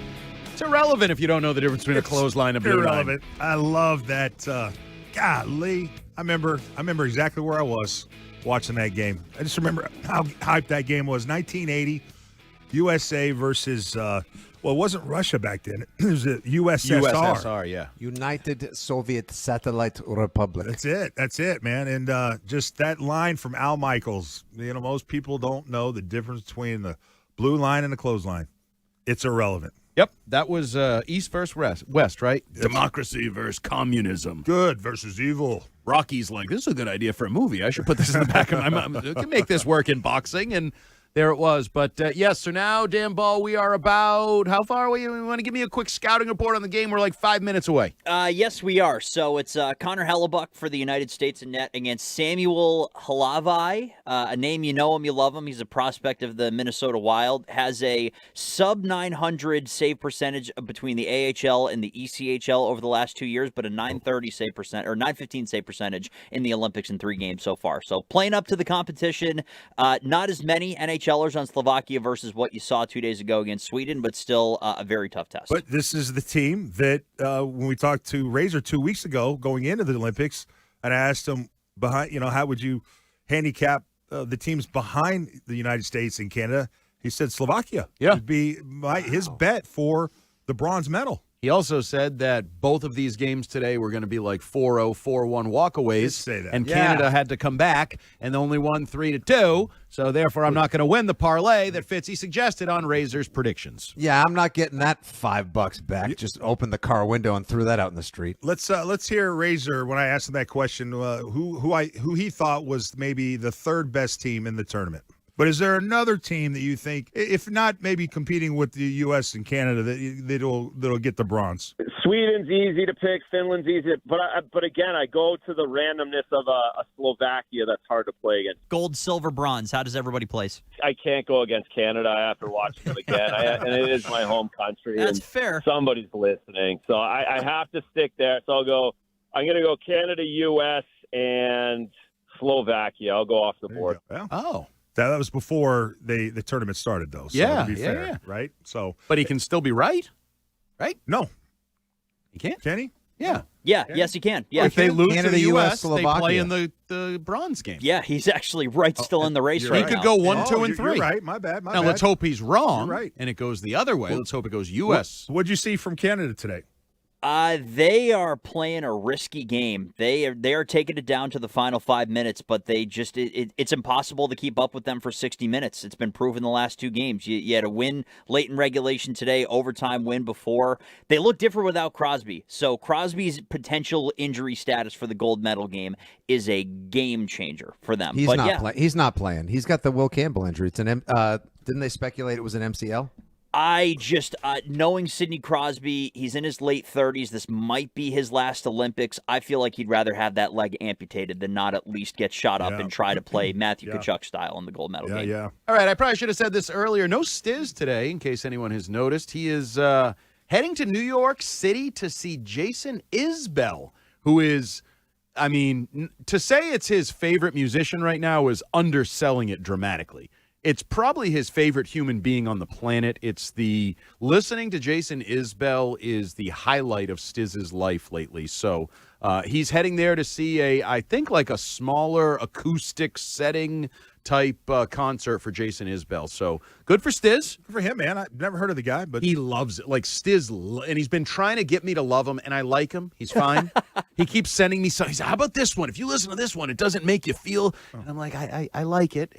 It's irrelevant if you don't know the difference between a clothesline and a blue line. Irrelevant. I love that. Golly, I remember exactly where I was watching that game. I just remember how hyped that game was. 1980, USA versus. Well, it wasn't Russia back then. It was the USSR. USSR, yeah. United Soviet Satellite Republic. That's it, man. And just that line from Al Michaels. Most people don't know the difference between the blue line and the clothesline. It's irrelevant. Yep, that was East versus West, right? Democracy versus communism. Good versus evil. Rocky's like, this is a good idea for a movie. I should put this in the back of my mind. I can make this work in boxing, and there it was. But, yes, so now, Dan Ball, we are about, how far away? You want to give me a quick scouting report on the game? We're like 5 minutes away. Yes, we are. So it's Connor Hellebuck for the United States in net against Samuel Halavai, a name you know him, you love him. He's a prospect of the Minnesota Wild. Has a sub-900 save percentage between the AHL and the ECHL over the last 2 years, but a 930 save percent or 915 save percentage in the Olympics in 3 games so far. So playing up to the competition. Not as many NHLers on Slovakia versus what you saw 2 days ago against Sweden, but still a very tough test. But this is the team that when we talked to Razor 2 weeks ago going into the Olympics, and I asked him how would you handicap the teams behind the United States and Canada? He said Slovakia would be his bet for the bronze medal. He also said that both of these games today were going to be like 4-0, 4-1 walkaways. Say that. And Canada had to come back and only won 3-2. So therefore, I'm not going to win the parlay that Fitzy suggested on Razor's predictions. Yeah, I'm not getting that $5 back. Just opened the car window and threw that out in the street. Let's hear Razor when I asked him that question. Who he thought was maybe the third best team in the tournament. But is there another team that you think, if not maybe competing with the U.S. and Canada, that'll get the bronze? Sweden's easy to pick. Finland's easy. But again, I go to the randomness of a Slovakia that's hard to play against. Gold, silver, bronze. How does everybody place? I can't go against Canada after watching them again. And it is my home country. That's and fair. Somebody's listening. So I have to stick there. So I'm going to go Canada, U.S., and Slovakia. I'll go off the board. Oh. That was before the tournament started, though. So to be fair, right? So, but he can still be right? No. He can't? Can he? Yeah. Yeah, yes, he can. Yeah, if they lose Canada, to the U.S., they Slovakia. play in the bronze game. Yeah, he's actually still in the race right now. He could go 1, 2, and 3. You're right. My bad. Now, let's hope he's wrong, You're right. and it goes the other way. Let's hope it goes U.S. What'd you see from Canada today? They are playing a risky game. They are taking it down to the final 5 minutes, but they just it's impossible to keep up with them for 60 minutes. It's been proven the last 2 games. You had a win late in regulation today, overtime win before. They look different without Crosby. So Crosby's potential injury status for the gold medal game is a game changer for them. He's not playing. He's got the Will Campbell injury. It's didn't they speculate it was an MCL? I just, knowing Sidney Crosby, he's in his late 30s. This might be his last Olympics. I feel like he'd rather have that leg amputated than not at least get shot up and try to play Matthew Tkachuk style in the gold medal game. Yeah. All right, I probably should have said this earlier. No Stiz today, in case anyone has noticed. He is heading to New York City to see Jason Isbell, who is, I mean, to say it's his favorite musician right now is underselling it dramatically. It's probably his favorite human being on the planet. Listening to Jason Isbell is the highlight of Stiz's life lately. So he's heading there to see I think like a smaller acoustic setting type concert for Jason Isbell. So good for Stiz. Good for him, man. I've never heard of the guy, but he loves it. Like Stiz, and he's been trying to get me to love him, and I like him. He's fine. He keeps sending me songs. He said, how about this one? If you listen to this one, it doesn't make you feel. And I'm like, I like it.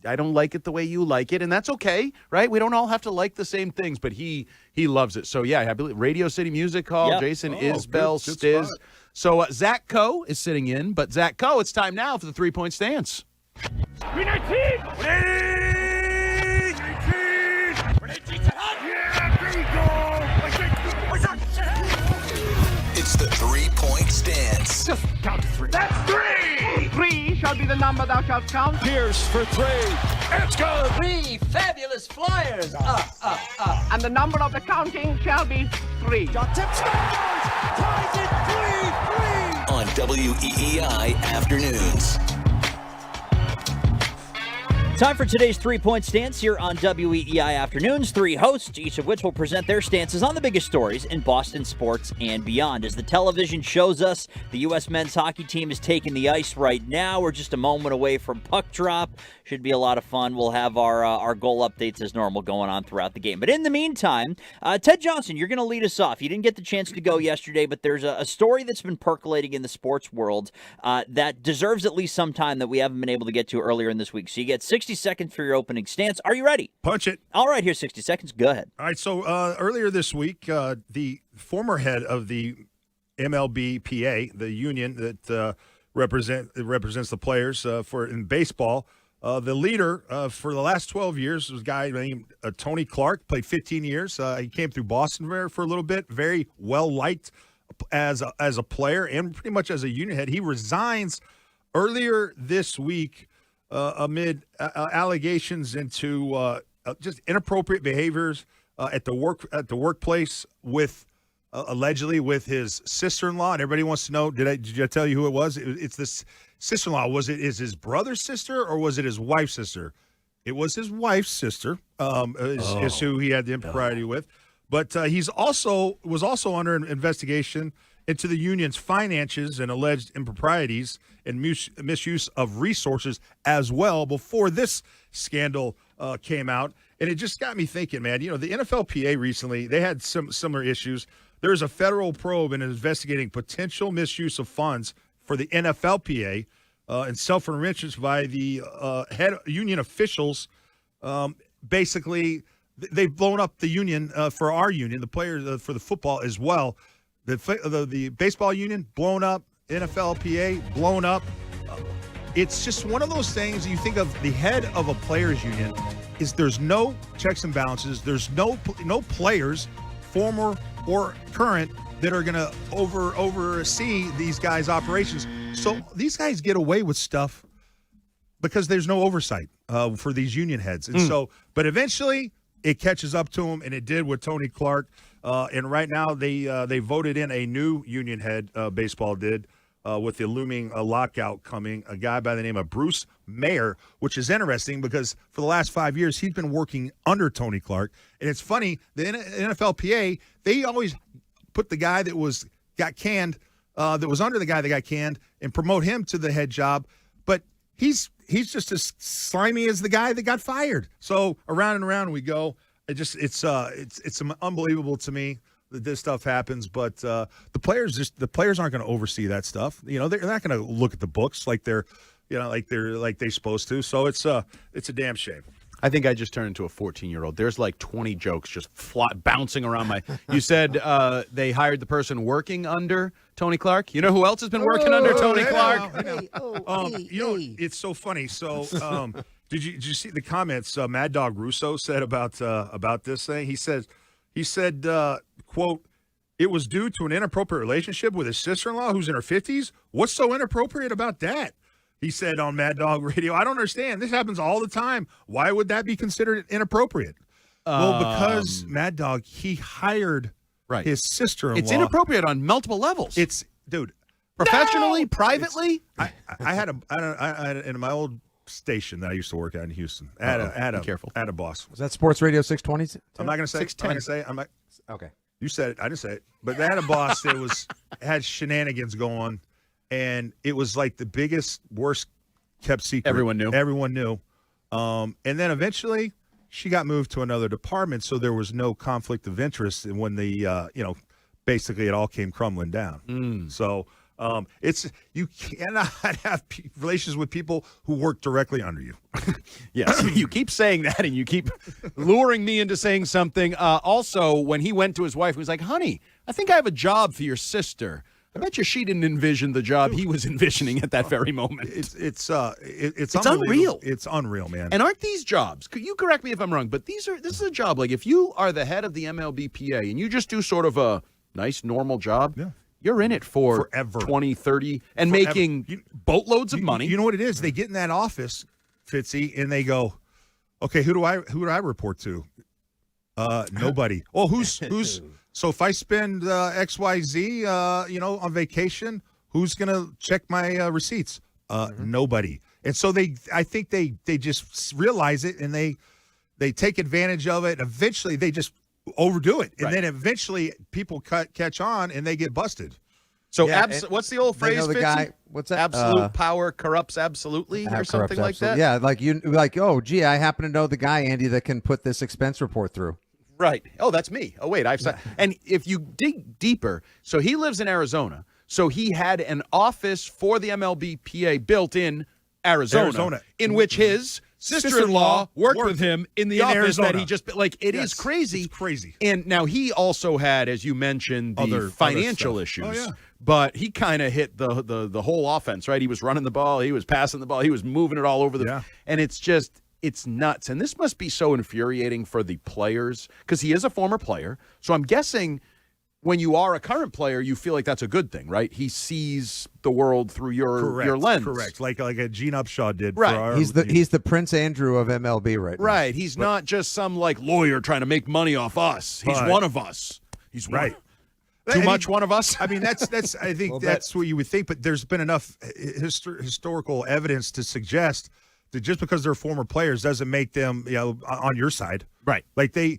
I don't like it the way you like it, and that's okay, right? We don't all have to like the same things, but he loves it. So, yeah, I believe Radio City Music Hall, Jason Isbell, good Stiz. spot. So, Zach Coe is sitting in, but Zach Coe, it's time now for the three-point stance. It's the three-point stance. Just count to 3. That's 3! 3 shall be the number thou shalt count. Pierce for 3. It's good. 3 fabulous flyers. And the number of the counting shall be 3. Shot tip scores! Ties it 3-3! On WEEI Afternoons. Time for today's three-point stance here on WEEI Afternoons. 3 hosts, each of which will present their stances on the biggest stories in Boston sports and beyond. As the television shows us, the U.S. men's hockey team is taking the ice right now. We're just a moment away from puck drop. Should be a lot of fun. We'll have our goal updates as normal going on throughout the game. But in the meantime, Ted Johnson, you're going to lead us off. You didn't get the chance to go yesterday, but there's a story that's been percolating in the sports world that deserves at least some time that we haven't been able to get to earlier in this week. So you get 60 seconds for your opening stance. Are you ready? Punch it. All right, here's 60 seconds. Go ahead. All right, so earlier this week, the former head of the MLBPA, the union that represents the players in baseball, the leader for the last 12 years was a guy named Tony Clark, played 15 years. He came through Boston for a little bit, very well-liked as a player and pretty much as a union head. He resigns earlier this week amid allegations into just inappropriate behaviors at the workplace with allegedly with his sister-in-law. And everybody wants to know, did I tell you who it was? It's this sister-in-law. Is his brother's sister or was it his wife's sister? It was his wife's sister. Is who he had the impropriety with. But was also under an investigation into the union's finances and alleged improprieties and misuse of resources as well before this scandal came out. And it just got me thinking, man, the NFLPA recently, they had some similar issues. There's a federal probe in investigating potential misuse of funds for the NFLPA and self-enrichment by the head union officials. Basically, they've blown up the union for our union, the players for the football as well. The baseball union blown up, NFLPA blown up. It's just one of those things you think of the head of a players union is there's no checks and balances. There's no players, former or current, that are going to oversee these guys' operations. So these guys get away with stuff because there's no oversight for these union heads. And but eventually it catches up to them, and it did with Tony Clark. And right now they voted in a new union head, baseball did, with the looming lockout coming, a guy by the name of Bruce Mayer, which is interesting because for the last 5 years he's been working under Tony Clark. And it's funny, the NFLPA, they always put the guy that got canned, that was under the guy that got canned, and promote him to the head job. But he's just as slimy as the guy that got fired. So around and around we go. It's unbelievable to me that this stuff happens, but the players aren't going to oversee that stuff. They're not going to look at the books like they're supposed to. So it's a damn shame. I think I just turned into a 14-year-old. There's like 20 jokes just bouncing around my. You said they hired the person working under Tony Clark. You know who else has been working under Tony Clark? It's so funny. So. Did you see the comments Mad Dog Russo said about this thing? He said, quote, "It was due to an inappropriate relationship with his sister-in-law who's in her 50s. What's so inappropriate about that?" He said on Mad Dog Radio. I don't understand. This happens all the time. Why would that be considered inappropriate? Well, because Mad Dog, he hired his sister-in-law. It's inappropriate on multiple levels. It's, dude. Professionally, privately? I had in my old station that I used to work at in Houston. I had a boss. Was that Sports Radio 620? I'm not going to say. 610. I'm not. Okay. You said it. I didn't say it. But they had a boss that had shenanigans going, and it was like the biggest, worst kept secret. Everyone knew. And then eventually, she got moved to another department, so there was no conflict of interest. And when basically it all came crumbling down. So. You cannot have relations with people who work directly under you. Yes, you keep saying that, and you keep luring me into saying something. Also, when he went to his wife, he was like, "Honey, I think I have a job for your sister." I bet you she didn't envision the job he was envisioning at that very moment. It's unreal. It's unreal, man. And aren't these jobs? Could you correct me if I'm wrong? But this is a job. Like if you are the head of the MLBPA and you just do sort of a nice normal job. Yeah. you're in it for forever. 20, 30, and Forever. making boatloads of money. You know what it is? They get in that office, Fitzy, and they go, "Okay, who do I report to? Nobody. Oh, who's so if I spend XYZ, on vacation, who's gonna check my receipts? Nobody. And so I think they just realize it, and they take advantage of it. Eventually, they just overdo it, and then eventually people catch on, and they get busted. So what's the old phrase? The guy, what's that? Absolute power corrupts absolutely, or something like that. Yeah, oh, gee, I happen to know the guy, Andy, that can put this expense report through. Right. Oh, that's me. Oh, wait, and if you dig deeper, so he lives in Arizona, so he had an office for the MLBPA built in Arizona. In which his sister-in-law worked with him in the office Arizona. That he just it is crazy. It's crazy. And now he also had, as you mentioned, the financial issues. Oh, yeah. But he kind of hit the whole offense, right? He was running the ball, he was passing the ball, he was moving it all over and it's nuts. And this must be so infuriating for the players because he is a former player. So I'm guessing when you are a current player, you feel like that's a good thing, right? He sees the world through your lens. Correct. Like a Gene Upshaw did. Right. He's the Prince Andrew of MLB right now. Right. He's not just some lawyer trying to make money off us. He's one of us. He's right. Too much one of us. I mean, that's. I think that's what you would think. But there's been enough historical evidence to suggest that just because they're former players doesn't make them on your side. Right. Like they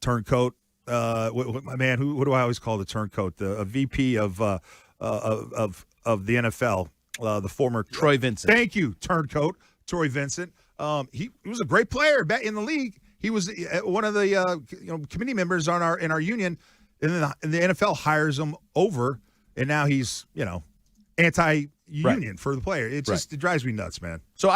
turncoat. My man, who do I always call the turncoat? A VP of the NFL, the former Troy Vincent. Thank you, turncoat Troy Vincent. He was a great player back in the league. He was one of the committee members in our union, and then the NFL hires him over, and now he's anti-union for the player. It drives me nuts, man. So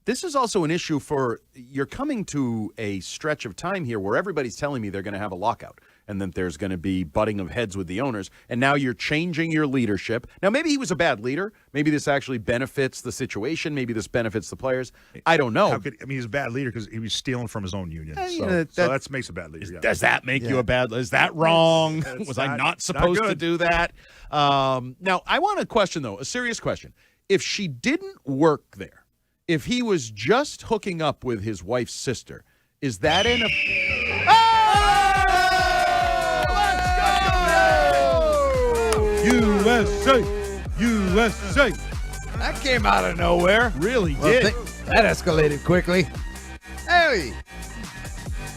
this is also an issue for you're coming to a stretch of time here where everybody's telling me they're going to have a lockout and that there's going to be butting of heads with the owners. And now you're changing your leadership. Now, maybe he was a bad leader. Maybe this actually benefits the situation. Maybe this benefits the players. I don't know. He's a bad leader because he was stealing from his own union. So that makes a bad leader. Does that make you a bad leader? Is that wrong? Was I not supposed to do that? Now, I want a question, though, a serious question. If she didn't work there, if he was just hooking up with his wife's sister, is that in a... USA. That came out of nowhere. Really did. That escalated quickly. Hey.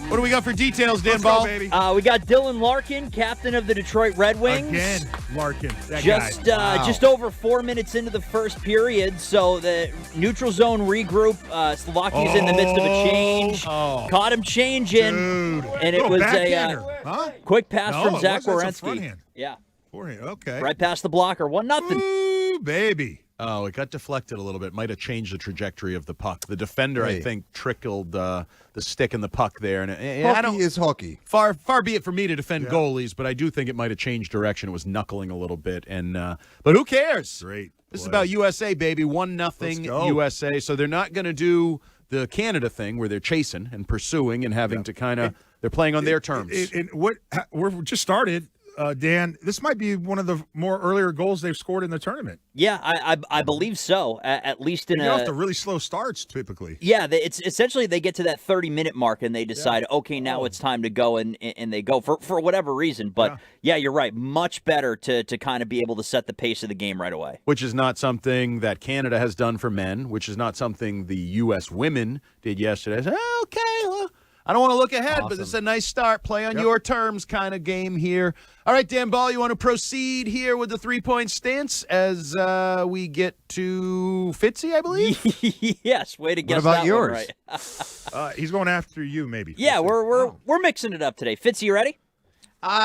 What do we got for details, Dan Let's Ball? go, baby. We got Dylan Larkin, captain of the Detroit Red Wings. Again, Larkin. That Just guy. Wow. just over 4 minutes into the first period, so the neutral zone regroup. Slovakia's in the midst of a change. Caught him changing, Dude. and it was a quick pass from it Zach wasn't. That's a Werenski. forehand. Yeah, Forehand. Okay. right past the blocker. 1-0. Ooh, baby. Oh, it got deflected a little bit. Might have changed the trajectory of the puck. The defender, I think, trickled the stick in the puck there. And Hockey is hockey. Far be it for me to defend goalies, but I do think it might have changed direction. It was knuckling a little bit, but who cares? Great. This is about USA, baby. 1-0 USA. So they're not going to do the Canada thing where they're chasing and pursuing and having to kind of they're playing on their terms. We're just started. Dan, this might be one of the more earlier goals they've scored in the tournament. Yeah, I believe so. At least in off the really slow starts, typically. Yeah, it's essentially they get to that 30-minute mark and they decide, okay, now it's time to go, and they go for whatever reason. But yeah, you're right. Much better to kind of be able to set the pace of the game right away. Which is not something that Canada has done for men, which is not something the U.S. women did yesterday. I said, okay, well, I don't want to look ahead, but this is a nice start. Play on your terms kind of game here. All right, Dan Ball, you want to proceed here with the three-point stance as we get to Fitzy, I believe? Yes, way to guess about that yours? one right. He's going after you, maybe. Yeah, we're mixing it up today. Fitzy, you ready?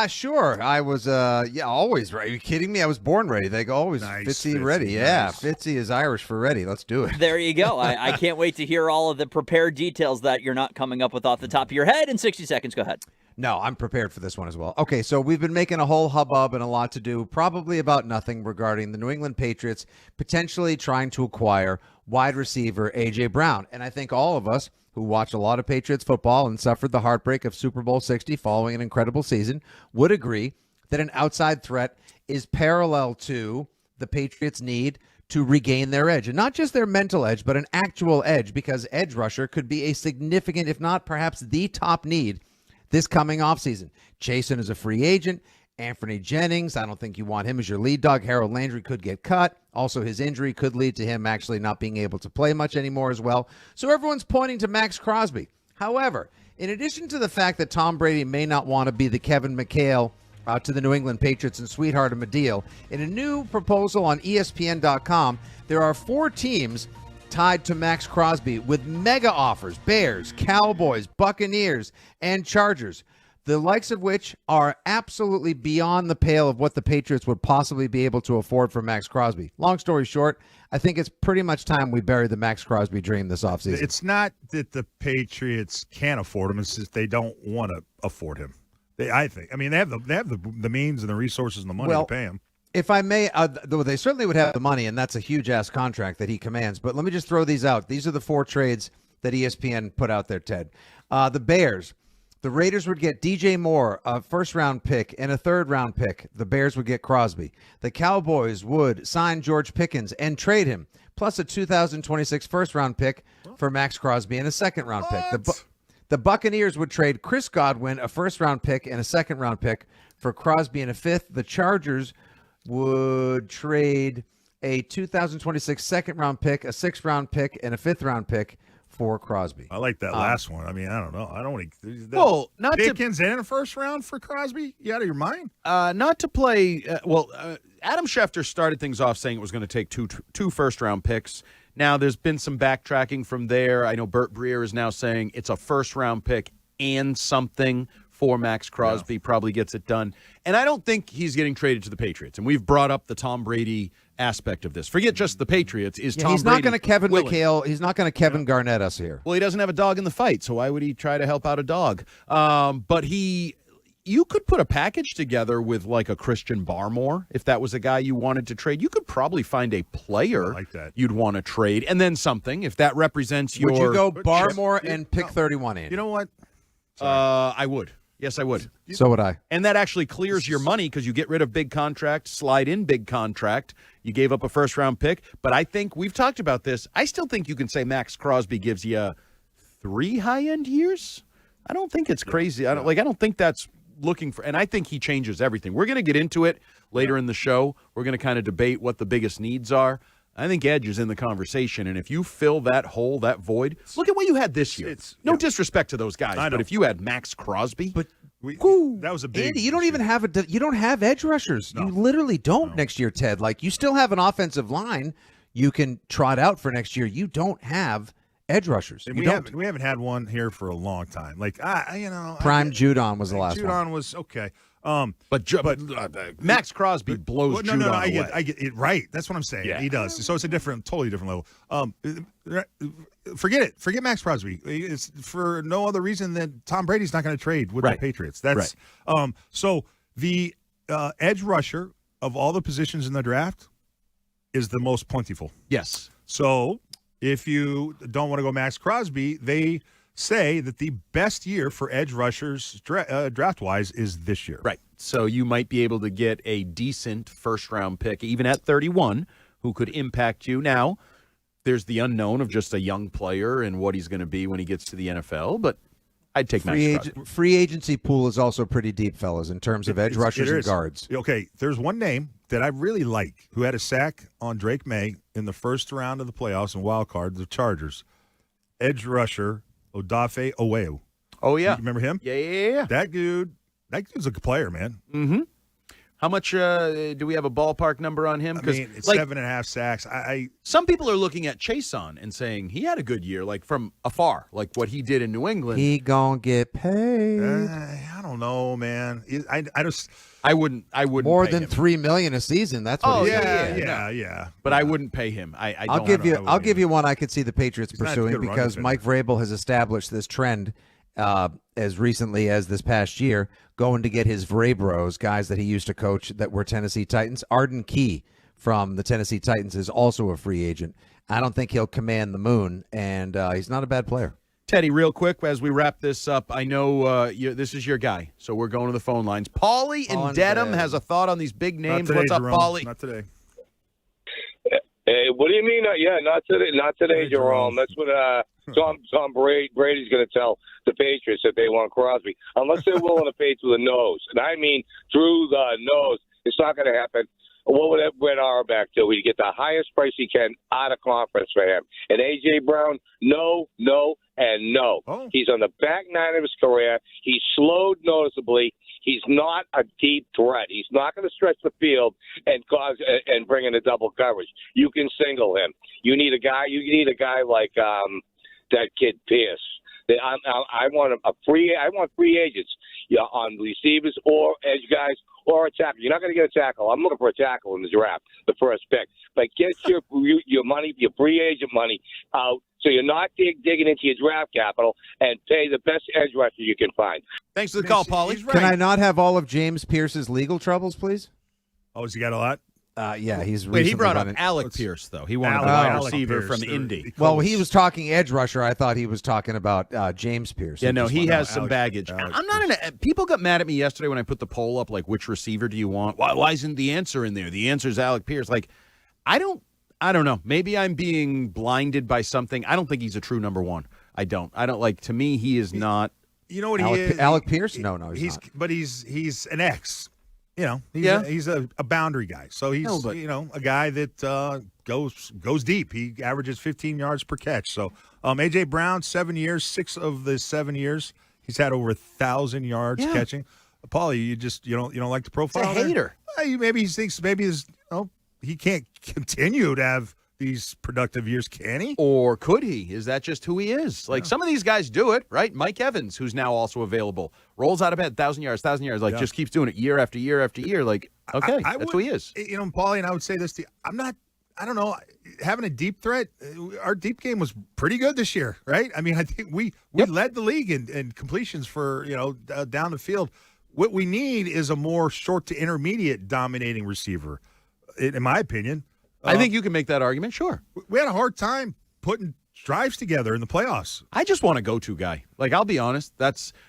Sure. I was, always ready. Are you kidding me? I was born ready. They go always Fitzy ready. Yeah, nice. Fitzy is Irish for ready. Let's do it. There you go. I can't wait to hear all of the prepared details that you're not coming up with off the top of your head in 60 seconds. Go ahead. No, I'm prepared for this one as well. Okay, so we've been making a whole hubbub and a lot to do, probably about nothing, regarding the New England Patriots potentially trying to acquire wide receiver A.J. Brown. And I think all of us who watch a lot of Patriots football and suffered the heartbreak of Super Bowl 60 following an incredible season would agree that an outside threat is parallel to the Patriots' need to regain their edge. And not just their mental edge, but an actual edge, because edge rusher could be a significant, if not perhaps the top need this coming offseason. Chasen is a free agent. Anthony Jennings, I don't think you want him as your lead dog. Harold Landry could get cut. Also, his injury could lead to him actually not being able to play much anymore as well. So everyone's pointing to Max Crosby. However, in addition to the fact that Tom Brady may not want to be the Kevin McHale to the New England Patriots and sweetheart him a deal, in a new proposal on ESPN.com, there are 4 teams tied to Max Crosby with mega offers: Bears, Cowboys, Buccaneers, and Chargers, the likes of which are absolutely beyond the pale of what the Patriots would possibly be able to afford for Max Crosby. Long story short, I think it's pretty much time we bury the Max Crosby dream this offseason. It's not that the Patriots can't afford him; it's just they don't want to afford him. I think. I mean, they have the means and the resources and the money to pay him. If I may, though they certainly would have the money, and that's a huge-ass contract that he commands. But let me just throw these out. These are the 4 trades that ESPN put out there, Ted. The Bears. The Raiders would get DJ Moore, a first-round pick, and a third-round pick. The Bears would get Crosby. The Cowboys would sign George Pickens and trade him, plus a 2026 first-round pick for Max Crosby and a second-round pick. The Buccaneers would trade Chris Godwin, a first-round pick, and a second-round pick for Crosby and a fifth. The Chargers would trade a 2026 second-round pick, a sixth-round pick, and a fifth-round pick for Crosby. I like that last one. I mean, I don't know. I don't want to. Well, not Pickens in a first round for Crosby. You out of your mind? Not to play. Adam Schefter started things off saying it was going to take two first-round picks. Now, there's been some backtracking from there. I know Burt Breer is now saying it's a first-round pick and something for Max Crosby. Probably gets it done. And I don't think he's getting traded to the Patriots. And we've brought up the Tom Brady aspect of this. Forget just the Patriots. Tom Brady? He's not going to Kevin McHale. He's not going to Kevin Garnett us here. Well, he doesn't have a dog in the fight, so why would he try to help out a dog? But you could put a package together with like a Christian Barmore if that was a guy you wanted to trade. You could probably find a player like that you'd want to trade, and then something if that represents your. Would you go Barmore and pick 31, Andy? You know what? I would. Yes, I would. So would I. And that actually clears your money because you get rid of big contract, slide in big contract. You gave up a first-round pick. But I think we've talked about this. I still think you can say Max Crosby gives you 3 high-end years. I don't think it's crazy. I don't think that's looking for – and I think he changes everything. We're going to get into it later in the show. We're going to kind of debate what the biggest needs are. I think edge is in the conversation, and if you fill that hole, that void, look at what you had this year. No disrespect to those guys, but if you had Max Crosby, that was a big. Andy, you don't even have you don't have edge rushers. No. You literally don't next year, Ted. Like you still have an offensive line you can trot out for next year. You don't have edge rushers. And we haven't had one here for a long time. Like Prime Judon was the last one. Judon was okay. But Max Crosby blows Judon away. I get it right. That's what I'm saying. Yeah. He does. So it's a totally different level. Forget it. Forget Max Crosby. It's for no other reason than Tom Brady's not going to trade with the Patriots. That's so the edge rusher of all the positions in the draft is the most plentiful. Yes. So if you don't want to go Max Crosby, they say that the best year for edge rushers draft-wise is this year. Right. So you might be able to get a decent first-round pick, even at 31, who could impact you. Now, there's the unknown of just a young player and what he's going to be when he gets to the NFL, but I'd take Max Crosby. Free agency pool is also pretty deep, fellas, in terms of edge rushers and guards. Okay, there's one name that I really like who had a sack on Drake May in the first round of the playoffs and wild card, the Chargers. Edge rusher Odafe Oweu. Oh, yeah. You remember him? Yeah. That dude's a good player, man. Mm-hmm. How much do we have a ballpark number on him? I mean, it's 7.5 sacks. Some people are looking at Chason and saying he had a good year, like from afar, like what he did in New England. He gonna get paid. I don't know, man. I wouldn't more pay than him. $3 million a season. That's what. Yeah. But I wouldn't pay him. I'll give you one I could see the Patriots pursuing because Mike Vrabel has established this trend as recently as this past year, going to get his Vrabros, guys that he used to coach that were Tennessee Titans. Arden Key from the Tennessee Titans is also a free agent. I don't think he'll command the moon, and he's not a bad player. Teddy, real quick, as we wrap this up, I know this is your guy, so we're going to the phone lines. Paulie in Dedham has a thought on these big names. Today, What's up, Jerome. Paulie? Not today. Hey, what do you mean? Not today. Not today, Jerome. That's what Tom Brady's going to tell the Patriots if they want Crosby, unless they're willing to pay through the nose. And I mean through the nose. It's not going to happen. What would Brett Auerbach do? He'd get the highest price he can out of conference for him. And A.J. Brown, no, and no. Oh. He's on the back nine of his career. He's slowed noticeably. He's not a deep threat. He's not going to stretch the field and bring in a double coverage. You can single him. You need a guy like that kid Pierce. I want free agents, on receivers or edge guys or a tackle. You're not going to get a tackle. I'm looking for a tackle in the draft, the first pick. But get your money, your free agent money out, so you're not digging into your draft capital, and pay the best edge rusher you can find. Thanks for the call, Paulie. Can I not have all of James Pierce's legal troubles, please? Oh, has he got a lot? Yeah, he's Wait, he brought up running. Alec Pierce, though. He wanted a wide receiver from Indy. Well, he was talking edge rusher. I thought he was talking about James Pierce. Yeah, no, he has some baggage. I'm not people got mad at me yesterday when I put the poll up, like, which receiver do you want? Why isn't the answer in there? The answer is Alec Pierce. Like, I don't know. Maybe I'm being blinded by something. I don't think he's a true number one. I don't like, to me, he is not. You know what Alec, he is? Alec Pierce? No, he's not. But he's an ex. He's a boundary guy. So he's a guy that goes deep. He averages 15 yards per catch. So A.J. Brown, 7 years, 6 of the 7 years, he's had over 1,000 yards catching. Paulie, you don't like the profile? He's a hater. Maybe he thinks he can't continue to have these productive years, can he? Or could he? Is that just who he is? Like, some of these guys do it, right? Mike Evans, who's now also available, rolls out of bed, 1,000 yards, just keeps doing it year after year after year. Like, okay, that's who he is. Paulie, and I would say this to you. I don't know, having a deep threat, our deep game was pretty good this year, right? I mean, I think we led the league in completions for, down the field. What we need is a more short to intermediate dominating receiver, in my opinion. I think you can make that argument, sure. We had a hard time putting drives together in the playoffs. I just want a go-to guy. Like, I'll be honest,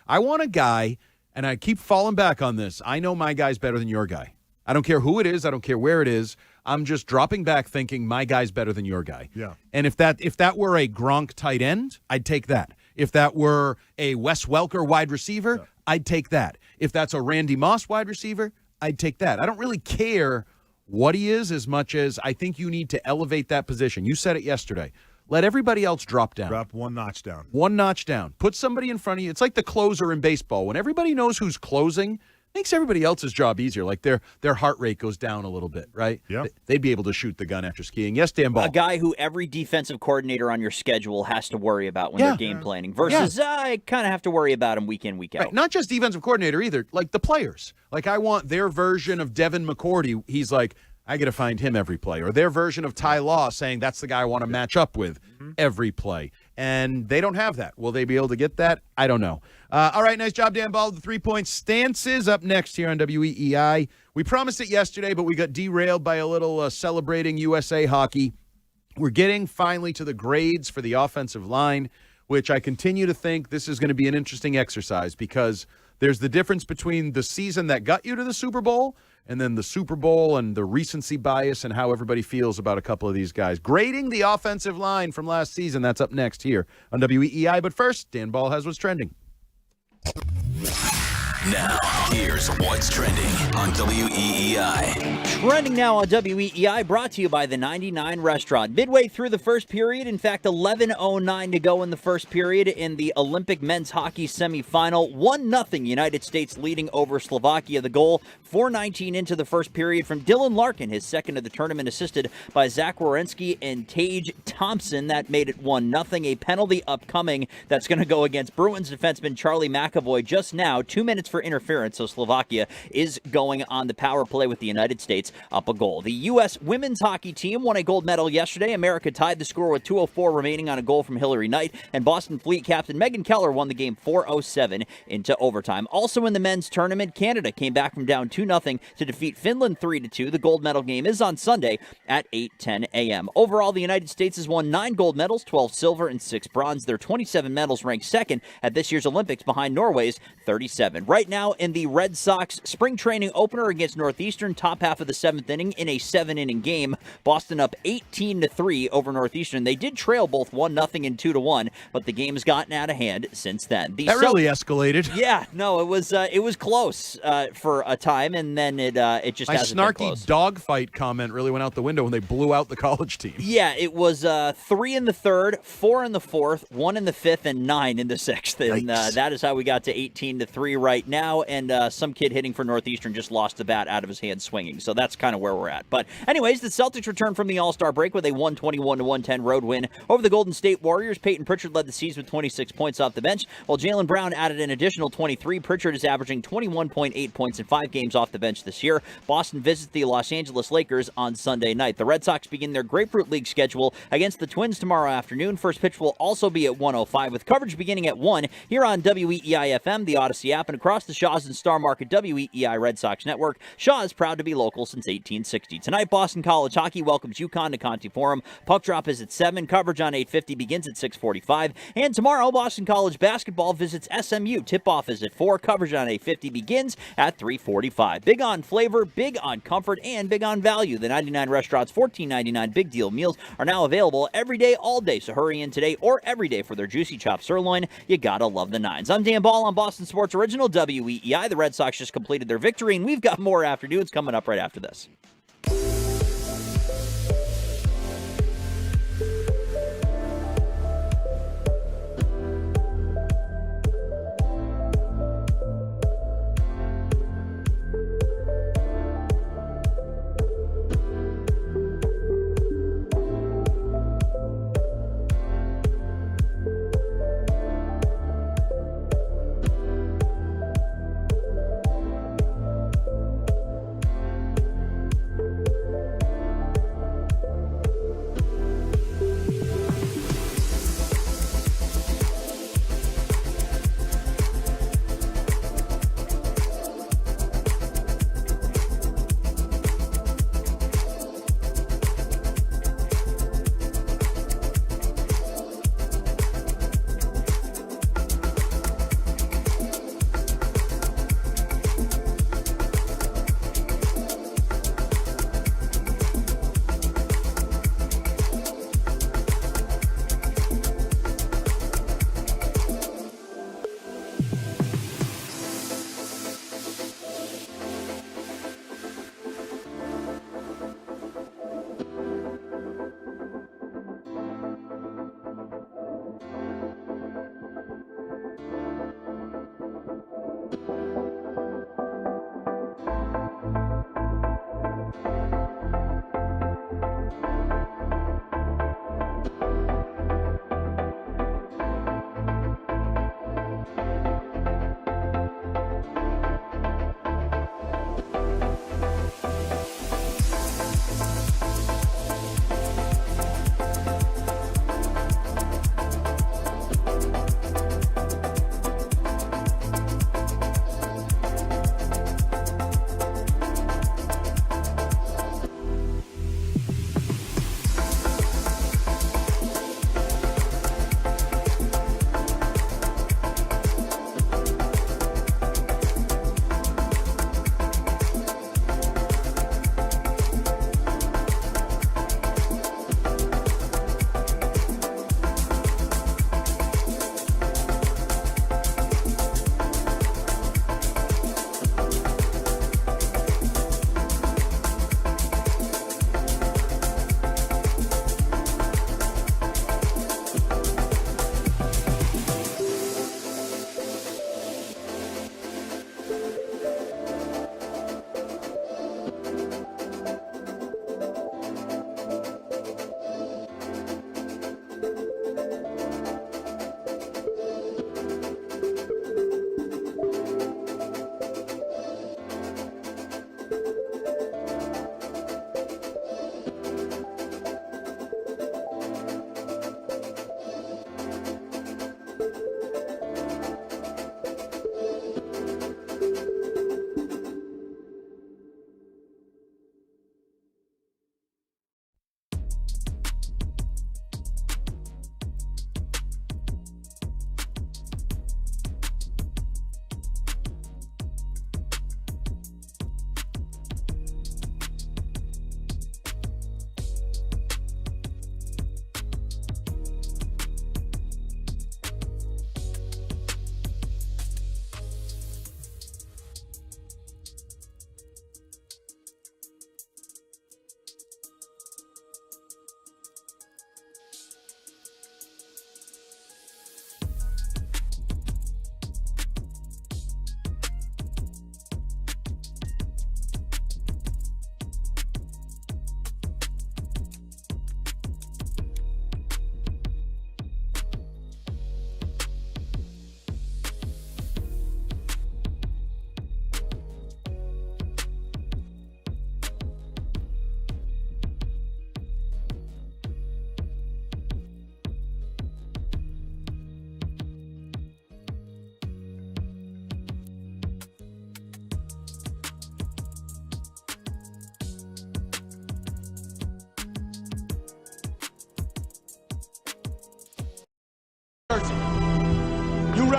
I want a guy, and I keep falling back on this. I know my guy's better than your guy. I don't care who it is. I don't care where it is. I'm just dropping back thinking my guy's better than your guy. Yeah. And if that were a Gronk tight end, I'd take that. If that were a Wes Welker wide receiver, I'd take that. If that's a Randy Moss wide receiver, I'd take that. I don't really care what he is as much as I think you need to elevate that position. You said it yesterday. Let everybody else drop down. Drop one notch down. One notch down. Put somebody in front of you. It's like the closer in baseball. When everybody knows who's closing, it makes everybody else's job easier. Like their heart rate goes down a little bit, right? Yeah. They'd be able to shoot the gun after skiing. Yes, Dan Ball. A guy who every defensive coordinator on your schedule has to worry about when they're game planning versus I kind of have to worry about him week in, week out. Right. Not just defensive coordinator either, like the players. Like, I want their version of Devin McCourty. He's like, I got to find him every play. Or their version of Ty Law saying that's the guy I want to match up with every play. And they don't have that. Will they be able to get that? I don't know. All right, nice job, Dan Ball. The 3-point stances up next here on WEEI. We promised it yesterday, but we got derailed by a little celebrating USA hockey. We're getting finally to the grades for the offensive line, which I continue to think this is going to be an interesting exercise because there's the difference between the season that got you to the Super Bowl and then the Super Bowl and the recency bias and how everybody feels about a couple of these guys. Grading the offensive line from last season, that's up next here on WEEI. But first, Dan Ball has what's trending. Now, here's what's trending on WEEI. Trending now on WEEI, brought to you by the 99 Restaurant. Midway through the first period, in fact, 11:09 to go in the first period in the Olympic men's hockey semifinal. 1-0 United States leading over Slovakia. The goal, 4:19 into the first period from Dylan Larkin, his second of the tournament, assisted by Zach Werenski and Tage Thompson. That made it 1-0. A penalty upcoming that's going to go against Bruins defenseman Charlie McAvoy just now. 2 minutes for interference, so Slovakia is going on the power play with the United States. up a goal. The U.S. women's hockey team won a gold medal yesterday. America tied the score with 2:04 remaining on a goal from Hillary Knight, and Boston Fleet captain Megan Keller won the game 4:07 into overtime. Also in the men's tournament, Canada came back from down 2-0 to defeat Finland 3-2. The gold medal game is on Sunday at 8:10 a.m. Overall, the United States has won 9 gold medals, 12 silver, and 6 bronze. Their 27 medals rank second at this year's Olympics behind Norway's 37. Right now in the Red Sox spring training opener against Northeastern, top half of the 7th inning in a 7-inning game. Boston up 18-3 over Northeastern. They did trail both 1-0 and 2-1, but the game has gotten out of hand since then. That really escalated. Yeah, no, it was close for a time, and then it just My hasn't been snarky close. dogfight comment really went out the window when they blew out the college team. Yeah, it was 3 in the 3rd, 4 in the 4th, 1 in the 5th, and 9 in the 6th. And that is how we got to 18-3 right now. And some kid hitting for Northeastern just lost the bat out of his hand swinging. So that's kind of where we're at. But anyways, the Celtics returned from the All-Star break with a 121-110 road win over the Golden State Warriors. Peyton Pritchard led the season with 26 points off the bench, while Jaylen Brown added an additional 23. Pritchard is averaging 21.8 points in 5 games off the bench this year. Boston visits the Los Angeles Lakers on Sunday night. The Red Sox begin their Grapefruit League schedule against the Twins tomorrow afternoon. First pitch will also be at 1:05 with coverage beginning at 1 here on WEEI FM, the Odyssey app, and across the Shaw's and Star Market WEEI Red Sox Network. Shaw is proud to be local since 1860. Tonight, Boston College Hockey welcomes UConn to Conti Forum. Puck drop is at 7. Coverage on 8:50 begins at 6:45. And tomorrow, Boston College basketball visits SMU. Tip-off is at 4. Coverage on 8:50 begins at 3:45. Big on flavor, big on comfort, and big on value. The 99 Restaurant's $14.99 Big Deal meals are now available every day, all day. So hurry in today or every day for their juicy chopped sirloin. You gotta love the nines. I'm Dan Ball on Boston Sports Original WEEI. The Red Sox just completed their victory, and we've got more afternoons coming up right after this.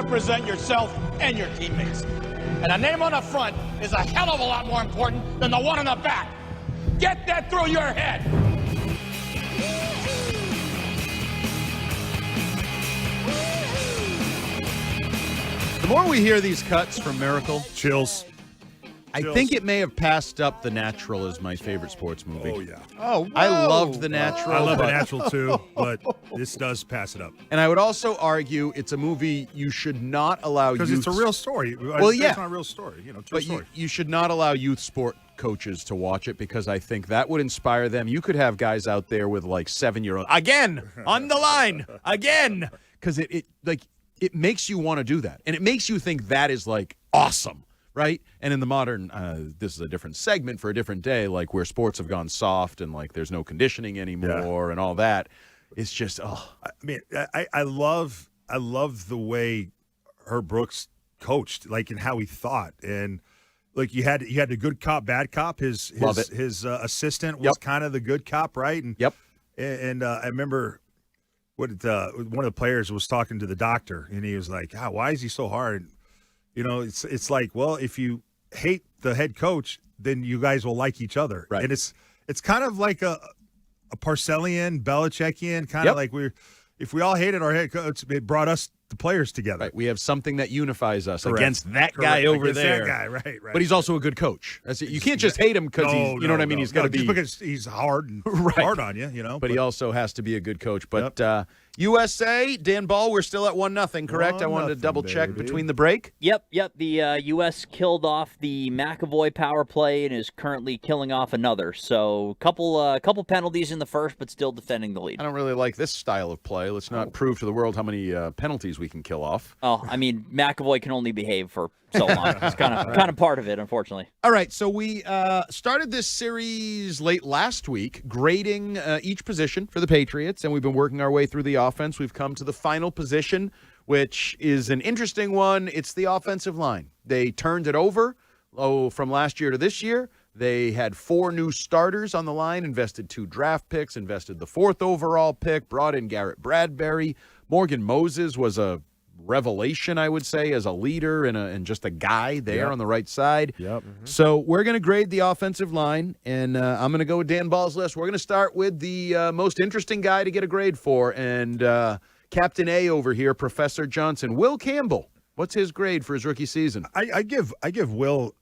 represent yourself and your teammates. And a name on the front is a hell of a lot more important than the one on the back. Get that through your head. The more we hear these cuts from Miracle, chills. I think it may have passed up The Natural as my favorite sports movie. Oh, yeah. Oh, I loved The Natural. I love The Natural, too, but this does pass it up. And I would also argue it's a movie you should not allow Because youth... it's a real story. Well, yeah. It's not a real story. True but story. you should not allow youth sport coaches to watch it because I think that would inspire them. You could have guys out there with like 7-year-olds. Again, on the line, again. Because it makes you want to do that. And it makes you think that is like awesome. Right? And in the modern, this is a different segment for a different day, like where sports have gone soft and like there's no conditioning anymore and all that. It's just, I mean, I love the way Herb Brooks coached, like, and how he thought. And like you had the good cop, bad cop. His assistant was kind of the good cop, right? And And I remember one of the players was talking to the doctor, and he was like, why is he so hard? It's like, well, if you hate the head coach, then you guys will like each other. Right. And it's kind of like a Parcellian, Belichickian, kind of like if we all hated our head coach, it brought us, the players, together. Right. We have something that unifies us Correct. against that Correct. guy over Against there. that guy, right. But he's also a good coach. That's it. You can't just hate him because he's, you know what I mean? He's got to be. Just because he's hard and hard on you, But he also has to be a good coach. But USA, Dan Ball, we're still at 1-0, correct? I wanted to double check between the break. Yep. The U.S. killed off the McAvoy power play and is currently killing off another. So couple penalties in the first, but still defending the lead. I don't really like this style of play. Let's not prove to the world how many penalties we can kill off. Oh, I mean, McAvoy can only behave for so long. It's kind of part of it, unfortunately. All right, so we started this series late last week, grading each position for the Patriots, and we've been working our way through the offense. We've come to the final position, which is an interesting one. It's the offensive line. They turned it over from last year to this year. They had 4 new starters on the line, invested 2 draft picks, invested the 4th overall pick, brought in Garrett Bradbury. Morgan Moses was a revelation, I would say, as a leader and just a guy there on the right side. Yep. So we're going to grade the offensive line, and I'm going to go with Dan Ball's list. We're going to start with the most interesting guy to get a grade for, and Captain A over here, Professor Johnson. Will Campbell, what's his grade for his rookie season? I give Will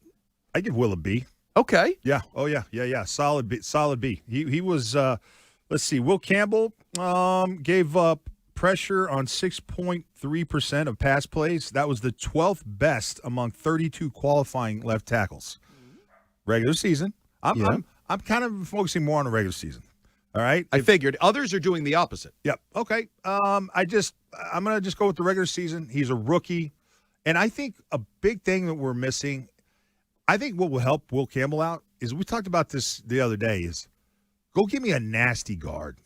a B. Okay. Yeah. Oh yeah. Solid B. He was. Let's see. Will Campbell gave up pressure on 6.3% of pass plays. That was the 12th best among 32 qualifying left tackles. Regular season. I'm kind of focusing more on the regular season. All right. I figured others are doing the opposite. Yep. Okay. I'm gonna just go with the regular season. He's a rookie, and I think a big thing that we're missing. I think what will help Will Campbell out is, we talked about this the other day, is go give me a nasty guard.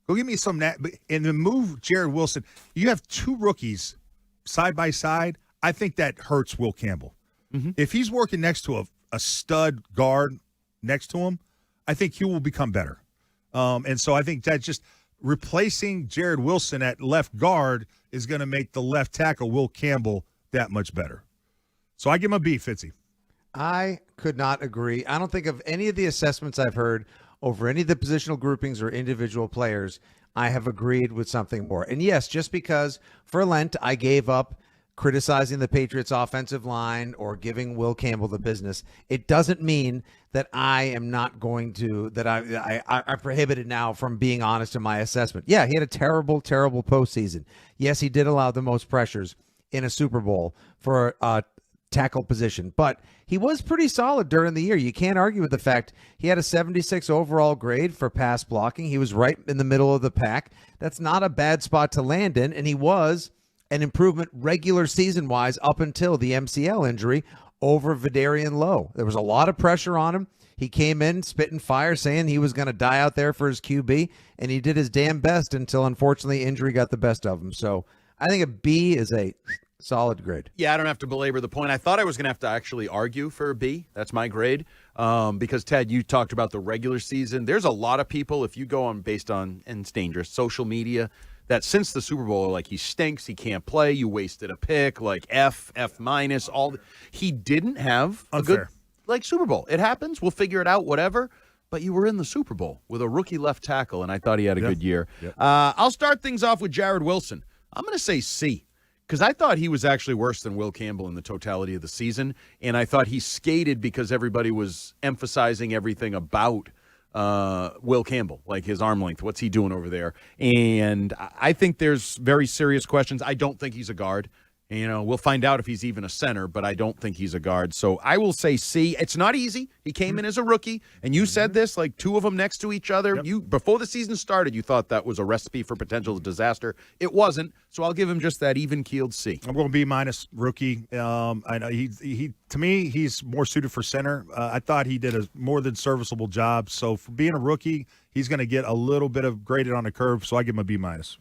Go give me some and then move Jared Wilson. You have 2 rookies side by side. I think that hurts Will Campbell. Mm-hmm. If he's working next to a stud guard next to him, I think he will become better. And so I think that just replacing Jared Wilson at left guard is going to make the left tackle, Will Campbell, that much better. So I give him a B, Fitzy. I could not agree. I don't think of any of the assessments I've heard over any of the positional groupings or individual players, I have agreed with something more. And yes, just because for Lent I gave up criticizing the Patriots offensive line or giving Will Campbell the business, it doesn't mean that I am not going to, that I prohibited now from being honest in my assessment. Yeah, he had a terrible postseason. Yes, he did allow the most pressures in a Super Bowl for tackle position, but he was pretty solid during the year. You can't argue with the fact he had a 76 overall grade for pass blocking. He was right in the middle of the pack. That's not a bad spot to land in, and he was an improvement regular season wise up until the MCL injury over Vidarian Lowe. There was a lot of pressure on him. He came in spitting fire, saying he was going to die out there for his QB, and he did his damn best until unfortunately injury got the best of him. So I think a B is a solid grade. Yeah, I don't have to belabor the point. I thought I was going to have to actually argue for a B. That's my grade. Because, Ted, you talked about the regular season. There's a lot of people, if you go on based on, and it's dangerous, social media, that since the Super Bowl are like, he stinks, he can't play, you wasted a pick, like F minus, all. He didn't have a good Super Bowl. It happens. We'll figure it out, whatever. But you were in the Super Bowl with a rookie left tackle, and I thought he had a good year. Yep. I'll start things off with Jared Wilson. I'm going to say C, because I thought he was actually worse than Will Campbell in the totality of the season, and I thought he skated because everybody was emphasizing everything about Will Campbell, like his arm length. What's he doing over there? And I think there's very serious questions. I don't think he's a guard. We'll find out if he's even a center, but I don't think he's a guard. So I will say C. It's not easy. He came in as a rookie, and you said this, like two of them next to each other. Yep. Before the season started, you thought that was a recipe for potential disaster. It wasn't, so I'll give him just that even-keeled C. I'm going B minus rookie. I know he to me, he's more suited for center. I thought he did a more than serviceable job. So for being a rookie, he's going to get a little bit of graded on the curve, so I give him a B minus.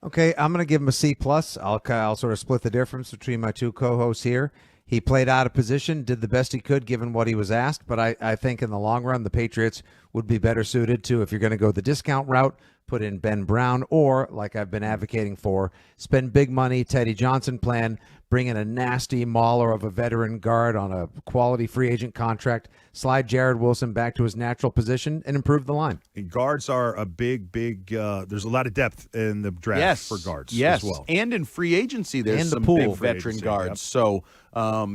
Okay, I'm going to give him a C+. I'll sort of split the difference between my two co-hosts here. He played out of position, did the best he could given what he was asked, but I think in the long run, the Patriots would be better suited to, if you're going to go the discount route, put in Ben Brown, or, like I've been advocating for, spend big money, Teddy Johnson plan, bring in a nasty mauler of a veteran guard on a quality free agent contract, slide Jared Wilson back to his natural position, and improve the line. And guards are a big, there's a lot of depth in the draft for guards as well. And in free agency, there's some big veteran guards. Yep. So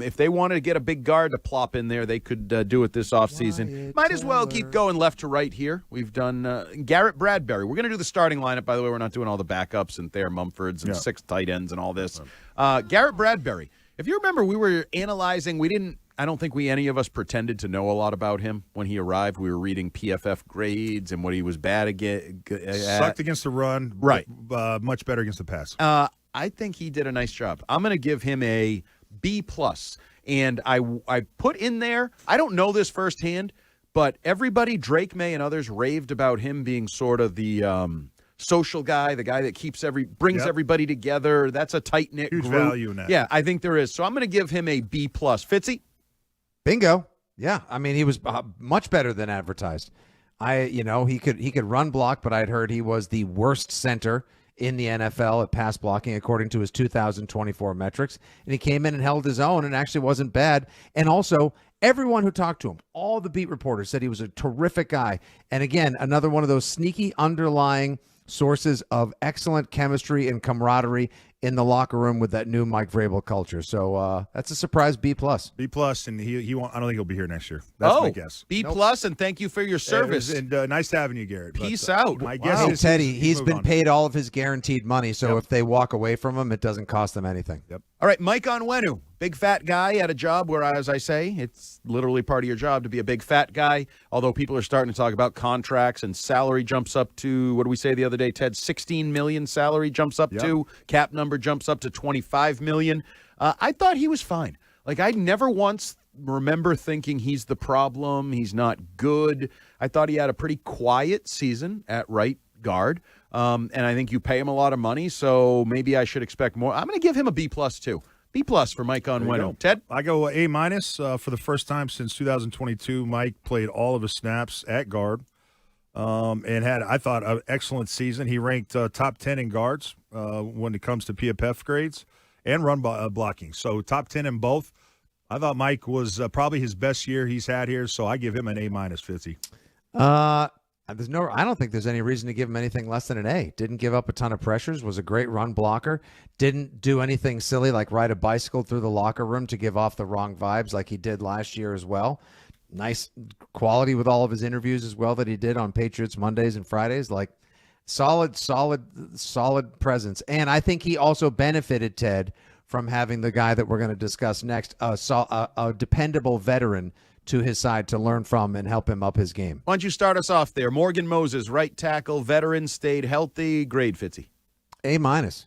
if they wanted to get a big guard to plop in there, they could do it this offseason. Might as well keep going left to right here. We've done Garrett Bradbury. We're going to do the starting lineup, by the way. We're not doing all the backups and Thayer Mumfords and 6 tight ends and all this. Garrett Bradbury. If you remember, we were analyzing. I don't think any of us pretended to know a lot about him when he arrived. We were reading PFF grades and what he was bad at. Sucked against the run. Right. Much better against the pass. I think he did a nice job. I'm going to give him a B+. And I put in there, I don't know this firsthand, but everybody, Drake May and others, raved about him being sort of the social guy, the guy that brings everybody together. That's a tight-knit Huge group. value in that. Yeah, I think there is. So I'm going to give him a B+. Fitzy? Bingo. Yeah, I mean, he was much better than advertised. He could run block, but I'd heard he was the worst center in the NFL at pass blocking according to his 2024 metrics. And he came in and held his own and actually wasn't bad. And also, everyone who talked to him, all the beat reporters said he was a terrific guy. And again, another one of those sneaky underlying sources of excellent chemistry and camaraderie in the locker room with that new Mike Vrabel culture. So that's a surprise B+. B+, and he won't. I don't think he'll be here next year. That's my guess. B+, and thank you for your service. And nice having you, Garrett. Peace out. My guess is Teddy, he's been paid all of his guaranteed money, so if they walk away from him, it doesn't cost them anything. Yep. All right, Mike Onwenu, big fat guy at a job where, as I say, it's literally part of your job to be a big fat guy, although people are starting to talk about contracts and salary jumps up to, what did we say the other day, Ted? 16 million salary jumps up to, cap number jumps up to 25 million. I thought he was fine. Like, I never once remember thinking he's the problem, he's not good. I thought he had a pretty quiet season at right guard. And I think you pay him a lot of money, so maybe I should expect more. I'm going to give him a B+ too. B+ for Mike Onwenu. Ted? I go A- for the first time since 2022. Mike played all of his snaps at guard and had, I thought, an excellent season. He ranked top 10 in guards when it comes to PFF grades and run blocking. So top 10 in both. I thought Mike was probably his best year he's had here, so I give him an A- 50. I don't think there's any reason to give him anything less than an A. Didn't give up a ton of pressures, was a great run blocker, didn't do anything silly like ride a bicycle through the locker room to give off the wrong vibes like he did last year as well. Nice quality with all of his interviews as well that he did on Patriots Mondays and Fridays. Like solid presence. And I think he also benefited, Ted, from having the guy that we're going to discuss next, a dependable veteran to his side to learn from and help him up his game. Why don't you start us off there? Morgan Moses, right tackle, veteran, stayed healthy. Grade, Fitzy. A-.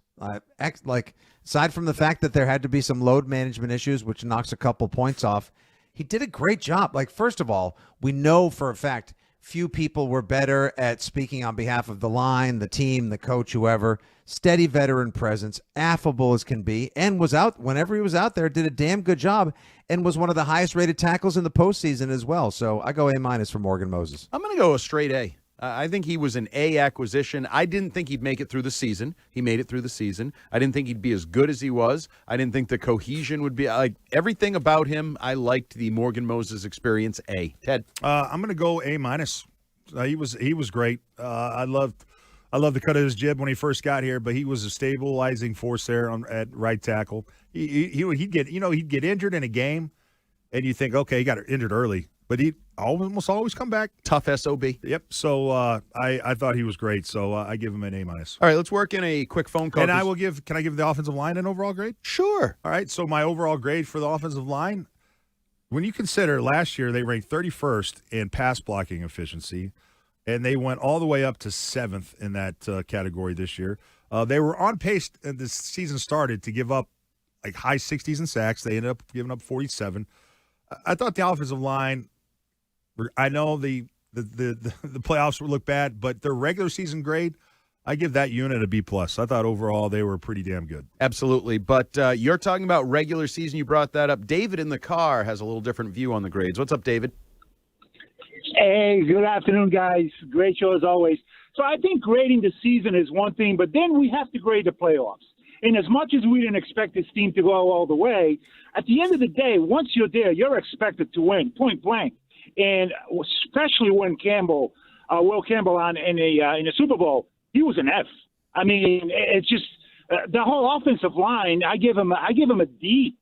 Aside from the fact that there had to be some load management issues, which knocks a couple points off, he did a great job. Like, first of all, we know for a fact few people were better at speaking on behalf of the line, the team, the coach, whoever. Steady veteran presence, affable as can be, and was out whenever he was out there, did a damn good job, and was one of the highest rated tackles in the postseason as well. So I go A- for Morgan Moses. I'm going to go a straight A. I think he was an A acquisition. I didn't think he'd make it through the season. He made it through the season. I didn't think he'd be as good as he was. I didn't think the cohesion would be like everything about him. I liked the Morgan Moses experience. A. Ted, I'm going to go A minus. He was great. I loved the cut of his jib when he first got here, but he was a stabilizing force there at right tackle. He'd get injured in a game, and you think, okay, he got injured early. But he almost always come back. Tough SOB. Yep. So I thought he was great. So I give him an A minus. All right, let's work in a quick phone call. And can I give the offensive line an overall grade? Sure. All right. So my overall grade for the offensive line, when you consider last year they ranked 31st in pass blocking efficiency, and they went all the way up to 7th in that category this year. They were on pace as the season started to give up like high 60s in sacks. They ended up giving up 47. I thought the offensive line. I know the playoffs would look bad, but their regular season grade, I give that unit a B+. I thought overall they were pretty damn good. Absolutely. But you're talking about regular season. You brought that up. David in the car has a little different view on the grades. What's up, David? Hey, good afternoon, guys. Great show as always. So I think grading the season is one thing, but then we have to grade the playoffs. And as much as we didn't expect this team to go all the way, at the end of the day, once you're there, you're expected to win, point blank. And especially when Will Campbell in a Super Bowl, he was an F. I mean, it's just the whole offensive line. I give him a D.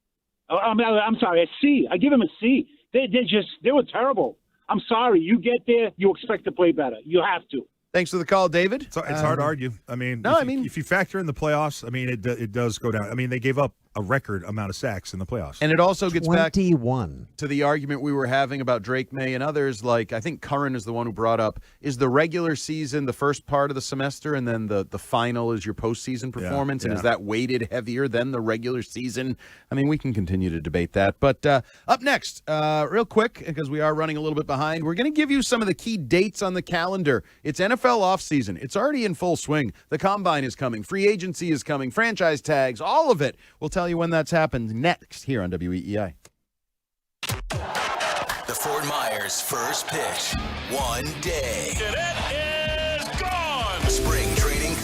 I'm sorry, a C. I give him a C. They were terrible. I'm sorry. You get there, you expect to play better. You have to. Thanks for the call, David. It's hard to argue. I mean, if you factor in the playoffs, I mean, it does go down. I mean, they gave up a record amount of sacks in the playoffs. And it also gets 21. back to the argument we were having about Drake May and others. Like, I think Curran is the one who brought up, is the regular season the first part of the semester, and then the final is your postseason performance? And is that weighted heavier than the regular season? I mean, we can continue to debate that. But up next, real quick, because we are running a little bit behind, we're going to give you some of the key dates on the calendar. It's NFL offseason. It's already in full swing. The Combine is coming. Free agency is coming. Franchise tags, all of it. We'll tell you when that's happened next here on WEEI. The Fort Myers first pitch. One day. It is gone. Spring training.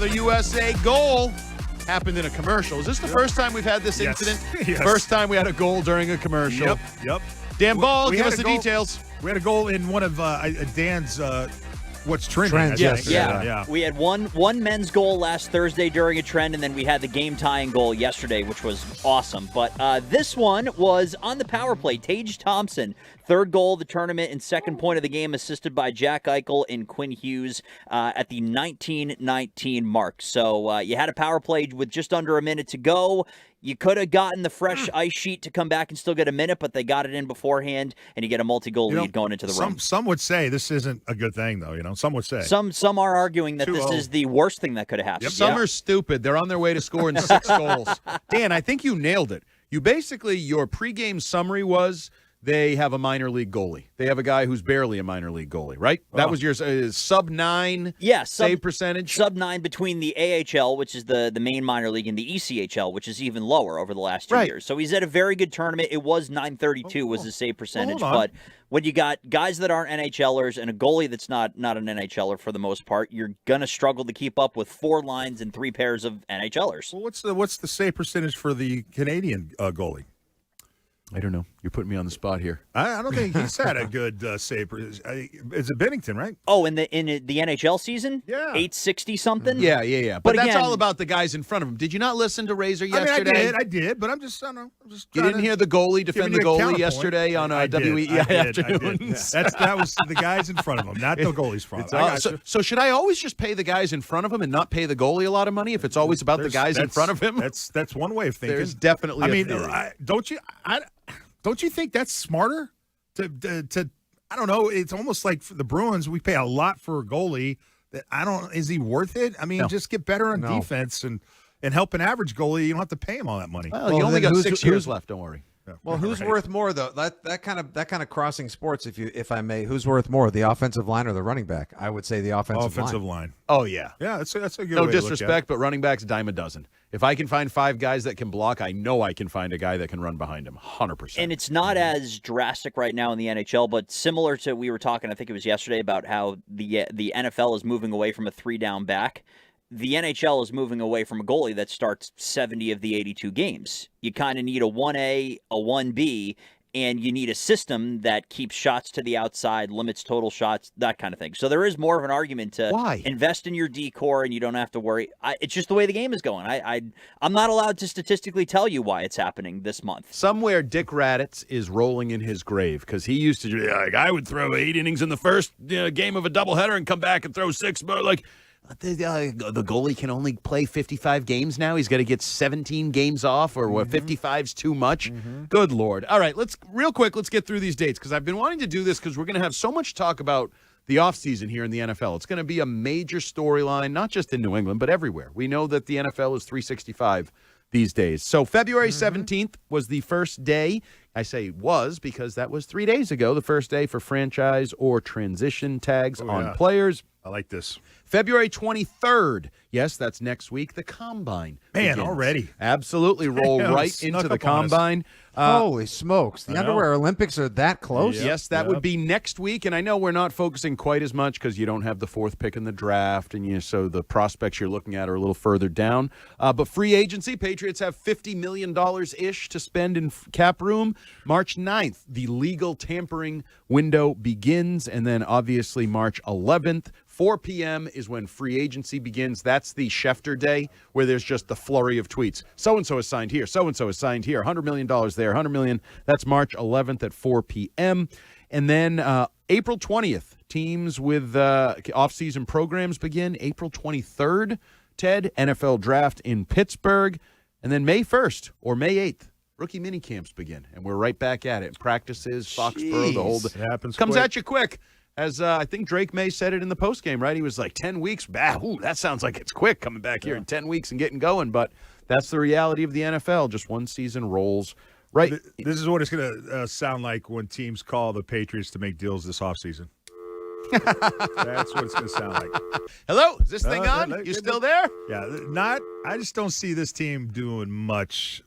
Another USA goal happened in a commercial. Is this the first time we've had this incident? Yes. First time we had a goal during a commercial. Yep. Dan Ball, We give had us a the goal- details. We had a goal in one of Dan's what's trending. I Yes. think. Yeah. We had one men's goal last Thursday during a trend, and then we had the game-tying goal yesterday, which was awesome. But this one was on the power play. Tage Thompson, third goal of the tournament and second point of the game, assisted by Jack Eichel and Quinn Hughes at the 19:19 mark. So you had a power play with just under a minute to go. You could have gotten the fresh ice sheet to come back and still get a minute, but they got it in beforehand, and you get a multi-goal lead going into the room. Some would say this isn't a good thing, though. Some would say. Some are arguing that this 2-0. is the worst thing that could have happened. Some are stupid. They're on their way to scoring 6 goals. Dan, I think you nailed it. Your pregame summary was they have a minor league goalie. They have a guy who's barely a minor league goalie, right? That was your sub-9 save percentage? Sub-9 between the AHL, which is the main minor league, and the ECHL, which is even lower over the last 2 years. So he's at a very good tournament. It was 932 was his save percentage. But when you got guys that aren't NHLers and a goalie that's not an NHLer for the most part, you're going to struggle to keep up with 4 lines and 3 pairs of NHLers. Well, what's the save percentage for the Canadian goalie? I don't know. You're putting me on the spot here. I don't think he's had a good save. Is it Bennington, right? Oh, in the NHL season? Yeah. 860 something? Yeah. But that's all about the guys in front of him. Did you not listen to Razor yesterday? I did, but I'm just, I don't know. You didn't hear the goalie defend the goalie yesterday on WEEI afternoons? That was the guys in front of him, not the goalie's front. So should I always just pay the guys in front of him and not pay the goalie a lot of money if it's always about the guys in front of him? That's one way of thinking. There's definitely a theory. Don't you think that's smarter? To I don't know. It's almost like for the Bruins, we pay a lot for a goalie. Is he worth it? I mean, just get better on defense and help an average goalie. You don't have to pay him all that money. Well, you only got 6 years left. Don't worry. Well, who's worth more though? That kind of crossing sports, if I may, who's worth more, the offensive line or the running back? I would say the offensive line. Oh yeah, that's a good. No way disrespect, but running backs dime a dozen. If I can find 5 guys that can block, I know I can find a guy that can run behind him. 100%. And it's not as drastic right now in the NHL, but similar to we were talking, I think it was yesterday, about how the NFL is moving away from a 3-down back. The NHL is moving away from a goalie that starts 70 of the 82 games. You kind of need a 1A, a 1B, and you need a system that keeps shots to the outside, limits total shots, that kind of thing. So there is more of an argument to invest in your D-core, and you don't have to worry. It's just the way the game is going. I'm not allowed to statistically tell you why it's happening this month. Somewhere Dick Raditz is rolling in his grave because he used to, I would throw 8 innings in the first game of a doubleheader and come back and throw 6, but the goalie can only play 55 games now. He's got to get 17 games off, or 55's too much. Good Lord. All right, let's get through these dates because I've been wanting to do this because we're going to have so much talk about the offseason here in the NFL. It's going to be a major storyline, not just in New England, but everywhere. We know that the NFL is 365 these days. So February 17th was the first day. I say was because that was 3 days ago, the first day for franchise or transition tags on players. I like this. February 23rd. Yes, that's next week. The Combine. Man, begins. already. Absolutely. Roll right into the Combine. Holy smokes. The Underwear Olympics are that close? Yes, that would be next week. And I know we're not focusing quite as much because you don't have the 4th pick in the draft. And so the prospects you're looking at are a little further down. But free agency, Patriots have $50 million-ish to spend in cap room. March 9th, the legal tampering window begins. And then obviously March 11th, 4 p.m. is when free agency begins. That's the Schefter day where there's just the flurry of tweets. So-and-so is signed here. So-and-so is signed here. $100 million there. $100 million. That's March 11th at 4 p.m. And then April 20th, teams with offseason programs begin. April 23rd, Ted, NFL draft in Pittsburgh. And then May 1st or May 8th, rookie mini camps begin. And we're right back at it. Practices, Foxborough, the whole It happens comes quick. at you quick. As I think Drake May said it in the postgame, right? He was like 10 weeks back. Ooh, that sounds like it's quick coming back here in 10 weeks and getting going. But that's the reality of the NFL. Just one season rolls right. This is what it's going to sound like when teams call the Patriots to make deals this offseason. That's what it's going to sound like. Hello? Is this thing on? You still there? Yeah. I just don't see this team doing much.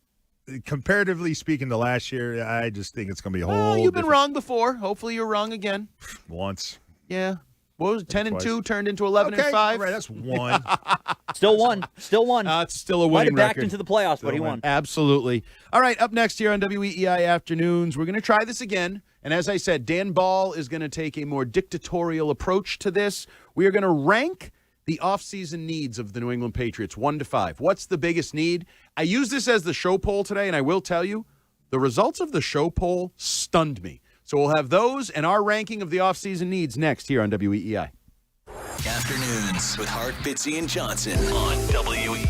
Comparatively speaking to last year, I just think it's going to be a whole You've been wrong before. Hopefully you're wrong again. Once. Yeah. What was it, 10-2 turned into 11-5? All right, that's one. Still won. It's still a Might winning have backed record. into the playoffs, Still but he win. won. Absolutely. All right, up next here on WEEI Afternoons, we're going to try this again. And as I said, Dan Ball is going to take a more dictatorial approach to this. We are going to rank the offseason needs of the New England Patriots 1 to 5. What's the biggest need? I use this as the show poll today, and I will tell you, the results of the show poll stunned me. So we'll have those and our ranking of the offseason needs next here on WEEI. Afternoons with Hart, Fitzy, and Johnson on WE.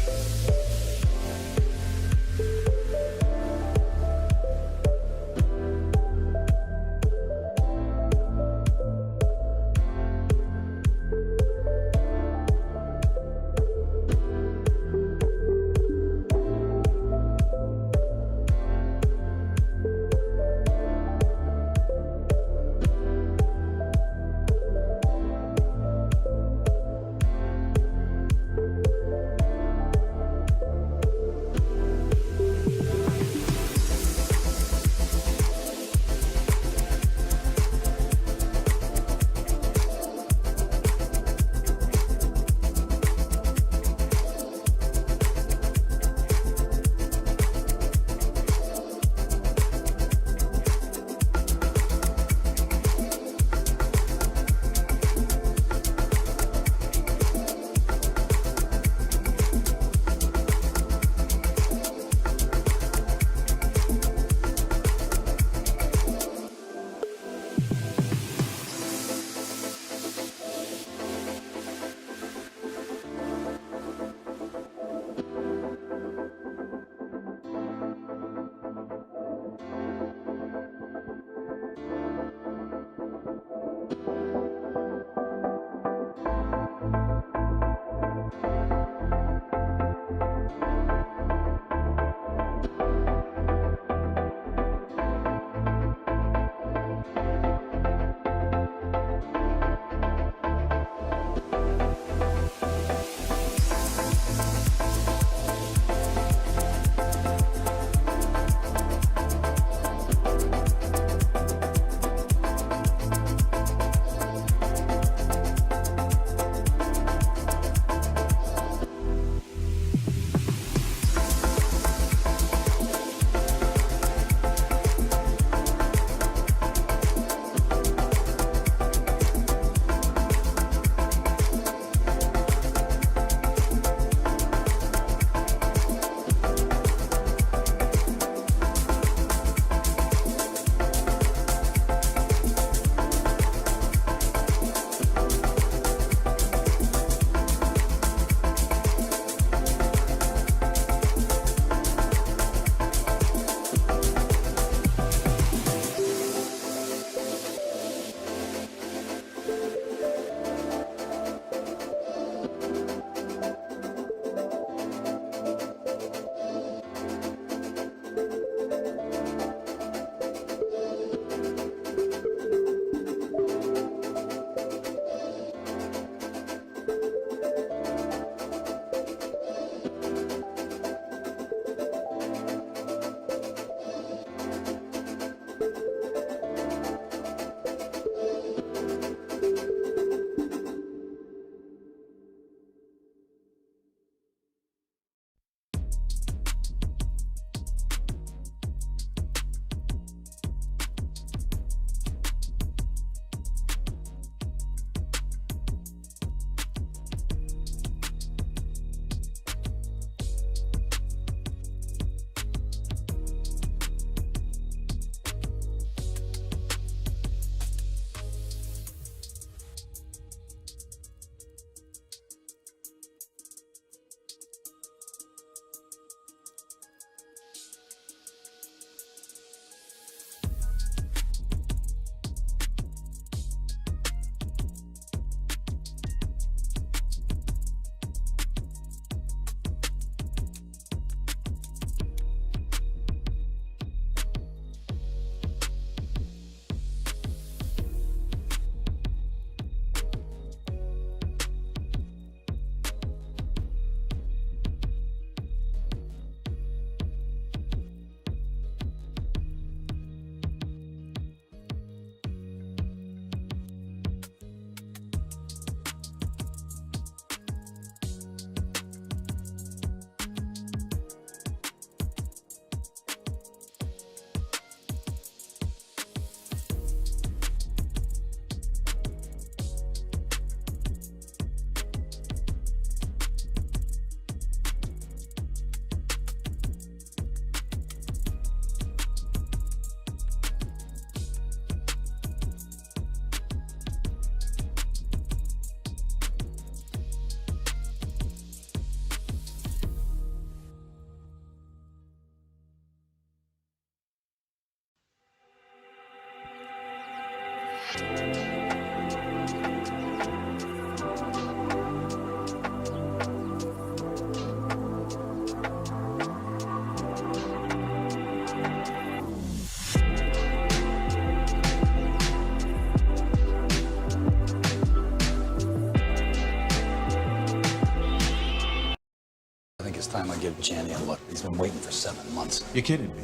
time I give Janny a look. He's been waiting for 7 months. You're kidding me.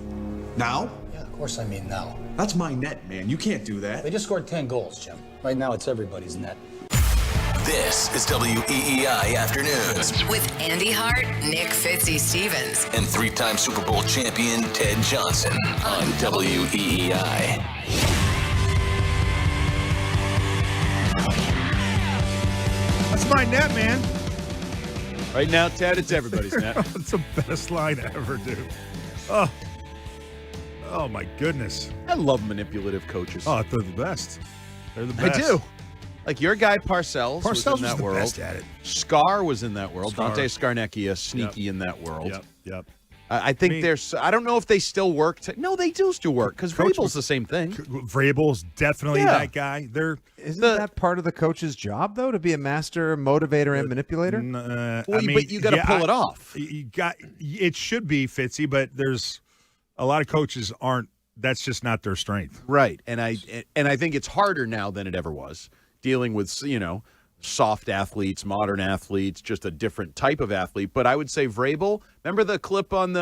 Now? Yeah, of course I mean now. That's my net, man. You can't do that. They just scored 10 goals, Jim. Right now, it's everybody's net. This is WEEI Afternoons With Andy Hart, Nick Fitzy-Stevens. and three-time Super Bowl champion Ted Johnson on WEEI. That's my net, man. Right now, Ted, it's everybody's net. It's the best line ever, dude. Oh my goodness. I love manipulative coaches. Oh, they're the best. They're the best. I do. Like your guy Parcells was in that the world. best at it. Scar was in that world. Scar. Dante Scarnecchia, sneaky in that world. Yep. I think there's. I don't know if they still work. No, they do still work because Vrabel's the same thing. Vrabel's definitely that guy. Isn't that part of the coach's job, though, to be a master motivator and manipulator? But you got to pull it off. It should be, Fitzy, but there's a lot of coaches aren't. That's just not their strength. Right, and I think it's harder now than it ever was dealing with soft athletes, modern athletes, just a different type of athlete. But I would say Vrabel, remember the clip on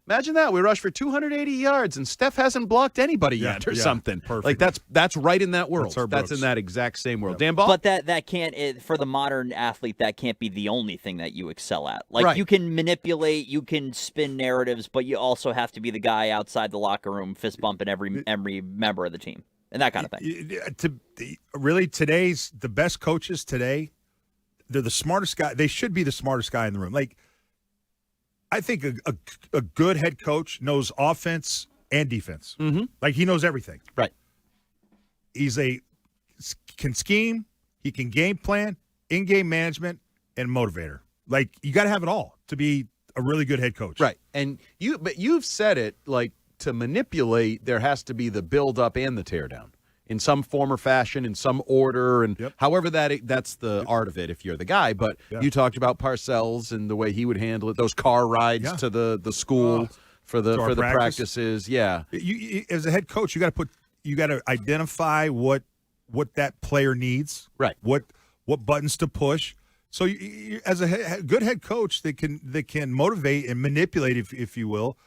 imagine that, we rushed for 280 yards and Steph hasn't blocked anybody yet or something. Perfect. Like that's right in that world. That's in that exact same world. Dan Ball? But that can't, for the modern athlete, that can't be the only thing that you excel at. Like Right. you can manipulate, you can spin narratives, but you also have to be the guy outside the locker room fist bumping every member of the team. And that kind of thing. Really, the best coaches today, they're the smartest guy. They should be the smartest guy in the room. Like, I think a good head coach knows offense and defense. Mm-hmm. Like, he knows everything. Right. Can scheme, he can game plan, in-game management, and motivator. Like, you got to have it all to be a really good head coach. Right. And you've said it, like, to manipulate, there has to be the build-up and the tear-down in some form or fashion, in some order, and however that's the art of it if you're the guy. But you talked about Parcells and the way he would handle it, those car rides to the school for the practices. Yeah. You, as a head coach, you got to identify what that player needs. Right. What buttons to push. So you, as a good head coach that can motivate and manipulate, if you will,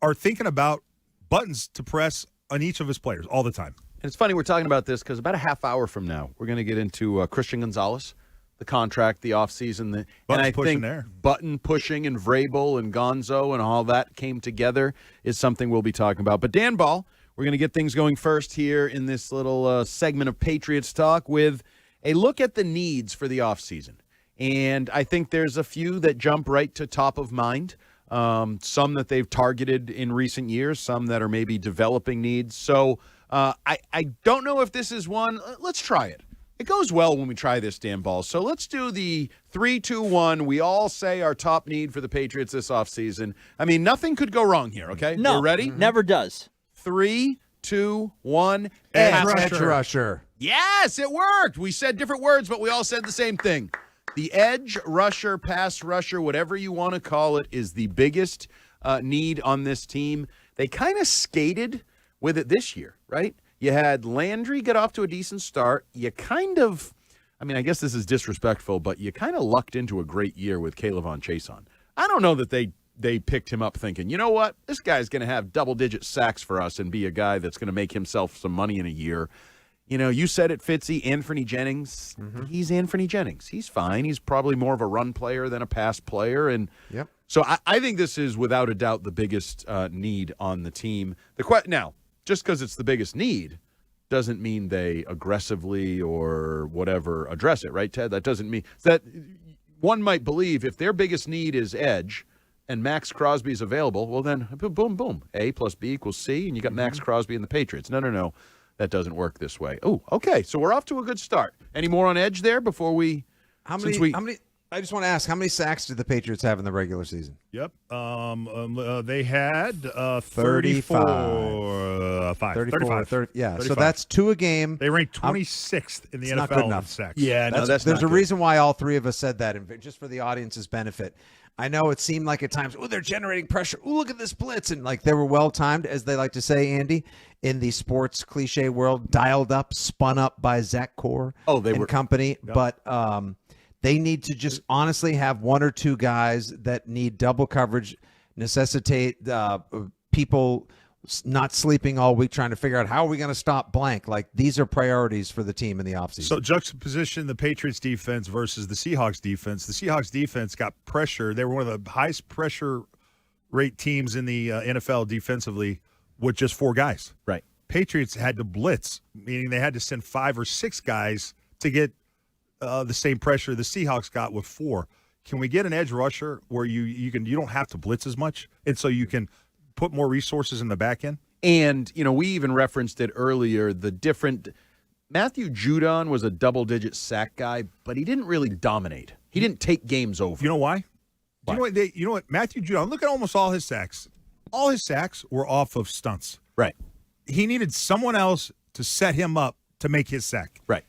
are thinking about buttons to press on each of his players all the time. And it's funny we're talking about this because about a half hour from now, we're going to get into Christian Gonzalez, the contract, the offseason. And I think button pushing and Vrabel and Gonzo and all that came together is something we'll be talking about. But Dan Ball, we're going to get things going first here in this little segment of Patriots Talk with a look at the needs for the offseason. And I think there's a few that jump right to top of mind. Some that they've targeted in recent years, some that are maybe developing needs. So I don't know if this is one. Let's try it. It goes well when we try this, Dan Ball. So let's do the 3, 2, 1. We all say our top need for the Patriots this offseason. I mean, nothing could go wrong here, okay? No, we're ready? Never does. 3, 2, 1. Edge rusher. Yes, it worked. We said different words, but we all said the same thing. The edge rusher, pass rusher, whatever you want to call it, is the biggest need on this team. They kind of skated with it this year, right? You had Landry get off to a decent start. You kind of, I mean, I guess this is disrespectful, but you kind of lucked into a great year with Kayvon Chason. I don't know that they picked him up thinking, you know what, this guy's going to have double-digit sacks for us and be a guy that's going to make himself some money in a year. You know, you said it, Fitzy, Anthony Jennings. Mm-hmm. He's Anthony Jennings. He's fine. He's probably more of a run player than a pass player. And so I think this is, without a doubt, the biggest need on the team. Now, just because it's the biggest need doesn't mean they aggressively or whatever address it, right, Ted? That doesn't mean that one might believe if their biggest need is edge and Max Crosby is available, well, then boom, boom. A plus B equals C, and you got Max Crosby and the Patriots. No. That doesn't work this way. Oh, okay. So we're off to a good start. Any more on edge there before we? How many? I just want to ask, how many sacks did the Patriots have in the regular season? Yep. They had 35. 35. Yeah. 35. So that's 2 a game. They ranked 26th in the NFL. Not good enough. Sacks. Yeah. No, there's a reason why all 3 of us said that, and just for the audience's benefit. I know it seemed like at times, they're generating pressure. Look at this blitz. And like they were well-timed, as they like to say, Andy, in the sports cliche world, dialed up, spun up by Zach Core and company. Yep. But They need to just honestly have one or two guys that need double coverage, necessitate people not sleeping all week trying to figure out how are we going to stop blank. Like, these are priorities for the team in the offseason. So juxtaposition the Patriots defense versus the Seahawks defense. The Seahawks defense got pressure. They were one of the highest pressure rate teams in the NFL defensively with just 4 guys. Right. Patriots had to blitz, meaning they had to send 5 or 6 guys to get the same pressure the Seahawks got with 4. Can we get an edge rusher where you don't have to blitz as much, and so you can put more resources in the back end? And, we even referenced it earlier, the different – Matthew Judon was a double-digit sack guy, but he didn't really dominate. He didn't take games over. You know why? You know what? Matthew Judon, look at almost all his sacks. All his sacks were off of stunts. Right. He needed someone else to set him up to make his sack. Right.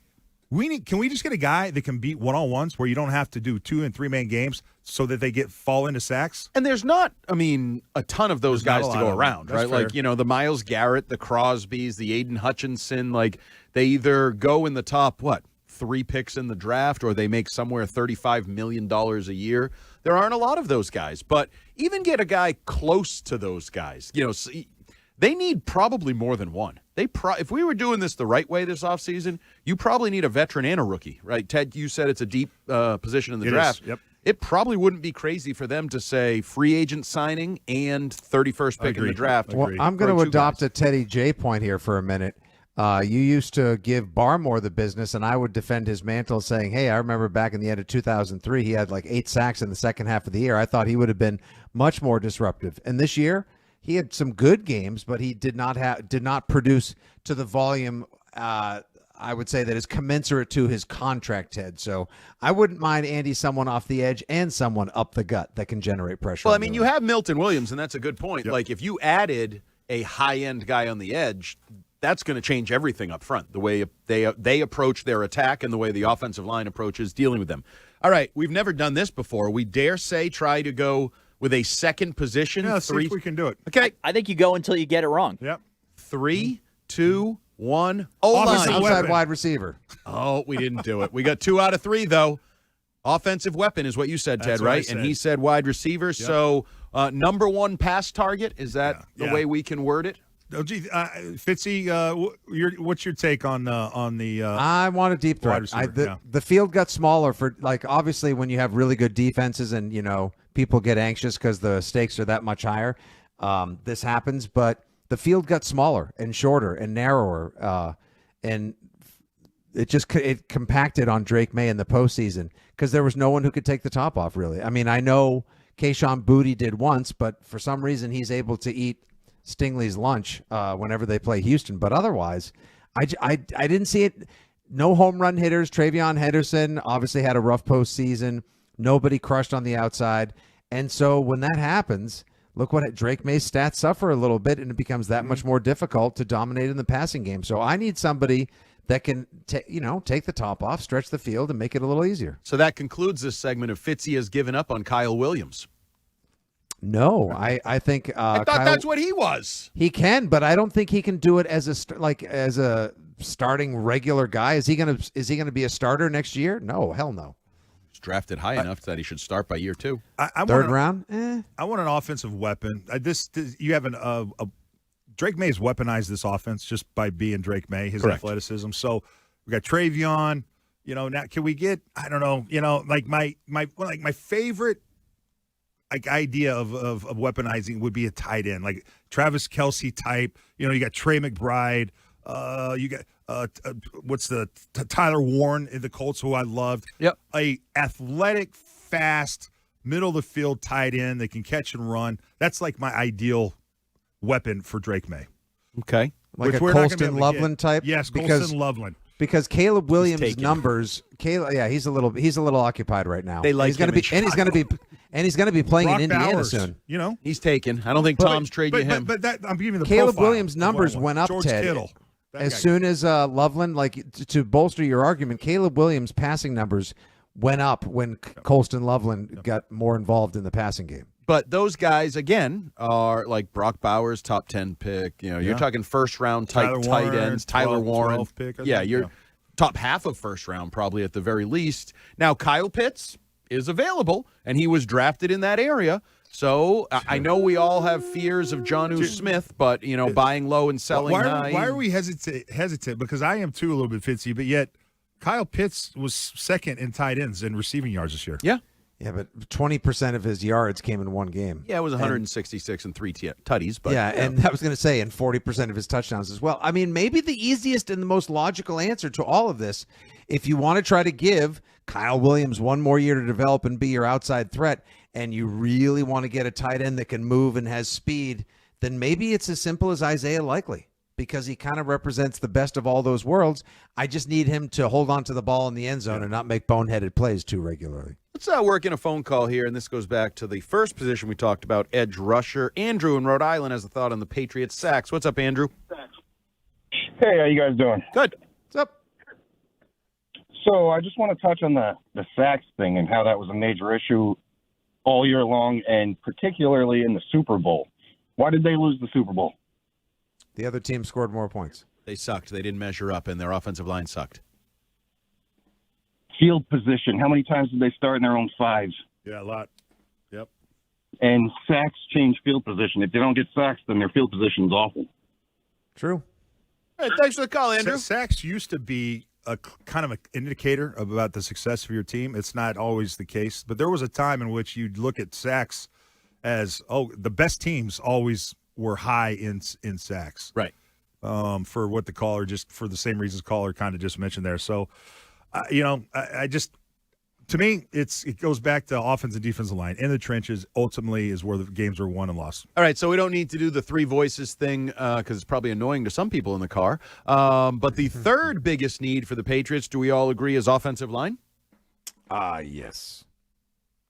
Can we just get a guy that can beat one-on-ones where you don't have to do 2- and 3-man games so that they fall into sacks? And there's not, a ton of those guys to go around, right? Fair. Like, the Myles Garrett, the Crosbys, the Aiden Hutchinson, like they either go in the top, 3 picks in the draft, or they make somewhere $35 million a year. There aren't a lot of those guys, but even get a guy close to those guys, they need probably more than one. If we were doing this the right way this offseason, you probably need a veteran and a rookie, right? Ted, you said it's a deep position in the draft. Yep. It probably wouldn't be crazy for them to say free agent signing and 31st pick in the draft. Well, I'm going to adopt a Teddy J point here for a minute. You used to give Barmore the business, and I would defend his mantle saying, hey, I remember back in the end of 2003, he had like 8 sacks in the second half of the year. I thought he would have been much more disruptive. And this year, he had some good games, but he did not produce to the volume, I would say, that is commensurate to his contract, Ted. So I wouldn't mind Andy someone off the edge and someone up the gut that can generate pressure. Well, you have Milton Williams, and that's a good point. Yep. Like, if you added a high-end guy on the edge, that's going to change everything up front, the way they approach their attack and the way the offensive line approaches dealing with them. All right, we've never done this before. We dare say try to go with a second position. Yeah, see if we can do it. Okay. I think you go until you get it wrong. Yep. 3, 2, 1. Outside wide receiver. Oh, we didn't do it. We got 2 out of 3, though. Offensive weapon is what you said, Ted, right? And he said wide receiver. Yep. So number 1 pass target, is that the way we can word it? Oh, gee, Fitzy, what's your take on the? I want a deep threat. The field got smaller for, like, obviously when you have really good defenses and people get anxious because the stakes are that much higher. This happens, but the field got smaller and shorter and narrower, and it compacted on Drake May in the postseason because there was no one who could take the top off. Really, I know Kayshon Boutte did once, but for some reason he's able to eat Stingley's lunch whenever they play Houston, but otherwise, I didn't see it. No home run hitters. Travion Henderson obviously had a rough postseason. Nobody crushed on the outside, and so when that happens, look what Drake May's stats suffer a little bit, and it becomes that much more difficult to dominate in the passing game. So I need somebody that can take the top off, stretch the field, and make it a little easier. So that concludes this segment of Fitzy has given up on Kyle Williams. No, I think I thought that's what he was. He can, but I don't think he can do it as a starting regular guy. Is he gonna be a starter next year? No, hell no. He's drafted high enough that he should start by year 2. Third round. I want an offensive weapon. You have Drake May's weaponized this offense just by being Drake May, his Correct. athleticism. So we got Travion. Now can we get? I don't know. Like my favorite idea of weaponizing would be a tight end, like Travis Kelce type. You got Trey McBride. You got what's the Tyler Warren in the Colts, who I loved. Yep. A athletic, fast, middle of the field tight end that can catch and run. That's like my ideal weapon for Drake May. Okay. Like a Colston Loveland type? Yes, because Colston Loveland. Because Caleb Williams' numbers, he's a little occupied right now. They like he's going to be playing Brock in Indiana Bowers, soon. He's taken. I don't think Tom's trading him. But that, I'm giving the Caleb profile Williams' numbers went up, George Ted. Kittle. As soon as Loveland, to bolster your argument, Caleb Williams' passing numbers went up when Colston Loveland got more involved in the passing game. But those guys, again, are like Brock Bowers, top 10 pick. You're talking first-round type tight ends. Tyler Warren. Pick, top half of first round, probably at the very least. Now, Kyle Pitts is available, and he was drafted in that area. So I know we all have fears of Jonnu Smith, but, buying low and selling high. Why are we hesitant? Because I am too a little bit, Fitzy, but yet Kyle Pitts was second in tight ends and receiving yards this year. Yeah. Yeah, but 20% of his yards came in one game. Yeah, it was 166 and 3 tutties. But and I was going to say, and 40% of his touchdowns as well. I mean, maybe the easiest and the most logical answer to all of this, if you want to try to give Kyle Williams one more year to develop and be your outside threat, and you really want to get a tight end that can move and has speed, then maybe it's as simple as Isaiah Likely, because he kind of represents the best of all those worlds. I just need him to hold on to the ball in the end zone and not make boneheaded plays too regularly. Let's work in a phone call here, and this goes back to the first position we talked about, edge rusher. Andrew in Rhode Island has a thought on the Patriots sacks. What's up, Andrew? Hey, how you guys doing? Good. What's up? So I just want to touch on the sacks thing and how that was a major issue all year long, and particularly in the Super Bowl. Why did they lose the Super Bowl? The other team scored more points. They sucked. They didn't measure up, and their offensive line sucked. Field position. How many times did they start in their own fives? Yeah, a lot. Yep. And sacks change field position. If they don't get sacks, then their field position is awful. True. All right, thanks for the call, Andrew. Sacks used to be a kind of an indicator about the success of your team. It's not always the case, but there was a time in which you'd look at sacks as, the best teams always were high in sacks. Right. For what the caller, just for the same reasons caller kind of just mentioned there. So, I just, to me, it goes back to offense and defensive line. In the trenches, ultimately, is where the games are won and lost. All right, so we don't need to do the three voices thing because it's probably annoying to some people in the car. But the third biggest need for the Patriots, do we all agree, is offensive line? Yes.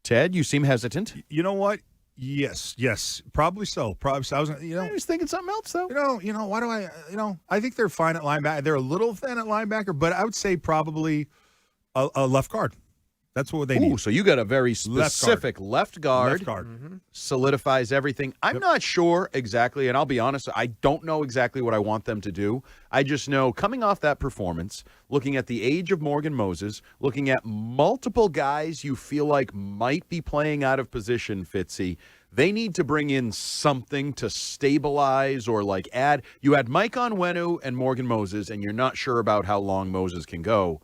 Ted, you seem hesitant. You know what? Yes, probably so. I was thinking something else though. Why do I think they're fine at linebacker. They're a little thin at linebacker, but I would say probably a left guard. That's what they need. So you got a very specific left guard. Solidifies everything. I'm not sure exactly, and I'll be honest, I don't know exactly what I want them to do. I just know coming off that performance, looking at the age of Morgan Moses, looking at multiple guys you feel like might be playing out of position, Fitzy, they need to bring in something to stabilize or add. You had Mike Onwenu and Morgan Moses, and you're not sure about how long Moses can go.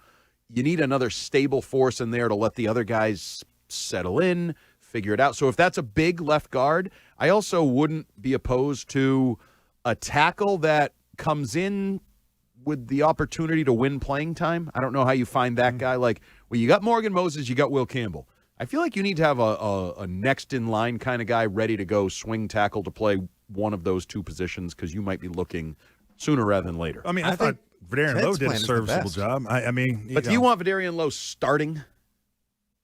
You need another stable force in there to let the other guys settle in, figure it out. So if that's a big left guard, I also wouldn't be opposed to a tackle that comes in with the opportunity to win playing time. I don't know how you find that guy. You got Morgan Moses, you got Will Campbell. I feel like you need to have a next-in-line kind of guy ready to go swing tackle to play one of those two positions because you might be looking sooner rather than later. I mean, I thought Vadarian Lowe did a serviceable job. But do you want Vadarian Lowe starting?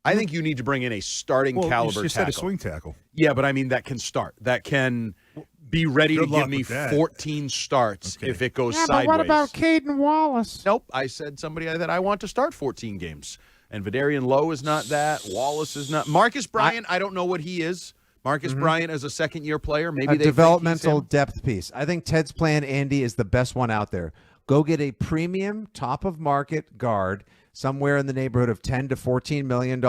I think you need to bring in a starting caliber you tackle. Said a swing tackle. Yeah, but I mean that can start. That can be ready to give me 14 starts if it goes sideways. But what about Caden Wallace? Nope. I said somebody that I want to start 14 games. And Vadarian Lowe is not that. Wallace is not. Marcus Bryant, I don't know what he is. Marcus Bryant as a second-year player. Maybe a developmental depth piece. I think Ted's plan, Andy, is the best one out there. Go get a premium, top-of-market guard somewhere in the neighborhood of $10 to $14 million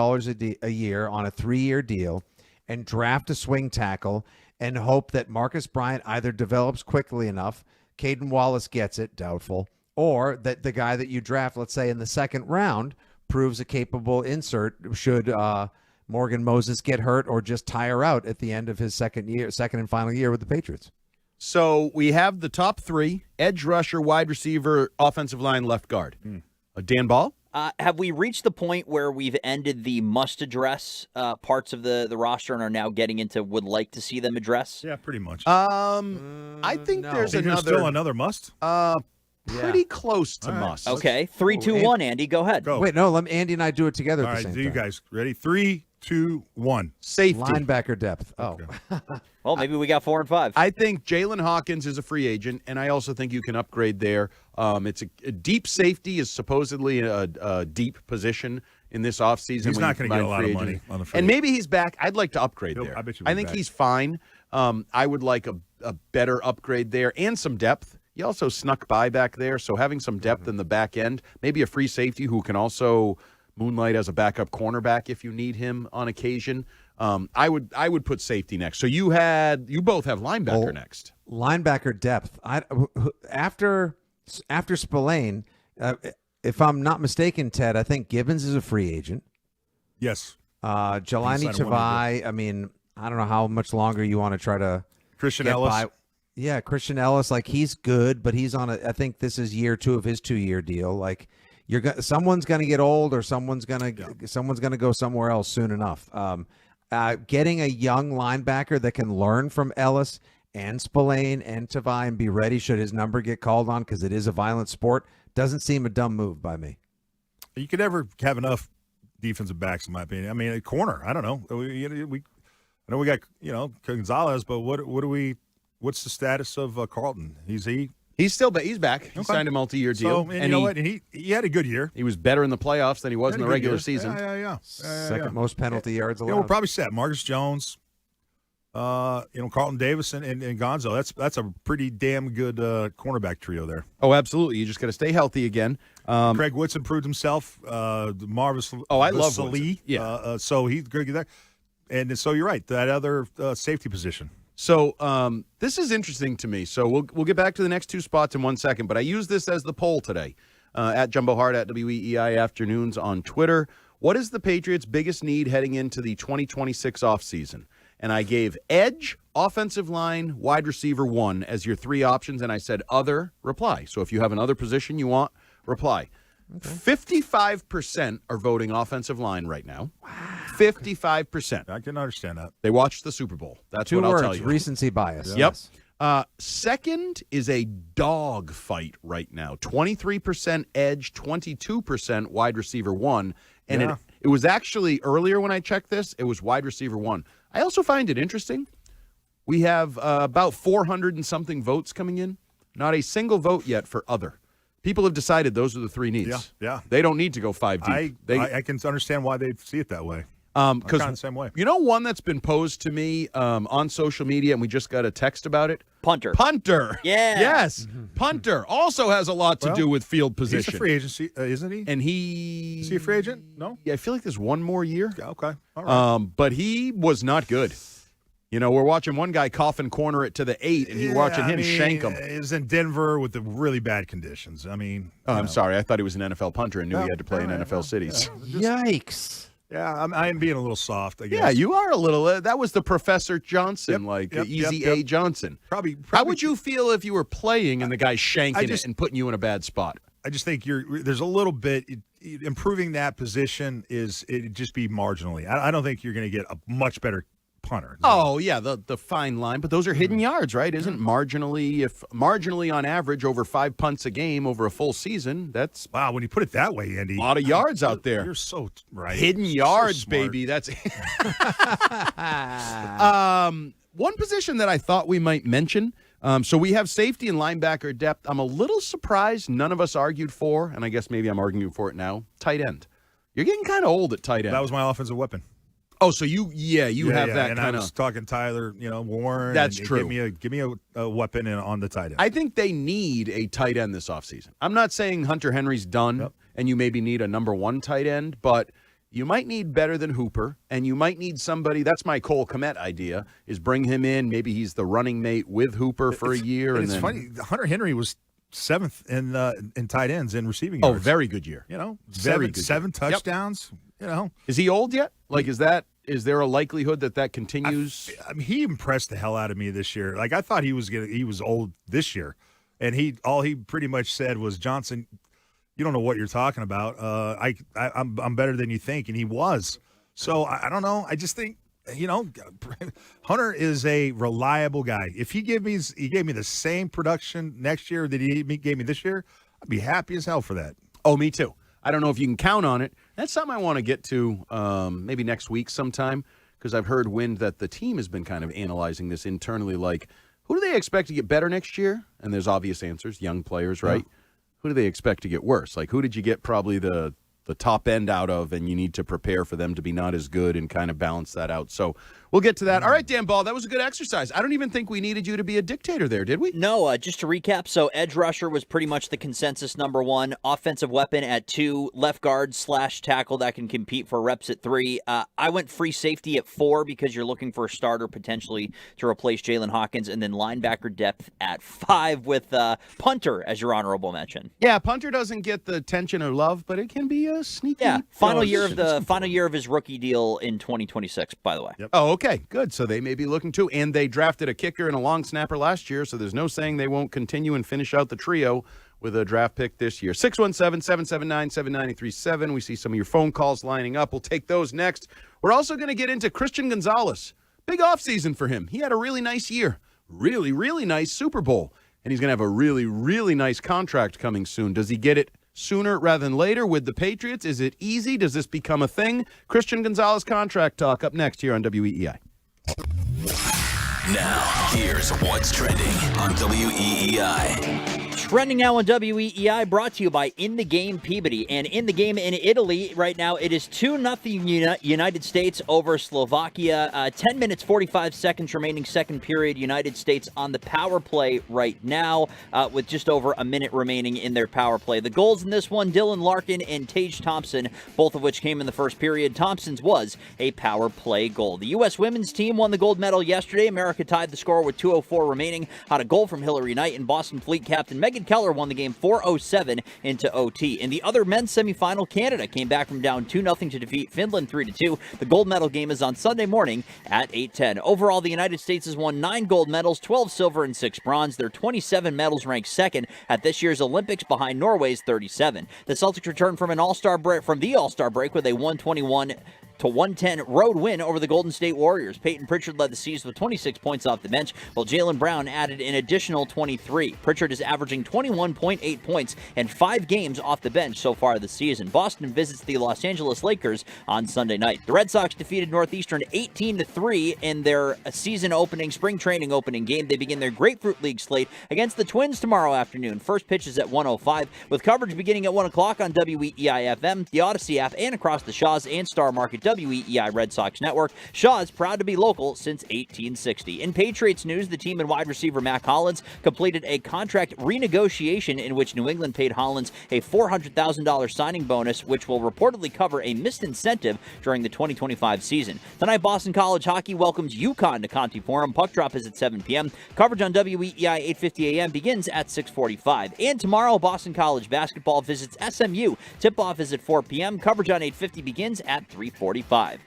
a year on a 3-year deal and draft a swing tackle and hope that Marcus Bryant either develops quickly enough, Caden Wallace gets it, doubtful, or that the guy that you draft, let's say in the second round, proves a capable insert should Morgan Moses get hurt or just tire out at the end of his second and final year with the Patriots. So we have the top three: edge rusher, wide receiver, offensive line, left guard. Dan Ball? Have we reached the point where we've ended the must-address parts of the roster and are now getting into would like to see them address? Yeah, pretty much. I think there's still another must? Pretty close to must. Okay, 3, 2, 1, Andy, go ahead. Go. Wait, no, let Andy and I do it together All at the right, same do time. you guys ready? 3, 2, 1. Safety. Linebacker depth. Well, maybe we got 4 and 5. I think Jalen Hawkins is a free agent, and I also think you can upgrade there. It's a deep safety is supposedly a deep position in this offseason. He's not going to get a lot of money on the free. And maybe he's back. I'd like to upgrade there. I bet you I think he's fine. I would like a better upgrade there and some depth. he also snuck by back there. So having some depth in the back end, maybe a free safety who can also moonlight as a backup cornerback if you need him on occasion. I would put safety next. So you both have linebacker next. Linebacker depth. After Spillane, if I'm not mistaken, Ted, I think Gibbons is a free agent. Yes. Jelani Tavai. I mean, I don't know how much longer you want to try to Christian get Ellis. by. Yeah, Christian Ellis. Like, he's good, but he's on I think this is year 2 of his 2-year deal. Like, someone's gonna get old, or someone's gonna go somewhere else soon enough. Getting a young linebacker that can learn from Ellis and Spillane and Tavai and be ready should his number get called on, because it is a violent sport, doesn't seem a dumb move by me. You could never have enough defensive backs, in my opinion. I mean, a corner. I don't know. I know we got Gonzalez, but what's the status of Carlton? He's still he's back. He signed a multi-year deal. So, and you know what? And he had a good year. He was better in the playoffs than he was in the regular season. Yeah. Second most penalty yards allowed. We're probably set. Marcus Jones, Carlton Davis, and Gonzo. That's a pretty damn good cornerback trio there. Oh, absolutely. You just got to stay healthy again. Craig Woodson proved himself. Marvis. Oh, I love Woodson. Woodson. Yeah. So he's good there. And so you're right. That other safety position. So this is interesting to me. So we'll get back to the next 2 spots in 1 second, but I use this as the poll today at Jumbo Hart at WEEI Afternoons on Twitter. What is the Patriots' biggest need heading into the 2026 offseason? And I gave edge, offensive line, wide receiver 1 as your 3 options, and I said other, reply. So if you have another position you want, reply. 55% are voting offensive line right now. Wow. 55%. I can understand that. They watched the Super Bowl. That's 2 what I'll words, tell you. Recency bias. Yep. Yes. Second is a dog fight right now. 23% edge, 22% wide receiver 1. And it was actually earlier when I checked this, it was wide receiver 1. I also find it interesting. We have about 400 and something votes coming in. Not a single vote yet for other. People have decided those are the 3 needs. Yeah. They don't need to go 5 deep. I can understand why they see it that way. I'm kind of the same way. You know one that's been posed to me on social media, and we just got a text about it? Punter. Yeah. Yes. Punter also has a lot to do with field position. He's a free agency, isn't he? And Is he a free agent? No? Yeah, I feel like there's one more year. Okay. All right. But he was not good. You know, we're watching one guy coffin corner it to the 8, and you're watching him shank him. He was in Denver with the really bad conditions. I mean, I'm sorry. I thought he was an NFL punter and knew he had to play in NFL cities. Yikes. Yeah, I am being a little soft, I guess. Yeah, you are a little. That was the Professor Johnson, Easy A. Johnson. Probably. How would you feel if you were playing and the guy's shanking it and putting you in a bad spot? I just think there's a little bit improving that position it'd just be marginally. I don't think you're going to get a much better punter. Oh yeah, the fine line, but those are hidden yards, right? Isn't marginally on average over 5 punts a game over a full season? That's wow. When you put it that way, Andy, a lot of yards out there. You're so right. Hidden yards, baby. That's one position that I thought we might mention. So we have safety and linebacker depth. I'm a little surprised none of us argued for, and I guess maybe I'm arguing for it now. Tight end. You're getting kind of old at tight end. That was my offensive weapon. Oh, so you have that and kind of. I was talking Tyler, Warren. That's true. Give me a weapon on the tight end. I think they need a tight end this offseason. I'm not saying Hunter Henry's done, and you maybe need a number 1 tight end, but you might need better than Hooper, and you might need somebody. That's my Cole Kmet idea: is bring him in. Maybe he's the running mate with Hooper for a year. And it's funny. Hunter Henry was 7th in tight ends in receiving yards. Oh, very good year. Very good. 7 touchdowns. Yep. Is he old yet? Like, is there a likelihood that continues? I mean, he impressed the hell out of me this year. Like, I thought he was old this year, and all he pretty much said was, Johnson, you don't know what you're talking about. I'm better than you think, and he was. So I don't know. I just think Hunter is a reliable guy. If he gave me the same production next year that he gave me this year, I'd be happy as hell for that. Oh, me too. I don't know if you can count on it. That's something I want to get to maybe next week sometime, because I've heard wind that the team has been kind of analyzing this internally, like, who do they expect to get better next year? And there's obvious answers, young players, right? Yeah. Who do they expect to get worse? Like, who did you get probably the the top end out of, and you need to prepare for them to be not as good and kind of balance that out. So we'll get to that. All right, Dan Ball, that was a good exercise. I don't even think we needed you to be a dictator there, did we? No, just to recap, so edge rusher was pretty much the consensus number one, offensive weapon at 2, left guard / tackle that can compete for reps at 3. I went free safety at 4 because you're looking for a starter potentially to replace Jalen Hawkins, and then linebacker depth at 5 with punter as your honorable mention. Yeah, punter doesn't get the attention or love, but it can be a sneaky. Yeah, final year of his rookie deal in 2026, by the way. Yep. Oh, okay, good. So they may be looking to, and they drafted a kicker and a long snapper last year, so there's no saying they won't continue and finish out the trio with a draft pick this year. 617-779-7937. We see some of your phone calls lining up. We'll take those next. We're also going to get into Christian Gonzalez. Big offseason for him. He had a really nice year. Really, really nice Super Bowl. And he's going to have a really, really nice contract coming soon. Does he get it sooner rather than later with the Patriots? Is it easy? Does this become a thing? Christian Gonzalez contract talk up next here on WEEI. Now, here's what's trending on WEEI. Trending now on WEEI, brought to you by In the Game Peabody. And in the game in Italy right now, it is 2-0 United States over Slovakia. 10 minutes, 45 seconds remaining second period. United States on the power play right now with just over a minute remaining in their power play. The goals in this one, Dylan Larkin and Tage Thompson, both of which came in the first period. Thompson's was a power play goal. The U.S. women's team won the gold medal yesterday. America tied the score with 2:04 remaining. Had a goal from Hillary Knight, and Boston Fleet captain Megan Keller won the game 4:07 into OT. In the other men's semifinal, Canada came back from down 2-0 to defeat Finland 3-2. The gold medal game is on Sunday morning at 8:10. Overall, the United States has won 9 gold medals, 12 silver, and 6 bronze. Their 27 medals ranked second at this year's Olympics behind Norway's 37. The Celtics returned from the All-Star break with a 121-110 road win over the Golden State Warriors. Peyton Pritchard led the C's with 26 points off the bench, while Jaylen Brown added an additional 23. Pritchard is averaging 21.8 points and 5 games off the bench so far this season. Boston visits the Los Angeles Lakers on Sunday night. The Red Sox defeated Northeastern 18-3 in their spring training opening game. They begin their Grapefruit League slate against the Twins tomorrow afternoon. First pitch is at 1:05, with coverage beginning at 1 o'clock on WEEI FM, the Odyssey app, and across the Shaw's and Star Market WEEI Red Sox Network. Shaw's proud to be local since 1860. In Patriots news, the team and wide receiver Mac Hollins completed a contract renegotiation in which New England paid Hollins a $400,000 signing bonus, which will reportedly cover a missed incentive during the 2025 season. Tonight, Boston College hockey welcomes UConn to Conti Forum. Puck drop is at 7 p.m. Coverage on WEEI 8:50 a.m. begins at 6:45. And tomorrow, Boston College basketball visits SMU. Tip-off is at 4 p.m. Coverage on 8:50 begins at 3:45.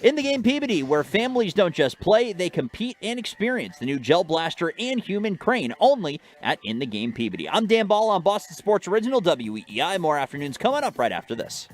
In the Game Peabody, where families don't just play, they compete and experience the new Gel Blaster and Human Crane, only at In the Game Peabody. I'm Dan Ball on Boston Sports Original WEEI. More afternoons coming up right after this.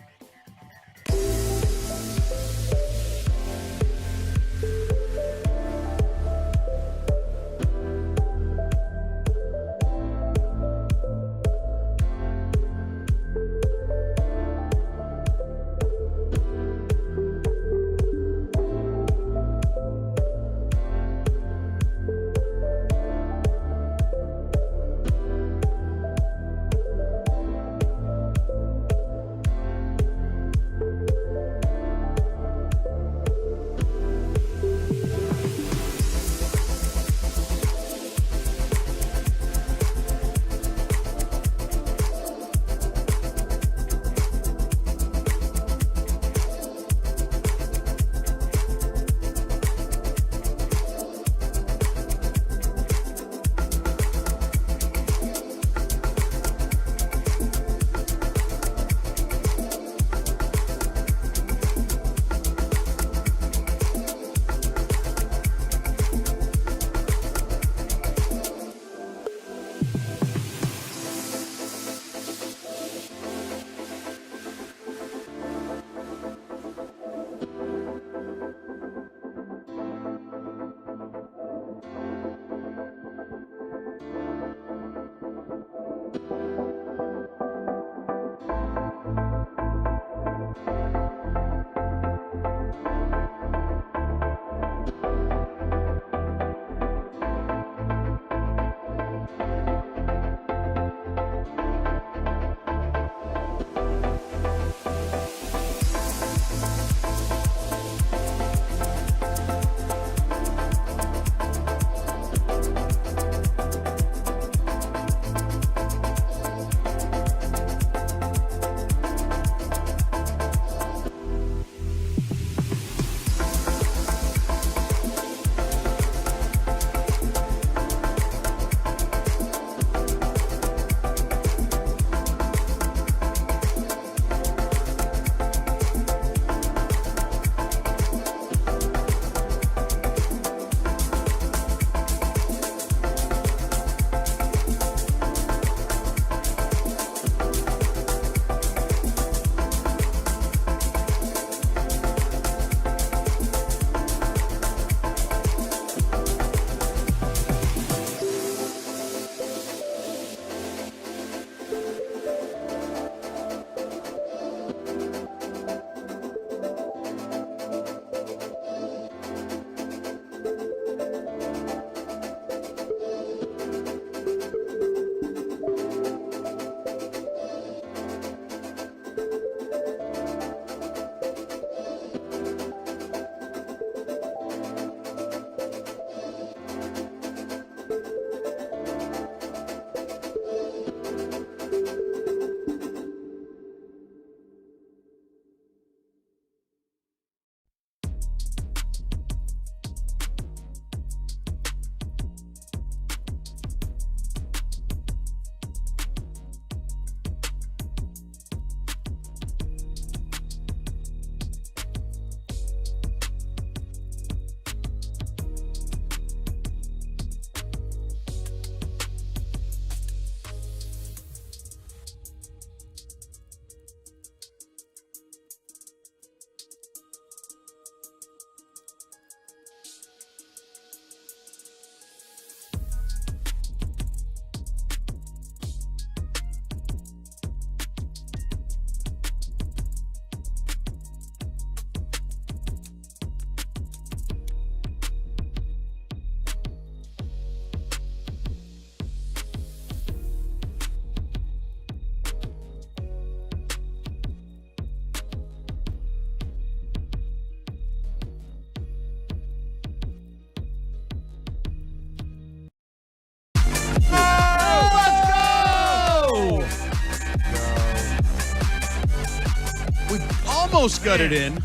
almost got it in.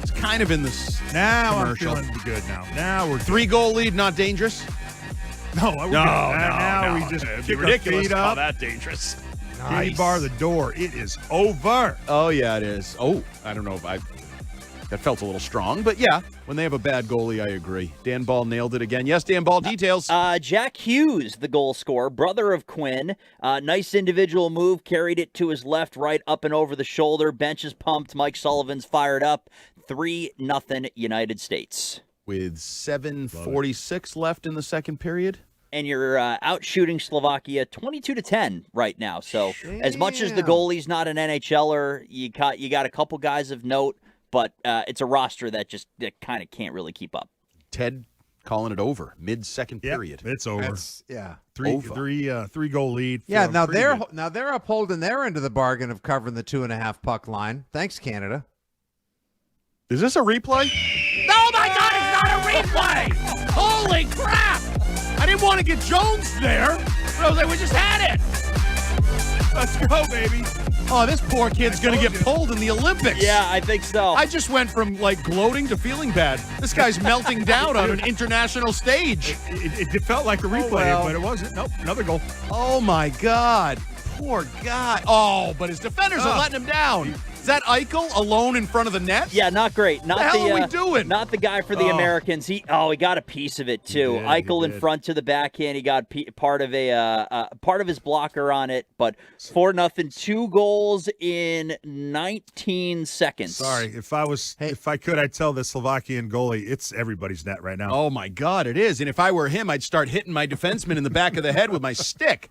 It's kind of in this commercial. I'm feeling good now. Now we're 3-goal lead, not dangerous? No, we just It'd be kick our ridiculous feet to call up. that dangerous. Candy bar the door. It is over. Oh, yeah, it is. Oh, I don't know if that felt a little strong, but yeah, when they have a bad goalie, I agree. Dan Ball nailed it again. Yes, Dan Ball, details. Jack Hughes, the goal scorer, brother of Quinn. Nice individual move, carried it to his left, right, up and over the shoulder. Bench is pumped. Mike Sullivan's fired up. 3-0 United States. With 7:46 left in the second period. And you're out shooting Slovakia 22-10 right now. So as much as the goalie's not an NHLer, you got a couple guys of note, but it's a roster that kind of can't really keep up. Ted calling it over mid-second period. It's over. Yeah. Three goal lead. Yeah, for now pretty they're upholding their end of the bargain of covering the 2.5 puck line. Thanks, Canada. Is this a replay? Oh my God, it's not a replay! Holy crap! I didn't want to get Jones there, but I was like, we just had it. Let's go, baby. Oh, this poor kid's going to get pulled in the Olympics. Yeah, I think so. I just went from, gloating to feeling bad. This guy's melting down on an international stage. It felt like a replay, but it wasn't. Nope, another goal. Oh, my God. Poor guy. Oh, but his defenders are letting him down. Is that Eichel alone in front of the net? Yeah, not great. Not the hell are we doing? Not the guy for the Americans. He got a piece of it too. Eichel in front to the backhand. He got part of his blocker on it. But 4-0, 2 goals in 19 seconds. Sorry, if I could, I'd tell the Slovakian goalie it's everybody's net right now. Oh my God, it is. And if I were him, I'd start hitting my defenseman in the back of the head with my stick.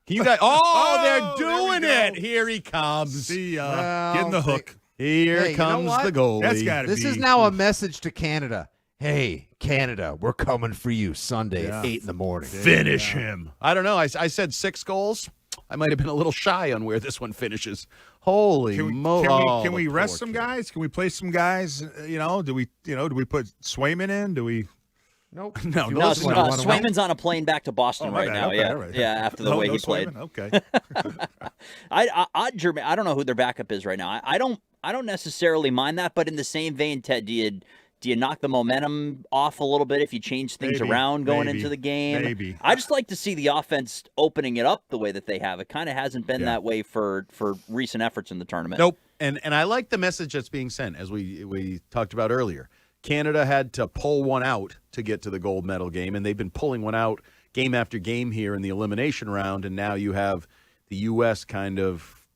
You guys, they're doing it. Here he comes. See, getting the hook. Here comes the goalie. That's gotta This be. is now a message to Canada. Hey, Canada, we're coming for you Sunday at 8 in the morning. Finish him. I don't know. I said 6 goals. I might have been a little shy on where this one finishes. Holy moly! Can we rest some guys? Can we play some guys? Do we put Swayman in? Do we? Nope. No, Swayman's on a plane back to Boston right now. Okay, yeah, right. yeah. After the way he played. Okay. I don't know who their backup is right now. I don't necessarily mind that, but in the same vein, Ted, do you knock the momentum off a little bit if you change things around going into the game? Maybe. I just like to see the offense opening it up the way that they have. It kind of hasn't been that way for recent efforts in the tournament. Nope. And I like the message that's being sent, as we talked about earlier. Canada had to pull one out to get to the gold medal game, and they've been pulling one out game after game here in the elimination round, and now you have the U.S. kind of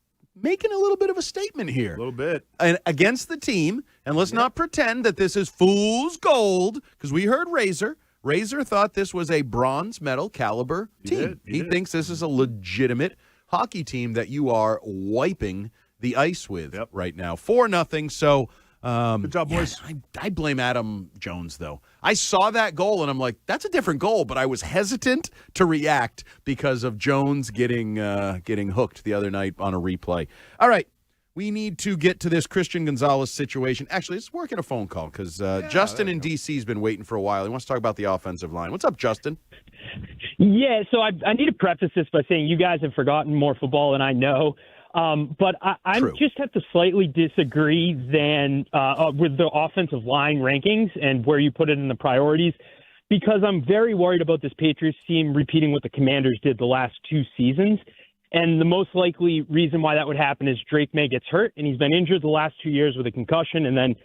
making a little bit of a statement here. A little bit. And against the team, and let's not pretend that this is fool's gold, because we heard Razor. Razor thought this was a bronze medal caliber team. He thinks this is a legitimate hockey team that you are wiping the ice with right now. 4-0, so... Good job, boys. I blame Adam Jones, though. I saw that goal, and I'm like, that's a different goal, but I was hesitant to react because of Jones getting hooked the other night on a replay. All right, we need to get to this Christian Gonzalez situation. Actually, let's work in a phone call because Justin in D.C. has been waiting for a while. He wants to talk about the offensive line. What's up, Justin? Yeah, so I need to preface this by saying you guys have forgotten more football than I know. But I just have to slightly disagree with the offensive line rankings and where you put it in the priorities, because I'm very worried about this Patriots team repeating what the Commanders did the last 2 seasons. And the most likely reason why that would happen is Drake May gets hurt, and he's been injured the last 2 years with a concussion, and then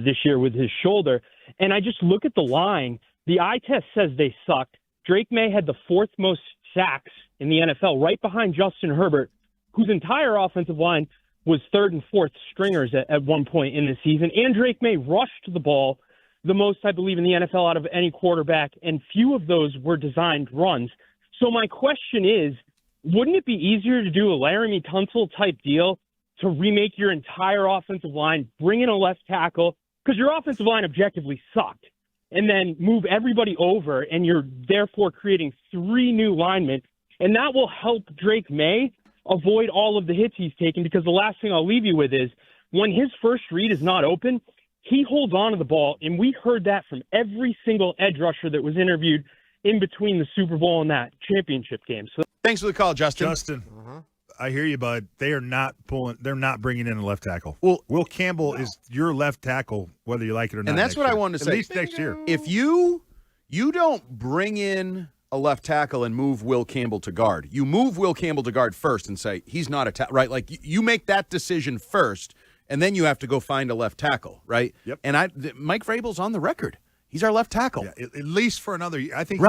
this year with his shoulder. And I just look at the line. The eye test says they sucked. Drake May had the 4th most sacks in the NFL, right behind Justin Herbert, whose entire offensive line was 3rd and 4th stringers at one point in the season. And Drake May rushed the ball the most, I believe, in the NFL out of any quarterback, and few of those were designed runs. So my question is, wouldn't it be easier to do a Laramie Tunsil type deal to remake your entire offensive line, bring in a left tackle, because your offensive line objectively sucked, and then move everybody over, and you're therefore creating 3 new linemen, and that will help Drake May avoid all of the hits he's taken, because the last thing I'll leave you with is when his first read is not open, he holds on to the ball, and we heard that from every single edge rusher that was interviewed in between the Super Bowl and that championship game. So thanks for the call, Justin. Justin, I hear you, bud. They are not pulling. They're not bringing in a left tackle. Well, Will Campbell is your left tackle, whether you like it or not. And that's what I wanted to say. At least next year. If you don't bring in a left tackle and move Will Campbell to guard, you move Will Campbell to guard first and say he's not a right. Like you make that decision first, and then you have to go find a left tackle, right? Yep. And Mike Vrabel's on the record. He's our left tackle. Yeah, at least for another year. I think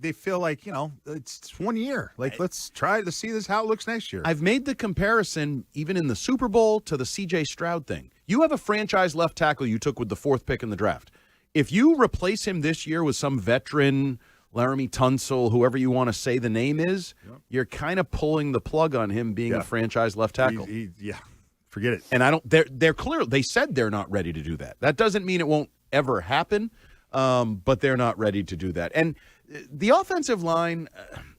they feel like, it's 1 year. Like, let's try to see how it looks next year. I've made the comparison, even in the Super Bowl, to the C.J. Stroud thing. You have a franchise left tackle you took with the 4th pick in the draft. If you replace him this year with some veteran, Laramie Tunsil, whoever you want to say the name is, you're kind of pulling the plug on him being a franchise left tackle. Forget it. And they're clear. They said they're not ready to do that. That doesn't mean it won't ever happen. But they're not ready to do that. And the offensive line,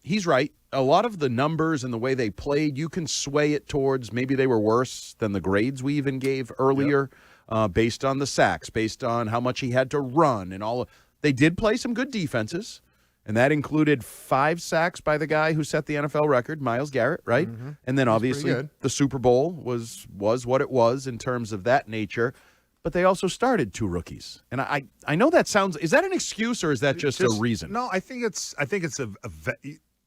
he's right. A lot of the numbers and the way they played, you can sway it towards maybe they were worse than the grades we even gave earlier, based on the sacks, based on how much he had to run and all. They did play some good defenses, and that included 5 sacks by the guy who set the NFL record, Myles Garrett, right? Mm-hmm. And then obviously the Super Bowl was what it was in terms of that nature. But they also started 2 rookies, and I know that sounds. Is that an excuse or is that just a reason? No, I think it's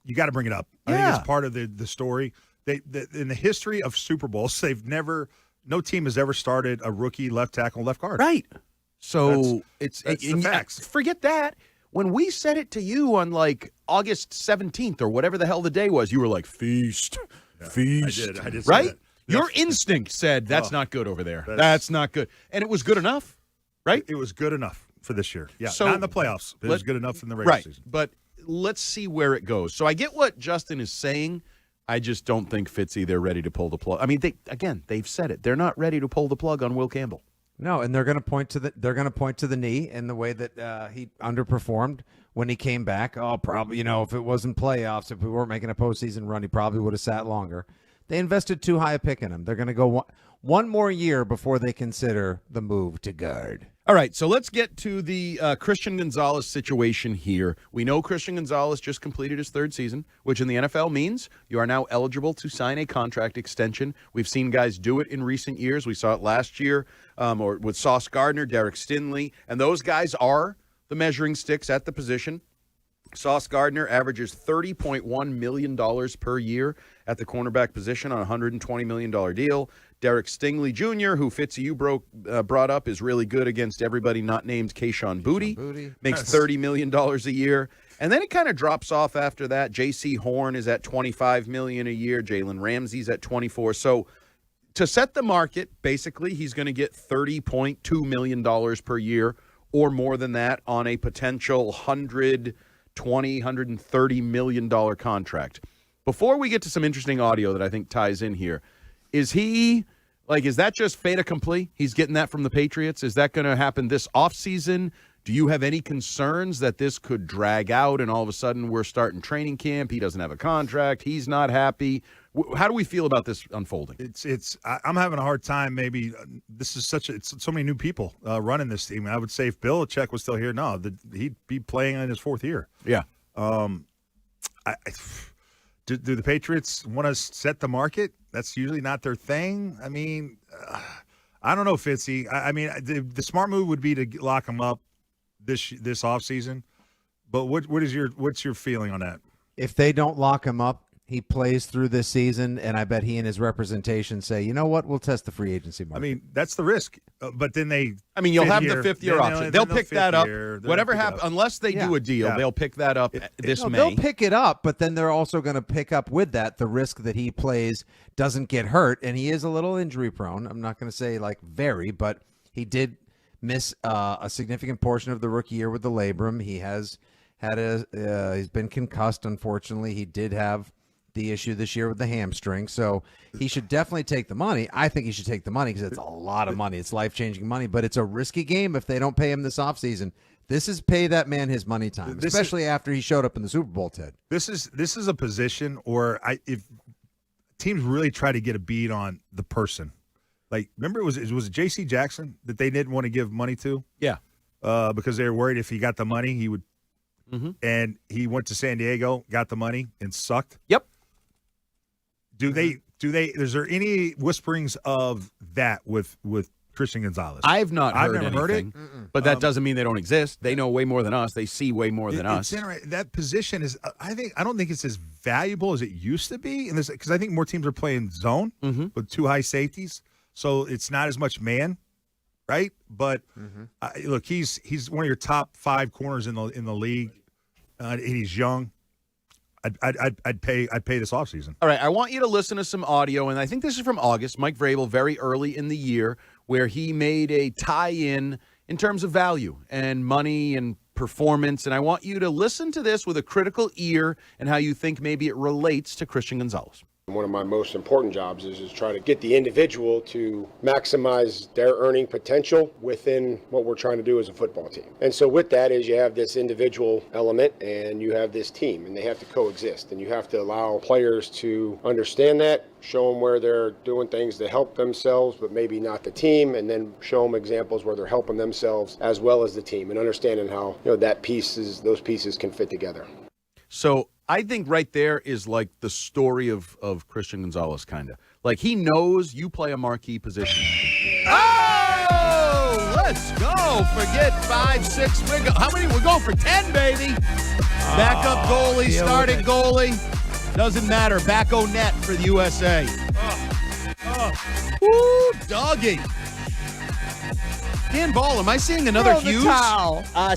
you got to bring it up. I think it's part of the story. In the history of Super Bowls, no team has ever started a rookie left tackle, left guard. Right. So that's the facts. Forget that. When we said it to you on like August 17th or whatever the hell the day was, you were like, feast. I did say right. that. Your instinct said, that's not good over there. That's not good. And it was good enough, right? It was good enough for this year. Yeah, so, not in the playoffs. But it was good enough in the regular season. But let's see where it goes. So I get what Justin is saying. I just don't think Fitzy, they're ready to pull the plug. I mean, they've said it. They're not ready to pull the plug on Will Campbell. No, and they're going to point to the knee and the way that he underperformed when he came back. Oh, probably, if it wasn't playoffs, if we weren't making a postseason run, he probably would have sat longer. They invested too high a pick in him. They're going to go one more year before they consider the move to guard. All right, so let's get to the Christian Gonzalez situation here. We know Christian Gonzalez just completed his 3rd season, which in the NFL means you are now eligible to sign a contract extension. We've seen guys do it in recent years. We saw it last year or with Sauce Gardner, Derek Stingley, and those guys are the measuring sticks at the position. Sauce Gardner averages $30.1 million per year at the cornerback position on a $120 million deal. Derek Stingley Jr., who Fitzy you brought up, is really good against everybody not named Kayshon Boutte. Makes $30 million a year. And then it kind of drops off after that. J.C. Horn is at $25 million a year. Jalen Ramsey's at $24. So to set the market, basically, he's going to get $30.2 million per year or more than that on a potential $130 million contract. Before we get to some interesting audio that I think ties in here, is that just fait accompli? He's getting that from the Patriots? Is that going to happen this offseason? Do you have any concerns that this could drag out and all of a sudden we're starting training camp? He doesn't have a contract. He's not happy. How do we feel about this unfolding? I'm having a hard time. Maybe this is so many new people running this team. I would say if Belichick was still here, he'd be playing in his 4th year. Yeah. Do the Patriots want to set the market? That's usually not their thing. I mean, I don't know, Fitzy. I mean, the smart move would be to lock him up this offseason. But what's your feeling on that? If they don't lock him up, he plays through this season, and I bet he and his representation say, you know what, we'll test the free agency market. I mean, that's the risk. But then you'll have the 5th-year option. They'll pick that up. Whatever happens, unless they do a deal, they'll pick that up this May. They'll pick it up, but then they're also going to pick up with that the risk that he plays, doesn't get hurt, and he is a little injury prone. I'm not going to say very, but he did miss a significant portion of the rookie year with the labrum. He has he's been concussed, unfortunately. He did have the issue this year with the hamstring. So he should definitely take the money. I think he should take the money because it's a lot of money. It's life-changing money, but it's a risky game if they don't pay him this offseason. This is pay that man his money time, especially after he showed up in the Super Bowl, Ted. This is a position or if teams really try to get a beat on the person. Like, remember, was it J.C. Jackson that they didn't want to give money to? Yeah. Because they were worried if he got the money, he would. Mm-hmm. And he went to San Diego, got the money, and sucked. Yep. Is there any whisperings of that with Christian Gonzalez? I've not heard never anything, heard it. but that doesn't mean they don't exist. They know way more than us. They see way more than us. That position is, I don't think it's as valuable as it used to be, because I think more teams are playing zone with two high safeties, so it's not as much man, right? But look, he's one of your top 5 corners in the league, and he's young. I'd pay this offseason. All right, I want you to listen to some audio, and I think this is from August. Mike Vrabel, very early in the year, where he made a tie-in terms of value and money and performance. And I want you to listen to this with a critical ear and how you think maybe it relates to Christian Gonzalez. One of my most important jobs is try to get the individual to maximize their earning potential within what we're trying to do as a football team. And so with that is you have this individual element and you have this team, and they have to coexist. And you have to allow players to understand that, show them where they're doing things to help themselves, but maybe not the team, and then show them examples where they're helping themselves as well as the team, and understanding how those pieces can fit together. So I think right there is like the story of Christian Gonzalez, kind of. Like, he knows you play a marquee position. Oh, let's go. Forget 5, 6. How many? We're going for 10, baby. Backup goalie, starting goalie. Doesn't matter. Back-o net for the USA. Woo, doggy. Dan Ball, am I seeing another Hughes?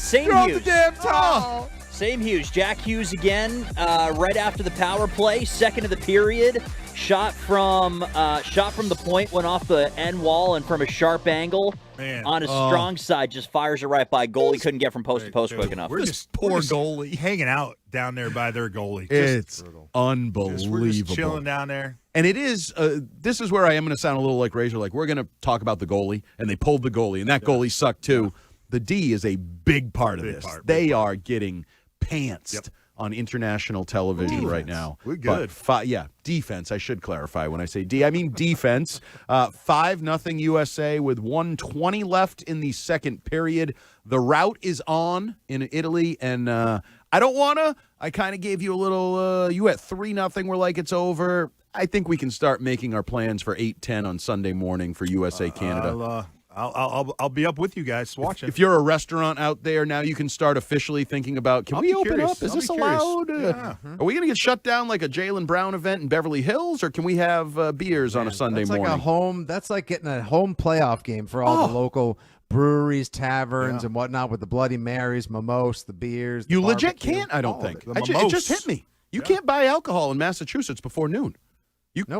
Same Throw Hughes. the damn towel. Same Hughes. Jack Hughes again, right after the power play, second of the period. Shot from the point, went off the end wall, and from a sharp angle on his strong side, just fires it right by goalie. Couldn't get from post to post quick enough. We're just goalie hanging out down there by their goalie. It's unbelievable. We're just chilling down there. And it is, this is where I am going to sound a little like Razor. Like, we're going to talk about the goalie, and they pulled the goalie, and that goalie sucked too. The D is a big part of this. They are getting pantsed on international television right now. We're good. But defense. I should clarify when I say D. I mean defense. 5-0 USA with 1:20 left in the second period. The rout is on in Italy, and I don't want to. I kind of gave you a little, you at 3-0. We're like, it's over. I think we can start making our plans for 8-10 on Sunday morning for USA Canada. I'll be up with you guys watching. If you're a restaurant out there now, you can start officially thinking about, can we open up? Is this allowed? Are we going to get shut down like a Jaylen Brown event in Beverly Hills, or can we have beers on a Sunday morning? That's like getting a home playoff game for all the local breweries, taverns, and whatnot, with the Bloody Marys, mimosas, the beers. You legit can't, I don't think. It just hit me. You can't buy alcohol in Massachusetts before noon.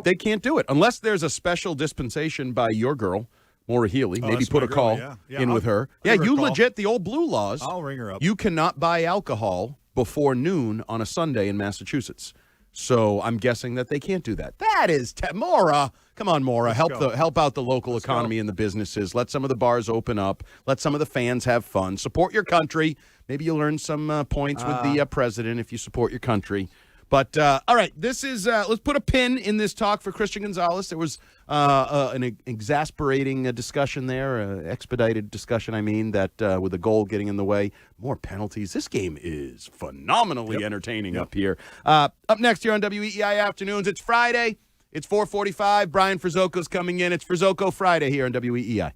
They can't do it unless there's a special dispensation by your girl, Maura Healy. Maybe put a call with her. You legit, the old blue laws. I'll ring her up. You cannot buy alcohol before noon on a Sunday in Massachusetts. So I'm guessing that they can't do that. That is Maura. Come on, Maura. Help out the local economy and the businesses. Let some of the bars open up. Let some of the fans have fun. Support your country. Maybe you'll earn some points with the president if you support your country. But, all right, this is let's put a pin in this talk for Christian Gonzalez. There was an exasperating discussion there, expedited discussion, that with the goal getting in the way. More penalties. This game is phenomenally entertaining up here. Up next here on WEEI Afternoons, it's Friday. It's 4:45. Brian Frizzoko's coming in. It's Frizzoko Friday here on WEEI.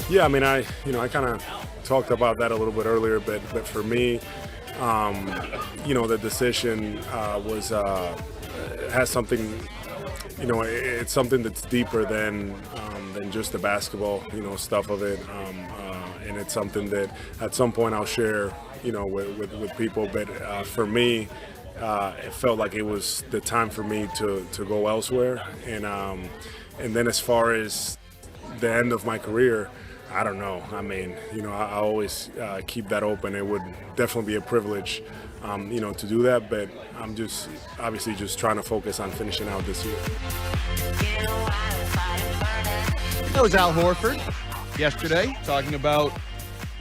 Yeah, I mean, I kind of talked about that a little bit earlier, but for me, the decision has something, it's something that's deeper than just the basketball, stuff of it, and it's something that at some point I'll share, with people. But for me, it felt like it was the time for me to go elsewhere, and then as far as the end of my career, I don't know. I mean, I always keep that open. It would definitely be a privilege, to do that. But I'm just obviously just trying to focus on finishing out this year. That was Al Horford yesterday talking about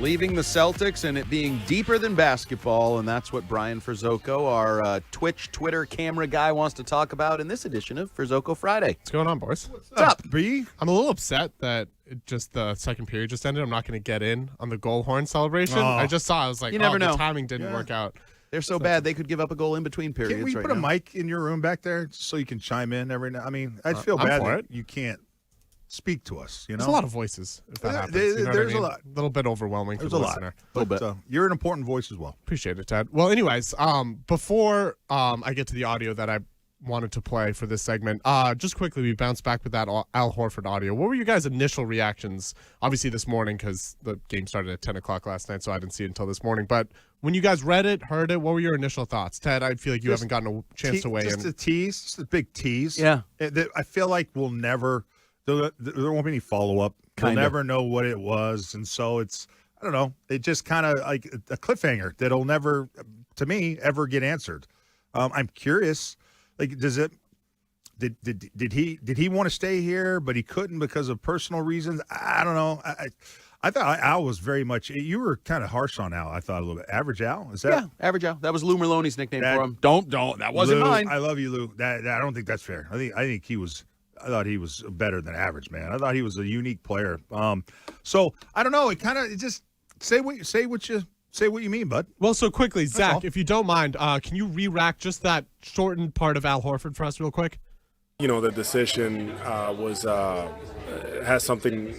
leaving the Celtics and it being deeper than basketball. And that's what Brian Frizzoco, our Twitter camera guy, wants to talk about in this edition of Frizzoco Friday. What's going on, boys? What's up, B? I'm a little upset that just the second period just ended. I'm not going to get in on the goal horn celebration. Oh. I just saw, I was like, You never know. The timing didn't work out. They're so bad they could give up a goal in between periods. Can we right put now. a mic in your room back there so you can chime in every now? I mean, I'd feel I'm bad for that it. you can't speak to us. There's a lot of voices, if that happens. You know there's what I mean? a lot. A little bit overwhelming There's for the a lot. listener. But you're an important voice as well. Appreciate it, Ted. Well, anyways, before I get to the audio that I wanted to play for this segment, just quickly, we bounced back with that Al Horford audio. What were your guys' initial reactions? Obviously this morning, because the game started at 10 o'clock last night, so I didn't see it until this morning. But when you guys read it, heard it, what were your initial thoughts? Ted, I feel like you haven't gotten a chance to weigh in. Just a tease, just a big tease. Yeah. I feel like we'll never, there won't be any follow-up. We'll never know what it was. And so it's, I don't know, it just kind of like a cliffhanger that'll never, to me, ever get answered. I'm curious, like, did he want to stay here, but he couldn't because of personal reasons? I don't know. I thought Al was very much, you were kind of harsh on Al, I thought a little bit. Average Al? Is that? Yeah, Average Al. That was Lou Merloni's nickname for him. Don't. That wasn't Lou, mine. I love you, Lou. I don't think that's fair. I think he was thought he was better than average, man. I thought he was a unique player. So I don't know. It just say what you mean, bud. Well, so quickly, Zach, all. if you don't mind, can you re-rack just that shortened part of Al Horford for us real quick? The decision has something.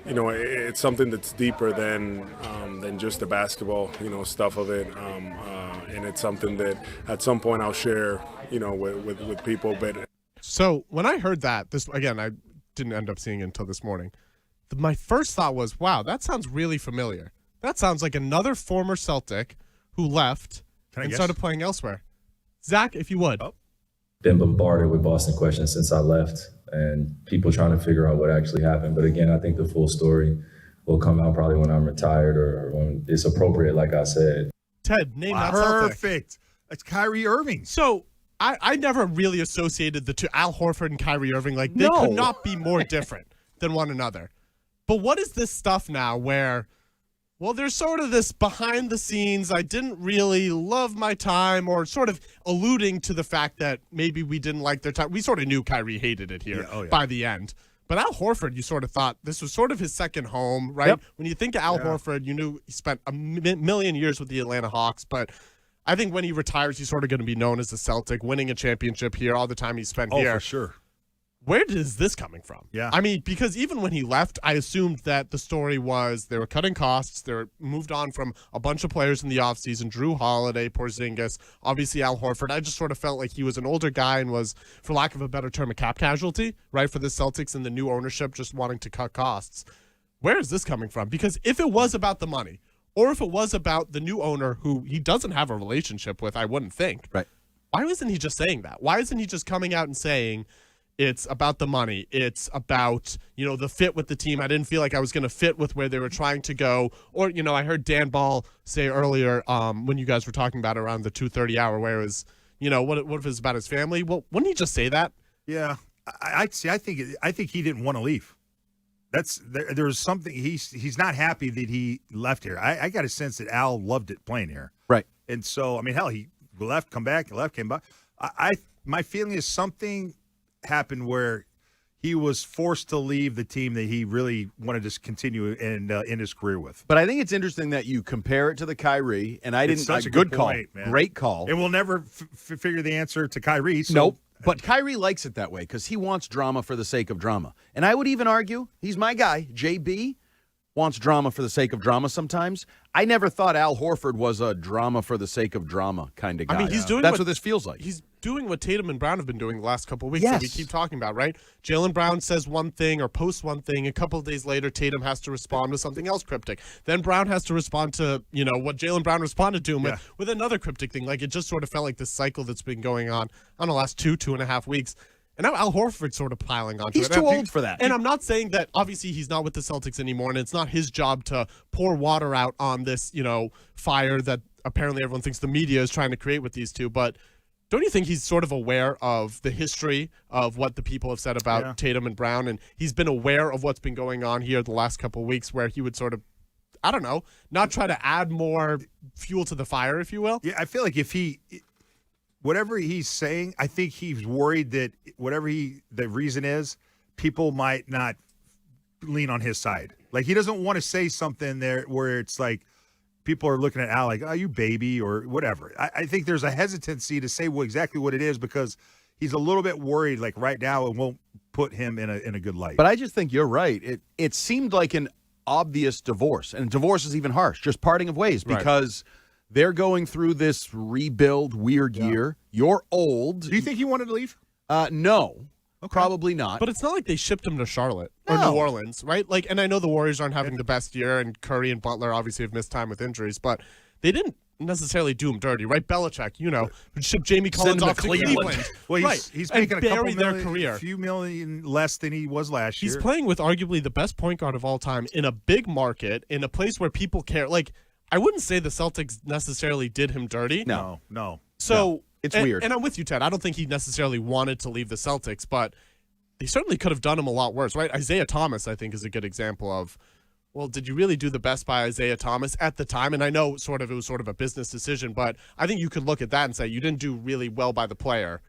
It's something that's deeper than just the basketball, stuff of it, and it's something that at some point I'll share, with people. But so when I heard that, this again, I didn't end up seeing it until this morning. My first thought was, wow, that sounds really familiar. That sounds like another former Celtic who left and started playing elsewhere. Zach, if you would. Been bombarded with Boston questions since I left, and people trying to figure out what actually happened. But again, I think the full story will come out probably when I'm retired or when it's appropriate, like I said. Ted, name that Celtic. Perfect. It's Kyrie Irving. So I never really associated the two, Al Horford and Kyrie Irving, like they could not be more different than one another. But what is this stuff now where, well, there's sort of this behind the scenes, I didn't really love my time, or sort of alluding to the fact that maybe we didn't like their time. We sort of knew Kyrie hated it here by the end. But Al Horford, you sort of thought this was sort of his second home, right? Yep. When you think of Al Horford, you knew he spent a million years with the Atlanta Hawks, but I think when he retires, he's sort of going to be known as a Celtic, winning a championship here, all the time he spent here. Oh, for sure. Where is this coming from? Yeah. I mean, because even when he left, I assumed that the story was they were cutting costs. They were moved on from a bunch of players in the offseason, Drew Holiday, Porzingis, obviously Al Horford. I just sort of felt like he was an older guy and was, for lack of a better term, a cap casualty, right, for the Celtics and the new ownership just wanting to cut costs. Where is this coming from? Because if it was about the money, or if it was about the new owner who he doesn't have a relationship with, I wouldn't think. Right. Why isn't he just saying that? Why isn't he just coming out and saying, it's about the money. It's about, the fit with the team. I didn't feel like I was going to fit with where they were trying to go. Or, I heard Dan Ball say earlier when you guys were talking about around the 2:30 hour where it was, what if it's about his family? Well, wouldn't he just say that? Yeah. I think he didn't want to leave. There's something he's not happy that he left here. I got a sense that Al loved it playing here. Right. And so, I mean, hell, he left, come back, left, came back. My feeling is something happened where he was forced to leave the team that he really wanted to continue in his career with. But I think it's interesting that you compare it to the Kyrie, and I didn't. It's such a good good call, point, man. Great call. And we'll never figure the answer to Kyrie. So. Nope. But Kyrie likes it that way because he wants drama for the sake of drama. And I would even argue, he's my guy, JB, wants drama for the sake of drama sometimes. I never thought Al Horford was a drama for the sake of drama kind of guy. I mean, he's doing That's what this feels like. He's doing what Tatum and Brown have been doing the last couple of weeks Yes. that we keep talking about, right? Jaylen Brown says one thing or posts one thing. A couple of days later, Tatum has to respond with something else cryptic. Then Brown has to respond to, what Jaylen Brown responded to him with another cryptic thing. Like, it just sort of felt like this cycle that's been going on the last 2.5 weeks. And now Al Horford's sort of piling onto He's it. too old for that. And I'm not saying that, obviously, he's not with the Celtics anymore, and it's not his job to pour water out on this, fire that apparently everyone thinks the media is trying to create with these two. But don't you think he's sort of aware of the history of what the people have said about Tatum and Brown? And he's been aware of what's been going on here the last couple of weeks where he would sort of, I don't know, not try to add more fuel to the fire, if you will? Yeah, I feel like whatever he's saying, I think he's worried that the reason is, people might not lean on his side. Like, he doesn't want to say something there where it's like people are looking at Al like, oh, you baby, or whatever. I think there's a hesitancy to say exactly what it is because he's a little bit worried, like right now it won't put him in a good light. But I just think you're right. It seemed like an obvious divorce, and divorce is even harsh, just parting of ways, because they're going through this rebuild weird year. You're old. Do you think he wanted to leave? No, probably not. But it's not like they shipped him to Charlotte or New Orleans, right? Like, and I know the Warriors aren't having the best year, and Curry and Butler obviously have missed time with injuries, but they didn't necessarily do him dirty, right? Belichick, shipped Jamie Collins off to Cleveland. Well, he's making a few million less than he was last year. He's playing with arguably the best point guard of all time in a big market, in a place where people care. Like, I wouldn't say the Celtics necessarily did him dirty. No. So it's weird. And I'm with you, Ted. I don't think he necessarily wanted to leave the Celtics, but they certainly could have done him a lot worse, right? Isaiah Thomas, I think, is a good example of, well, did you really do the best by Isaiah Thomas at the time? And I know it was sort of a business decision, but I think you could look at that and say you didn't do really well by the player.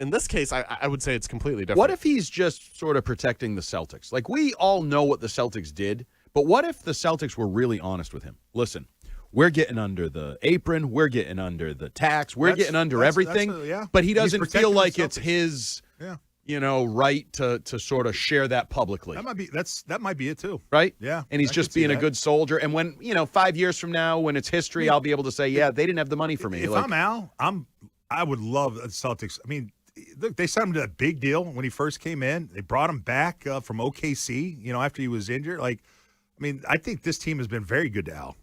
In this case, I would say it's completely different. What if he's just sort of protecting the Celtics? Like, we all know what the Celtics did, but what if the Celtics were really honest with him? Listen, we're getting under the apron, we're getting under the tax, we're getting under everything, but he doesn't feel like it's his, right to sort of share that publicly. That might be it too. Right? Yeah. And he's just being a good soldier. And when, 5 years from now, when it's history, I'll be able to say, yeah, they didn't have the money for me. If I'm Al, I would love the Celtics. I mean, look, they signed him to a big deal when he first came in. They brought him back from OKC, after he was injured. I think this team has been very good to Al.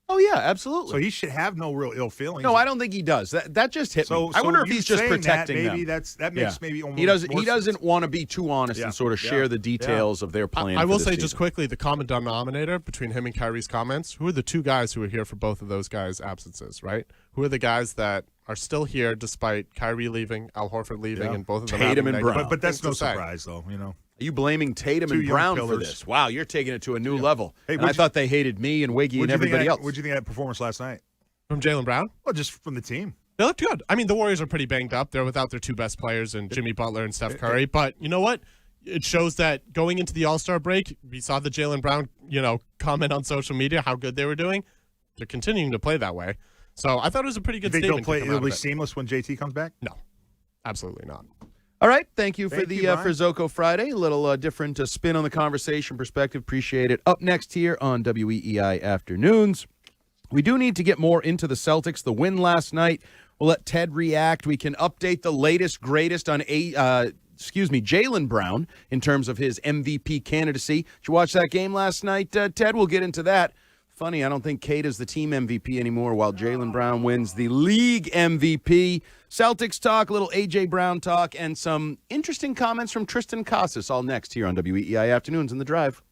Oh, yeah, absolutely. So he should have no real ill feelings. No, I don't think he does. That just hit me. I wonder if he's just protecting them. That makes maybe almost he doesn't want to be too honest and sort of share the details of their plan. I will say season. just quickly, the common denominator between him and Kyrie's comments, who are the two guys who are here for both of those guys' absences, right? Who are the guys that are still here despite Kyrie leaving, Al Horford leaving, and both of them Tatum having and Brown. But that's no surprise, though, Are you blaming Tatum and Brown for this? Wow, you're taking it to a new level. Hey, I thought they hated me and Wiggy and everybody else. What did you think of that performance last night? From Jaylen Brown? Well, just from the team. They looked good. I mean, the Warriors are pretty banged up. They're without their two best players in Jimmy Butler and Steph Curry. But you know what? It shows that going into the All-Star break, we saw the Jaylen Brown, comment on social media how good they were doing. They're continuing to play that way. So I thought it was a pretty good statement. It'll be seamless when JT comes back? No, absolutely not. All right, thank you for Zoco Friday. A little different spin on the conversation perspective. Appreciate it. Up next here on WEEI Afternoons, we do need to get more into the Celtics. The win last night. We'll let Ted react. We can update the latest, greatest on Jaylen Brown in terms of his MVP candidacy. Did you watch that game last night, Ted? We'll get into that. Funny, I don't think Kate is the team MVP anymore while Jaylen Brown wins the league MVP. Celtics talk, a little A.J. Brown talk, and some interesting comments from Tristan Casas all next here on WEEI Afternoons in the Drive.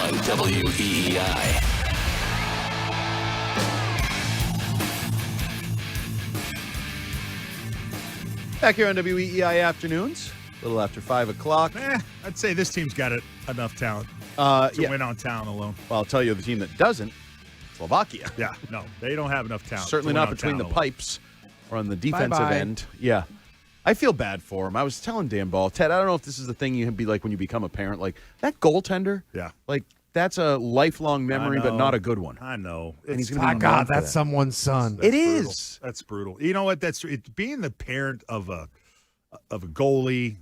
on WEEI. Back here on WEEI Afternoons, a little after 5 o'clock. I'd say this team's got enough talent to win on talent alone. Well, I'll tell you the team that doesn't, Slovakia. Yeah, no, they don't have enough talent. Certainly to win not on between the talent alone. pipes or on the defensive Bye-bye. end. Yeah. I feel bad for him. I was telling Dan Ball, Ted, I don't know if this is the thing you'd be like when you become a parent. Like, that goaltender, Yeah. like, that's a lifelong memory, but know. not a good one. I know. And he's It's- gonna be My God, known for that's that. someone's son. It brutal. is. That's brutal. You know what? Being the parent of a goalie,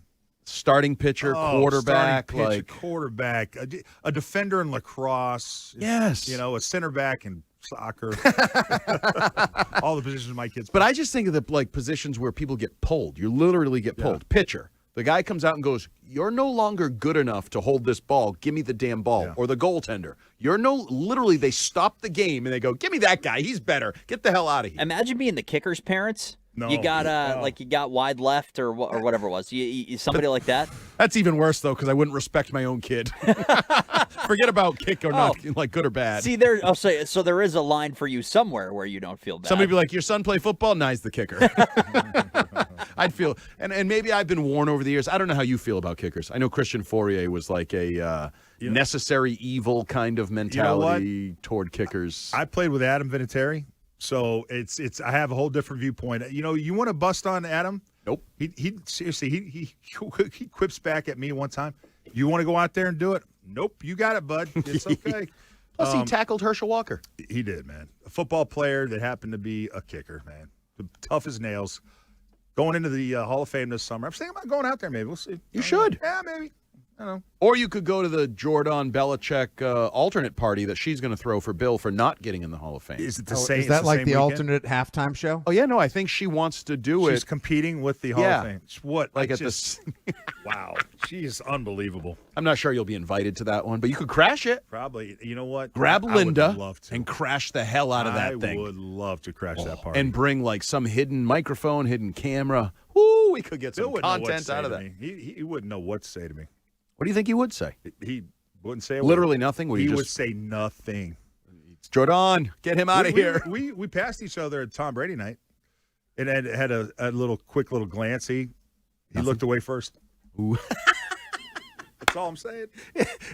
starting pitcher, quarterback, starting pitcher, like quarterback, a defender in lacrosse. Yes. You know, a center back in soccer. All the positions my kids. But I just think of the like positions where people get pulled. You literally get pulled. Pitcher. The guy comes out and goes, "You're no longer good enough to hold this ball. Give me the damn ball." Yeah. Or the goaltender. Literally, they stop the game and they go, "Give me that guy. He's better. Get the hell out of here." Imagine being the kicker's parents. No. You got No. like you got wide left or whatever it was. You somebody like that. That's even worse though, because I wouldn't respect my own kid. Forget about kick or not, like good or bad. See, so there is a line for you somewhere where you don't feel bad. Somebody be like, "Your son play football? Nice, the kicker." I'd feel, and maybe I've been warned over the years. I don't know how you feel about kickers. I know Christian Fourier was like a necessary evil kind of mentality toward kickers. I played with Adam Vinatieri, so it's. I have a whole different viewpoint. You know, you want to bust on Adam? Nope. He seriously he quips back at me one time. You want to go out there and do it? Nope. You got it, bud. It's okay. Plus, he tackled Herschel Walker. He did, man. A football player that happened to be a kicker, man. Tough as nails. Going into the Hall of Fame this summer. I'm thinking about going out there. Maybe we'll see. You should. Yeah, maybe. I don't know. Or you could go to the Jordan Belichick alternate party that she's going to throw for Bill for not getting in the Hall of Fame. Is it the same? Is that like the alternate halftime show? Oh yeah, no, I think she wants to do She's it. competing with the Hall of Fame. What? Like I at just, wow, she is unbelievable. I'm not sure you'll be invited to that one, but you could crash it. Probably. You know what? Grab I would Linda love to. and crash the hell out of that thing. I would love to crash that party. And bring like some hidden microphone, hidden camera. Woo, we could get Bill some wouldn't know what to content say out of to that. me. He wouldn't know what to say to me. What do you think he would say? He wouldn't say a Literally word. nothing? Would he he would just- say nothing. Jordan, get him out of here. We passed each other at Tom Brady night, and had a little quick little glance. He looked away first. Ooh. That's all I'm saying.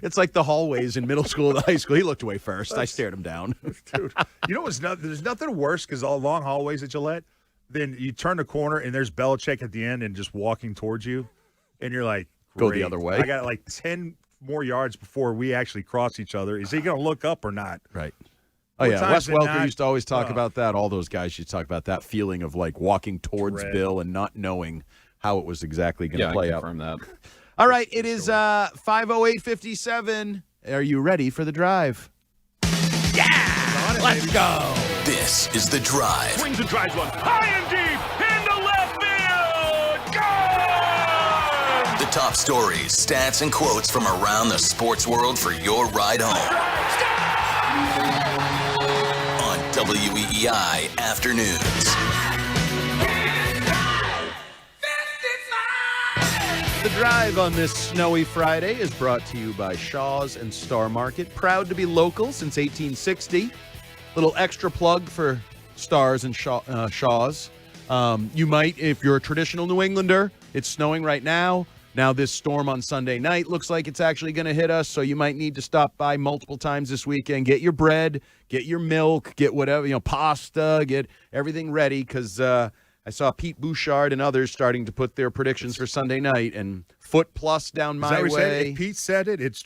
It's like the hallways in middle school and high school. He looked away first. I stared him down. Dude, you know what's there's nothing worse because all long hallways at Gillette, then you turn the corner and there's Belichick at the end and just walking towards you, and you're like, Go the great. other way. I got like 10 more yards before we actually cross each other. Is he going to look up or not? Right. Oh, More yeah. times Wes than Welker not, used to always talk about that. All those guys used to talk about that feeling of like walking towards Dread. Bill and not knowing how it was exactly going to Yeah, play I out. confirm that. All right. It is 5:08:57. Are you ready for the drive? Yeah. Let's go. This is The Drive. Swings and drives one. High and deep into left field. Gone! The top stories, stats, and quotes from around the sports world for your ride home. On WEEI Afternoons. The drive on this snowy Friday is brought to you by Shaw's and Star Market. Proud to be local since 1860. Little extra plug for Stars and Shaw's. You might, if you're a traditional New Englander, it's snowing right now. Now this storm on Sunday night looks like it's actually going to hit us, so you might need to stop by multiple times this weekend. Get your bread, get your milk, get whatever, pasta, get everything ready, because I saw Pete Bouchard and others starting to put their predictions for Sunday night, and foot plus down Is my that what he said? way. If Pete said it, it's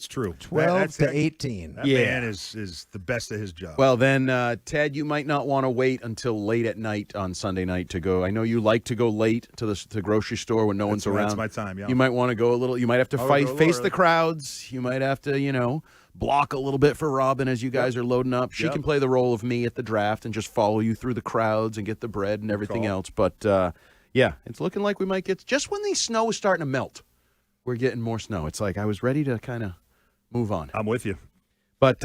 true. 12 to 18. That Yeah. man is the best at his job. Well, then, Ted, you might not want to wait until late at night on Sunday night to go. I know you like to go late to the grocery store when no one's around. That's my time, yeah. You might want to go a little. You might have to I'll go a little face early. the crowds. You might have to, block a little bit for Robin as you guys are loading up. She Yep. can play the role of me at the draft and just follow you through the crowds and get the bread and everything call. else. But yeah, it's looking like we might get just when the snow is starting to melt. We're getting more snow. It's like I was ready to kind of move on. I'm with you. But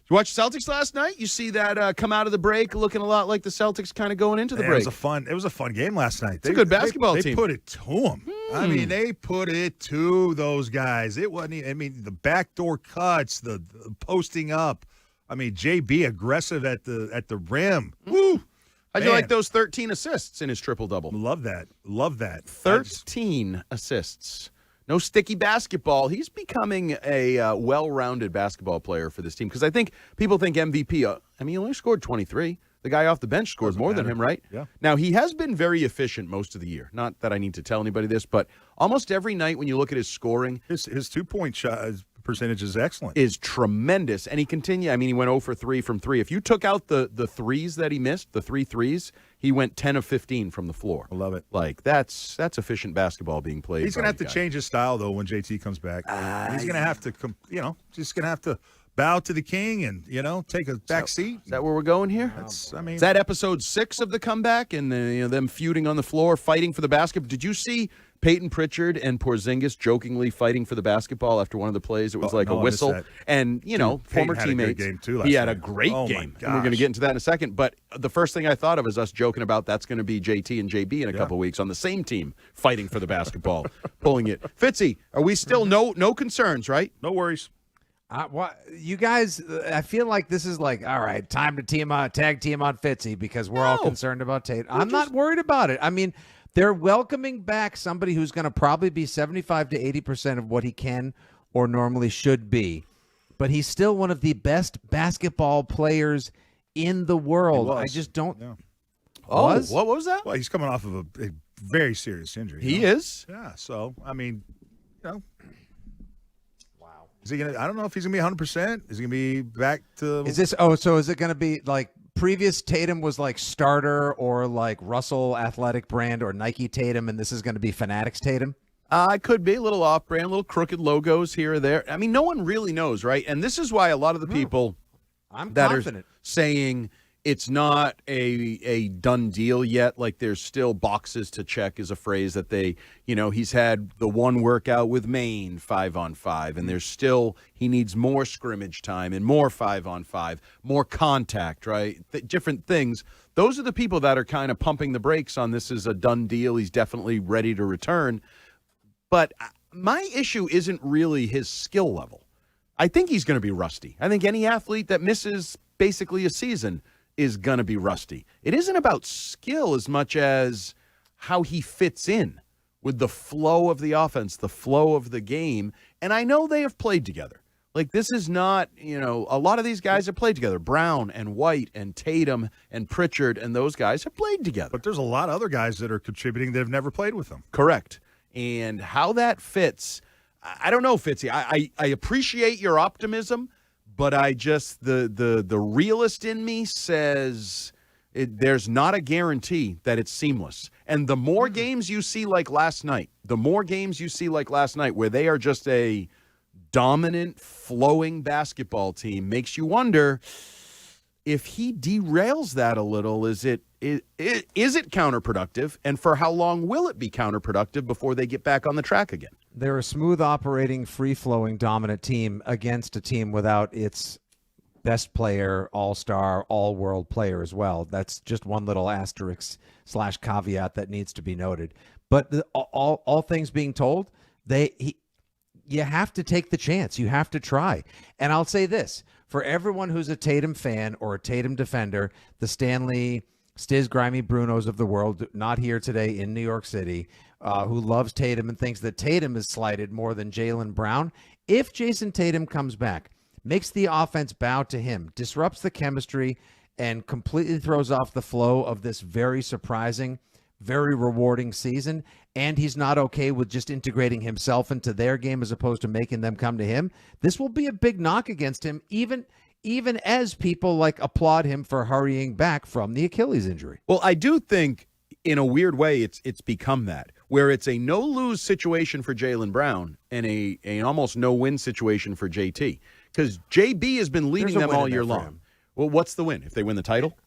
You watch Celtics last night? You see that come out of the break looking a lot like the Celtics kind of going into the break. It was a fun game last night. It's a good basketball team. They put it to them. I mean, they put it to those guys. It wasn't. I mean, the backdoor cuts, the posting up. I mean, JB aggressive at the rim. Woo! How'd you like those 13 assists in his triple-double? Love that. 13 assists. No sticky basketball. He's becoming a well-rounded basketball player for this team because I think people think MVP. He only scored 23. The guy off the bench scored more than him, right? Yeah. Now, he has been very efficient most of the year. Not that I need to tell anybody this, but almost every night when you look at his scoring. His 2-point shot percentage is excellent. Is tremendous. And he continued. He went 0 for 3 from 3. If you took out the threes that he missed, the 3 threes, he went 10 of 15 from the floor. I love it. Like, that's efficient basketball being played. He's going to have to change his style, though, when JT comes back. He's going to have to, just going to have to bow to the king and, take a back seat. Is that where we're going here? Is that episode 6 of the comeback and them feuding on the floor, fighting for the basketball? Did you see Peyton Pritchard and Porzingis jokingly fighting for the basketball after one of the plays? It was a whistle. And, former teammates. He had a great game. And we're going to get into that in a second. But the first thing I thought of is us joking about that's going to be JT and JB in a couple weeks on the same team fighting for the basketball, pulling it. Fitzy, are we still no concerns, right? No worries. You guys, I feel like this is all right, time to tag team on Fitzy because we're all concerned about Tate. I'm not worried about it. They're welcoming back somebody who's going to probably be 75 to 80% of what he can or normally should be. But he's still one of the best basketball players in the world. I just don't. Yeah. What was that? Well, he's coming off of a very serious injury. He is? Yeah. So, Wow. Is he gonna? I don't know if he's gonna be 100%. Is he gonna be back to? Is this? Oh, so is it gonna be like previous Tatum was like starter or like Russell Athletic Brand or Nike Tatum, and this is gonna be Fanatics Tatum? It could be a little off-brand, little crooked logos here or there. No one really knows, right? And this is why a lot of the people that are saying it's not a done deal yet. Like there's still boxes to check is a phrase that they, he's had the one workout with Maine 5-on-5, and there's still, he needs more scrimmage time and more 5-on-5, more contact, right? Different things. Those are the people that are kind of pumping the brakes on this is a done deal. He's definitely ready to return. But my issue isn't really his skill level. I think he's going to be rusty. I think any athlete that misses basically a season is going to be rusty. It isn't about skill as much as how he fits in with the flow of the offense, the flow of the game. And I know they have played together. Like, this is not, a lot of these guys have played together. Brown and White and Tatum and Pritchard and those guys have played together. But there's a lot of other guys that are contributing that have never played with them. Correct. And how that fits, I don't know, Fitzy. I appreciate your optimism, but I just the realist in me says there's not a guarantee that it's seamless. And the more games you see like last night, where they are just a dominant, flowing basketball team, makes you wonder if he derails that a little. Is it counterproductive? And for how long will it be counterproductive before they get back on the track again? They're a smooth operating, free-flowing, dominant team against a team without its best player, all-star, all-world player as well. That's just one little asterisk / caveat that needs to be noted. But all things being told, you have to take the chance. You have to try. And I'll say this. For everyone who's a Tatum fan or a Tatum defender, the Stanley, Stiz, Grimy Brunos of the world, not here today in New York City, who loves Tatum and thinks that Tatum is slighted more than Jaylen Brown. If Jason Tatum comes back, makes the offense bow to him, disrupts the chemistry, and completely throws off the flow of this very surprising, very rewarding season, and he's not okay with just integrating himself into their game as opposed to making them come to him, this will be a big knock against him, even as people applaud him for hurrying back from the Achilles injury. Well, I do think in a weird way it's become that, where it's a no-lose situation for Jaylen Brown and an almost no-win situation for JT, because JB has been leading them all year long. Well, what's the win if they win the title?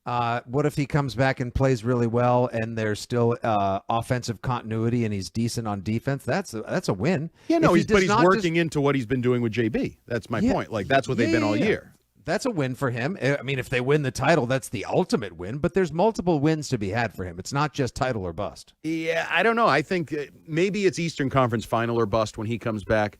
What if he comes back and plays really well and there's still offensive continuity and he's decent on defense? That's a win. Yeah, no, but he's working into what he's been doing with JB. That's my point. That's what they've been all year. That's a win for him. I mean, if they win the title, that's the ultimate win, but there's multiple wins to be had for him. It's not just title or bust. Yeah, I don't know. I think maybe it's Eastern Conference final or bust when he comes back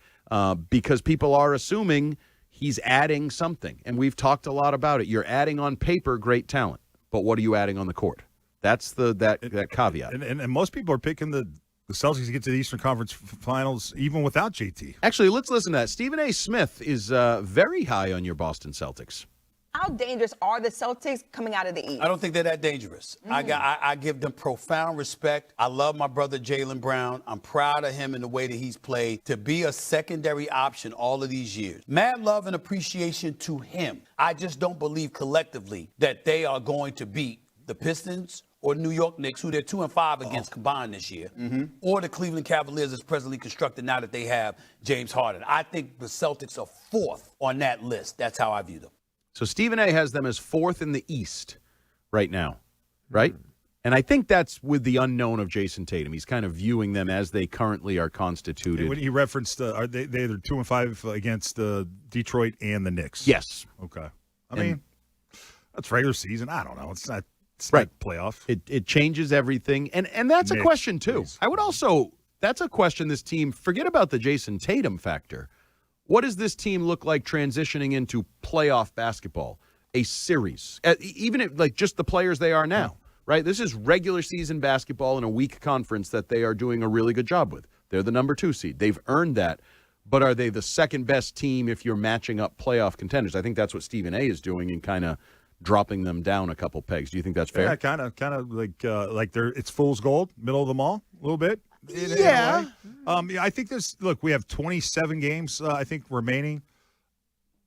because people are assuming he's adding something. And we've talked a lot about it. You're adding on paper great talent, but what are you adding on the court? That's that caveat. And most people are picking the Celtics to get to the Eastern Conference Finals even without JT. Actually, let's listen to that. Stephen A. Smith is very high on your Boston Celtics. How dangerous are the Celtics coming out of the East? I don't think they're that dangerous. I give them profound respect. I love my brother Jaylen Brown. I'm proud of him and the way that he's played. To be a secondary option all of these years. Mad love and appreciation to him. I just don't believe collectively that they are going to beat the Pistons or New York Knicks, who they're 2-5 against combined this year, or the Cleveland Cavaliers as presently constructed now that they have James Harden. I think the Celtics are fourth on that list. That's how I view them. So Stephen A. has them as fourth in the East right now, right? And I think that's with the unknown of Jason Tatum. He's kind of viewing them as they currently are constituted. When he referenced, are they either 2-5 against Detroit and the Knicks? Yes. Okay. I mean, that's regular season. I don't know. It's not. It's right. Not playoff. It changes everything. And that's a question, too. Please. I would also, that's a question this team, forget about the Jason Tatum factor. What does this team look like transitioning into playoff basketball? A series. Even if, like, just the players they are now, right? This is regular season basketball in a weak conference that they are doing a really good job with. They're the number 2 seed. They've earned that. But are they the second best team if you're matching up playoff contenders? I think that's what Stephen A. is doing and kind of dropping them down a couple pegs. Do you think that's fair? Yeah, kind of like they're it's fool's gold, middle of the mall, a little bit. Yeah. I think we have 27 games, I think, remaining.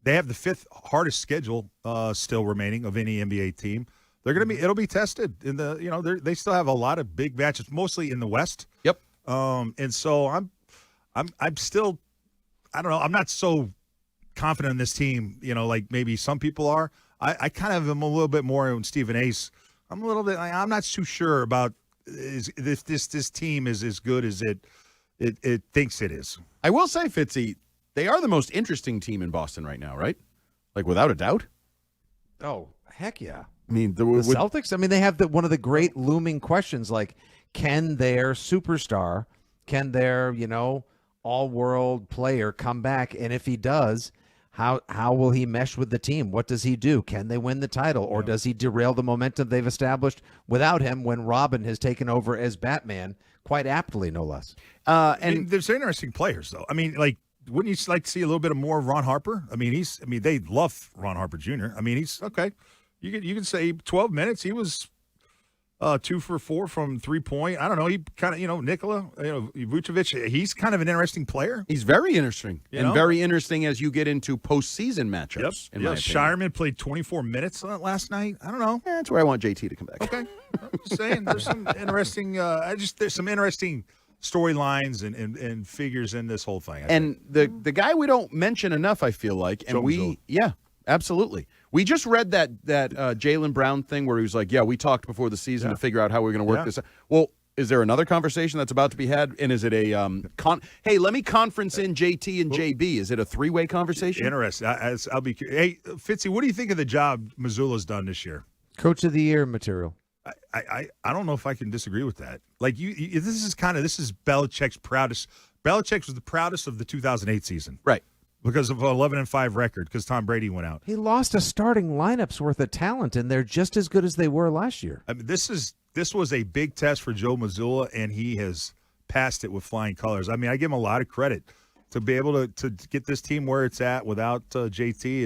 They have the 5th hardest schedule still remaining of any NBA team. They're going to be, it'll be tested in the, they still have a lot of big matches, mostly in the West. Yep. And so I'm still, I don't know, I'm not so confident in this team, like maybe some people are. I kind of am a little bit more on Stephen A's. I'm I'm not too sure about if this team is as good as it thinks it is. I will say, Fitzy, they are the most interesting team in Boston right now, right? Like, without a doubt. Oh, heck yeah. I mean, the Celtics, I mean, they have one of the great looming questions, like, can their superstar, can their, all-world player come back? And if he does, how will he mesh with the team? What does he do? Can they win the title? Or does he derail the momentum they've established without him when Robin has taken over as Batman, quite aptly, no less? And there's interesting players, though. I mean, like, wouldn't you like to see a little bit of more of Ron Harper? I mean, they love Ron Harper Jr. I mean, he's okay. You could say 12 minutes. He was 2 for 4 from 3-point. I don't know. He kind of, Nikola, Vucevic, he's kind of an interesting player. He's very interesting. Very interesting as you get into postseason matchups. Yep. In my opinion. Shireman played 24 minutes last night. I don't know. That's where I want JT to come back. Okay. I'm just saying there's some interesting, there's some interesting storylines and figures in this whole thing. And the guy we don't mention enough, I feel like, and yeah, absolutely. We just read that Jaylen Brown thing where he was like, yeah, we talked before the season to figure out how we're going to work this out. Well, is there another conversation that's about to be had? And is it a hey, let me conference in JT and JB. Is it a 3-way conversation? Interesting. I'll be curious. Hey, Fitzy, what do you think of the job Mazzulla's done this year? Coach of the year material. I don't know if I can disagree with that. Like this is Belichick's proudest. Belichick was the proudest of the 2008 season, right? Because of an 11-5 record, because Tom Brady went out. He lost a starting lineup's worth of talent, and they're just as good as they were last year. I mean, this was a big test for Joe Mazzulla, and he has passed it with flying colors. I mean, I give him a lot of credit to be able to get this team where it's at without JT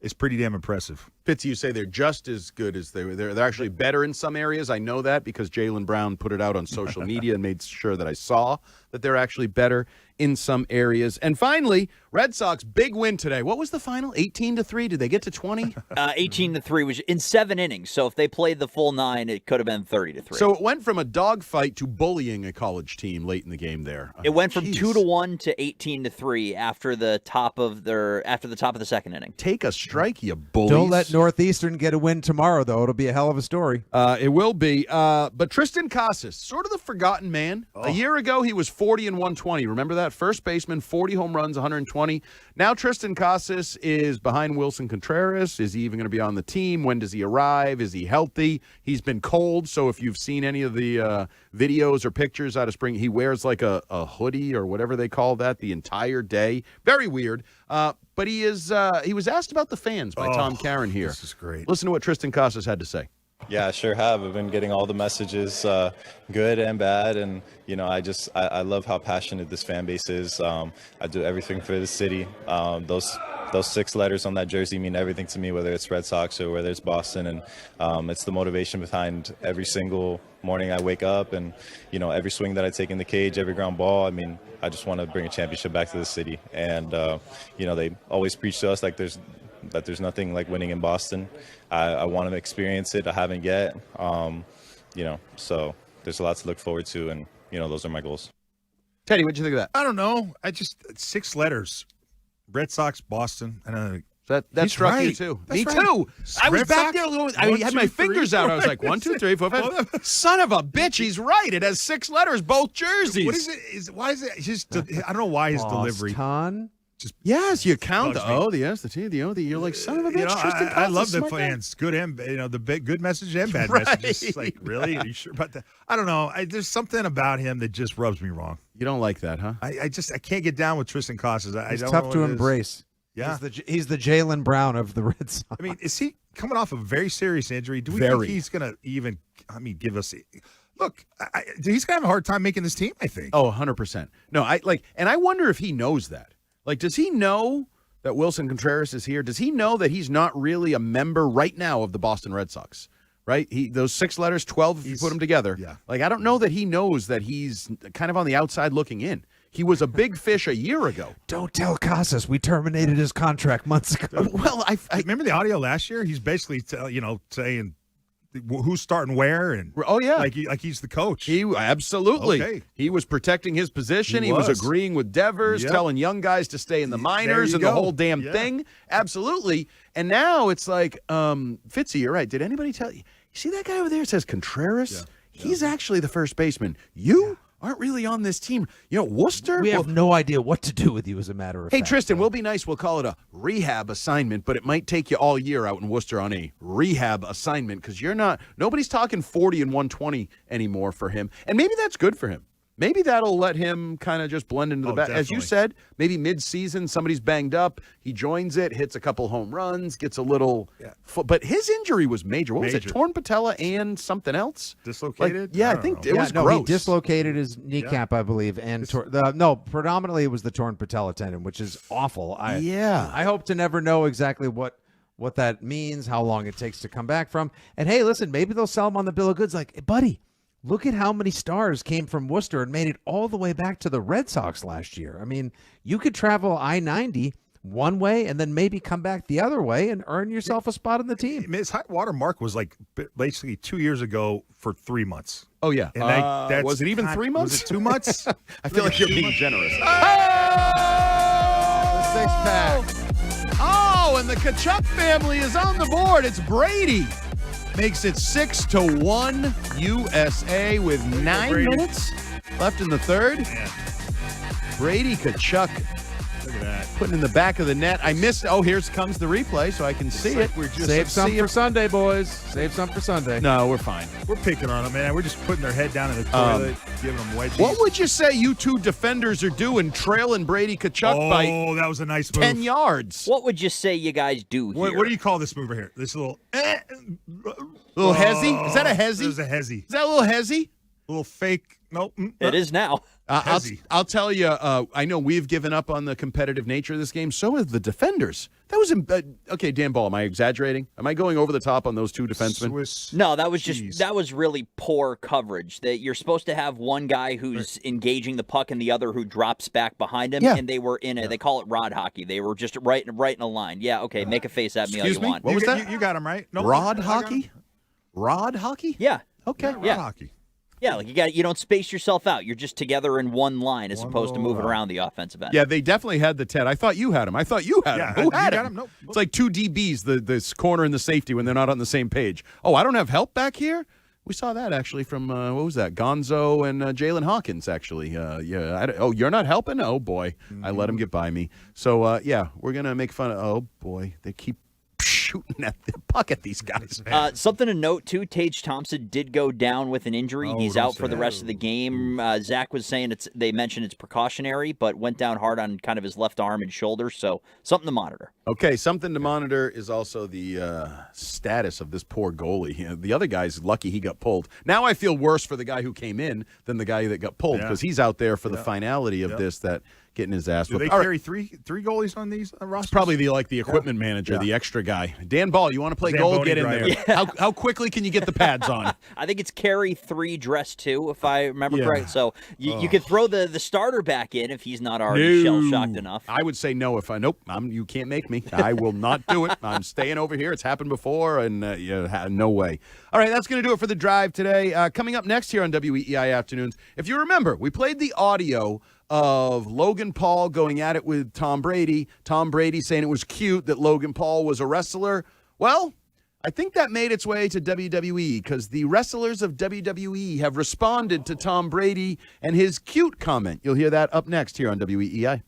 is pretty damn impressive. Fitz, you say they're just as good as they were. They're actually better in some areas. I know that because Jaylen Brown put it out on social media and made sure that I saw that they're actually better in some areas. And finally, Red Sox, big win today. What was the final? 18-3? Did they get to 20? 18-3 was in 7 innings. So if they played the full 9, it could have been 30-3. So it went from a dogfight to bullying a college team late in the game there. It went from 2-1 to 18-3 after the top of the second inning. Take a strike, you bullies. Don't let Northeastern get a win tomorrow, though, it'll be a hell of a story. It will be. But Tristan Casas, sort of the forgotten man. A year ago, he was 40 and 120. Remember that? First baseman, 40 home runs, 120. Now Tristan Casas is behind Wilson Contreras. Is he even going to be on the team? When does he arrive? Is he healthy? He's been cold, so if you've seen any of the videos or pictures out of spring, he wears like a hoodie or whatever they call that the entire day. Very weird. But he was asked about the fans by Tom Caron here. This is great. Listen to what Tristan Casas had to say. Yeah, I sure have. I've been getting all the messages, good and bad, and I love how passionate this fan base is. I do everything for the city. Those 6 letters on that jersey mean everything to me, whether it's Red Sox or whether it's Boston, and it's the motivation behind every single morning I wake up, and every swing that I take in the cage, every ground ball. I mean, I just want to bring a championship back to the city, and they always preach to us like there's nothing like winning in Boston. I want to experience it. I haven't yet. So there's a lot to look forward to, and those are my goals. Teddy, what'd you think of that? I don't know. 6 letters. Red Sox, Boston, and that struck right. you too. That's Me right. too. I was Red back Sox, there. I had my fingers out. I was like 1, 2, 3, 4, 5. Son of a bitch, he's right. It has 6 letters, both jerseys. What is it? Why is it? Just I don't know why his delivery. Yes, you count the O, the S, the T, the O, the. You're like son of a bitch. Tristan I love the smart guy. fans. Good and the good message and bad messages. It's like, really? Are you sure about that? I don't know. There's something about him that just rubs me wrong. You don't like that, huh? I can't get down with Tristan Casas. He's don't tough know to what it is. embrace. Yeah, he's the Jaylen Brown of the Red Sox. I mean, is he coming off a very serious injury? Do we think he's going to even? Give us. Look, he's going to have a hard time making this team. I think. Oh, 100%. No, and I wonder if he knows that. Like, does he know that Wilson Contreras is here? Does he know that he's not really a member right now of the Boston Red Sox? Right? Those 6 letters, 12, if you put them together. Yeah. Like, I don't know that he knows that he's kind of on the outside looking in. He was a big fish a year ago. Don't tell Casas we terminated his contract months ago. Well, I remember the audio last year. He's basically saying who's starting where, and like he's the coach. He absolutely. Okay. He was protecting his position. He was agreeing with Devers, telling young guys to stay in the minors and the whole damn thing. Absolutely. And now it's like, Fitzy, you're right. Did anybody tell you? You see that guy over there? It says Contreras. Yeah. He's actually the first baseman. You aren't really on this team. Worcester. We have no idea what to do with you, as a matter of fact. Hey, Tristan, we'll be nice. We'll call it a rehab assignment, but it might take you all year out in Worcester on a rehab assignment because nobody's talking 40 and 120 anymore for him. And maybe that's good for him. Maybe that'll let him kind of just blend into the back. As you said, maybe mid-season, somebody's banged up. He joins it, hits a couple home runs, gets a little but his injury was major. What was it? Torn patella and something else? Dislocated? I think it was gross. He dislocated his kneecap, I believe, and predominantly it was the torn patella tendon, which is awful. I hope to never know exactly what that means, how long it takes to come back from. And hey, listen, maybe they'll sell him on the bill of goods like, hey, buddy, look at how many stars came from Worcester and made it all the way back to the Red Sox last year. I mean, you could travel I-90 one way and then maybe come back the other way and earn yourself a spot on the team. His high water mark was like basically 2 years ago for 3 months. Oh, yeah. And was it even 3 months? Was it 2 months? I feel like you're being generous. Six-pack. Oh, and the Kachuk family is on the board. It's Brady. Makes it 6-1 USA with 9 minutes left in the third. Yeah. Brady Kachuk. Look at that. Putting in the back of the net. I missed. Oh, here comes the replay so I can see it. Save some for Sunday, boys. Save some for Sunday. No, we're fine. We're picking on them, man. We're just putting their head down in the toilet, giving them wedgies. What would you say you two defenders are doing trailing Brady Kachuk by that was a nice move. 10 yards? What would you say you guys do here? What do you call this move right here? This little hezzy? Is that a hezzy? It was a hezzy. Is that a little hezzy? A little fake. Nope. It is now. I'll tell you, I know we've given up on the competitive nature of this game. So have the defenders. That was okay, Dan Ball, am I exaggerating? Am I going over the top on those two defensemen? No, that was really poor coverage. That you're supposed to have one guy who's engaging the puck and the other who drops back behind him, and they were in they call it rod hockey. They were just right in a line. Yeah, okay, make a face at me all you want. What was that? You got him right. Rod hockey? Rod hockey? Yeah. Okay. Rod hockey. Yeah, like you don't space yourself out. You're just together in one line as opposed to moving around the offensive end. Yeah, they definitely had the 10. I thought you had him. Who had him? Nope. It's like two DBs, this corner and the safety, when they're not on the same page. Oh, I don't have help back here? We saw that actually from, what was that? Gonzo and Jalen Hawkins, actually. You're not helping? Oh, boy. I let him get by me. So, we're going to make fun of, oh, boy. They keep shooting at the puck at these guys. Something to note, too, Tage Thompson did go down with an injury. He's out for the rest of the game. Zach was saying they mentioned it's precautionary, but went down hard on kind of his left arm and shoulder, so something to monitor. Okay, something to monitor is also the status of this poor goalie. The other guy's lucky he got pulled. Now I feel worse for the guy who came in than the guy that got pulled because he's out there for the finality of this, that getting his ass Do whipped. they carry three goalies on these rosters? It's probably the equipment manager, the extra guy. Dan Ball, you want to play goal? Get in there. Yeah. How quickly can you get the pads on? I think it's carry 3, dress 2, if I remember correct. So you could throw the starter back in if he's not already shell-shocked enough. I would say no if you can't make me. I will not do it. I'm staying over here. It's happened before, and no way. All right, that's going to do it for the drive today. Coming up next here on WEEI Afternoons, if you remember, we played the audio of Logan Paul going at it with Tom Brady. Tom Brady saying it was cute that Logan Paul was a wrestler. Well, I think that made its way to WWE because the wrestlers of WWE have responded to Tom Brady and his cute comment. You'll hear that up next here on WEEI.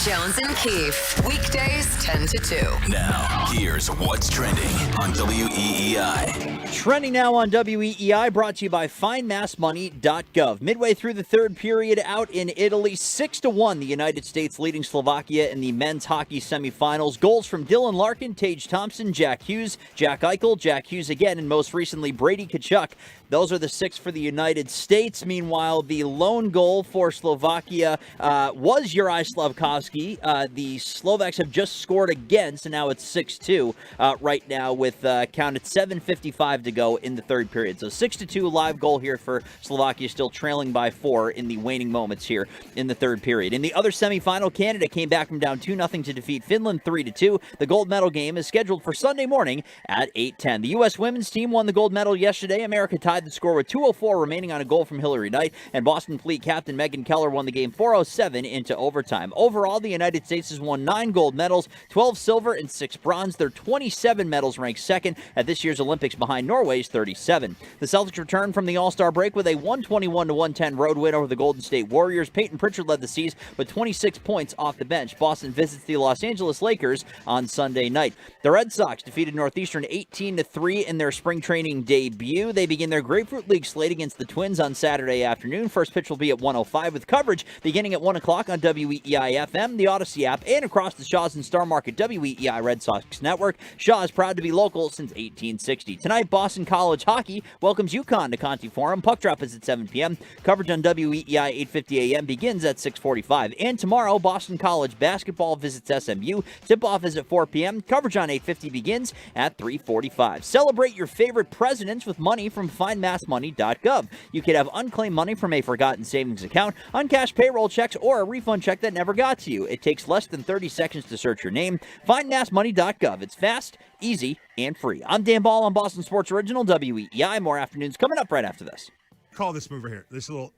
Jones and Keefe, weekdays 10 to 2. Now, here's what's trending on WEEI. Trending now on WEEI, brought to you by FindMassMoney.gov. Midway through the third period, out in Italy, 6-1, the United States leading Slovakia in the men's hockey semifinals. Goals from Dylan Larkin, Tage Thompson, Jack Hughes, Jack Eichel, Jack Hughes again, and most recently Brady Tkachuk. Those are the 6 for the United States. Meanwhile, the lone goal for Slovakia was Juraj Slavkovsky. The Slovaks have just scored again, so now it's 6-2 right now with counted 7:55 to go in the third period. So 6-2 live goal here for Slovakia, still trailing by 4 in the waning moments here in the third period. In the other semifinal, Canada came back from down 2-0 to defeat Finland 3-2. The gold medal game is scheduled for Sunday morning at 8:10. The U.S. women's team won the gold medal yesterday. America tied the score with 2:04 remaining on a goal from Hillary Knight, and Boston Fleet captain Megan Keller won the game 4:07 into overtime. Overall, the United States has won 9 gold medals, 12 silver, and 6 bronze. Their 27 medals ranked second at this year's Olympics behind Norway's 37. The Celtics returned from the All-Star break with a 121-110 road win over the Golden State Warriors. Peyton Pritchard led the C's with 26 points off the bench. Boston visits the Los Angeles Lakers on Sunday night. The Red Sox defeated Northeastern 18-3 in their spring training debut. They begin their Grapefruit League slate against the Twins on Saturday afternoon. First pitch will be at 1:05 with coverage beginning at 1 o'clock on WEEI FM, the Odyssey app, and across the Shaw's and Star Market WEEI Red Sox Network. Shaw is proud to be local since 1860. Tonight, Boston College Hockey welcomes UConn to Conti Forum. Puck drop is at 7 p.m. Coverage on WEEI 8:50 a.m. begins at 6:45. And tomorrow, Boston College Basketball visits SMU. Tip-off is at 4 p.m. Coverage on 8:50 begins at 3:45. Celebrate your favorite presidents with money from FindMassMoney.gov. You could have unclaimed money from a forgotten savings account, uncashed payroll checks, or a refund check that never got to you. It takes less than 30 seconds to search your name. FindMassMoney.gov. It's fast, easy, and free. I'm Dan Ball on Boston Sports Original WEEI. More afternoons coming up right after this. Call this move right here. This little.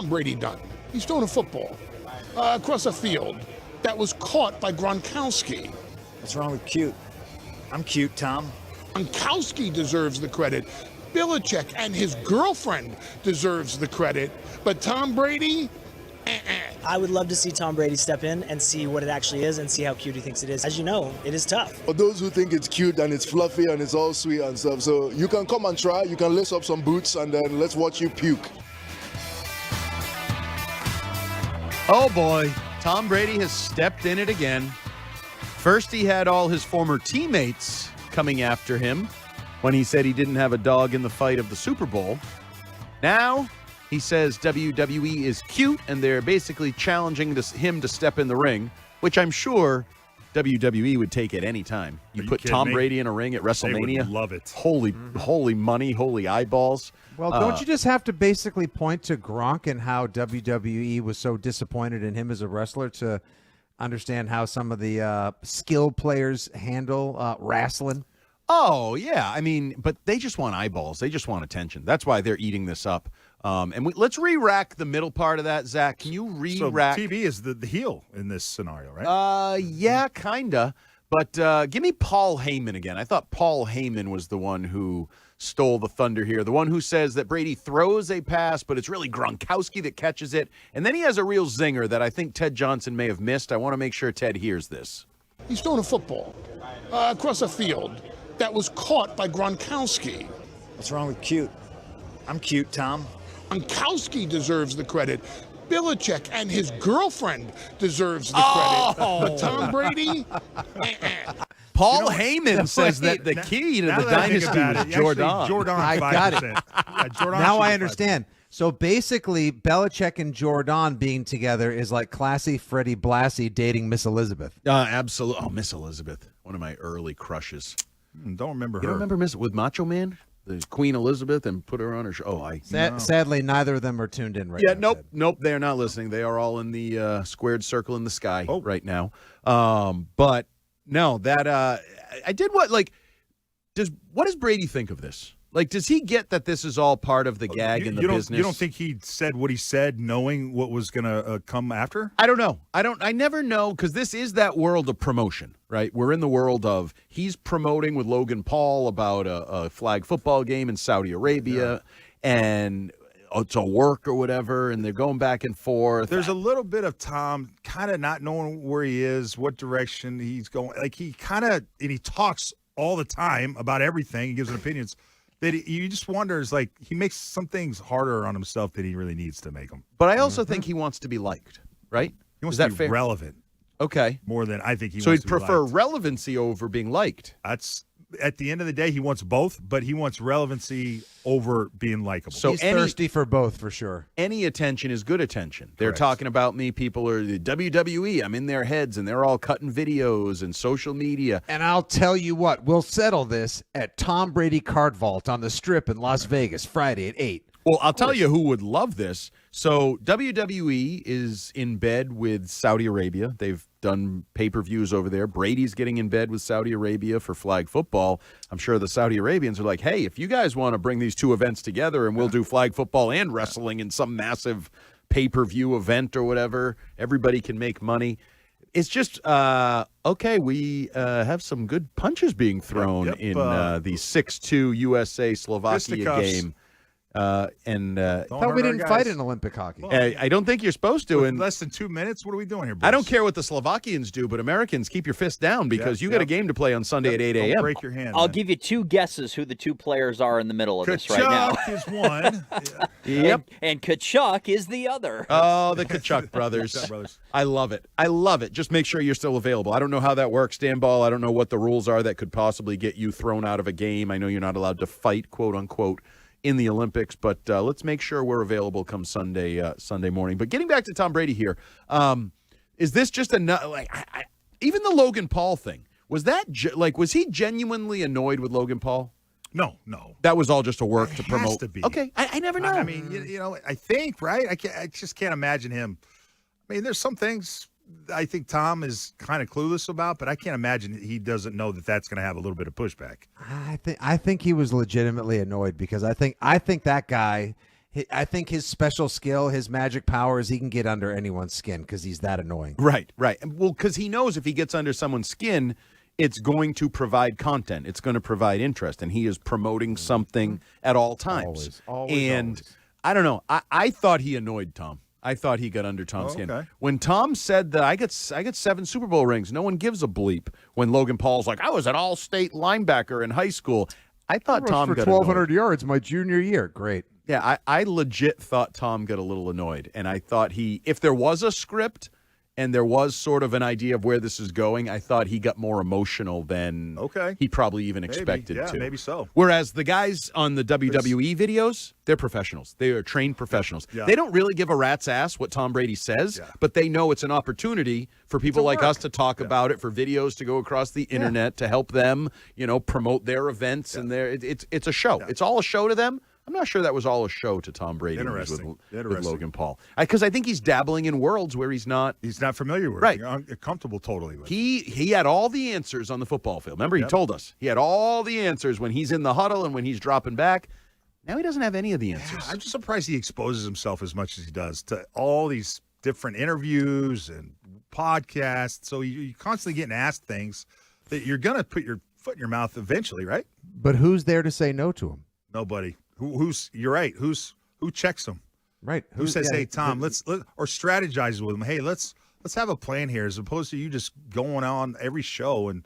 Tom Brady done? He's throwing a football across a field that was caught by Gronkowski. What's wrong with cute? I'm cute, Tom. Gronkowski deserves the credit. Belichick and his girlfriend deserves the credit. But Tom Brady, I would love to see Tom Brady step in and see what it actually is and see how cute he thinks it is. As you know, it is tough. For those who think it's cute and it's fluffy and it's all sweet and stuff, so you can come and try. You can lace up some boots and then let's watch you puke. Oh boy, Tom Brady has stepped in it again. First, he had all his former teammates coming after him when he said he didn't have a dog in the fight of the Super Bowl. Now, he says WWE is cute, and they're basically challenging him to step in the ring, which I'm sure WWE would take at any time. You put Tom Brady in a ring at WrestleMania. They would love it. Holy money, holy eyeballs. Well, don't you just have to basically point to Gronk and how WWE was so disappointed in him as a wrestler to understand how some of the skill players handle wrestling? Oh, yeah. I mean, but they just want eyeballs. They just want attention. That's why they're eating this up. Let's re-rack the middle part of that, Zach. Can you re-rack? So TV is the heel in this scenario, right? Yeah, kind of. But give me Paul Heyman again. I thought Paul Heyman was the one who stole the thunder here. The one who says that Brady throws a pass, but it's really Gronkowski that catches it. And then he has a real zinger that I think Ted Johnson may have missed. I want to make sure Ted hears this. He's throwing a football across a field that was caught by Gronkowski. What's wrong with cute? I'm cute, Tom. Gronkowski deserves the credit. Belichick and his girlfriend deserves the credit. But Tom Brady, Paul Heyman says that the key to the dynasty was Jordan. Jordan, I got it. Yeah, Jordan Now I understand. So basically, Belichick and Jordan being together is like classy Freddie Blassie dating Miss Elizabeth. Absolutely. Oh, Miss Elizabeth, one of my early crushes. Don't remember her. You don't remember Miss with Macho Man? The Queen Elizabeth and put her on her show. Oh, Sadly, neither of them are tuned in right now. Nope. They're not listening. They are all in the squared circle in the sky right now. But no, that I did what what does Brady think of this? Like, does he get that this is all part of the gag in the business? You don't think he said what he said knowing what was going to come after? I don't know. I never know, because this is that world of promotion, right? We're in the world of he's promoting with Logan Paul about a flag football game in Saudi Arabia, and it's a work or whatever, and they're going back and forth. There's a little bit of Tom kind of not knowing where he is, what direction he's going. Like, he talks all the time about everything. He gives his opinions. That you just wonders, like, he makes some things harder on himself than he really needs to make them. But I also think he wants to be liked, right? He wants Is to that be fair? relevant. Okay. More than I think he so wants he'd to be prefer liked. relevancy over being liked. That's at the end of the day, he wants both, but he wants relevancy over being likable. So He's thirsty for both, for sure. Any attention is good attention. They're Correct. talking about me. People are the WWE. I'm in their heads, and they're all cutting videos and social media. And I'll tell you what, we'll settle this at Tom Brady Card Vault on the Strip in Las Vegas, Friday at 8. Well, I'll tell you who would love this. So WWE is in bed with Saudi Arabia. They've done pay-per-views over there. Brady's getting in bed with Saudi Arabia for flag football. I'm sure the Saudi Arabians are like, hey, if you guys want to bring these two events together and we'll do flag football and wrestling in some massive pay-per-view event or whatever, everybody can make money. It's just, okay, we have some good punches being thrown in the 6-2 USA-Slovakia game. I thought we didn't fight in Olympic hockey. I don't think you're supposed to. In And less than 2 minutes, what are we doing here, boys? I don't care what the Slovakians do, but Americans, keep your fist down because you got a game to play on Sunday at 8 Don't a.m. break your hand. I'll man. give you two guesses who the two players are in the middle of this right now. Kachuk is one. Yep. And Kachuk is the other. Oh, the Kachuk brothers. I love it. I love it. Just make sure you're still available. I don't know how that works, Dan Ball. I don't know what the rules are that could possibly get you thrown out of a game. I know you're not allowed to fight, quote unquote, in the Olympics, but let's make sure we're available come Sunday morning. But getting back to Tom Brady here, is this just even the Logan Paul thing? Was that was he genuinely annoyed with Logan Paul? No. That was all just a work to Has promote. to be. Okay, I never know. I mean, I think, right? I just can't imagine him. I mean, there's some things I think Tom is kind of clueless about, but I can't imagine he doesn't know that that's going to have a little bit of pushback. I think he was legitimately annoyed because I think that guy I think his special skill, his magic power, is he can get under anyone's skin because he's that annoying. Right. Well, because he knows if he gets under someone's skin, it's going to provide content. It's going to provide interest, and he is promoting something at all times. Always. I don't know. I thought he annoyed Tom. I thought he got under Tom's skin. Okay. When Tom said that I get 7 Super Bowl rings, no one gives a bleep. When Logan Paul's like, I was an all-state linebacker in high school. I thought Tom for got 1,200 annoyed. yards my junior year. Great. Yeah, I legit thought Tom got a little annoyed, and I thought if there was a script and there was sort of an idea of where this is going, I thought he got more emotional than he probably even expected to. Maybe so. Whereas the guys on the WWE videos, they're professionals. They are trained professionals. Yeah. They don't really give a rat's ass what Tom Brady says, but they know it's an opportunity for people like us to talk about it, for videos to go across the internet to help them, promote their events and it's a show. It's all a show to them. I'm not sure that was all a show to Tom Brady with Logan Paul, because I think he's dabbling in worlds where he's not familiar with. Right, comfortable totally with. He had all the answers on the football field. Remember, he told us he had all the answers when he's in the huddle and when he's dropping back. Now he doesn't have any of the answers. I'm just surprised he exposes himself as much as he does to all these different interviews and podcasts. So you're constantly getting asked things that you're gonna put your foot in your mouth eventually, right? But who's there to say no to him? Nobody. You're right. Who checks him? Right. Who says, "Hey, Tom, let's or strategizes with him. Hey, let's have a plan here, as opposed to you just going on every show and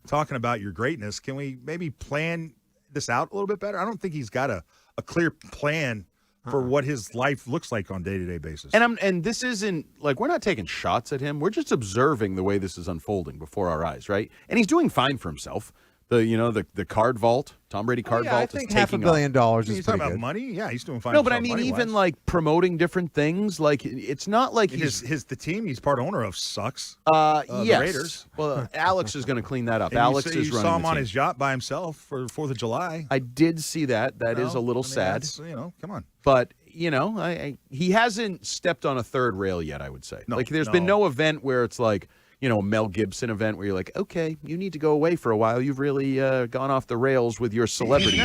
talking about your greatness. Can we maybe plan this out a little bit better?" I don't think he's got a clear plan for what his life looks like on day-to-day basis. And this isn't like, we're not taking shots at him. We're just observing the way this is unfolding before our eyes, right? And he's doing fine for himself. The card vault, Tom Brady card vault. I think $500 million is he's talking about money. Yeah, he's doing fine. No, but I mean, even like promoting different things, like it's not like the team he's part owner of sucks. Yes. The Raiders. Well, Alex is going to clean that up. And Alex you is running. saw him the on team. his yacht by himself for 4th of July. I did see that. That is a little sad. That's, come on. But he hasn't stepped on a third rail yet, I would say. There's been no event where it's like, a Mel Gibson event where you're like, okay, you need to go away for a while. You've really gone off the rails with your celebrity.